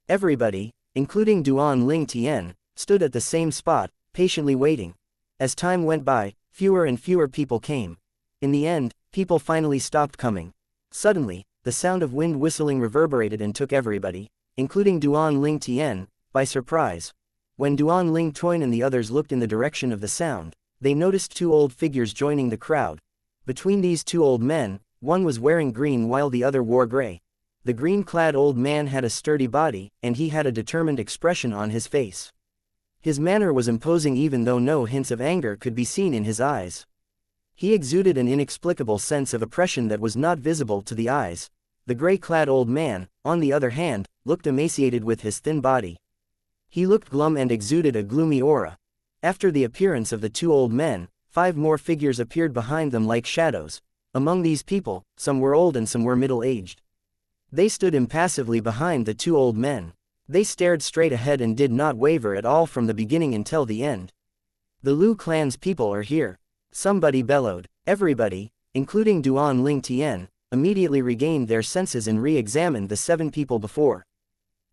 Everybody, including Duan Ling Tian, stood at the same spot, patiently waiting. As time went by, fewer and fewer people came. In the end, people finally stopped coming. Suddenly, the sound of wind whistling reverberated and took everybody, including Duan Ling Tian, by surprise. When Duan Ling Toin and the others looked in the direction of the sound, they noticed two old figures joining the crowd. Between these two old men, one was wearing green while the other wore gray. The green-clad old man had a sturdy body, and he had a determined expression on his face. His manner was imposing even though no hints of anger could be seen in his eyes. He exuded an inexplicable sense of oppression that was not visible to the eyes. The gray-clad old man, on the other hand, looked emaciated with his thin body. He looked glum and exuded a gloomy aura. After the appearance of the two old men, 5 more figures appeared behind them like shadows. Among these people, some were old and some were middle-aged. They stood impassively behind the two old men. They stared straight ahead and did not waver at all from the beginning until the end. "The Lu clan's people are here," somebody bellowed. Everybody, including Duan Ling Tian, immediately regained their senses and re-examined the 7 people before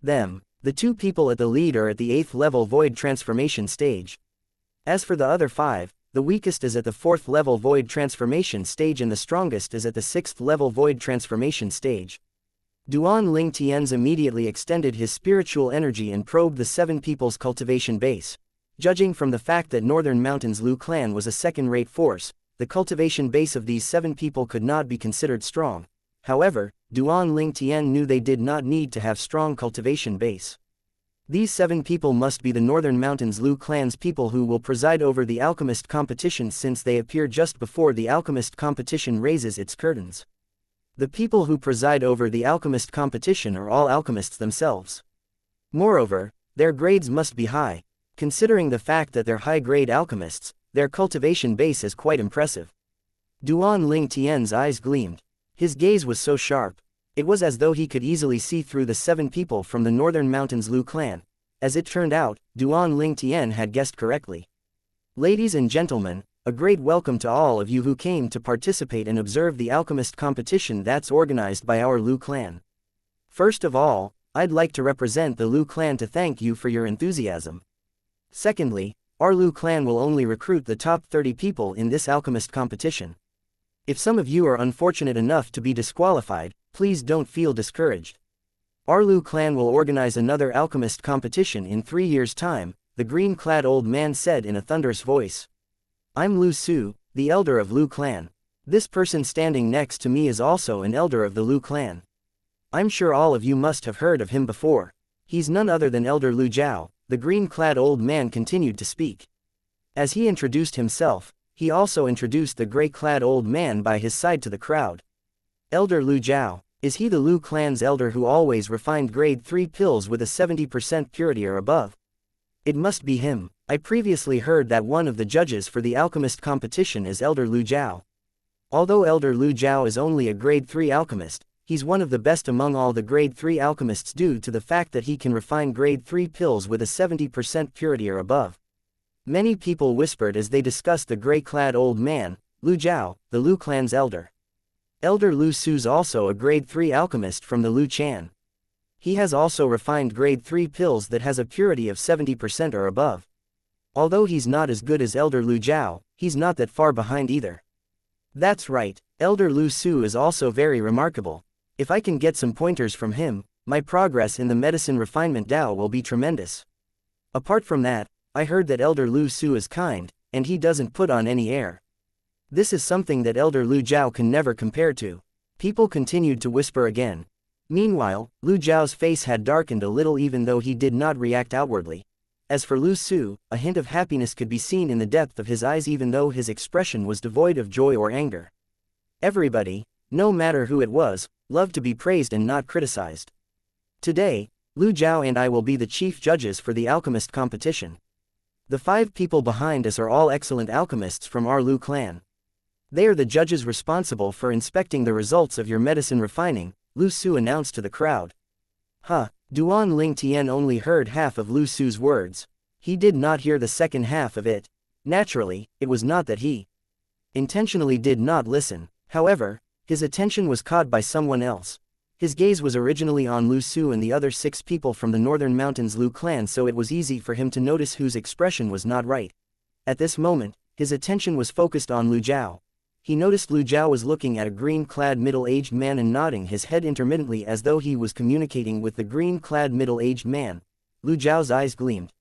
them. The 2 people at the lead are at the 8th level void transformation stage. As for the other 5, the weakest is at the 4th level void transformation stage and the strongest is at the 6th level void transformation stage. Duan Ling Tian's immediately extended his spiritual energy and probed the 7 people's cultivation base. Judging from the fact that Northern Mountains Lu clan was a second-rate force, the cultivation base of these 7 people could not be considered strong. However, Duan Ling Tian knew they did not need to have strong cultivation base. These 7 people must be the Northern Mountains Lu clan's people who will preside over the alchemist competition since they appear just before the alchemist competition raises its curtains. The people who preside over the alchemist competition are all alchemists themselves. Moreover, their grades must be high. Considering the fact that they're high-grade alchemists, their cultivation base is quite impressive. Duan Ling Tian's eyes gleamed. His gaze was so sharp. It was as though he could easily see through the 7 people from the Northern Mountains Lu clan. As it turned out, Duan Ling Tian had guessed correctly. Ladies and gentlemen, a great welcome to all of you who came to participate and observe the alchemist competition that's organized by our Lu clan. First of all, I'd like to represent the Lu clan to thank you for your enthusiasm. Secondly, our Lu clan will only recruit the top 30 people in this alchemist competition. If some of you are unfortunate enough to be disqualified, please don't feel discouraged. Our Lu clan will organize another alchemist competition in 3 years' time, the green-clad old man said in a thunderous voice. I'm Lu Su, the elder of Lu clan. This person standing next to me is also an elder of the Lu clan. I'm sure all of you must have heard of him before. He's none other than Elder Lu Jiao, the green-clad old man continued to speak. As he introduced himself, he also introduced the gray-clad old man by his side to the crowd. Elder Lu Jiao, is he the Lu clan's elder who always refined grade 3 pills with a 70% purity or above? It must be him. I previously heard that one of the judges for the alchemist competition is Elder Lu Jiao. Although Elder Lu Jiao is only a grade 3 alchemist, he's one of the best among all the grade 3 alchemists due to the fact that he can refine grade 3 pills with a 70% purity or above. Many people whispered as they discussed the gray-clad old man, Lu Jiao, the Lu clan's elder. Elder Lu Su's also a grade 3 alchemist from the Lu Chan. He has also refined grade 3 pills that has a purity of 70% or above. Although he's not as good as Elder Lu Jiao, he's not that far behind either. That's right, Elder Lu Su is also very remarkable. If I can get some pointers from him, my progress in the medicine refinement Dao will be tremendous. Apart from that, I heard that Elder Lu Su is kind, and he doesn't put on any air. This is something that Elder Lu Jiao can never compare to. People continued to whisper again. Meanwhile, Lu Jiao's face had darkened a little even though he did not react outwardly. As for Lu Su, a hint of happiness could be seen in the depth of his eyes even though his expression was devoid of joy or anger. Everybody, no matter who it was, loved to be praised and not criticized. Today, Lu Jiao and I will be the chief judges for the alchemist competition. The 5 people behind us are all excellent alchemists from our Lu clan. They are the judges responsible for inspecting the results of your medicine refining, Lu Su announced to the crowd. Duan Ling Tian only heard half of Lu Su's words. He did not hear the second half of it. Naturally, it was not that he intentionally did not listen. However, his attention was caught by someone else. His gaze was originally on Lu Su and the other 6 people from the Northern Mountains Lu clan, so it was easy for him to notice whose expression was not right. At this moment, his attention was focused on Lu Jiao. He noticed Lu Jiao was looking at a green-clad middle-aged man and nodding his head intermittently as though he was communicating with the green-clad middle-aged man. Lu Jiao's eyes gleamed.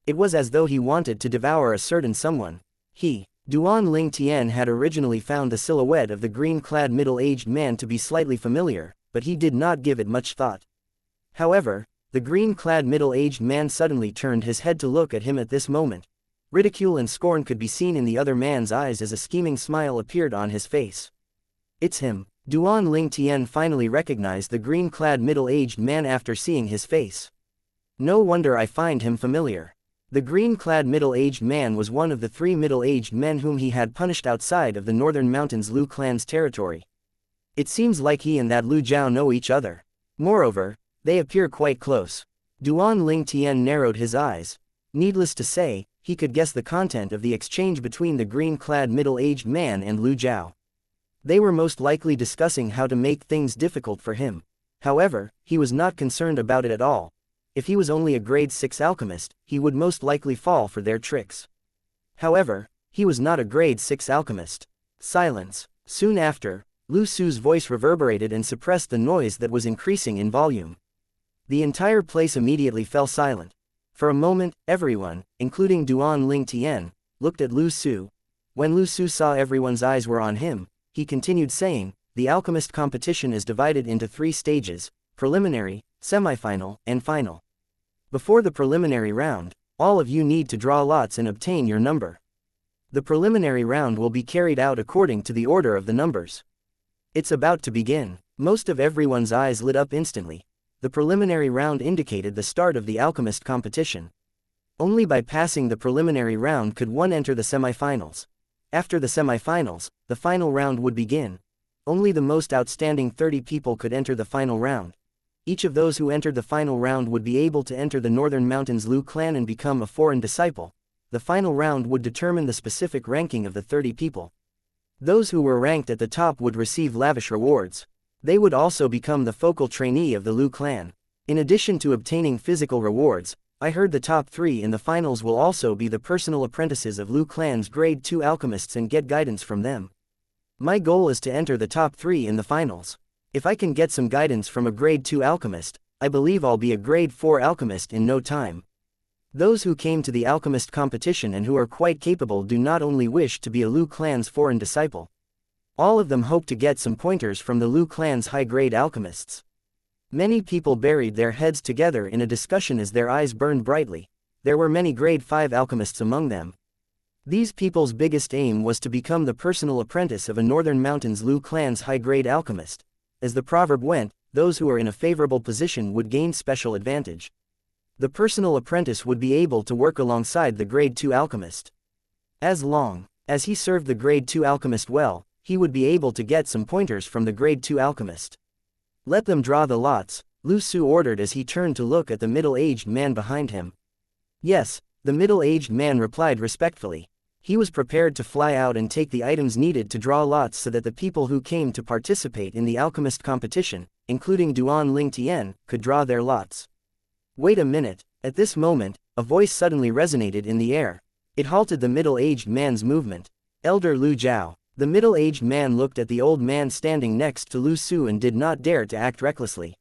It was as though he wanted to devour a certain someone. Duan Ling Tian had originally found the silhouette of the green-clad middle-aged man to be slightly familiar, but he did not give it much thought. However, the green-clad middle-aged man suddenly turned his head to look at him at this moment. Ridicule and scorn could be seen in the other man's eyes as a scheming smile appeared on his face. It's him. Duan Ling Tian finally recognized the green-clad middle-aged man after seeing his face. No wonder I find him familiar. The green-clad middle-aged man was one of the 3 middle-aged men whom he had punished outside of the Northern Mountains Lu clan's territory. It seems like he and that Lu Jiao know each other. Moreover, they appear quite close. Duan Ling Tian narrowed his eyes. Needless to say, he could guess the content of the exchange between the green-clad middle-aged man and Lu Jiao. They were most likely discussing how to make things difficult for him. However, he was not concerned about it at all. If he was only a grade 6 alchemist, he would most likely fall for their tricks. However, he was not a grade 6 alchemist. Silence. Soon after, Lu Su's voice reverberated and suppressed the noise that was increasing in volume. The entire place immediately fell silent. For a moment, everyone, including Duan Ling Tian, looked at Lu Su. When Lu Su saw everyone's eyes were on him, he continued saying, the alchemist competition is divided into 3 stages, preliminary, semifinal, and final. Before the preliminary round, all of you need to draw lots and obtain your number. The preliminary round will be carried out according to the order of the numbers. It's about to begin. Most of everyone's eyes lit up instantly. The preliminary round indicated the start of the alchemist competition. Only by passing the preliminary round could one enter the semifinals. After the semifinals, the final round would begin. Only the most outstanding 30 people could enter the final round. Each of those who entered the final round would be able to enter the Northern Mountains Lu clan and become a foreign disciple. The final round would determine the specific ranking of the 30 people. Those who were ranked at the top would receive lavish rewards. They would also become the focal trainee of the Lu clan. In addition to obtaining physical rewards, I heard the top 3 in the finals will also be the personal apprentices of Lu clan's grade 2 alchemists and get guidance from them. My goal is to enter the top 3 in the finals. If I can get some guidance from a grade 2 alchemist, I believe I'll be a grade 4 alchemist in no time. Those who came to the alchemist competition and who are quite capable do not only wish to be a Lu clan's foreign disciple. All of them hope to get some pointers from the Lu clan's high-grade alchemists. Many people buried their heads together in a discussion as their eyes burned brightly. There were many grade 5 alchemists among them. These people's biggest aim was to become the personal apprentice of a Northern Mountains Lu clan's high-grade alchemist. As the proverb went, those who are in a favorable position would gain special advantage. The personal apprentice would be able to work alongside the grade 2 alchemist. As long as he served the grade 2 alchemist well, he would be able to get some pointers from the grade 2 alchemist. Let them draw the lots, Lu Su ordered as he turned to look at the middle-aged man behind him. Yes, the middle-aged man replied respectfully. He was prepared to fly out and take the items needed to draw lots so that the people who came to participate in the alchemist competition, including Duan Ling Tian, could draw their lots. Wait a minute, at this moment, a voice suddenly resonated in the air. It halted the middle-aged man's movement. Elder Lu Jiao. The middle-aged man looked at the old man standing next to Lu Su and did not dare to act recklessly.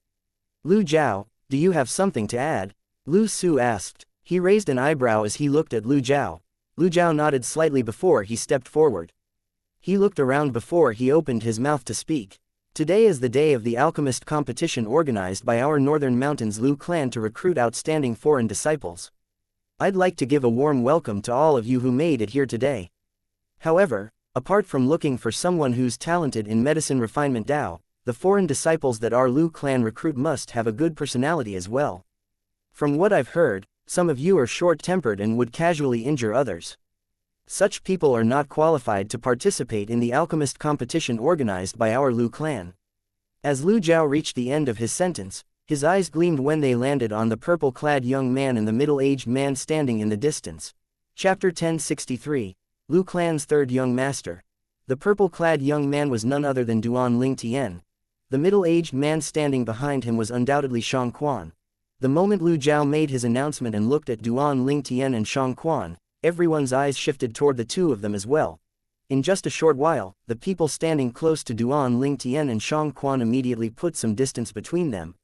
Lu Jiao, do you have something to add? Lu Su asked. He raised an eyebrow as he looked at Lu Jiao. Lu Jiao nodded slightly before he stepped forward. He looked around before he opened his mouth to speak. Today is the day of the alchemist competition organized by our Northern Mountains Lu clan to recruit outstanding foreign disciples. I'd like to give a warm welcome to all of you who made it here today. However, apart from looking for someone who's talented in medicine refinement Dao, the foreign disciples that our Lu clan recruit must have a good personality as well. From what I've heard, some of you are short-tempered and would casually injure others. Such people are not qualified to participate in the alchemist competition organized by our Lu clan. As Lu Jiao reached the end of his sentence, his eyes gleamed when they landed on the purple-clad young man and the middle-aged man standing in the distance. Chapter 1063, Lu clan's third young master. The purple-clad young man was none other than Duan Ling Tian. The middle-aged man standing behind him was undoubtedly Xianxia. The moment Lu Jiao made his announcement and looked at Duan Ling Tian and Xianxia, everyone's eyes shifted toward the two of them as well. In just a short while, the people standing close to Duan Ling Tian and Xianxia immediately put some distance between them.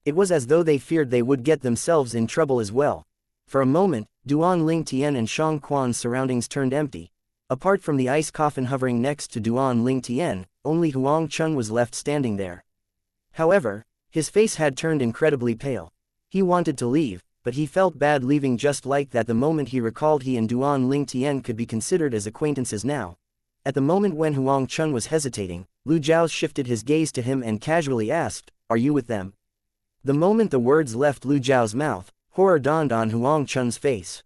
It was as though they feared they would get themselves in trouble as well. For a moment, Duan Ling Tian and Xianxia's surroundings turned empty. Apart from the ice coffin hovering next to Duan Ling Tian, only Huang Chun was left standing there. However, his face had turned incredibly pale. He wanted to leave, but he felt bad leaving just like that the moment he recalled he and Duan Ling Tian could be considered as acquaintances now. At the moment when Huang Chun was hesitating, Lu Jiao shifted his gaze to him and casually asked, "Are you with them?" The moment the words left Lu Jiao's mouth, horror dawned on Huang Chun's face.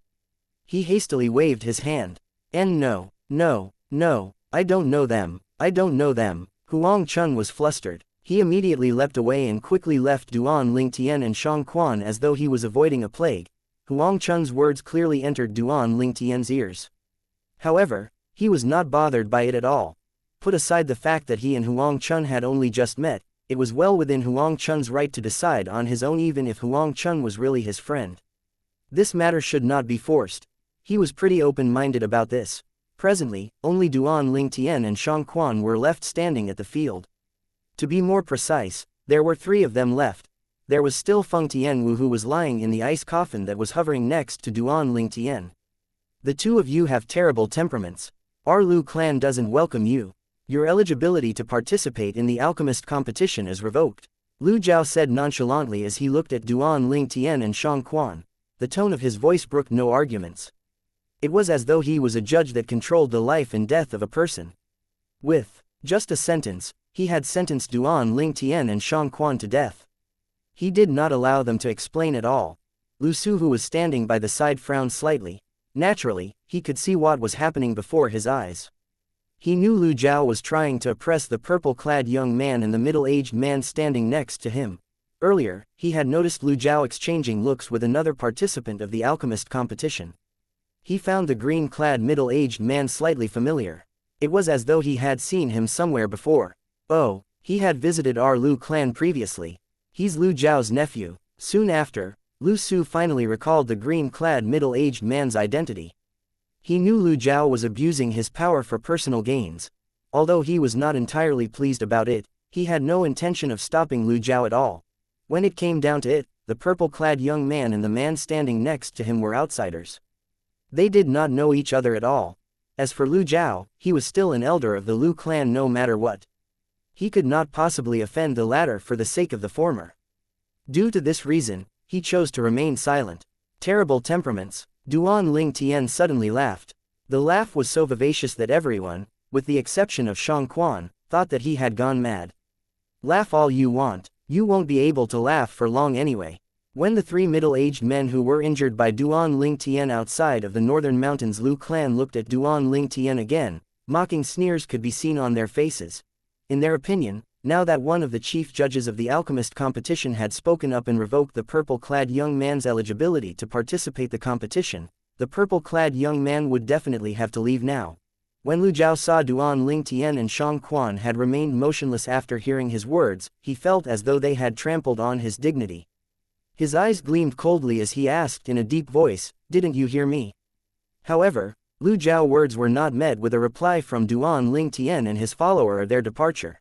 He hastily waved his hand. No, I don't know them, I don't know them." Huang Chun was flustered. He immediately leapt away and quickly left Duan Ling Tian and Xianxia as though he was avoiding a plague. Huang Chun's words clearly entered Duan Ling Tian's ears. However, he was not bothered by it at all. Put aside the fact that he and Huang Chun had only just met, it was well within Huang Chun's right to decide on his own even if Huang Chun was really his friend. This matter should not be forced. He was pretty open-minded about this. Presently, only Duan Ling Tian and Xianxia were left standing at the field. To be more precise, there were 3 of them left. There was still Feng Tianwu who was lying in the ice coffin that was hovering next to Duan Ling Tian. The two of you have terrible temperaments. Our Lu clan doesn't welcome you. Your eligibility to participate in the alchemist competition is revoked. Lu Jiao said nonchalantly as he looked at Duan Ling Tian and Xianxia. The tone of his voice brooked no arguments. It was as though he was a judge that controlled the life and death of a person. With just a sentence, he had sentenced Duan Ling Tian and Xianxia to death. He did not allow them to explain at all. Lu Su, who was standing by the side, frowned slightly. Naturally, he could see what was happening before his eyes. He knew Lu Jiao was trying to oppress the purple-clad young man and the middle-aged man standing next to him. Earlier, he had noticed Lu Jiao exchanging looks with another participant of the alchemist competition. He found the green-clad middle-aged man slightly familiar. It was as though he had seen him somewhere before. Oh, he had visited our Lu clan previously. He's Lu Jiao's nephew. Soon after, Lu Su finally recalled the green-clad middle-aged man's identity. He knew Lu Jiao was abusing his power for personal gains. Although he was not entirely pleased about it, he had no intention of stopping Lu Jiao at all. When it came down to it, the purple-clad young man and the man standing next to him were outsiders. They did not know each other at all. As for Lu Jiao, he was still an elder of the Lu clan no matter what. He could not possibly offend the latter for the sake of the former. Due to this reason, he chose to remain silent. Terrible temperaments. Duan Ling Tian suddenly laughed. The laugh was so vivacious that everyone, with the exception of Shang Quan, thought that he had gone mad. Laugh all you want, you won't be able to laugh for long anyway. When the three middle-aged men who were injured by Duan Ling Tian outside of the northern mountains Lu clan looked at Duan Ling Tian again, mocking sneers could be seen on their faces. In their opinion, now that one of the chief judges of the alchemist competition had spoken up and revoked the purple-clad young man's eligibility to participate the competition, the purple-clad young man would definitely have to leave now. When Lu Jiao saw Duan Ling Tian and Shang Quan had remained motionless after hearing his words, he felt as though they had trampled on his dignity. His eyes gleamed coldly as he asked in a deep voice, "Didn't you hear me?" However, Lu Jiao's words were not met with a reply from Duan Ling Tian and his follower of their departure.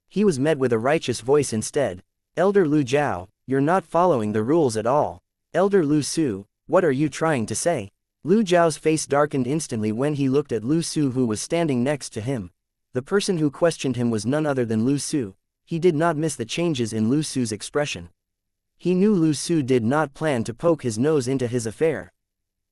He was met with a righteous voice instead. "Elder Lu Jiao, you're not following the rules at all. Elder Lu Su, what are you trying to say?" Lu Jiao's face darkened instantly when he looked at Lu Su who was standing next to him. The person who questioned him was none other than Lu Su. He did not miss the changes in Lu Su's expression. He knew Lu Su did not plan to poke his nose into his affair.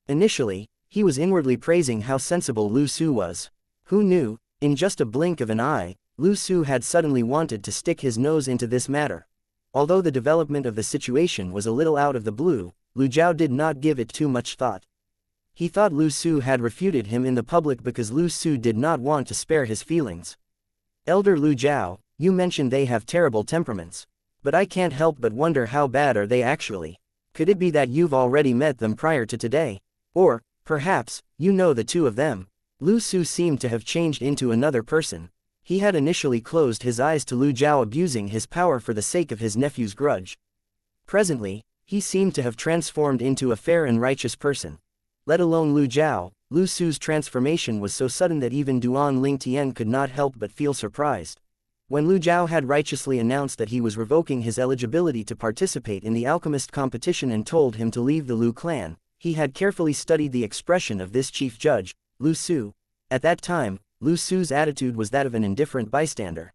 Initially, he was inwardly praising how sensible Lu Su was. Who knew, in just a blink of an eye, Lu Su had suddenly wanted to stick his nose into this matter. Although the development of the situation was a little out of the blue, Lu Jiao did not give it too much thought. He thought Lu Su had refuted him in the public because Lu Su did not want to spare his feelings. "Elder Lu Jiao, you mentioned they have terrible temperaments. But I can't help but wonder how bad are they actually? Could it be that you've already met them prior to today? Or, perhaps, you know the two of them?" Lu Su seemed to have changed into another person. He had initially closed his eyes to Lu Jiao abusing his power for the sake of his nephew's grudge. Presently, he seemed to have transformed into a fair and righteous person. Let alone Lu Jiao, Lu Su's transformation was so sudden that even Duan Ling Tian could not help but feel surprised. When Lu Jiao had righteously announced that he was revoking his eligibility to participate in the alchemist competition and told him to leave the Lu clan, he had carefully studied the expression of this chief judge, Lu Su. At that time, Lu Su's attitude was that of an indifferent bystander.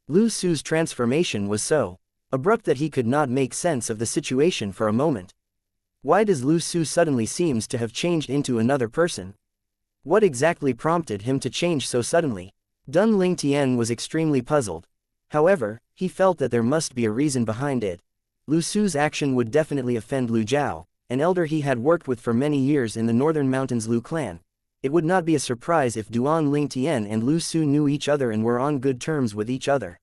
Lu Su's transformation was so abrupt that he could not make sense of the situation for a moment. Why does Lu Su suddenly seems to have changed into another person? What exactly prompted him to change so suddenly? Dun Ling Tian was extremely puzzled. However, he felt that there must be a reason behind it. Lu Su's action would definitely offend Lu Jiao, an elder he had worked with for many years in the northern mountains Lu clan. It would not be a surprise if Duan Ling Tian and Lu Su knew each other and were on good terms with each other.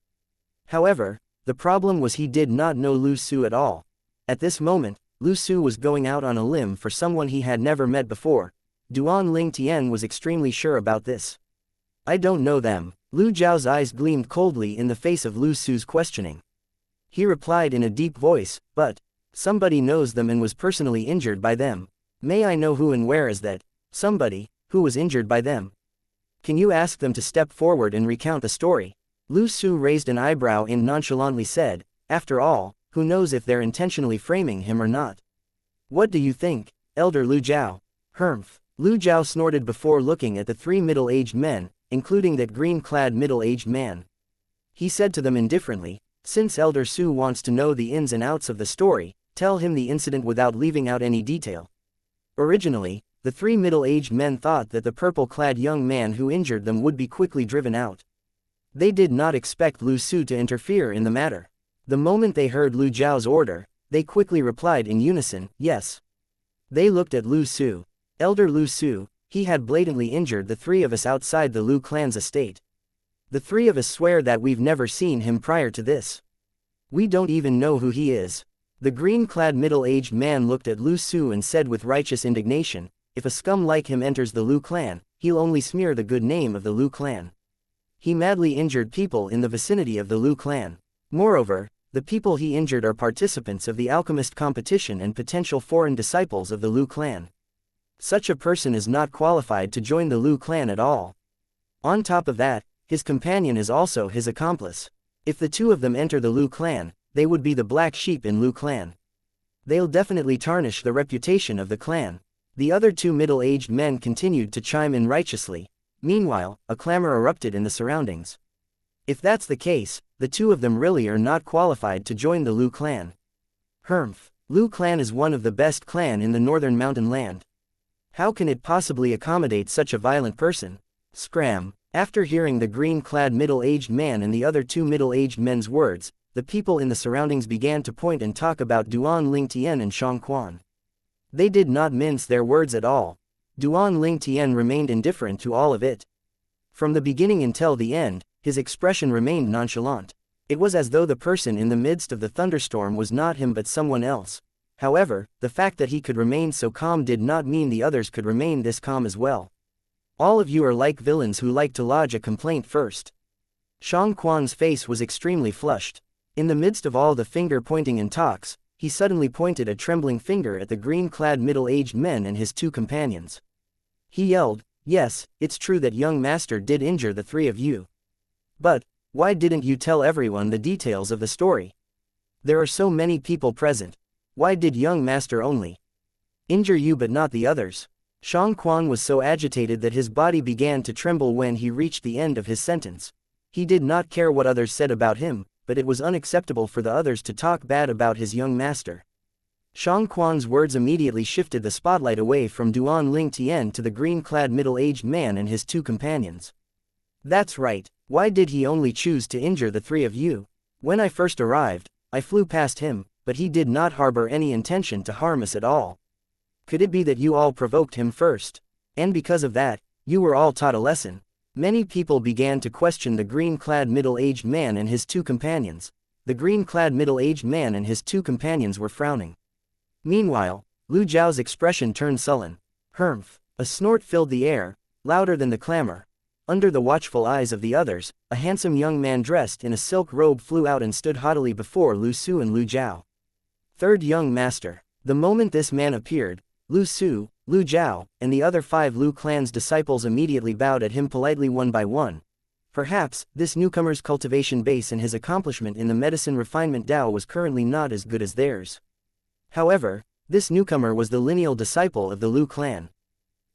However, the problem was he did not know Lu Su at all. At this moment, Lu Su was going out on a limb for someone he had never met before. Duan Ling Tian was extremely sure about this. "I don't know them." Lu Jiao's eyes gleamed coldly in the face of Lu Su's questioning. He replied in a deep voice, "But somebody knows them and was personally injured by them. May I know who and where is that somebody who was injured by them? Can you ask them to step forward and recount the story?" Lu Su raised an eyebrow and nonchalantly said, "After all, who knows if they're intentionally framing him or not? What do you think, Elder Lu Jiao?" "Humph." Lu Jiao snorted before looking at the three middle-aged men, including that green-clad middle-aged man. He said to them indifferently, "Since Elder Su wants to know the ins and outs of the story, tell him the incident without leaving out any detail." Originally, the three middle-aged men thought that the purple-clad young man who injured them would be quickly driven out. They did not expect Lu Su to interfere in the matter. The moment they heard Lu Jiao's order, they quickly replied in unison, "Yes." They looked at Lu Su. "Elder Lu Su, he had blatantly injured the three of us outside the Lu clan's estate. The three of us swear that we've never seen him prior to this. We don't even know who he is." The green-clad middle-aged man looked at Lu Su and said with righteous indignation, "If a scum like him enters the Lu clan, he'll only smear the good name of the Lu clan. He madly injured people in the vicinity of the Lu clan. Moreover, the people he injured are participants of the alchemist competition and potential foreign disciples of the Lu clan. Such a person is not qualified to join the Lu clan at all. On top of that, his companion is also his accomplice. If the two of them enter the Lu clan, They would be the black sheep in Lu clan. They'll definitely tarnish the reputation of the clan. The other two middle-aged men continued to chime in righteously. Meanwhile, a clamor erupted in the surroundings. If that's the case, the two of them really are not qualified to join the Lu clan. Humph. Lu clan is one of the best clan in the northern mountain land. How can it possibly accommodate such a violent person? Scram. After hearing the green-clad middle-aged man and the other two middle-aged men's words, the people in the surroundings began to point and talk about Duan Lingtian and Xianxia. They did not mince their words at all. Duan Lingtian remained indifferent to all of it. From the beginning until the end, his expression remained nonchalant. It was as though the person in the midst of the thunderstorm was not him but someone else. However, the fact that he could remain so calm did not mean the others could remain this calm as well. All of you are like villains who like to lodge a complaint first. Xianxia's face was extremely flushed. In the midst of all the finger-pointing and talks, he suddenly pointed a trembling finger at the green-clad middle-aged men and his two companions. He yelled, "Yes, it's true that young master did injure the three of you. But, why didn't you tell everyone the details of the story? There are so many people present. Why did young master only injure you but not the others?" Xianxia was so agitated that his body began to tremble when he reached the end of his sentence. He did not care what others said about him, but it was unacceptable for the others to talk bad about his young master. Xianxia's words immediately shifted the spotlight away from Duan Lingtian to the green-clad middle-aged man and his two companions. "That's right, why did he only choose to injure the three of you? When I first arrived, I flew past him, but he did not harbor any intention to harm us at all. Could it be that you all provoked him first? And because of that, you were all taught a lesson?" Many people began to question the green-clad middle-aged man and his two companions. The green-clad middle-aged man and his two companions were frowning. Meanwhile, Lu Zhao's expression turned sullen. Humph. A snort filled the air, louder than the clamor. Under the watchful eyes of the others, a handsome young man dressed in a silk robe flew out and stood haughtily before Lu Su and Lu Zhao. Third young master. The moment this man appeared, Lu Su, Lu Zhao, and the other 5 Lu clan's disciples immediately bowed at him politely one by one. Perhaps, this newcomer's cultivation base and his accomplishment in the medicine refinement Dao was currently not as good as theirs. However, this newcomer was the lineal disciple of the Lu clan.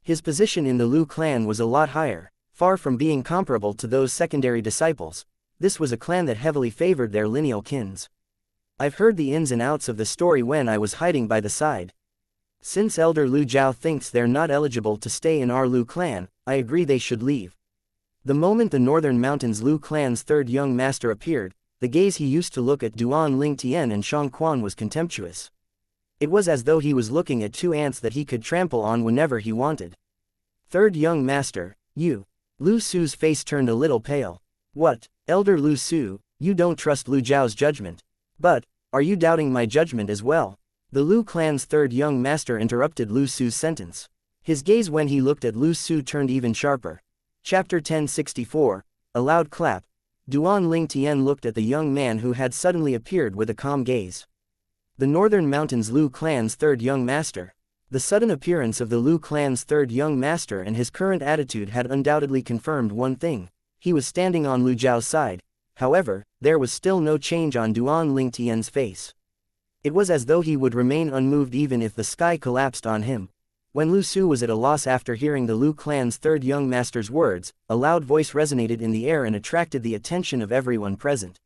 His position in the Lu clan was a lot higher, far from being comparable to those secondary disciples. This was a clan that heavily favored their lineal kins. I've heard the ins and outs of the story when I was hiding by the side. Since Elder Lu Zhao thinks they're not eligible to stay in our Lu clan, I agree they should leave. The moment the Northern Mountains Lu clan's third young master appeared, the gaze he used to look at Duan Lingtian and Xianxia was contemptuous. It was as though he was looking at 2 ants that he could trample on whenever he wanted. Third young master, you. Lu Su's face turned a little pale. What, Elder Lu Su, you don't trust Lu Zhao's judgment? But, are you doubting my judgment as well? The Lu clan's third young master interrupted Lu Su's sentence. His gaze when he looked at Lu Su turned even sharper. Chapter 1064, A Loud Clap. Duan Lingtian looked at the young man who had suddenly appeared with a calm gaze. The Northern Mountains Lu clan's third young master. The sudden appearance of the Lu clan's third young master and his current attitude had undoubtedly confirmed one thing. He was standing on Lu Zhao's side. However, there was still no change on Duan Lingtian's face. It was as though he would remain unmoved even if the sky collapsed on him. When Lu Su was at a loss after hearing the Lu clan's third young master's words, a loud voice resonated in the air and attracted the attention of everyone present.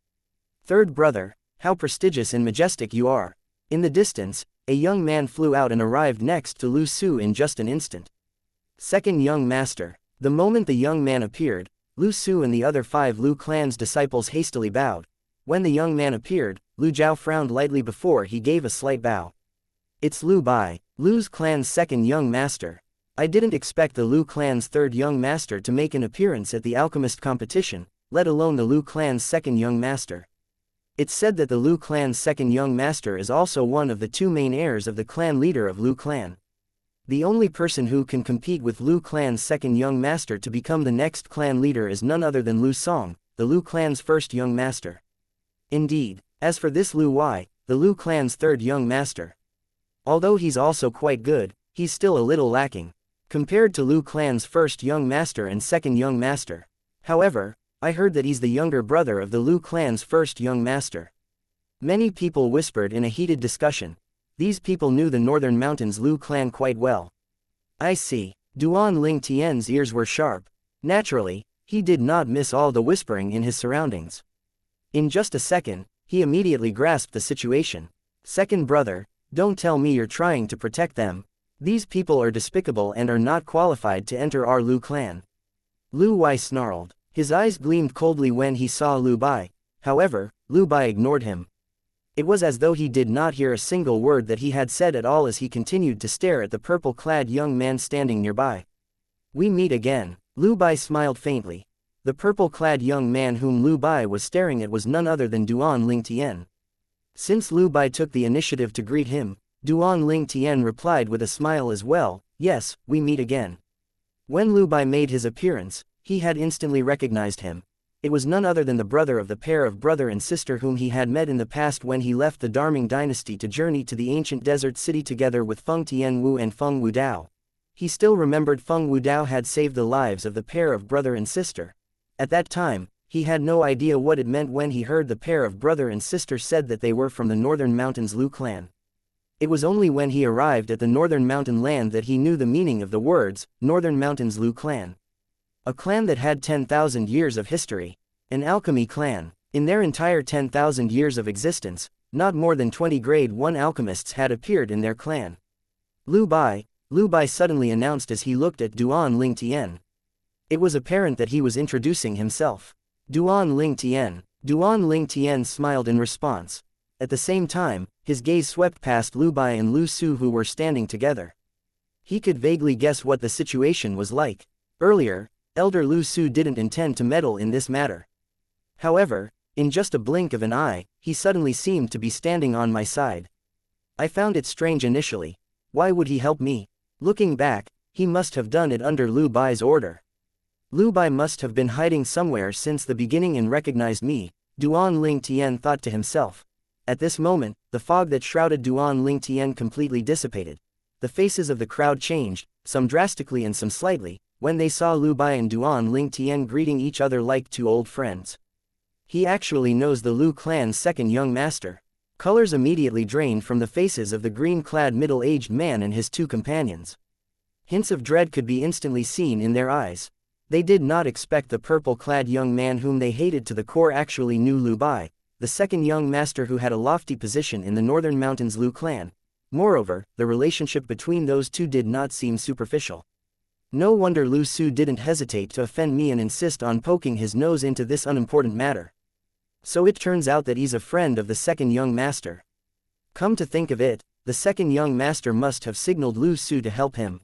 Third brother, how prestigious and majestic you are. In the distance, a young man flew out and arrived next to Lu Su in just an instant. Second young master. The moment the young man appeared, Lu Su and the other 5 Lu clan's disciples hastily bowed. When the young man appeared, Lu Zhao frowned lightly before he gave a slight bow. It's Lu Bai, Lu's clan's second young master. I didn't expect the Lu clan's third young master to make an appearance at the alchemist competition, let alone the Lu clan's second young master. It's said that the Lu clan's second young master is also one of the 2 main heirs of the clan leader of Lu clan. The only person who can compete with Lu clan's second young master to become the next clan leader is none other than Lu Song, the Lu clan's first young master. Indeed, as for this Lu Wei, the Lu clan's third young master. Although he's also quite good, he's still a little lacking, compared to Lu clan's first young master and second young master. However, I heard that he's the younger brother of the Lu clan's first young master. Many people whispered in a heated discussion. These people knew the Northern Mountains Lu clan quite well. I see. Duan Ling Tian's ears were sharp. Naturally, he did not miss all the whispering in his surroundings. In just a second, he immediately grasped the situation. Second brother, don't tell me you're trying to protect them. These people are despicable and are not qualified to enter our Lu clan. Lu Bai snarled. His eyes gleamed coldly when he saw Lu Bai. However, Lu Bai ignored him. It was as though he did not hear a single word that he had said at all as he continued to stare at the purple-clad young man standing nearby. We meet again. Lu Bai smiled faintly. The purple-clad young man whom Lu Bai was staring at was none other than Duan Ling Tian. Since Lu Bai took the initiative to greet him, Duan Ling Tian replied with a smile as well, yes, we meet again. When Lu Bai made his appearance, he had instantly recognized him. It was none other than the brother of the pair of brother and sister whom he had met in the past when he left the Darming dynasty to journey to the ancient desert city together with Feng Tianwu and Feng Wudao. He still remembered Feng Wudao had saved the lives of the pair of brother and sister. At that time, he had no idea what it meant when he heard the pair of brother and sister said that they were from the Northern Mountains Lu clan. It was only when he arrived at the Northern Mountain land that he knew the meaning of the words, Northern Mountains Lu clan. A clan that had 10,000 years of history. An alchemy clan. In their entire 10,000 years of existence, not more than 20 grade 1 alchemists had appeared in their clan. Lu Bai suddenly announced as he looked at Duan Ling Tian. It was apparent that he was introducing himself. Duan Ling Tian. Duan Ling Tian smiled in response. At the same time, his gaze swept past Lu Bai and Lu Su who were standing together. He could vaguely guess what the situation was like. Earlier, Elder Lu Su didn't intend to meddle in this matter. However, in just a blink of an eye, he suddenly seemed to be standing on my side. I found it strange initially. Why would he help me? Looking back, he must have done it under Lu Bai's order. Lu Bai must have been hiding somewhere since the beginning and recognized me, Duan Ling Tian thought to himself. At this moment, the fog that shrouded Duan Ling Tian completely dissipated. The faces of the crowd changed, some drastically and some slightly, when they saw Lu Bai and Duan Ling Tian greeting each other like two old friends. He actually knows the Lu clan's second young master. Colors immediately drained from the faces of the green-clad middle-aged man and his two companions. Hints of dread could be instantly seen in their eyes. They did not expect the purple-clad young man whom they hated to the core actually knew Lu Bai, the second young master who had a lofty position in the Northern Mountains Lu clan. Moreover, the relationship between those two did not seem superficial. No wonder Lu Su didn't hesitate to offend me and insist on poking his nose into this unimportant matter. So it turns out that he's a friend of the second young master. Come to think of it, the second young master must have signaled Lu Su to help him.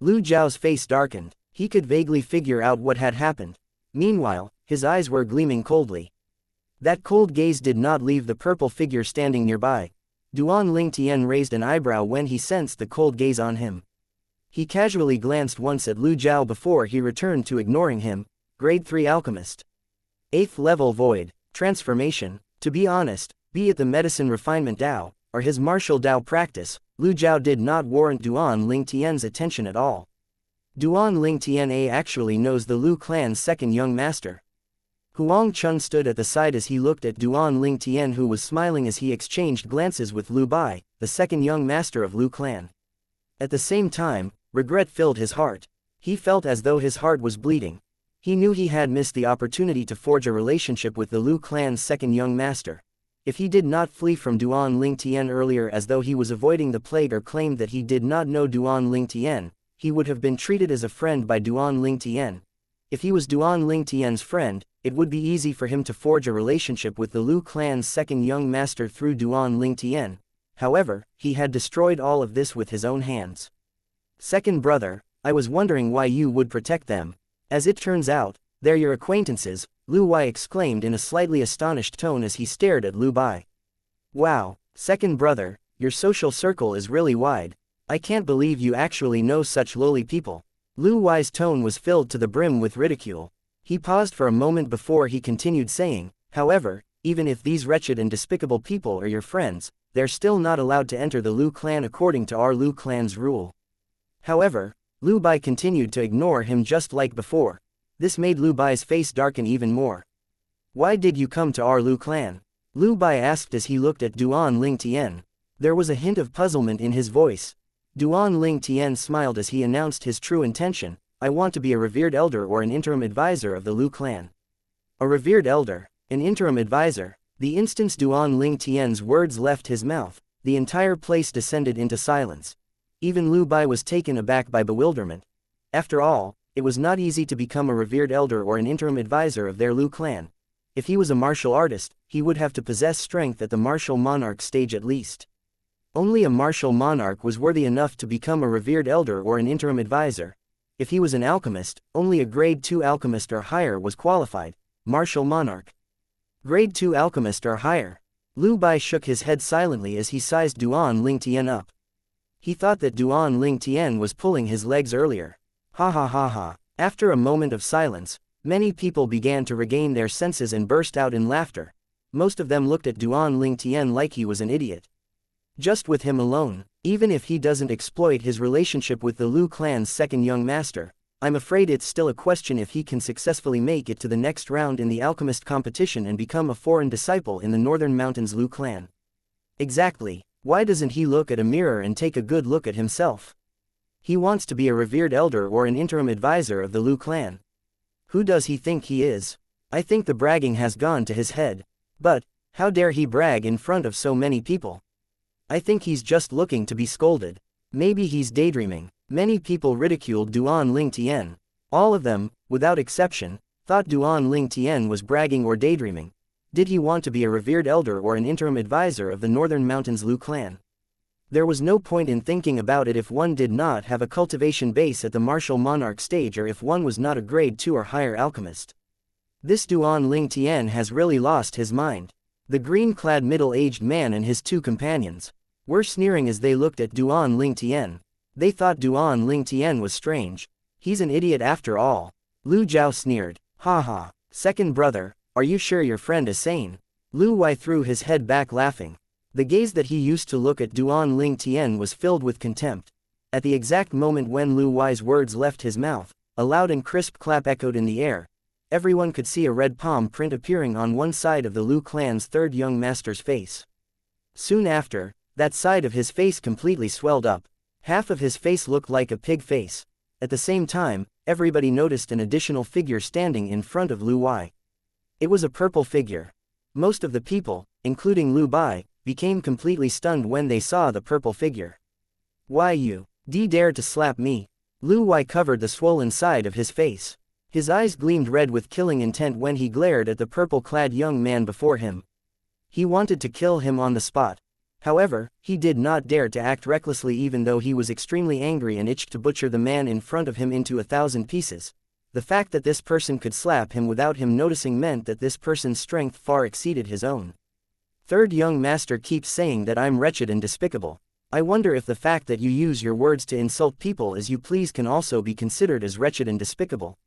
Lu Zhao's face darkened. He could vaguely figure out what had happened. Meanwhile, his eyes were gleaming coldly. That cold gaze did not leave the purple figure standing nearby. Duan Ling Tian raised an eyebrow when he sensed the cold gaze on him. He casually glanced once at Lu Zhao before he returned to ignoring him. Grade 3 Alchemist. 8th level Void. Transformation. To be honest, be it the medicine refinement Dao, or his martial Dao practice, Lu Zhao did not warrant Duan Ling Tian's attention at all. Duan Ling Tian actually knows the Lu clan's second young master. Huang Chun stood at the side as he looked at Duan Ling Tian who was smiling as he exchanged glances with Lu Bai, the second young master of Lu clan. At the same time, regret filled his heart. He felt as though his heart was bleeding. He knew he had missed the opportunity to forge a relationship with the Lu clan's second young master. If he did not flee from Duan Ling Tian earlier as though he was avoiding the plague or claimed that he did not know Duan Ling Tian, he would have been treated as a friend by Duan Ling Tian. If he was Duan Ling Tian's friend, it would be easy for him to forge a relationship with the Lu clan's second young master through Duan Ling Tian. However, he had destroyed all of this with his own hands. Second brother, I was wondering why you would protect them. As it turns out, they're your acquaintances, Lu Wai exclaimed in a slightly astonished tone as he stared at Lu Bai. Wow, second brother, your social circle is really wide. I can't believe you actually know such lowly people. Lu Wai's tone was filled to the brim with ridicule. He paused for a moment before he continued saying, however, even if these wretched and despicable people are your friends, they're still not allowed to enter the Lu clan according to our Lu clan's rule. However, Lu Bai continued to ignore him just like before. This made Lu Bai's face darken even more. Why did you come to our Lu clan? Lu Bai asked as he looked at Duan Ling Tian. There was a hint of puzzlement in his voice. Duan Ling Tian smiled as he announced his true intention: I want to be a revered elder or an interim advisor of the Lu clan. A revered elder, an interim advisor. The instant Duan Ling Tian's words left his mouth, the entire place descended into silence. Even Lu Bai was taken aback by bewilderment. After all, it was not easy to become a revered elder or an interim advisor of their Lu clan. If he was a martial artist, he would have to possess strength at the martial monarch stage at least. Only a martial monarch was worthy enough to become a revered elder or an interim advisor. If he was an alchemist, only a grade 2 alchemist or higher was qualified. Martial monarch. Grade 2 alchemist or higher. Lu Bai shook his head silently as he sized Duan Ling Tian up. He thought that Duan Ling Tian was pulling his legs earlier. Ha ha ha ha. After a moment of silence, many people began to regain their senses and burst out in laughter. Most of them looked at Duan Ling Tian like he was an idiot. Just with him alone, even if he doesn't exploit his relationship with the Lu clan's second young master, I'm afraid it's still a question if he can successfully make it to the next round in the alchemist competition and become a foreign disciple in the Northern Mountains Lu clan. Exactly, why doesn't he look at a mirror and take a good look at himself? He wants to be a revered elder or an interim advisor of the Lu clan. Who does he think he is? I think the bragging has gone to his head. But, how dare he brag in front of so many people? I think he's just looking to be scolded. Maybe he's daydreaming. Many people ridiculed Duan Ling Tian. All of them, without exception, thought Duan Ling Tian was bragging or daydreaming. Did he want to be a revered elder or an interim advisor of the Northern Mountains Lu clan? There was no point in thinking about it if one did not have a cultivation base at the martial monarch stage or if one was not a grade 2 or higher alchemist. This Duan Ling Tian has really lost his mind. The green-clad middle-aged man and his two companions were sneering as they looked at Duan Ling Tian. They thought Duan Ling Tian was strange. He's an idiot after all. Lu Zhao sneered. Ha ha. Second brother, are you sure your friend is sane? Lu Wai threw his head back laughing. The gaze that he used to look at Duan Ling Tian was filled with contempt. At the exact moment when Lu Wai's words left his mouth, a loud and crisp clap echoed in the air. Everyone could see a red palm print appearing on one side of the Lu clan's third young master's face. Soon after, that side of his face completely swelled up. Half of his face looked like a pig face. At the same time, everybody noticed an additional figure standing in front of Lu Wai. It was a purple figure. Most of the people, including Lu Bai, became completely stunned when they saw the purple figure. Why you dare to slap me? Lu Wai covered the swollen side of his face. His eyes gleamed red with killing intent when he glared at the purple-clad young man before him. He wanted to kill him on the spot. However, he did not dare to act recklessly even though he was extremely angry and itched to butcher the man in front of him into 1,000 pieces. The fact that this person could slap him without him noticing meant that this person's strength far exceeded his own. Third young master keeps saying that I'm wretched and despicable. I wonder if the fact that you use your words to insult people as you please can also be considered as wretched and despicable.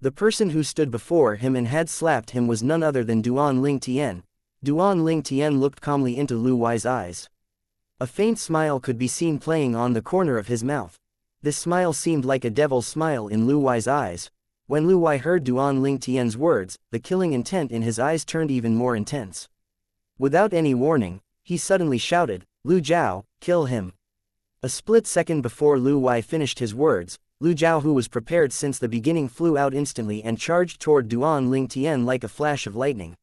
The person who stood before him and had slapped him was none other than Duan Ling Tian. Duan Ling Tian looked calmly into Lu Wai's eyes. A faint smile could be seen playing on the corner of his mouth. This smile seemed like a devil's smile in Lu Wai's eyes. When Lu Wai heard Duan Ling Tian's words, the killing intent in his eyes turned even more intense. Without any warning, he suddenly shouted, "Lu Zhao, kill him." A split second before Lu Wai finished his words, Lu Zhao, who was prepared since the beginning, flew out instantly and charged toward Duan Ling Tian like a flash of lightning.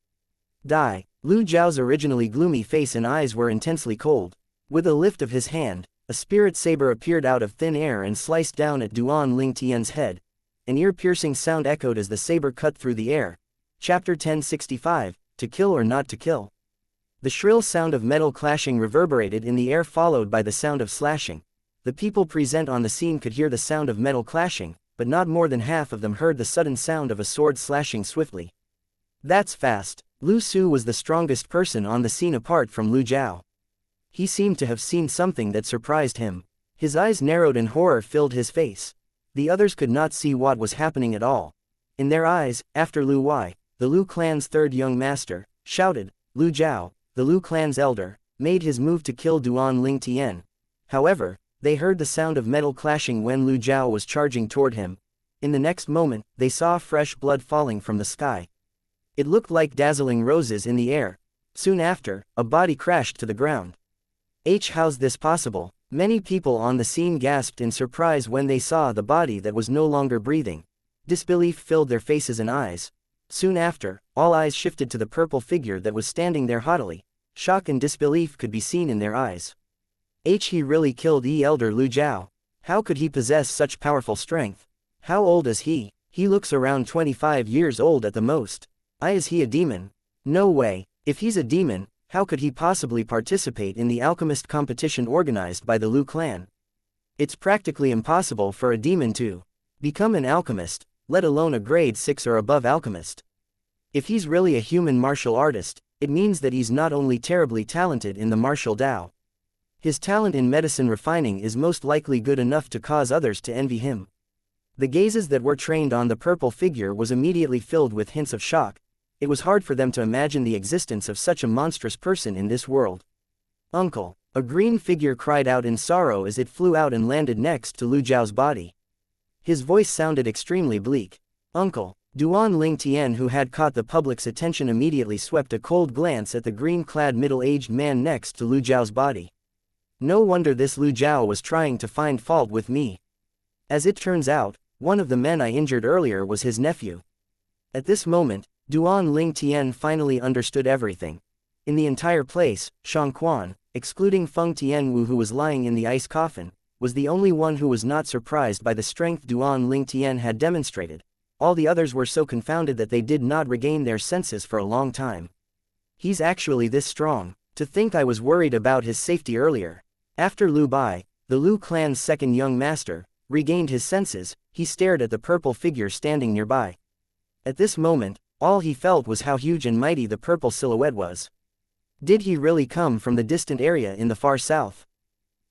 Die! Lu Zhao's originally gloomy face and eyes were intensely cold. With a lift of his hand, a spirit saber appeared out of thin air and sliced down at Duan Ling Tian's head. An ear-piercing sound echoed as the saber cut through the air. Chapter 1065, To Kill or Not to Kill. The shrill sound of metal clashing reverberated in the air, followed by the sound of slashing. The people present on the scene could hear the sound of metal clashing, but not more than half of them heard the sudden sound of a sword slashing swiftly. That's fast. Lu Su was the strongest person on the scene apart from Lu Zhao. He seemed to have seen something that surprised him. His eyes narrowed and horror filled his face. The others could not see what was happening at all. In their eyes, after Lu Wai, the Lu clan's third young master, shouted, Lu Zhao, the Lu clan's elder, made his move to kill Duan Ling Tian. However, they heard the sound of metal clashing when Lu Zhao was charging toward him. In the next moment, they saw fresh blood falling from the sky. It looked like dazzling roses in the air. Soon after, a body crashed to the ground. How's this possible? Many people on the scene gasped in surprise when they saw the body that was no longer breathing. Disbelief filled their faces and eyes. Soon after, all eyes shifted to the purple figure that was standing there haughtily. Shock and disbelief could be seen in their eyes. He really killed elder Lu Jiao. How could he possess such powerful strength? How old is he? He looks around 25 years old at the most. Is he a demon? No way. If he's a demon, how could he possibly participate in the alchemist competition organized by the Lu clan? It's practically impossible for a demon to become an alchemist, let alone a grade 6 or above alchemist. If he's really a human martial artist, it means that he's not only terribly talented in the martial Dao. His talent in medicine refining is most likely good enough to cause others to envy him. The gazes that were trained on the purple figure was immediately filled with hints of shock. It was hard for them to imagine the existence of such a monstrous person in this world. Uncle! A green figure cried out in sorrow as it flew out and landed next to Lu Jiao's body. His voice sounded extremely bleak. Uncle! Duan Ling Tian, who had caught the public's attention, immediately swept a cold glance at the green-clad middle-aged man next to Lu Jiao's body. No wonder this Lu Jiao was trying to find fault with me. As it turns out, one of the men I injured earlier was his nephew. At this moment, Duan Ling Tian finally understood everything. In the entire place, Shang Quan, excluding Feng Tianwu who was lying in the ice coffin, was the only one who was not surprised by the strength Duan Ling Tian had demonstrated. All the others were so confounded that they did not regain their senses for a long time. He's actually this strong. To think I was worried about his safety earlier. After Lu Bai, the Lu clan's second young master, regained his senses, he stared at the purple figure standing nearby. At this moment, all he felt was how huge and mighty the purple silhouette was. Did he really come from the distant area in the far south?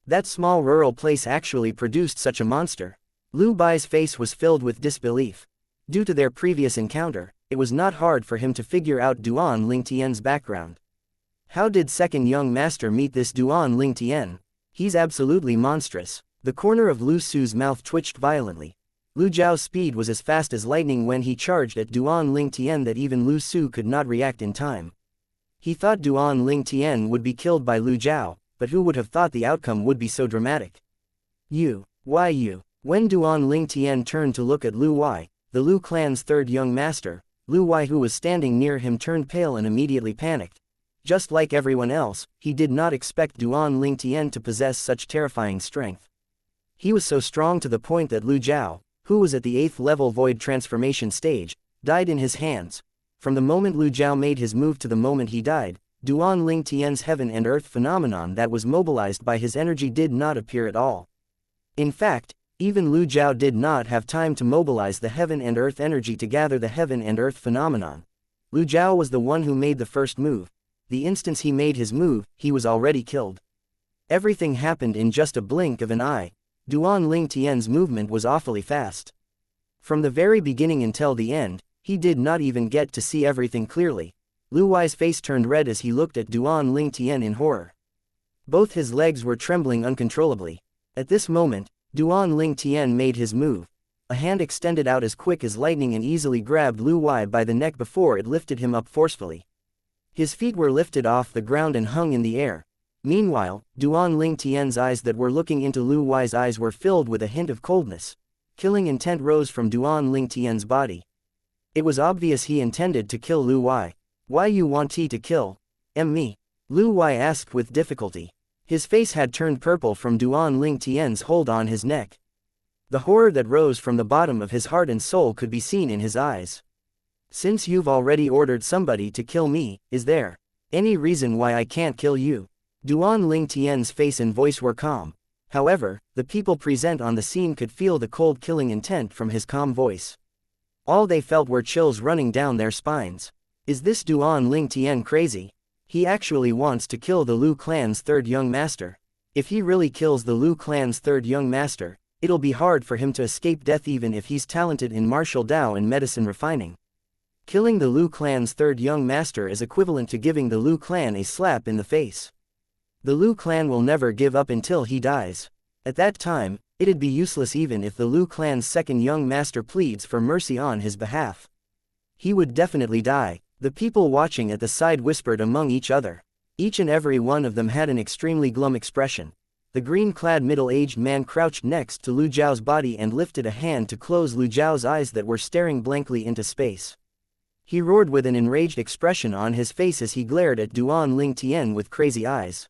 That small rural place actually produced such a monster. Lu Bai's face was filled with disbelief. Due to their previous encounter, it was not hard for him to figure out Duan Ling Tian's background. How did second young master meet this Duan Ling Tian? He's absolutely monstrous. The corner of Lu Su's mouth twitched violently. Lu Jiao's speed was as fast as lightning when he charged at Duan Ling Tian that even Lu Su could not react in time. He thought Duan Ling Tian would be killed by Lu Jiao, but who would have thought the outcome would be so dramatic? You. Why you? When Duan Ling Tian turned to look at Lu Wai, the Lu clan's third young master, Lu Wai, who was standing near him, turned pale and immediately panicked. Just like everyone else, he did not expect Duan Ling Tian to possess such terrifying strength. He was so strong to the point that Lu Jiao, who was at the 8th level void transformation stage, died in his hands. From the moment Lu Jiao made his move to the moment he died, Duan Ling Tian's heaven and earth phenomenon that was mobilized by his energy did not appear at all. In fact, even Lu Jiao did not have time to mobilize the heaven and earth energy to gather the heaven and earth phenomenon. Lu Jiao was the one who made the first move. The instant he made his move, he was already killed. Everything happened in just a blink of an eye. Duan Ling Tian's movement was awfully fast. From the very beginning until the end, he did not even get to see everything clearly. Lu Wai's face turned red as he looked at Duan Ling Tian in horror. Both his legs were trembling uncontrollably. At this moment, Duan Ling Tian made his move. A hand extended out as quick as lightning and easily grabbed Lu Wai by the neck before it lifted him up forcefully. His feet were lifted off the ground and hung in the air. Meanwhile, Duan Ling Tian's eyes that were looking into Lu Wai's eyes were filled with a hint of coldness. Killing intent rose from Duan Ling Tian's body. It was obvious he intended to kill Lu Wai. Why you want to kill me? Lu Wai asked with difficulty. His face had turned purple from Duan Ling Tian's hold on his neck. The horror that rose from the bottom of his heart and soul could be seen in his eyes. Since you've already ordered somebody to kill me, is there any reason why I can't kill you? Duan Ling Tian's face and voice were calm. However, the people present on the scene could feel the cold killing intent from his calm voice. All they felt were chills running down their spines. Is this Duan Ling Tian crazy? He actually wants to kill the Lu clan's third young master. If he really kills the Lu clan's third young master, it'll be hard for him to escape death even if he's talented in martial Dao and medicine refining. Killing the Lu clan's third young master is equivalent to giving the Lu clan a slap in the face. The Lu clan will never give up until he dies. At that time, it'd be useless even if the Lu clan's second young master pleads for mercy on his behalf. He would definitely die. The people watching at the side whispered among each other. Each and every one of them had an extremely glum expression. The green-clad middle-aged man crouched next to Lu Zhao's body and lifted a hand to close Lu Zhao's eyes that were staring blankly into space. He roared with an enraged expression on his face as he glared at Duan Ling Tian with crazy eyes.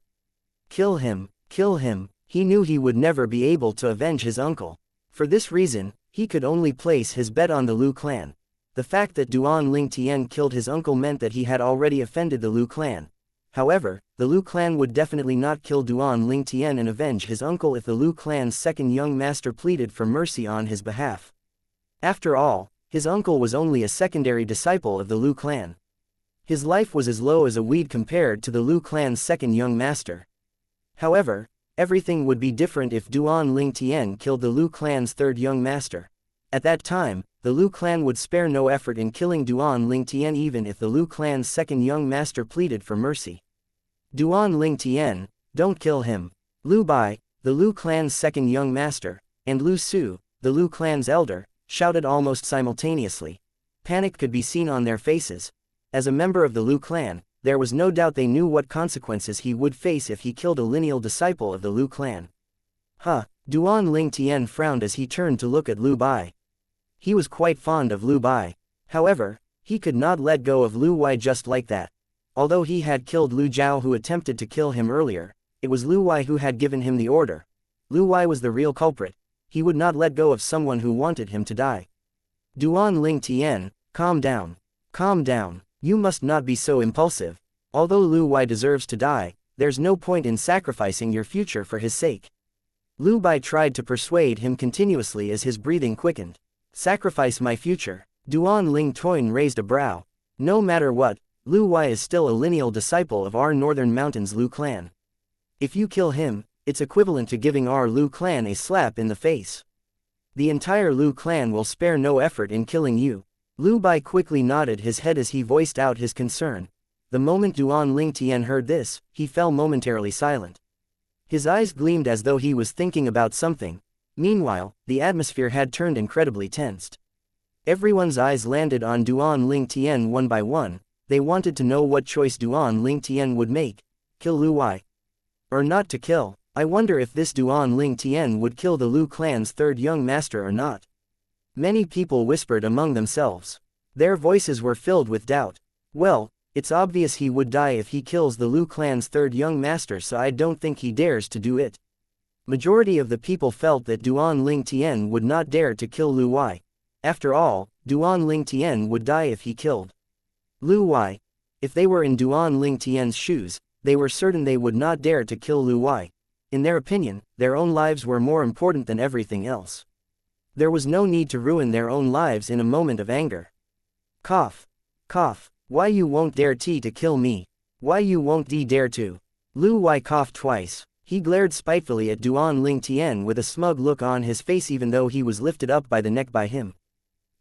Kill him, kill him. He knew he would never be able to avenge his uncle. For this reason, he could only place his bet on the Lu clan. The fact that Duan Ling Tian killed his uncle meant that he had already offended the Lu clan. However, the Lu clan would definitely not kill Duan Ling Tian and avenge his uncle if the Lu clan's second young master pleaded for mercy on his behalf. After all, his uncle was only a secondary disciple of the Lu clan. His life was as low as a weed compared to the Lu clan's second young master. However, everything would be different if Duan Ling Tian killed the Lu clan's third young master. At that time, the Lu clan would spare no effort in killing Duan Ling Tian even if the Lu clan's second young master pleaded for mercy. Duan Ling Tian, don't kill him. Lu Bai, the Lu clan's second young master, and Lu Su, the Lu clan's elder, shouted almost simultaneously. Panic could be seen on their faces. As a member of the Lu clan, there was no doubt they knew what consequences he would face if he killed a lineal disciple of the Lu clan. Duan Ling Tian frowned as he turned to look at Lu Bai. He was quite fond of Lu Bai. However, he could not let go of Lu Wai just like that. Although he had killed Lu Zhao who attempted to kill him earlier, it was Lu Wai who had given him the order. Lu Wai was the real culprit. He would not let go of someone who wanted him to die. Duan Ling Tian, calm down. Calm down. You must not be so impulsive. Although Lu Wai deserves to die, there's no point in sacrificing your future for his sake. Lu Bai tried to persuade him continuously as his breathing quickened. Sacrifice my future. Duan Ling Toin raised a brow. No matter what, Lu Wai is still a lineal disciple of our Northern Mountains Lu clan. If you kill him, it's equivalent to giving our Lu clan a slap in the face. The entire Lu clan will spare no effort in killing you. Lu Bai quickly nodded his head as he voiced out his concern. The moment Duan Ling Tian heard this, he fell momentarily silent. His eyes gleamed as though he was thinking about something. Meanwhile, the atmosphere had turned incredibly tensed. Everyone's eyes landed on Duan Ling Tian one by one. They wanted to know what choice Duan Ling Tian would make. Kill Lu Wai? Or not to kill? I wonder if this Duan Ling Tian would kill the Lu clan's third young master or not. Many people whispered among themselves. Their voices were filled with doubt. Well, it's obvious he would die if he kills the Lu clan's third young master, so I don't think he dares to do it. Majority of the people felt that Duan Ling Tian would not dare to kill Lu Wai. After all, Duan Ling Tian would die if he killed Lu Wai. If they were in Duan Ling Tian's shoes, they were certain they would not dare to kill Lu Wai. In their opinion, their own lives were more important than everything else. There was no need to ruin their own lives in a moment of anger. Cough. Cough. Why you won't dare to kill me? Why you won't dare to? Lu Wai coughed twice. He glared spitefully at Duan Ling Tian with a smug look on his face even though he was lifted up by the neck by him.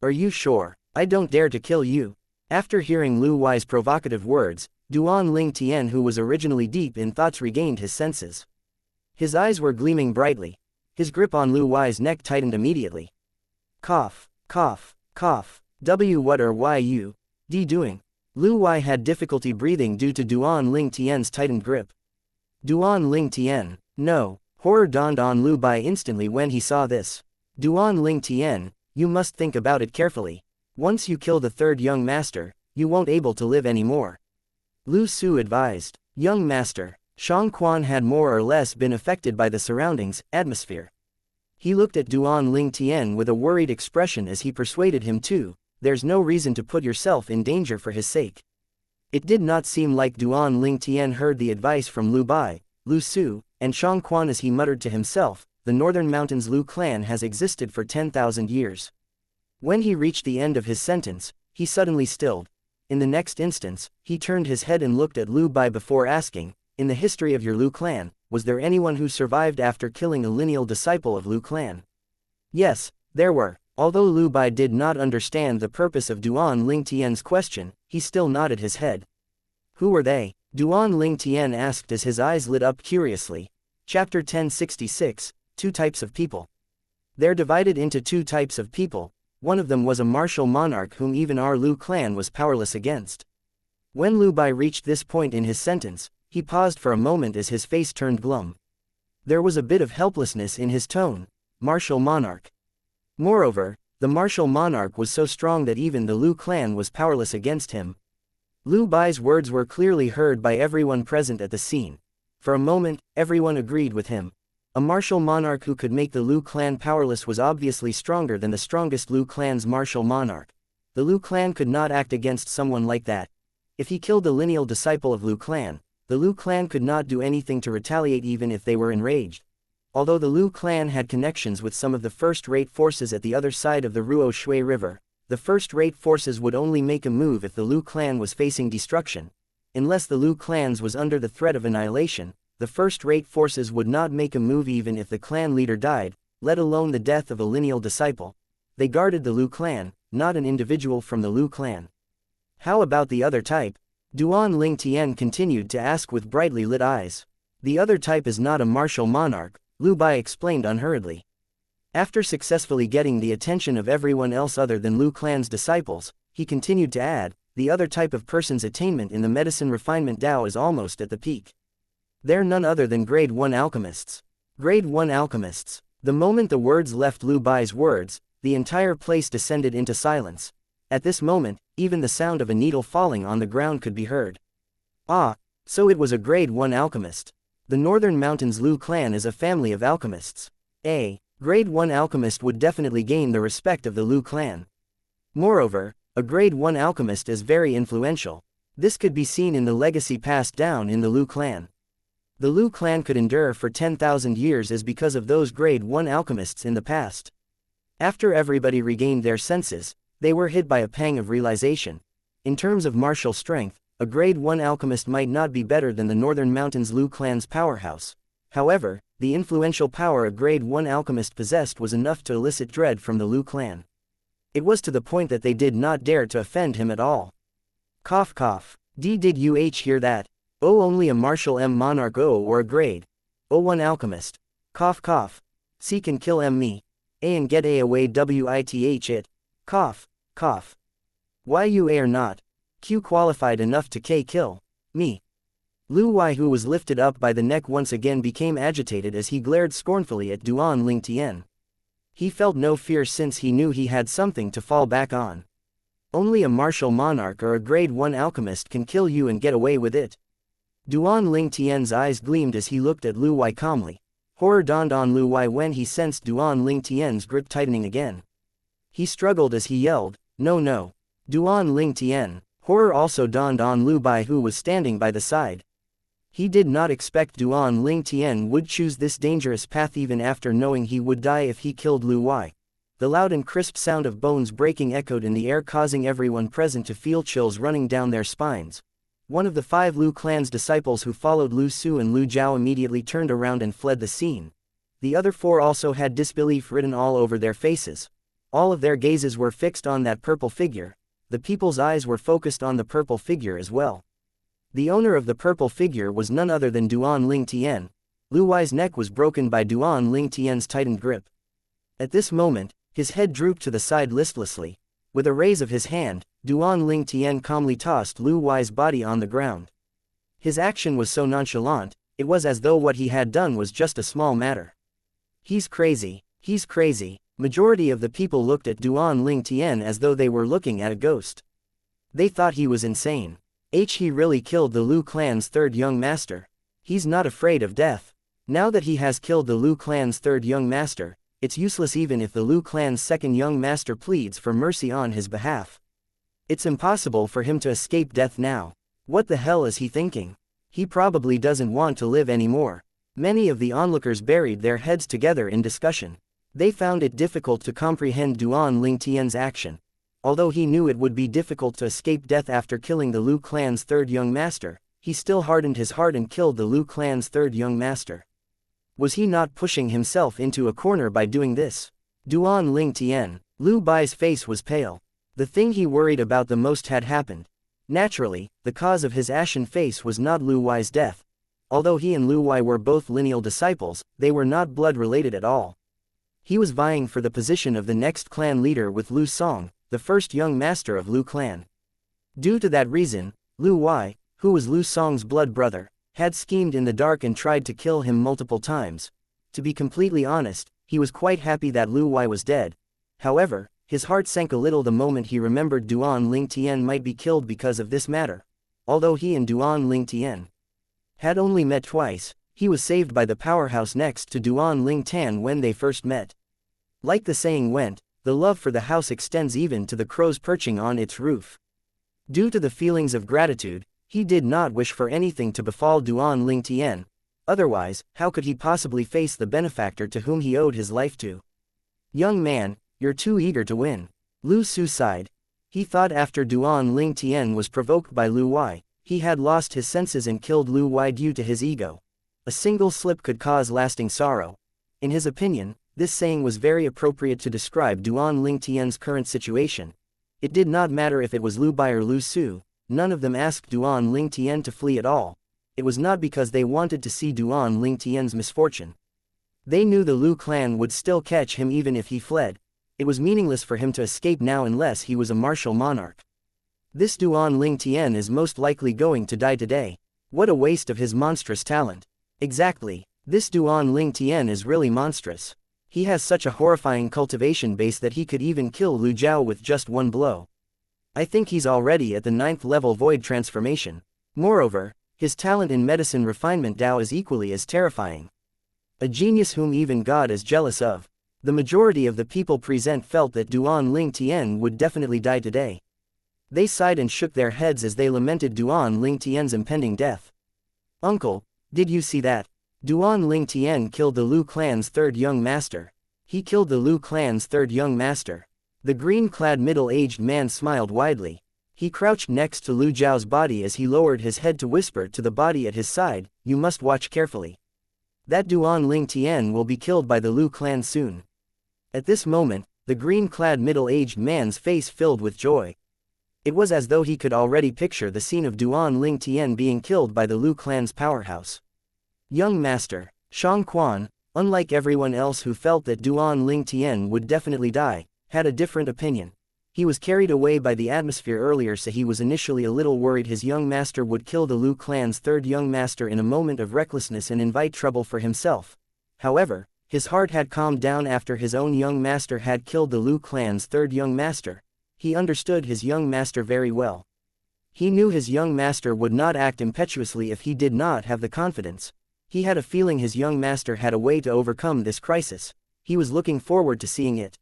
Are you sure? I don't dare to kill you. After hearing Lu Wai's provocative words, Duan Ling Tian, who was originally deep in thoughts, regained his senses. His eyes were gleaming brightly. His grip on Lu Wai's neck tightened immediately. Cough, cough, cough. What are you doing? Lu Wai had difficulty breathing due to Duan Ling Tian's tightened grip. Duan Ling Tian, no. Horror dawned on Lu Bai instantly when he saw this. Duan Ling Tian, you must think about it carefully. Once you kill the third young master, you won't able to live anymore. Lu Su advised. Young master. Xianxia had more or less been affected by the surroundings, atmosphere. He looked at Duan Ling Tian with a worried expression as he persuaded him to. There's no reason to put yourself in danger for his sake. It did not seem like Duan Ling Tian heard the advice from Lu Bai, Lu Su, and Xianxia as he muttered to himself, the Northern Mountains Lu clan has existed for 10,000 years. When he reached the end of his sentence, he suddenly stilled. In the next instance, he turned his head and looked at Lu Bai before asking, in the history of your Lu clan, was there anyone who survived after killing a lineal disciple of Lu clan? Yes, there were. Although Lu Bai did not understand the purpose of Duan Ling Tian's question, he still nodded his head. Who were they? Duan Ling Tian asked as his eyes lit up curiously. Chapter 1066, Two Types of People. They're divided into two types of people. One of them was a martial monarch whom even our Lu clan was powerless against. When Lu Bai reached this point in his sentence, he paused for a moment as his face turned glum. There was a bit of helplessness in his tone. Martial monarch. Moreover, the martial monarch was so strong that even the Lu clan was powerless against him. Lu Bai's words were clearly heard by everyone present at the scene. For a moment, everyone agreed with him. A martial monarch who could make the Lu clan powerless was obviously stronger than the strongest Lu clan's martial monarch. The Lu clan could not act against someone like that. If he killed the lineal disciple of Lu clan, the Lu clan could not do anything to retaliate even if they were enraged. Although the Lu clan had connections with some of the first-rate forces at the other side of the Ruo Shui River, the first-rate forces would only make a move if the Lu clan was facing destruction. Unless the Lu clans was under the threat of annihilation, the first-rate forces would not make a move even if the clan leader died, let alone the death of a lineal disciple. They guarded the Lu clan, not an individual from the Lu clan. How about the other type? Duan Ling Tian continued to ask with brightly lit eyes. The other type is not a martial monarch, Lu Bai explained unhurriedly. After successfully getting the attention of everyone else other than Lu clan's disciples, he continued to add, the other type of person's attainment in the medicine refinement Dao is almost at the peak. They're none other than grade 1 alchemists. Grade 1 alchemists. The moment the words left Lu Bai's words, the entire place descended into silence. At this moment, even the sound of a needle falling on the ground could be heard. Ah, so it was a grade 1 alchemist. The Northern Mountains Lu clan is a family of alchemists. A grade 1 alchemist would definitely gain the respect of the Lu clan. Moreover, a grade 1 alchemist is very influential. This could be seen in the legacy passed down in the Lu clan. The Lu clan could endure for 10,000 years is because of those grade 1 alchemists in the past. After everybody regained their senses, they were hit by a pang of realization. In terms of martial strength, a grade 1 alchemist might not be better than the Northern Mountains Lu clan's powerhouse. However, the influential power a grade 1 alchemist possessed was enough to elicit dread from the Lu clan. It was to the point that they did not dare to offend him at all. Cough cough. Did you hear that? Oh, only a martial monarch or a grade 1 alchemist. Cough cough. Seek and kill me. And get away with it. Cough, cough. Why you are not Q qualified enough to kill me. Lu Wai, who was lifted up by the neck, once again became agitated as he glared scornfully at Duan Ling Tian. He felt no fear since he knew he had something to fall back on. Only a martial monarch or a grade 1 alchemist can kill you and get away with it. Duan Ling Tian's eyes gleamed as he looked at Lu Wai calmly. Horror dawned on Lu Wai when he sensed Duan Ling Tian's grip tightening again. He struggled as he yelled, "No no. Duan Ling Tian." Horror also dawned on Lu Bai, who was standing by the side. He did not expect Duan Ling Tian would choose this dangerous path even after knowing he would die if he killed Lu Wai. The loud and crisp sound of bones breaking echoed in the air, causing everyone present to feel chills running down their spines. One of the 5 Lu clan's disciples who followed Lu Su and Lu Zhao immediately turned around and fled the scene. The other 4 also had disbelief written all over their faces. All of their gazes were fixed on that purple figure. The people's eyes were focused on the purple figure as well. The owner of the purple figure was none other than Duan Ling Tian. Lu Wai's neck was broken by Duan Ling Tian's tightened grip. At this moment, his head drooped to the side listlessly. With a raise of his hand, Duan Ling Tian calmly tossed Lu Wai's body on the ground. His action was so nonchalant, it was as though what he had done was just a small matter. He's crazy. He's crazy. Majority of the people looked at Duan Ling Tian as though they were looking at a ghost. They thought he was insane. He really killed the Lu clan's 3rd young master. He's not afraid of death. Now that he has killed the Lu clan's 3rd young master, it's useless even if the Lu clan's 2nd young master pleads for mercy on his behalf. It's impossible for him to escape death now. What the hell is he thinking? He probably doesn't want to live anymore. Many of the onlookers buried their heads together in discussion. They found it difficult to comprehend Duan Ling Tian's action. Although he knew it would be difficult to escape death after killing the Lu clan's 3rd young master, he still hardened his heart and killed the Lu clan's 3rd young master. Was he not pushing himself into a corner by doing this? Duan Ling Tian. Lu Bai's face was pale. The thing he worried about the most had happened. Naturally, the cause of his ashen face was not Lu Wai's death. Although he and Lu Wai were both lineal disciples, they were not blood-related at all. He was vying for the position of the next clan leader with Lu Song, the 1st young master of Lu clan. Due to that reason, Lu Wai, who was Lu Song's blood brother, had schemed in the dark and tried to kill him multiple times. To be completely honest, he was quite happy that Lu Wai was dead. However, his heart sank a little the moment he remembered Duan Ling Tian might be killed because of this matter. Although he and Duan Ling Tian had only met twice, he was saved by the powerhouse next to Duan Ling Tan when they first met. Like the saying went, the love for the house extends even to the crows perching on its roof. Due to the feelings of gratitude, he did not wish for anything to befall Duan Ling Tian. Otherwise, how could he possibly face the benefactor to whom he owed his life to? Young man, you're too eager to win. Lu Su sighed. He thought after Duan Ling Tian was provoked by Lu Wai, he had lost his senses and killed Lu Wai due to his ego. A single slip could cause lasting sorrow. In his opinion, this saying was very appropriate to describe Duan Ling Tian's current situation. It did not matter if it was Lu Bai or Lu Su, none of them asked Duan Ling Tian to flee at all. It was not because they wanted to see Duan Ling Tian's misfortune. They knew the Lu clan would still catch him even if he fled. It was meaningless for him to escape now unless he was a martial monarch. This Duan Ling Tian is most likely going to die today. What a waste of his monstrous talent. Exactly, this Duan Ling Tian is really monstrous. He has such a horrifying cultivation base that he could even kill Lu Jiao with just one blow. I think he's already at the 9th level void transformation. Moreover, his talent in medicine refinement Dao is equally as terrifying. A genius whom even God is jealous of. The majority of the people present felt that Duan Ling Tian would definitely die today. They sighed and shook their heads as they lamented Duan Ling Tian's impending death. Uncle, did you see that? Duan Ling Tian killed the Lu clan's third young master. He killed the Lu clan's third young master. The green-clad middle-aged man smiled widely. He crouched next to Lu Jiao's body as he lowered his head to whisper to the body at his side, "You must watch carefully. That Duan Ling Tian will be killed by the Lu clan soon." At this moment, the green-clad middle-aged man's face filled with joy. It was as though he could already picture the scene of Duan Ling Tian being killed by the Lu clan's powerhouse. Young master, Shang Quan, unlike everyone else who felt that Duan Ling Tian would definitely die, had a different opinion. He was carried away by the atmosphere earlier, so he was initially a little worried his young master would kill the Lu clan's third young master in a moment of recklessness and invite trouble for himself. However, his heart had calmed down after his own young master had killed the Lu clan's third young master. He understood his young master very well. He knew his young master would not act impetuously if he did not have the confidence. He had a feeling his young master had a way to overcome this crisis. He was looking forward to seeing it.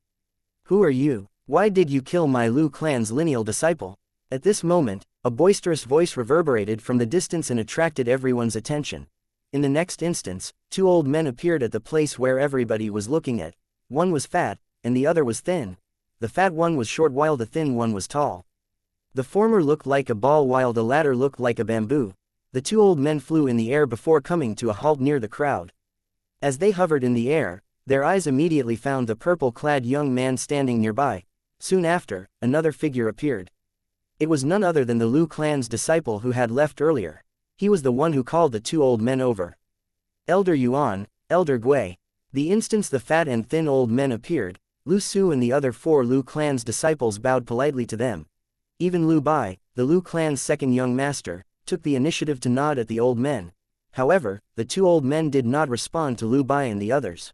"Who are you? Why did you kill my Lu clan's lineal disciple?" At this moment, a boisterous voice reverberated from the distance and attracted everyone's attention. In the next instance, two old men appeared at the place where everybody was looking at. One was fat, and the other was thin. The fat one was short while the thin one was tall. The former looked like a ball while the latter looked like a bamboo. The two old men flew in the air before coming to a halt near the crowd. As they hovered in the air, their eyes immediately found the purple-clad young man standing nearby. Soon after, another figure appeared. It was none other than the Lu clan's disciple who had left earlier. He was the one who called the two old men over. "Elder Yuan, Elder Gui." The instant the fat and thin old men appeared, Lu Su and the other four Lu clan's disciples bowed politely to them. Even Lu Bai, the Lu clan's second young master, took the initiative to nod at the old men. However, the two old men did not respond to Lu Bai and the others.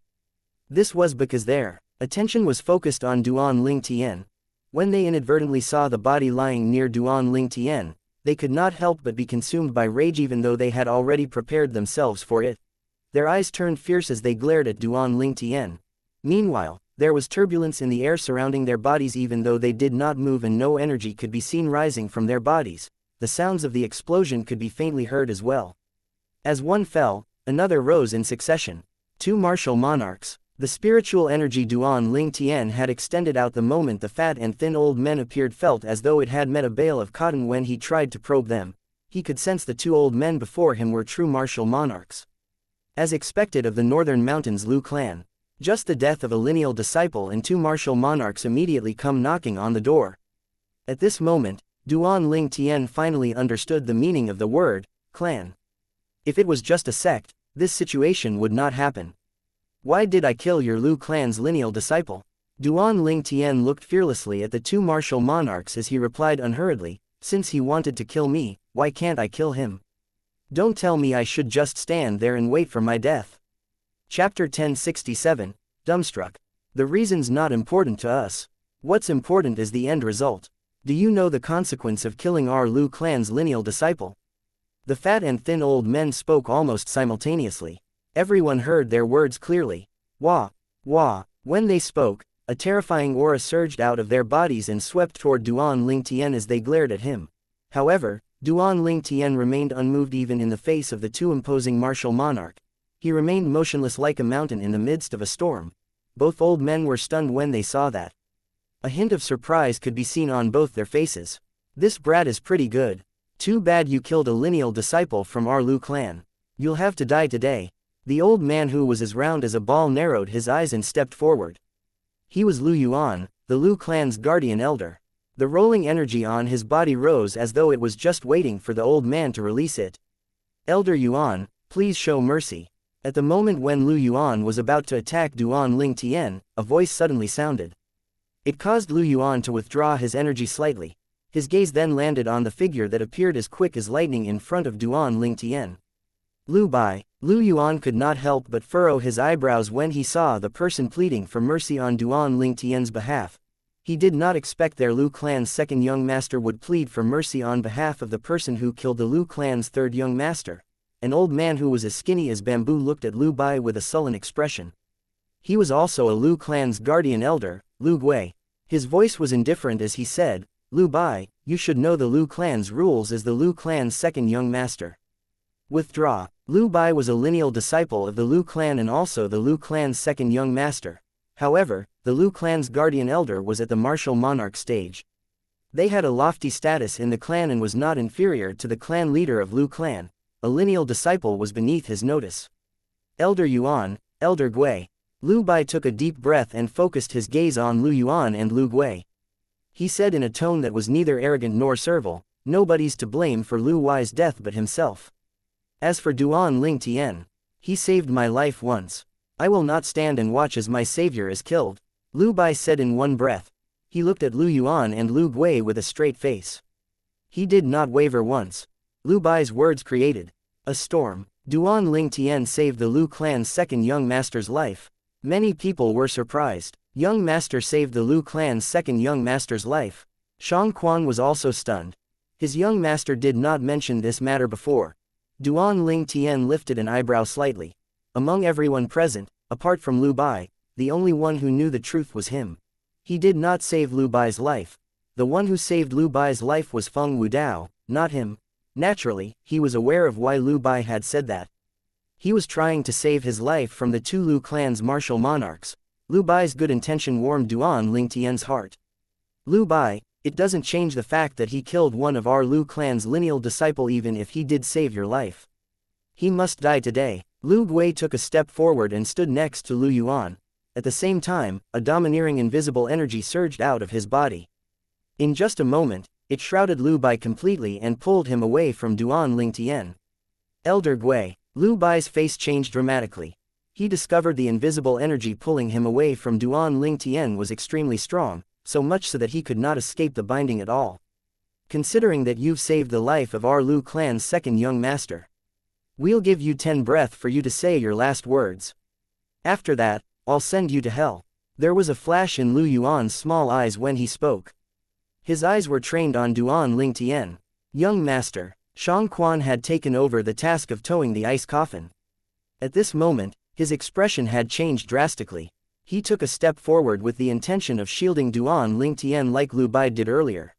This was because their attention was focused on Duan Ling Tian. When they inadvertently saw the body lying near Duan Ling Tian, they could not help but be consumed by rage even though they had already prepared themselves for it. Their eyes turned fierce as they glared at Duan Ling Tian. Meanwhile, there was turbulence in the air surrounding their bodies even though they did not move and no energy could be seen rising from their bodies. The sounds of the explosion could be faintly heard as well. As one fell, another rose in succession. Two martial monarchs. The spiritual energy Duan Ling Tian had extended out the moment the fat and thin old men appeared felt as though it had met a bale of cotton when he tried to probe them. He could sense the two old men before him were true martial monarchs. As expected of the northern mountains Lu clan. Just the death of a lineal disciple and two martial monarchs immediately come knocking on the door. At this moment, Duan Ling Tian finally understood the meaning of the word, clan. If it was just a sect, this situation would not happen. "Why did I kill your Lu clan's lineal disciple?" Duan Ling Tian looked fearlessly at the two martial monarchs as he replied unhurriedly, Since he wanted to kill me, why can't I kill him? Don't tell me I should just stand there and wait for my death. Chapter 1067, Dumbstruck. The reason's not important to us. What's important is the end result. Do you know the consequence of killing our Lu clan's lineal disciple? The fat and thin old men spoke almost simultaneously. Everyone heard their words clearly. Wah! Wah! When they spoke, a terrifying aura surged out of their bodies and swept toward Duan Lingtian as they glared at him. However, Duan Lingtian remained unmoved even in the face of the too imposing martial monarch. He remained motionless like a mountain in the midst of a storm. Both old men were stunned when they saw that. A hint of surprise could be seen on both their faces. This brat is pretty good. Too bad you killed a lineal disciple from our Lu clan. You'll have to die today. The old man, who was as round as a ball, narrowed his eyes and stepped forward. He was Lu Yuan, the Lu clan's guardian elder. The rolling energy on his body rose as though it was just waiting for the old man to release it. Elder Yuan, please show mercy. At the moment when Lu Yuan was about to attack Duan Lingtian, a voice suddenly sounded. It caused Lu Yuan to withdraw his energy slightly. His gaze then landed on the figure that appeared as quick as lightning in front of Duan Lingtian. Lu Bai. Lu Yuan could not help but furrow his eyebrows when he saw the person pleading for mercy on Duan Lingtian's behalf. He did not expect their Lu clan's second young master would plead for mercy on behalf of the person who killed the Lu clan's third young master. An old man who was as skinny as bamboo looked at Lu Bai with a sullen expression. He was also a Lu clan's guardian elder, Lu Gui. His voice was indifferent as he said, Lu Bai, you should know the Lu clan's rules as the Lu clan's second young master. Withdraw. Lu Bai was a lineal disciple of the Lu clan and also the Lu clan's second young master. However, the Lu clan's guardian elder was at the martial monarch stage. They had a lofty status in the clan and was not inferior to the clan leader of Lu clan. A lineal disciple was beneath his notice. Elder Yuan, Elder Gui. Lu Bai took a deep breath and focused his gaze on Lu Yuan and Lu Gui. He said in a tone that was neither arrogant nor servile, nobody's to blame for Lu Wai's death but himself. As for Duan Lingtian, he saved my life once. I will not stand and watch as my savior is killed, Lu Bai said in one breath. He looked at Lu Yuan and Lu Gui with a straight face. He did not waver once. Lu Bai's words created a storm. Duan Lingtian saved the Lu clan's second young master's life. Many people were surprised. Young master saved the Lu clan's second young master's life. Shang Quan was also stunned. His young master did not mention this matter before. Duan Lingtian lifted an eyebrow slightly. Among everyone present, apart from Lu Bai, the only one who knew the truth was him. He did not save Lu Bai's life. The one who saved Lu Bai's life was Feng Wudao, not him. Naturally, he was aware of why Lu Bai had said that. He was trying to save his life from the two Lu clan's martial monarchs. Lu Bai's good intention warmed Duan Lingtian's heart. Lu Bai, it doesn't change the fact that he killed one of our Lu clan's lineal disciple even if he did save your life. He must die today. Lu Gui took a step forward and stood next to Lu Yuan. At the same time, a domineering invisible energy surged out of his body. In just a moment, it shrouded Lu Bai completely and pulled him away from Duan Lingtian. Elder Gui. Lu Bai's face changed dramatically. He discovered the invisible energy pulling him away from Duan Lingtian was extremely strong, so much so that he could not escape the binding at all. Considering that you've saved the life of our Lu clan's second young master, we'll give you 10 breath for you to say your last words. After that, I'll send you to hell. There was a flash in Lu Yuan's small eyes when he spoke. His eyes were trained on Duan Lingtian. Young master, Shang Quan had taken over the task of towing the ice coffin. At this moment, his expression had changed drastically. He took a step forward with the intention of shielding Duan Lingtian like Lu Bai did earlier.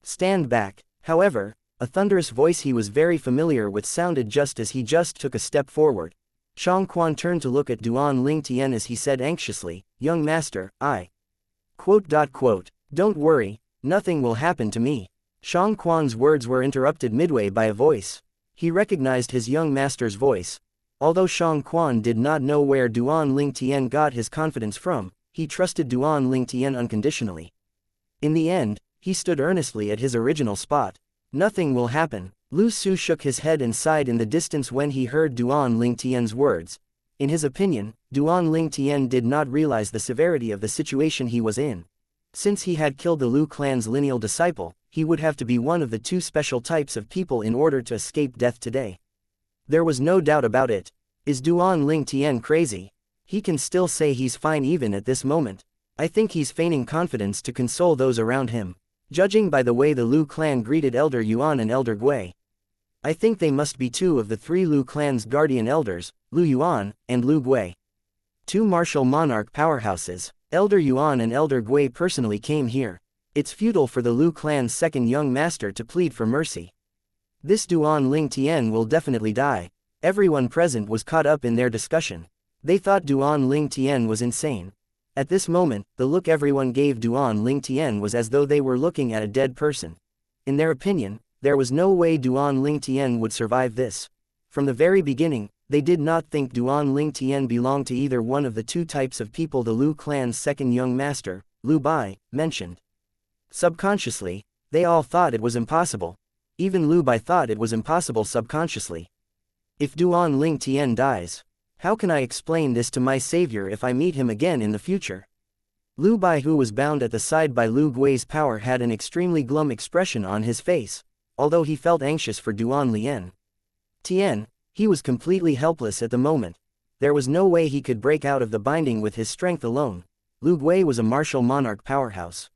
Stand back. However, a thunderous voice he was very familiar with sounded just as he just took a step forward. Shang Quan turned to look at Duan Lingtian as he said anxiously, Young master, I... ... Don't worry, nothing will happen to me. Shang Quan's words were interrupted midway by a voice. He recognized his young master's voice. Although Shang Quan did not know where Duan Lingtian got his confidence from, he trusted Duan Lingtian unconditionally. In the end, he stood earnestly at his original spot. Nothing will happen. Lu Su shook his head and sighed in the distance when he heard Duan Lingtian's words. In his opinion, Duan Lingtian did not realize the severity of the situation he was in. Since he had killed the Lu clan's lineal disciple, he would have to be one of the two special types of people in order to escape death today. There was no doubt about it. Is Duan Ling Tian crazy? He can still say he's fine even at this moment. I think he's feigning confidence to console those around him. Judging by the way the Lu clan greeted Elder Yuan and Elder Gui, I think they must be two of the three Lu clan's guardian elders, Lu Yuan and Lu Gui. Two martial monarch powerhouses. Elder Yuan and Elder Gui personally came here. It's futile for the Lu clan's second young master to plead for mercy. This Duan Ling Tian will definitely die. Everyone present was caught up in their discussion. They thought Duan Ling Tian was insane. At this moment, the look everyone gave Duan Ling Tian was as though they were looking at a dead person. In their opinion, there was no way Duan Ling Tian would survive this. From the very beginning, they did not think Duan Ling Tian belonged to either one of the two types of people the Lu clan's second young master, Lu Bai, mentioned. Subconsciously, they all thought it was impossible. Even Lu Bai thought it was impossible subconsciously. If Duan Ling Tian dies, how can I explain this to my savior if I meet him again in the future? Lu Bai, who was bound at the side by Lu Gui's power, had an extremely glum expression on his face, although he felt anxious for Duan Lien Tian. He was completely helpless at the moment. There was no way he could break out of the binding with his strength alone. Lu Gui was a martial monarch powerhouse.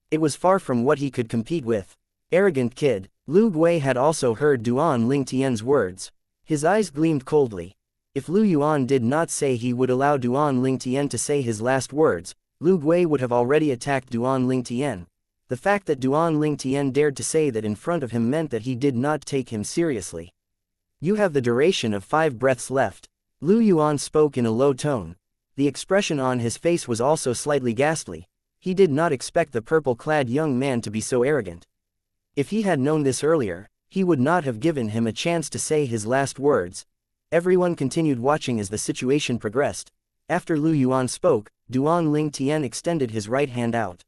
It was far from what he could compete with. Arrogant kid. Lu Gui had also heard Duan Ling Tian's words. His eyes gleamed coldly. If Lu Yuan did not say he would allow Duan Ling Tian to say his last words, Lu Gui would have already attacked Duan Ling Tian. The fact that Duan Ling Tian dared to say that in front of him meant that he did not take him seriously. You have the duration of 5 breaths left. Lu Yuan spoke in a low tone. The expression on his face was also slightly ghastly. He did not expect the purple-clad young man to be so arrogant. If he had known this earlier, he would not have given him a chance to say his last words. Everyone continued watching as the situation progressed. After Lu Yuan spoke, Duan Ling Tian extended his right hand out.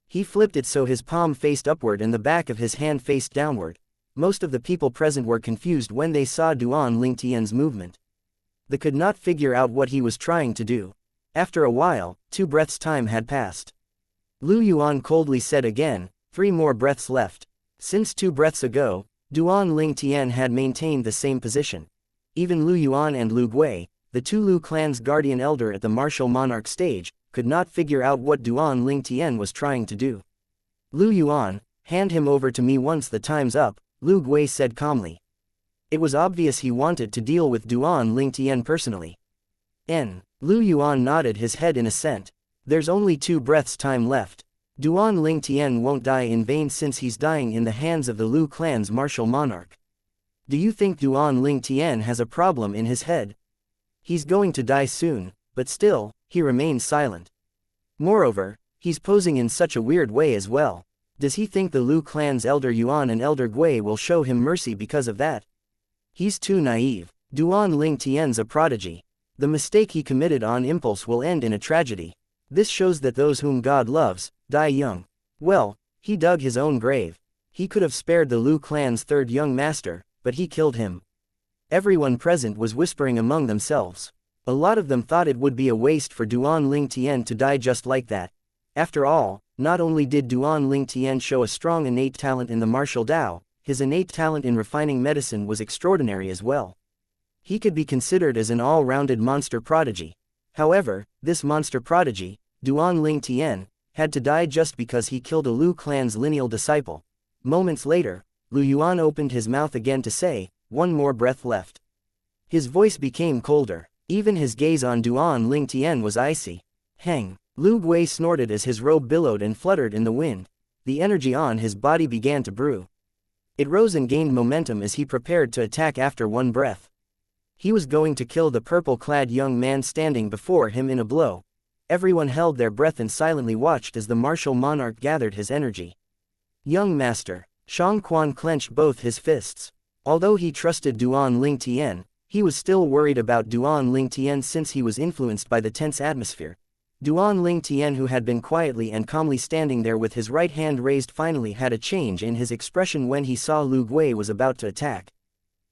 He flipped it so his palm faced upward and the back of his hand faced downward. Most of the people present were confused when they saw Duan Ling Tian's movement. They could not figure out what he was trying to do. After a while, 2 breaths' time had passed. Lu Yuan coldly said again, 3 more breaths left. Since 2 breaths ago, Duan Ling Tian had maintained the same position. Even Lu Yuan and Lu Gui, the 2 Lu clan's guardian elder at the martial monarch stage, could not figure out what Duan Ling Tian was trying to do. Lu Yuan, hand him over to me once the time's up, Lu Gui said calmly. It was obvious he wanted to deal with Duan Ling Tian personally. Lu Yuan nodded his head in assent. There's only 2 breaths' time left. Duan Ling Tian won't die in vain since he's dying in the hands of the Lu clan's martial monarch. Do you think Duan Ling Tian has a problem in his head? He's going to die soon, but still, he remains silent. Moreover, he's posing in such a weird way as well. Does he think the Lu clan's Elder Yuan and Elder Gui will show him mercy because of that? He's too naive. Duan Ling Tian's a prodigy. The mistake he committed on impulse will end in a tragedy. This shows that those whom God loves, die young. Well, he dug his own grave. He could have spared the Lu clan's 3rd young master, but he killed him. Everyone present was whispering among themselves. A lot of them thought it would be a waste for Duan Ling Tian to die just like that. After all, not only did Duan Ling Tian show a strong innate talent in the martial Tao, his innate talent in refining medicine was extraordinary as well. He could be considered as an all-rounded monster prodigy. However, this monster prodigy, Duan Ling Tian, had to die just because he killed a Lu clan's lineal disciple. Moments later, Lu Yuan opened his mouth again to say, 1 more breath left. His voice became colder. Even his gaze on Duan Ling Tian was icy. Hang. Lu Gui snorted as his robe billowed and fluttered in the wind. The energy on his body began to brew. It rose and gained momentum as he prepared to attack after 1 breath. He was going to kill the purple-clad young man standing before him in a blow. Everyone held their breath and silently watched as the martial monarch gathered his energy. Young master. Shang Quan clenched both his fists. Although he trusted Duan Ling Tian, he was still worried about Duan Ling Tian since he was influenced by the tense atmosphere. Duan Ling Tian, who had been quietly and calmly standing there with his right hand raised, finally had a change in his expression when he saw Lu Gui was about to attack.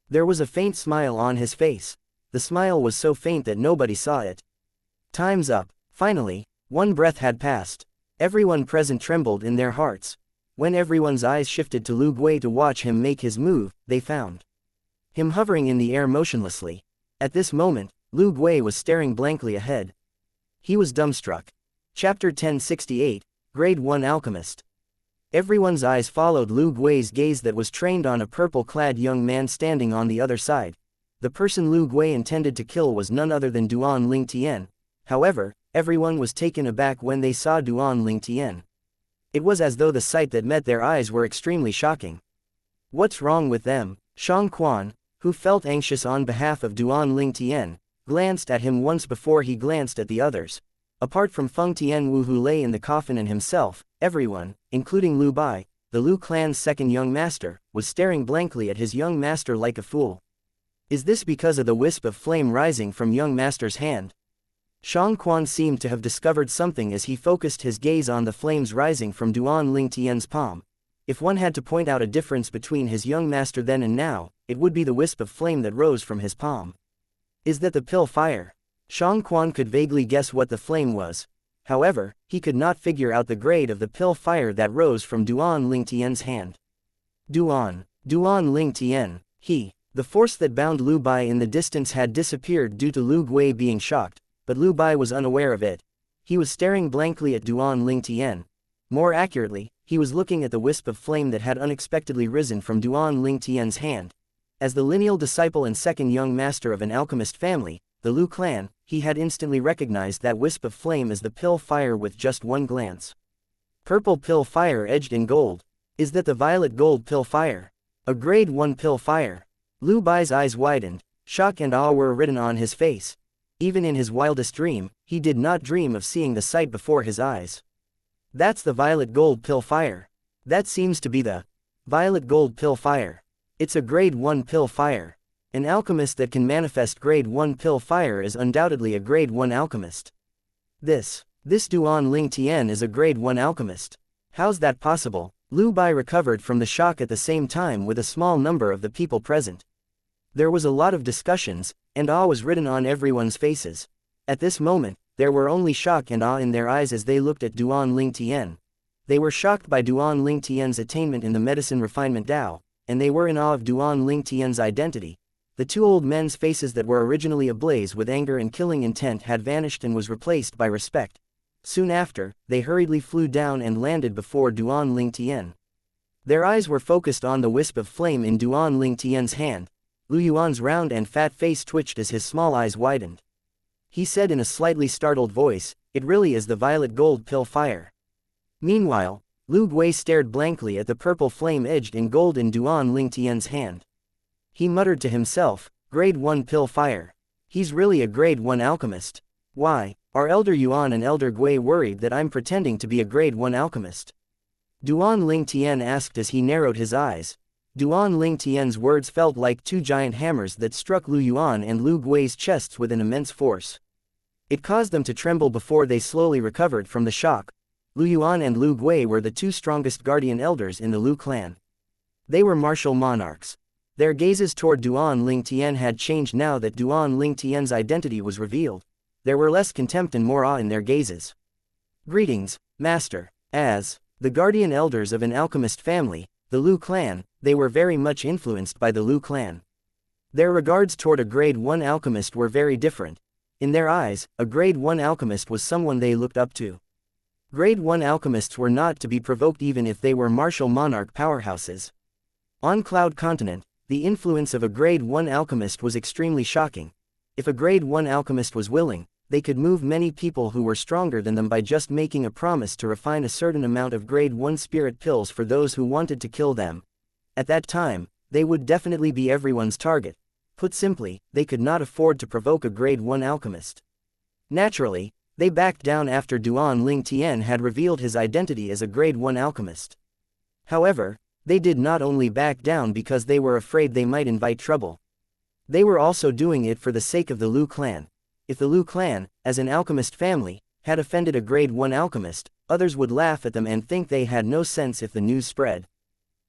There was a faint smile on his face. The smile was so faint that nobody saw it. Time's up. Finally, 1 breath had passed. Everyone present trembled in their hearts. When everyone's eyes shifted to Lu Gui to watch him make his move, they found him hovering in the air motionlessly. At this moment, Lu Gui was staring blankly ahead. He was dumbstruck. Chapter 1068, Grade 1 Alchemist. Everyone's eyes followed Lu Gui's gaze that was trained on a purple-clad young man standing on the other side. The person Lu Gui intended to kill was none other than Duan Lingtian. However, everyone was taken aback when they saw Duan Lingtian. It was as though the sight that met their eyes were extremely shocking. What's wrong with them? Xianxia, who felt anxious on behalf of Duan Lingtian, glanced at him once before he glanced at the others. Apart from Feng Tianwu who lay in the coffin and himself, everyone, including Lu Bai, the Lu clan's second young master, was staring blankly at his young master like a fool. Is this because of the wisp of flame rising from young master's hand? Xianxia seemed to have discovered something as he focused his gaze on the flames rising from Duan Lingtian's palm. If one had to point out a difference between his young master then and now, it would be the wisp of flame that rose from his palm. Is that the pill fire? Xianxia could vaguely guess what the flame was. However, he could not figure out the grade of the pill fire that rose from Duan Lingtian's hand. Duan Lingtian, the force that bound Lu Bai in the distance had disappeared due to Lu Gui being shocked, but Lu Bai was unaware of it. He was staring blankly at Duan Lingtian. More accurately, he was looking at the wisp of flame that had unexpectedly risen from Duan Lingtian's hand. As the lineal disciple and second young master of an alchemist family, the Lu clan, he had instantly recognized that wisp of flame as the pill fire with just one glance. Purple pill fire edged in gold. Is that the violet gold pill fire? A grade 1 pill fire. Lu Bai's eyes widened, shock and awe were written on his face. Even in his wildest dream, he did not dream of seeing the sight before his eyes. That's the violet gold pill fire. That seems to be the violet gold pill fire. It's a grade 1 pill fire. An alchemist that can manifest grade 1 pill fire is undoubtedly a grade 1 alchemist. This Duan Lingtian is a grade 1 alchemist. How's that possible? Lu Bai recovered from the shock at the same time with a small number of the people present. There was a lot of discussions, and awe was written on everyone's faces. At this moment, there were only shock and awe in their eyes as they looked at Duan Lingtian. They were shocked by Duan Lingtian's attainment in the medicine refinement Dao, and they were in awe of Duan Lingtian's identity. The two old men's faces that were originally ablaze with anger and killing intent had vanished and was replaced by respect. Soon after, they hurriedly flew down and landed before Duan Lingtian. Their eyes were focused on the wisp of flame in Duan Lingtian's hand. Lu Yuan's round and fat face twitched as his small eyes widened. He said in a slightly startled voice, "It really is the violet gold pill fire." Meanwhile, Lu Gui stared blankly at the purple flame edged in gold in Duan Lingtian's hand. He muttered to himself, "Grade 1 pill fire. He's really a grade 1 alchemist. Why, are Elder Yuan and Elder Gui worried that I'm pretending to be a grade 1 alchemist?" Duan Lingtian asked as he narrowed his eyes. Duan Lingtian's words felt like two giant hammers that struck Lu Yuan and Lu Gui's chests with an immense force. It caused them to tremble before they slowly recovered from the shock. Lu Yuan and Lu Gui were the two strongest guardian elders in the Lu clan. They were martial monarchs. Their gazes toward Duan Lingtian had changed now that Duan Lingtian's identity was revealed. There were less contempt and more awe in their gazes. "Greetings, Master." As the guardian elders of an alchemist family, the Lu clan, they were very much influenced by the Lu clan. Their regards toward a grade 1 alchemist were very different. In their eyes, a grade 1 alchemist was someone they looked up to. Grade 1 alchemists were not to be provoked even if they were martial monarch powerhouses. On Cloud Continent, the influence of a grade 1 alchemist was extremely shocking. If a grade 1 alchemist was willing, they could move many people who were stronger than them by just making a promise to refine a certain amount of grade 1 spirit pills for those who wanted to kill them. At that time, they would definitely be everyone's target. Put simply, they could not afford to provoke a grade 1 alchemist. Naturally, they backed down after Duan Lingtian had revealed his identity as a grade 1 alchemist. However, they did not only back down because they were afraid they might invite trouble. They were also doing it for the sake of the Lu clan. If the Lu clan, as an alchemist family, had offended a grade 1 alchemist, others would laugh at them and think they had no sense if the news spread.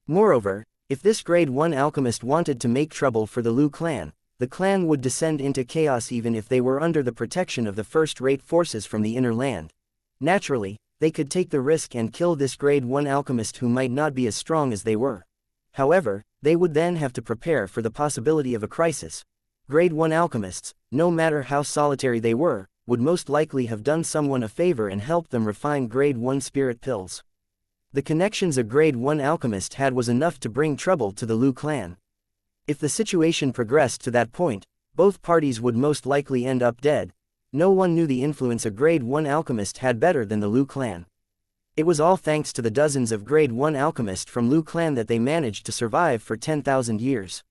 Moreover, if this grade 1 alchemist wanted to make trouble for the Lu clan, the clan would descend into chaos even if they were under the protection of the first-rate forces from the inner land. Naturally, they could take the risk and kill this grade 1 alchemist who might not be as strong as they were. However, they would then have to prepare for the possibility of a crisis. Grade 1 alchemists, no matter how solitary they were, would most likely have done someone a favor and helped them refine grade 1 spirit pills. The connections a grade 1 alchemist had was enough to bring trouble to the Liu clan. If the situation progressed to that point, both parties would most likely end up dead. No one knew the influence a grade 1 alchemist had better than the Liu clan. It was all thanks to the dozens of grade 1 alchemists from Liu clan that they managed to survive for 10,000 years.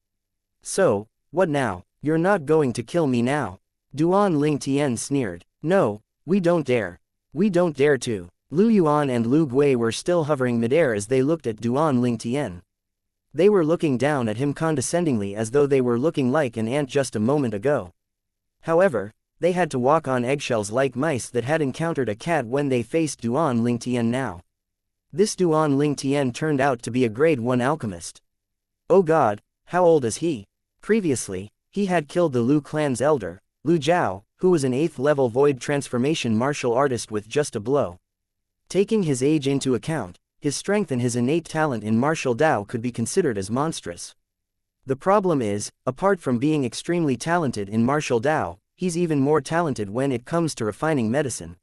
So, what now? You're not going to kill me now? Duan Lingtian sneered. No, we don't dare. We don't dare to. Lu Yuan and Lu Gui were still hovering midair as they looked at Duan Lingtian. They were looking down at him condescendingly as though they were looking like an ant just a moment ago. However, they had to walk on eggshells like mice that had encountered a cat when they faced Duan Lingtian now. This Duan Lingtian turned out to be a grade 1 alchemist. Oh god, how old is he? Previously, he had killed the Liu clan's elder, Lu Zhao, who was an 8th level void transformation martial artist with just a blow. Taking his age into account, his strength and his innate talent in martial Dao could be considered as monstrous. The problem is, apart from being extremely talented in martial Dao, he's even more talented when it comes to refining medicine.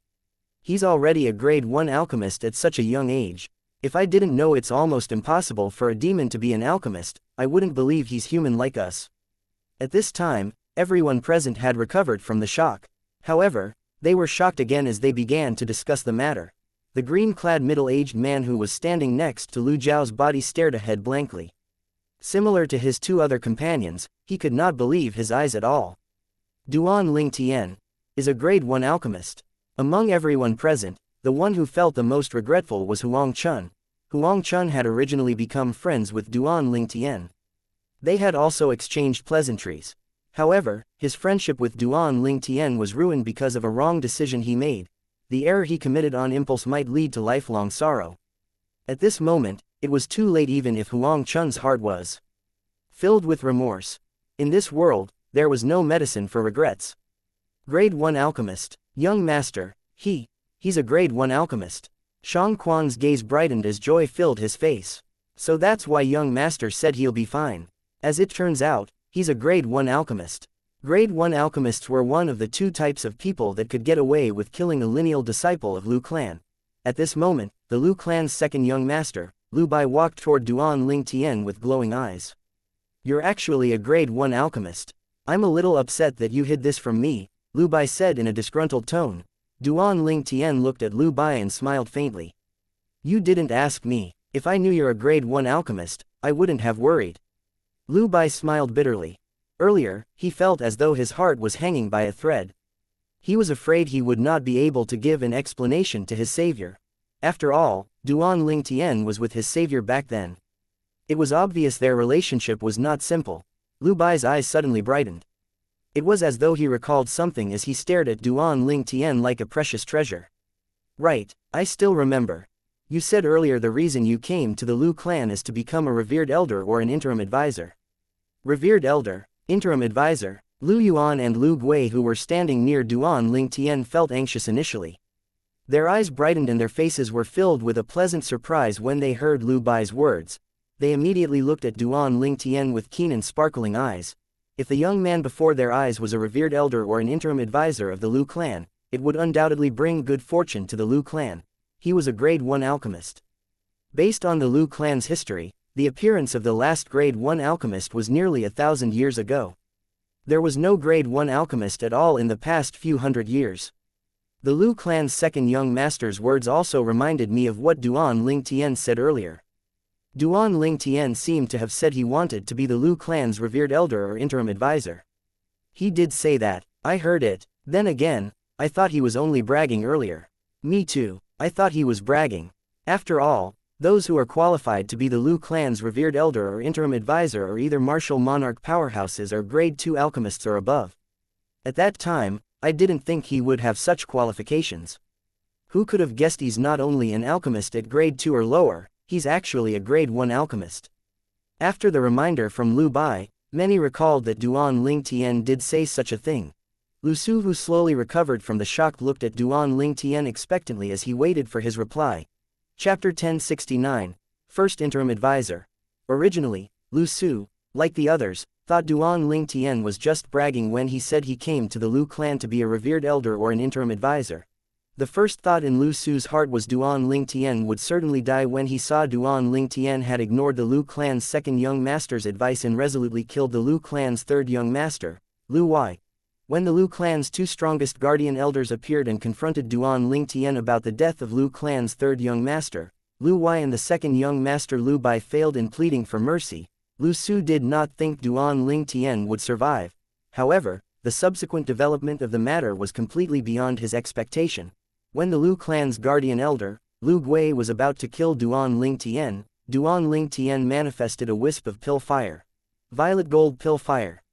He's already a grade 1 alchemist at such a young age. If I didn't know it's almost impossible for a demon to be an alchemist, I wouldn't believe he's human like us. At this time, everyone present had recovered from the shock. However, they were shocked again as they began to discuss the matter. The green-clad middle-aged man who was standing next to Lu Zhao's body stared ahead blankly. Similar to his two other companions, he could not believe his eyes at all. Duan Lingtian is a grade 1 alchemist. Among everyone present, the one who felt the most regretful was Huang Chun. Huang Chun had originally become friends with Duan Lingtian. They had also exchanged pleasantries. However, his friendship with Duan Lingtian was ruined because of a wrong decision he made. The error he committed on impulse might lead to lifelong sorrow. At this moment, it was too late even if Huang Chun's heart was filled with remorse. In this world, there was no medicine for regrets. Grade 1 alchemist. Young master, he's a grade 1 alchemist. Shang Quan's gaze brightened as joy filled his face. So that's why young master said he'll be fine. As it turns out, he's a grade 1 alchemist. Grade 1 alchemists were one of the two types of people that could get away with killing a lineal disciple of Liu clan. At this moment, the Liu clan's second young master, Lu Bai, walked toward Duan Lingtian with glowing eyes. You're actually a grade 1 alchemist. I'm a little upset that you hid this from me, Lu Bai said in a disgruntled tone. Duan Lingtian looked at Lu Bai and smiled faintly. You didn't ask me. If I knew you're a grade 1 alchemist, I wouldn't have worried. Lu Bai smiled bitterly. Earlier, he felt as though his heart was hanging by a thread. He was afraid he would not be able to give an explanation to his savior. After all, Duan Lingtian was with his savior back then. It was obvious their relationship was not simple. Lu Bai's eyes suddenly brightened. It was as though he recalled something as he stared at Duan Lingtian like a precious treasure. Right, I still remember. You said earlier the reason you came to the Liu clan is to become a revered elder or an interim advisor. Revered elder, interim advisor. Lu Yuan and Lu Gui, who were standing near Duan Lingtian, felt anxious initially. Their eyes brightened and their faces were filled with a pleasant surprise when they heard Lu Bai's words. They immediately looked at Duan Lingtian with keen and sparkling eyes. If the young man before their eyes was a revered elder or an interim advisor of the Liu clan, it would undoubtedly bring good fortune to the Liu clan. He was a grade 1 alchemist. Based on the Liu clan's history, the appearance of the last grade 1 alchemist was nearly 1,000 years ago. There was no grade 1 alchemist at all in the past few hundred years. The Liu clan's second young master's words also reminded me of what Duan Lingtian said earlier. Duan Lingtian seemed to have said he wanted to be the Liu clan's revered elder or interim advisor. He did say that. I heard it. Then again, I thought he was only bragging earlier. Me too. I thought he was bragging. After all, those who are qualified to be the Liu clan's revered elder or interim advisor are either martial monarch powerhouses or grade 2 alchemists or above. At that time, I didn't think he would have such qualifications. Who could have guessed he's not only an alchemist at grade 2 or lower, he's actually a grade 1 alchemist. After the reminder from Lu Bai, many recalled that Duan Lingtian did say such a thing. Lu Su, who slowly recovered from the shock, looked at Duan Ling Tian expectantly as he waited for his reply. Chapter 1069, First Interim Advisor. Originally, Lu Su, like the others, thought Duan Ling Tian was just bragging when he said he came to the Lu clan to be a revered elder or an interim advisor. The first thought in Lu Su's heart was Duan Ling Tian would certainly die when he saw Duan Ling Tian had ignored the Lu clan's second young master's advice and resolutely killed the Lu clan's third young master, Lu Wei. When the Lu clan's two strongest guardian elders appeared and confronted Duan Ling Tian about the death of Lu clan's third young master, Lu Wei, and the second young master Lu Bai failed in pleading for mercy, Lu Su did not think Duan Ling Tian would survive. However, the subsequent development of the matter was completely beyond his expectation. When the Lu clan's guardian elder, Lu Gui, was about to kill Duan Ling Tian manifested a wisp of pill fire. Violet gold pill fire.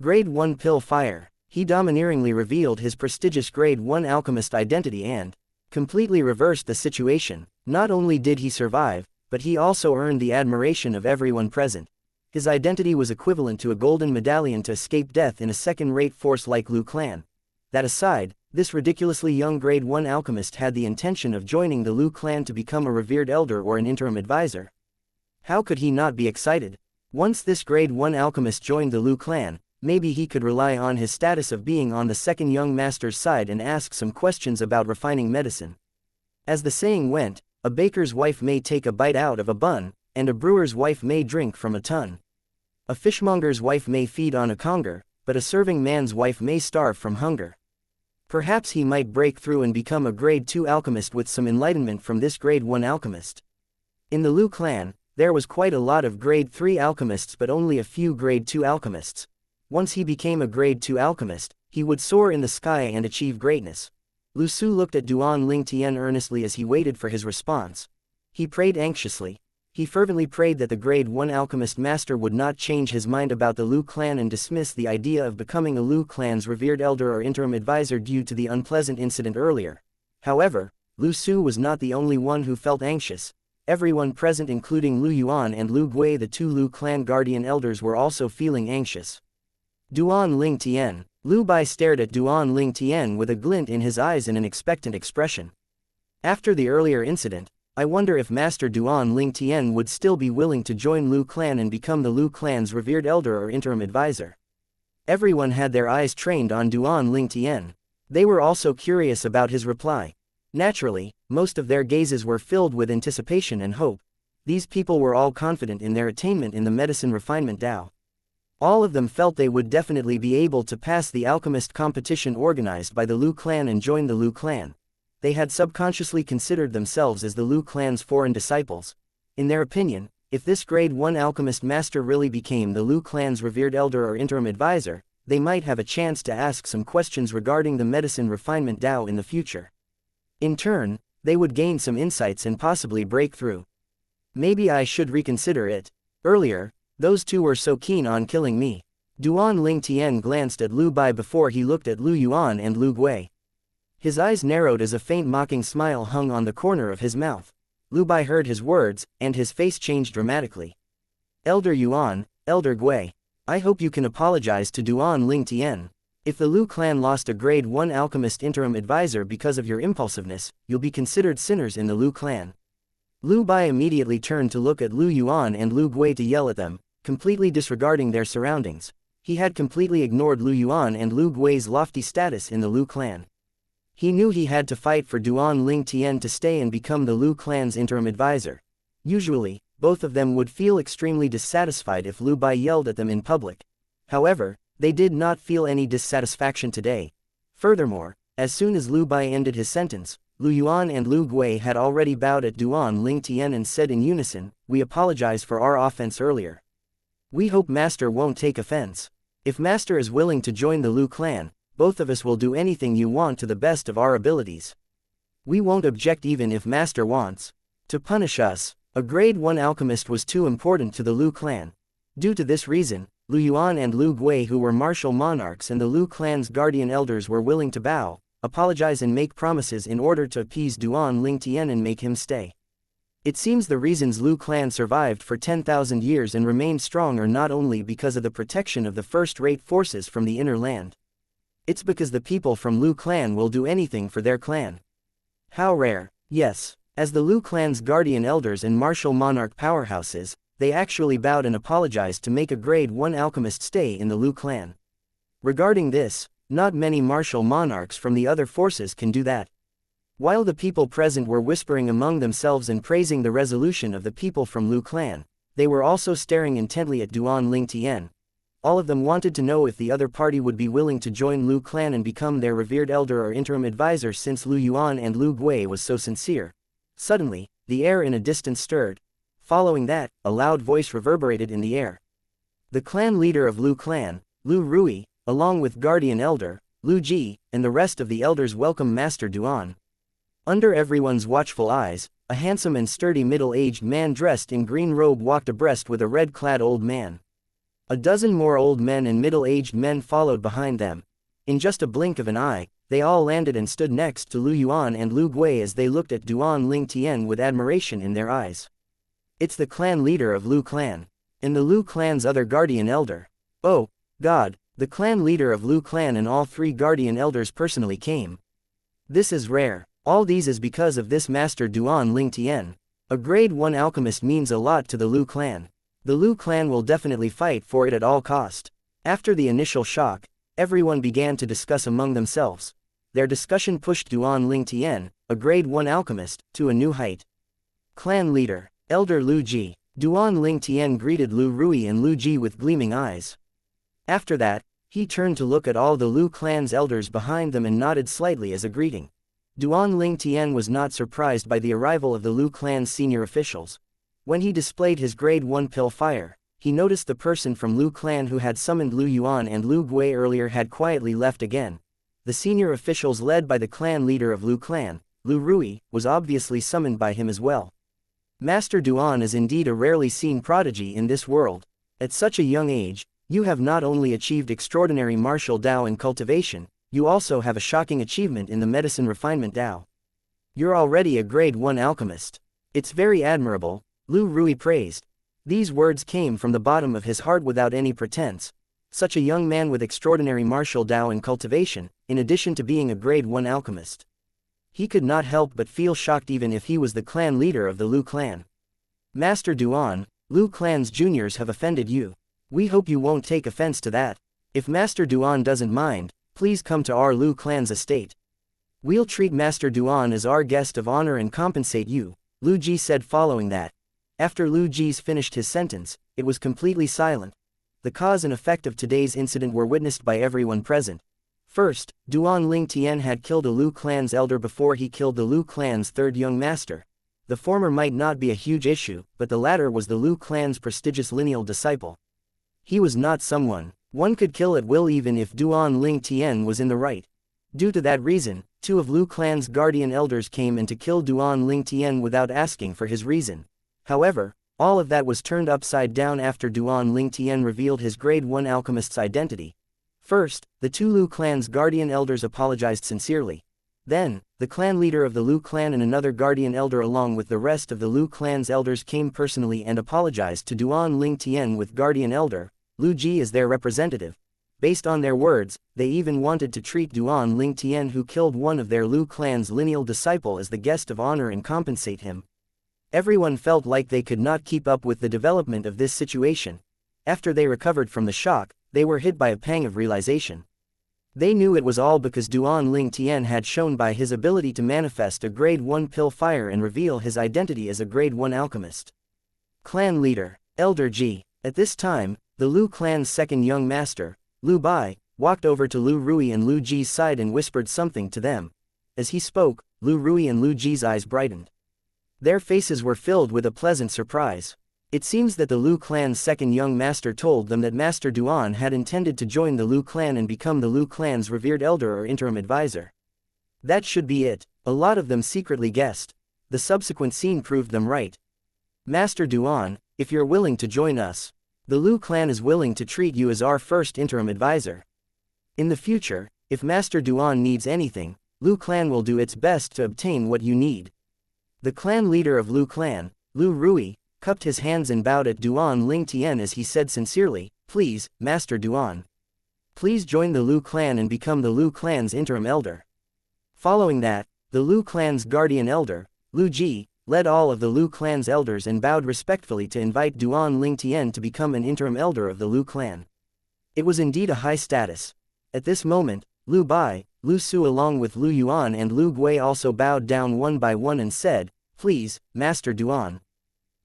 Grade 1 pill fire. He domineeringly revealed his prestigious Grade 1 alchemist identity and completely reversed the situation. Not only did he survive, but he also earned the admiration of everyone present. His identity was equivalent to a golden medallion to escape death in a second-rate force like Lu clan. That aside, this ridiculously young Grade 1 alchemist had the intention of joining the Lu clan to become a revered elder or an interim advisor. How could he not be excited? Once this Grade 1 alchemist joined the Lu clan, maybe he could rely on his status of being on the second young master's side and ask some questions about refining medicine. As the saying went, a baker's wife may take a bite out of a bun, and a brewer's wife may drink from a tun. A fishmonger's wife may feed on a conger, but a serving man's wife may starve from hunger. Perhaps he might break through and become a Grade 2 alchemist with some enlightenment from this Grade 1 alchemist. In the Lu clan, there was quite a lot of Grade 3 alchemists but only a few Grade 2 alchemists. Once he became a Grade 2 alchemist, he would soar in the sky and achieve greatness. Lu Su looked at Duan Ling Tian earnestly as he waited for his response. He prayed anxiously. He fervently prayed that the Grade 1 alchemist master would not change his mind about the Lu clan and dismiss the idea of becoming a Lu clan's revered elder or interim advisor due to the unpleasant incident earlier. However, Lu Su was not the only one who felt anxious. Everyone present, including Lu Yuan and Lu Gui, the two Lu clan guardian elders, were also feeling anxious. Duan Ling Tian. Lu Bai stared at Duan Ling Tian with a glint in his eyes and an expectant expression. After the earlier incident, I wonder if Master Duan Ling Tian would still be willing to join Lu clan and become the Lu clan's revered elder or interim advisor. Everyone had their eyes trained on Duan Ling Tian. They were also curious about his reply. Naturally, most of their gazes were filled with anticipation and hope. These people were all confident in their attainment in the medicine refinement Tao. All of them felt they would definitely be able to pass the alchemist competition organized by the Lu clan and join the Lu clan. They had subconsciously considered themselves as the Lu clan's foreign disciples. In their opinion, if this Grade 1 alchemist master really became the Lu clan's revered elder or interim advisor, they might have a chance to ask some questions regarding the medicine refinement Tao in the future. In turn, they would gain some insights and possibly break through. Maybe I should reconsider it. Earlier, those two were so keen on killing me. Duan Ling Tian glanced at Lu Bai before he looked at Lu Yuan and Lu Gui. His eyes narrowed as a faint mocking smile hung on the corner of his mouth. Lu Bai heard his words, and his face changed dramatically. Elder Yuan, Elder Gui, I hope you can apologize to Duan Ling Tian. If the Lu clan lost a Grade 1 alchemist interim advisor because of your impulsiveness, you'll be considered sinners in the Lu clan. Lu Bai immediately turned to look at Lu Yuan and Lu Gui to yell at them, completely disregarding their surroundings. He had completely ignored Lu Yuan and Lu Gui's lofty status in the Lu clan. He knew he had to fight for Duan Ling Tian to stay and become the Lu clan's interim advisor. Usually, both of them would feel extremely dissatisfied if Lu Bai yelled at them in public. However, they did not feel any dissatisfaction today. Furthermore, as soon as Lu Bai ended his sentence, Lu Yuan and Lu Gui had already bowed at Duan Ling Tian and said in unison, "We apologize for our offense earlier. We hope Master won't take offense. If Master is willing to join the Lu clan, both of us will do anything you want to the best of our abilities. We won't object even if Master wants to punish us." A Grade 1 alchemist was too important to the Lu clan. Due to this reason, Lu Yuan and Lu Gui, who were martial monarchs and the Lu clan's guardian elders, were willing to bow, apologize and make promises in order to appease Duan Ling Tian and make him stay. It seems the reasons Lu clan survived for 10,000 years and remained strong are not only because of the protection of the first-rate forces from the inner land. It's because the people from Lu clan will do anything for their clan. How rare. Yes, as the Lu clan's guardian elders and martial monarch powerhouses, they actually bowed and apologized to make a grade 1 alchemist stay in the Lu clan. Regarding this, not many martial monarchs from the other forces can do that. While the people present were whispering among themselves and praising the resolution of the people from Lu clan, they were also staring intently at Duan Ling Tian. All of them wanted to know if the other party would be willing to join Lu clan and become their revered elder or interim advisor, since Lu Yuan and Lu Gui was so sincere. Suddenly, the air in a distance stirred. Following that, a loud voice reverberated in the air. The clan leader of Lu clan, Lu Rui, along with guardian elder, Lu Ji, and the rest of the elders welcome Master Duan. Under everyone's watchful eyes, a handsome and sturdy middle-aged man dressed in green robe walked abreast with a red-clad old man. A dozen more old men and middle-aged men followed behind them. In just a blink of an eye, they all landed and stood next to Lu Yuan and Lu Gui as they looked at Duan Ling Tian with admiration in their eyes. It's the clan leader of Lu clan. And the Lu clan's other guardian elder. Oh, God, the clan leader of Lu clan and all 3 guardian elders personally came. This is rare. All these is because of this Master Duan Ling Tian. A grade 1 alchemist means a lot to the Lu clan. The Lu clan will definitely fight for it at all cost. After the initial shock, everyone began to discuss among themselves. Their discussion pushed Duan Ling Tian, a grade 1 alchemist, to a new height. Clan leader, Elder Lu Ji. Duan Ling Tian greeted Lu Rui and Lu Ji with gleaming eyes. After that, he turned to look at all the Lu clan's elders behind them and nodded slightly as a greeting. Duan Ling Tian was not surprised by the arrival of the Lu clan's senior officials. When he displayed his grade 1 pill fire, he noticed the person from Lu clan who had summoned Lu Yuan and Lu Gui earlier had quietly left again. The senior officials led by the clan leader of Lu clan, Lu Rui, was obviously summoned by him as well. Master Duan is indeed a rarely seen prodigy in this world. At such a young age, you have not only achieved extraordinary martial Dao and cultivation, you also have a shocking achievement in the medicine refinement Dao. You're already a grade 1 alchemist. It's very admirable, Lu Rui praised. These words came from the bottom of his heart without any pretense. Such a young man with extraordinary martial Dao and cultivation, in addition to being a grade 1 alchemist. He could not help but feel shocked even if he was the clan leader of the Lu clan. Master Duan, Lu clan's juniors have offended you. We hope you won't take offense to that. If Master Duan doesn't mind, please come to our Lu clan's estate. We'll treat Master Duan as our guest of honor and compensate you, Lu Ji said following that. After Lu Ji's finished his sentence, it was completely silent. The cause and effect of today's incident were witnessed by everyone present. First, Duan Ling Tian had killed a Lu clan's elder before he killed the Lu clan's 3rd young master. The former might not be a huge issue, but the latter was the Lu clan's prestigious lineal disciple. He was not someone one could kill at will even if Duan Ling Tian was in the right. Due to that reason, 2 of Lu clan's guardian elders came in to kill Duan Ling Tian without asking for his reason. However, all of that was turned upside down after Duan Ling Tian revealed his grade 1 alchemist's identity. First, the 2 Lu clan's guardian elders apologized sincerely. Then, the clan leader of the Lu clan and another guardian elder along with the rest of the Lu clan's elders came personally and apologized to Duan Ling Tian with guardian elder, Lu Ji as their representative. Based on their words, they even wanted to treat Duan Ling Tian who killed one of their Lu clan's lineal disciple as the guest of honor and compensate him. Everyone felt like they could not keep up with the development of this situation. After they recovered from the shock, they were hit by a pang of realization. They knew it was all because Duan Ling Tian had shown by his ability to manifest a grade 1 pill fire and reveal his identity as a grade 1 alchemist. Clan leader, Elder Ji. At this time, the Lu clan's 2nd young master, Lu Bai, walked over to Lu Rui and Lu Ji's side and whispered something to them. As he spoke, Lu Rui and Lu Ji's eyes brightened. Their faces were filled with a pleasant surprise. It seems that the Lu clan's 2nd young master told them that Master Duan had intended to join the Lu clan and become the Lu clan's revered elder or interim advisor. That should be it, a lot of them secretly guessed. The subsequent scene proved them right. Master Duan, if you're willing to join us, the Lu clan is willing to treat you as our first interim advisor. In the future, if Master Duan needs anything, Lu clan will do its best to obtain what you need. The clan leader of Lu clan, Lu Rui, cupped his hands and bowed at Duan Ling Tian as he said sincerely, "Please, Master Duan." Please join the Lu clan and become the Lu clan's interim elder. Following that, the Lu clan's guardian elder, Lu Ji, led all of the Lu clan's elders and bowed respectfully to invite Duan Lingtian to become an interim elder of the Lu clan. It was indeed a high status. At this moment, Lu Bai, Lu Su along with Lu Yuan and Lu Gui also bowed down one by one and said, "Please, Master Duan.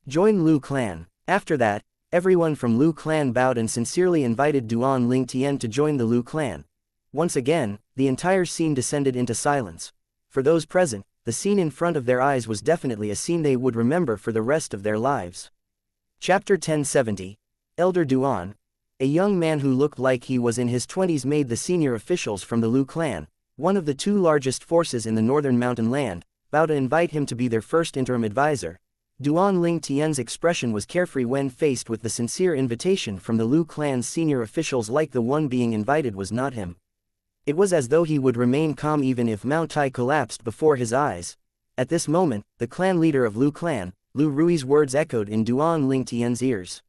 Join Lu clan." After that, everyone from Lu clan bowed and sincerely invited Duan Lingtian to join the Lu clan. Once again, the entire scene descended into silence. For those present, the scene in front of their eyes was definitely a scene they would remember for the rest of their lives. Chapter 1070. Elder Duan. A young man who looked like he was in his 20s made the senior officials from the Lu clan, one of the two largest forces in the northern mountain land, bow to invite him to be their first interim advisor. Duan Lingtian's expression was carefree when faced with the sincere invitation from the Lu clan's senior officials, like the one being invited was not him. It was as though he would remain calm even if Mount Tai collapsed before his eyes. At this moment, the clan leader of Lu clan, Lu Rui's words echoed in Duan Lingtian's ears.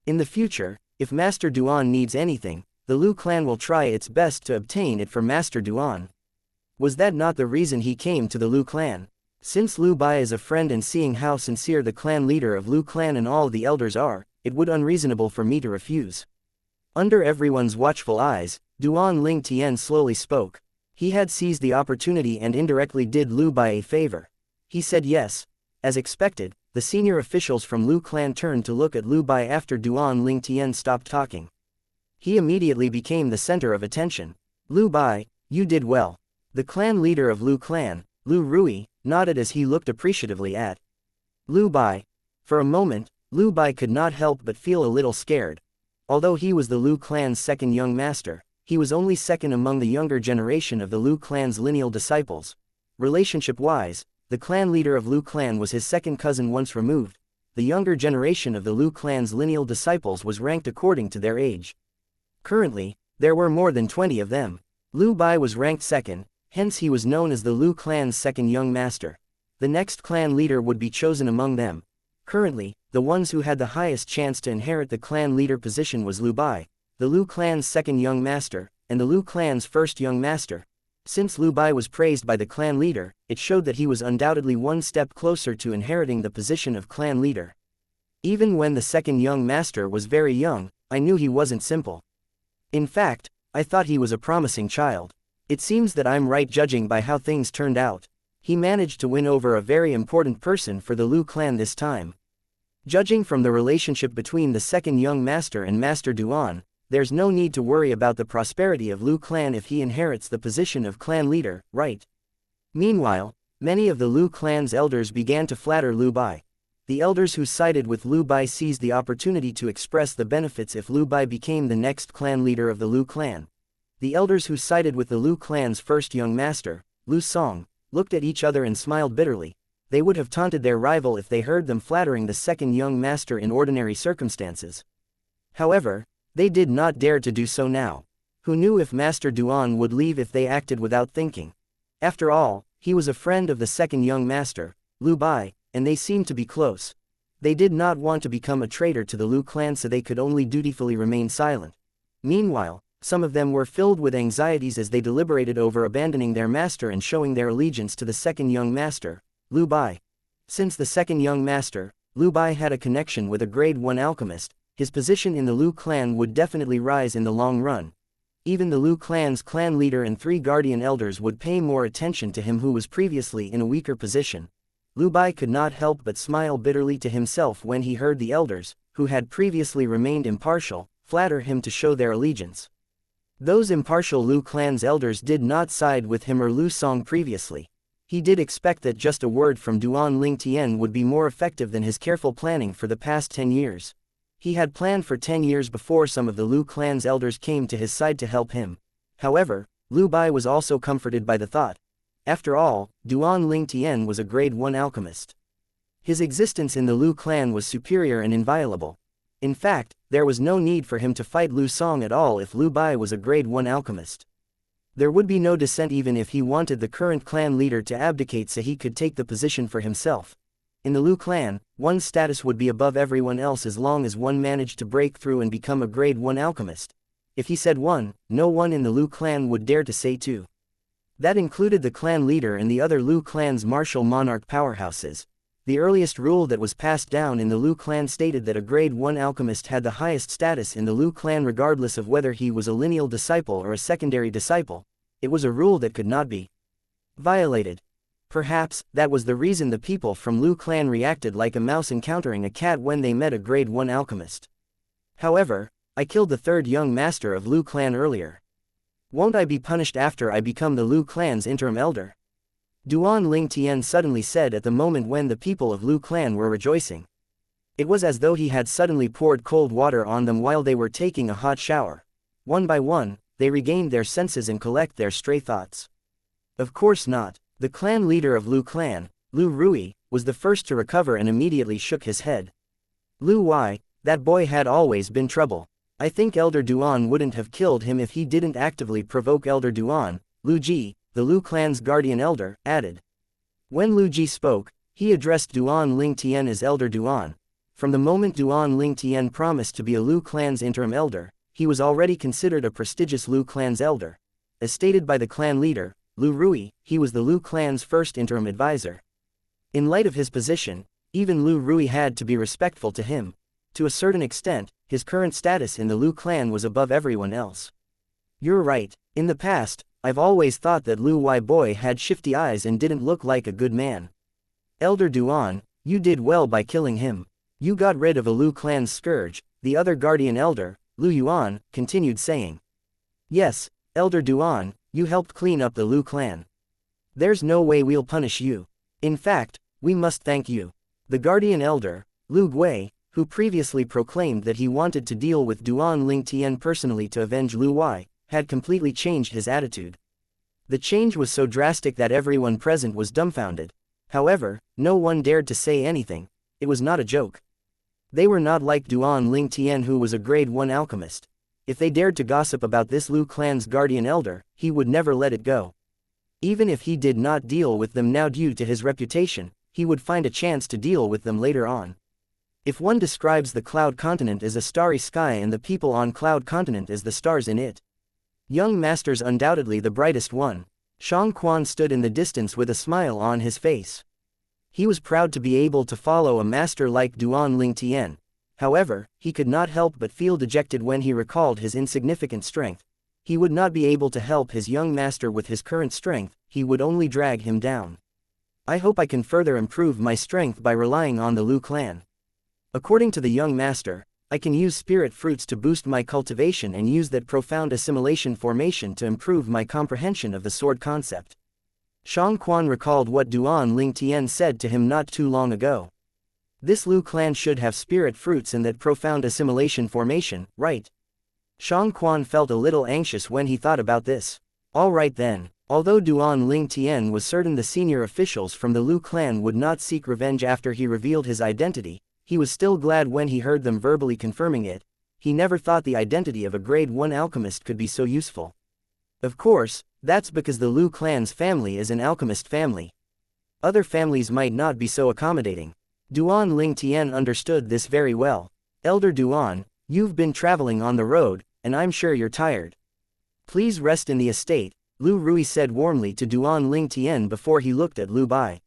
In the future, if Master Duan needs anything, the Lu clan will try its best to obtain it for Master Duan. Was that not the reason he came to the Lu clan? Since Lu Bai is a friend and seeing how sincere the clan leader of Lu clan and all the elders are, it would unreasonable for me to refuse. Under everyone's watchful eyes, Duan Lingtian slowly spoke. He had seized the opportunity and indirectly did Lu Bai a favor. He said yes. As expected, the senior officials from Lu clan turned to look at Lu Bai after Duan Lingtian stopped talking. He immediately became the center of attention. Lu Bai, you did well. The clan leader of Lu clan, Lu Rui, nodded as he looked appreciatively at Lu Bai. For a moment, Lu Bai could not help but feel a little scared. Although he was the Lu clan's second young master, he was only second among the younger generation of the Lu clan's lineal disciples. Relationship-wise, the clan leader of Lu clan was his second cousin once removed. The younger generation of the Lu clan's lineal disciples was ranked according to their age. Currently, there were more than 20 of them. Lu Bai was ranked second, hence he was known as the Lu clan's second young master. The next clan leader would be chosen among them. Currently, the ones who had the highest chance to inherit the clan leader position was Lu Bai, the Lu clan's second young master, and the Lu clan's first young master. Since Lu Bai was praised by the clan leader, it showed that he was undoubtedly one step closer to inheriting the position of clan leader. Even when the second young master was very young, I knew he wasn't simple. In fact, I thought he was a promising child. It seems that I'm right judging by how things turned out. He managed to win over a very important person for the Lu clan this time. Judging from the relationship between the second young master and Master Duan, there's no need to worry about the prosperity of Lu clan if he inherits the position of clan leader, right? Meanwhile, many of the Lu clan's elders began to flatter Lu Bai. The elders who sided with Lu Bai seized the opportunity to express the benefits if Lu Bai became the next clan leader of the Lu clan. The elders who sided with the Lu clan's first young master, Lu Song, looked at each other and smiled bitterly. They would have taunted their rival if they heard them flattering the second young master in ordinary circumstances. However, they did not dare to do so now. Who knew if Master Duan would leave if they acted without thinking? After all, he was a friend of the second young master, Lu Bai, and they seemed to be close. They did not want to become a traitor to the Lu clan, so they could only dutifully remain silent. Meanwhile, some of them were filled with anxieties as they deliberated over abandoning their master and showing their allegiance to the second young master, Lu Bai. Since the second young master, Lu Bai had a connection with a grade 1 alchemist, his position in the Lu clan would definitely rise in the long run. Even the Lu clan's clan leader and 3 guardian elders would pay more attention to him who was previously in a weaker position. Lu Bai could not help but smile bitterly to himself when he heard the elders, who had previously remained impartial, flatter him to show their allegiance. Those impartial Lu clan's elders did not side with him or Lu Song previously. He did expect that just a word from Duan Lingtian would be more effective than his careful planning for the past 10 years. He had planned for 10 years before some of the Lu clan's elders came to his side to help him. However, Lu Bai was also comforted by the thought. After all, Duan Lingtian was a grade 1 alchemist. His existence in the Lu clan was superior and inviolable. In fact, there was no need for him to fight Lu Song at all if Lu Bai was a grade 1 alchemist. There would be no dissent even if he wanted the current clan leader to abdicate so he could take the position for himself. In the Lu clan, one's status would be above everyone else as long as one managed to break through and become a grade 1 alchemist. If he said 1, no one in the Lu clan would dare to say 2. That included the clan leader and the other Lu clan's martial monarch powerhouses. The earliest rule that was passed down in the Lu clan stated that a grade 1 alchemist had the highest status in the Lu clan regardless of whether he was a lineal disciple or a secondary disciple. It was a rule that could not be violated. Perhaps, that was the reason the people from Lu clan reacted like a mouse encountering a cat when they met a grade 1 alchemist. However, I killed the third young master of Lu clan earlier. Won't I be punished after I become the Lu clan's interim elder? Duan Lingtian suddenly said at the moment when the people of Lu clan were rejoicing. It was as though he had suddenly poured cold water on them while they were taking a hot shower. One by one, they regained their senses and collect their stray thoughts. Of course not. The clan leader of Lu clan, Lu Rui, was the first to recover and immediately shook his head. Lu Wei, that boy had always been trouble. I think Elder Duan wouldn't have killed him if he didn't actively provoke Elder Duan. Lu Ji, the Lu clan's guardian elder, added. When Lu Ji spoke, he addressed Duan Lingtian as Elder Duan. From the moment Duan Lingtian promised to be a Lu clan's interim elder, he was already considered a prestigious Lu clan's elder. As stated by the clan leader, Lu Rui, he was the Lu clan's first interim advisor. In light of his position, even Lu Rui had to be respectful to him. To a certain extent, his current status in the Lu clan was above everyone else. You're right, in the past, I've always thought that Lu Wei boy had shifty eyes and didn't look like a good man. Elder Duan, you did well by killing him. You got rid of a Lu clan's scourge, the other guardian elder, Lu Yuan, continued saying. Yes, Elder Duan, you helped clean up the Lu clan. There's no way we'll punish you. In fact, we must thank you. The guardian elder, Lu Gui, who previously proclaimed that he wanted to deal with Duan Lingtian personally to avenge Lu Wei, had completely changed his attitude. The change was so drastic that everyone present was dumbfounded. However, no one dared to say anything. It was not a joke. They were not like Duan Lingtian, who was a grade 1 alchemist. If they dared to gossip about this Lu clan's guardian elder, he would never let it go. Even if he did not deal with them now due to his reputation, he would find a chance to deal with them later on. If one describes the Cloud Continent as a starry sky and the people on Cloud Continent as the stars in it, young master's undoubtedly the brightest one. Xianxia stood in the distance with a smile on his face. He was proud to be able to follow a master like Duan Lingtian. However, he could not help but feel dejected when he recalled his insignificant strength. He would not be able to help his young master with his current strength, he would only drag him down. I hope I can further improve my strength by relying on the Lu clan. According to the young master, I can use spirit fruits to boost my cultivation and use that profound assimilation formation to improve my comprehension of the sword concept. Xianxia recalled what Duan Lingtian said to him not too long ago. This Lu clan should have spirit fruits and that profound assimilation formation, right? Xianxia felt a little anxious when he thought about this. Alright then. Although Duan Lingtian was certain the senior officials from the Lu clan would not seek revenge after he revealed his identity, he was still glad when he heard them verbally confirming it. He never thought the identity of a grade 1 alchemist could be so useful. Of course, that's because the Lu clan's family is an alchemist family. Other families might not be so accommodating. Duan Lingtian understood this very well. Elder Duan, you've been traveling on the road, and I'm sure you're tired. Please rest in the estate, Lu Rui said warmly to Duan Lingtian before he looked at Lu Bai.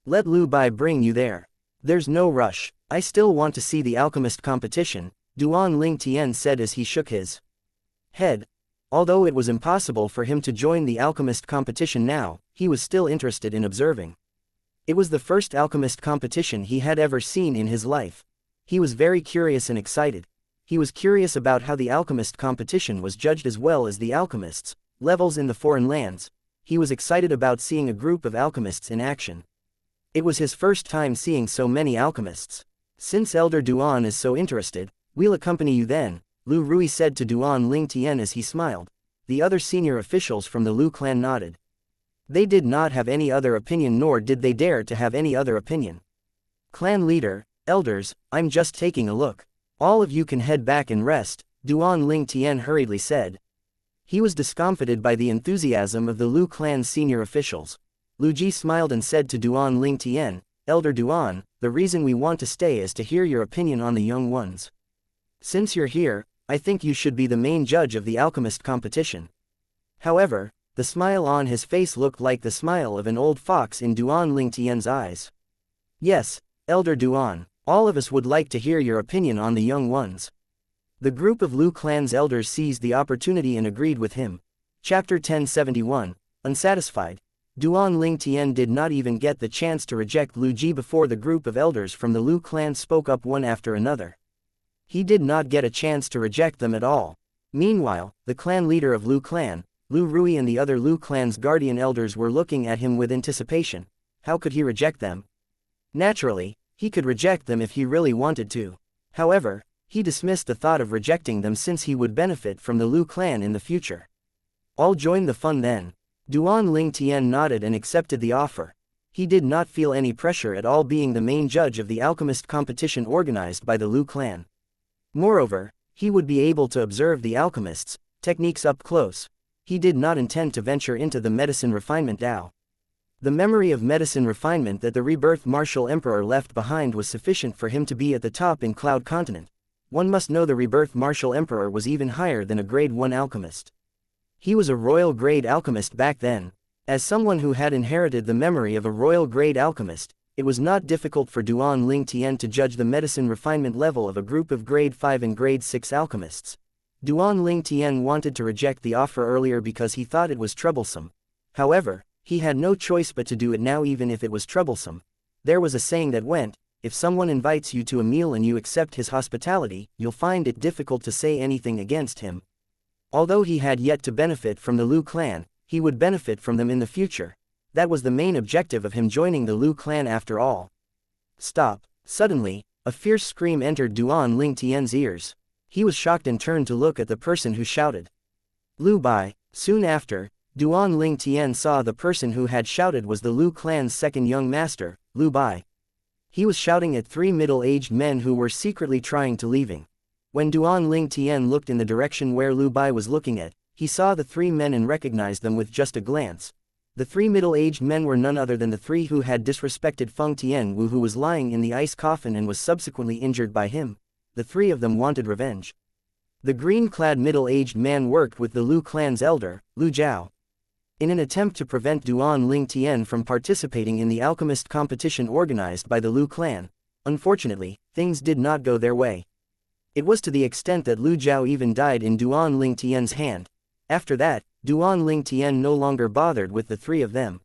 Let Lu Bai bring you there. There's no rush. I still want to see the alchemist competition, Duan Lingtian said as he shook his head. Although it was impossible for him to join the alchemist competition now, he was still interested in observing. It was the first alchemist competition he had ever seen in his life. He was very curious and excited. He was curious about how the alchemist competition was judged as well as the alchemists' levels in the foreign lands. He was excited about seeing a group of alchemists in action. It was his first time seeing so many alchemists. Since Elder Duan is so interested, we'll accompany you then, Lu Rui said to Duan Lingtian as he smiled. The other senior officials from the Lu clan nodded. They did not have any other opinion, nor did they dare to have any other opinion. Clan leader, elders, I'm just taking a look. All of you can head back and rest, Duan Lingtian hurriedly said. He was discomfited by the enthusiasm of the Lu clan's senior officials. Lu Ji smiled and said to Duan Lingtian, Elder Duan, the reason we want to stay is to hear your opinion on the young ones. Since you're here, I think you should be the main judge of the alchemist competition. However, the smile on his face looked like the smile of an old fox in Duan Lingtian's eyes. Yes, Elder Duan, all of us would like to hear your opinion on the young ones. The group of Lu clan's elders seized the opportunity and agreed with him. Chapter 1071, Unsatisfied. Duan Lingtian did not even get the chance to reject Lu Ji before the group of elders from the Lu clan spoke up one after another. He did not get a chance to reject them at all. Meanwhile, the clan leader of Lu clan, Lu Rui, and the other Lu clan's guardian elders were looking at him with anticipation. How could he reject them? Naturally, he could reject them if he really wanted to. However, he dismissed the thought of rejecting them since he would benefit from the Lu clan in the future. I'll join the fun then. Duan Lingtian nodded and accepted the offer. He did not feel any pressure at all being the main judge of the alchemist competition organized by the Lu clan. Moreover, he would be able to observe the alchemists' techniques up close. He did not intend to venture into the medicine refinement Dao. The memory of medicine refinement that the rebirth martial emperor left behind was sufficient for him to be at the top in Cloud Continent. One must know the rebirth martial emperor was even higher than a grade 1 alchemist. He was a royal grade alchemist back then. As someone who had inherited the memory of a royal grade alchemist, it was not difficult for Duan Lingtian to judge the medicine refinement level of a group of grade 5 and grade 6 alchemists. Duan Lingtian wanted to reject the offer earlier because he thought it was troublesome. However, he had no choice but to do it now even if it was troublesome. There was a saying that went, if someone invites you to a meal and you accept his hospitality, you'll find it difficult to say anything against him. Although he had yet to benefit from the Lu clan, he would benefit from them in the future. That was the main objective of him joining the Lu clan after all. Stop. Suddenly, a fierce scream entered Duan Lingtian's ears. He was shocked and turned to look at the person who shouted. Lu Bai. Soon after, Duan Lingtian saw the person who had shouted was the Lu clan's second young master, Lu Bai. He was shouting at 3 middle-aged men who were secretly trying to leaving. When Duan Lingtian looked in the direction where Lu Bai was looking at, he saw the 3 men and recognized them with just a glance. The 3 middle-aged men were none other than the 3 who had disrespected Feng Tianwu, who was lying in the ice coffin and was subsequently injured by him. The 3 of them wanted revenge. The green-clad middle-aged man worked with the Lu clan's elder, Lu Zhao. In an attempt to prevent Duan Lingtian from participating in the alchemist competition organized by the Lu clan, unfortunately, things did not go their way. It was to the extent that Lu Zhao even died in Duan Lingtian's hand. After that, Duan Lingtian no longer bothered with the 3 of them.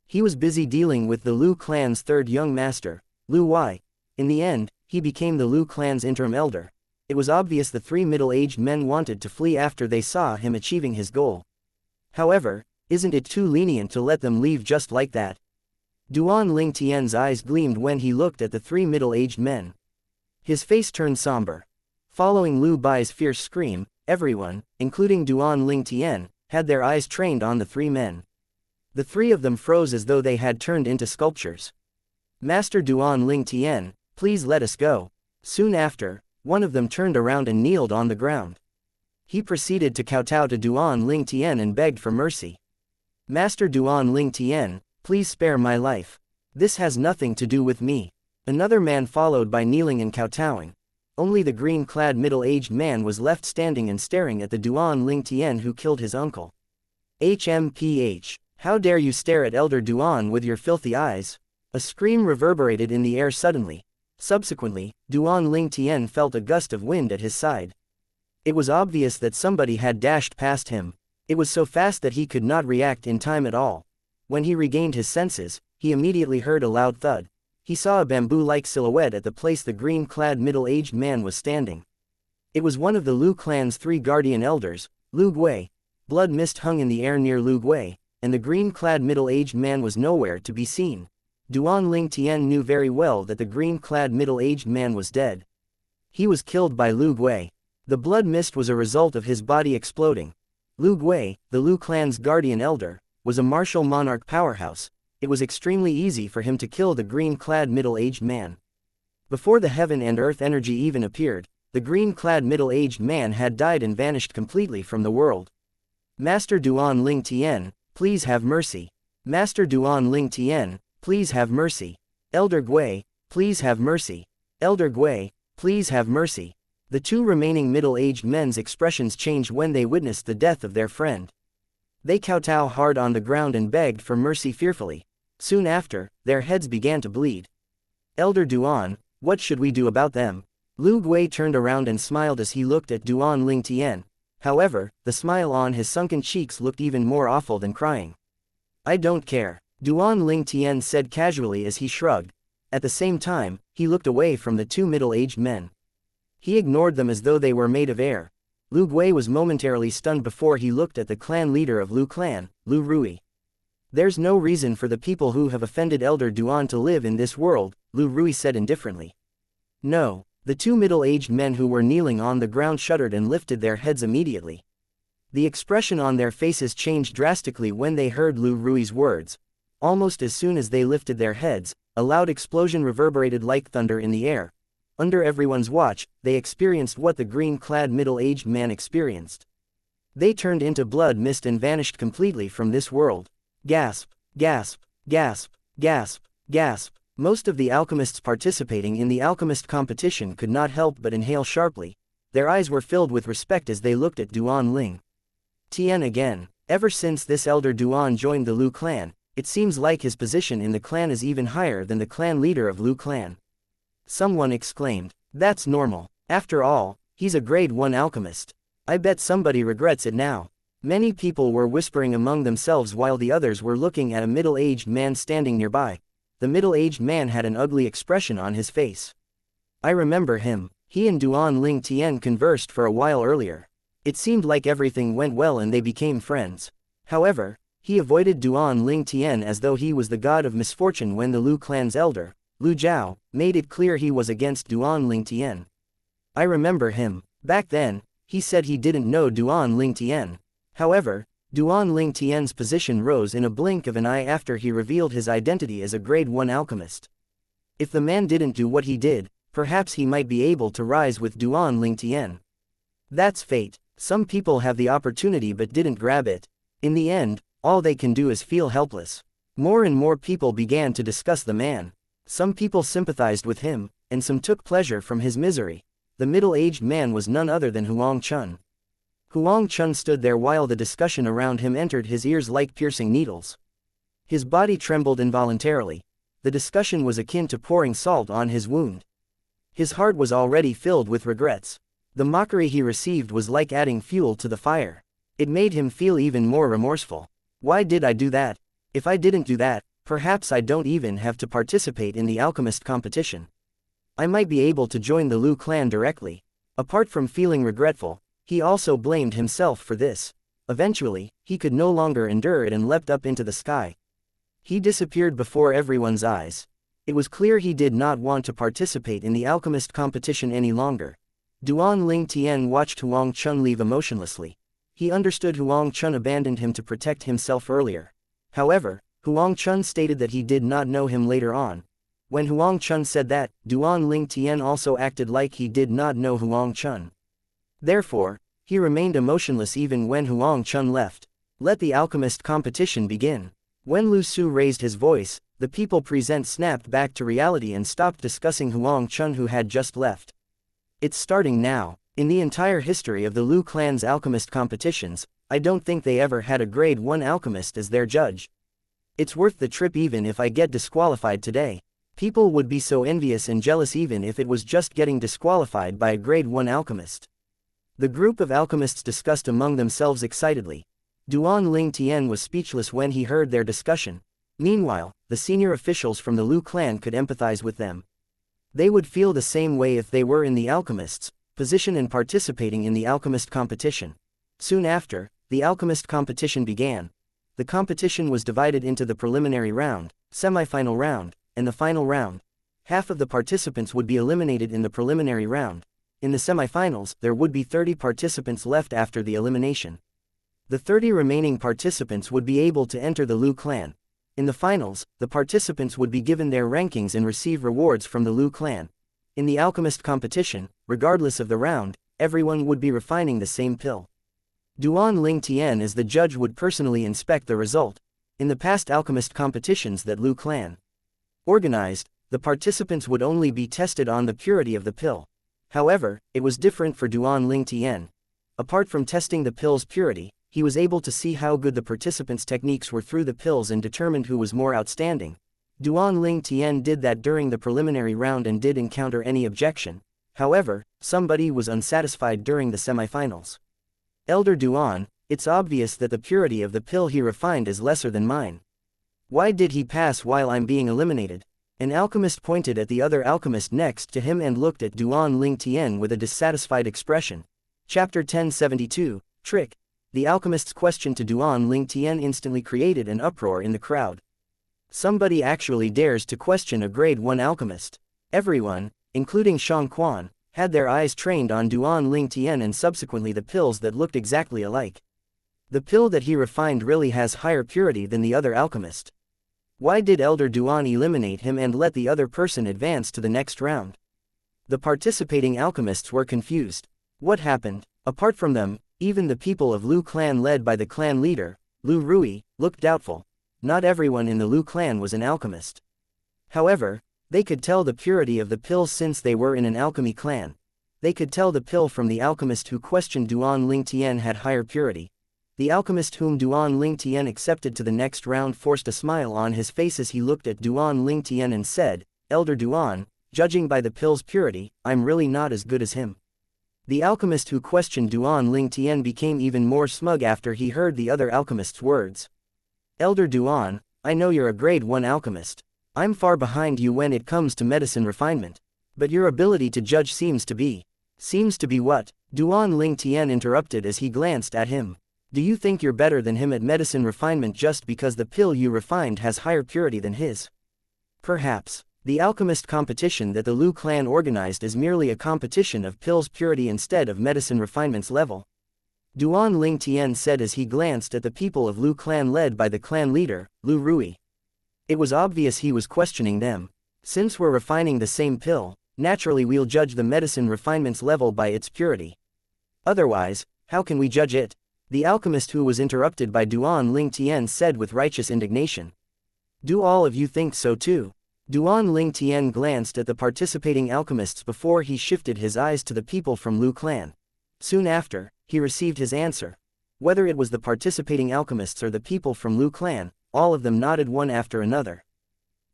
He was busy dealing with the Lu clan's third young master, Lu Wei. In the end, he became the Lu clan's interim elder. It was obvious the 3 middle-aged men wanted to flee after they saw him achieving his goal. However, isn't it too lenient to let them leave just like that? Duan Lingtian's eyes gleamed when he looked at the 3 middle-aged men. His face turned somber. Following Lu Bai's fierce scream, everyone, including Duan Lingtian, had their eyes trained on the 3 men. The 3 of them froze as though they had turned into sculptures. Master Duan Lingtian, please let us go. Soon after, one of them turned around and kneeled on the ground. He proceeded to kowtow to Duan Lingtian and begged for mercy. Master Duan Lingtian, please spare my life. This has nothing to do with me. Another man followed by kneeling and kowtowing. Only the green-clad middle-aged man was left standing and staring at the Duan Lingtian who killed his uncle. HMPH. How dare you stare at Elder Duan with your filthy eyes? A scream reverberated in the air suddenly. Subsequently, Duan Lingtian felt a gust of wind at his side. It was obvious that somebody had dashed past him. It was so fast that he could not react in time at all. When he regained his senses, he immediately heard a loud thud. He saw a bamboo-like silhouette at the place the green-clad middle-aged man was standing. It was one of the Lu clan's 3 guardian elders, Lu Gui. Blood mist hung in the air near Lu Gui, and the green-clad middle-aged man was nowhere to be seen. Duan Lingtian knew very well that the green-clad middle-aged man was dead. He was killed by Lu Gui. The blood mist was a result of his body exploding. Lu Gui, the Lu clan's guardian elder, was a martial monarch powerhouse. It was extremely easy for him to kill the green-clad middle-aged man. Before the heaven and earth energy even appeared, the green-clad middle-aged man had died and vanished completely from the world. Master Duan Lingtian, please have mercy. Master Duan Lingtian, please have mercy. Elder Gui, please have mercy. Elder Gui, please have mercy. The two remaining middle-aged men's expressions changed when they witnessed the death of their friend. They kowtowed hard on the ground and begged for mercy fearfully. Soon after, their heads began to bleed. Elder Duan, what should we do about them? Lu Gui turned around and smiled as he looked at Duan Lingtian. However, the smile on his sunken cheeks looked even more awful than crying. I don't care, Duan Lingtian said casually as he shrugged. At the same time, he looked away from the two middle-aged men. He ignored them as though they were made of air. Lu Gui was momentarily stunned before he looked at the clan leader of Lu clan, Lu Rui. There's no reason for the people who have offended Elder Duan to live in this world, Lu Rui said indifferently. No. The two middle-aged men who were kneeling on the ground shuddered and lifted their heads immediately. The expression on their faces changed drastically when they heard Lu Rui's words. Almost as soon as they lifted their heads, a loud explosion reverberated like thunder in the air. Under everyone's watch, they experienced what the green-clad middle-aged man experienced. They turned into blood mist and vanished completely from this world. Gasp, gasp, gasp, gasp, gasp. Most of the alchemists participating in the alchemist competition could not help but inhale sharply. Their eyes were filled with respect as they looked at Duan Ling Tian again. Ever since this elder Duan joined the Lu clan, it seems like his position in the clan is even higher than the clan leader of Lu clan. Someone exclaimed, that's normal. After all, he's a grade 1 alchemist. I bet somebody regrets it now. Many people were whispering among themselves while the others were looking at a middle-aged man standing nearby. The middle-aged man had an ugly expression on his face. I remember him. He and Duan Ling Tian conversed for a while earlier. It seemed like everything went well and they became friends. However, he avoided Duan Ling Tian as though he was the god of misfortune when the Lu clan's elder, Lu Zhao, made it clear he was against Duan Ling Tian. I remember him. Back then, he said he didn't know Duan Ling Tian. However, Duan Ling Tian's position rose in a blink of an eye after he revealed his identity as a grade 1 alchemist. If the man didn't do what he did, perhaps he might be able to rise with Duan Ling Tian. That's fate. Some people have the opportunity but didn't grab it. In the end, all they can do is feel helpless. More and more people began to discuss the man. Some people sympathized with him, and some took pleasure from his misery. The middle-aged man was none other than Huang Chun. Huang Chun stood there while the discussion around him entered his ears like piercing needles. His body trembled involuntarily. The discussion was akin to pouring salt on his wound. His heart was already filled with regrets. The mockery he received was like adding fuel to the fire. It made him feel even more remorseful. Why did I do that? If I didn't do that, perhaps I don't even have to participate in the alchemist competition. I might be able to join the Lu clan directly. Apart from feeling regretful, he also blamed himself for this. Eventually, he could no longer endure it and leapt up into the sky. He disappeared before everyone's eyes. It was clear he did not want to participate in the alchemist competition any longer. Duan Ling Tian watched Huang Chun leave emotionlessly. He understood Huang Chun abandoned him to protect himself earlier. However, Huang Chun stated that he did not know him later on. When Huang Chun said that, Duan Ling Tian also acted like he did not know Huang Chun. Therefore, he remained emotionless even when Huang Chun left. Let the alchemist competition begin. When Lu Su raised his voice, the people present snapped back to reality and stopped discussing Huang Chun who had just left. It's starting now. In the entire history of the Lu clan's alchemist competitions, I don't think they ever had a grade 1 alchemist as their judge. It's worth the trip even if I get disqualified today. People would be so envious and jealous even if it was just getting disqualified by a grade 1 alchemist. The group of alchemists discussed among themselves excitedly. Duan Ling Tian was speechless when he heard their discussion. Meanwhile, the senior officials from the Lu clan could empathize with them. They would feel the same way if they were in the alchemists' position and participating in the alchemist competition. Soon after, the alchemist competition began. The competition was divided into the preliminary round, semi-final round, and the final round. Half of the participants would be eliminated in the preliminary round. In the semi-finals, there would be 30 participants left after the elimination. The 30 remaining participants would be able to enter the Lu clan. In the finals, the participants would be given their rankings and receive rewards from the Lu clan. In the alchemist competition, regardless of the round, everyone would be refining the same pill. Duan Ling Tian as the judge would personally inspect the result. In the past alchemist competitions that Lu clan organized, the participants would only be tested on the purity of the pill. However, it was different for Duan Ling Tian. Apart from testing the pill's purity, he was able to see how good the participants' techniques were through the pills and determined who was more outstanding. Duan Ling Tian did that during the preliminary round and did encounter any objection. However, somebody was unsatisfied during the semifinals. Elder Duan, it's obvious that the purity of the pill he refined is lesser than mine. Why did he pass while I'm being eliminated? An alchemist pointed at the other alchemist next to him and looked at Duan Ling Tian with a dissatisfied expression. Chapter 1072, Trick. The alchemist's question to Duan Ling Tian instantly created an uproar in the crowd. Somebody actually dares to question a grade 1 alchemist. Everyone, including Xianxia, had their eyes trained on Duan Ling Tian and subsequently the pills that looked exactly alike. The pill that he refined really has higher purity than the other alchemist. Why did Elder Duan eliminate him and let the other person advance to the next round? The participating alchemists were confused. What happened? Apart from them, even the people of Lu clan led by the clan leader, Lu Rui, looked doubtful. Not everyone in the Lu clan was an alchemist. However, they could tell the purity of the pills since they were in an alchemy clan. They could tell the pill from the alchemist who questioned Duan Ling Tian had higher purity. The alchemist whom Duan Ling Tian accepted to the next round forced a smile on his face as he looked at Duan Ling Tian and said, "Elder Duan, judging by the pill's purity, I'm really not as good as him." The alchemist who questioned Duan Ling Tian became even more smug after he heard the other alchemist's words. "Elder Duan, I know you're a grade 1 alchemist. I'm far behind you when it comes to medicine refinement. But your ability to judge seems to be what?" Duan Ling Tian interrupted as he glanced at him. "Do you think you're better than him at medicine refinement just because the pill you refined has higher purity than his? Perhaps. The alchemist competition that the Lu clan organized is merely a competition of pills purity instead of medicine refinement's level," Duan Ling Tian said as he glanced at the people of Lu clan led by the clan leader, Lu Rui. It was obvious he was questioning them. Since we're refining the same pill, naturally we'll judge the medicine refinement's level by its purity. Otherwise, how can we judge it? The alchemist who was interrupted by Duan Ling Tian said with righteous indignation. "Do all of you think so too?" Duan Ling Tian glanced at the participating alchemists before he shifted his eyes to the people from Lu clan. Soon after, he received his answer. Whether it was the participating alchemists or the people from Lu clan, all of them nodded one after another.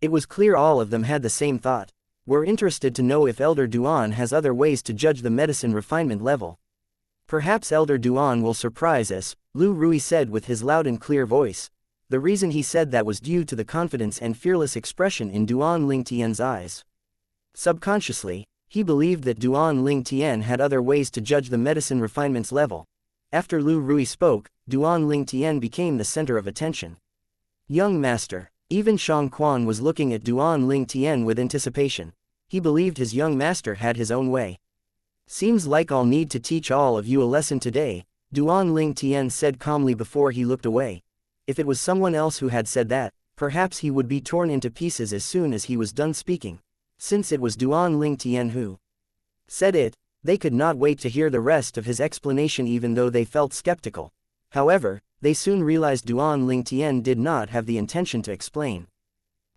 It was clear all of them had the same thought. "We're interested to know if Elder Duan has other ways to judge the medicine refinement level. Perhaps Elder Duan will surprise us," Lu Rui said with his loud and clear voice. The reason he said that was due to the confidence and fearless expression in Duan Ling Tian's eyes. Subconsciously, he believed that Duan Ling Tian had other ways to judge the medicine refinement's level. After Lu Rui spoke, Duan Ling Tian became the center of attention. Young master. Even Xianxia was looking at Duan Ling Tian with anticipation. He believed his young master had his own way. "Seems like I'll need to teach all of you a lesson today," Duan Ling Tian said calmly before he looked away. If it was someone else who had said that, perhaps he would be torn into pieces as soon as he was done speaking. Since it was Duan Ling Tian who said it, they could not wait to hear the rest of his explanation even though they felt skeptical. However, they soon realized Duan Ling Tian did not have the intention to explain.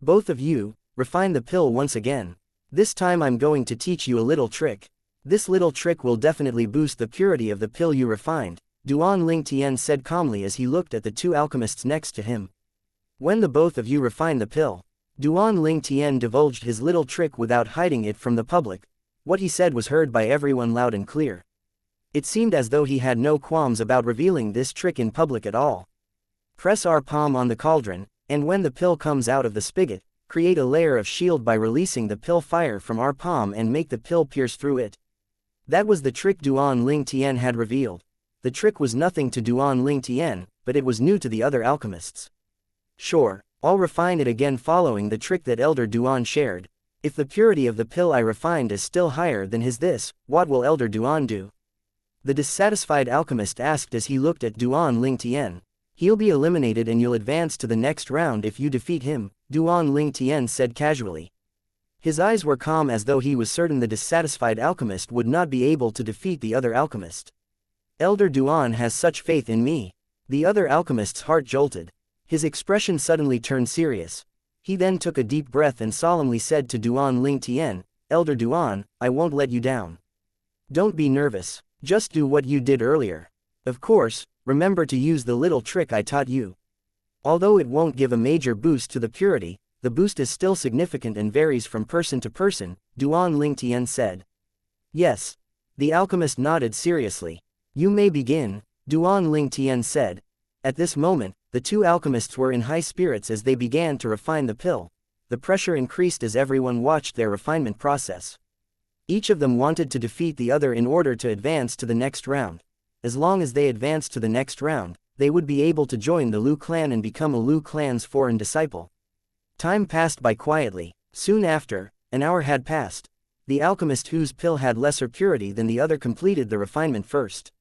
"Both of you, refine the pill once again. This time I'm going to teach you a little trick. This little trick will definitely boost the purity of the pill you refined," Duan Ling Tian said calmly as he looked at the two alchemists next to him. "When the both of you refine the pill," Duan Ling Tian divulged his little trick without hiding it from the public. What he said was heard by everyone loud and clear. It seemed as though he had no qualms about revealing this trick in public at all. "Press our palm on the cauldron, and when the pill comes out of the spigot, create a layer of shield by releasing the pill fire from our palm and make the pill pierce through it." That was the trick Duan Ling Tian had revealed. The trick was nothing to Duan Ling Tian, but it was new to the other alchemists. "Sure, I'll refine it again following the trick that Elder Duan shared. If the purity of the pill I refined is still higher than his this, what will Elder Duan do?" The dissatisfied alchemist asked as he looked at Duan Ling Tian. "He'll be eliminated and you'll advance to the next round if you defeat him," Duan Ling Tian said casually. His eyes were calm as though he was certain the dissatisfied alchemist would not be able to defeat the other alchemist. "Elder Duan has such faith in me." The other alchemist's heart jolted. His expression suddenly turned serious. He then took a deep breath and solemnly said to Duan Ling Tian, "Elder Duan, I won't let you down. Don't be nervous, just do what you did earlier. Of course, remember to use the little trick I taught you. Although it won't give a major boost to the purity, the boost is still significant and varies from person to person, Duan Lingtian said. Yes. The alchemist nodded seriously. You may begin, Duan Lingtian said. At this moment, the two alchemists were in high spirits as they began to refine the pill. The pressure increased as everyone watched their refinement process. Each of them wanted to defeat the other in order to advance to the next round. As long as they advanced to the next round, they would be able to join the Lu clan and become a Lu clan's foreign disciple. Time passed by quietly. Soon after, an hour had passed. The alchemist whose pill had lesser purity than the other completed the refinement first.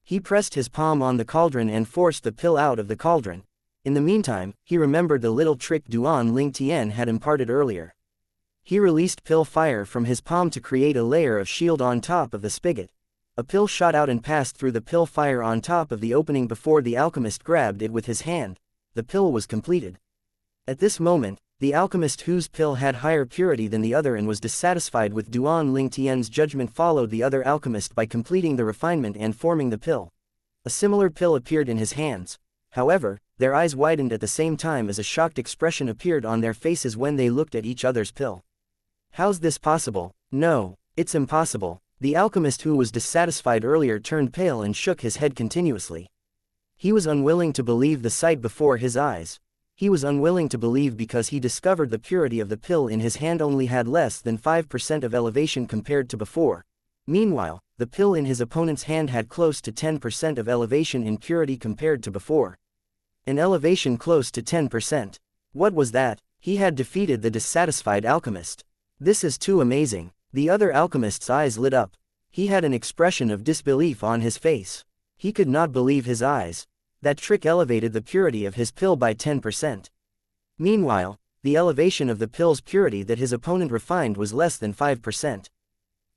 He pressed his palm on the cauldron and forced the pill out of the cauldron. In the meantime, he remembered the little trick Duan Lingtian had imparted earlier. He released pill fire from his palm to create a layer of shield on top of the spigot. A pill shot out and passed through the pill fire on top of the opening before the alchemist grabbed it with his hand. The pill was completed. At this moment, the alchemist whose pill had higher purity than the other and was dissatisfied with Duan Lingtian's judgment followed the other alchemist by completing the refinement and forming the pill. A similar pill appeared in his hands. However, their eyes widened at the same time as a shocked expression appeared on their faces when they looked at each other's pill. How's this possible? No, it's impossible. The alchemist who was dissatisfied earlier turned pale and shook his head continuously. He was unwilling to believe the sight before his eyes. He was unwilling to believe because he discovered the purity of the pill in his hand only had less than 5% of elevation compared to before. Meanwhile, the pill in his opponent's hand had close to 10% of elevation in purity compared to before. An elevation close to 10%. What was that? He had defeated the dissatisfied alchemist. This is too amazing. The other alchemist's eyes lit up. He had an expression of disbelief on his face. He could not believe his eyes. That trick elevated the purity of his pill by 10%. Meanwhile, the elevation of the pill's purity that his opponent refined was less than 5%.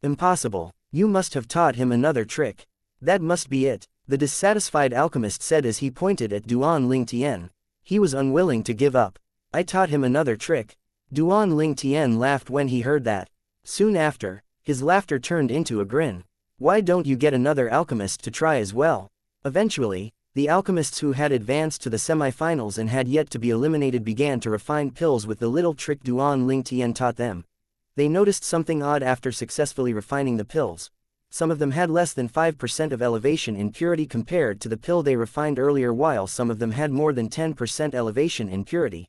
Impossible. You must have taught him another trick. That must be it, the dissatisfied alchemist said as he pointed at Duan Lingtian. He was unwilling to give up. I taught him another trick. Duan Lingtian laughed when he heard that. Soon after, his laughter turned into a grin. Why don't you get another alchemist to try as well? Eventually, the alchemists who had advanced to the semi-finals and had yet to be eliminated began to refine pills with the little trick Duan Lingtian taught them. They noticed something odd after successfully refining the pills. Some of them had less than 5% of elevation in purity compared to the pill they refined earlier, while some of them had more than 10% elevation in purity.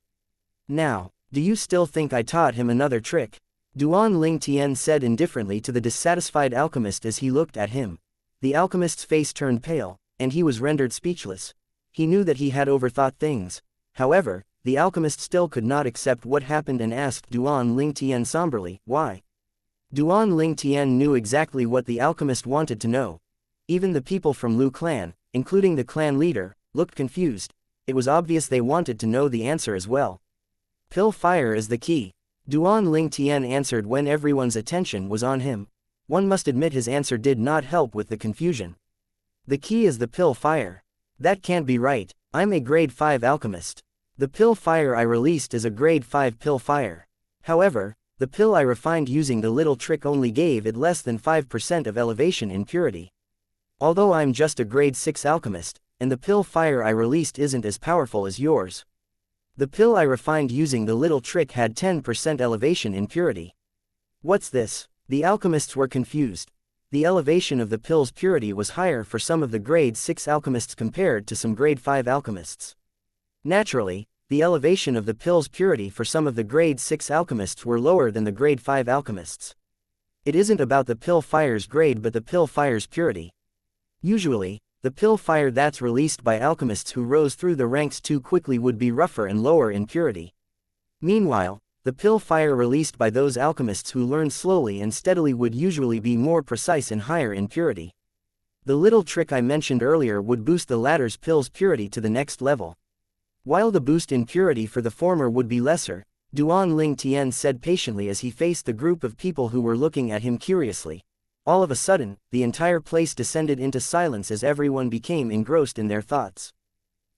Now, do you still think I taught him another trick? Duan Lingtian said indifferently to the dissatisfied alchemist as he looked at him. The alchemist's face turned pale, and he was rendered speechless. He knew that he had overthought things. However, the alchemist still could not accept what happened and asked Duan Lingtian somberly, why? Duan Lingtian knew exactly what the alchemist wanted to know. Even the people from Lu clan, including the clan leader, looked confused. It was obvious they wanted to know the answer as well. Pill fire is the key. Duan Lingtian answered when everyone's attention was on him. One must admit his answer did not help with the confusion. The key is the pill fire. That can't be right. I'm a grade 5 alchemist. The pill fire I released is a grade 5 pill fire. However, the pill I refined using the little trick only gave it less than 5% of elevation in purity. Although I'm just a grade 6 alchemist, and the pill fire I released isn't as powerful as yours. The pill I refined using the little trick had 10% elevation in purity. What's this? The alchemists were confused. The elevation of the pill's purity was higher for some of the grade 6 alchemists compared to some grade 5 alchemists. Naturally, the elevation of the pill's purity for some of the grade 6 alchemists were lower than the grade 5 alchemists. It isn't about the pill fire's grade but the pill fire's purity. Usually, the pill fire that's released by alchemists who rose through the ranks too quickly would be rougher and lower in purity. Meanwhile, the pill fire released by those alchemists who learned slowly and steadily would usually be more precise and higher in purity. The little trick I mentioned earlier would boost the latter's pill's purity to the next level. While the boost in purity for the former would be lesser, Duan Lingtian said patiently as he faced the group of people who were looking at him curiously. All of a sudden, the entire place descended into silence as everyone became engrossed in their thoughts.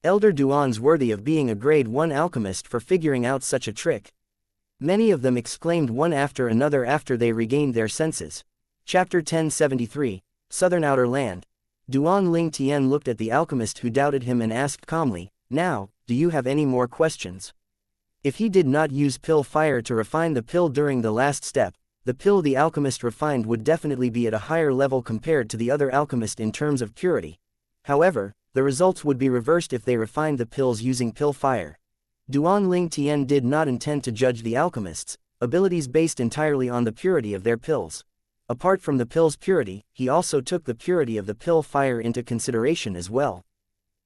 Elder Duan's worthy of being a grade 1 alchemist for figuring out such a trick. Many of them exclaimed one after another after they regained their senses. Chapter 1073, Southern Outer Land. Duan Ling Tian looked at the alchemist who doubted him and asked calmly, "Now, do you have any more questions?" If he did not use pill fire to refine the pill during the last step, the pill the alchemist refined would definitely be at a higher level compared to the other alchemist in terms of purity. However, the results would be reversed if they refined the pills using pill fire. Duan Ling Tian did not intend to judge the alchemists' abilities based entirely on the purity of their pills. Apart from the pill's purity, he also took the purity of the pill fire into consideration as well.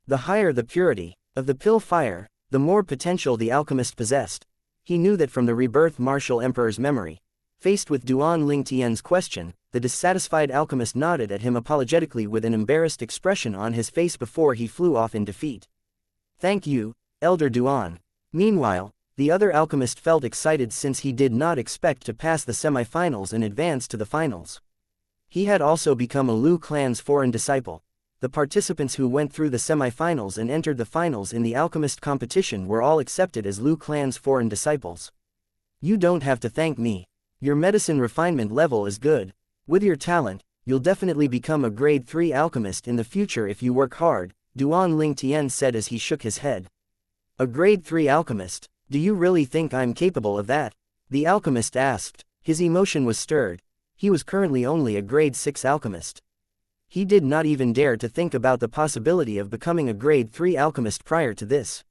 The higher the purity of the pill fire, the more potential the alchemist possessed. He knew that from the rebirth martial emperor's memory. Faced with Duan Ling Tian's question, the dissatisfied alchemist nodded at him apologetically with an embarrassed expression on his face before he flew off in defeat. "Thank you, Elder Duan." Meanwhile, the other alchemist felt excited since he did not expect to pass the semi-finals and advance to the finals. He had also become a Lu clan's foreign disciple. The participants who went through the semi-finals and entered the finals in the alchemist competition were all accepted as Lu clan's foreign disciples. "You don't have to thank me. Your medicine refinement level is good. With your talent, you'll definitely become a grade 3 alchemist in the future if you work hard," Duan Ling Tian said as he shook his head. "A grade 3 alchemist? Do you really think I'm capable of that?" the alchemist asked. His emotion was stirred. He was currently only a grade 6 alchemist. He did not even dare to think about the possibility of becoming a grade 3 alchemist prior to this.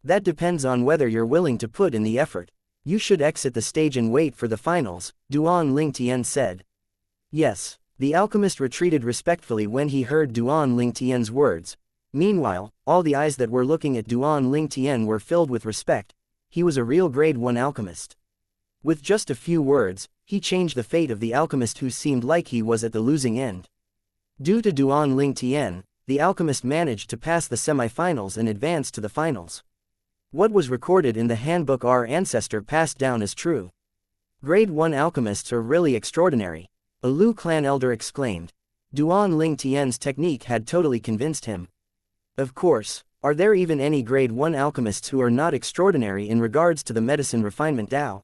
"That depends on whether you're willing to put in the effort. You should exit the stage and wait for the finals," Duan Ling Tian said. "Yes." The alchemist retreated respectfully when he heard Duan Ling Tian's words. Meanwhile, all the eyes that were looking at Duan Ling Tian were filled with respect. He was a real grade 1 alchemist. With just a few words, he changed the fate of the alchemist who seemed like he was at the losing end. Due to Duan Ling Tian, the alchemist managed to pass the semi-finals and advance to the finals. What was recorded in the handbook our ancestor passed down is true. "Grade 1 alchemists are really extraordinary," a Lu clan elder exclaimed. Duan Ling Tian's technique had totally convinced him. "Of course, are there even any grade 1 alchemists who are not extraordinary in regards to the medicine refinement Tao?"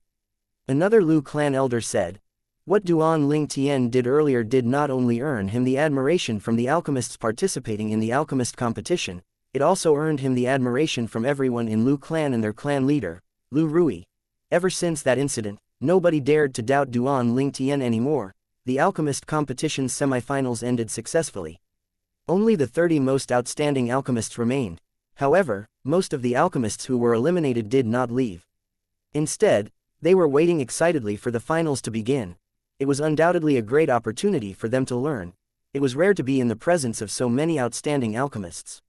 Another Lu clan elder said. What Duan Ling Tian did earlier did not only earn him the admiration from the alchemists participating in the alchemist competition, it also earned him the admiration from everyone in Lu clan and their clan leader, Lu Rui. Ever since that incident, nobody dared to doubt Duan Ling Tian anymore. The alchemist competition's semifinals ended successfully. Only the 30 most outstanding alchemists remained. However, most of the alchemists who were eliminated did not leave. Instead, they were waiting excitedly for the finals to begin. It was undoubtedly a great opportunity for them to learn. It was rare to be in the presence of so many outstanding alchemists.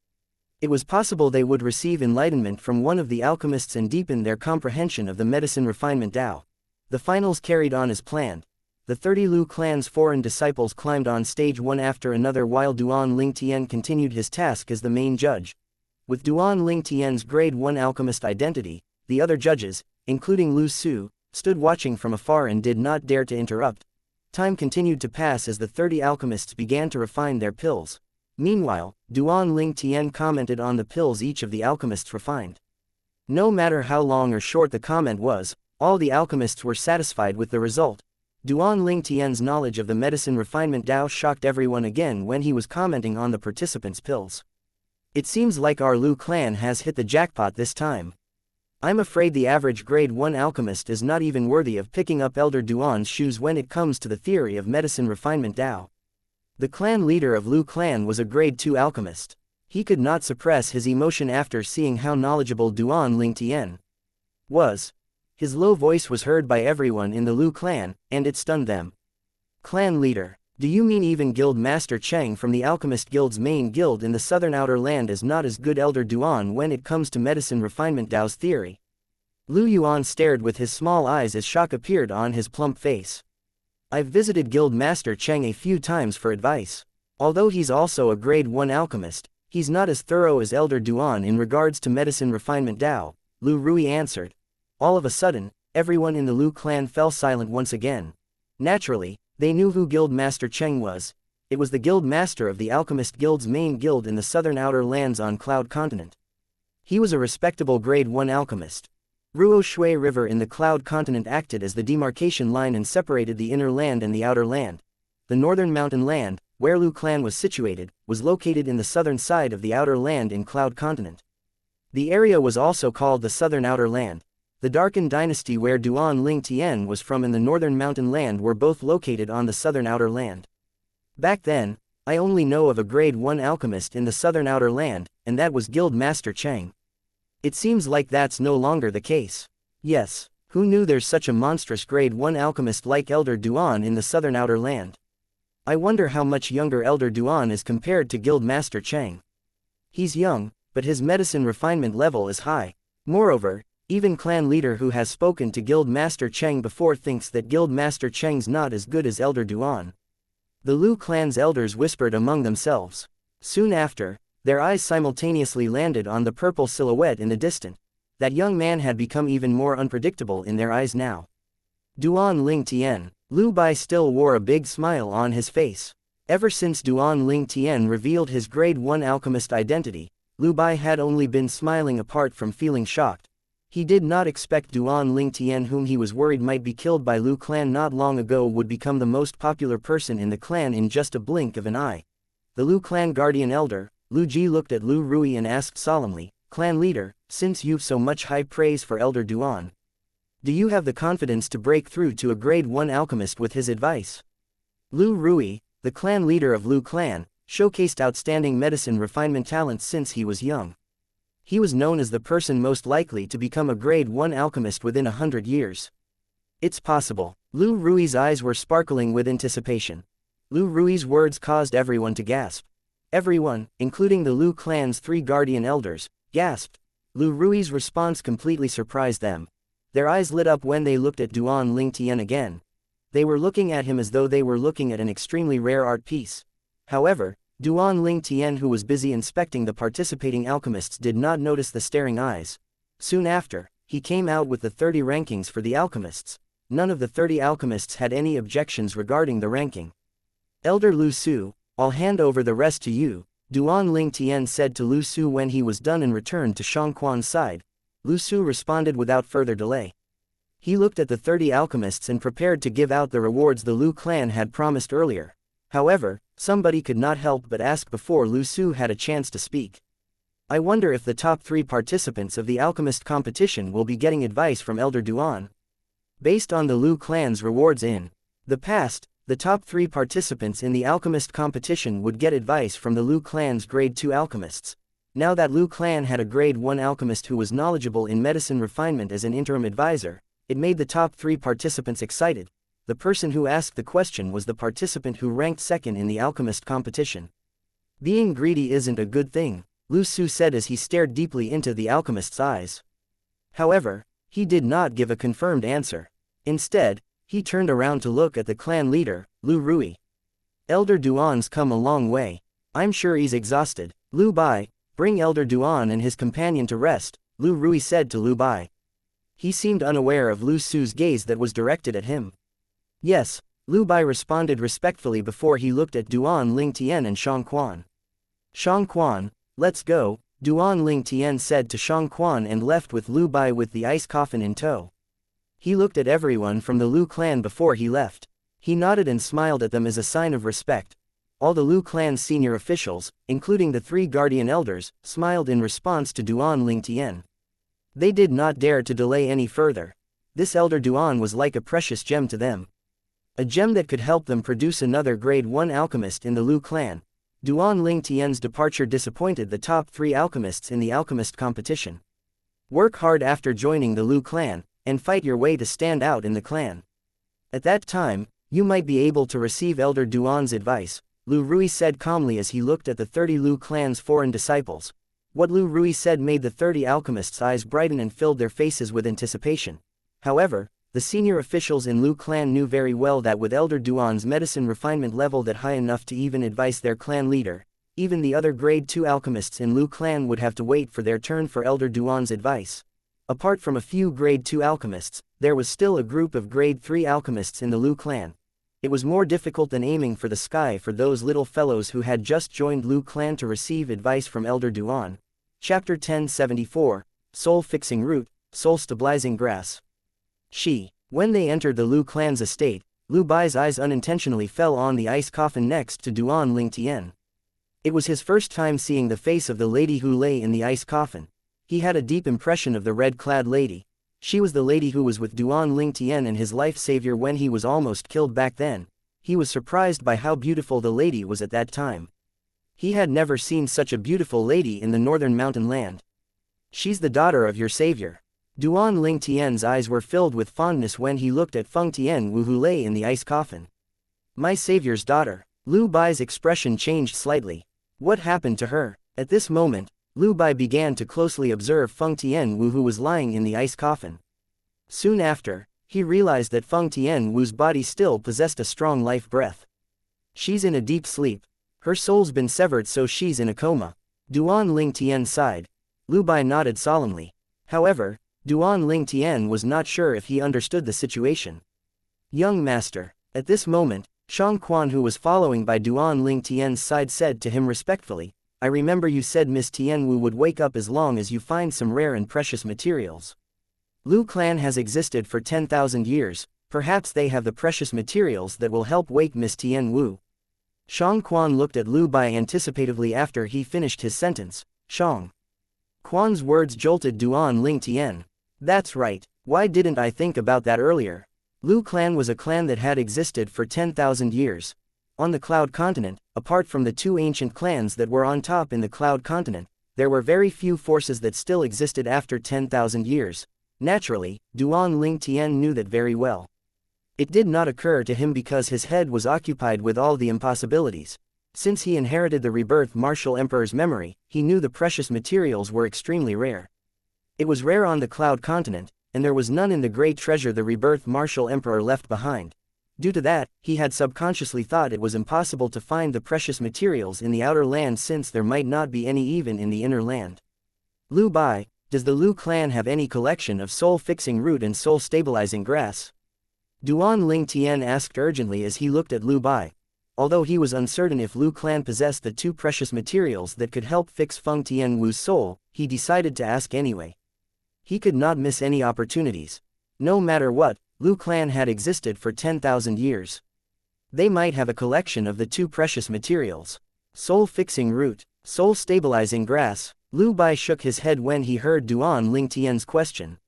It was possible they would receive enlightenment from one of the alchemists and deepen their comprehension of the medicine refinement Tao. The finals carried on as planned. The 30 Lu clan's foreign disciples climbed on stage one after another while Duan Ling Tian continued his task as the main judge. With Duan Ling Tian's grade 1 alchemist identity, the other judges, including Lu Su, stood watching from afar and did not dare to interrupt. Time continued to pass as the 30 alchemists began to refine their pills. Meanwhile, Duan Ling Tian commented on the pills each of the alchemists refined. No matter how long or short the comment was, all the alchemists were satisfied with the result. Duan Ling Tian's knowledge of the medicine refinement Tao shocked everyone again when he was commenting on the participants' pills. "It seems like our Lu clan has hit the jackpot this time. I'm afraid the average grade 1 alchemist is not even worthy of picking up Elder Duan's shoes when it comes to the theory of medicine refinement Tao." The clan leader of Lu clan was a grade 2 alchemist. He could not suppress his emotion after seeing how knowledgeable Duan Ling Tian was. His low voice was heard by everyone in the Lu clan, and it stunned them. "Clan leader, do you mean even Guild Master Cheng from the Alchemist Guild's main guild in the Southern Outer Land is not as good Elder Duan when it comes to medicine refinement Tao's theory?" Lu Yuan stared with his small eyes as shock appeared on his plump face. "I've visited Guild Master Cheng a few times for advice. Although he's also a grade 1 alchemist, he's not as thorough as Elder Duan in regards to medicine refinement Tao," Lu Rui answered. All of a sudden, everyone in the Lu clan fell silent once again. Naturally, they knew who Guild Master Cheng was. It was the Guild Master of the Alchemist Guild's main guild in the Southern Outer Lands on Cloud Continent. He was a respectable grade 1 alchemist. Ruo Shui River in the Cloud Continent acted as the demarcation line and separated the inner land and the outer land. the northern mountain land, where Lu clan was situated, was located in the southern side of the outer land in Cloud Continent. The area was also called the Southern Outer Land. The Darken dynasty where Duan Ling Tian was from and the northern mountain land were both located on the Southern Outer Land. Back then, I only know of a grade 1 alchemist in the Southern Outer Land, and that was Guild Master Cheng. It seems like that's no longer the case. Yes, who knew there's such a monstrous grade 1 alchemist like Elder Duan in the Southern Outer Land? I wonder how much younger Elder Duan is compared to Guild Master Cheng. He's young, but his medicine refinement level is high. Moreover, even clan leader who has spoken to Guild Master Cheng before thinks that Guild Master Cheng's not as good as Elder Duan. The Lu clan's elders whispered among themselves. Soon after, their eyes simultaneously landed on the purple silhouette in the distance. That young man had become even more unpredictable in their eyes now. Duan Ling Tian. Lu Bai still wore a big smile on his face. Ever since Duan Ling Tian revealed his grade 1 alchemist identity, Lu Bai had only been smiling apart from feeling shocked. He did not expect Duan Ling Tian, whom he was worried might be killed by Lu clan not long ago, would become the most popular person in the clan in just a blink of an eye. The Lu clan guardian elder, Lu Ji, looked at Lu Rui and asked solemnly, "Clan leader, since you've so much high praise for Elder Duan, do you have the confidence to break through to a grade 1 alchemist with his advice?" Lu Rui, the clan leader of Lu clan, showcased outstanding medicine refinement talents since he was young. He was known as the person most likely to become a grade 1 alchemist within 100 years. It's possible. Lu Rui's eyes were sparkling with anticipation. Lu Rui's words caused everyone to gasp. Everyone, including the Lu clan's 3 guardian elders, gasped. Lu Rui's response completely surprised them. Their eyes lit up when they looked at Duan Ling Tian again. They were looking at him as though they were looking at an extremely rare art piece. However, Duan Ling Tian, who was busy inspecting the participating alchemists, did not notice the staring eyes. Soon after, he came out with the 30 rankings for the alchemists. None of the 30 alchemists had any objections regarding the ranking. "Elder Lu Su, I'll hand over the rest to you," Duan Ling Tian said to Lu Su when he was done and returned to Xianxia's side. Lu Su responded without further delay. He looked at the 30 alchemists and prepared to give out the rewards the Lu clan had promised earlier. However, somebody could not help but ask before Lu Su had a chance to speak. "I wonder if the top 3 participants of the alchemist competition will be getting advice from Elder Duan." Based on the Lu clan's rewards in the past, the top 3 participants in the alchemist competition would get advice from the Lu clan's grade 2 alchemists. Now that Lu clan had a grade 1 alchemist who was knowledgeable in medicine refinement as an interim advisor, it made the top 3 participants excited. The person who asked the question was the participant who ranked second in the alchemist competition. "Being greedy isn't a good thing," Lu Su said as he stared deeply into the alchemist's eyes. However, he did not give a confirmed answer. Instead, he turned around to look at the clan leader, Lu Rui. "Elder Duan's come a long way. I'm sure he's exhausted. Lu Bai, bring Elder Duan and his companion to rest," Lu Rui said to Lu Bai. He seemed unaware of Lu Su's gaze that was directed at him. "Yes," Lu Bai responded respectfully before he looked at Duan Ling Tian and Xianxia. "Xianxia, let's go," Duan Ling Tian said to Xianxia and left with Lu Bai with the ice coffin in tow. He looked at everyone from the Lu clan before he left. He nodded and smiled at them as a sign of respect. All the Lu clan's senior officials, including the 3 guardian elders, smiled in response to Duan Ling Tian. They did not dare to delay any further. This Elder Duan was like a precious gem to them. A gem that could help them produce another grade 1 alchemist in the Lu clan. Duan Ling Tian's departure disappointed the top 3 alchemists in the alchemist competition. Work hard after joining the Lu clan, and fight your way to stand out in the clan. At that time, you might be able to receive Elder Duan's advice, Lu Rui said calmly as he looked at the 30 Lu clan's foreign disciples. What Lu Rui said made the 30 alchemists' eyes brighten and filled their faces with anticipation. However, the senior officials in Lu clan knew very well that with Elder Duan's medicine refinement level that high enough to even advise their clan leader, even the other grade 2 alchemists in Lu clan would have to wait for their turn for Elder Duan's advice. Apart from a few grade 2 alchemists, there was still a group of grade 3 alchemists in the Lu clan. It was more difficult than aiming for the sky for those little fellows who had just joined Lu clan to receive advice from Elder Duan. Chapter 1074, Soul Fixing Root, Soul Stabilizing Grass. When they entered the Lu clan's estate, Lu Bai's eyes unintentionally fell on the ice coffin next to Duan Lingtian. It was his first time seeing the face of the lady who lay in the ice coffin. He had a deep impression of the red-clad lady. She was the lady who was with Duan Lingtian and his life savior when he was almost killed back then. He was surprised by how beautiful the lady was at that time. He had never seen such a beautiful lady in the northern mountain land. She's the daughter of your savior. Duan Lingtian's eyes were filled with fondness when he looked at Feng Tianwu who lay in the ice coffin. My savior's daughter. Lu Bai's expression changed slightly. What happened to her? At this moment, Lu Bai began to closely observe Feng Tianwu who was lying in the ice coffin. Soon after, he realized that Feng Tianwu's body still possessed a strong life breath. She's in a deep sleep. Her soul's been severed, so she's in a coma. Duan Lingtian sighed. Lu Bai nodded solemnly. However, Duan Lingtian was not sure if he understood the situation. Young master. At this moment, Shang Quan, who was following by Duan Lingtian's side, said to him respectfully, I remember you said Miss Tianwu would wake up as long as you find some rare and precious materials. Lu clan has existed for 10,000 years, perhaps they have the precious materials that will help wake Miss Tianwu. Shang Quan looked at Lu Bai anticipatively after he finished his sentence. Shang Quan's words jolted Duan Lingtian. That's right, why didn't I think about that earlier? Lu clan was a clan that had existed for 10,000 years. On the Cloud Continent, apart from the two ancient clans that were on top in the Cloud Continent, there were very few forces that still existed after 10,000 years. Naturally, Duan Lingtian knew that very well. It did not occur to him because his head was occupied with all the impossibilities. Since he inherited the rebirth martial emperor's memory, he knew the precious materials were extremely rare. It was rare on the Cloud Continent, and there was none in the great treasure the rebirth martial emperor left behind. Due to that, he had subconsciously thought it was impossible to find the precious materials in the outer land since there might not be any even in the inner land. Lu Bai, does the Lu clan have any collection of soul-fixing root and soul-stabilizing grass? Duan Lingtian asked urgently as he looked at Lu Bai. Although he was uncertain if Lu clan possessed the two precious materials that could help fix Feng Tianwu's soul, he decided to ask anyway. He could not miss any opportunities. No matter what, Lu clan had existed for 10,000 years. They might have a collection of the two precious materials. Soul-fixing root, soul-stabilizing grass. Lu Bai shook his head when he heard Duan Lingtian's question.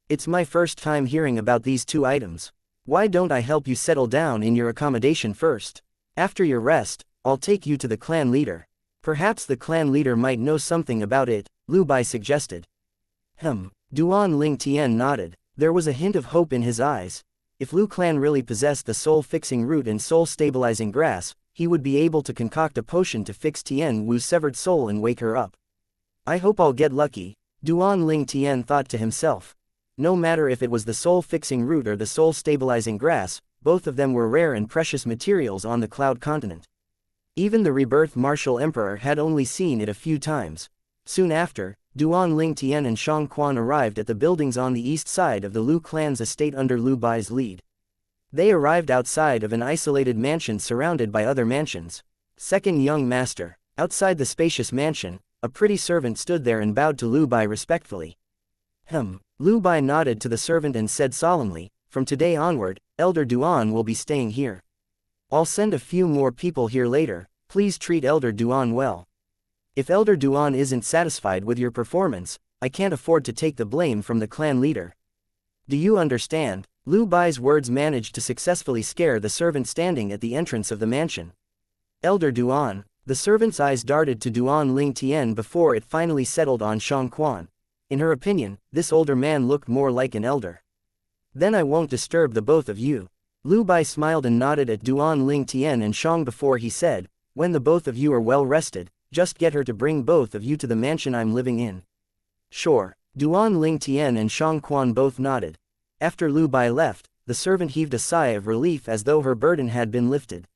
It's my first time hearing about these two items. Why don't I help you settle down in your accommodation first? After your rest, I'll take you to the clan leader. Perhaps the clan leader might know something about it, Lu Bai suggested. Duan Lingtian nodded. There was a hint of hope in his eyes. If Lu clan really possessed the soul-fixing root and soul-stabilizing grass, he would be able to concoct a potion to fix Tianwu's severed soul and wake her up. I hope I'll get lucky, Duan Lingtian thought to himself. No matter if it was the soul-fixing root or the soul-stabilizing grass, both of them were rare and precious materials on the Cloud Continent. Even the rebirth martial emperor had only seen it a few times. Soon after, Duan Lingtian and Shang Quan arrived at the buildings on the east side of the Lu clan's estate under Lu Bai's lead. They arrived outside of an isolated mansion surrounded by other mansions. Second young master. Outside the spacious mansion, a pretty servant stood there and bowed to Lu Bai respectfully. Lu Bai nodded to the servant and said solemnly, from today onward, Elder Duan will be staying here. I'll send a few more people here later, please treat Elder Duan well. If Elder Duan isn't satisfied with your performance, I can't afford to take the blame from the clan leader. Do you understand? Lu Bai's words managed to successfully scare the servant standing at the entrance of the mansion. Elder Duan. The servant's eyes darted to Duan Lingtian before it finally settled on Shang Quan. In her opinion, this older man looked more like an elder. Then I won't disturb the both of you. Lu Bai smiled and nodded at Duan Lingtian and Shang before he said, when the both of you are well rested, just get her to bring both of you to the mansion I'm living in. Sure. Duan Lingtian and Shang Quan both nodded. After Lu Bai left, the servant heaved a sigh of relief as though her burden had been lifted.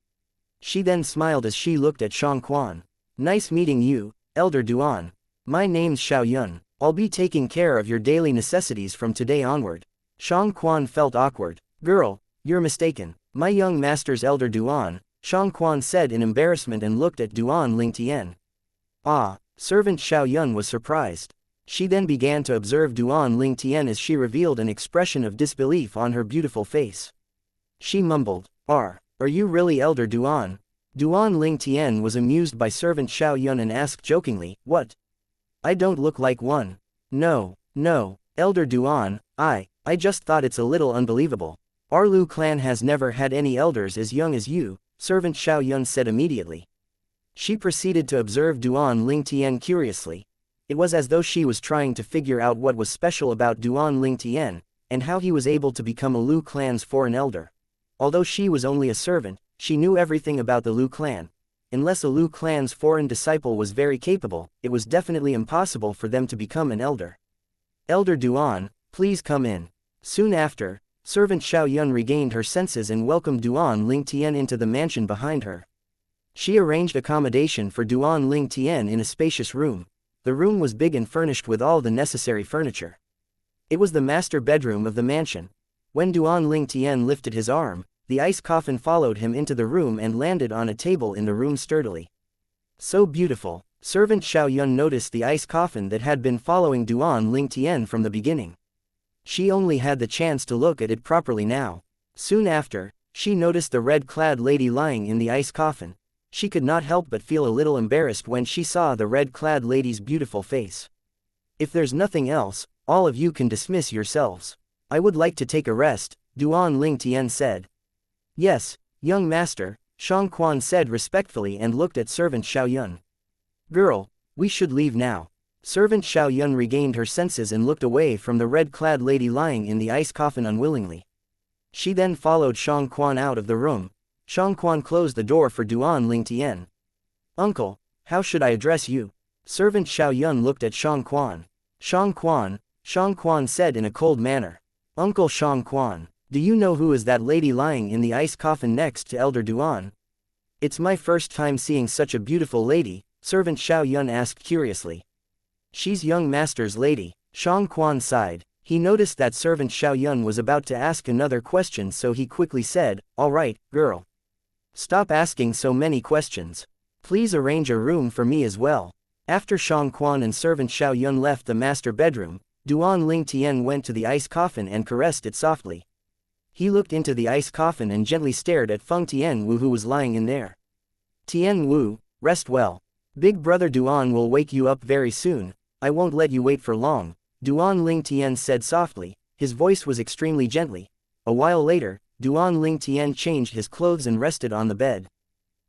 She then smiled as she looked at Shang Quan. Nice meeting you, Elder Duan. My name's Xiao Yun. I'll be taking care of your daily necessities from today onward. Shang Quan felt awkward. Girl, you're mistaken. My young master's Elder Duan, Shang Quan said in embarrassment and looked at Duan Lingtian. Ah, servant Xiao Yun was surprised. She then began to observe Duan Lingtian as she revealed an expression of disbelief on her beautiful face. She mumbled, Are you really Elder Duan? Duan Ling Tian was amused by servant Xiao Yun and asked jokingly, what? I don't look like one. No, Elder Duan, I just thought it's a little unbelievable. Our Lu clan has never had any elders as young as you, servant Xiao Yun said immediately. She proceeded to observe Duan Ling Tian curiously. It was as though she was trying to figure out what was special about Duan Ling Tian, and how he was able to become a Lu clan's foreign elder. Although she was only a servant, she knew everything about the Lu clan. Unless a Lu clan's foreign disciple was very capable, it was definitely impossible for them to become an elder. Elder Duan, please come in. Soon after, servant Xiao Yun regained her senses and welcomed Duan Ling Tian into the mansion behind her. She arranged accommodation for Duan Ling Tian in a spacious room. The room was big and furnished with all the necessary furniture. It was the master bedroom of the mansion. When Duan Ling Tian lifted his arm, the ice coffin followed him into the room and landed on a table in the room sturdily. So beautiful, servant Xiao Yun noticed the ice coffin that had been following Duan Ling Tian from the beginning. She only had the chance to look at it properly now. Soon after, she noticed the red-clad lady lying in the ice coffin. She could not help but feel a little embarrassed when she saw the red-clad lady's beautiful face. If there's nothing else, all of you can dismiss yourselves. I would like to take a rest, Duan Ling Tian said. Yes, young master, Shang Quan said respectfully and looked at servant Xiao Yun. Girl, we should leave now. Servant Xiao Yun regained her senses and looked away from the red-clad lady lying in the ice coffin unwillingly. She then followed Shang Quan out of the room. Shang Quan closed the door for Duan Ling Tian. Uncle, how should I address you? Servant Xiao Yun looked at Shang Quan. Shang Quan said in a cold manner. Uncle Shang Quan, do you know who is that lady lying in the ice coffin next to Elder Duan? It's my first time seeing such a beautiful lady, servant Xiao Yun asked curiously. She's young master's lady, Shang Quan sighed. He noticed that servant Xiao Yun was about to ask another question, so he quickly said, all right, girl. Stop asking so many questions. Please arrange a room for me as well. After Shang Quan and servant Xiao Yun left the master bedroom, Duan Ling Tian went to the ice coffin and caressed it softly. He looked into the ice coffin and gently stared at Feng Tianwu, who was lying in there. Tianwu, rest well. Big brother Duan will wake you up very soon. I won't let you wait for long, Duan Ling Tian said softly. His voice was extremely gently. A while later, Duan Ling Tian changed his clothes and rested on the bed.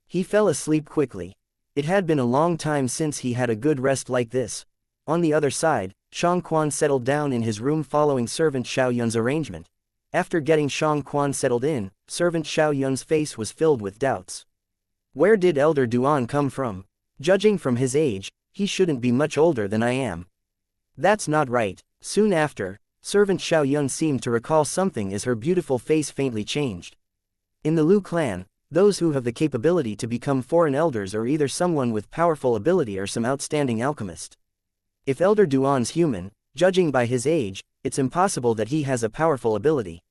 He fell asleep quickly. It had been a long time since he had a good rest like this. On the other side, Shang Quan settled down in his room following servant Xiao Yun's arrangement. After getting Shang Quan settled in, servant Xiao Yun's face was filled with doubts. Where did Elder Duan come from? Judging from his age, he shouldn't be much older than I am. That's not right. Soon after, servant Xiao Yun seemed to recall something as her beautiful face faintly changed. In the Lu clan, those who have the capability to become foreign elders are either someone with powerful ability or some outstanding alchemist. If Elder Duan's human, judging by his age, it's impossible that he has a powerful ability.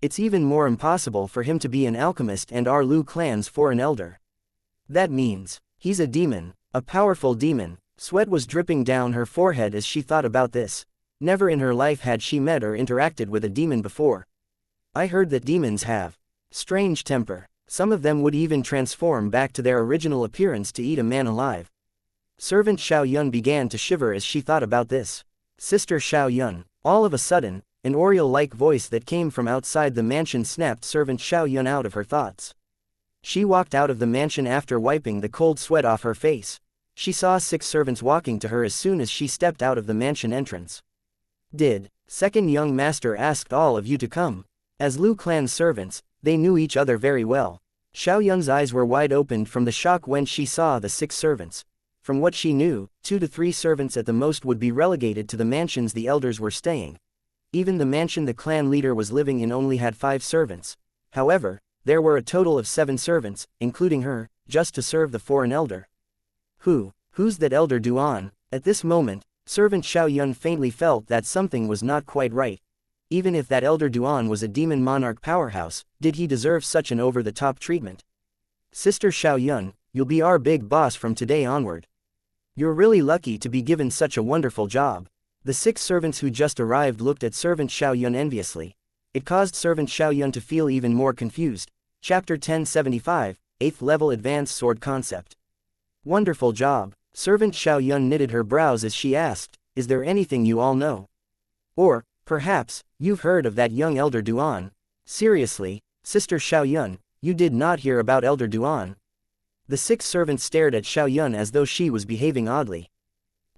It's even more impossible for him to be an alchemist and our Lu clan's foreign elder. That means, he's a demon, a powerful demon. Sweat was dripping down her forehead as she thought about this. Never in her life had she met or interacted with a demon before. I heard that demons have strange temper. Some of them would even transform back to their original appearance to eat a man alive. Servant Xiao Yun began to shiver as she thought about this. Sister Xiao Yun. All of a sudden, an Oriole-like voice that came from outside the mansion snapped servant Xiao Yun out of her thoughts. She walked out of the mansion after wiping the cold sweat off her face. She saw 6 servants walking to her as soon as she stepped out of the mansion entrance. Did second young master asked all of you to come? As Lu clan servants, they knew each other very well. Xiao Yun's eyes were wide opened from the shock when she saw the 6 servants. From what she knew, 2 to 3 servants at the most would be relegated to the mansions the elders were staying. Even the mansion the clan leader was living in only had 5 servants. However, there were a total of 7 servants, including her, just to serve the foreign elder. Who's that Elder Duan? At this moment, servant Xiao Yun faintly felt that something was not quite right. Even if that Elder Duan was a demon monarch powerhouse, did he deserve such an over-the-top treatment? Sister Xiao Yun, you'll be our big boss from today onward. You're really lucky to be given such a wonderful job. The 6 servants who just arrived looked at servant Xiao Yun enviously. It caused servant Xiao Yun to feel even more confused. Chapter 1075, 8th Level Advanced Sword Concept. Wonderful job. Servant Xiaoyun knitted her brows as she asked, is there anything you all know? Or, perhaps, you've heard of that young Elder Duan? Seriously, Sister Xiaoyun, you did not hear about Elder Duan? The 6 servants stared at Xiaoyun as though she was behaving oddly.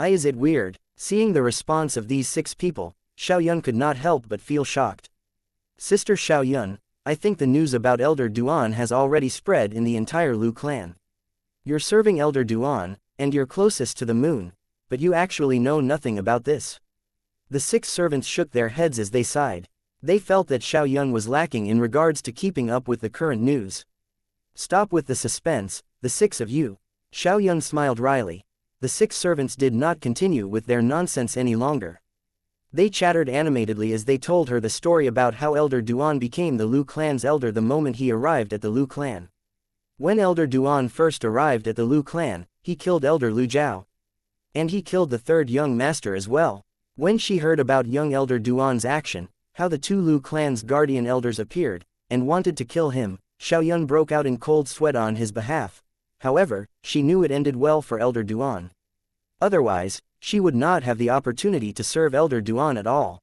Is it weird? Seeing the response of these 6 people, Xiaoyun could not help but feel shocked. Sister Xiaoyun, I think the news about Elder Duan has already spread in the entire Lu clan. You're serving Elder Duan, and you're closest to the moon, but you actually know nothing about this. The 6 servants shook their heads as they sighed. They felt that Xiaoyun was lacking in regards to keeping up with the current news. Stop with the suspense, the 6 of you. Xiaoyun smiled wryly. The 6 servants did not continue with their nonsense any longer. They chattered animatedly as they told her the story about how Elder Duan became the Lu clan's elder the moment he arrived at the Lu clan. When Elder Duan first arrived at the Lu clan, he killed Elder Lu Jiao. And he killed the 3rd young master as well. When she heard about young Elder Duan's action, how the 2 Lu clan's guardian elders appeared, and wanted to kill him, Xiaoyun broke out in cold sweat on his behalf. However, she knew it ended well for Elder Duan. Otherwise, she would not have the opportunity to serve Elder Duan at all.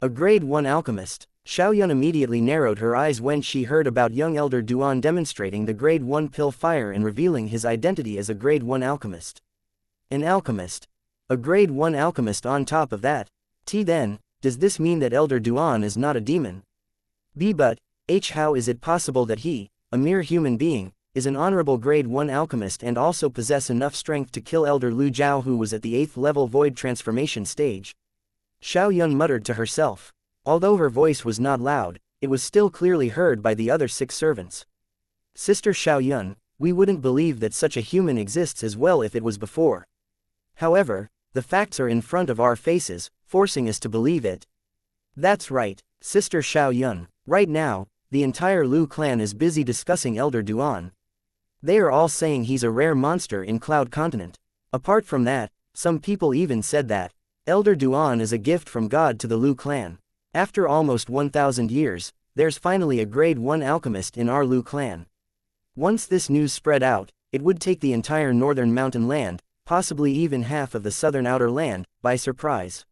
A grade 1 alchemist. Xiaoyun immediately narrowed her eyes when she heard about young Elder Duan demonstrating the grade 1 pill fire and revealing his identity as a grade 1 alchemist. An alchemist. A grade 1 alchemist on top of that. Then, does this mean that Elder Duan is not a demon? But, how is it possible that he, a mere human being, is an honorable grade 1 alchemist and also possess enough strength to kill Elder Lu Jiao who was at the 8th level void transformation stage? Xiaoyun muttered to herself. Although her voice was not loud, it was still clearly heard by the other 6 servants. Sister Xiaoyun, we wouldn't believe that such a human exists as well if it was before. However, the facts are in front of our faces, forcing us to believe it. That's right, Sister Xiaoyun. Right now, the entire Lu clan is busy discussing Elder Duan. They are all saying he's a rare monster in Cloud Continent. Apart from that, some people even said that Elder Duan is a gift from God to the Lu clan. After almost 1,000 years, there's finally a grade 1 alchemist in our Lu clan. Once this news spread out, it would take the entire northern mountain land, possibly even half of the southern outer land, by surprise.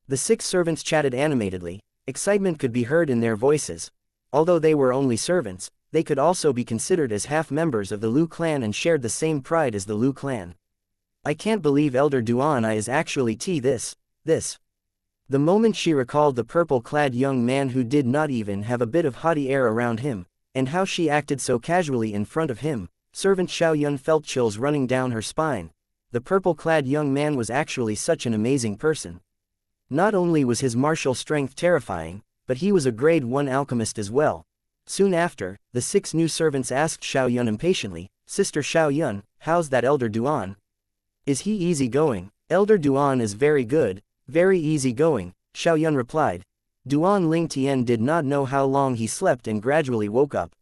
The 6 servants chatted animatedly. Excitement could be heard in their voices. Although they were only servants, they could also be considered as half members of the Lu clan and shared the same pride as the Lu clan. I can't believe Elder Duan is actually this. The moment she recalled the purple-clad young man who did not even have a bit of haughty air around him, and how she acted so casually in front of him, servant Xiaoyun felt chills running down her spine. The purple-clad young man was actually such an amazing person. Not only was his martial strength terrifying, but he was a grade 1 alchemist as well. Soon after, the 6 new servants asked Xiaoyun impatiently, Sister Xiaoyun, how's that Elder Duan? Is he easygoing? Elder Duan is very good, very easygoing, Xiaoyun replied. Duan Lingtian did not know how long he slept and gradually woke up.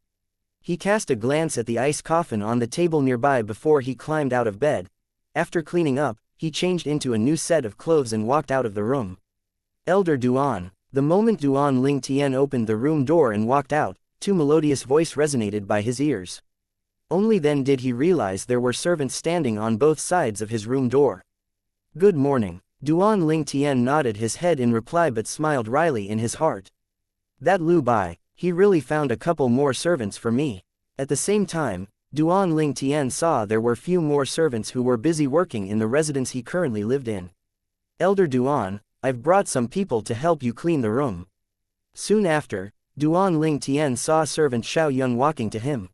He cast a glance at the ice coffin on the table nearby before he climbed out of bed. After cleaning up, he changed into a new set of clothes and walked out of the room. Elder Duan. The moment Duan Lingtian opened the room door and walked out, 2 melodious voice resonated by his ears. Only then did he realize there were servants standing on both sides of his room door. Good morning. Duan Lingtian nodded his head in reply but smiled wryly in his heart. That Lu Bai, he really found a couple more servants for me. At the same time, Duan Lingtian saw there were few more servants who were busy working in the residence he currently lived in. Elder Duan, I've brought some people to help you clean the room. Soon after, Duan Lingtian saw servant Xiaoyun walking to him.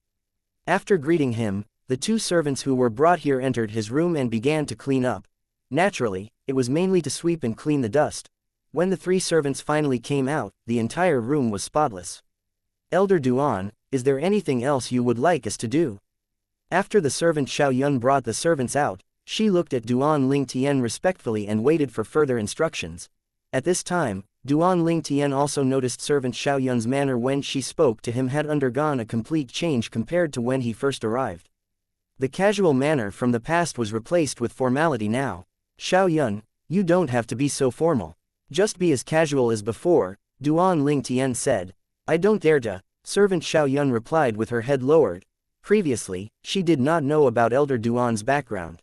After greeting him, the 2 servants who were brought here entered his room and began to clean up. Naturally, it was mainly to sweep and clean the dust. When the 3 servants finally came out, the entire room was spotless. Elder Duan, is there anything else you would like us to do? After the servant Xiaoyun brought the servants out, she looked at Duan Lingtian respectfully and waited for further instructions. At this time, Duan Lingtian also noticed servant Xiaoyun's manner when she spoke to him had undergone a complete change compared to when he first arrived. The casual manner from the past was replaced with formality now. Xiaoyun, you don't have to be so formal. Just be as casual as before, Duan Lingtian said. I don't dare to. Servant Xiaoyun replied with her head lowered. Previously, she did not know about Elder Duan's background.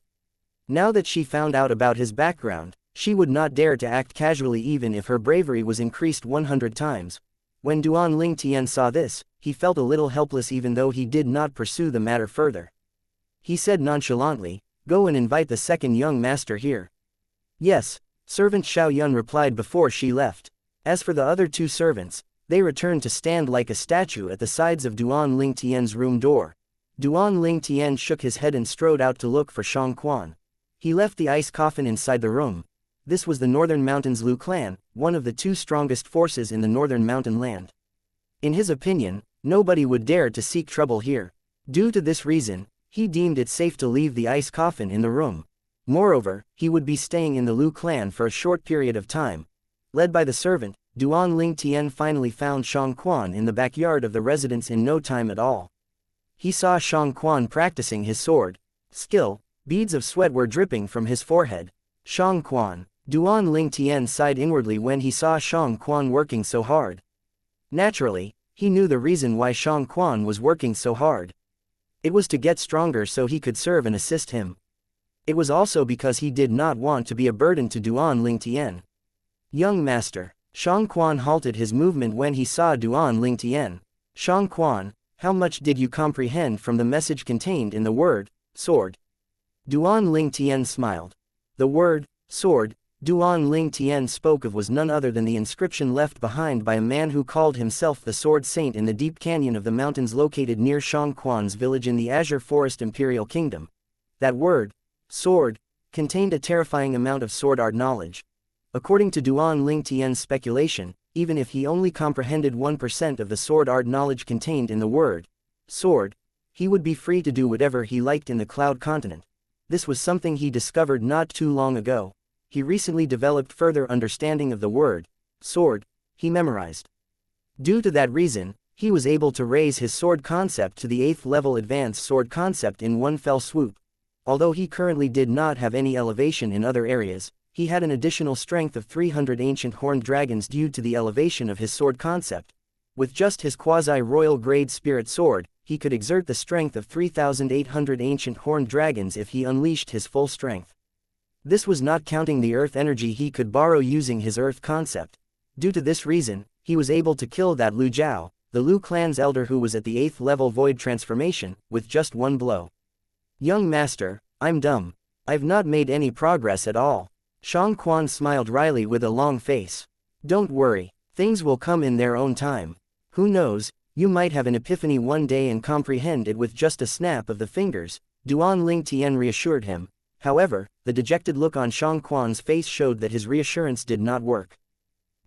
Now that she found out about his background, she would not dare to act casually even if her bravery was increased 100 times. When Duan Lingtian saw this, he felt a little helpless even though he did not pursue the matter further. He said nonchalantly, "Go and invite the second young master here." "Yes," servant Xiaoyun replied before she left. As for the other two servants, they returned to stand like a statue at the sides of Duan Lingtian's room door. Duan Lingtian shook his head and strode out to look for Xianxia. He left the ice coffin inside the room. This was the Northern Mountains Lu clan, one of the two strongest forces in the Northern Mountain land. In his opinion, nobody would dare to seek trouble here. Due to this reason, he deemed it safe to leave the ice coffin in the room. Moreover, he would be staying in the Lu clan for a short period of time. Led by the servant, Duan Lingtian finally found Xianxia in the backyard of the residence in no time at all. He saw Xianxia practicing his sword skill. Beads of sweat were dripping from his forehead. Xianxia. Duan Lingtian sighed inwardly when he saw Xianxia working so hard. Naturally, he knew the reason why Xianxia was working so hard. It was to get stronger so he could serve and assist him. It was also because he did not want to be a burden to Duan Lingtian. "Young master." Xianxia halted his movement when he saw Duan Lingtian. "Xianxia, how much did you comprehend from the message contained in the word, sword?" Duan Lingtian smiled. The word, sword, Duan Lingtian spoke of was none other than the inscription left behind by a man who called himself the Sword Saint in the deep canyon of the mountains located near Xianxia's village in the Azure Forest Imperial Kingdom. That word, sword, contained a terrifying amount of sword art knowledge. According to Duan Lingtian's speculation, even if he only comprehended 1% of the sword art knowledge contained in the word, sword, he would be free to do whatever he liked in the Cloud Continent. This was something he discovered not too long ago. He recently developed further understanding of the word, sword, he memorized. Due to that reason, he was able to raise his sword concept to the 8th level advanced sword concept in one fell swoop. Although he currently did not have any elevation in other areas, he had an additional strength of 300 ancient horned dragons due to the elevation of his sword concept. With just his quasi-royal grade spirit sword, he could exert the strength of 3,800 ancient horned dragons if he unleashed his full strength. This was not counting the earth energy he could borrow using his earth concept. Due to this reason, he was able to kill that Lu Jiao, the Lu clan's elder who was at the 8th level void transformation, with just one blow. "Young master, I'm dumb. I've not made any progress at all." Xianxia smiled wryly with a long face. "Don't worry, things will come in their own time. Who knows, you might have an epiphany one day and comprehend it with just a snap of the fingers," Duan Lingtian reassured him. However, the dejected look on Xianxia's face showed that his reassurance did not work.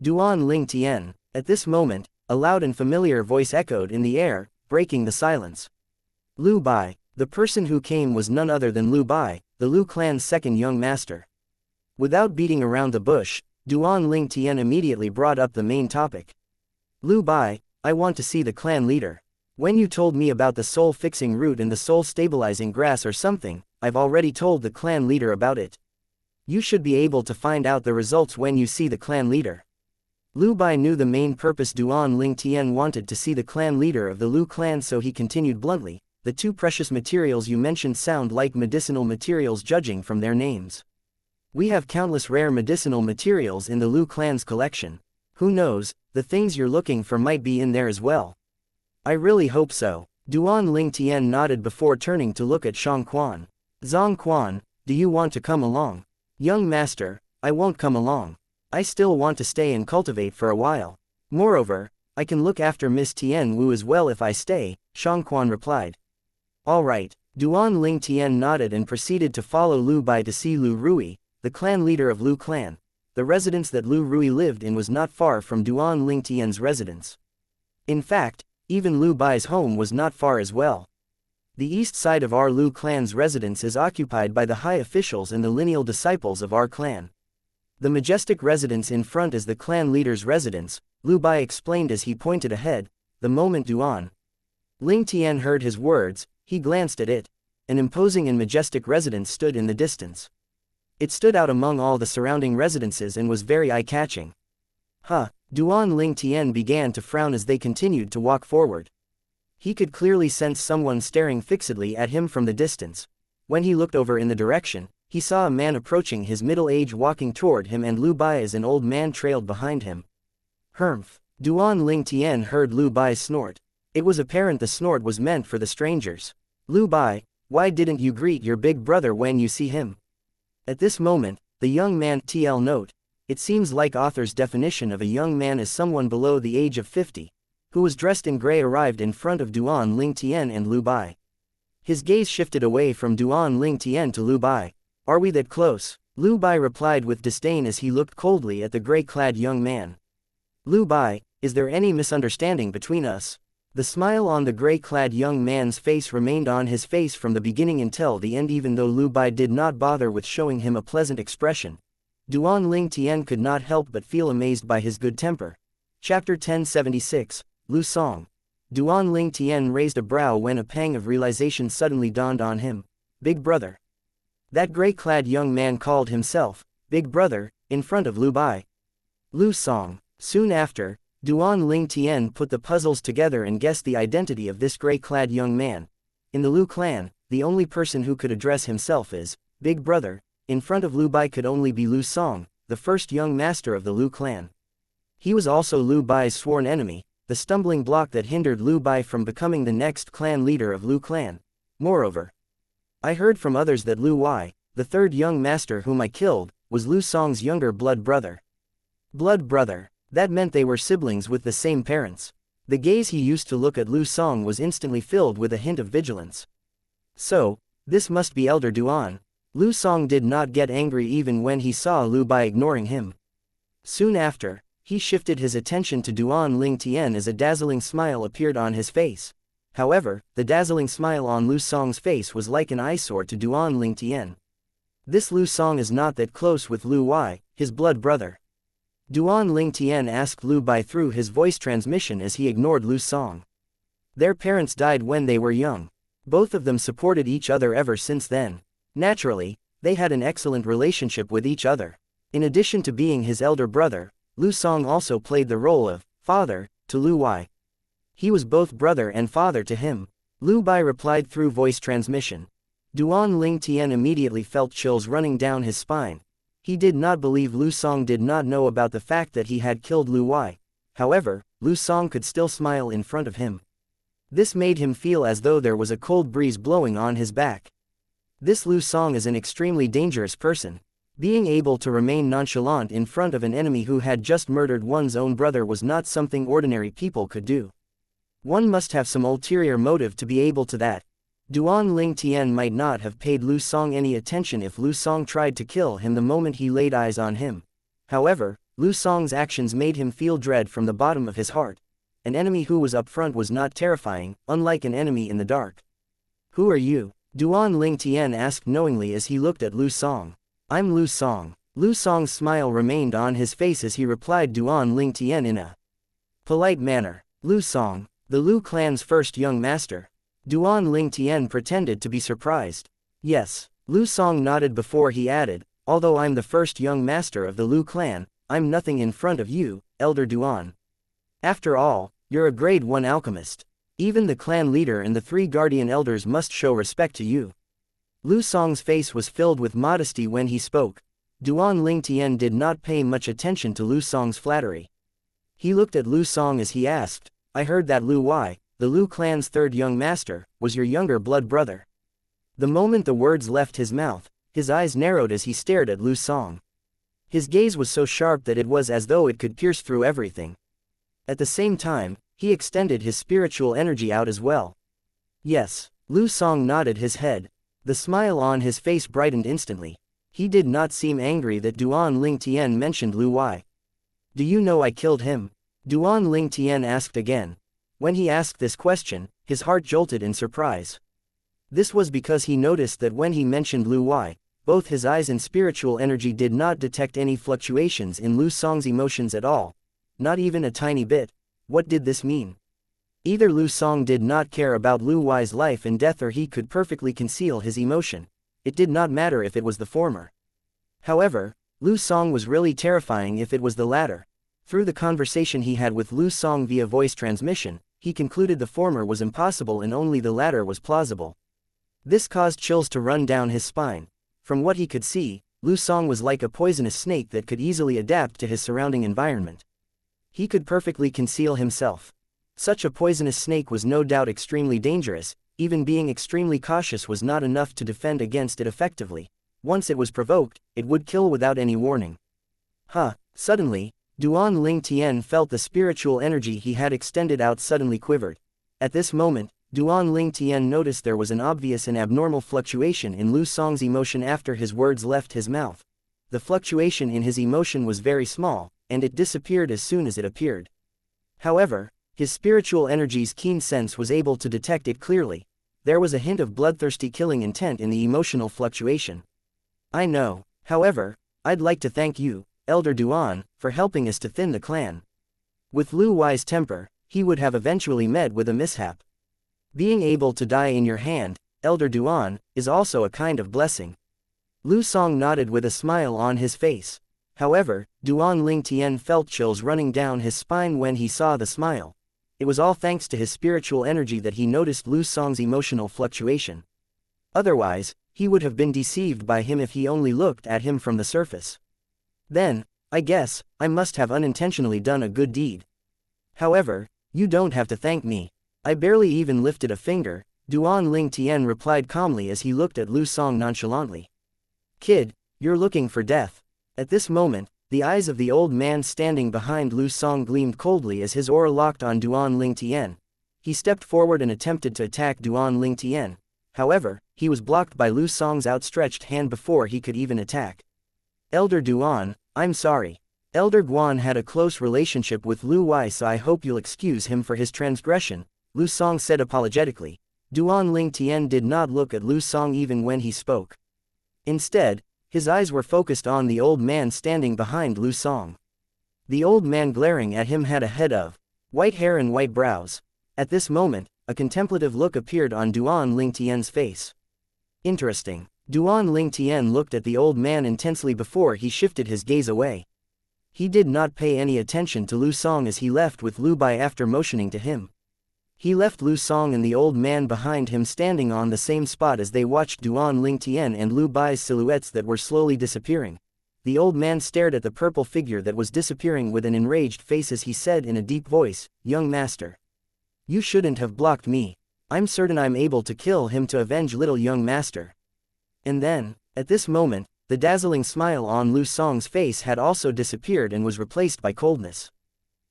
"Duan Lingtian." At this moment, a loud and familiar voice echoed in the air, breaking the silence. Lu Bai. The person who came was none other than Lu Bai, the Lu clan's second young master. Without beating around the bush, Duan Lingtian immediately brought up the main topic. "Lu Bai, I want to see the clan leader. When you told me about the soul-fixing root and the soul-stabilizing grass or something, I've already told the clan leader about it. You should be able to find out the results when you see the clan leader." Lu Bai knew the main purpose Duan Lingtian wanted to see the clan leader of the Lu clan, so he continued bluntly, "The two precious materials you mentioned sound like medicinal materials judging from their names. We have countless rare medicinal materials in the Lu clan's collection. Who knows, the things you're looking for might be in there as well." "I really hope so." Duan Lingtian nodded before turning to look at Xianxia. "Zhongquan, do you want to come along?" "Young master, I won't come along. I still want to stay and cultivate for a while. Moreover, I can look after Miss Tian Wu as well if I stay," Xianxia replied. "All right." Duan Lingtian nodded and proceeded to follow Lu Bai to see Lu Rui, the clan leader of Lu clan. The residence that Lu Rui lived in was not far from Duan Lingtian's residence. In fact, even Lu Bai's home was not far as well. The east side of our Lu clan's residence is occupied by the high officials and the lineal disciples of our clan. The majestic residence in front is the clan leader's residence, Lu Bai explained as he pointed ahead. The moment Duan Lingtian heard his words, he glanced at it. An imposing and majestic residence stood in the distance. It stood out among all the surrounding residences and was very eye-catching. "Huh, Duan Lingtian began to frown as they continued to walk forward. He could clearly sense someone staring fixedly at him from the distance. When he looked over in the direction, he saw a man approaching his middle age walking toward him, and Lu Bai as an old man trailed behind him. Humph! Duan Lingtian heard Lu Bai's snort. It was apparent the snort was meant for the strangers. Lu Bai, why didn't you greet your big brother when you see him? At this moment, the young man TL note. It seems like author's definition of a young man is someone below the age of 50, who was dressed in gray, arrived in front of Duan Lingtian and Lu Bai. His gaze shifted away from Duan Lingtian to Lu Bai. Are we that close? Lu Bai replied with disdain as he looked coldly at the gray-clad young man. Lu Bai, is there any misunderstanding between us? The smile on the gray-clad young man's face remained on his face from the beginning until the end, even though Lu Bai did not bother with showing him a pleasant expression. Duan Lingtian could not help but feel amazed by his good temper. Chapter 1076, Lu Song. Duan Lingtian raised a brow when a pang of realization suddenly dawned on him. Big brother. That gray-clad young man called himself Big Brother in front of Lu Bai. Lu Song. Soon after, Duan Lingtian put the puzzles together and guessed the identity of this gray-clad young man. In the Lu clan, the only person who could address himself as Big Brother in front of Lu Bai could only be Lu Song, the first young master of the Lu clan. He was also Lu Bai's sworn enemy, the stumbling block that hindered Lu Bai from becoming the next clan leader of Lu clan. Moreover, I heard from others that Lu Wai, the third young master whom I killed, was Lu Song's younger blood brother. Blood brother. That meant they were siblings with the same parents. The gaze he used to look at Lu Song was instantly filled with a hint of vigilance. So, this must be Elder Duan. Lu Song did not get angry even when he saw Lu Bai ignoring him. Soon after, he shifted his attention to Duan Lingtian as a dazzling smile appeared on his face. However, the dazzling smile on Lu Song's face was like an eyesore to Duan Lingtian. This Lu Song is not that close with Lu Wai, his blood brother. Duan Lingtian asked Lu Bai through his voice transmission as he ignored Lu Song. Their parents died when they were young. Both of them supported each other ever since then. Naturally, they had an excellent relationship with each other. In addition to being his elder brother, Lu Song also played the role of father to Lu Wai. He was both brother and father to him. Lu Bai replied through voice transmission. Duan Lingtian immediately felt chills running down his spine. He did not believe Lu Song did not know about the fact that he had killed Lu Wai. However, Lu Song could still smile in front of him. This made him feel as though there was a cold breeze blowing on his back. This Lu Song is an extremely dangerous person. Being able to remain nonchalant in front of an enemy who had just murdered one's own brother was not something ordinary people could do. One must have some ulterior motive to be able to that. Duan Lingtian might not have paid Lu Song any attention if Lu Song tried to kill him the moment he laid eyes on him. However, Lu Song's actions made him feel dread from the bottom of his heart. An enemy who was up front was not terrifying, unlike an enemy in the dark. Who are you? Duan Lingtian asked knowingly as he looked at Lu Song. I'm Lu Song. Lu Song's smile remained on his face as he replied Duan Lingtian in a polite manner. Lu Song, the Lu clan's first young master. Duan Lingtian pretended to be surprised. Yes. Lu Song nodded before he added, although I'm the first young master of the Lu clan, I'm nothing in front of you, Elder Duan. After all, you're a grade 1 alchemist. Even the clan leader and the 3 guardian elders must show respect to you. Lu Song's face was filled with modesty when he spoke. Duan Lingtian did not pay much attention to Lu Song's flattery. He looked at Lu Song as he asked, I heard that Lu Wai, the Lu clan's third young master, was your younger blood brother. The moment the words left his mouth, his eyes narrowed as he stared at Lu Song. His gaze was so sharp that it was as though it could pierce through everything. At the same time, he extended his spiritual energy out as well. Yes. Lu Song nodded his head. The smile on his face brightened instantly. He did not seem angry that Duan Lingtian mentioned Lu Wai. Do you know I killed him? Duan Lingtian asked again. When he asked this question, his heart jolted in surprise. This was because he noticed that when he mentioned Lu Wai, both his eyes and spiritual energy did not detect any fluctuations in Lu Song's emotions at all. Not even a tiny bit. What did this mean? Either Lu Song did not care about Lu Wai's life and death, or he could perfectly conceal his emotion. It did not matter if it was the former. However, Lu Song was really terrifying if it was the latter. Through the conversation he had with Lu Song via voice transmission, he concluded the former was impossible and only the latter was plausible. This caused chills to run down his spine. From what he could see, Lu Song was like a poisonous snake that could easily adapt to his surrounding environment. He could perfectly conceal himself. Such a poisonous snake was no doubt extremely dangerous. Even being extremely cautious was not enough to defend against it effectively. Once it was provoked, it would kill without any warning. Suddenly, Duan Ling Tian felt the spiritual energy he had extended out suddenly quivered. At this moment, Duan Ling Tian noticed there was an obvious and abnormal fluctuation in Lu Song's emotion after his words left his mouth. The fluctuation in his emotion was very small, and it disappeared as soon as it appeared. However, his spiritual energy's keen sense was able to detect it clearly. There was a hint of bloodthirsty killing intent in the emotional fluctuation. I know, however, I'd like to thank you, Elder Duan, for helping us to thin the clan. With Lu Wei's temper, he would have eventually met with a mishap. Being able to die in your hand, Elder Duan, is also a kind of blessing. Lu Song nodded with a smile on his face. However, Duan Ling Tian felt chills running down his spine when he saw the smile. It was all thanks to his spiritual energy that he noticed Lu Song's emotional fluctuation. Otherwise, he would have been deceived by him if he only looked at him from the surface. Then, I guess, I must have unintentionally done a good deed. However, you don't have to thank me. I barely even lifted a finger, Duan Ling Tian replied calmly as he looked at Lu Song nonchalantly. Kid, you're looking for death. At this moment, the eyes of the old man standing behind Lu Song gleamed coldly as his aura locked on Duan Ling Tian. He stepped forward and attempted to attack Duan Ling Tian. However, he was blocked by Lu Song's outstretched hand before he could even attack. Elder Duan, I'm sorry. Elder Guan had a close relationship with Lu Wei, so I hope you'll excuse him for his transgression, Lu Song said apologetically. Duan Ling Tian did not look at Lu Song even when he spoke. Instead, his eyes were focused on the old man standing behind Lu Song. The old man glaring at him had a head of white hair and white brows. At this moment, a contemplative look appeared on Duan Ling Tian's face. Interesting. Duan Ling Tian looked at the old man intensely before he shifted his gaze away. He did not pay any attention to Lu Song as he left with Lu Bai after motioning to him. He left Lu Song and the old man behind him standing on the same spot as they watched Duan Ling Tian and Lu Bai's silhouettes that were slowly disappearing. The old man stared at the purple figure that was disappearing with an enraged face as he said in a deep voice, "Young master. You shouldn't have blocked me. I'm certain I'm able to kill him to avenge little young master." And then, at this moment, the dazzling smile on Lu Song's face had also disappeared and was replaced by coldness.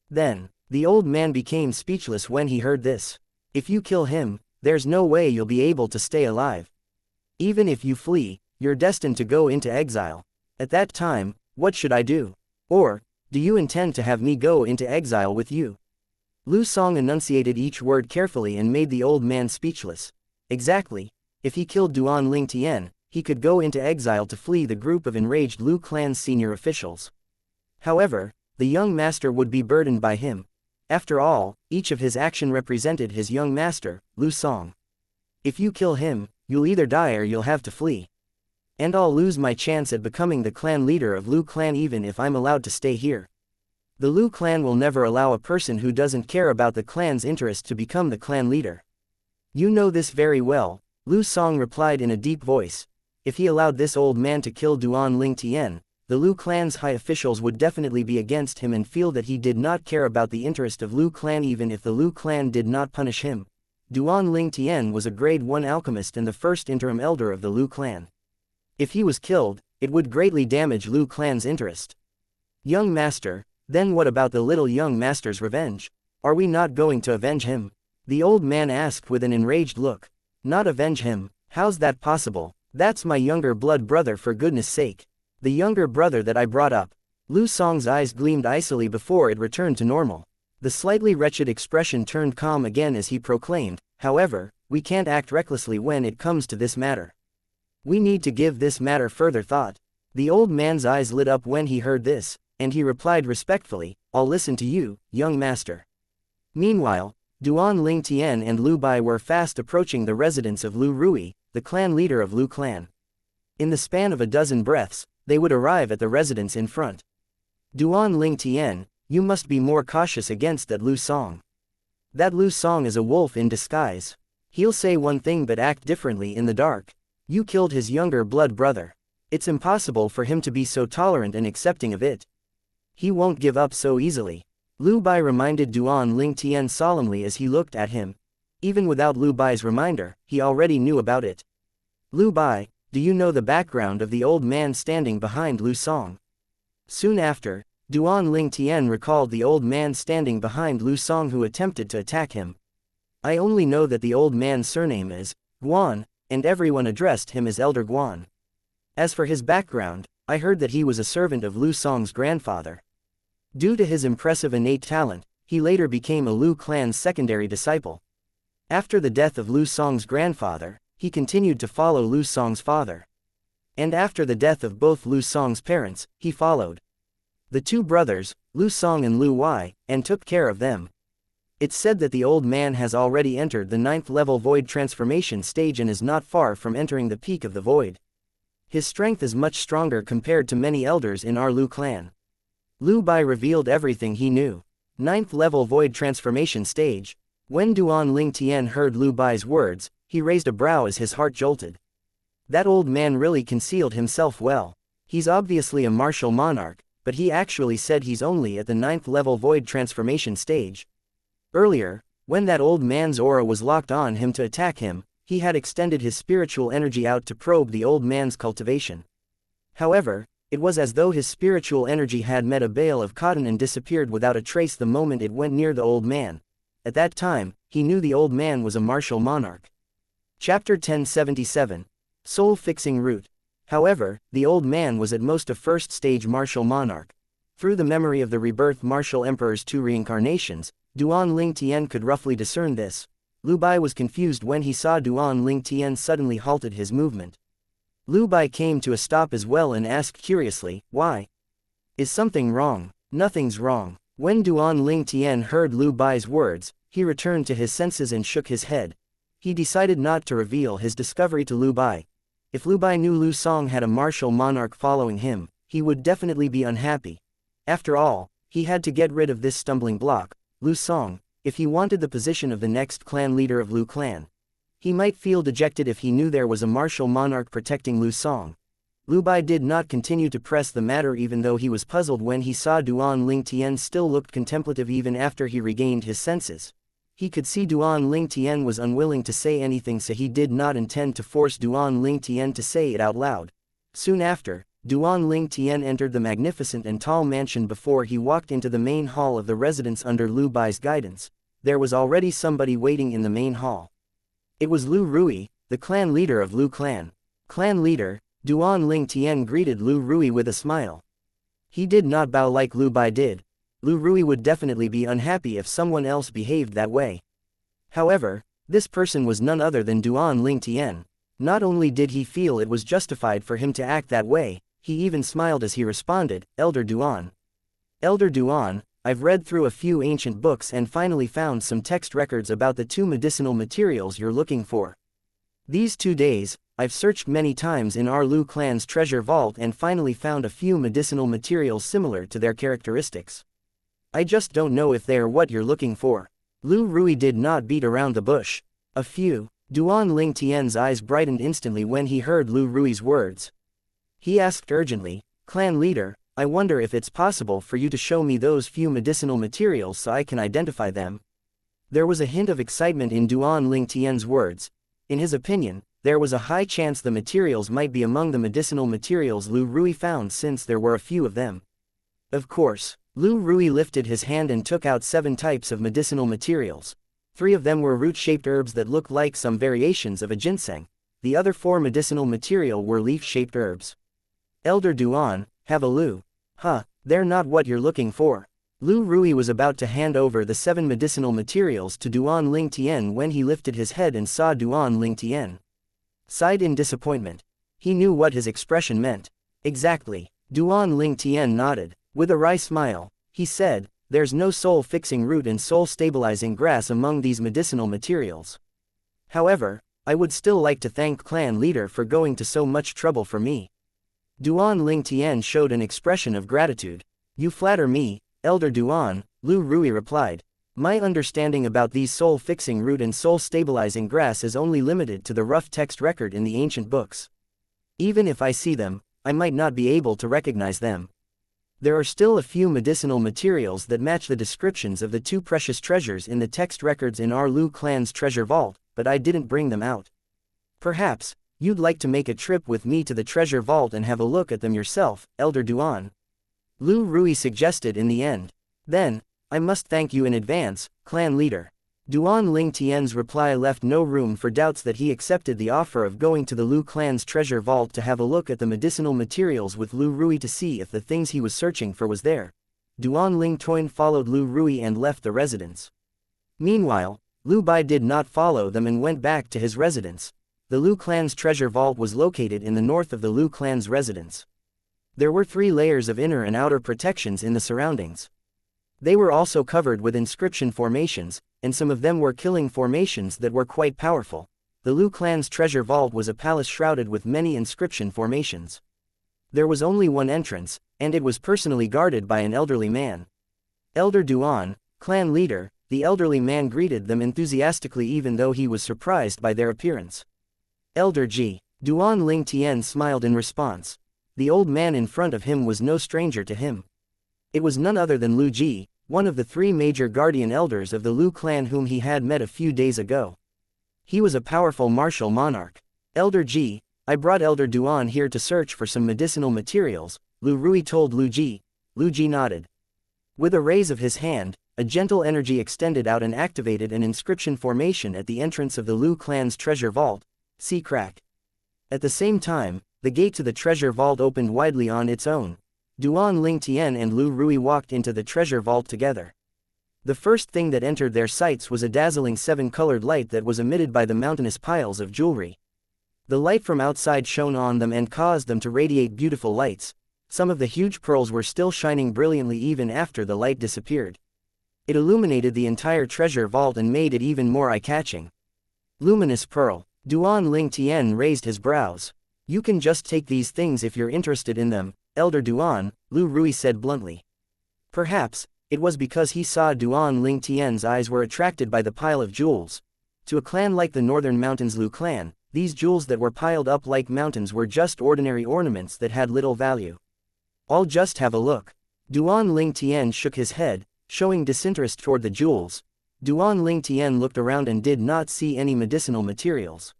Then, the old man became speechless when he heard this. If you kill him, there's no way you'll be able to stay alive. Even if you flee, you're destined to go into exile. At that time, what should I do? Or, do you intend to have me go into exile with you? Lu Song enunciated each word carefully and made the old man speechless. Exactly. If he killed Duan Ling Tian, he could go into exile to flee the group of enraged Lu clan's senior officials. However, the young master would be burdened by him. After all, each of his action represented his young master, Lu Song. If you kill him, you'll either die or you'll have to flee. And I'll lose my chance at becoming the clan leader of Lu clan even if I'm allowed to stay here. The Lu clan will never allow a person who doesn't care about the clan's interest to become the clan leader. You know this very well, Lu Song replied in a deep voice. If he allowed this old man to kill Duan Ling Tian, the Lu clan's high officials would definitely be against him and feel that he did not care about the interest of Lu clan even if the Lu clan did not punish him. Duan Ling Tian was a grade 1 alchemist and the first interim elder of the Lu clan. If he was killed, it would greatly damage Lu clan's interest. Young master, then what about the little young master's revenge? Are we not going to avenge him? The old man asked with an enraged look. Not avenge him, how's that possible? That's my younger blood brother, for goodness sake. The younger brother that I brought up. Lu Song's eyes gleamed icily before it returned to normal. The slightly wretched expression turned calm again as he proclaimed, however, we can't act recklessly when it comes to this matter. We need to give this matter further thought. The old man's eyes lit up when he heard this, and he replied respectfully, I'll listen to you, young master. Meanwhile, Duan Ling Tian and Lu Bai were fast approaching the residence of Lu Rui, the clan leader of Lu clan. In the span of a dozen breaths, they would arrive at the residence in front. Duan Ling Tian, You must be more cautious against that Lu Song. That Lu Song is a wolf in disguise. He'll say one thing but act differently in the dark. You killed his younger blood brother. It's impossible for him to be so tolerant and accepting of it. He won't give up so easily. Lu Bai reminded Duan Lingtian solemnly as he looked at him. Even without Lu Bai's reminder, he already knew about it. Lu Bai, do you know the background of the old man standing behind Lu Song? Soon after, Duan Lingtian recalled the old man standing behind Lu Song who attempted to attack him. I only know that the old man's surname is Guan, and everyone addressed him as Elder Guan. As for his background, I heard that he was a servant of Lu Song's grandfather. Due to his impressive innate talent, he later became a Lu clan's secondary disciple. After the death of Lu Song's grandfather, he continued to follow Lu Song's father. And after the death of both Lu Song's parents, he followed the two brothers, Lu Song and Lu Wei, and took care of them. It's said that the old man has already entered the 9th level void transformation stage and is not far from entering the peak of the void. His strength is much stronger compared to many elders in our Lu clan. Lu Bai revealed everything he knew. 9th level void transformation stage. When Duan Lingtian heard Lu Bai's words, he raised a brow as his heart jolted. That old man really concealed himself well. He's obviously a martial monarch, but he actually said he's only at the 9th level void transformation stage. Earlier, when that old man's aura was locked on him to attack him, he had extended his spiritual energy out to probe the old man's cultivation. However, it was as though his spiritual energy had met a bale of cotton and disappeared without a trace the moment it went near the old man. At that time, he knew the old man was a martial monarch. Chapter 1077. Soul-fixing root. However, the old man was at most a first-stage martial monarch. Through the memory of the rebirth martial emperor's 2 reincarnations, Duan Lingtian could roughly discern this. Lu Bai was confused when he saw Duan Lingtian suddenly halted his movement. Lu Bai came to a stop as well and asked curiously, why? Is something wrong? Nothing's wrong. When Duan Lingtian heard Lu Bai's words, he returned to his senses and shook his head. He decided not to reveal his discovery to Lu Bai. If Lu Bai knew Lu Song had a martial monarch following him, he would definitely be unhappy. After all, he had to get rid of this stumbling block, Lu Song, if he wanted the position of the next clan leader of Lu clan. He might feel dejected if he knew there was a martial monarch protecting Lu Song. Lu Bai did not continue to press the matter even though he was puzzled when he saw Duan Lingtian still looked contemplative even after he regained his senses. He could see Duan Lingtian was unwilling to say anything, so he did not intend to force Duan Lingtian to say it out loud. Soon after, Duan Lingtian entered the magnificent and tall mansion. Before he walked into the main hall of the residence under Lu Bai's guidance, there was already somebody waiting in the main hall. It was Lu Rui, the clan leader of Lu clan. Clan leader, Duan Lingtian greeted Lu Rui with a smile. He did not bow like Lu Bai did. Lu Rui would definitely be unhappy if someone else behaved that way. However, this person was none other than Duan Lingtian. Not only did he feel it was justified for him to act that way, he even smiled as he responded, Elder Duan. Elder Duan, I've read through a few ancient books and finally found some text records about the 2 medicinal materials you're looking for. These 2 days, I've searched many times in our Lu clan's treasure vault and finally found a few medicinal materials similar to their characteristics. I just don't know if they are what you're looking for. Lu Rui did not beat around the bush. A few. Duan Lingtian's eyes brightened instantly when he heard Lu Rui's words. He asked urgently, Clan leader, I wonder if it's possible for you to show me those few medicinal materials so I can identify them. There was a hint of excitement in Duan Lingtian's words. In his opinion, there was a high chance the materials might be among the medicinal materials Lu Rui found since there were a few of them. Of course. Lu Rui lifted his hand and took out 7 types of medicinal materials. 3 of them were root-shaped herbs that looked like some variations of a ginseng. The other 4 medicinal material were leaf-shaped herbs. Elder Duan, have a Lu. They're not what you're looking for. Lu Rui was about to hand over the 7 medicinal materials to Duan Lingtian when he lifted his head and saw Duan Lingtian. Sighed in disappointment. He knew what his expression meant. Exactly. Duan Lingtian nodded. With a wry smile, he said, there's no soul-fixing root and soul-stabilizing grass among these medicinal materials. However, I would still like to thank clan leader for going to so much trouble for me. Duan Lingtian showed an expression of gratitude. You flatter me, Elder Duan, Lu Rui replied. My understanding about these soul-fixing root and soul-stabilizing grass is only limited to the rough text record in the ancient books. Even if I see them, I might not be able to recognize them. There are still a few medicinal materials that match the descriptions of the two precious treasures in the text records in our Lu clan's treasure vault, but I didn't bring them out. Perhaps, you'd like to make a trip with me to the treasure vault and have a look at them yourself, Elder Duan. Lu Rui suggested in the end. Then, I must thank you in advance, clan leader. Duan Ling Tian's reply left no room for doubts that he accepted the offer of going to the Lu clan's treasure vault to have a look at the medicinal materials with Lu Rui to see if the things he was searching for was there. Duan Ling Toin followed Lu Rui and left the residence. Meanwhile, Lu Bai did not follow them and went back to his residence. The Lu clan's treasure vault was located in the north of the Lu clan's residence. There were 3 layers of inner and outer protections in the surroundings. They were also covered with inscription formations, and some of them were killing formations that were quite powerful. The Lu clan's treasure vault was a palace shrouded with many inscription formations. There was only one entrance, and it was personally guarded by an elderly man. Elder Duan, clan leader, the elderly man greeted them enthusiastically even though he was surprised by their appearance. Elder Ji, Duan Ling Tian smiled in response. The old man in front of him was no stranger to him. It was none other than Lu Ji, one of the 3 major guardian elders of the Lu clan whom he had met a few days ago. He was a powerful martial monarch. Elder Ji, I brought Elder Duan here to search for some medicinal materials, Lu Rui told Lu Ji. Lu Ji nodded. With a raise of his hand, a gentle energy extended out and activated an inscription formation at the entrance of the Lu clan's treasure vault. See crack. At the same time, the gate to the treasure vault opened widely on its own. Duan Ling Tian and Lu Rui walked into the treasure vault together. The first thing that entered their sights was a dazzling 7-colored light that was emitted by the mountainous piles of jewelry. The light from outside shone on them and caused them to radiate beautiful lights. Some of the huge pearls were still shining brilliantly even after the light disappeared. It illuminated the entire treasure vault and made it even more eye-catching. Luminous pearl. Duan Ling Tian raised his brows. You can just take these things if you're interested in them, Elder Duan, Lu Rui said bluntly. Perhaps, it was because he saw Duan Ling Tian's eyes were attracted by the pile of jewels. To a clan like the Northern Mountains Lu clan, these jewels that were piled up like mountains were just ordinary ornaments that had little value. I'll just have a look. Duan Ling Tian shook his head, showing disinterest toward the jewels. Duan Ling Tian looked around and did not see any medicinal materials.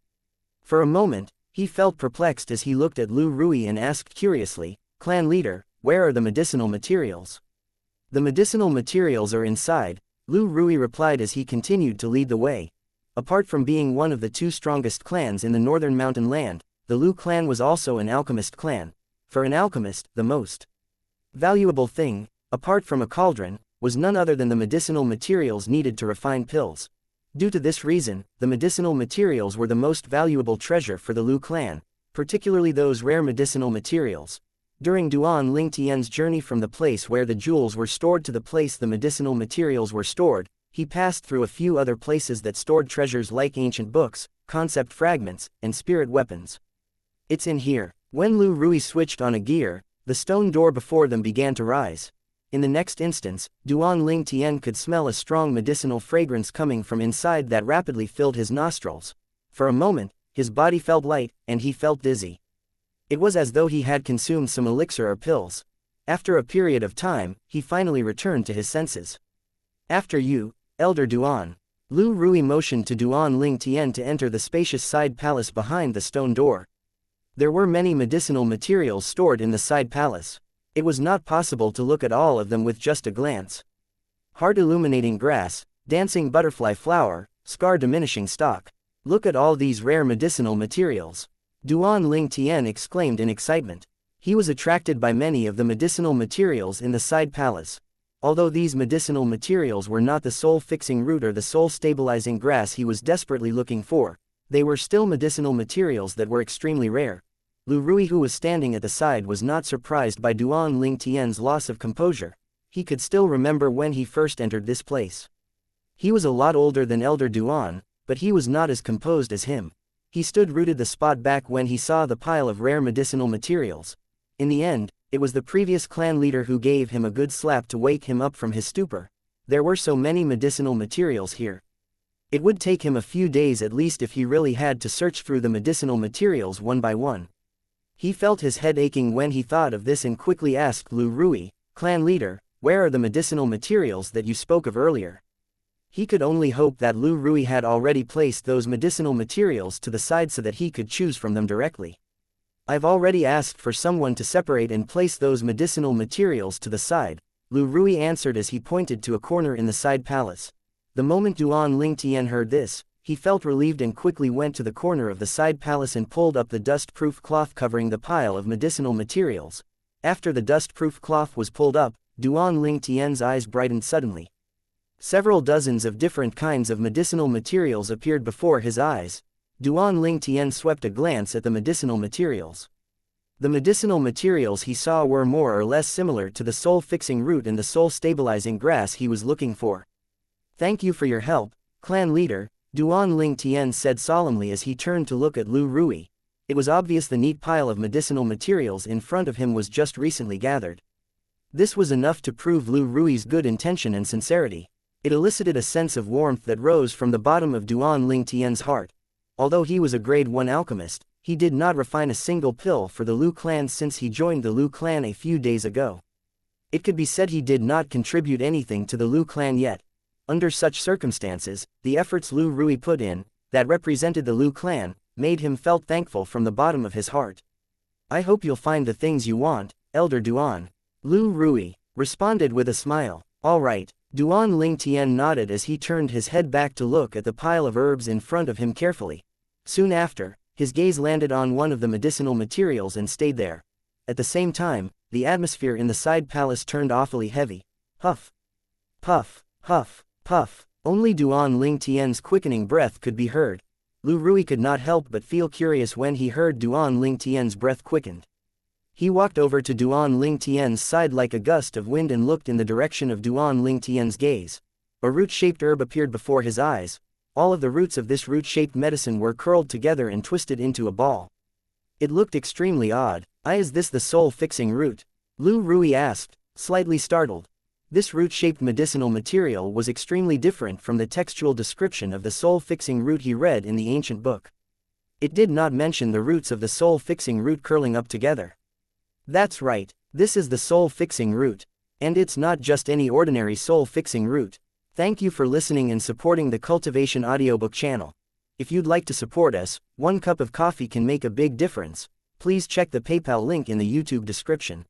For a moment, he felt perplexed as he looked at Lu Rui and asked curiously, Clan leader, where are the medicinal materials? The medicinal materials are inside, Lu Rui replied as he continued to lead the way. Apart from being one of the 2 strongest clans in the northern mountain land, the Lu clan was also an alchemist clan. For an alchemist, the most valuable thing, apart from a cauldron, was none other than the medicinal materials needed to refine pills. Due to this reason, the medicinal materials were the most valuable treasure for the Lu clan, particularly those rare medicinal materials. During Duan Ling Tian's journey from the place where the jewels were stored to the place the medicinal materials were stored, he passed through a few other places that stored treasures like ancient books, concept fragments, and spirit weapons. It's in here. When Lu Rui switched on a gear, the stone door before them began to rise. In the next instance, Duan Ling Tian could smell a strong medicinal fragrance coming from inside that rapidly filled his nostrils. For a moment, his body felt light, and he felt dizzy. It was as though he had consumed some elixir or pills. After a period of time, he finally returned to his senses. After you, Elder Duan. Lu Rui motioned to Duan Ling Tian to enter the spacious side palace behind the stone door. There were many medicinal materials stored in the side palace. It was not possible to look at all of them with just a glance. Heart illuminating grass, dancing butterfly flower, scar diminishing stalk. Look at all these rare medicinal materials. Duan Ling Tian exclaimed in excitement. He was attracted by many of the medicinal materials in the side palace. Although these medicinal materials were not the soul-fixing root or the soul-stabilizing grass he was desperately looking for, they were still medicinal materials that were extremely rare. Lu Rui, who was standing at the side, was not surprised by Duan Ling Tian's loss of composure. He could still remember when he first entered this place. He was a lot older than Elder Duan, but he was not as composed as him. He stood rooted the spot back when he saw the pile of rare medicinal materials. In the end, It was the previous clan leader who gave him a good slap to wake him up from his stupor. There were so many medicinal materials here. It would take him a few days at least if he really had to search through the medicinal materials one by one. He felt his head aching when he thought of this and quickly asked Lu Rui, clan leader, where are the medicinal materials that you spoke of earlier? He could only hope that Lu Rui had already placed those medicinal materials to the side so that he could choose from them directly. I've already asked for someone to separate and place those medicinal materials to the side, Lu Rui answered as he pointed to a corner in the side palace. The moment Duan Lingtian heard this, he felt relieved and quickly went to the corner of the side palace and pulled up the dust-proof cloth covering the pile of medicinal materials. After the dust-proof cloth was pulled up, Duan Lingtian's eyes brightened suddenly. Several dozens of different kinds of medicinal materials appeared before his eyes. Duan Lingtian swept a glance at the medicinal materials. The medicinal materials he saw were more or less similar to the soul-fixing root and the soul-stabilizing grass he was looking for. Thank you for your help, clan leader, Duan Lingtian said solemnly as he turned to look at Lu Rui. It was obvious the neat pile of medicinal materials in front of him was just recently gathered. This was enough to prove Lu Rui's good intention and sincerity. It elicited a sense of warmth that rose from the bottom of Duan Lingtian's heart. Although he was a grade 1 alchemist, he did not refine a single pill for the Lu clan since he joined the Lu clan a few days ago. It could be said he did not contribute anything to the Lu clan yet. Under such circumstances, the efforts Lu Rui put in, that represented the Lu clan, made him felt thankful from the bottom of his heart. I hope you'll find the things you want, Elder Duan. Lu Rui responded with a smile. All right. Duan Lingtian nodded as he turned his head back to look at the pile of herbs in front of him carefully. Soon after, his gaze landed on one of the medicinal materials and stayed there. At the same time, the atmosphere in the side palace turned awfully heavy. Huff. Puff. Huff. Puff. Only Duan Lingtian's quickening breath could be heard. Lu Rui could not help but feel curious when he heard Duan Lingtian's breath quickened. He walked over to Duan Lingtian's side like a gust of wind and looked in the direction of Duan Lingtian's gaze. A root-shaped herb appeared before his eyes. All of the roots of this root-shaped medicine were curled together and twisted into a ball. It looked extremely odd. Is this the soul-fixing root? Lu Rui asked, slightly startled. This root-shaped medicinal material was extremely different from the textual description of the soul-fixing root he read in the ancient book. It did not mention the roots of the soul-fixing root curling up together. That's right, this is the soul-fixing root. And it's not just any ordinary soul-fixing root. Thank you for listening and supporting the Cultivation audiobook channel. If you'd like to support us, 1 cup of coffee can make a big difference. Please check the PayPal link in the YouTube description.